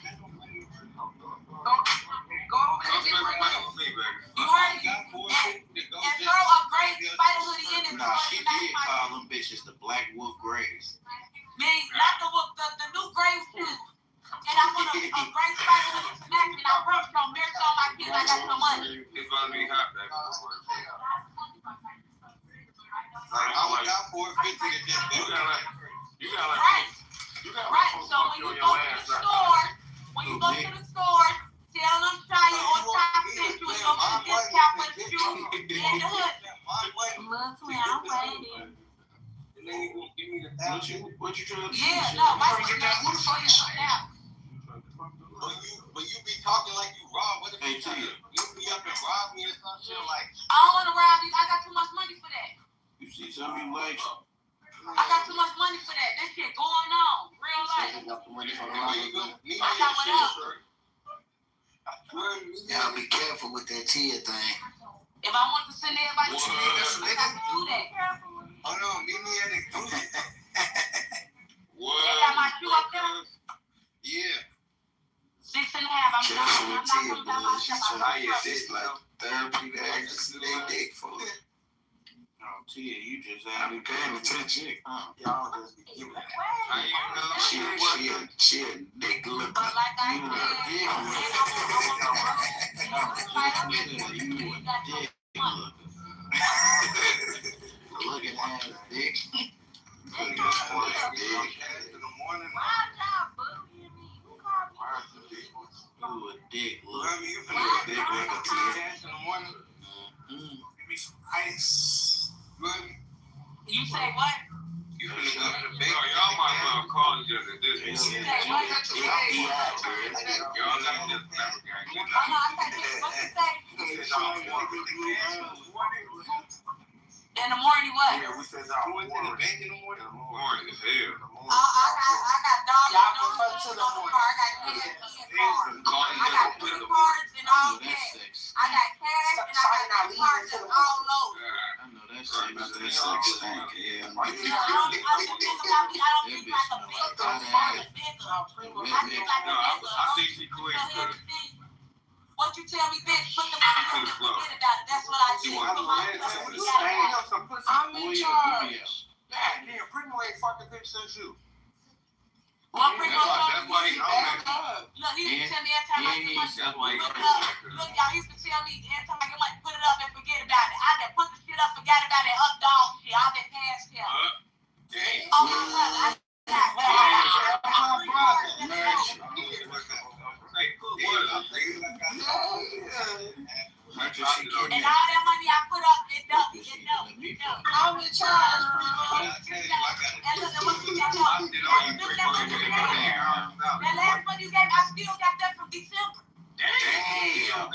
Go over there and get ready. You heard me? And throw a gray spider hoodie in it. Nah, she did call them bitches the Black Wolf Grays. Man, not the new gray shoes. And I want a gray spider hoodie to match it. I promise you, mirror on my kids, I got some money. It's about to be hot, baby. I went down for $4.50 to just do it. Right. So when you go to the store, tell them Shia or Top sent you and go get a discount for the shoes and the hood. Look, twin, I'm waiting. And then you gonna give me the $1,000. What you trying to do? Yeah, no, why would you get who for you now? But you be talking like you rob. What if Hey, Tia. you be up and rob me or some shit like? I don't want to rob you. I got too much money for that. You see something you like? I got too much money for that. That shit going on. Real life. I got the money for the rob. I got what up. Y'all be careful with that Tia thing. If I want to send everybody to the I can do that. Oh no, meet me at the They got my shoe up there? Yeah. 6.5. I'm not coming down my step. It's like therapy to actually they dick for it. Oh, Tia, you just ain't been paying attention. Y'all just be giving it. She a dick looker. But like I Looking ass dick. In the morning. You a dick look. You finna dick looker, Tia. In the morning. Give me some ice. You say what? You finna go to the big. Y'all might as well call each other this. You say what? Y'all got this never gang. In the morning, what? Yeah, we said y'all Going to the bank in the morning. morning is hell. I got dollars. Y'all prefer to the morning. I got cash and cards. I got credit cards and all cash. I got cash and I got cards and all low. I know that shit. That sex stink. Yeah. I don't think like a big I think she quit. What you tell me, bitch, put the money in and forget about it. That's what I did. I'm in charge. Damn, Primo ain't fucking bitch since you. One Primo That's why he look, he used to tell me every time I get money. Look, y'all, he used to tell me every time I get money, put it up and forget about it. I done put the shit up, forgot about it, up dog shit. All that past him. Oh, my brother. last one you gave, I still got that from December. Damn. I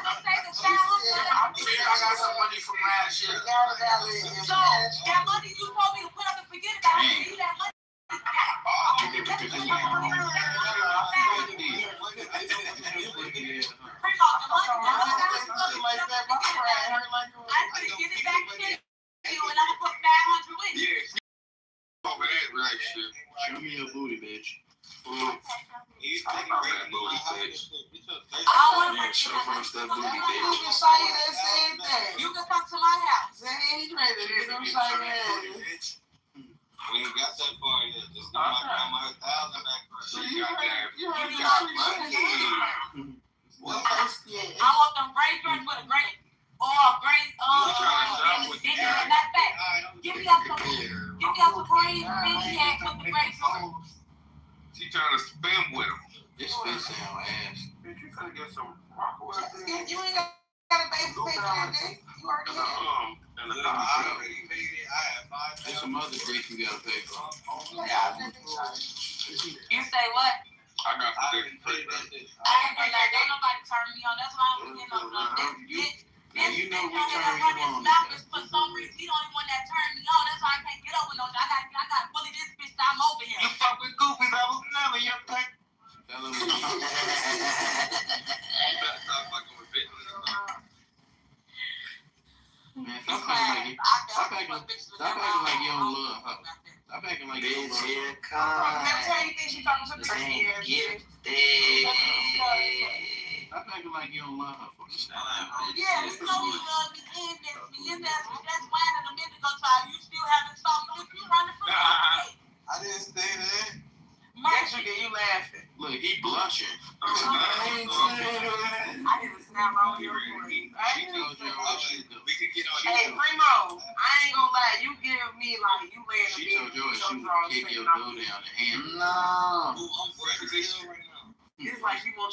just say the child. I'm sure I got some money from last year. So that money you told me to put up and forget about, I give you that money. Show me your booty, bitch. He's taking that booty, bitch. Yeah, show us that booty, bitch. You can come to my house. We ain't got that far yet. Just give my grandma $1,000 back for her. You got money. What? I want them gray drinks with a great or a great give me up some green Benny with the great sauce. She trying to spam with him. This bitch sound ass. Bitch, you finna get some Rockford. You ain't got a base to pay for that dick. You already had. I already made it. I have There's some other dick you gotta pay for. You say what? I got some dick. I ain't gonna lie, don't nobody turn me on. That's why I'm getting on this. You know we turn you on. For some reason, he the only one that turned me on. That's why I can't get over no. I gotta bully this bitch. I'm over here. You fuck with Goofy, I was never your pick. Tell him. You better stop fucking with bitches. Man, stop acting like you don't love her. Stop acting like you don't love her. Every time you think she talking to the person, Stop acting like you don't love her. Yeah, you know he loves me. That's why in a minute ago, child, you still haven't something. You running from me. I didn't stay there. Yes, you did. You laughing. Look, he blushing. I didn't snap on your friend. She told you what she do. We could get on Hey, Primo, I ain't gonna lie. You give me like you laying She the told you she would kick your door down the hand. I'm position right now. It's like you want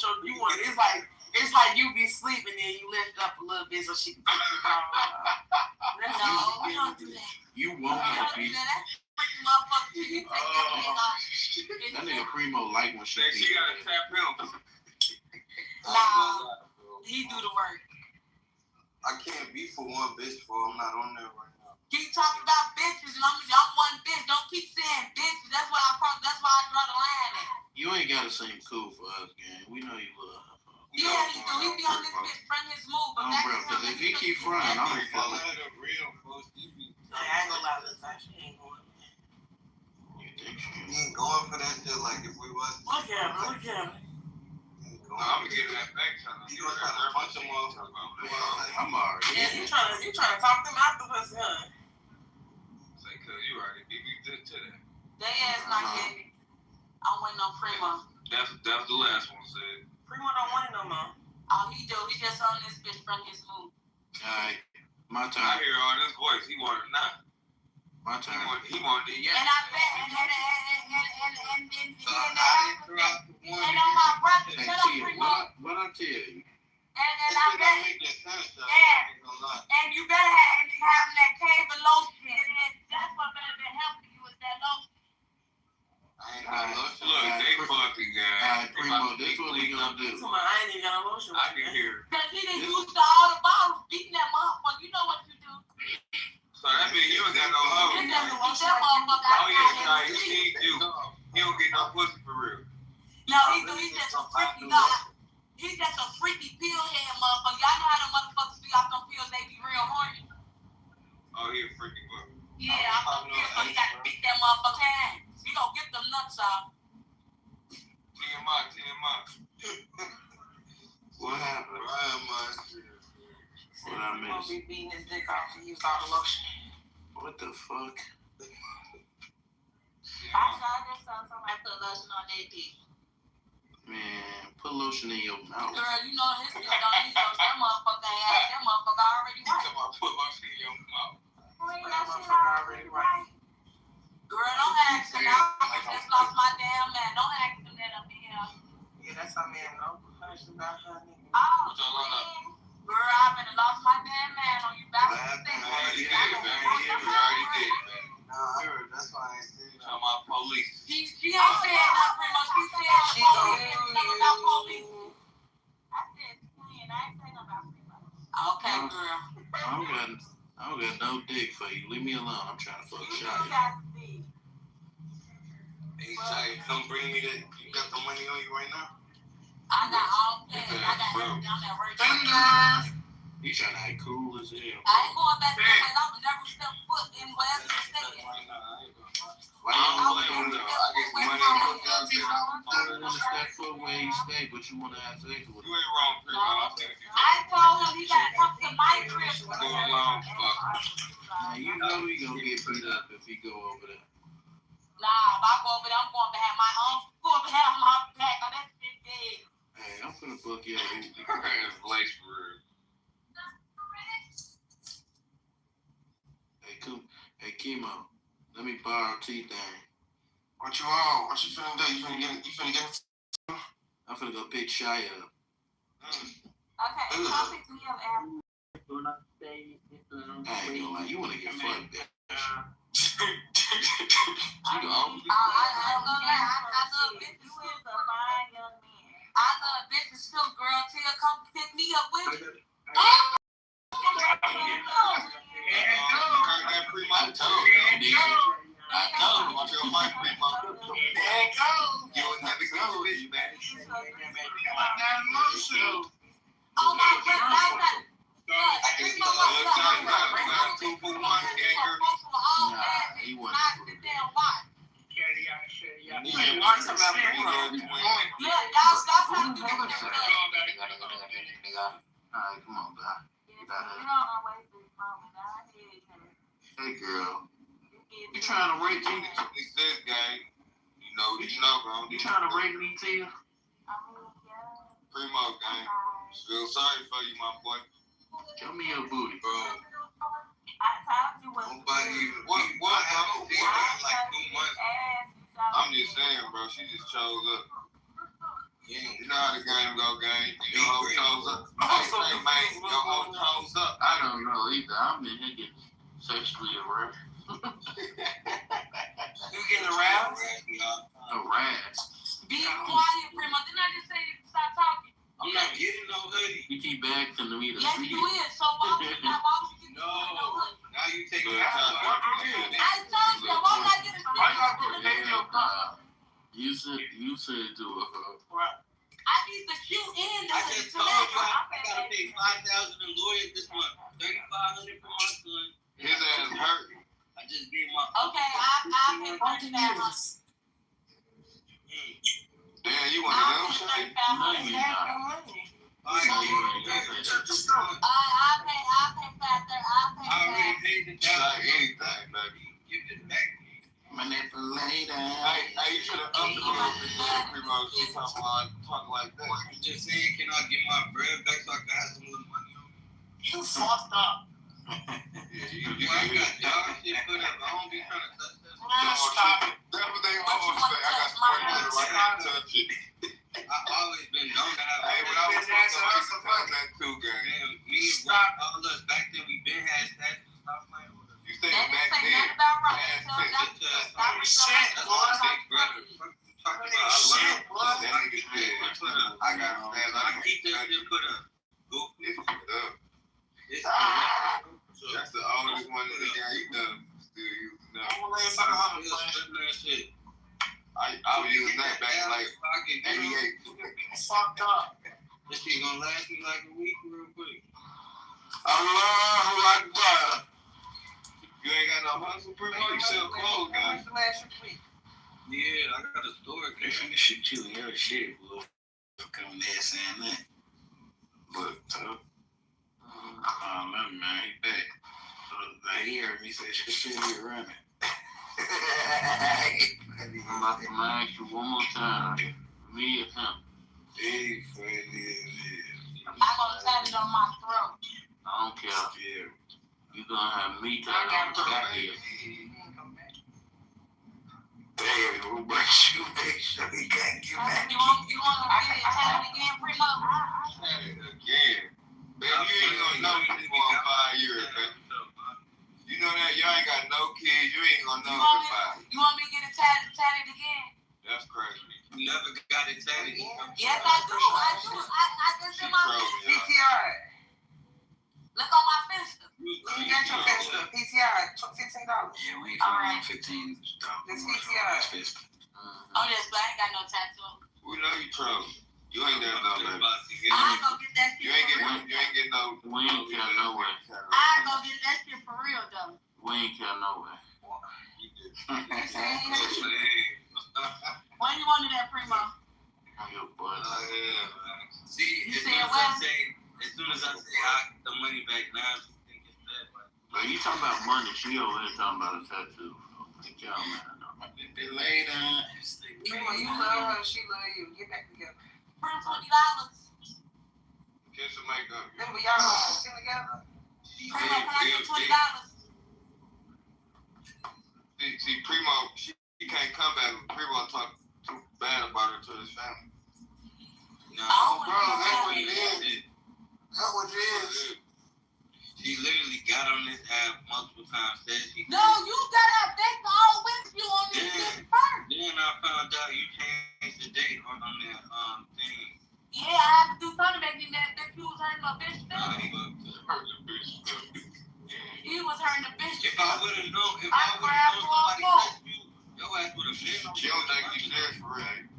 it's like you be sleeping and you lift up a little bit so she can take the ball. No, we don't do that. You won't have me. That nigga Primo like when she She gotta tap him. Nah, he do the work. I can't be for one bitch for I'm not on there right now. Keep talking about bitches, and I'm one bitch. Don't keep saying bitches. That's why I draw the line at. You ain't gotta seem cool for us, gang. We know you love her. Yeah, he do. He be on this bitch front his move. But bro, because if he keep fronting, I'm gonna follow. I ain't gonna lie, this time she ain't going. You think she ain't going for that shit like if we was. Look at him. I'm gonna get that back time. You gonna try to punch him off? I'm already. Yeah, you trying to talk them out the pussy, huh? Say, cause you already beat me to that. They ass not getting. I'm waiting on Primo. That's the last one said. Primo don't want it no more. Oh, he do. He just on this bitch front his move. Alright, my I turn. hear all this voice. He wanted not. My turn. He wanted it. And I bet, and on my brother, Hey, shut up, Tia, Primo. what I tell you? And I bet, and you better have that cave of lotion. That's what better than helping you with that lotion. Look, they fucking guys. Alright, Primo, this what we gonna do. I ain't even got no lotion. I can hear. Cause he done used all the bottles, beating that motherfucker. You know what you do. So that means you ain't got no hoe. You just beat that motherfucker out. Oh yeah, nah, he ain't you. He don't get no pussy for real. No, he's just a freaky dog. He's just a freaky pill head motherfucker. Y'all know how them motherfuckers be off them pills, they be real horny. Oh, he a freaky fucker. Yeah, off them pills, so he got to beat that motherfucker hand. You don't get them nuts out. TMI. What happened? What I He's gonna missed? be beating his dick off and use all the lotion. What the fuck? I just saw somebody put lotion on their dick. Man, put lotion in your mouth. Girl, you know his dick don't need no that motherfucker ass. That motherfucker already You right. talking about put lotion in your mouth. That motherfucker already right. Girl, don't ask him. I just lost my damn man. Don't ask him that up in here. Yeah, that's how man know. She got her nigga. Oh, man. Girl, I been lost my damn man on you back in the thing. You already don't got no dick for you. Leave me alone. I'm trying to fuck You Shia. got the dick. Hey, Shia, come bring me that. You got the money on you right now? I got all cash. I got everything. I'm at work. You trying to act cool as hell. I ain't going back to the place. I'm never step foot in wherever you stay at. Why you don't I get the money on my job. want to step foot where you stay, but you want to have sex with You him? ain't wrong, Primo. I told him he got to come to my crib. Go along, fuck. Now, you know he gonna get beat up if he go over there. Nah, if I go over there, I'm going to have my own foot behind my back. Oh, that shit dead. Hey, I'm finna fuck your hoopty. It's Blake's for real. Hey, Chemo, let me borrow T-Thing. What you on? What you finna do? You finna get I'm finna go pick Shia up. Okay, come pick me up after. I ain't gonna lie, you wanna get fucked, bitch. I love bitches. You is a fine young man. I love bitches too, girl. Tia, come pick me up with you. I told him, watch your mic, Primo. There it goes. You would never go with you, man. Oh my God, I can see the other side of 2 for 1, ganger. Nah, he wasn't. You ain't watching about Primo. Yeah, y'all stop trying to do that. Alright, come on, guy. Hey, girl. You trying to rape me? It's this gang. You know, bro. You trying to rape me, Tia? Primo, gang. Feel sorry for you, my boy. Show me your booty, Bro. I told you what. Nobody even. What, bro? In like 2 months. I'm just saying, bro. She just chose up. You know how the game go, gang. Your hoe chose up. Hey, man, your hoe chose up. I don't know either. I'm in here getting sexually aroused. You getting aroused? Harassed. Be quiet, Primo. Didn't I just say to stop talking? I'm not getting no hoodie. You keep asking me to Yes, see you it. is. So why would you get no hoodie? Now you taking it out. I told you, why would I get a You said to her. I need the shoe and the I hoodie. just told you I gotta pay $5,000 in lawyers this month. $3,500 for my son. His ass hurt. I just gave my. Okay, I'll pay $30,000. Damn, you want to know something? No, you're not. I'll pay I already paid the $1,000. Anything, baby. Give it back. Manipulator. Hey, you should have upped the little bit, Primo. She talking like that. I'm just saying, can I get my bread back so I can have some little money on me? You fucked up. I got dog shit put up. I don't be trying to touch that. Stop it. That's what they always say. I got some money right now to touch it. I always been known to have. Hey, when I was fucking that too, gang. Me and Rock, all us back then, we been had stats and stuff like that. You say back then. I got fans. I keep this shit put up. It's up. That's the oldest one in the game. You done still using that. I was using that back in like 88. Fucked up. This shit gonna last me like a week real quick. Allahu Akbar. You ain't got no hustle, Primo. You sell clothes, guys. Yeah, I got a store. They finna shoot you in your shit, boy. For coming there saying that. But, man, he back. He heard me say, shit, he running. I'm about to ask you one more time. Me or him? Hey, funny. I'm gonna tap it on my throat. I don't care. Yeah. You gonna have me tell you on the back here. Damn, but you make sure he can't get back. You want to get it tatted again, Primo? Tatted again. Baby, you ain't gonna know me for 5 years, baby. You know that y'all ain't got no kids. You ain't gonna know for 5. You want me to get it tatted again? That's crazy. You never got it tatted. Yes, I do. I just in my PTR. Look on my fist. You got your festa, PTI, $15. Yeah, we ain't feeling $15. This PTI. Oh, yes, but I ain't got no tattoo. We know you trouble. You ain't got no baby. I go get that shit. You ain't get no. We ain't care no way. I go get that shit for real though. We ain't care no way. When you wanted that, Primo? Your boy. See, You as said soon what? as I say I get the money back now, she think it's bad. But you talking about money, she over here talking about a tattoo. Good job, man. They lay down. You love her, she love you. Get back together. $20. Kiss and makeup. Then we y'all still together. Primo, can I get $20? See, Primo, she can't come back. Primo talk too bad about her to his family. Oh, bro, that's what it is. That's what it is. She literally got on this app multiple times. Said she. No, you gotta update the old with you on this shit first. Then I found out you changed the date on that thing. Yeah, I had to do something to make me mad that you was hurting my bitch feelings. He was hurting the bitch. If I would have known, if I I would have known somebody touched you, your ass would have been. She don't think you dead for real.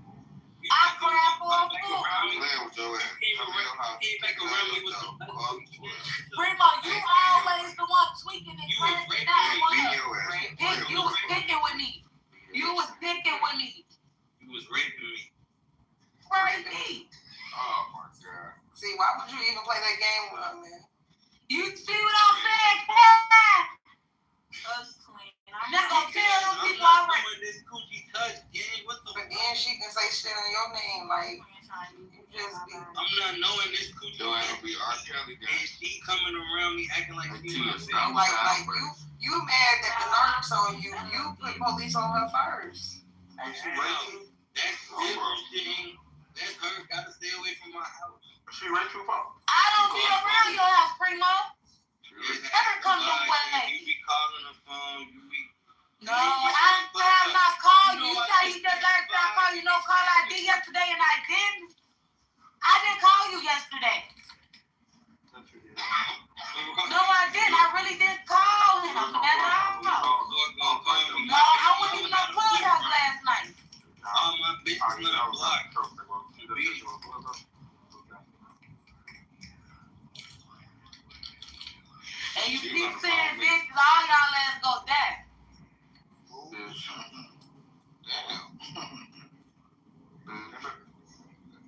I cried for a fool. I'm playing with your ass. Come to your house. Primo, you always the one tweaking and crashing out. You was picking with me. You was picking with me. You was raping me. Raping me. Oh my God. See, why would you even play that game with her, man? You see what I'm saying, Cat? Us clean. I'm not gonna tell them people I'm right. This coochie touch, gang. What the? But then she can say shit in your name, like you just be. I'm not knowing this coochie. Your ass be R. Kelly, guy. And she coming around me acting like she my baby. Like you mad that the nurse on you. You put police on her first. That's different thing. That's her. Gotta stay away from my house. She right too far. I don't be around your house, Primo. Never come your way. You be calling the phone. You be. No, I have not called you. You say you just last time I called you no call ID yesterday and I didn't. I didn't call you yesterday. No, I didn't. I really didn't call him. That's all. No, I wasn't even on Clubhouse last night. All my bitches not blocked. And you keep saying bitches, all y'all ass go die.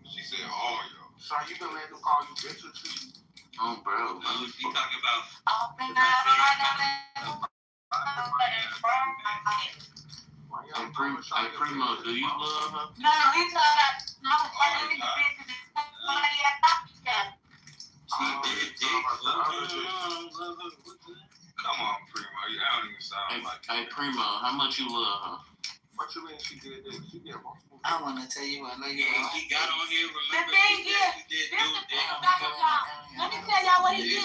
She said all y'all. So you been letting them call you bitches too? Oh, bro. No, she talking about. Hey, Primo, do you love her? No, he's not fucking bitches. Come on, Primo. I don't even sound like. Hey, Primo, how much you love her? What you mean she did this? She did multiple. I want to tell you, I know you. Yeah, he got on here. The Remember, thing is, this the thing about y'all. Let me tell y'all what he did.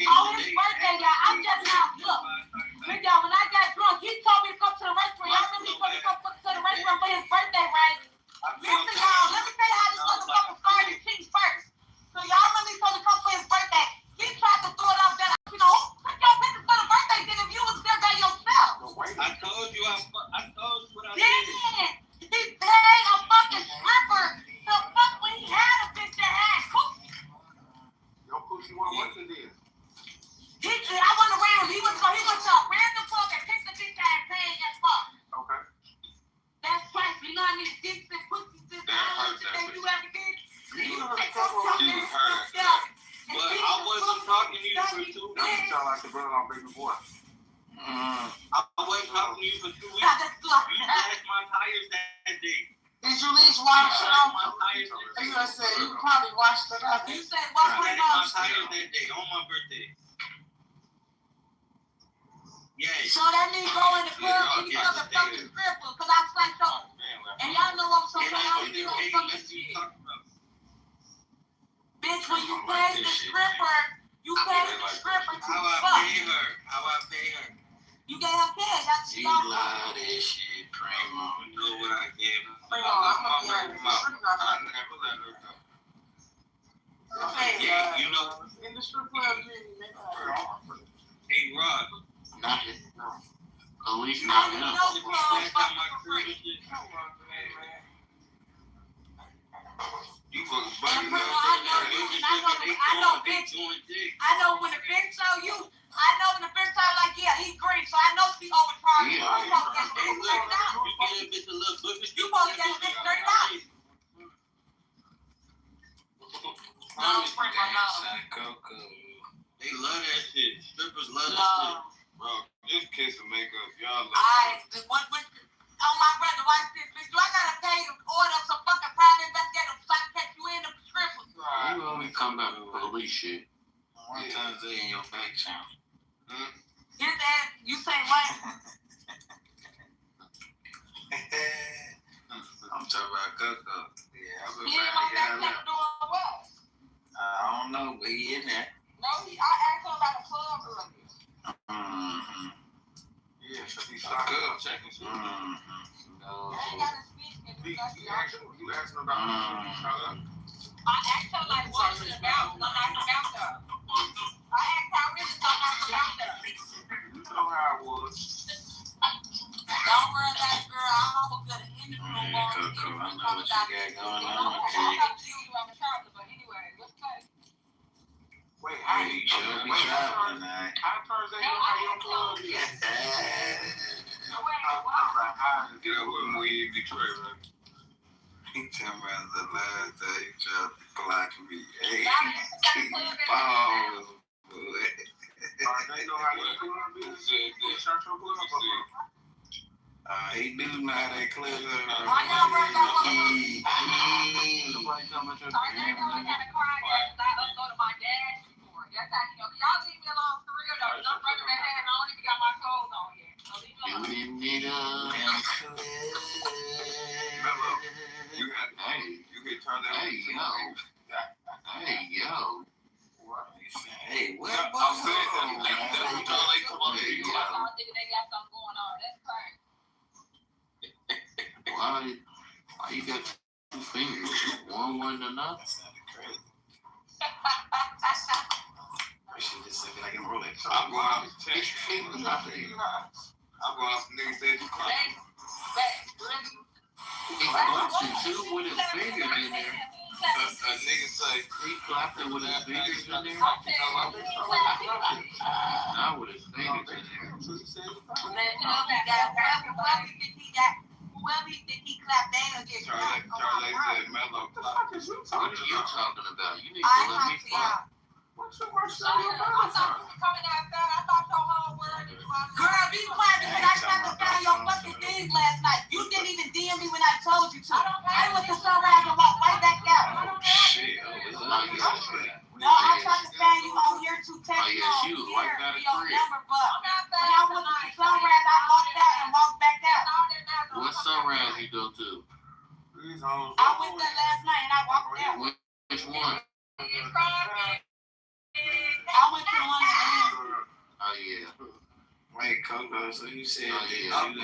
On his birthday, y'all, I'm just now, look. Look, y'all, when I got drunk, he told me to come to the restaurant. Y'all remember he told me to come to the restaurant for his birthday, right? Listen, y'all, let me tell you how this motherfucker started cheating first. So y'all remember he told me to come for his birthday. He tried to throw it out there. You know, who took your pictures for the birthday then if you was there by yourself? I told you what I Then did. he paid a fucking stripper to fuck when he had a bitch that had coochie. Your coochie want what you did? I wasn't around. He went to a random club and picked the bitch that had paid and fuck. Okay. That's right. You know how many dicks and pussies this that you ever did? You take yourself. But I wasn't talking to you for 2 weeks. You sound like the brother on Baby Boy. I wasn't talking to you for 2 weeks. You slashed my tires that day. Did you at least wash it off? My tires that day. You gonna say you probably washed it off. You said what I went slashed on? my tires that day on my birthday. Yeah. So that means go in the club and you the fucking stripper, cause I sliced up. And y'all know I'm so proud of you on fucking shit. Bitch, when you pay the stripper, you pay the stripper to How I fuck. pay her? How I pay her? You gave her cash. That's You y'all. love this shit, Primo. You know what I gave her? Primo, I'm gonna be honest. I never let her go. Yeah, you know. In the strip club, you Hey, Rod. Not him. At least I not don't him. know, bro. You was And bugging bro, out I know when the bitch show you, I know when the bitch show like, yeah, he's green, so I know she overcharged. Yeah. You supposed to get the bitch $30. You supposed to get the bitch $30. No, Frank, Coco. They love that shit. Strippers love that no. shit. bro, just kiss and makeup. Y'all look. Alright, oh my brother, watch this, bitch. Do I gotta pay to order some fucking private investigator so I can catch you in the strippers? You only come back with police shit. One time they in your back channel. Here's that. You say what? I'm talking about Coco. Yeah, I've been He in my back finding channel doing what? I don't know, but he in there. No, I asked him about the club earlier. Mm-hmm. Yeah, so he's good. Checking shit. No. I ain't gotta speak in You discussion. asked him about I asked him like what it's about. I'm not about that. I asked how it is. I'm not about that. You know how it was. Don't worry about it, girl. I almost got an interview on Coco, I know what you got going on. But anyway, let's play. Wait, how You should be traveling tonight. how turns that how your club is? Get up with me in Detroit, man. He tell me that's the last day he tried to block me. Hey, balls, boy. They know how your club is. They shut your club up. He do know how that club is. Why y'all bring that up? Somebody tell me your I never really had a car yet. I go to my dad's before. That's how you know. Y'all leave me alone for real though. I'm running my head and I don't even got my clothes on yet. So leave me alone. You get turned down. Hey, yo. Hey, what? I'm saying that we trying to come on to you. They got something going on. That's crazy. Why you got two fingers? One wasn't enough? That sounded crazy. I should just say like in Rolex. I'm going off the Get your fingers out there. I'm going off the niggas said you caught me. He clapped it too with his fingers in there. A nigga say, He clapped it with his fingers in there. Not with his fingers in there. Whoever he think he clapped, they gonna get Charlie said, Mello. What are you talking about? You need to I let me talked to fuck. y'all. What's your worst I thought you were coming outside. I thought your whole world is about girl, be quiet because I tried to find your fucking things last night. You didn't even DM me when I told you to. I went to Sunrise and walked right back out. Shit. No, I tried to find you on here to text Oh, yeah, she was right by the your crib. number, but when I went to Sunrise, I walked out and walked back out. What Sunrise you go to? I went there last night and I walked out. Which one? I went to the one that Oh, yeah. Wait, Coco, so you said Oh, that yeah. you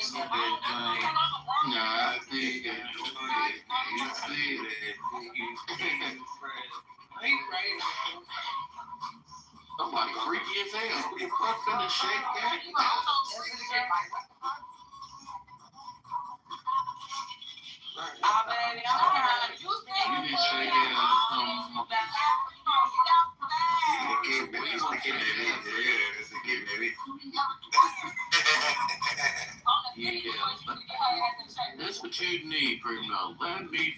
said that Nah, I think that somebody freaky as hell. You fuck finna shake that? You didn't shake That's what you need, Primo. Let me.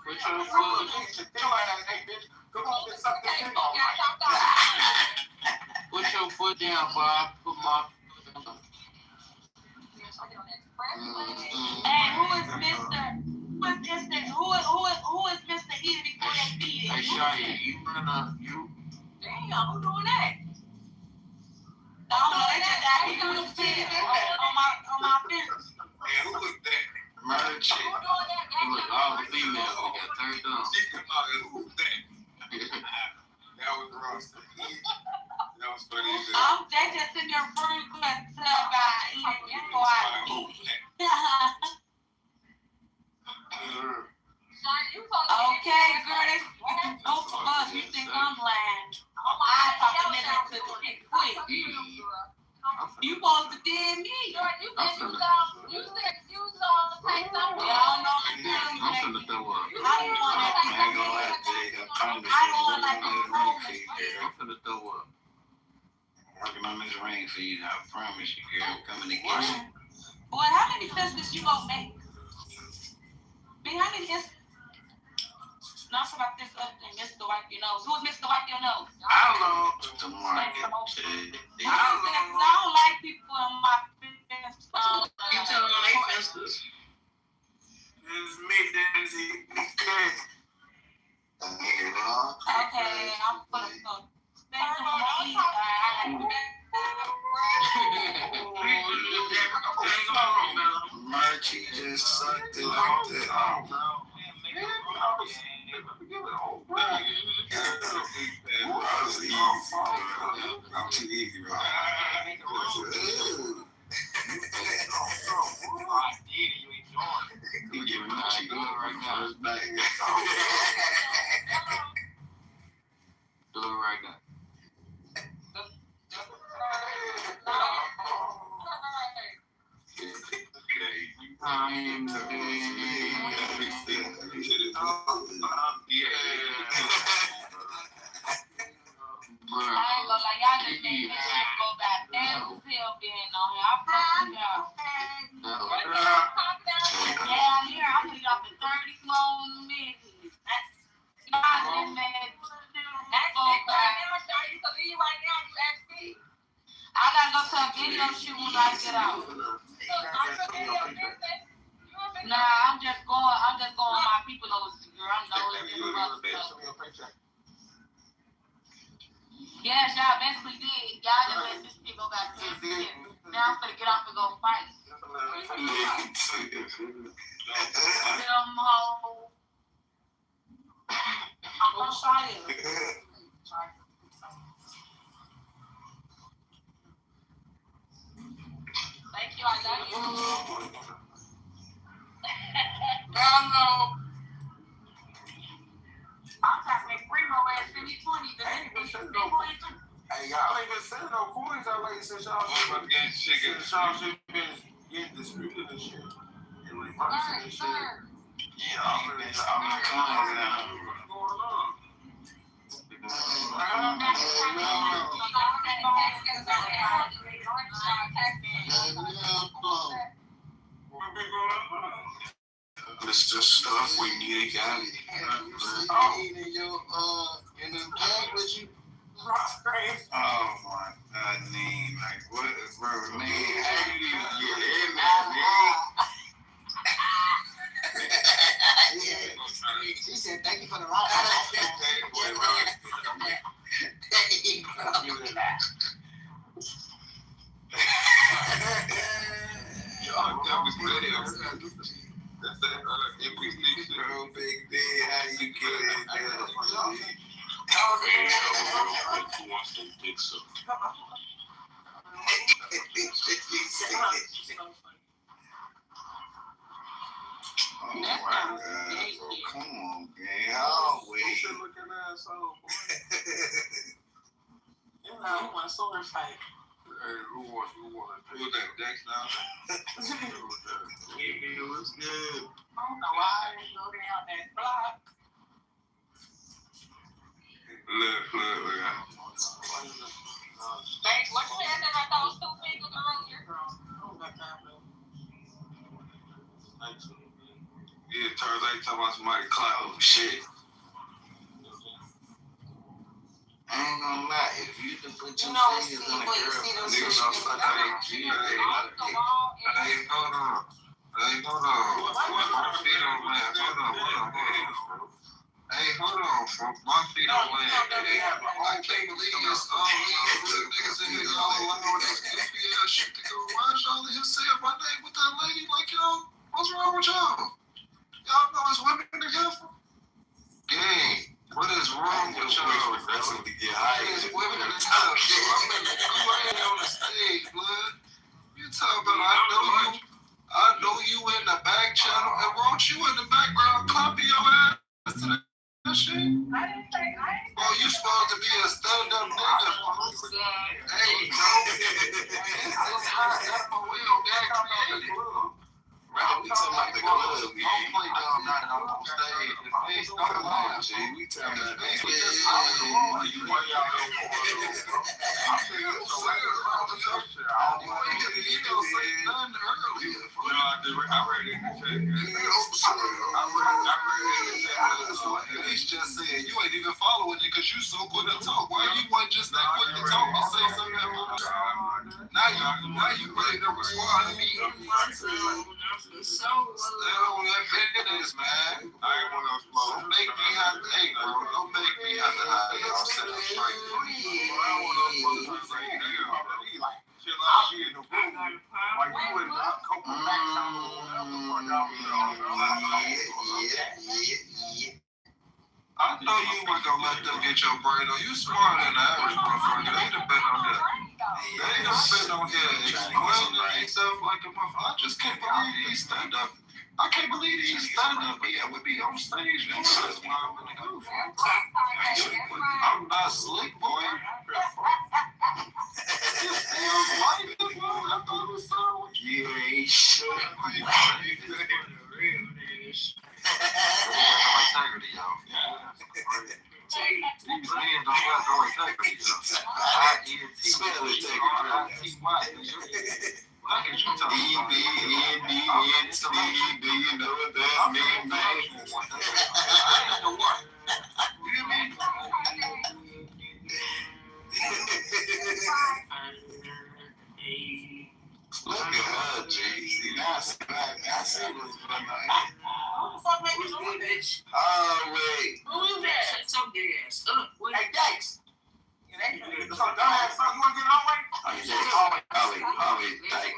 Put your foot. Put your foot down, Bob. Put my. and who is Mr. Who is Mr. Eater before they beat it? Hey, Shia, you run you. Damn, who doing that? I don't know, they just got me doing shit on my fingers. Man, who was that? Murder chick. Who doing that? Look, all the females we got turned on. She come out and who was that? That was wrong. That was funny. They just sitting there free class by eating before I eat. Okay, girl, that's both of us. You think I'm lying? I pop the nigga to the shit quick. You supposed to did me. You said you was on take something. Yeah, I don't know. I'm finna throw up. I don't want that. I ain't gonna lie, Jay. I promise you. I don't want like this I'm finna throw up. Working on this ring for you. I promise you, girl. I'm coming to get you. Boy, how many biscuits you gonna make? Big, how many biscuits? No, I'm talking about this other thing, Mr. Wipe Your Nose. Who's Mr. Wipe Your Nose? How long to market? I don't like people in my business. You tell them they fences. It's me, Denzi. Okay, I'm gonna go. Marchie just sucked it out there. I'm too easy, bro. You giving me cheek right now. It's back. Do it right now. I am I ain't gonna lie, y'all just made this shit go back. Damn, as hell being on here. I'm fucking y'all. Yeah, I'm here. I'm gonna get off in 30 more minutes. Y'all just made that go back. I gotta go to a video shoot when I get out. Nah, I'm just going my people over to girl. I'm nosing. Yes, y'all basically did. Y'all just let this shit go back to this shit. Now I'm gonna get off and go fight. Them hoes. I'm gonna try it. Thank you, I love you. Hello. I'm trying to make Primo ass 2020. Hey, y'all ain't been sending no coins out like since y'all been getting disputed and shit. And reversing and shit. Yeah, all of this, all the coins now. What's going on? It's just stuff we need to get. In the bag with you. Oh my God, name, like what, bro, man, how you even get in there, man? She said, thank you for the rock. Y'all that was good. That's that NPC shit. Bro, Big D, how you get in there? Who wants some dick suck? Oh my God, bro, come on, gang, always. Looking asshole, boy. You know, he want a sword fight. Hey, who was that, Dex now? What's good? I don't know why I didn't go down that block. Look. Thanks. What you said about those two people earlier? Yeah, turns out you talking about somebody cloud shit. I ain't gonna lie, if you can put your fingers on a girl, niggas don't fuck out their G. Hey, hold on. My feet don't land. Hold on. Hey, hold on, folks. My feet don't land. I can't believe this. Niggas in here all alone. This goofy ass shit to go. Why y'all in here saying my name with that lady? Like, y'all, what's wrong with y'all? Y'all know it's women together? Gang, what is wrong with y'all? It's women together. I'm in the queen on the stage, blood. You talking about I know you in the back back channel and won't you in the background copy your ass to that shit? Oh, you supposed to be a stand-up nigga. Hey, no. It's hot. That's my will. That created. Right, we talking about the club. Don't play dumb night on stage. If they don't laugh, G, we talking about that. You play out there for I'm serious. So you ain't gonna say nothing earlier. No, I read it in the chat. I read it in the chat. At least just said you ain't even following it because you so quick to talk. Why you wasn't just that quick to talk and say something? Now you ready to respond to me. So that business, man. I ain't want to smoke. Don't make me have to, hey, bro. Don't make me have to hide y'all set up straight. I want to smoke. Chill out, she in the room. Like you in the couple back I know you weren't gonna let them get your brain on. You smarter than the average motherfucker. They done been on here. They done been on here explaining themselves like a motherfucker. I just can't believe he's stand up. I can't believe he's standing up here with me on stage. That's why I'm gonna go for it. I'm not slick, boy. You ain't shit. Integrity, y'all. These men don't have no integrity, Spell integrity. Look at you talking about. Do you know what that means, man? I ain't the one. You hear me? Look at her, G. See, I see what's going on. Who the fuck made this bitch? Oh, wait. Who is that? so gas. Hey, Dex. So dumbass son, you wanna get on way? Holly, Dyke.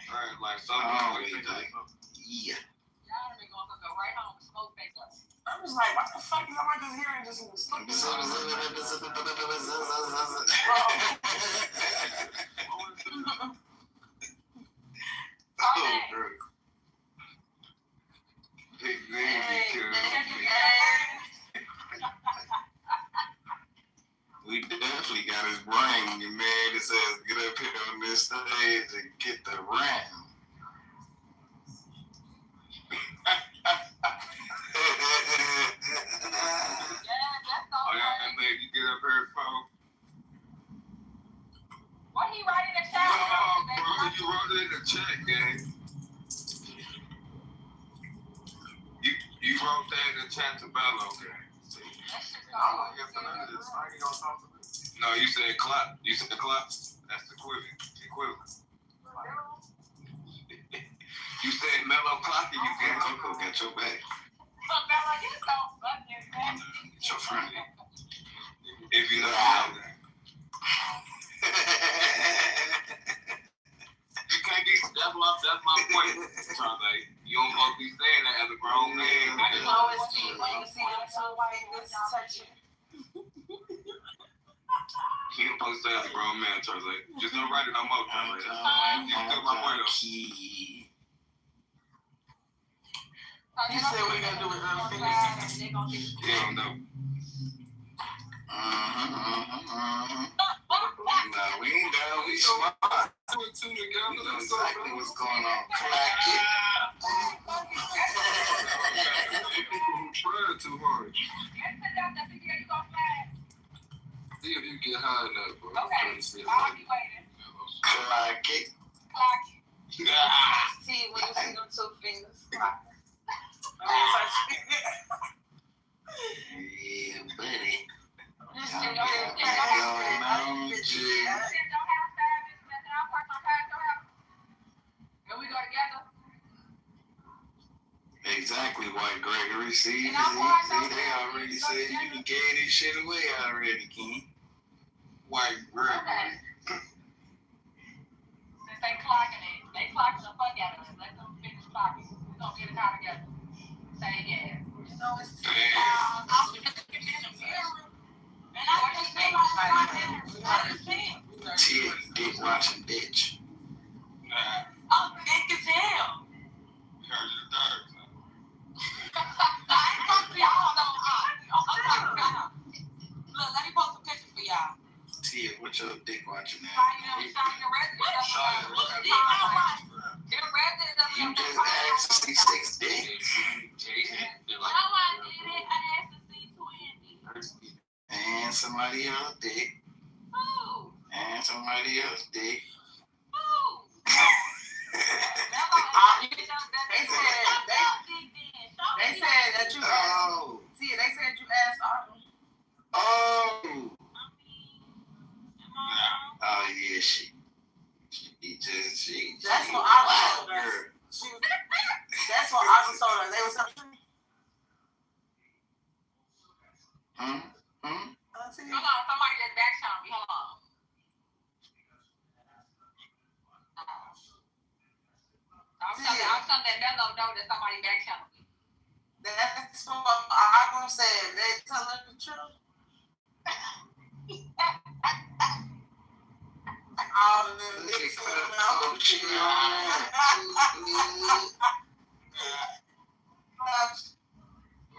Alright, like Holly, Dyke. Yeah. Y'all been gonna go right home and smoke back up. I was like, what the fuck is I just hearing this in the stupid Oh, girl. Big baby, we definitely got his brain, man. It says get up here on this stage and get the rap. Oh, yeah, man, you get up here, folks. What he write in the chat? Oh, bro, you wrote it in the chat, gang. You wrote that in the chat to Bello, gang. I'm gonna get to none of this. I ain't gonna talk to this. No, you said clap. You said clap. That's the equivalent. You said mellow clock and you get Coco, got your back. It's your friend. If you know that. You can't be devil up, that's my point. You don't supposed to be saying that as a grown man. I can always see when you see them two white this touching. You don't supposed to say as a grown man, Tarzay. Just don't write it no more, Tarzay. You took my point off. You said we gotta do it fingers. You don't know. No, we ain't down, we smart. Put two together. We know exactly what's going on. Clack it. People who try too hard. See if you get high enough, bro. Okay, I'll be waiting. Clack it. See when you see them two fingers. Yeah, buddy. Can we go together? Exactly, White Gregory. See, they already said you done gave this shit away already, King. White Gregory. Since they clocking it, they clocking the fuck out of it. Let them finish clocking. We're gonna get it all together. Say yeah. You know it's Dick watching bitch. I'm thick as hell. Because you're dark. I ain't supposed to be all on. Look, let me post some pictures for y'all. Tia, what's your dick watching now? You just asked to see 6 dicks. No, I didn't. I asked to see twins. And somebody else dick. Who? And somebody else dick. Who? They said that you asked. See, they said you asked Autumn. Oh. Oh yeah, she That's what I told her. That's what I told her. They was something. Hold on, somebody just back shot me. Hold on. I'm telling that Mello know that somebody back shot me. That's what I said. They telling the truth. All of them niggas coming out.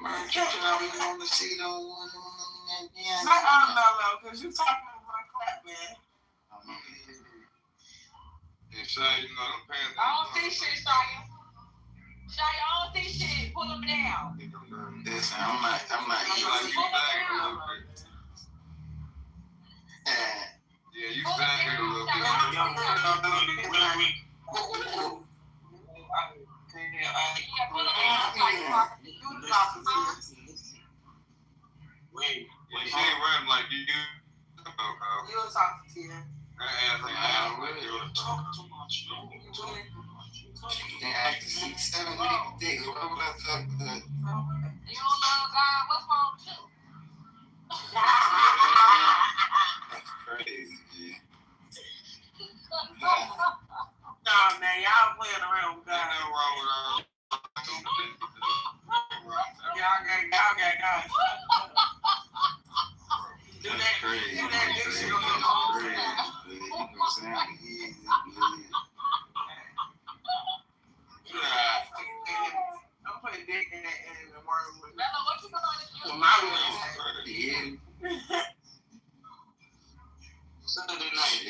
Man, you probably want to see those. Mello, because you talking about crap, man. And Shy, you know, them pants. I don't see shit, Shia. Shia, I don't see shit. Pull them down. Listen, I'm not eating. Yeah, you staggered a little bit. Wait, she ain't running like you. You was talking to him. Talk too much. I can see 7 niggas dicks. What would I talk about? You don't love God. What's wrong with you? That's crazy, G. No, man, y'all playing around with God. Ain't nothing wrong with Y'all got God. That's crazy. Do that dick shit on your Don't put a dick in the worm with Mello, what you gonna do? my room. Saturday night.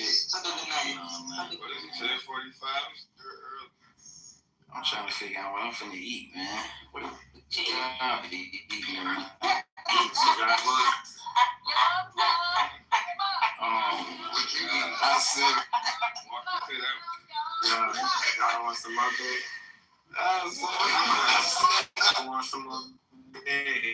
what is it, 10:45? I'm trying to figure out what I'm finna eat, man. What I'll be eating, man. I said, y'all want some more bed? I want some more bed.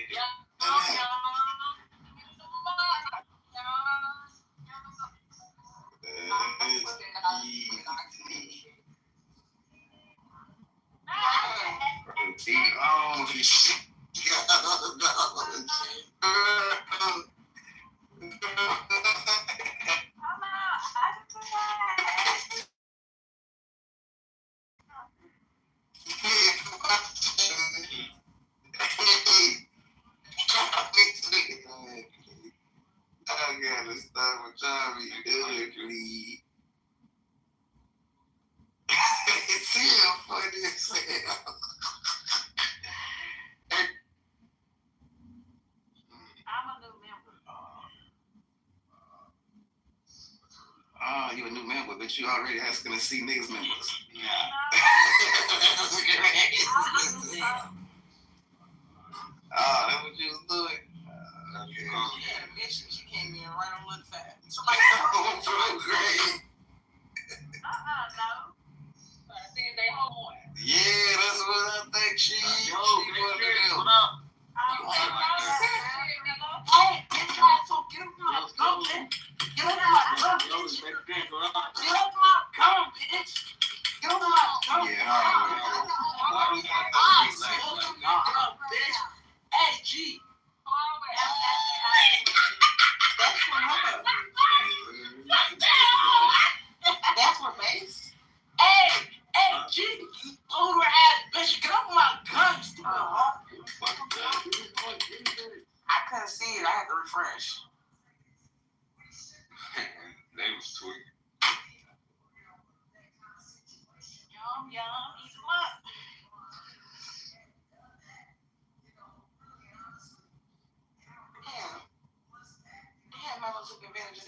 I gotta stop with Tommy ugly. It's still funny as hell. I'm a new member. Oh, you a new member, but you already asking to see niggas members. Yeah. That's crazy. Oh, that's what you was doing? Okay. Yeah, bitch, she came in right on the fast. Oh, great. No. See if they home. Yeah, that's what I think she wanted to do. What up? Hey, get him out. Get him out. Go, bitch. Get him out. Go, bitch. Get him out. Come, bitch. Get him out. Go. Bitch. Hey, G. That's what base. Hey, G. You older ass bitch. Get off my gun, stupid hoe. I couldn't see it. I had to refresh. They was tweaking. Yo,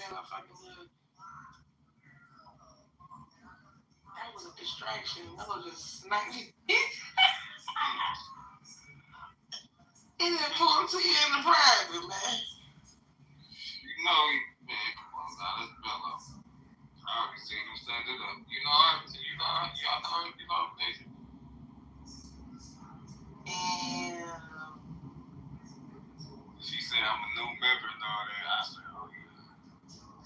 that motherfucker was. That was a distraction. That was just sniping. He didn't pull to you in the private, man. You know, man, come on, now, let's Bello. I already seen him stand it up. You know, y'all know, Nation. And She said I'm a new member and all that. I said, oh yeah.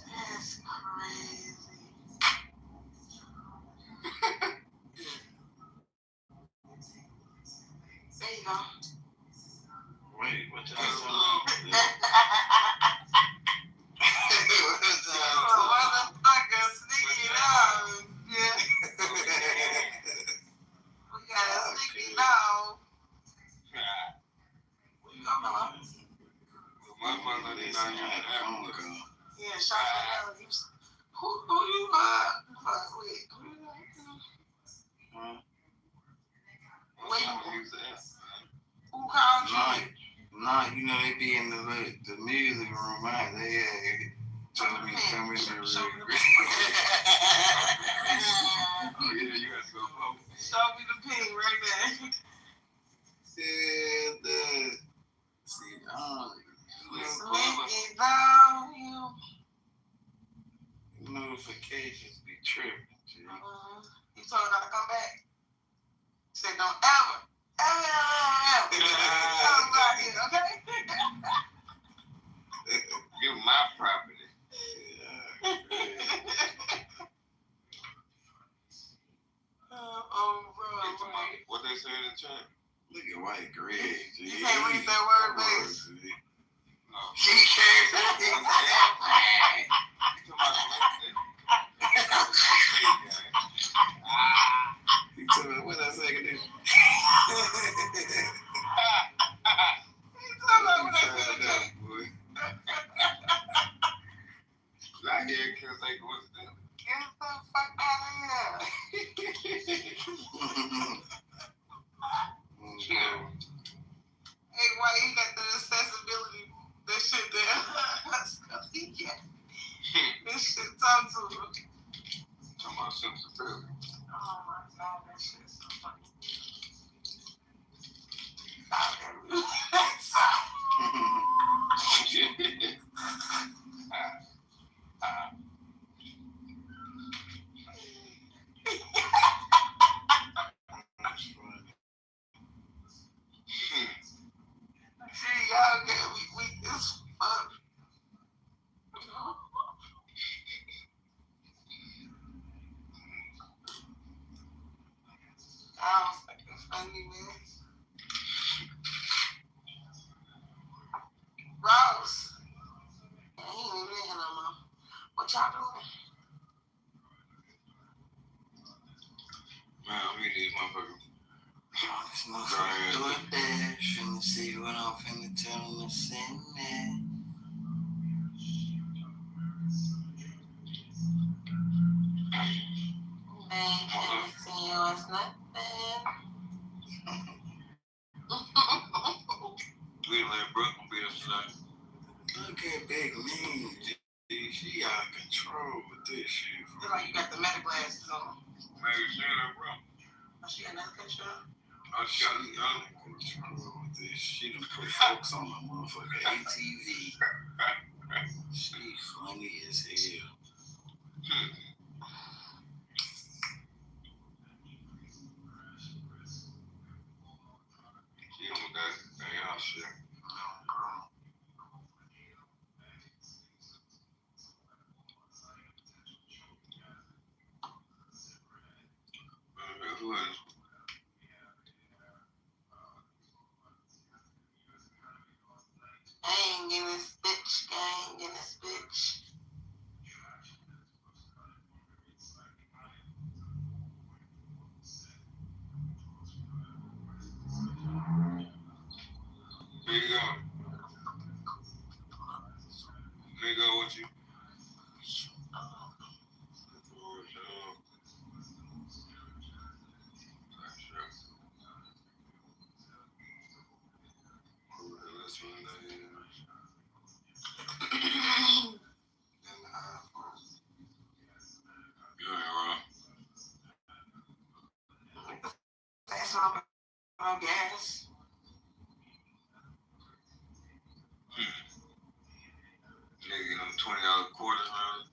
that's crazy. There you go. Wait, what y'all talking about? Motherfucker, sneaky dog. Yeah. We got a sneaky dog. My mother did not even have phone call. Yeah, shout out. Who you fuck with? Wait, who called you? Nah, you know they be in the music room, right? They telling me to come in there real quick. Oh yeah, you got to go home. Show me the ping right there. Yeah, see, Sneaky dog, you. Notifications be tripping. You told her not to come back. Said don't ever come back here, okay? Give my property. Bro. What they say in the chat? Look at White Greg. You can't read that word, babe. No. He can't read that. He told me, what I say I can do? He told me what I said I can do. Like here, cause they coincidence. Get the fuck out of here. Hey, why he got the accessibility? That shit there. He can't. This shit talk to him. Talking about sensibility. Oh my God, that shit's so funny. See, y'all get we as fuck. Oh, fucking funny, man. Ross. He ain't even in here no more. What y'all doing? Man, I'm eating these motherfuckers. This motherfucker do a dash and see what I'm finna tell him to send me. Man, can't see you as nothing. We done let Brooklyn beat us tonight. Look at Big Mean. She out of control with this shit. Look like you got the meta glasses on. Man, you seen that, bro? Oh, she got another picture up? Oh, she got it done. Control with this. She done put folks on the motherfucking ATV. She funny as hell. She on that y'all shit. Who is? I ain't getting this bitch. I ain't getting this bitch. Here you go. Here you go with you. on gas. Nigga, get them $20 quarters, man.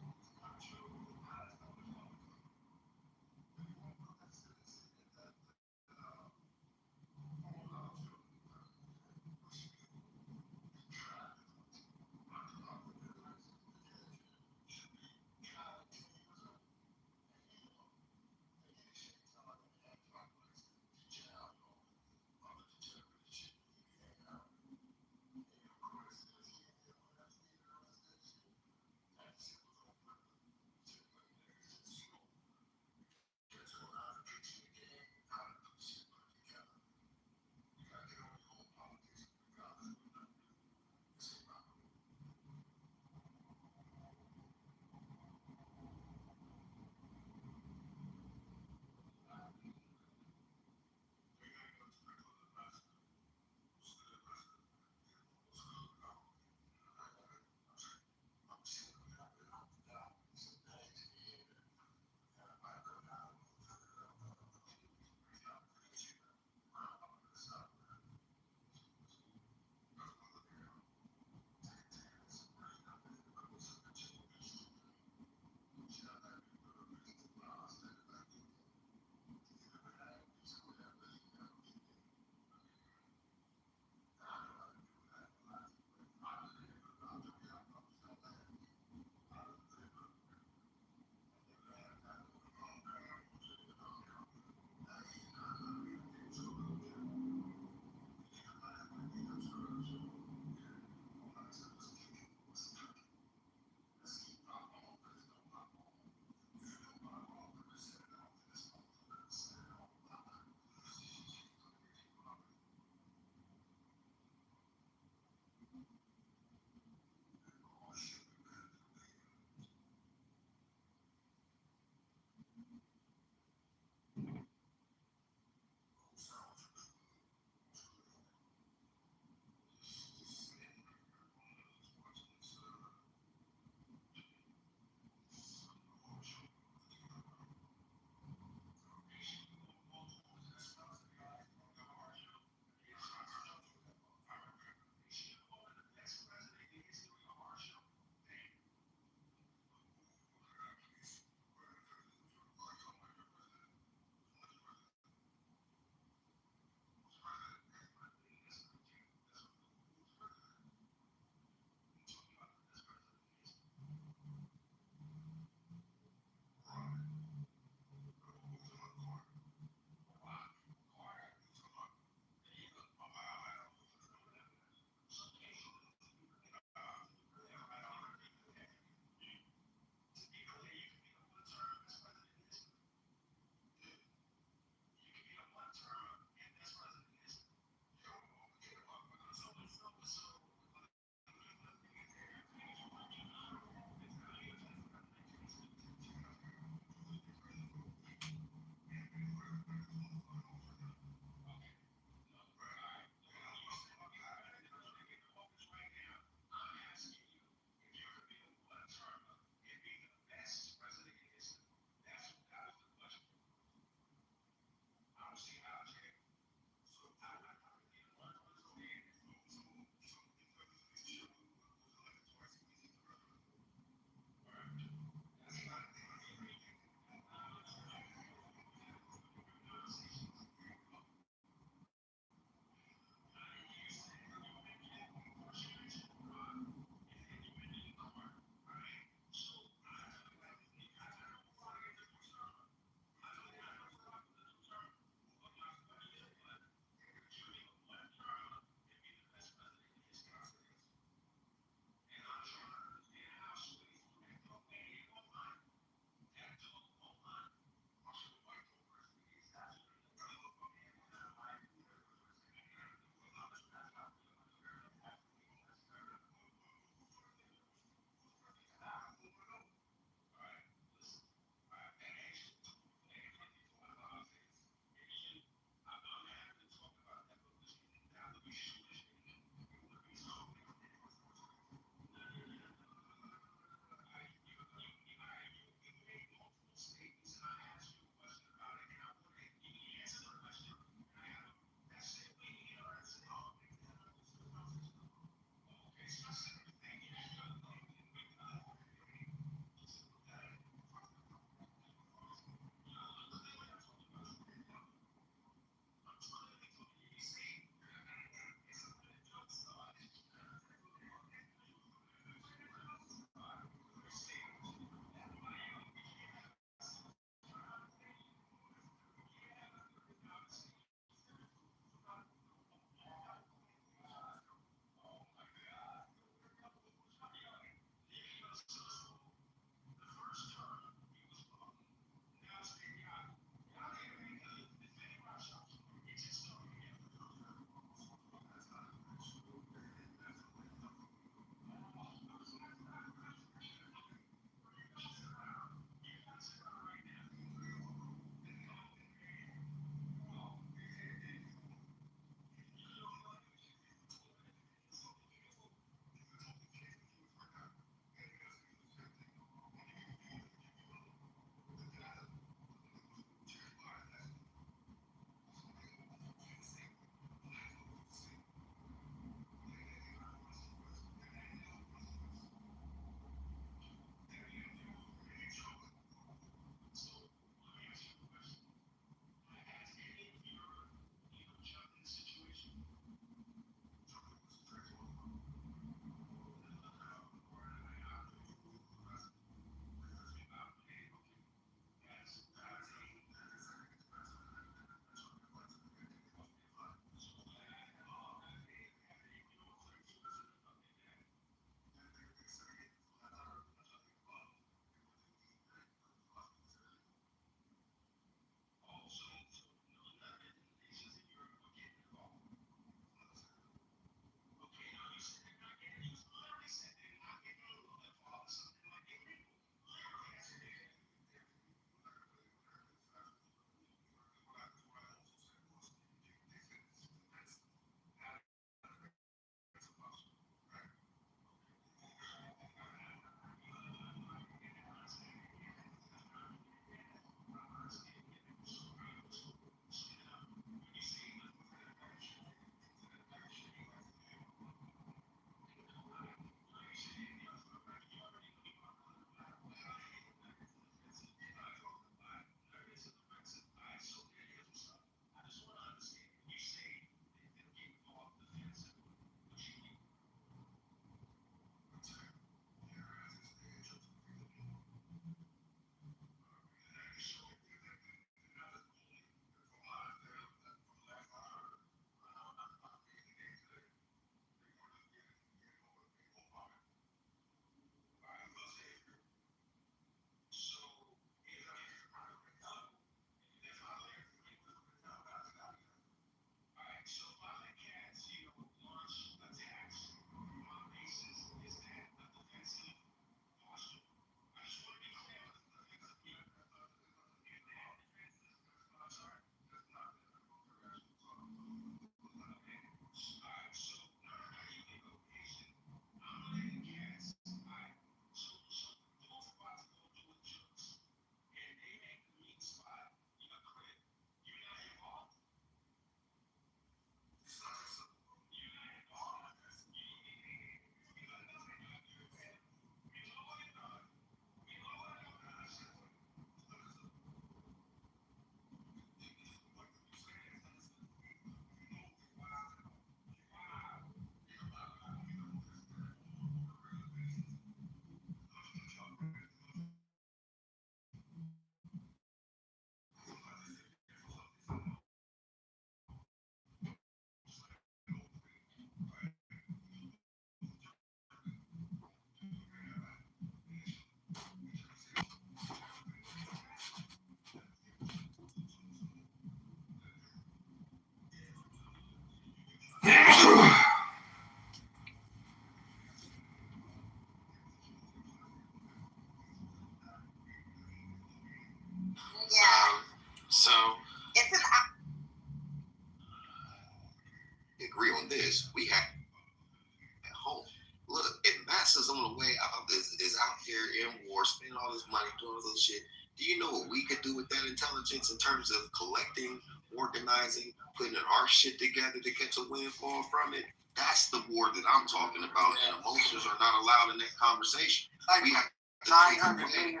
in war, spending all this money, doing all this shit. Do you know what we could do with that intelligence in terms of collecting, organizing, putting our shit together to catch a windfall from it? That's the war that I'm talking about, and emotions are not allowed in that conversation. We have to take away